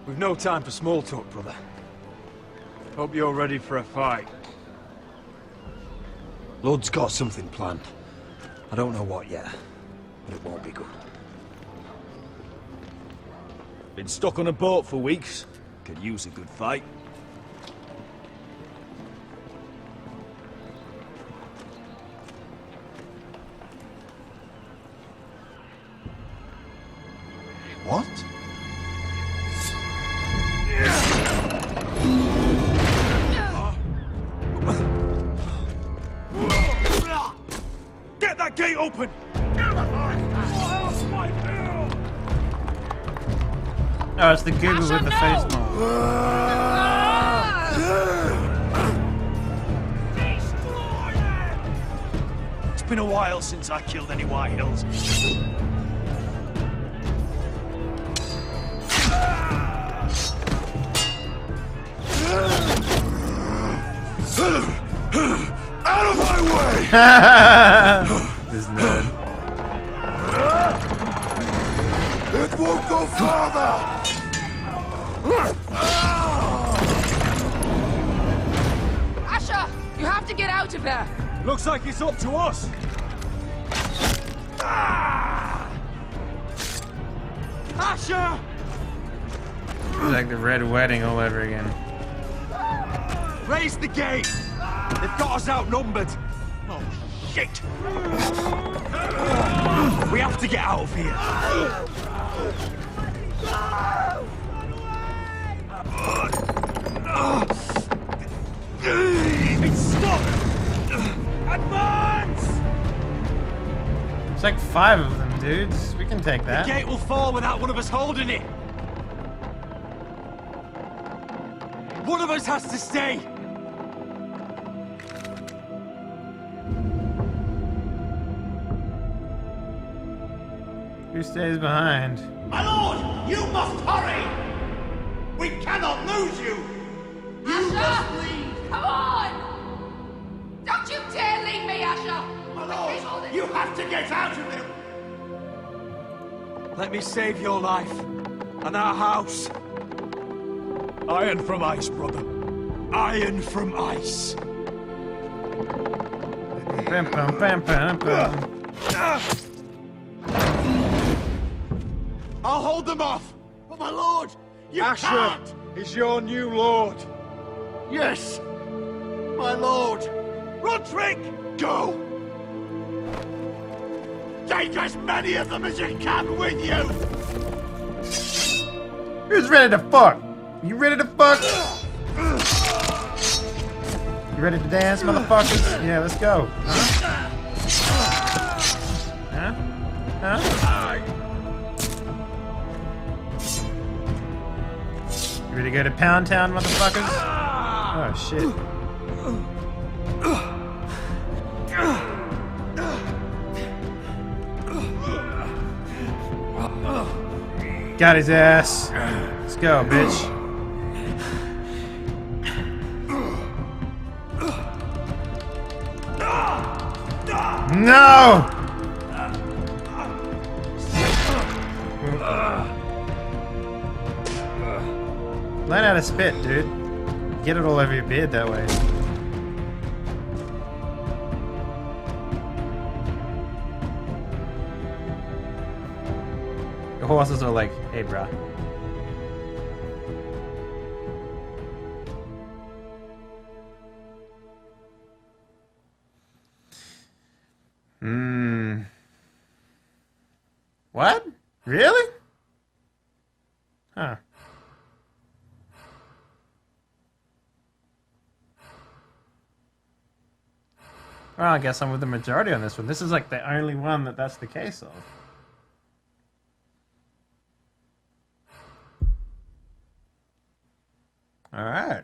S13: We've no time for small talk, brother. Hope you're ready for a fight.
S12: Lord's got something planned. I don't know what yet, but it won't be good.
S10: Been stuck on a boat for weeks. Could use a good fight.
S11: What?
S2: Get that gate open!
S1: Oh, it's the Google with the face mold.
S2: It's been a while since I killed any White Hills.
S11: Out of my way!
S1: This nerd.
S11: It won't go farther!
S21: Asher! You have to get out of there!
S10: Looks like it's up to us.
S2: Asher!
S1: It's like the Red Wedding all over again.
S2: Raise the gate! They've got us outnumbered! Oh, shit! We have to get out of here! It's stuck! Advance!
S1: It's like 5 of them, dudes. We can take that.
S2: The gate will fall without one of us holding it! One of us has to stay!
S1: Who stays behind?
S2: My lord, you must hurry! We cannot lose you! You must leave!
S8: Come on! Don't you dare leave me, Asher!
S2: My lord, you have to get out of here!
S10: Let me save your life and our house. Iron from ice, brother. Iron from ice.
S1: Bam, bam, bam, bam, bam.
S2: I'll hold them off! But my lord, you
S10: Asher
S2: can't!
S10: is your new lord.
S2: Yes! My lord! Roderick! Go! Take as many of them as you can with you!
S1: Who's ready to fuck? You ready to fuck? You ready to dance, motherfuckers? Yeah, let's go. Huh? Huh? Huh? You ready to go to Pound Town, motherfuckers? Oh, shit. Got his ass. Let's go, bitch. No! Learn how to spit, dude. Get it all over your beard that way. The horses are like, hey, bruh. What? Really? Huh. Well, I guess I'm with the majority on this one. This is like the only one that's the case of. All right.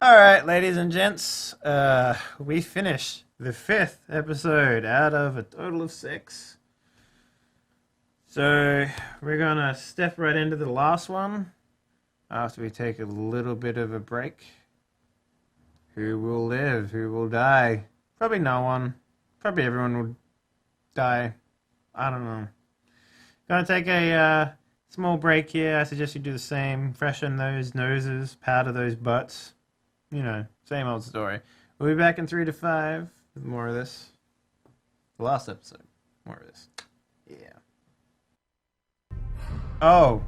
S1: All right, ladies and gents, we finished the 5th episode out of a total of 6. So we're gonna step right into the last one after we take a little bit of a break. Who will live? Who will die? Probably no one. Probably everyone will die. I don't know. Gonna take a small break here. I suggest you do the same. Freshen those noses, powder those butts. You know, same old story. We'll be back in 3 to 5 with more of this. The last episode. More of this. Yeah. Oh.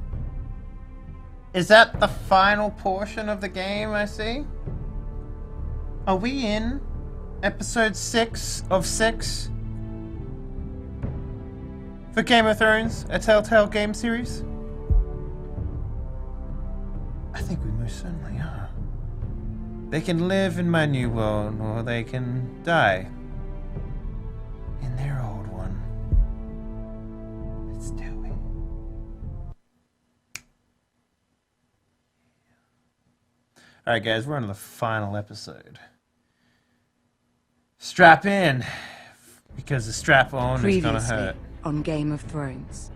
S1: Is that the final portion of the game, I see? Are we in episode 6 of 6 for Game of Thrones, a Telltale Games Series? I think we most certainly are. They can live in my new world, or they can die in their old one. Let's do it. Alright guys, we're on the final episode. Strap in, because the strap on is gonna hurt.
S21: On Game of Thrones.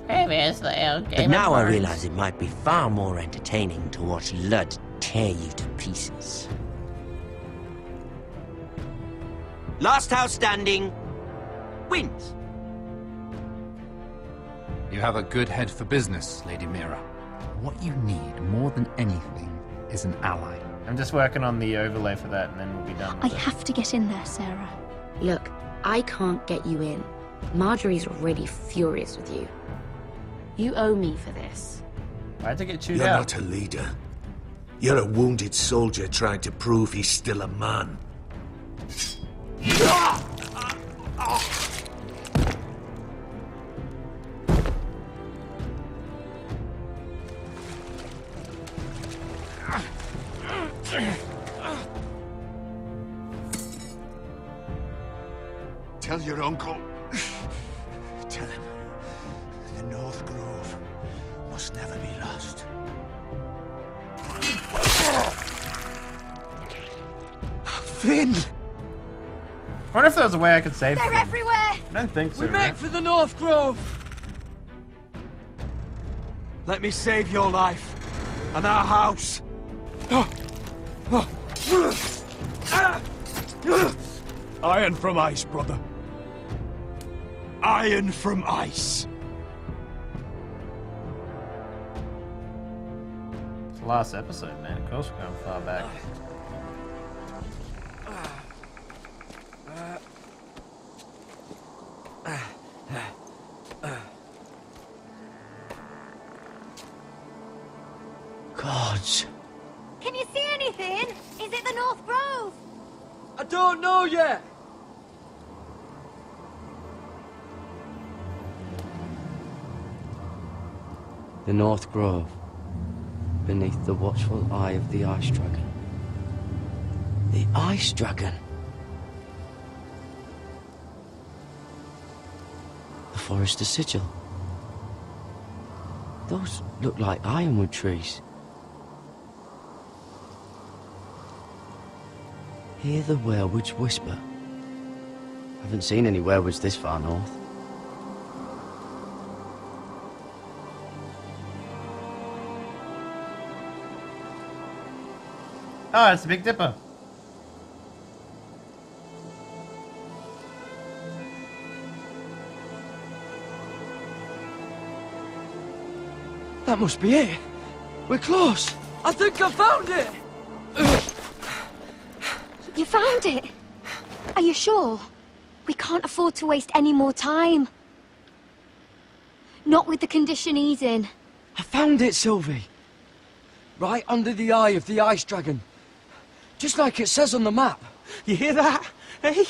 S9: Previously on Game
S15: But now
S9: of
S15: I
S9: Thrones.
S15: realize it might be far more entertaining to watch Lud tear you to pieces. Last house standing wins.
S22: You have a good head for business, Lady Mira. What you need more than anything is an ally.
S1: I'm just working on the overlay for that and then we'll be done with
S23: I
S1: it.
S23: have to get in there, Sarah.
S14: Look, I can't get you in. Marjorie's already furious with you. You owe me for this.
S1: Why'd you get chewed
S24: You're
S1: out?
S24: not a leader. You're a wounded soldier trying to prove he's still a man.
S11: Tell your uncle. Tell him the North Grove must never be lost.
S1: I wonder if there was a way I could save
S8: They're
S1: them.
S8: everywhere!
S1: I don't think so.
S12: We make for the North Grove! Let me save your life. And our house.
S10: Iron from ice, brother. Iron from ice.
S1: It's the last episode, man. Of course we're going far back.
S3: Gods.
S8: Can you see anything? Is it the North Grove?
S12: I don't know yet.
S3: The North Grove, beneath the watchful eye of the Ice Dragon. The Ice Dragon? The Forrester sigil. Those look like ironwood trees. Hear the werewolves whisper. Haven't seen any werewolves this far north.
S1: Oh, it's the Big Dipper.
S3: That must be it. We're close.
S12: I think I found it!
S7: You found it? Are you sure? We can't afford to waste any more time. Not with the condition he's in.
S3: I found it, Sylvie. Right under the eye of the Ice Dragon. Just like it says on the map. You hear that? Hey?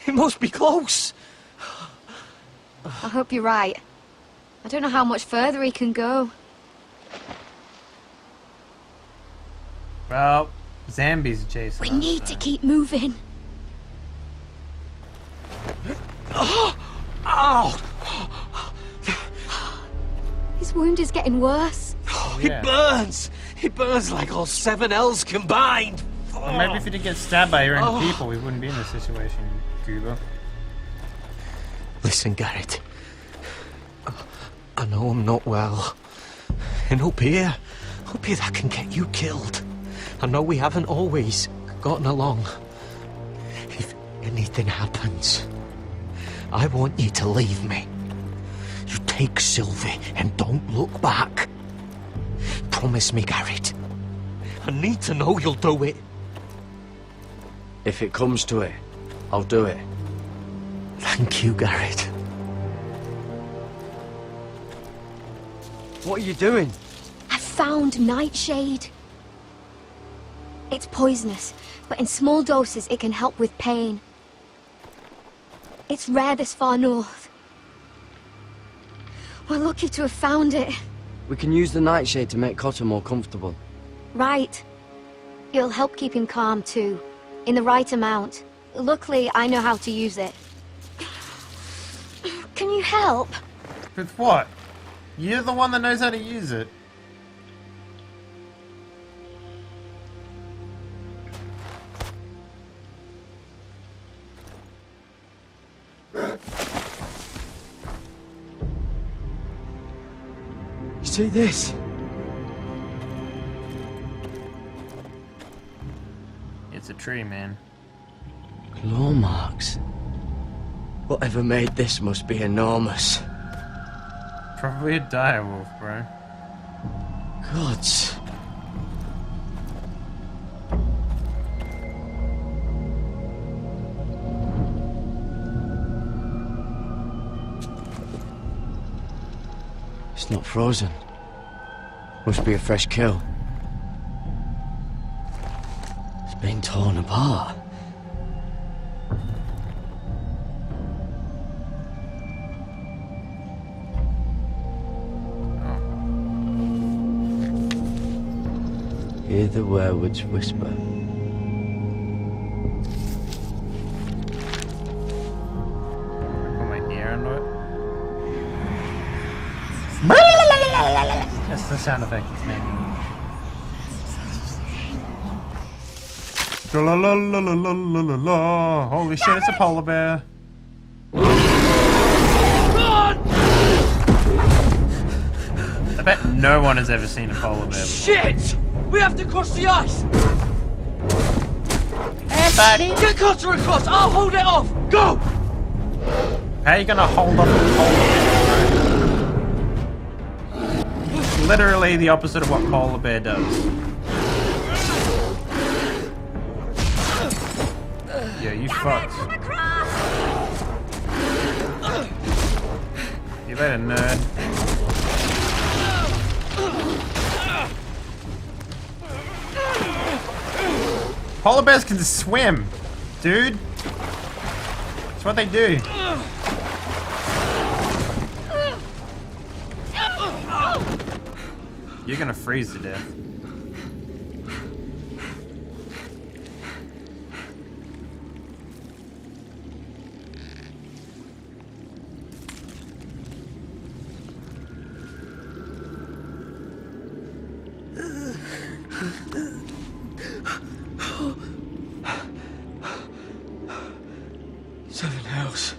S3: It must be close.
S7: I hope you're right. I don't know how much further he can go.
S1: Well, zombies are chasing
S7: We need to keep moving.
S3: Ow!
S7: His wound is getting worse.
S3: It burns! It burns like all 7 L's combined!
S1: Well, maybe if you didn't get stabbed by your own people, we wouldn't be in this situation, Goober.
S3: Listen, Garrett. I know I'm not well. And up here that can get you killed. I know we haven't always gotten along. If anything happens, I want you to leave me. You take Sylvie and don't look back. Promise me, Garrett. I need to know you'll do it. If it comes to it, I'll do it. Thank you, Garrett. What are you doing?
S7: I found Nightshade. It's poisonous, but in small doses it can help with pain. It's rare this far north. We're lucky to have found it.
S3: We can use the Nightshade to make Cotter more comfortable.
S7: Right. It'll help keep him calm too, in the right amount. Luckily, I know how to use it. Can you help?
S1: With what? You're the one that knows how to use it.
S3: See this?
S1: It's a tree, man.
S3: Claw marks. Whatever made this must be enormous.
S1: Probably a direwolf, bro.
S3: Gods. It's not frozen. Must be a fresh kill. It's been torn apart. Hear the werewolves whisper.
S1: Put my ear into it. That's the sound effect it's making. La la la la la la la la. Holy shit, it's a polar bear.
S16: Run!
S1: I bet no one has ever seen a polar bear before.
S16: Shit! We have to cross the ice!
S1: Hey, buddy!
S16: Get Cutter across! I'll hold it off! Go!
S1: How are you gonna hold off a polar bear? It's literally the opposite of what polar bear does. Yeah, you fucked. You later, nerd. Polar bears can swim, dude. That's what they do. You're gonna freeze to death.
S16: Seven Hells.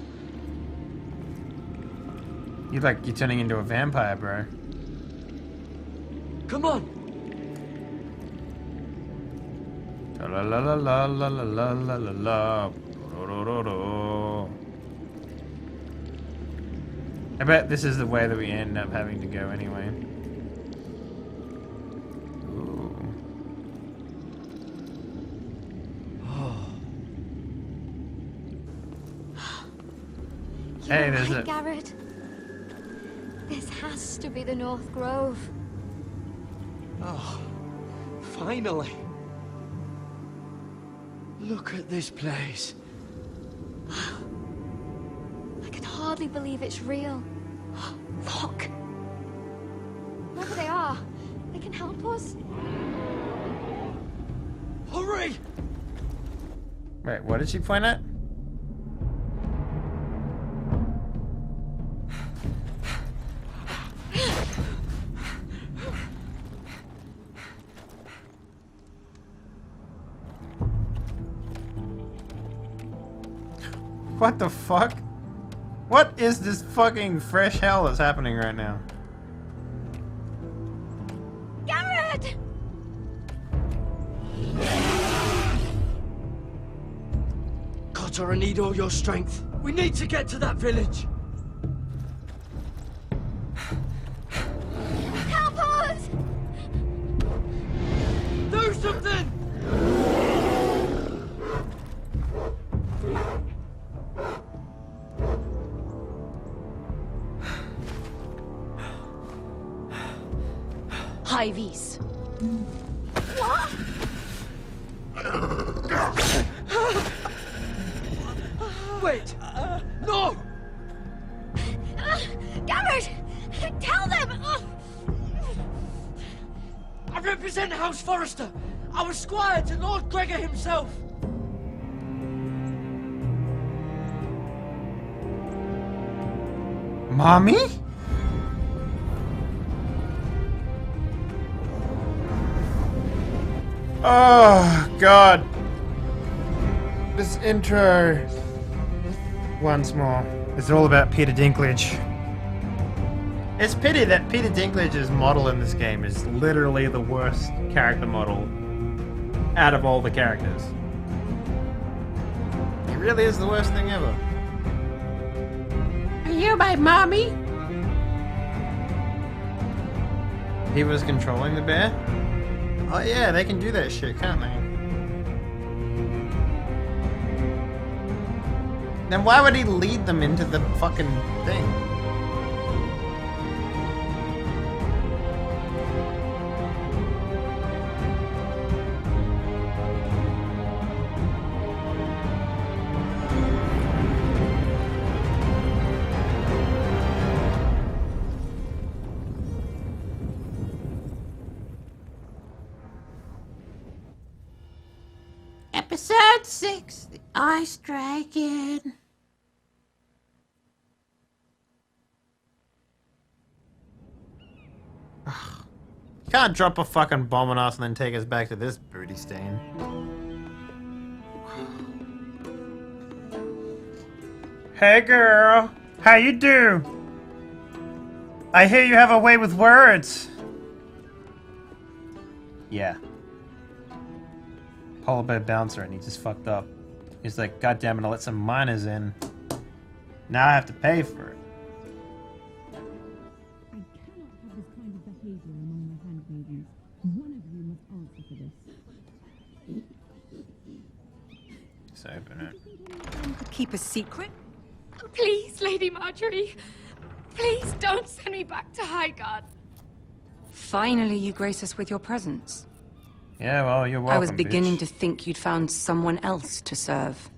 S1: You're turning into a vampire, bro.
S16: Come on.
S1: La la la la la la la la la la. I bet this is the way that we end up having to go anyway. Ooh. Hey, there's
S5: right,
S1: a...
S5: Garrett. This has to be the North Grove.
S16: Oh, finally. Look at this place.
S5: I can hardly believe it's real. Look. Whoever they are, they can help us.
S16: Hurry!
S1: Wait, what did she point at? What the fuck? What is this fucking fresh hell that's happening right now?
S5: Garrett!
S16: Cotter, I need all your strength. We need to get to that village.
S5: Help us!
S16: Do something!
S8: Hivies.
S5: What?
S16: Wait! No!
S5: Garrett! Tell them!
S16: I represent House Forrester. I was squire to Lord Gregor himself.
S1: Mommy? Oh, God. This intro. Once more. It's all about Peter Dinklage. It's pity that Peter Dinklage's model in this game is literally the worst character model out of all the characters. He really is the worst thing ever.
S9: Are you my mommy?
S1: He was controlling the bear? Oh yeah, they can do that shit, can't they? Then why would he lead them into the fucking thing?
S9: Episode 6, The Ice Dragon.
S1: Can't drop a fucking bomb on us and then take us back to this booty stain. Hey girl, how you do? I hear you have a way with words. Yeah. Polar bear bouncer and he just fucked up. He's like, God damn it, I let some miners in. Now I have to pay for it. Let's open it.
S21: Keep a secret?
S7: Please, Lady Marjorie. Please don't send me back to Highgarden.
S21: Finally, you grace us with your presence.
S1: Yeah, well, you're welcome,
S21: I was beginning
S1: bitch.
S21: to think you'd found someone else to serve.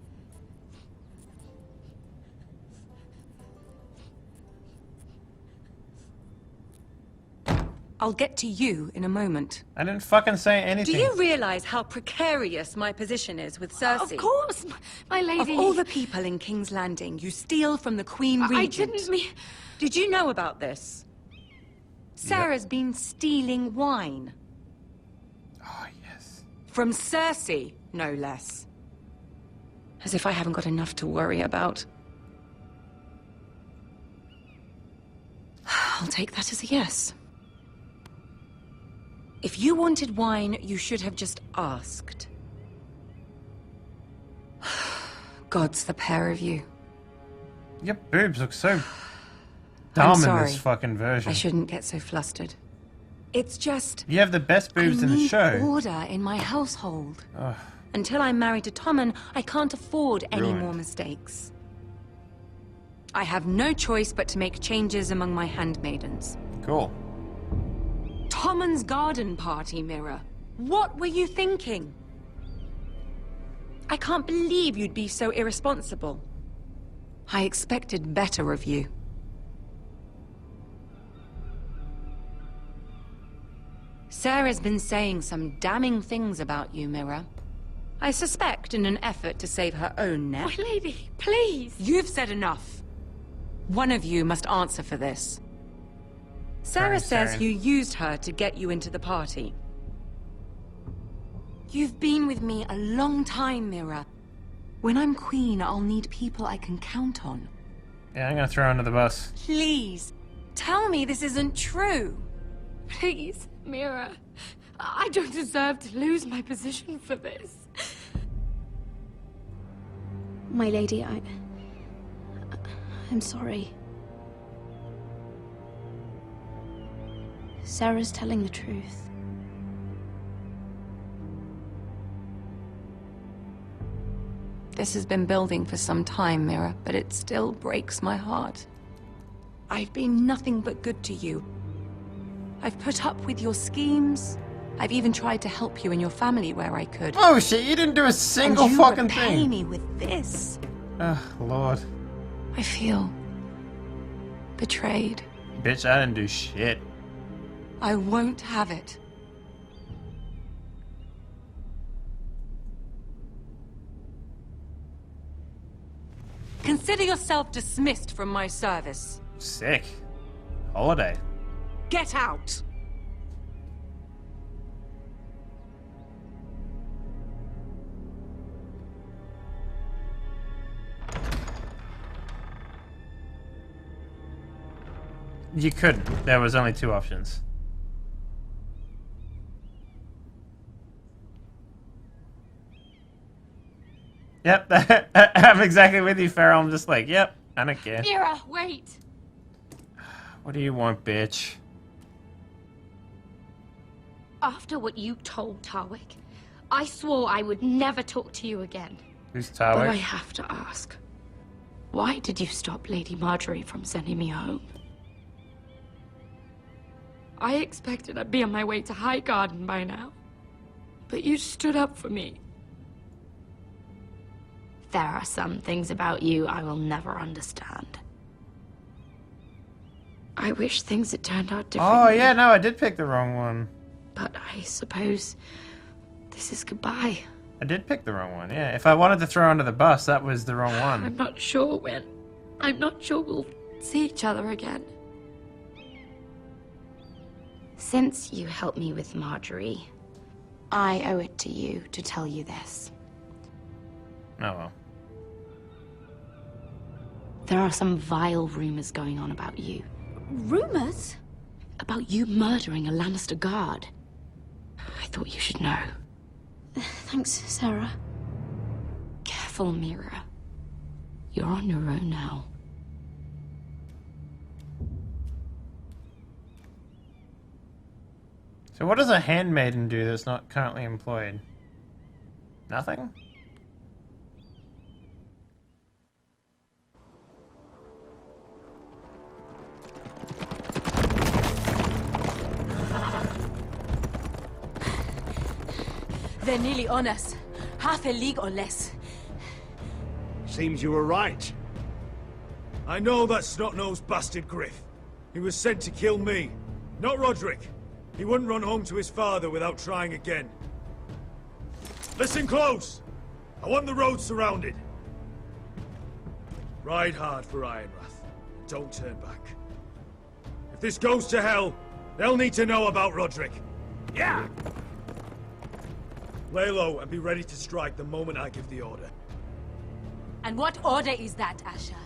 S21: I'll get to you in a moment.
S1: I didn't fucking say anything.
S21: Do you realize how precarious my position is with Cersei?
S7: Of course, my lady.
S21: Of all the people in King's Landing, you steal from the Queen Regent.
S7: I didn't mean...
S21: Did you know about this? Sarah's been stealing wine.
S1: Oh, yes.
S21: From Cersei, no less. As if I haven't got enough to worry about. I'll take that as a yes. If you wanted wine, you should have just asked. God's the pair of you.
S1: Your boobs look so dumb in
S21: sorry.
S1: this fucking version.
S21: I shouldn't get so flustered. It's just...
S1: You have the best boobs in the show.
S21: I need order in my household.
S1: Ugh.
S21: Until I'm married to Tommen, I can't afford any
S1: Ruined.
S21: more mistakes. I have no choice but to make changes among my handmaidens.
S1: Cool.
S21: Tommen's garden party, Mira. What were you thinking? I can't believe you'd be so irresponsible. I expected better of you. Sarah's been saying some damning things about you, Mira. I suspect in an effort to save her own neck.
S7: My lady, please.
S21: You've said enough. One of you must answer for this. Sarah says you used her to get you into the party. You've been with me a long time, Mira. When I'm queen, I'll need people I can count on.
S1: Yeah, I'm gonna throw her under the bus.
S21: Please, tell me this isn't true.
S7: Please, Mira. I don't deserve to lose my position for this.
S5: My lady, I'm sorry. Sarah's telling the truth.
S21: This has been building for some time, Mira, but it still breaks my heart. I've been nothing but good to you. I've put up with your schemes. I've even tried to help you and your family where I could.
S1: Oh shit, you didn't do a single fucking thing.
S21: And you repay me with this.
S1: Oh, Lord.
S21: I feel betrayed.
S1: Bitch, I didn't do shit.
S21: I won't have it. Consider yourself dismissed from my service.
S1: Sick. Holiday.
S21: Get out!
S1: You couldn't. There was only two options. Yep, I'm exactly with you, Farrell. I'm just like, yep, I don't care.
S7: Mira, wait.
S1: What do you want, bitch?
S5: After what you told Tarwick, I swore I would never talk to you again.
S1: Who's
S5: But I
S1: Tarwick?
S5: have to ask, why did you stop Lady Marjorie from sending me home?
S7: I expected I'd be on my way to Highgarden by now. But you stood up for me.
S5: There are some things about you I will never understand. I wish things had turned out differently.
S1: Oh, yeah, no, I did pick the wrong one.
S5: But I suppose this is goodbye.
S1: I did pick the wrong one, yeah. If I wanted to throw under the bus, that was the wrong one.
S7: I'm not sure when. I'm not sure we'll see each other again.
S5: Since you helped me with Marjorie, I owe it to you to tell you this.
S1: Oh, well.
S14: There are some vile rumors going on about you.
S7: Rumors?
S14: About you murdering a Lannister guard. I thought you should know.
S7: Thanks, Sarah.
S14: Careful, Mira. You're on your own now.
S1: So what does a handmaiden do that's not currently employed? Nothing?
S8: They're nearly on us. Half a league or less.
S10: Seems you were right. I know that snot-nosed bastard Griff. He was sent to kill me, not Roderick. He wouldn't run home to his father without trying again. Listen close! I want the road surrounded. Ride hard for Ironrath. Don't turn back. If this goes to hell, they'll need to know about Roderick. Yeah! Lay low and be ready to strike the moment I give the order.
S8: And what order is that, Asher?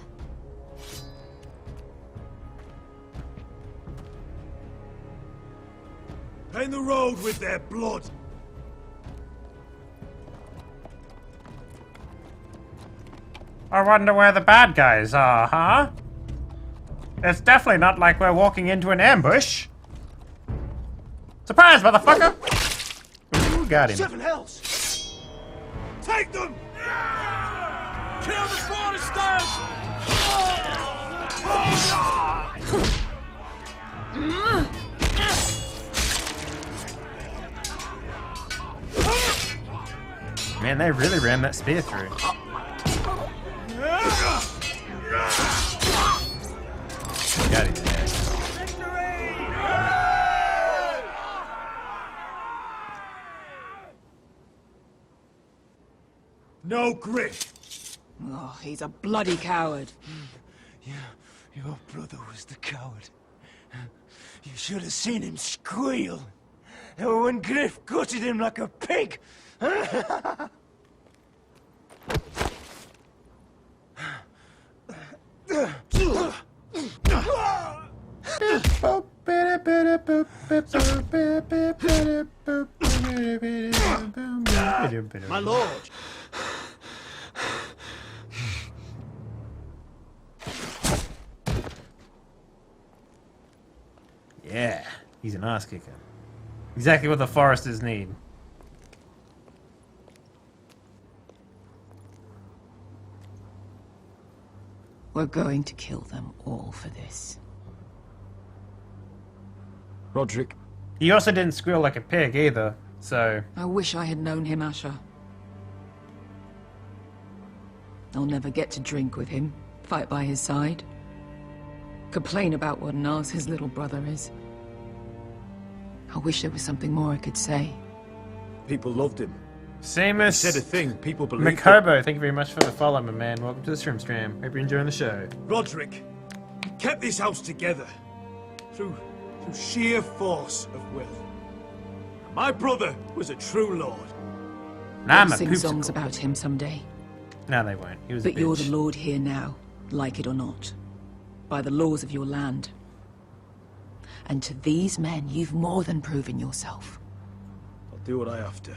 S10: Paint the road with their blood.
S1: I wonder where the bad guys are, huh? It's definitely not like we're walking into an ambush. Surprise, motherfucker! Ooh, got him.
S10: Seven hells! Take them! Kill the Forresters!
S1: Man, they really ran that spear through. Got him there.
S10: No Griff!
S21: Oh, he's a bloody coward.
S2: Yeah, your brother was the coward. You should have seen him squeal. When Griff gutted him like a pig.
S16: My lord!
S1: Yeah, he's an ass kicker. Exactly what the Foresters need.
S21: We're going to kill them all for this.
S10: Roderick.
S1: He also didn't squeal like a pig either, so...
S21: I wish I had known him, Asher. I'll never get to drink with him, fight by his side, complain about what an arse his little brother is. I wish there was something more I could say.
S10: People loved him.
S1: Seamus
S10: He said a thing, people believed
S1: Makobo, thank you very much for the follow, my man. Welcome to the stream. Hope you're enjoying the show.
S10: Roderick kept this house together through sheer force of will. My brother was a true lord.
S1: Nah,
S21: We'll sing songs about him someday.
S1: No, they won't. He was
S21: But
S1: a bitch.
S21: you're the lord here now, like it or not, by the laws of your land. And to these men, you've more than proven yourself.
S10: I'll do what I have to.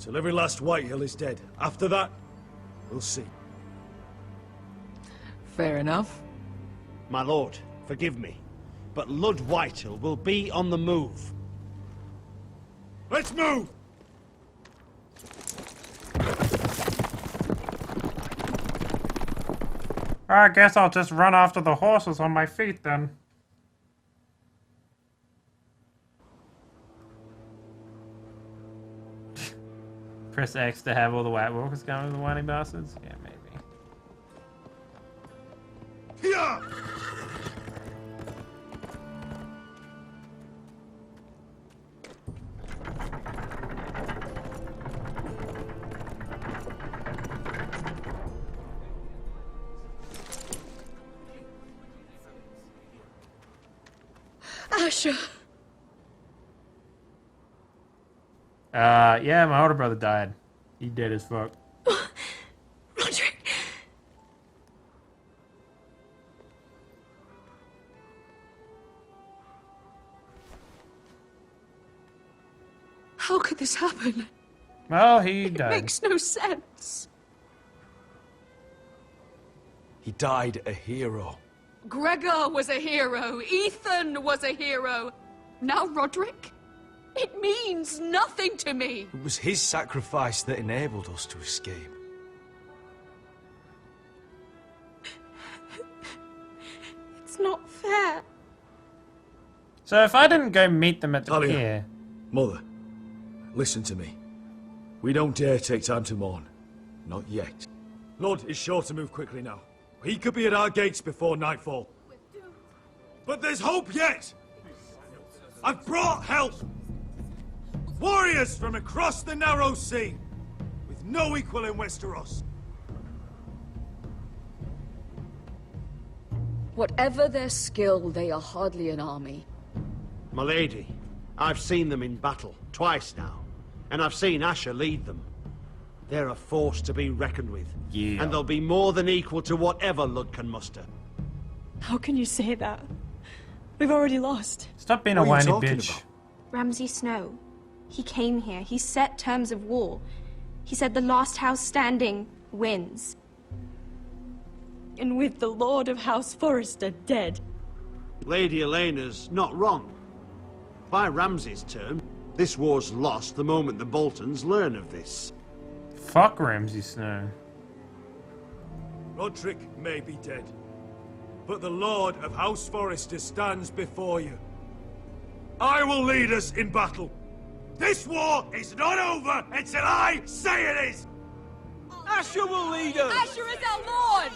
S10: Till every last Whitehill is dead. After that, we'll see.
S21: Fair enough.
S16: My lord, forgive me, but Lud Whitehill will be on the move.
S10: Let's move!
S1: I guess I'll just run after the horses on my feet then. Press X to have all the White Walkers come with the whining bastards? Yeah, maybe.
S10: Yeah!
S7: Asher.
S1: Yeah, my older brother died. He dead as fuck.
S7: Roderick.
S21: this happen?
S1: Well, he
S21: It
S1: died.
S21: makes no sense.
S12: He died a hero.
S21: Gregor was a hero. Ethan was a hero. Now Roderick? It means nothing to me.
S12: It was his sacrifice that enabled us to escape.
S21: It's not fair.
S1: So if I didn't go meet them at the
S10: Talia,
S1: pier...
S10: Mother, listen to me. We don't dare take time to mourn. Not yet. Lord is sure to move quickly now. He could be at our gates before nightfall. But there's hope yet! I've brought help! Warriors from across the narrow sea, with no equal in Westeros.
S21: Whatever their skill, they are hardly an army.
S4: My lady, I've seen them in battle, twice now. And I've seen Asher lead them. They're a force to be reckoned with.
S1: Yeah.
S4: And they'll be more than equal to whatever Lud can muster.
S6: How can you say that? We've already lost.
S1: Stop being a
S4: What are you
S1: whiny
S4: talking
S1: bitch.
S4: about?
S7: Ramsay Snow. He came here. He set terms of war. He said the last house standing wins.
S6: And with the Lord of House Forrester dead.
S4: Lady Elena's not wrong. By Ramsay's term, this war's lost the moment the Boltons learn of this.
S1: Fuck Ramsay Snow.
S10: Roderick may be dead, but the Lord of House Forrester stands before you. I will lead us in battle. This war is not over until I say it is!
S12: Asher will lead us!
S21: Asher is our Lord!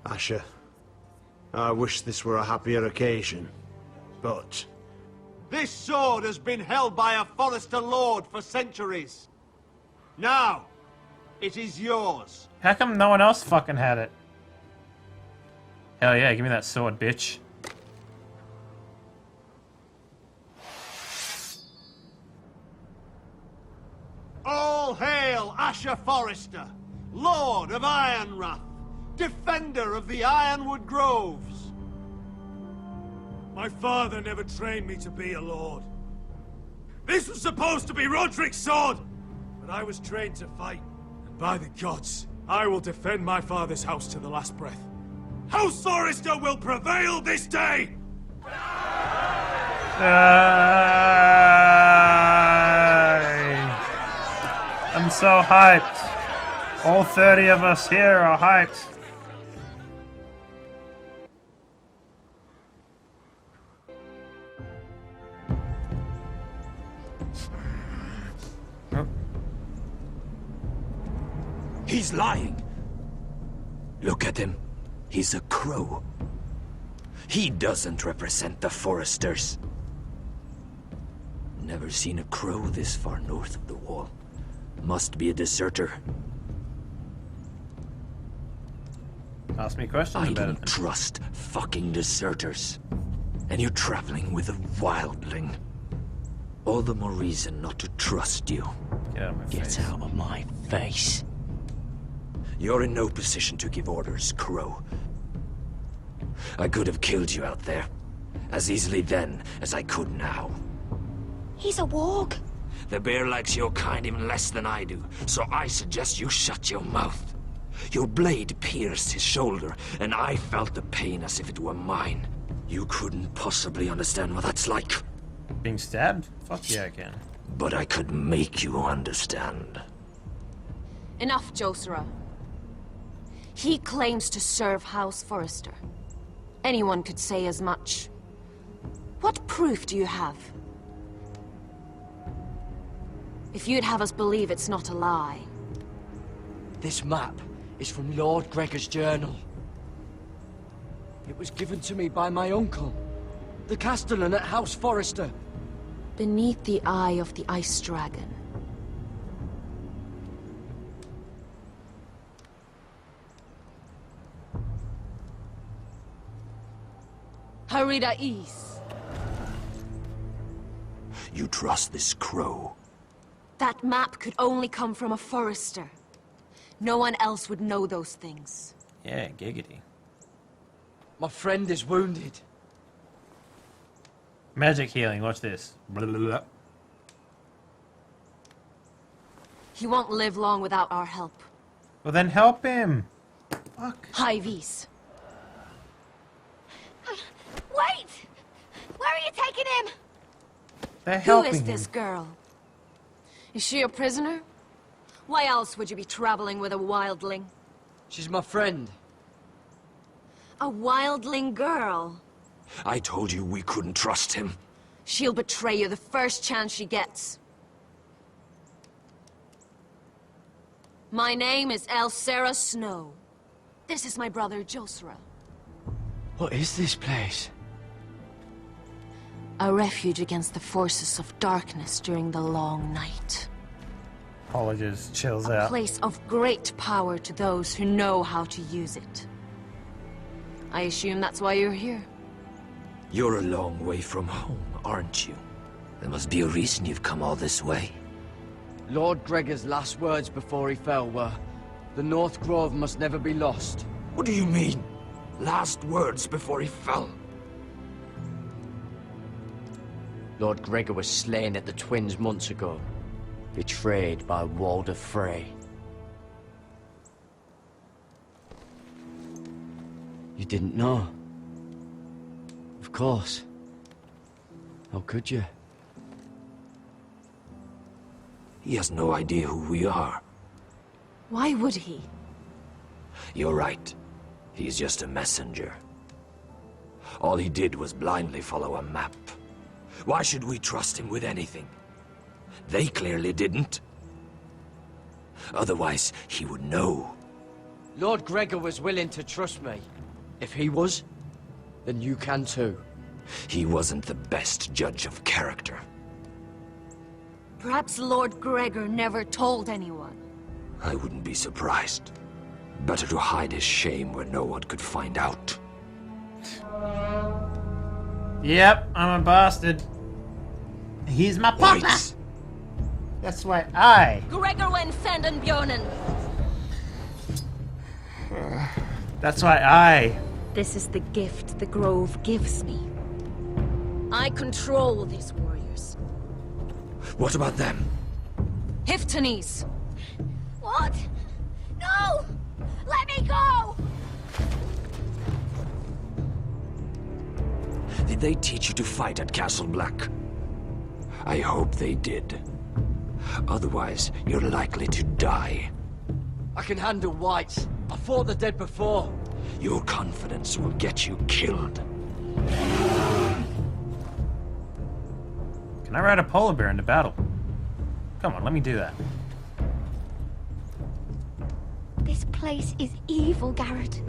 S4: Asher, I wish this were a happier occasion, but... This sword has been held by a Forrester Lord for centuries. Now, it is yours.
S1: How come no one else fucking had it? Hell yeah, give me that sword, bitch.
S4: All hail Asher Forrester, Lord of Ironrath, defender of the Ironwood Groves.
S10: My father never trained me to be a lord. This was supposed to be Roderick's sword, but I was trained to fight. And by the gods, I will defend my father's house to the last breath. House Forrester will prevail this day!
S1: I'm so hyped. All 30 of us here are hyped.
S18: He's lying. Look at him. He's a crow. He doesn't represent the Forresters. Never seen a crow this far north of the wall. Must be a deserter.
S1: Ask me questions
S18: I
S1: about it.
S18: don't trust fucking deserters. And you're traveling with a wildling. All the more reason not to trust you.
S1: Get out of my face.
S18: Get out of my face. You're in no position to give orders, Crow. I could have killed you out there. As easily then as I could now.
S5: He's a warg.
S18: The bear likes your kind even less than I do, so I suggest you shut your mouth. Your blade pierced his shoulder, and I felt the pain as if it were mine. You couldn't possibly understand what that's like.
S1: Being stabbed? Fuck yeah, I can.
S18: But I could make you understand.
S8: Enough, Josera. He claims to serve House Forrester. Anyone could say as much. What proof do you have? If you'd have us believe it's not a lie.
S3: This map is from Lord Gregor's journal. It was given to me by my uncle, the castellan at House Forrester.
S8: Beneath the eye of the Ice Dragon. Harida East.
S18: You trust this crow?
S8: That map could only come from a Forrester. No one else would know those things.
S1: Yeah, giggity.
S3: My friend is wounded.
S1: Magic healing, watch this. Blah, blah, blah.
S8: He won't live long without our help.
S1: Well then help him. Fuck.
S8: Hy-Vees.
S5: Wait! Where are you taking him?
S1: They're
S8: Who
S1: helping
S8: is
S1: him.
S8: this girl? Is she a prisoner? Why else would you be traveling with a wildling?
S3: She's my friend.
S8: A wildling girl?
S18: I told you we couldn't trust him.
S8: She'll betray you the first chance she gets. My name is Elsera Snow. This is my brother Josra.
S3: What is this place?
S8: A refuge against the forces of darkness during the long night.
S1: Paula just chills
S8: A
S1: out.
S8: place of great power to those who know how to use it. I assume that's why you're here.
S18: You're a long way from home, aren't you? There must be a reason you've come all this way.
S3: Lord Gregor's last words before he fell were, "The North Grove must never be lost."
S18: What do you mean? Last words before he fell?
S3: Lord Gregor was slain at the Twins months ago, betrayed by Walder Frey. You didn't know? Of course. How could you?
S18: He has no idea who we are.
S8: Why would he?
S18: You're right. He's just a messenger. All he did was blindly follow a map. Why should we trust him with anything? They clearly didn't. Otherwise, he would know.
S3: Lord Gregor was willing to trust me. If he was, then you can too.
S18: He wasn't the best judge of character.
S8: Perhaps Lord Gregor never told anyone.
S18: I wouldn't be surprised. Better to hide his shame where no one could find out.
S1: Yep, I'm a bastard. He's my papa.
S18: Wait.
S1: That's why I.
S8: Gregor wen fenden bjonen.
S1: That's why I.
S8: This is the gift the Grove gives me. I control these warriors.
S18: What about them?
S8: Hiftanes.
S5: What? No! Let me go!
S18: Did they teach you to fight at Castle Black? I hope they did. Otherwise, you're likely to die.
S3: I can handle whites. I fought the dead before.
S18: Your confidence will get you killed.
S1: Can I ride a polar bear into battle? Come on, let me do that.
S5: This place is evil, Garrett.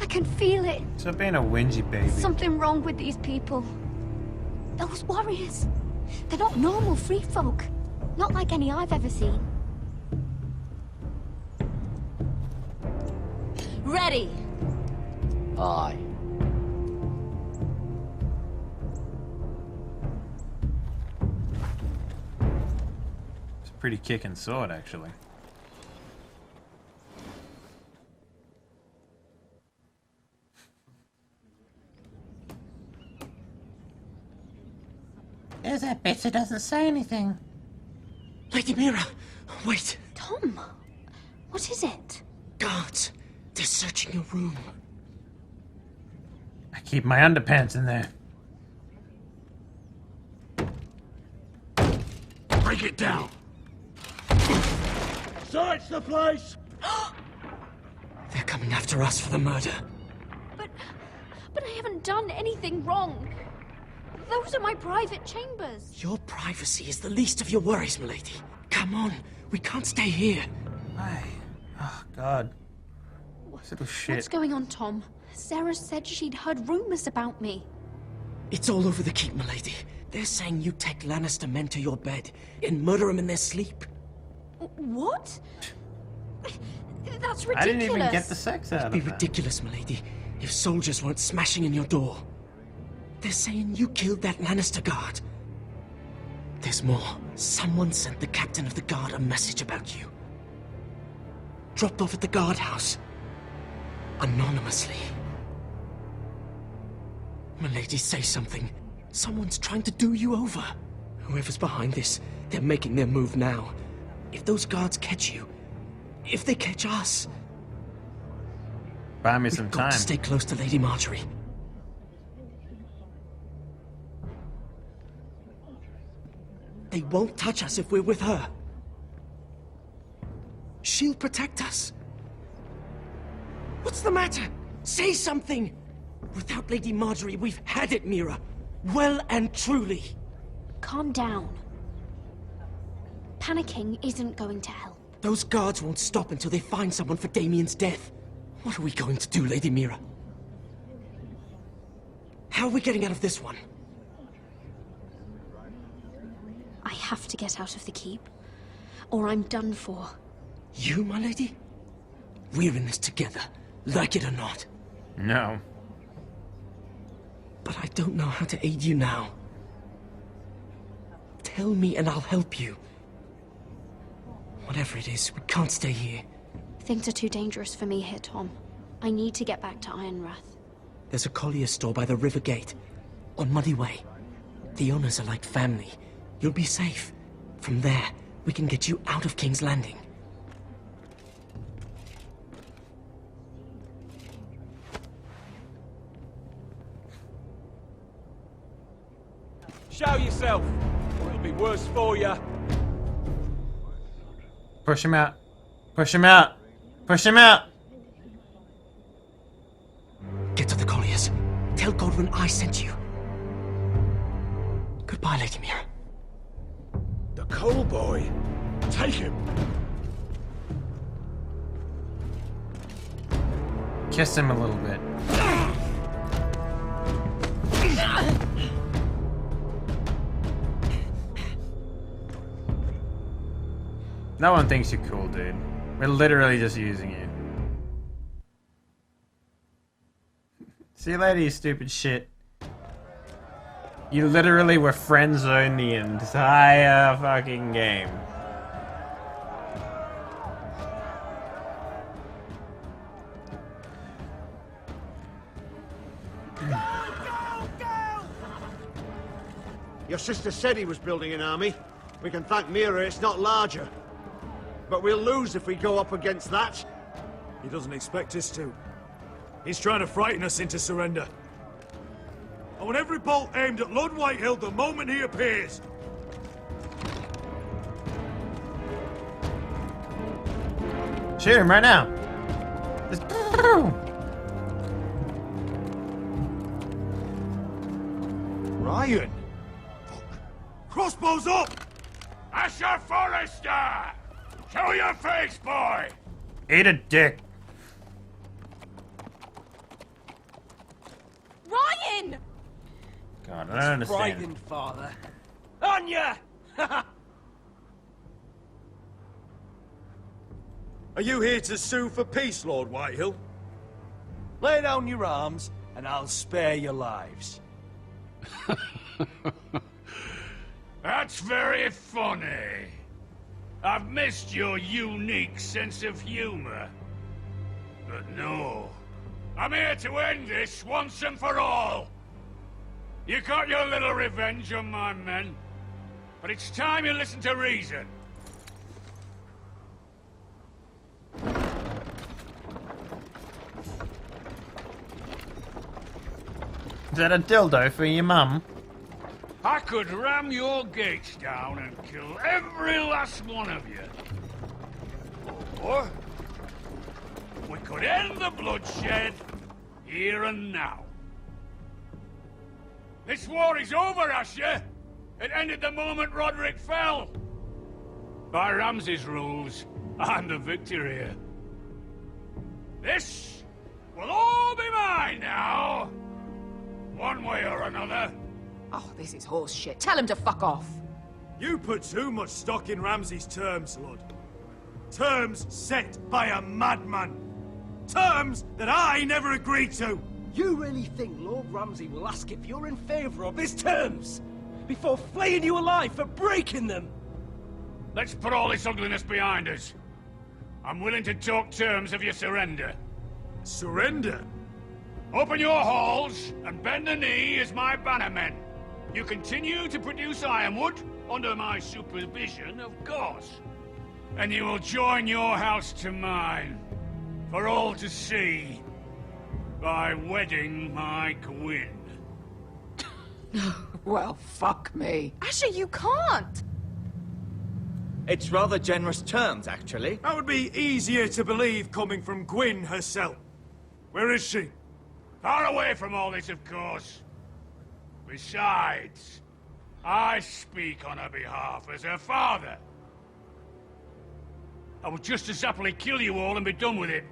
S5: I can feel it.
S1: Stop being a whingy baby.
S5: Something wrong with these people. Those warriors. They're not normal free folk. Not like any I've ever seen.
S8: Ready.
S3: Aye.
S1: It's a pretty kicking sword, actually.
S9: There's that bitch that doesn't say anything.
S17: Lady Mira, wait.
S5: Tom, what is it?
S17: Guards, they're searching your room.
S1: I keep my underpants in there.
S2: Break it down. Search the place.
S17: They're coming after us for the murder.
S5: But I haven't done anything wrong. Those are my private chambers.
S17: Your privacy is the least of your worries, milady. Come on, we can't stay here.
S1: Aye. Oh, God. This little shit.
S5: What's going on, Tom? Sarah said she'd heard rumors about me.
S17: It's all over the keep, milady. They're saying you take Lannister men to your bed and murder them in their sleep.
S5: What? That's ridiculous.
S1: I didn't even get the sex out of
S17: It'd be
S1: that.
S17: ridiculous, milady, if soldiers weren't smashing in your door. They're saying you killed that Lannister guard. There's more. Someone sent the captain of the guard a message about you. dropped off at the guardhouse. Anonymously. Milady, say something. Someone's trying to do you over. Whoever's behind this, they're making their move now. If those guards catch you, if they catch us...
S1: Buy me some
S17: we've
S1: time.
S17: got to stay close to Lady Marjorie. They won't touch us if we're with her. She'll protect us. What's the matter? Say something! Without Lady Marjorie, we've had it, Mira. Well and truly.
S5: Calm down. Panicking isn't going to help.
S17: Those guards won't stop until they find someone for Damien's death. What are we going to do, Lady Mira? How are we getting out of this one?
S5: I have to get out of the keep, or I'm done for.
S17: You, my lady? We're in this together, like it or not.
S1: No.
S17: But I don't know how to aid you now. Tell me and I'll help you. Whatever it is, we can't stay here.
S5: Things are too dangerous for me here, Tom. I need to get back to Ironrath.
S17: There's a collier store by the river gate, on Muddy Way. The owners are like family. You'll be safe. From there, we can get you out of King's Landing.
S16: Show yourself, or it'll be worse for you.
S1: Push him out. Push him out. Push him out.
S17: Get to the colliers. Tell Godwin I sent you. Goodbye, Lady Mira.
S4: The coal boy. Take him.
S1: Kiss him a little bit. No one thinks you're cool, dude. We're literally just using you. See you later, you stupid shit. You literally were friend-zoned the entire fucking game.
S4: Your sister said he was building an army. We can thank Mira it's not larger. But we'll lose if we go up against that.
S10: He doesn't expect us to. He's trying to frighten us into surrender. I want every bolt aimed at Lord Whitehill the moment he appears.
S1: Shoot him right now. Just...
S10: Ryan! Crossbows up!
S2: Asher Forrester! Show your face, boy!
S1: Eat a dick.
S7: Ryan!
S1: God, I don't understand.
S16: Frightened, father. Anya!
S10: Are you here to sue for peace, Lord Whitehill?
S16: Lay down your arms, and I'll spare your lives.
S2: That's very funny. I've missed your unique sense of humor. But no. I'm here to end this once and for all. You got your little revenge on my men, but it's time you listen to reason.
S1: Is that a dildo for your mum?
S2: I could ram your gates down and kill every last one of you. Or we could end the bloodshed here and now. This war is over, Asher. It ended the moment Roderick fell. By Ramsay's rules, I'm the victor here. This will all be mine now. One way or another.
S21: Oh, this is horse shit. Tell him to fuck off.
S10: You put too much stock in Ramsay's terms, Lord. Terms set by a madman. Terms that I never agreed to.
S16: You really think Lord Ramsay will ask if you're in favor of his terms before flaying you alive for breaking them?
S2: Let's put all this ugliness behind us. I'm willing to talk terms of your surrender.
S10: Surrender?
S2: Open your halls and bend the knee as my bannermen. You continue to produce ironwood, under my supervision, of course. And you will join your house to mine, for all to see, by wedding my Gwyn.
S21: Well, fuck me.
S7: Asher, you can't!
S13: It's rather generous terms, actually.
S10: That would be easier to believe coming from Gwyn herself. Where is she?
S2: Far away from all this, of course. Besides, I speak on her behalf as her father. I would just as happily kill you all and be done with it.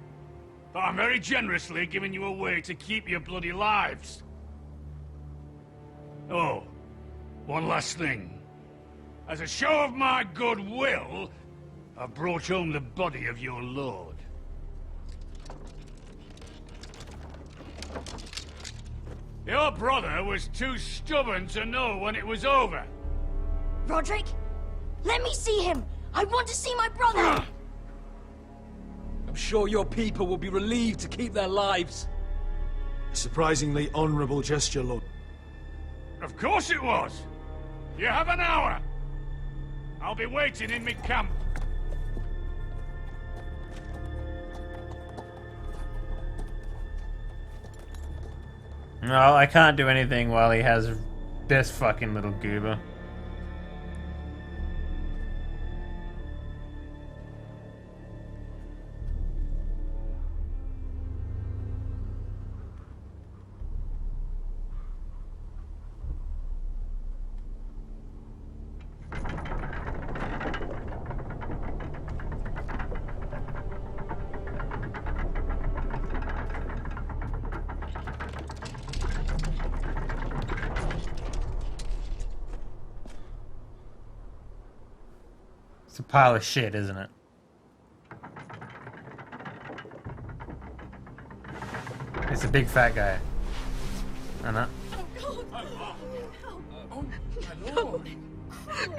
S2: But I'm very generously giving you a way to keep your bloody lives. Oh, one last thing. As a show of my goodwill, I've brought home the body of your lord. Your brother was too stubborn to know when it was over.
S8: Roderick? Let me see him! I want to see my brother!
S16: I'm sure your people will be relieved to keep their lives.
S10: A surprisingly honorable gesture, Lord.
S2: Of course it was! You have an hour! I'll be waiting in mid-camp.
S1: No, I can't do anything while he has this fucking little goober. It's a pile of shit, isn't it? It's a big fat guy. I know.
S6: No!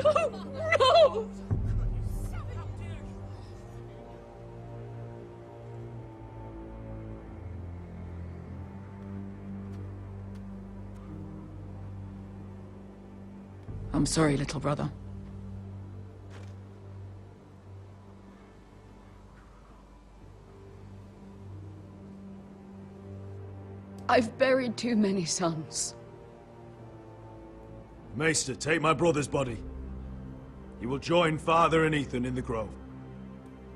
S6: No!
S21: I'm sorry, little brother.
S6: I've buried too many sons.
S10: Maester, take my brother's body. You will join Father and Ethan in the grove.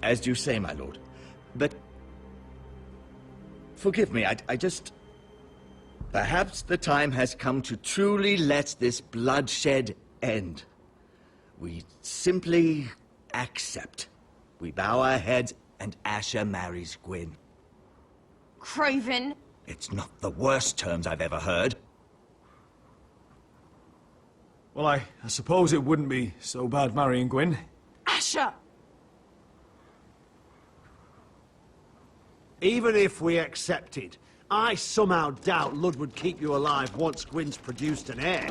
S13: As you say, my lord. But... forgive me, I just... Perhaps the time has come to truly let this bloodshed end. We simply accept. We bow our heads and Asher marries Gwyn.
S7: Craven.
S13: It's not the worst terms I've ever heard.
S10: Well, I suppose it wouldn't be so bad marrying Gwyn.
S7: Asher!
S4: Even if we accepted, I somehow doubt Lud would keep you alive once Gwyn's produced an heir.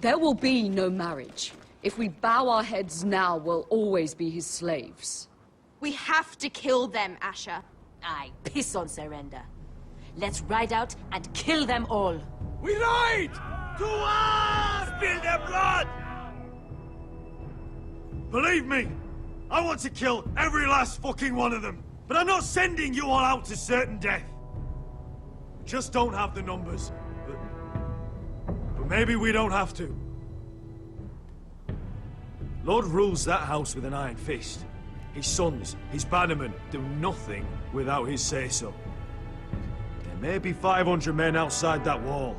S6: There will be no marriage. If we bow our heads now, we'll always be his slaves.
S7: We have to kill them, Asher.
S8: I piss on surrender. Let's ride out and kill them all.
S2: We ride! To us! Spill their blood!
S10: Believe me, I want to kill every last fucking one of them. But I'm not sending you all out to certain death. We just don't have the numbers. But maybe we don't have to. Lord rules that house with an iron fist. His sons, his bannermen, do nothing without his say-so. There may be 500 men outside that wall.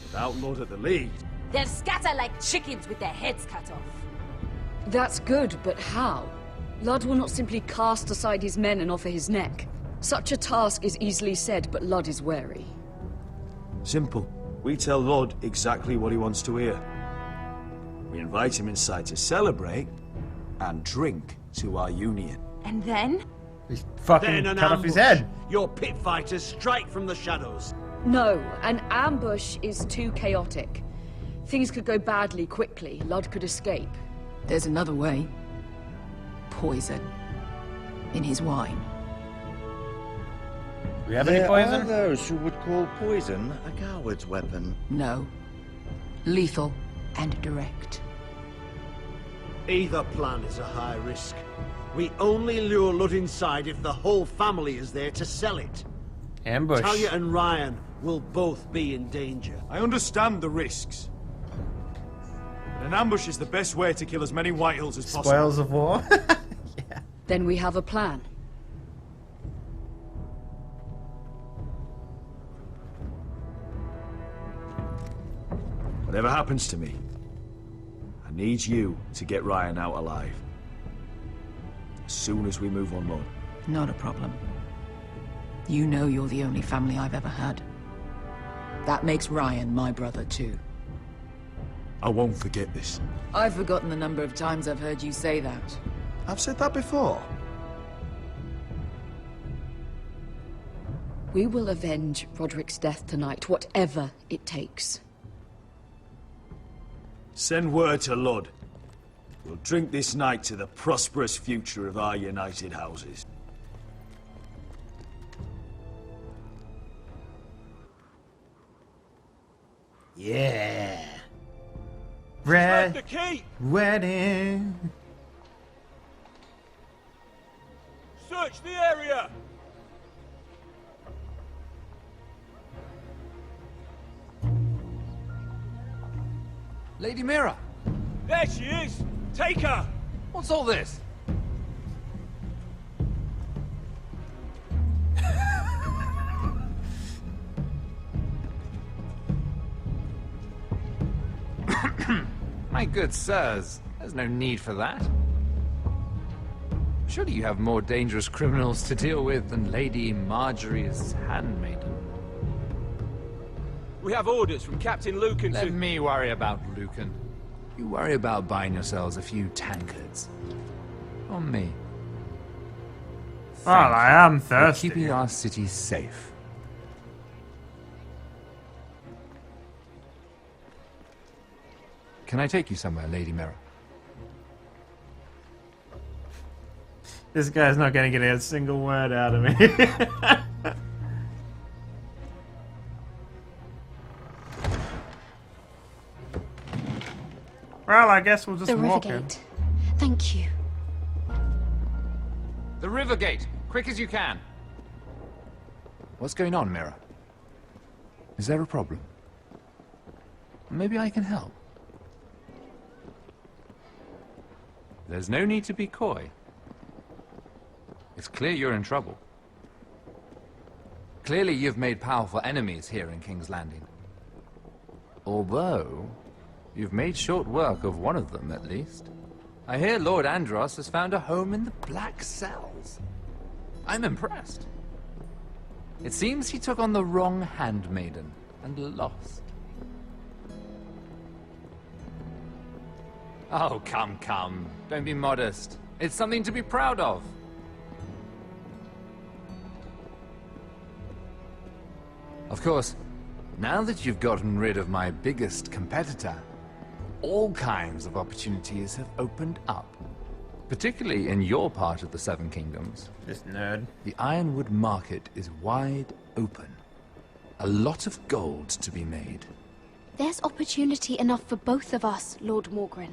S10: Without Lord at the lead...
S8: They'll scatter like chickens with their heads cut off.
S6: That's good, but how? Lud will not simply cast aside his men and offer his neck. Such a task is easily said, but Lud is wary.
S10: Simple. We tell Lord exactly what he wants to hear. We invite him inside to celebrate and drink to our union.
S7: And then?
S1: He's fucking cut off his head.
S4: Your pit fighters strike from the shadows.
S6: No, an ambush is too chaotic. Things could go badly quickly. Lud could escape.
S21: There's another way. Poison. in his wine.
S1: Do we have any poison?
S13: There are those who would call poison a coward's weapon.
S21: No. Lethal and direct.
S4: Either plan is a high risk. We only lure Lud inside if the whole family is there to sell it.
S1: Ambush.
S4: Talia and Ryan will both be in danger.
S10: I understand the risks. But an ambush is the best way to kill as many Whitehills as possible.
S1: Spoils of war.
S6: Then we have a plan.
S10: Whatever happens to me, I need you to get Ryan out alive. As soon as we move on Lord.
S21: Not a problem. You know you're the only family I've ever had. That makes Ryan my brother too.
S10: I won't forget this.
S21: I've forgotten the number of times I've heard you say that.
S10: I've said that before.
S6: We will avenge Roderick's death tonight, whatever it takes.
S10: Send word to Lud. We'll drink this night to the prosperous future of our united houses.
S1: Yeah.
S2: Red the key.
S1: Wedding.
S2: Search the area.
S22: Lady Mira!
S2: There she is. Take her.
S22: What's all this? My good sirs, there's no need for that. Surely you have more dangerous criminals to deal with than Lady Marjorie's handmaiden.
S2: We have orders from Captain Lucan
S22: Let
S2: to...
S22: me worry about Lucan. You worry about buying yourselves a few tankards. On me.
S1: Well, I am
S22: For
S1: thirsty.
S22: keeping our city safe. Can I take you somewhere, Lady Mira?
S1: This guy's not going to get a single word out of me. Well, I guess we'll just
S5: The
S1: walk
S5: river
S1: in.
S5: gate. Thank you.
S22: The river gate! Quick as you can! What's going on, Mira? Is there a problem? Maybe I can help. There's no need to be coy. It's clear you're in trouble. Clearly you've made powerful enemies here in King's Landing. Although, you've made short work of one of them, at least. I hear Lord Andros has found a home in the Black Cells. I'm impressed. It seems he took on the wrong handmaiden and lost. Oh, come, come. Don't be modest. It's something to be proud of. Of course, now that you've gotten rid of my biggest competitor, all kinds of opportunities have opened up. Particularly in your part of the Seven Kingdoms.
S1: This nerd.
S22: The Ironwood market is wide open. A lot of gold to be made.
S5: There's opportunity enough for both of us, Lord Morgren.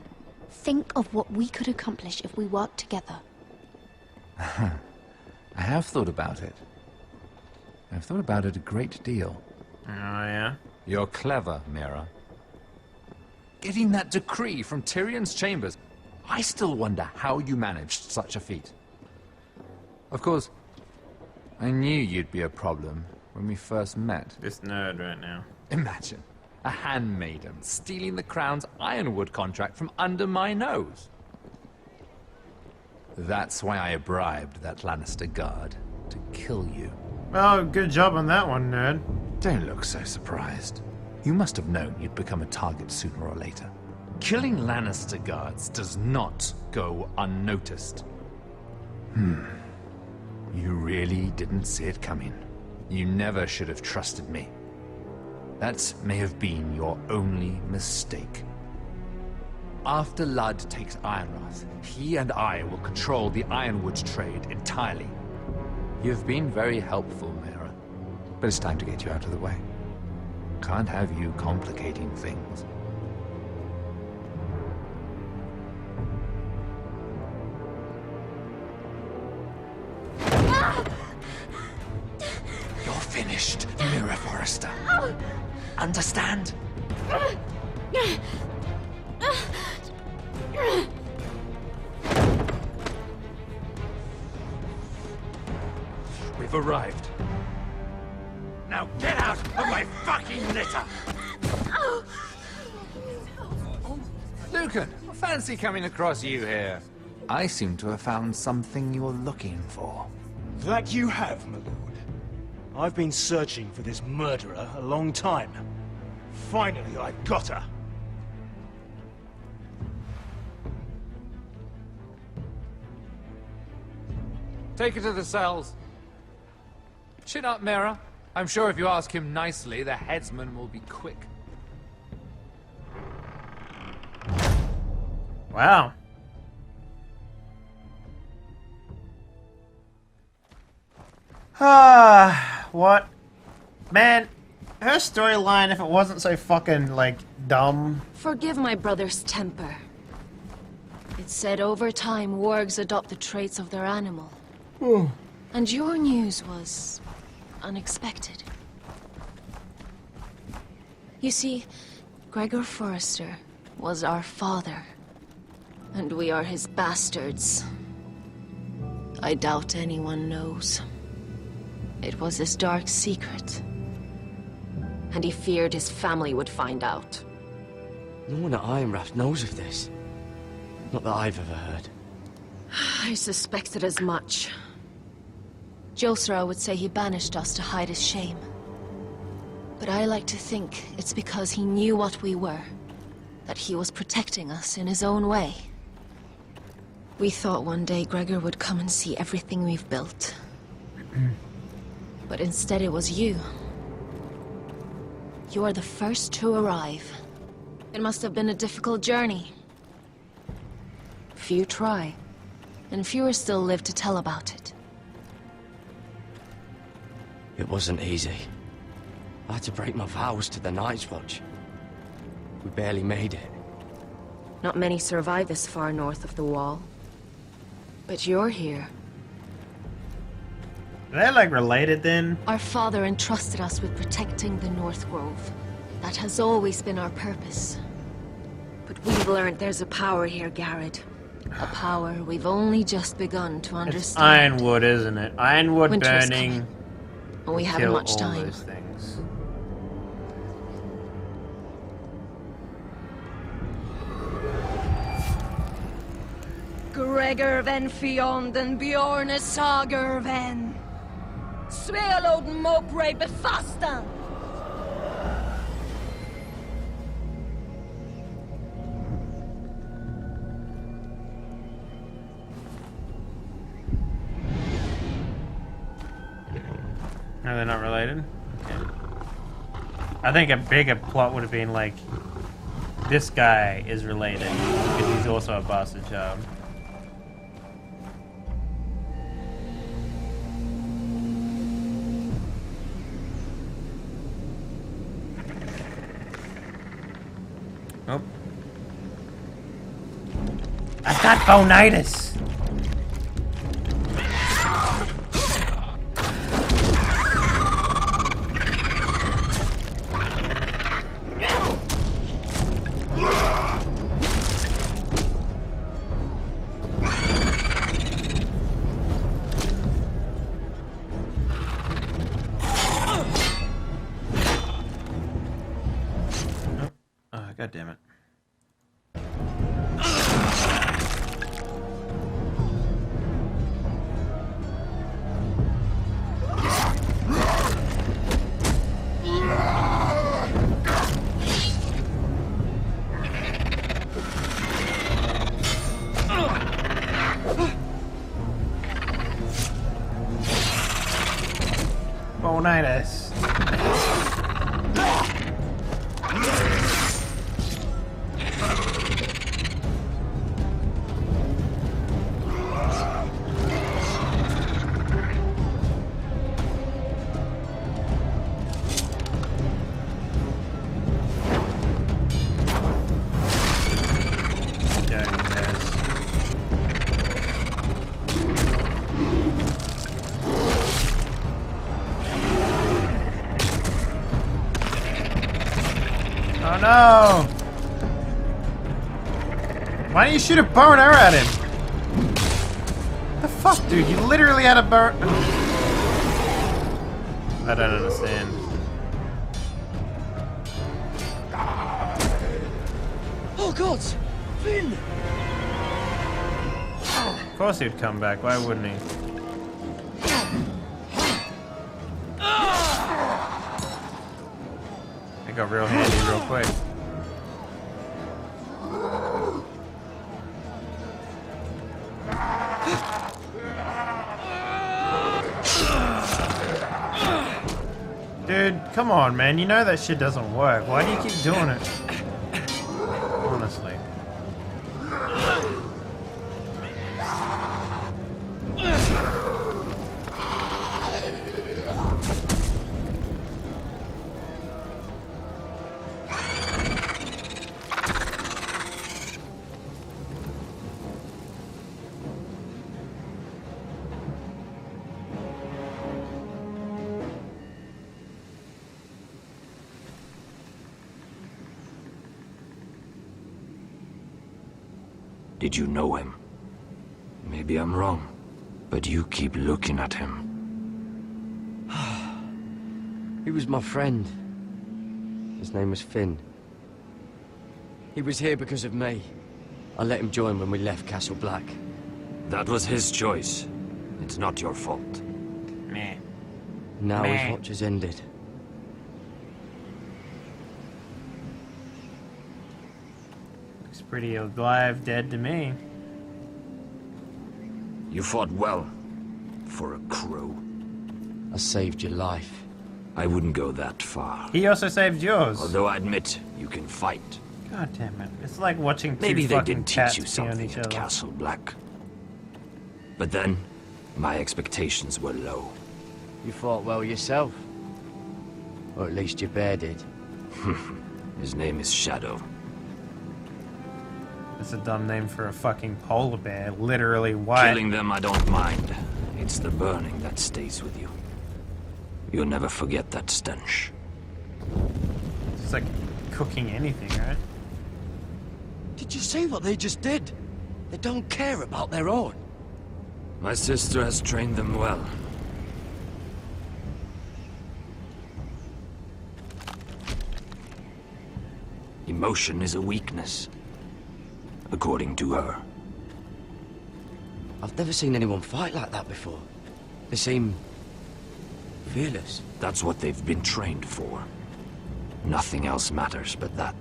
S5: Think of what we could accomplish if we worked together.
S22: I have thought about it. I've thought about it a great deal.
S1: Oh, yeah?
S22: You're clever, Mira. Getting that decree from Tyrion's chambers, I still wonder how you managed such a feat. Of course, I knew you'd be a problem when we first met.
S1: This nerd right now.
S22: Imagine a handmaiden stealing the Crown's Ironwood contract from under my nose. That's why I bribed that Lannister guard to kill you.
S1: Well, good job on that one, nerd.
S22: Don't look so surprised. You must have known you'd become a target sooner or later. Killing Lannister guards does not go unnoticed. You really didn't see it coming. You never should have trusted me. That may have been your only mistake. after Ludd takes Ironrath, he and I will control the ironwood trade entirely. You've been very helpful, Mira, but it's time to get you out of the way. Can't have you complicating things. You're finished, Mira Forrester. Understand?
S16: We've arrived. Now get out of my fucking litter!
S22: Lucan, fancy coming across you here. I seem to have found something you're looking for.
S2: That you have, my lord. I've been searching for this murderer a long time. Finally, I've got her.
S22: Take her to the cells. Chin up, Mira. I'm sure if you ask him nicely, the headsman will be quick.
S1: Wow. What? Man, her storyline, if it wasn't so fucking, like, dumb.
S15: Forgive my brother's temper. It's said over time, wargs adopt the traits of their animal. And your news was unexpected. You see, Gregor Forrester was our father, and we are his bastards. I doubt anyone knows. It was his dark secret, and he feared his family would find out.
S3: No one at Ironrath knows of this. Not that I've ever heard.
S15: I suspected as much. Josra would say he banished us to hide his shame. But I like to think it's because he knew what we were, that he was protecting us in his own way. We thought one day Gregor would come and see everything we've built. But instead it was you. You are the first to arrive. It must have been a difficult journey. Few try, and fewer still live to tell about it.
S3: It wasn't easy. I had to break my vows to the Night's Watch. We barely made it.
S15: Not many survive this far north of the Wall. But you're here.
S1: Are they, like, related then?
S15: Our father entrusted us with protecting the North Grove. That has always been our purpose. But we've learned there's a power here, Garrett. A power we've only just begun to understand.
S1: It's ironwood, isn't it? Ironwood
S15: Winter's
S1: burning.
S15: coming, and we haven't
S1: kill
S15: much
S1: all
S15: time.
S1: those things.
S15: Gregor ven Fionden Bjorne Sager ven. Svealod Mopre befastan.
S1: No, they're not related? Okay. I think a bigger plot would have been like, this guy is related, because he's also a bastard child. Oh. I've got bonitis! God damn it. Bonitis. Oh no! Why don't you shoot a bow and arrow at him? The fuck, dude? You literally had a bow. I don't understand.
S17: Oh God, Finn!
S1: Of course he'd come back. Why wouldn't he? It got real handy real quick. Dude, come on, man. You know that shit doesn't work. Why do you keep doing it? Honestly.
S18: Did you know him? Maybe I'm wrong, but you keep looking at him.
S3: He was my friend. His name was Finn. He was here because of me. I let him join when we left Castle Black.
S18: That was his choice. It's not your fault.
S1: Meh.
S3: Now
S1: Meh.
S3: his watch has ended.
S1: Looks pretty alive, dead to me.
S18: You fought well. For a crow.
S3: I saved your life.
S18: I wouldn't go that far.
S1: He also saved yours.
S18: Although I admit, you can fight.
S1: God damn it. It's like watching two
S18: Maybe they
S1: fucking
S18: didn't
S1: cats
S18: teach you
S1: pee on
S18: something
S1: each
S18: at
S1: other.
S18: Castle Black. But then, my expectations were low.
S3: You fought well yourself. Or at least your bear did.
S18: His name is Shadow.
S1: That's a dumb name for a fucking polar bear. Literally white.
S18: Killing them I don't mind. It's the burning that stays with you. You'll never forget that stench.
S1: It's like cooking anything, right?
S17: Did you see what they just did? They don't care about their own.
S18: My sister has trained them well. Emotion is a weakness, according to her.
S3: I've never seen anyone fight like that before. They seem fearless.
S18: That's what they've been trained for. Nothing else matters but that.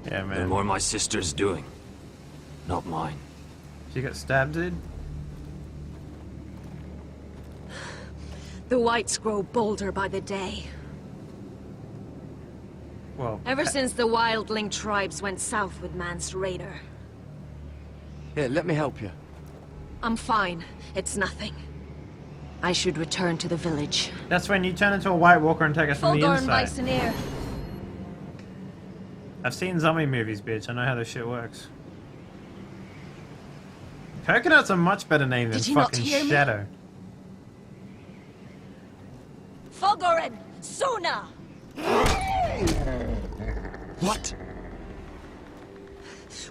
S1: Yeah, man.
S18: The more my sister's doing, not mine.
S1: She got stabbed, dude?
S15: The whites grow bolder by the day.
S1: Well,
S15: Ever since the wildling tribes went south with Mance Raider.
S3: Here, let me help you.
S15: I'm fine. It's nothing. I should return to the village.
S1: That's when you turn into a White Walker and take us from the
S15: Fulgor and
S1: inside.
S15: Vyseneer.
S1: I've seen zombie movies, bitch. I know how this shit works. Coconut's a much better name than
S15: Did you not
S1: fucking
S15: hear me?
S1: Shadow.
S8: Fulgorin! Suna!
S18: What?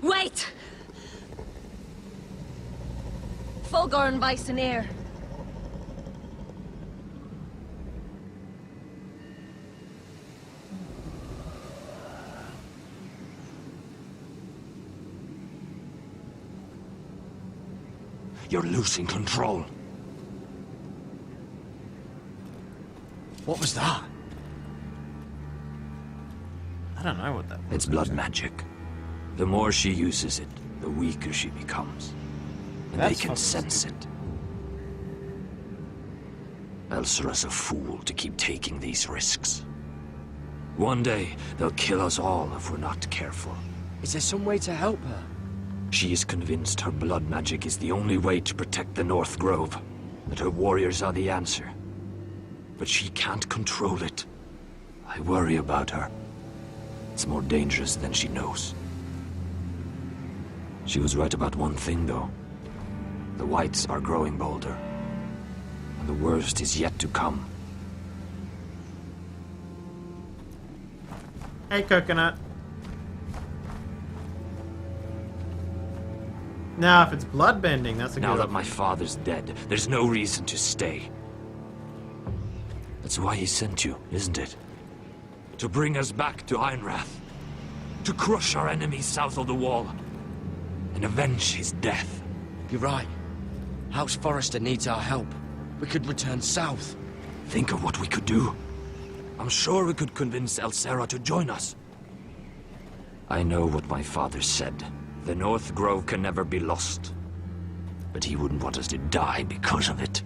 S15: Wait! Fulgor and Vyseneer.
S18: You're losing control.
S17: What was that?
S1: I don't know what that was.
S18: It's blood magic. The more she uses it, the weaker she becomes. And
S1: That's
S18: they can
S1: fucking
S18: sense it. Elsera's a fool to keep taking these risks. One day, they'll kill us all if we're not careful.
S3: Is there some way to help her?
S18: She is convinced her blood magic is the only way to protect the North Grove, that her warriors are the answer. But she can't control it. I worry about her. It's more dangerous than she knows. She was right about one thing, though. The Whites are growing bolder. And the worst is yet to come.
S1: Hey, coconut. Now, if it's bloodbending, that's a
S18: Now
S1: good
S18: that
S1: option.
S18: my father's dead, there's no reason to stay. That's why he sent you, isn't it? To bring us back to Ironrath. To crush our enemies south of the wall. And avenge his death.
S3: You're right. House Forrester needs our help. We could return south.
S18: Think of what we could do. I'm sure we could convince Elsera to join us. I know what my father said. The North Grove can never be lost. But he wouldn't want us to die because of it.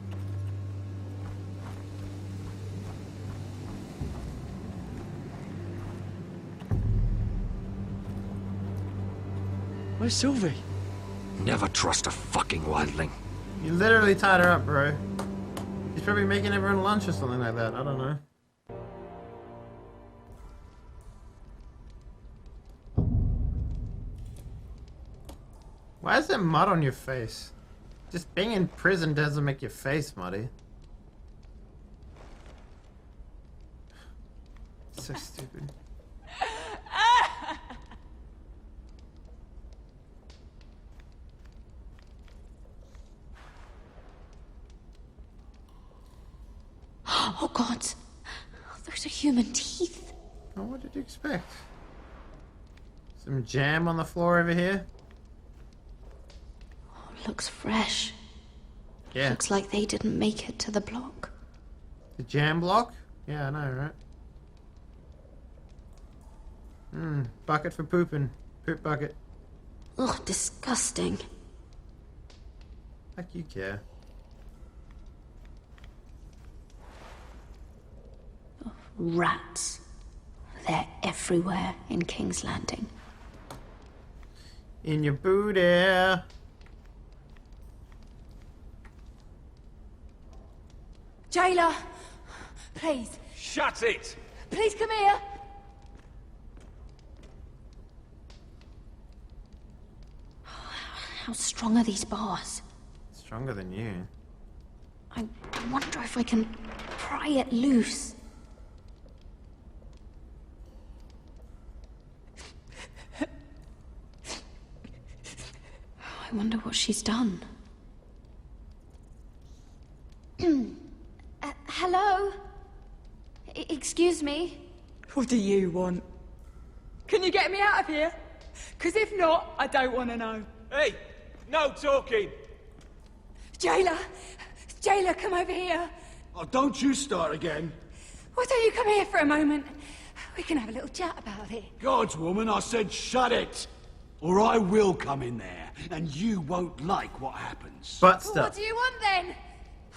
S3: Where's Sylvie?
S18: Never trust a fucking wildling.
S1: You literally tied her up, bro. He's probably making everyone lunch or something like that. I don't know. Why is there mud on your face? Just being in prison doesn't make your face muddy. So stupid.
S15: Oh God, those are human teeth.
S1: Oh, what did you expect? Some jam on the floor over here?
S15: Oh, looks fresh.
S1: Yeah.
S15: Looks like they didn't make it to the block.
S1: The jam block? Yeah, I know, right? Bucket for pooping. Poop bucket.
S15: Ugh, disgusting.
S1: Like you care.
S15: Rats. They're everywhere in King's Landing.
S1: In your booty.
S8: Jailer, please.
S16: Shut it!
S8: Please come here.
S15: How strong are these bars?
S1: Stronger than you.
S15: I wonder if I can pry it loose. I wonder what she's done.
S5: Hello? Excuse me?
S21: What do you want? Can you get me out of here? Because if not, I don't want to know.
S16: Hey, no talking.
S21: Jailer! Jailer, come over here.
S10: Oh, don't you start again.
S21: Why don't you come here for a moment? We can have a little chat about it.
S10: God's woman, I said shut it. Or I will come in there, and you won't like what happens.
S1: Butt
S21: Well,
S1: stuff.
S21: what do you want then?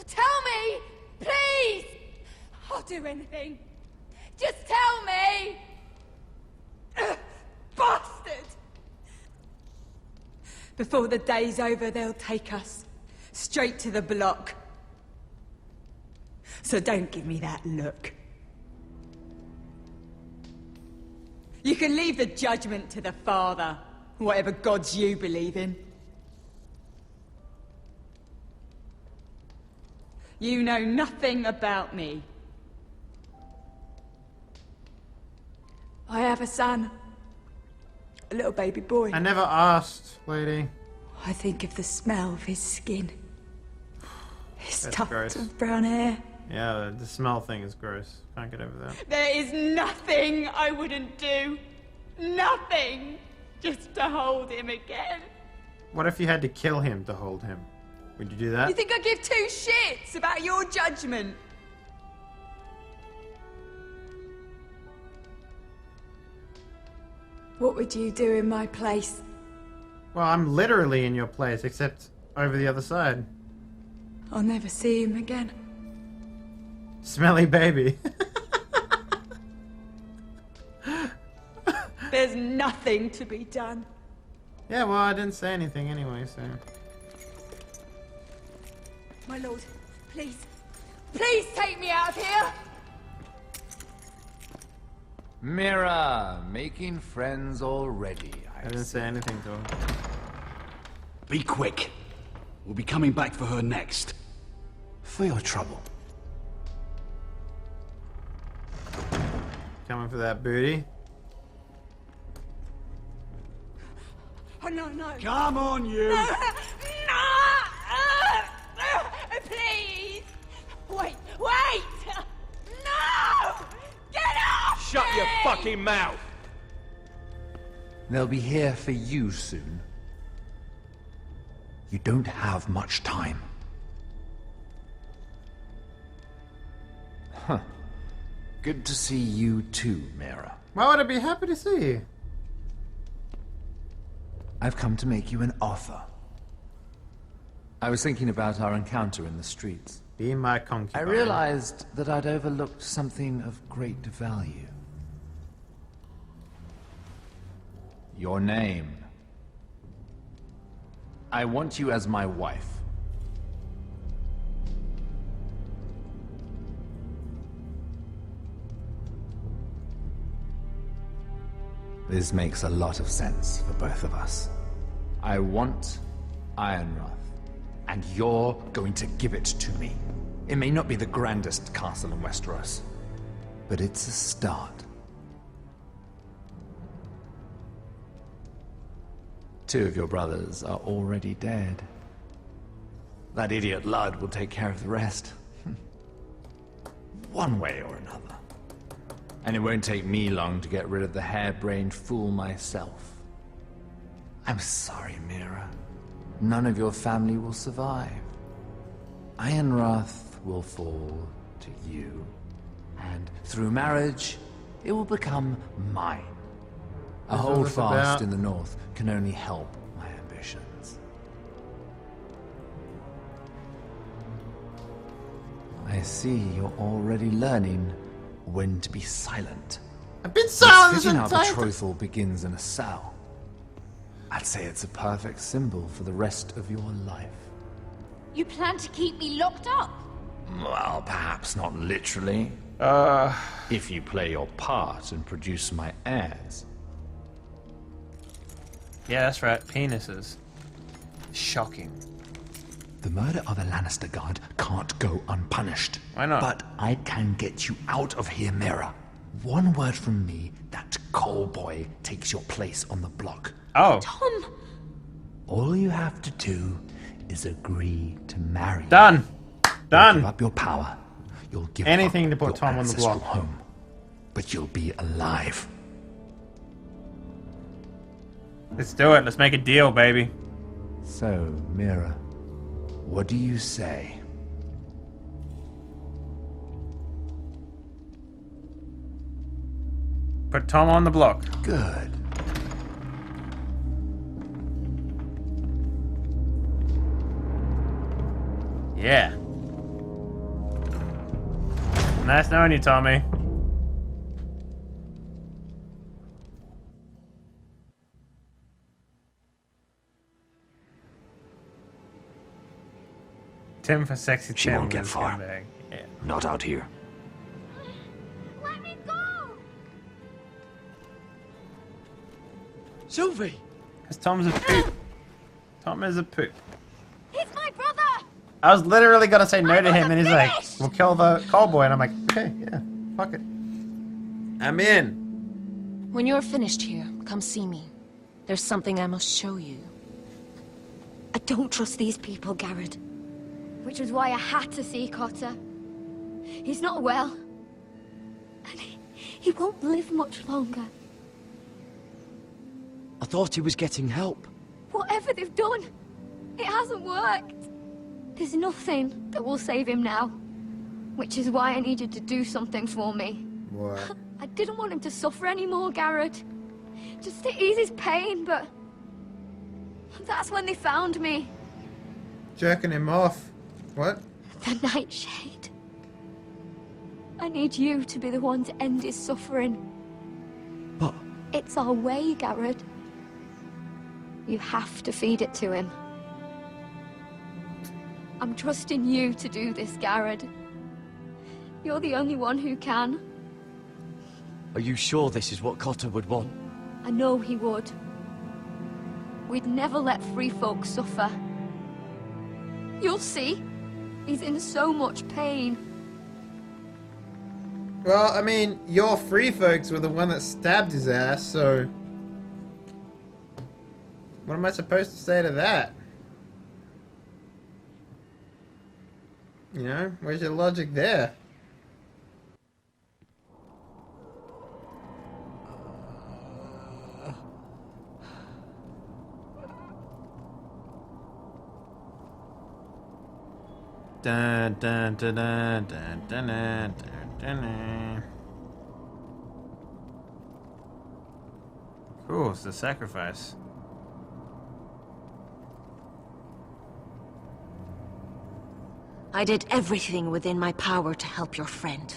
S21: Tell me, please. I'll do anything. Just tell me. Bastard! Before the day's over, they'll take us straight to the block. So don't give me that look. You can leave the judgment to the Father, whatever gods you believe in. You know nothing about me. I have a son. A little baby boy.
S1: I never asked, lady.
S21: I think of the smell of his skin. His
S1: That's
S21: tufts
S1: gross.
S21: of brown hair.
S1: Yeah, the smell thing is gross. Can't get over that.
S21: There is nothing I wouldn't do. Nothing. Just to hold him again.
S1: What if you had to kill him to hold him? Would you do that?
S21: You think I give two shits about your judgment? What would you do in my place?
S1: Well, I'm literally in your place, except over the other side.
S21: I'll never see him again.
S1: Smelly baby.
S21: There's nothing to be done.
S1: Yeah, well, I didn't say anything anyway, so...
S21: My lord, please. Please take me out of here!
S22: Mira, making friends already.
S1: I didn't say anything to him.
S10: Be quick. We'll be coming back for her next.
S3: For your trouble.
S1: Coming for that booty.
S7: no.
S2: Come on, you.
S7: No! Please! Wait! No! Get off!
S16: Shut your fucking mouth!
S22: They'll be here for you soon. You don't have much time. Huh. Good to see you too, Mira.
S1: Why would I be happy to see you?
S22: I've come to make you an offer. I was thinking about our encounter in the streets.
S1: Be my concubine.
S22: I realized that I'd overlooked something of great value. Your name. I want you as my wife. This makes a lot of sense for both of us. I want Ironrath, and you're going to give it to me. It may not be the grandest castle in Westeros, but it's a start. Two of your brothers are already dead. That idiot Ludd will take care of the rest. One way or another. And it won't take me long to get rid of the harebrained fool myself. I'm sorry, Mira. None of your family will survive. Ironrath will fall to you. And through marriage, it will become mine. A holdfast in the north can only help my ambitions. I see you're already learning when to be silent.
S1: I've been silent this
S22: our
S1: entire
S22: betrothal begins in a cell. I'd say it's a perfect symbol for the rest of your life.
S5: You plan to keep me locked up?
S22: Well, perhaps not literally. If you play your part and produce my heirs.
S1: Yeah, that's right. Penises. Shocking.
S22: The murder of a Lannister guard can't go unpunished.
S1: Why not?
S22: But I can get you out of here, Mira. One word from me, that coal boy takes your place on the block.
S1: Oh.
S5: Tom!
S22: All you have to do is agree to marry.
S1: Done. Done.
S22: You'll give up your power. You'll give
S1: anything
S22: up
S1: to put
S22: your
S1: Tom on the block.
S22: ancestral home. But you'll be alive.
S1: Let's do it. Let's make a deal, baby.
S22: So, Mira, what do you say?
S1: Put Tom on the block.
S22: Good.
S1: Yeah. Nice knowing you, Tommy. Tim for sexy
S18: She
S1: Tim.
S18: won't get far.
S1: Yeah.
S18: Not out here.
S5: Let me go!
S13: Sylvie!
S1: Because Tom's a poop. Tom is a poop.
S5: He's my brother!
S1: I was literally gonna say no to him, and he's like, "We'll kill the cowboy," and I'm like, "Okay, yeah, fuck it, I'm in."
S15: When you're finished here, come see me. There's something I must show you.
S5: I don't trust these people, Garrett. Which was why I had to see Cotter. He's not well. And he won't live much longer.
S13: I thought he was getting help.
S5: Whatever they've done, it hasn't worked. There's nothing that will save him now. Which is why I need you to do something for me.
S1: What?
S5: I didn't want him to suffer anymore, Garrett. Just to ease his pain, but... that's when they found me.
S1: Jerking him off. What?
S5: The Nightshade. I need you to be the one to end his suffering.
S13: But...
S5: it's our way, Garrett. You have to feed it to him. I'm trusting you to do this, Garrett. You're the only one who can.
S13: Are you sure this is what Cotter would want?
S5: I know he would. We'd never let free folk suffer. You'll see. He's in so much pain.
S1: Well, I mean, your free folks were the one that stabbed his ass, so... What am I supposed to say to that? You know, where's your logic there? Dun, dun, dun, dun, dun, dun, dun, dun, dun. Cool, it's the sacrifice.
S15: I did everything within my power to help your friend.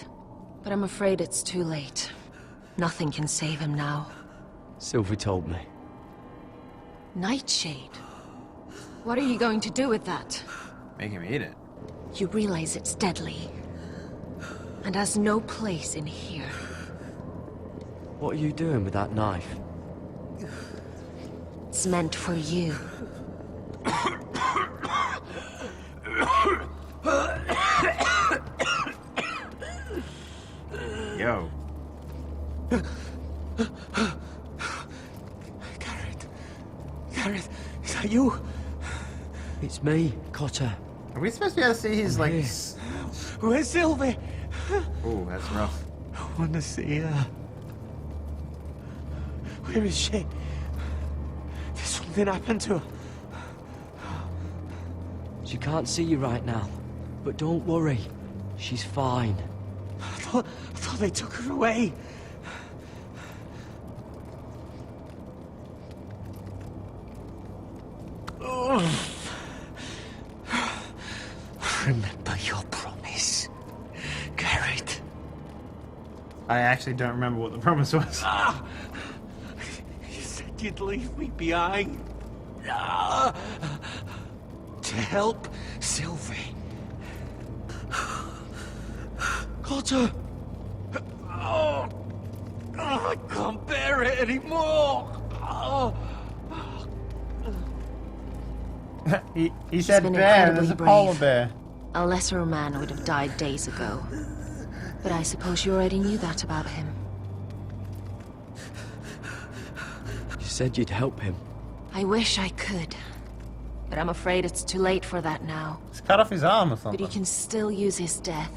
S15: But I'm afraid it's too late. Nothing can save him now.
S3: Sylvie told me.
S15: Nightshade? What are you going to do with that?
S1: Make him eat it.
S15: You realize it's deadly. And has no place in here.
S3: What are you doing with that knife?
S15: It's meant for you.
S1: Yo.
S17: Gareth, is that you?
S3: It's me, Cotter.
S1: Are we supposed to be able to see his, like...
S17: Where's Sylvie?
S1: Oh, that's rough.
S17: I want to see her. Where is she? Did something happen to her?
S3: She can't see you right now. But don't worry. She's fine.
S17: I thought they took her away. Remember your promise, Garrett.
S1: I actually don't remember what the promise was.
S17: You said you'd leave me behind. To help Sylvie. Cotter! Oh, I can't bear it anymore!
S1: He said bear, and there's a polar bear.
S15: A lesser man would have died days ago. But I suppose you already knew that about him.
S3: You said you'd help him.
S15: I wish I could. But I'm afraid it's too late for that now.
S1: Let's cut off his arm or something.
S15: But he can still use his death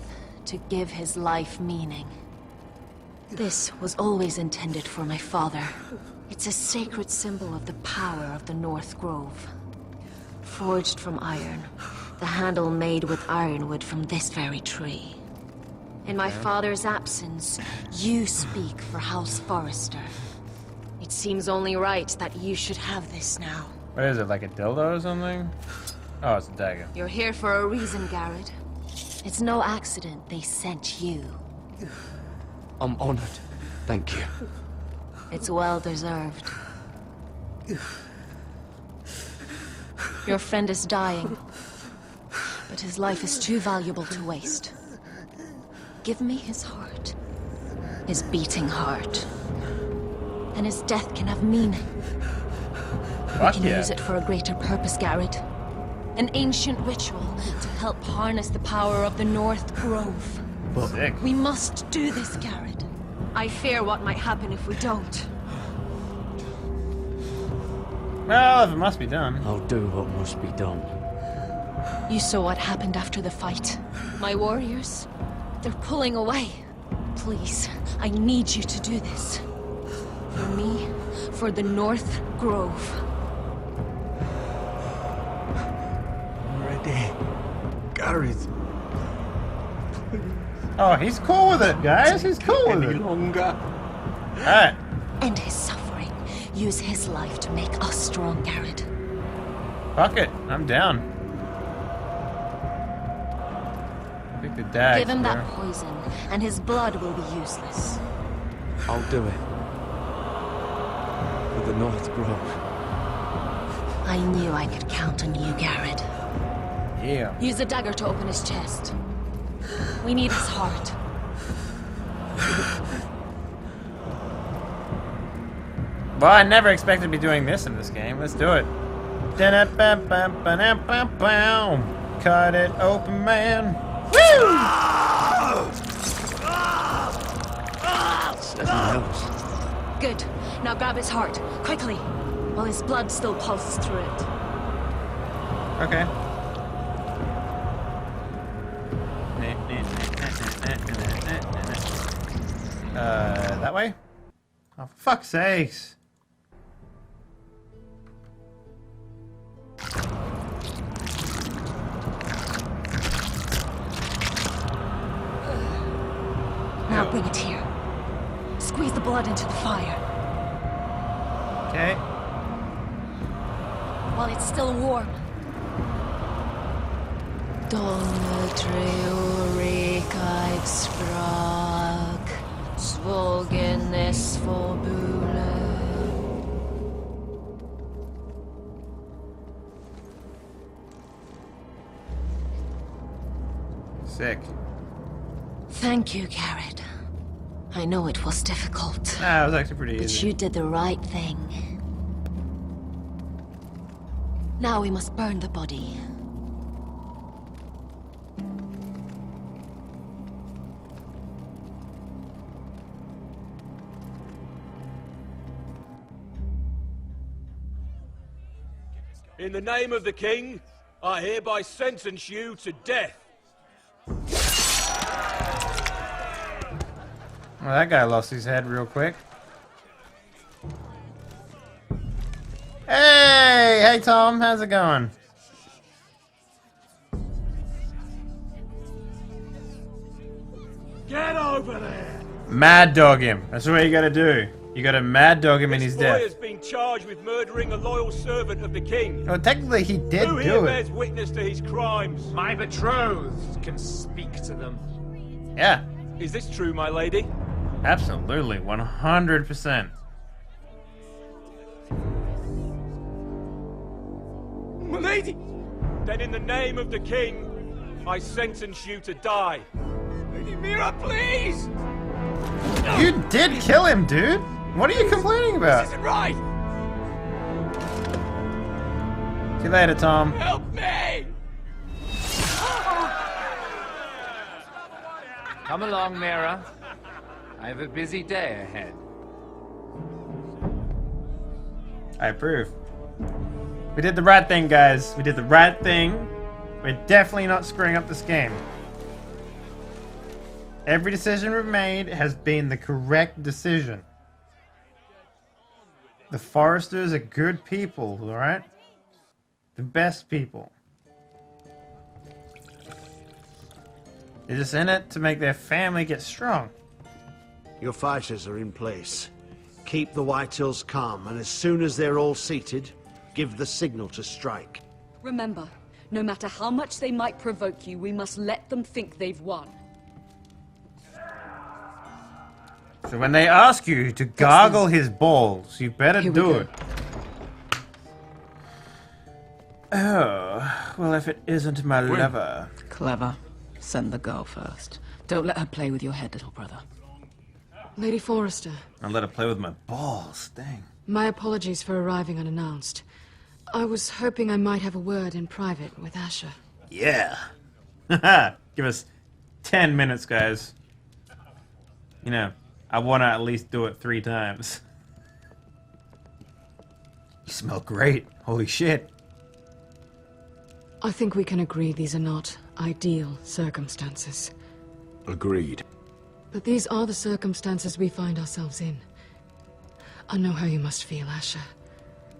S15: to give his life meaning. This was always intended for my father. It's a sacred symbol of the power of the North Grove. Forged from iron, the handle made with ironwood from this very tree. In my father's absence, you speak for House Forrester. It seems only right that you should have this now.
S1: What is it, like a dildo or something? Oh, it's a dagger.
S15: You're here for a reason, Garrett. It's no accident they sent you.
S3: I'm honored. Thank you.
S15: It's well deserved. Your friend is dying, but his life is too valuable to waste. Give me his heart. His beating heart. And his death can have meaning. We can use it for a greater purpose, Garrett. An ancient ritual to help harness the power of the North Grove.
S1: Sick.
S15: We must do this, Garrett. I fear what might happen if we don't.
S1: Well, if it must be done.
S3: I'll do what must be done.
S15: You saw what happened after the fight. My warriors, they're pulling away. Please, I need you to do this. For me, for the North Grove.
S17: I'm ready. Gareth.
S1: Oh, he's cool with it, guys. He's cool with it.
S17: Longer.
S1: Alright.
S15: End his suffering. Use his life to make us strong, Garrett.
S1: Fuck it. I'm down. Pick the dags,
S15: Give him
S1: bro.
S15: that poison, and his blood will be useless.
S3: I'll do it. For the North Grove.
S15: I knew I could count on you, Garrett.
S1: Yeah.
S15: Use the dagger to open his chest. We need his heart.
S1: Well, I never expected to be doing this in this game. Let's do it. Cut it open, man. Woo!
S3: Steady nose.
S15: Good. Now grab his heart. Quickly. while his blood still pulses through it.
S1: Okay. That way? Oh, for fuck's sakes.
S15: Now bring it here. Squeeze the blood into the fire.
S1: Okay.
S15: While it's still warm. Donne treurig sprach, zwogen es verbule.
S1: Sick.
S15: Thank you, Garrett. I know it was difficult.
S1: Ah, it was actually pretty
S15: But
S1: easy.
S15: you did the right thing. Now we must burn the body.
S16: In the name of the king, I hereby sentence you to death.
S1: Well, that guy lost his head real quick. Hey, Tom, how's it going?
S16: Get over there!
S1: Mad dog him. That's what you gotta do. You gotta mad dog him in his
S16: This boy
S1: death.
S16: has been charged with murdering a loyal servant of the king.
S1: Well, technically he did
S16: Who here
S1: do
S16: bears
S1: it.
S16: witness to his crimes?
S22: My betrothed can speak to them.
S1: Yeah,
S16: Is this true, my lady?
S1: absolutely, 100%.
S16: My lady! Then in the name of the king, I sentence you to die. Lady Mira, please!
S1: You did kill him, dude. What are you complaining about?
S16: This isn't right!
S1: See you later, Tom.
S16: Help me!
S22: Come along, Mira. I have a busy day ahead.
S1: I approve. We did the right thing, guys. We did the right thing. We're definitely not screwing up this game. Every decision we've made has been the correct decision. The Forresters are good people, alright? The best people. They're just in it to make their family get strong.
S4: Your fighters are in place. Keep the Whitehills calm, and as soon as they're all seated, give the signal to strike.
S6: Remember, no matter how much they might provoke you, we must let them think they've won.
S1: So when they ask you to gargle his balls, you better
S6: Here we
S1: do
S6: go.
S1: it. Oh, well, if it isn't my lover.
S21: Clever. Send the girl first. Don't let her play with your head, little brother.
S19: Lady Forrester,
S1: I'll let her play with my balls, dang.
S19: my apologies for arriving unannounced. I was hoping I might have a word in private with Asher.
S1: Yeah. Give us 10 minutes, guys. You know, I want to at least do it 3 times. You smell great. Holy shit.
S19: I think we can agree these are not ideal circumstances.
S11: Agreed.
S19: But these are the circumstances we find ourselves in. I know how you must feel, Asher.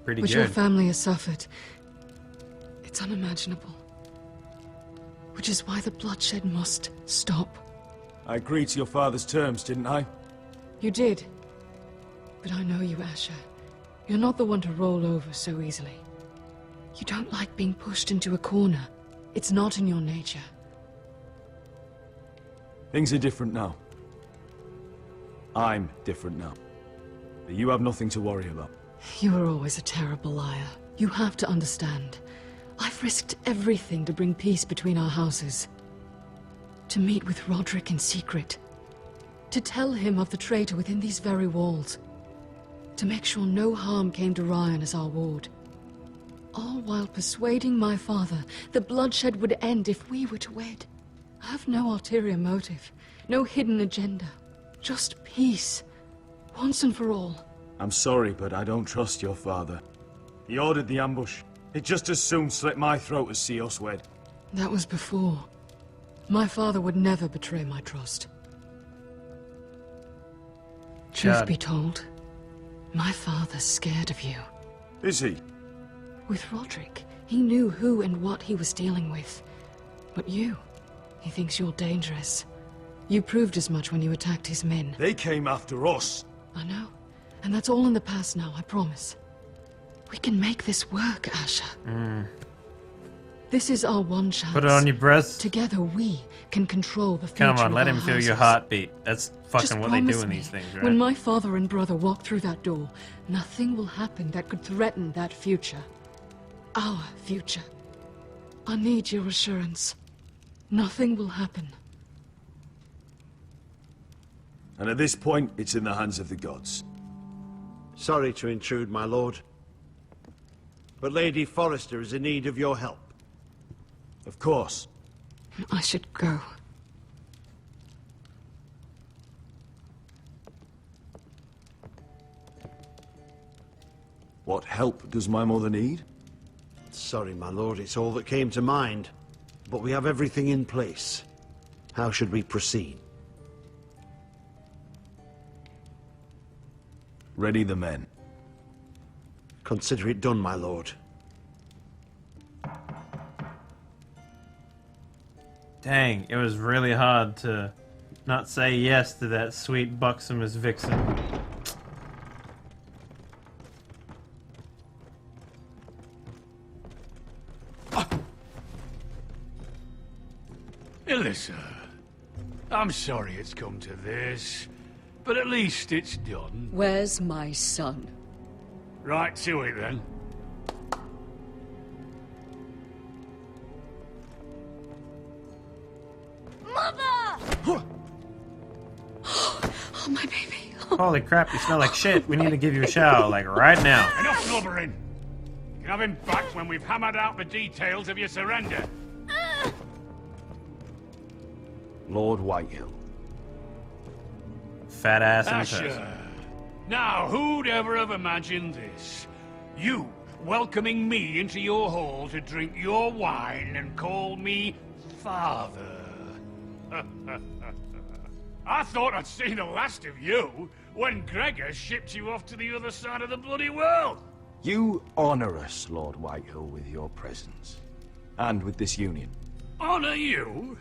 S1: Pretty
S19: What
S1: good.
S19: your family has suffered. It's unimaginable. Which is why the bloodshed must stop.
S10: I agreed to your father's terms, didn't I?
S19: You did. But I know you, Asher. You're not the one to roll over so easily. You don't like being pushed into a corner. It's not in your nature.
S10: Things are different now. I'm different now. But you have nothing to worry about.
S19: You were always a terrible liar. You have to understand. I've risked everything to bring peace between our houses. To meet with Roderick in secret. To tell him of the traitor within these very walls. To make sure no harm came to Ryan as our ward. All while persuading my father the bloodshed would end if we were to wed. I have no ulterior motive, no hidden agenda. Just peace, once and for all.
S10: I'm sorry, but I don't trust your father. He ordered the ambush. He'd just as soon slit my throat as see us wed.
S19: That was before. My father would never betray my trust. Truth
S1: God.
S19: be told, my father's scared of you.
S10: Is he?
S19: With Roderick, he knew who and what he was dealing with. But you, he thinks you're dangerous. You proved as much when you attacked his men.
S10: They came after us.
S19: I know. And that's all in the past now, I promise. We can make this work, Asher. This is our one chance.
S1: Put it on your breast.
S19: Together we can control the future.
S1: Come on,
S19: of
S1: let
S19: our
S1: him feel
S19: houses.
S1: your heartbeat. That's fucking
S19: Just
S1: what they do
S19: promise
S1: in
S19: me,
S1: these things, right?
S19: When my father and brother walk through that door, nothing will happen that could threaten that future. Our future. I need your assurance. Nothing will happen.
S10: And at this point, it's in the hands of the gods.
S4: Sorry to intrude, my lord. But Lady Forrester is in need of your help.
S10: Of course.
S19: I should go.
S10: What help does my mother need?
S4: Sorry, my lord, it's all that came to mind. But we have everything in place. How should we proceed?
S10: Ready the men.
S4: Consider it done, my lord.
S1: Dang, it was really hard to not say yes to that sweet, buxom as Vixen.
S14: Alyssa, I'm sorry it's come to this, but at least it's done.
S6: Where's my son?
S14: Right to it, then.
S5: Mother!
S19: Oh, my baby.
S1: Holy crap, you smell like shit. We need to give you a shower, like, right now.
S14: Enough blubbering! You can have him back when we've hammered out the details of your surrender.
S12: Lord Whitehill.
S1: Fat ass in
S14: Asher.
S1: person.
S14: Now, who'd ever have imagined this? You welcoming me into your hall to drink your wine and call me father. I thought I'd seen the last of you when Gregor shipped you off to the other side of the bloody world.
S12: You honor us, Lord Whitehill, with your presence. And with this union.
S14: Honor you?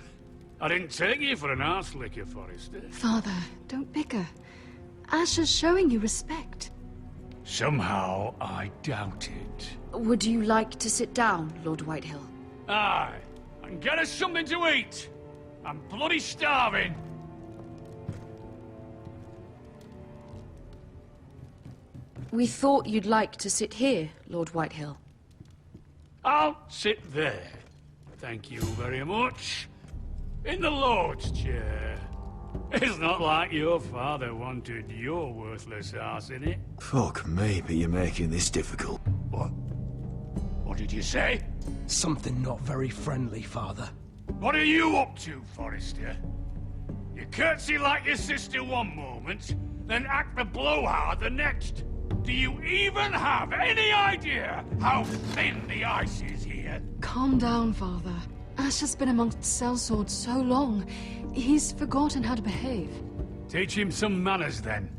S14: I didn't take you for an arse licker, Forrester.
S19: Father, don't bicker. Asher's showing you respect.
S14: Somehow, I doubt it.
S6: Would you like to sit down, Lord Whitehill?
S14: Aye, and get us something to eat. I'm bloody starving.
S6: We thought you'd like to sit here, Lord Whitehill.
S14: I'll sit there. Thank you very much. In the Lord's chair. It's not like your father wanted your worthless ass in it.
S10: Fuck me, but you're making this difficult.
S14: What? What did you say?
S17: Something not very friendly, Father.
S14: What are you up to, Forrester? You curtsy like your sister one moment, then act the blowhard the next. Do you even have any idea how thin the ice is here?
S19: Calm down, Father. Asher's been amongst sellswords so long, he's forgotten how to behave.
S14: Teach him some manners, then.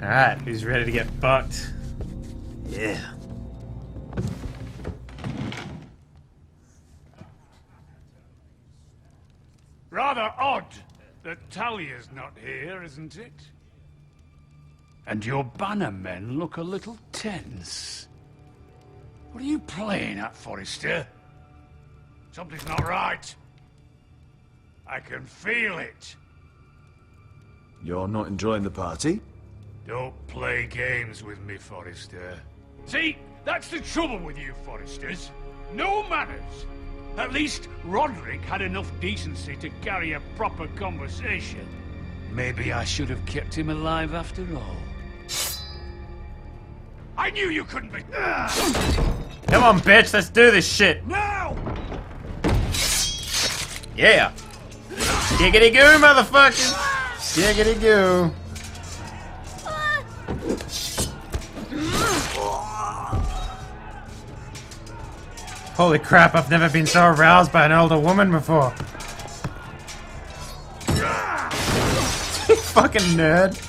S1: Alright, who's ready to get fucked? Yeah.
S14: Rather odd that Talia's not here, isn't it? And your banner men look a little tense. What are you playing at, Forrester? Something's not right. I can feel it.
S10: You're not enjoying the party?
S14: Don't play games with me, Forrester. See, that's the trouble with you, Forresters. No manners. At least Roderick had enough decency to carry a proper conversation. Maybe I should have kept him alive after all. I knew you couldn't be...
S1: Come on, bitch, let's do this shit.
S14: Now!
S1: Yeah. Giggity goo, motherfucker. Giggity goo. Holy crap, I've never been so aroused by an older woman before. Fucking nerd.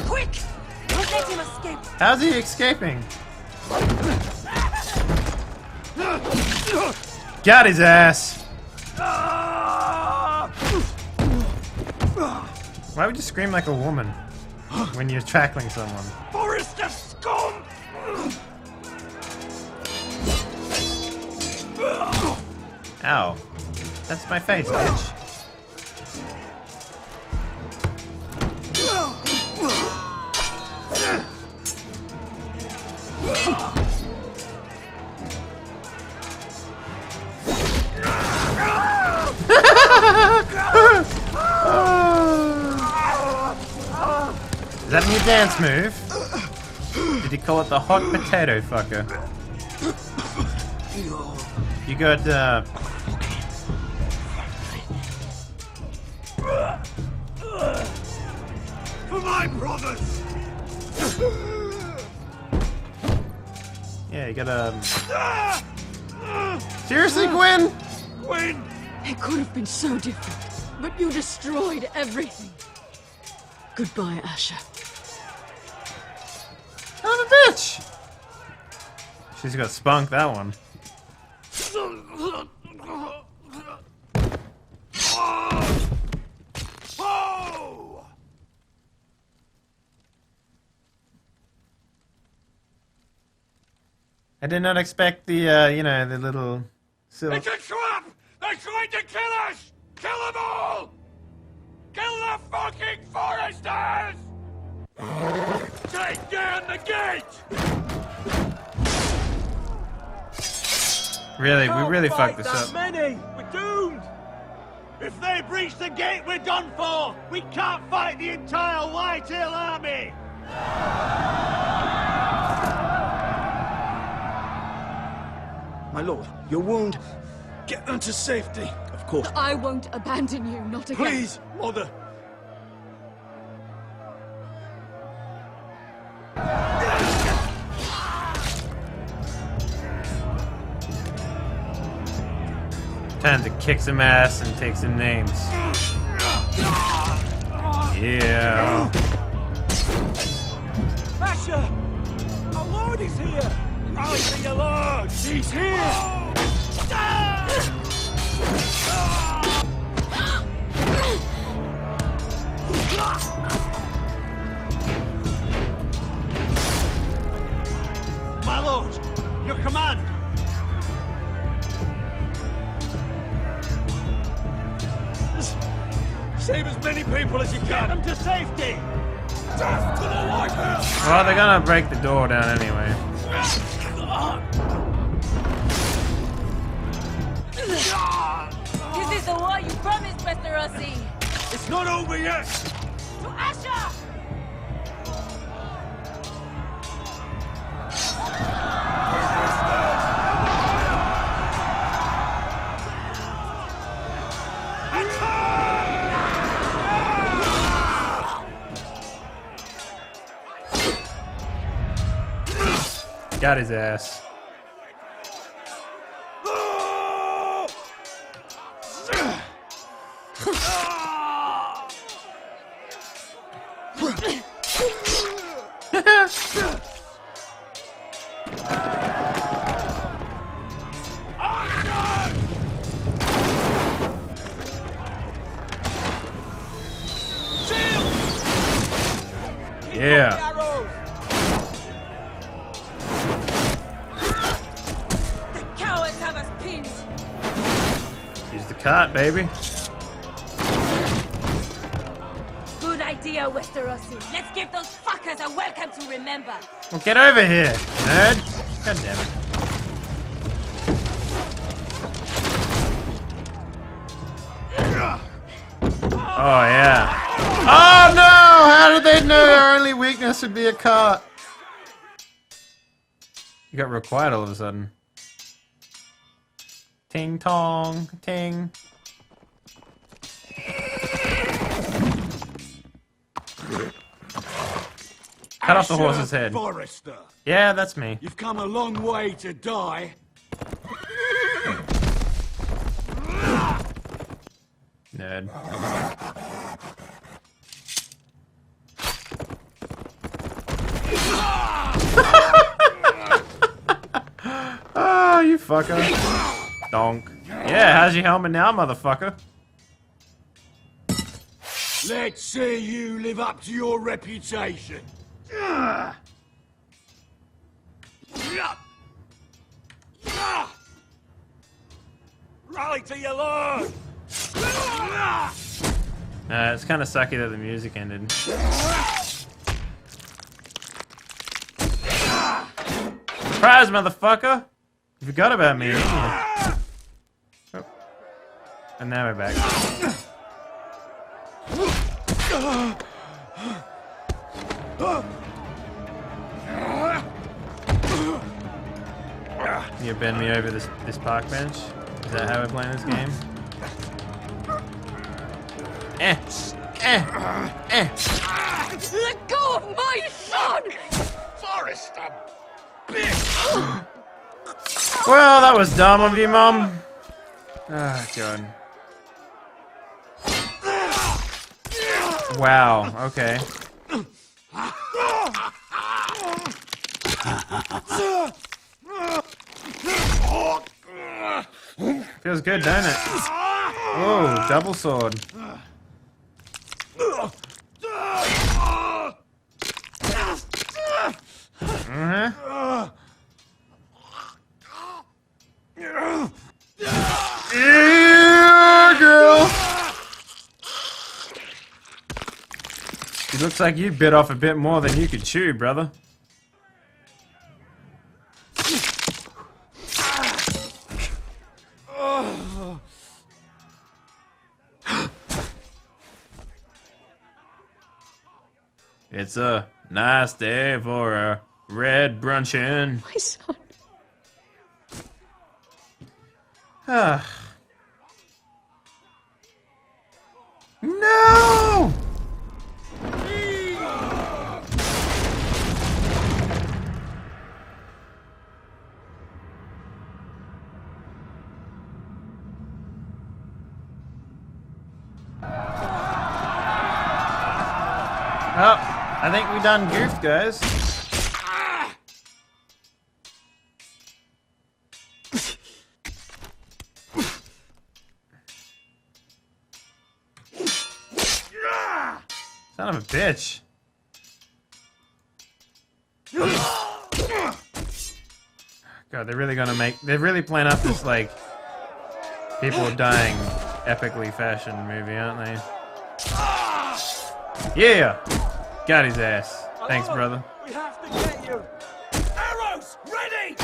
S8: Quick! Don't let him escape!
S1: How's he escaping? Got his ass. Why would you scream like a woman when you're tackling someone?
S2: Forrester scum!
S1: Ow. That's my face, bitch. Is that a new dance move? Did he call it the hot potato fucker? You got,
S2: For my brothers!
S1: yeah, you got, Seriously, Gwen?
S2: Gwen!
S19: It could have been so different, but you destroyed everything. Goodbye, Asher.
S1: Son of a bitch! She's got spunk, that one. I did not expect the, you know, the little...
S2: It's a trap! They're trying to kill us! Kill them all! Kill the fucking Forresters! Take down the gate!
S1: Really, we really fucked this up.
S4: Many! We're doomed! If they breach the gate, we're done for! We can't fight the entire Whitetail army!
S10: My lord, your wound. Get them to safety. Of course.
S19: I won't abandon you, not again.
S10: Please, mother.
S1: Time to kick some ass and take some names. Yeah.
S2: Asher! Our lord is here! Rally for your lord! He's here!
S4: My lord, your command!
S2: Save as many people as you can!
S4: Get them to safety!
S2: Death to the White House!
S1: Well, they're gonna break the door down anyway.
S8: This is the war you promised, Westeros.
S2: It's not over yet!
S8: To Asher!
S1: Got his ass. Yeah.
S8: The cowards have us pinned.
S1: Use the cart, baby.
S8: Good idea, Westerosi. Let's give those fuckers a welcome to remember.
S1: Well, get over here, nerd. God damn it. Oh, yeah. Oh, no! How did they know our only weakness would be a cart? You got real quiet all of a sudden. Ting tong, ting. Cut off the horse's head.
S2: Forrester.
S1: Yeah, that's me.
S2: You've come a long way to die.
S1: Nerd. Oh, you fucker. Donk. Yeah, how's your helmet now, motherfucker?
S2: Let's see you live up to your reputation. Rally to your lord!
S1: It's kind of sucky that the music ended. Surprise, motherfucker! You forgot about me, didn't you? Oh. And now we're back. You bend me over this park bench? Is that how we're playing this game?
S6: Let go of my son!
S2: Forrester!
S1: Well, that was dumb of you, Mom. Ah, God. Wow, okay. Feels good, doesn't it? Whoa, double sword. Uh-huh. Yeah, girl! It looks like you bit off a bit more than you could chew, brother. It's a nice day for a red brunchin'.
S19: My son.
S1: Ah. No! Oh, I think we done goofed, guys. Son of a bitch. God, they're really playing up this, like, people dying epically fashion movie, aren't they? Yeah! Got his ass. Thanks, brother.
S2: We have to get you. Arrows, ready!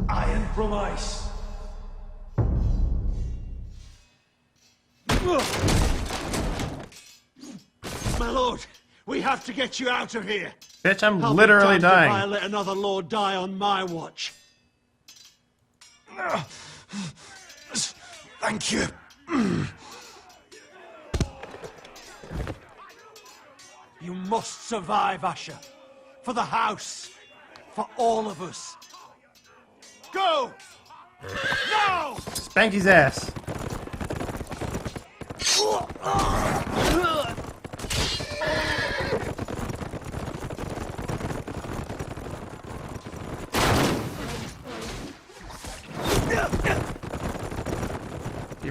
S2: Iron from ice.
S4: My lord, we have to get you out of here.
S1: Bitch, I'm
S4: I'll be
S1: literally
S4: damned if
S1: dying.
S4: I let another lord die on my watch.
S2: Thank you.
S4: You must survive, Asher. For the house. For all of us. Go! Now!
S1: Spank his ass.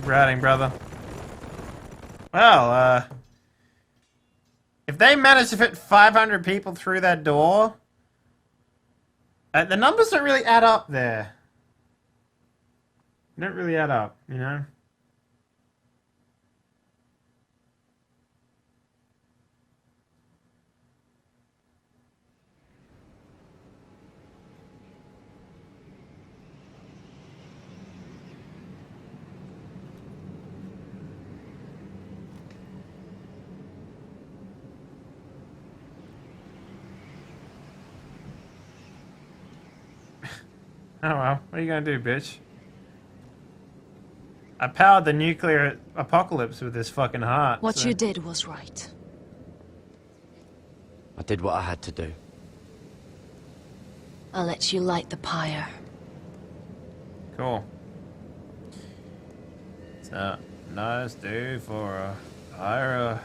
S1: Keep riding, brother. Well, if they manage to fit 500 people through that door, the numbers don't really add up there. They don't really add up, you know? Oh well, what are you gonna do, bitch? I powered the nuclear apocalypse with this fucking heart.
S15: What
S1: so.
S15: you did was right.
S3: I did what I had to do.
S15: I'll let you light the pyre.
S1: Cool. It's a nice day for a pyre.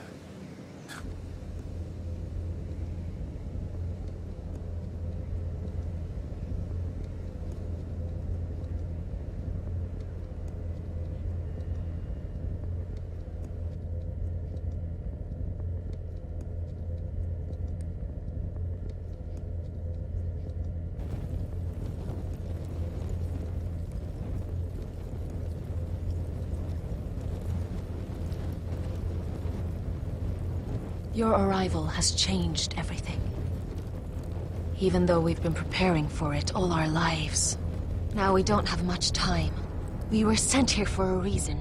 S15: Your arrival has changed everything. Even though we've been preparing for it all our lives. Now we don't have much time. We were sent here for a reason.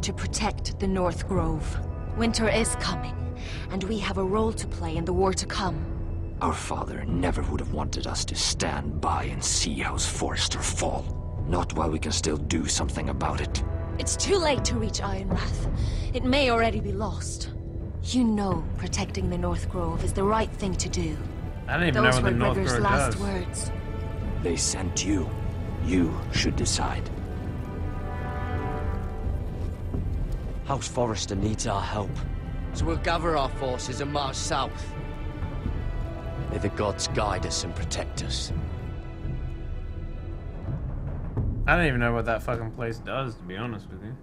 S15: To protect the North Grove. Winter is coming, and we have a role to play in the war to come.
S18: Our father never would have wanted us to stand by and see House Forrester fall. Not while we can still do something about it.
S15: It's too late to reach Ironwrath. It may already be lost. You know protecting the North Grove is the right thing to do.
S1: I don't even know what the North
S15: Those were
S1: Grove
S15: last
S1: does.
S15: words.
S18: They sent you. You should decide.
S3: House Forrester needs our help. So we'll gather our forces and march south. May the gods guide us and protect us.
S1: I don't even know what that fucking place does, to be honest with you.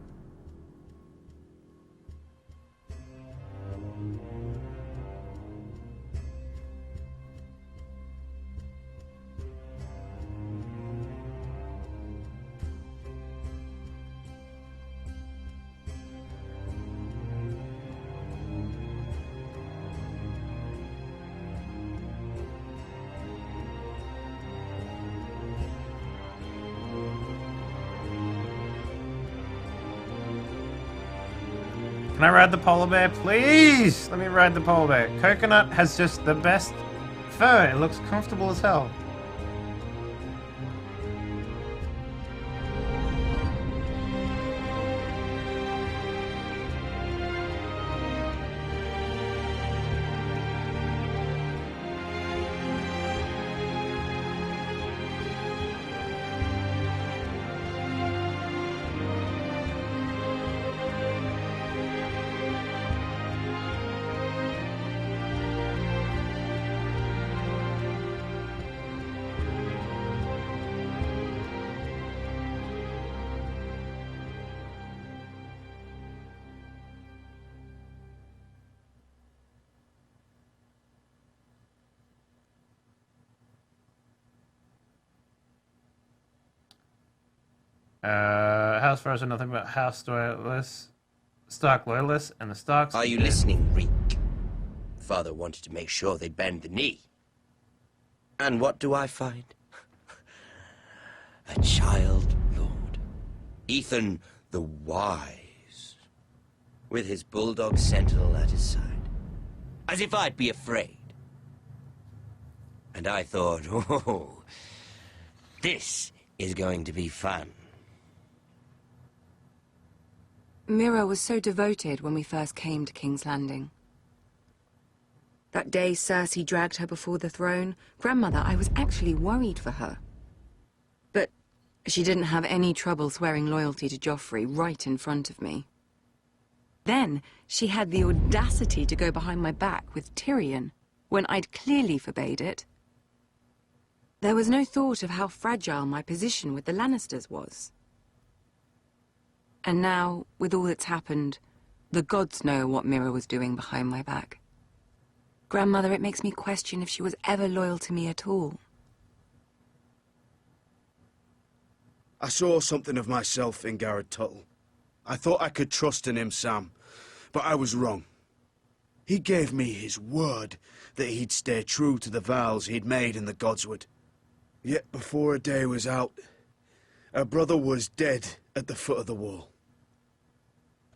S1: Can I ride the polar bear, please? Let me ride the polar bear. Coconut has just the best fur. It looks comfortable as hell. House Forrester, nothing but House Loyalists, Stark Loyalists, and the Starks.
S9: Are you listening, Reek? Father wanted to make sure they'd bend the knee. And what do I find? A child lord. Ethan the Wise. With his bulldog sentinel at his side. As if I'd be afraid. And I thought, oh, this is going to be fun.
S20: Mira was so devoted when we first came to King's Landing. That day Cersei dragged her before the throne, Grandmother, I was actually worried for her. But she didn't have any trouble swearing loyalty to Joffrey right in front of me. Then she had the audacity to go behind my back with Tyrion, when I'd clearly forbade it. There was no thought of how fragile my position with the Lannisters was. And now, with all that's happened, the gods know what Mira was doing behind my back. Grandmother, it makes me question if she was ever loyal to me at all.
S4: I saw something of myself in Garrett Tuttle. I thought I could trust in him, Sam, but I was wrong. He gave me his word that he'd stay true to the vows he'd made in the Godswood. Yet before a day was out, her brother was dead at the foot of the wall.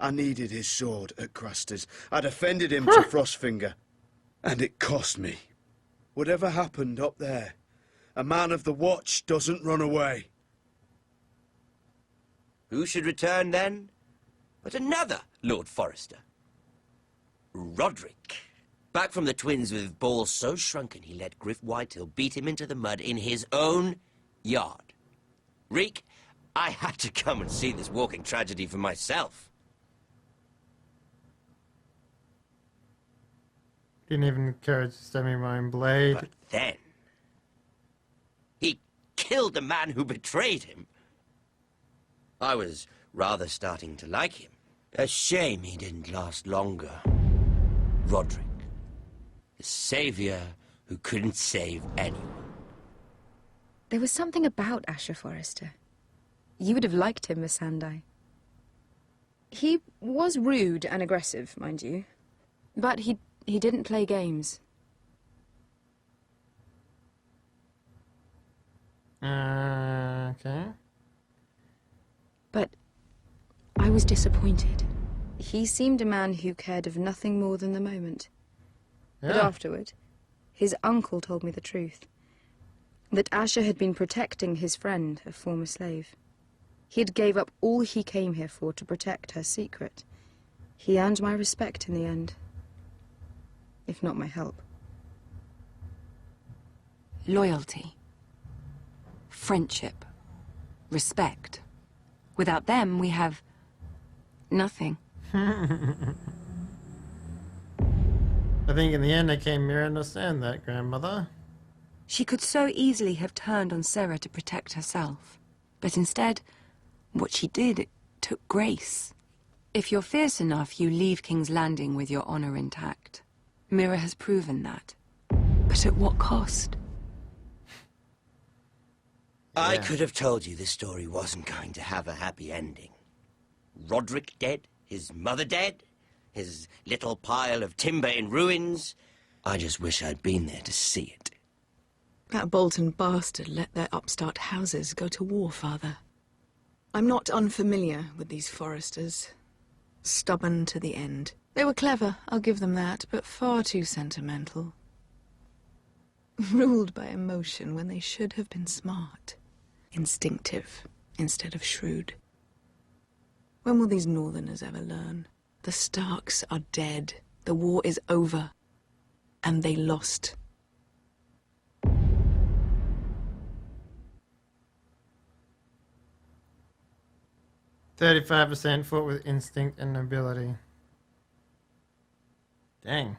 S4: I needed his sword at Craster's. I defended him to Frostfinger, and it cost me. Whatever happened up there, a man of the Watch doesn't run away.
S9: Who should return then? But another Lord Forrester. Roderick. Back from the twins with balls so shrunken he let Griff Whitehill beat him into the mud in his own yard. Reek, I had to come and see this walking tragedy for myself.
S1: Didn't even encourage to stab me with my own blade.
S9: But then, he killed the man who betrayed him. I was rather starting to like him. A shame he didn't last longer. Roderick, the savior who couldn't save anyone.
S7: There was something about Asher Forrester. You would have liked him, Miss Sandai. He was rude and aggressive, mind you, but he didn't play games.
S1: Okay.
S7: But I was disappointed. He seemed a man who cared of nothing more than the moment. But
S1: Yeah.
S7: afterward, his uncle told me the truth. That Asher had been protecting his friend, a former slave. He had gave up all he came here for to protect her secret. He earned my respect in the end. If not my help.
S20: Loyalty. Friendship. Respect. Without them, we have nothing.
S1: I think in the end I came here to understand that, Grandmother.
S20: She could so easily have turned on Sarah to protect herself. But instead, what she did, it took grace. If you're fierce enough, you leave King's Landing with your honor intact. Mira has proven that. But at what cost?
S9: I could have told you this story wasn't going to have a happy ending. Roderick dead, his mother dead, his little pile of timber in ruins. I just wish I'd been there to see it.
S19: That Bolton bastard let their upstart houses go to war, Father. I'm not unfamiliar with these Forresters. Stubborn to the end. They were clever, I'll give them that, but far too sentimental. Ruled by emotion when they should have been smart. Instinctive instead of shrewd. When will these Northerners ever learn? The Starks are dead. The war is over. And they lost.
S1: 35% fought with instinct and nobility. Dang.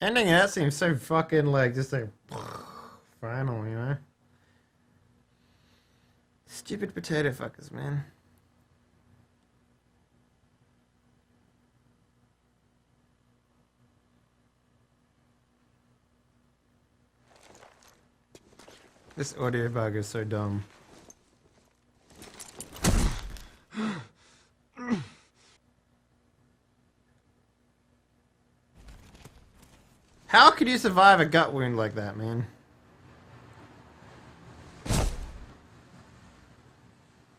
S1: Ending that seems so fucking like just like final, you know? Stupid potato fuckers, man. This audio bug is so dumb. How could you survive a gut wound like that, man?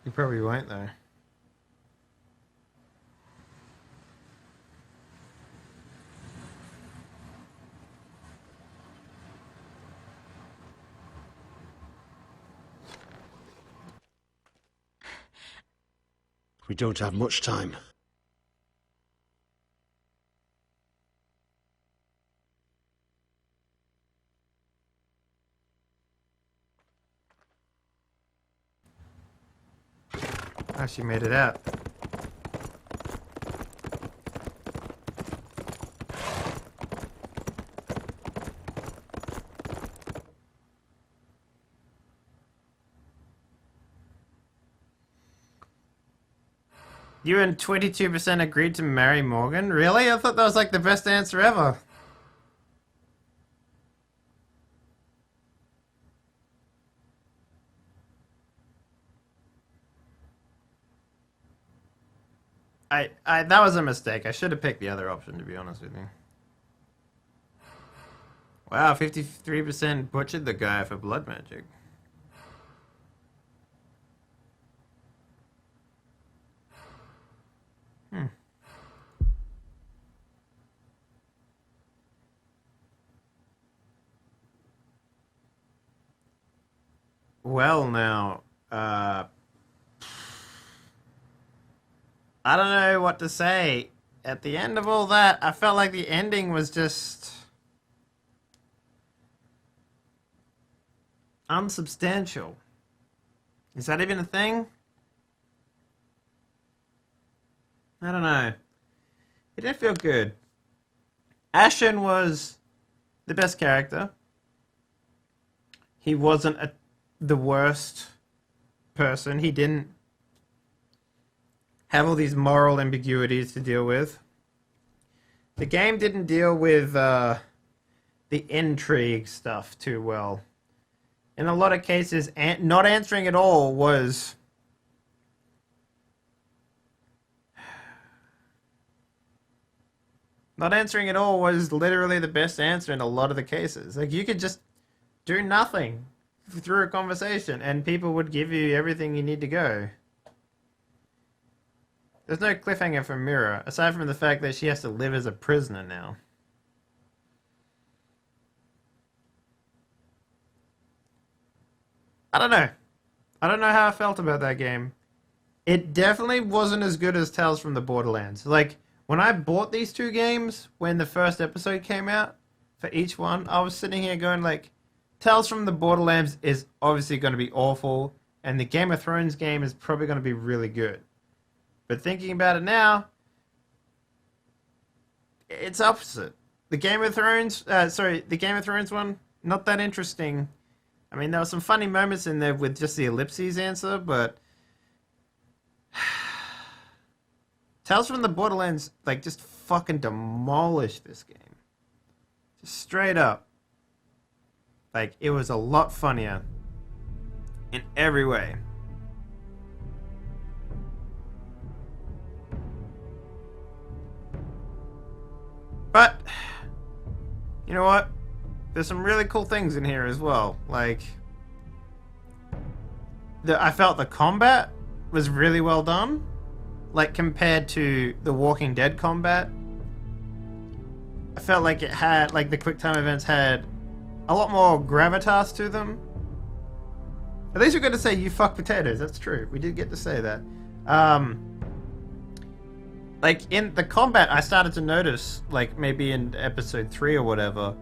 S1: You probably won't, though.
S4: We don't have much time.
S1: Oh, she made it out. You and 22% agreed to marry Morgan? Really? I thought that was like the best answer ever. That was a mistake. I should have picked the other option, to be honest with you. Wow, 53% butchered the guy for blood magic. Well, now, I don't know what to say. At the end of all that, I felt like the ending was just unsubstantial. Is that even a thing? I don't know. It didn't feel good. Ashen was the best character. He wasn't the worst person. He didn't have all these moral ambiguities to deal with. The game didn't deal with the intrigue stuff too well. In a lot of cases, not answering at all was literally the best answer in a lot of the cases. Like, you could just do nothing through a conversation and people would give you everything you need to go. There's no cliffhanger for Mira, aside from the fact that she has to live as a prisoner now. I don't know. I don't know how I felt about that game. It definitely wasn't as good as Tales from the Borderlands. Like, when I bought these two games, when the first episode came out, for each one, I was sitting here going like, Tales from the Borderlands is obviously going to be awful, and the Game of Thrones game is probably going to be really good. But thinking about it now, it's opposite. The Game of Thrones one, not that interesting. I mean, there were some funny moments in there with just the ellipses answer, but Tales from the Borderlands, like, just fucking demolished this game. Just straight up. Like, it was a lot funnier in every way. But, you know what? There's some really cool things in here as well. Like, I felt the combat was really well done. Like, compared to the Walking Dead combat. I felt like it had, like, the quick time events had a lot more gravitas to them. At least we're going to say you fuck potatoes. That's true. We did get to say that. Like, in the combat, I started to notice, like, maybe in episode 3 or whatever,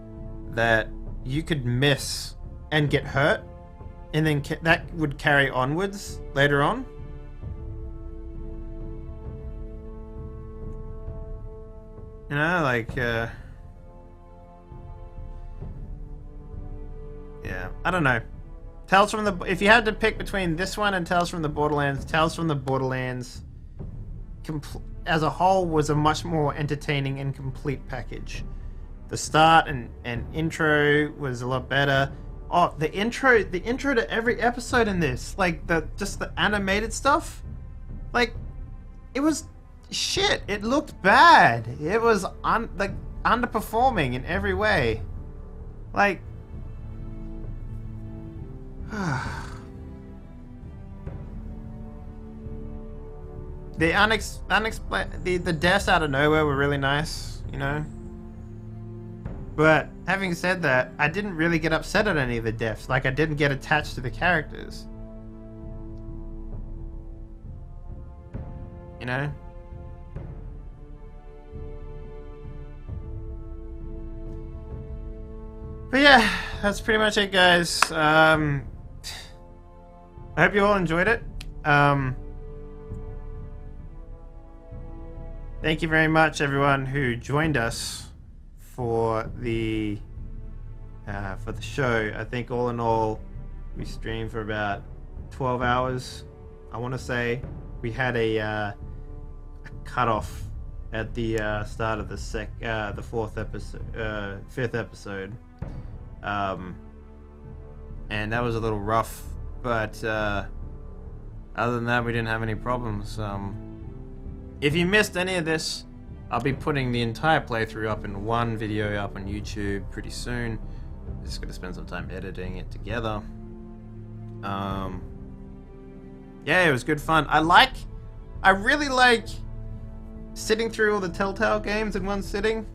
S1: that you could miss and get hurt, and then that would carry onwards later on. You know, like, yeah, I don't know. Tales from the... If you had to pick between this one and Tales from the Borderlands, Tales from the Borderlands as a whole was a much more entertaining and complete package. The start and intro was a lot better. Oh, the intro to every episode in this, like just the animated stuff, like, it was shit. It looked bad. It was underperforming in every way. Like, the deaths out of nowhere were really nice, you know. But having said that, I didn't really get upset at any of the deaths. Like, I didn't get attached to the characters. You know? But yeah, that's pretty much it, guys. I hope you all enjoyed it. Thank you very much, everyone who joined us for the show. I think all in all, we streamed for about 12 hours. I want to say we had a cut off at the start of the fifth episode, and that was a little rough. But other than that, we didn't have any problems. If you missed any of this, I'll be putting the entire playthrough up in one video up on YouTube pretty soon. Just gonna spend some time editing it together. Yeah, it was good fun. I really like sitting through all the Telltale games in one sitting.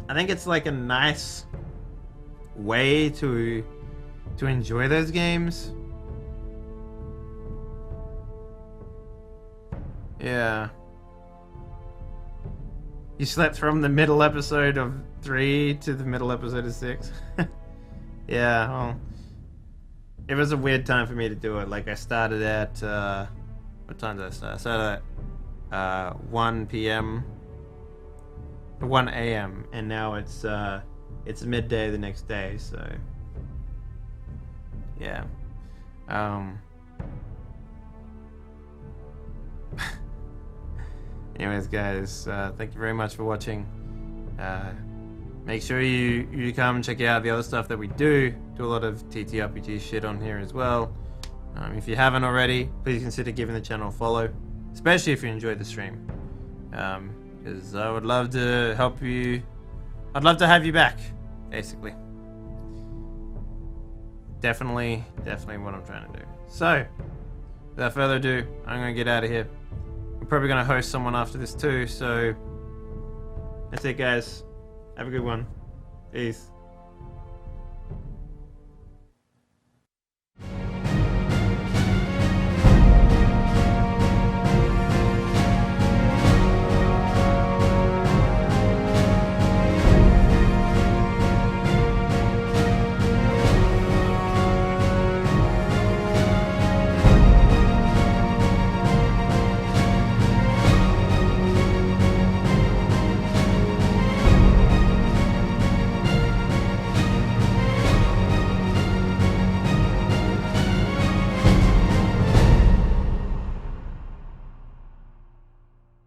S1: I think it's like a nice way to enjoy those games. Yeah. You slept from the middle episode of 3 to the middle episode of 6. Yeah, well, it was a weird time for me to do it. Like, I started at, what time did I start? I started at 1 p.m. 1 a.m. and now it's midday the next day, so yeah. Anyways, guys, thank you very much for watching. Make sure you come check out the other stuff that we do. Do a lot of TTRPG shit on here as well. If you haven't already, please consider giving the channel a follow, especially if you enjoyed the stream. Because I would love to help you. I'd love to have you back, basically. Definitely what I'm trying to do. So, without further ado, I'm going to get out of here. I'm probably going to host someone after this too, so that's it, guys. Have a good one. Peace.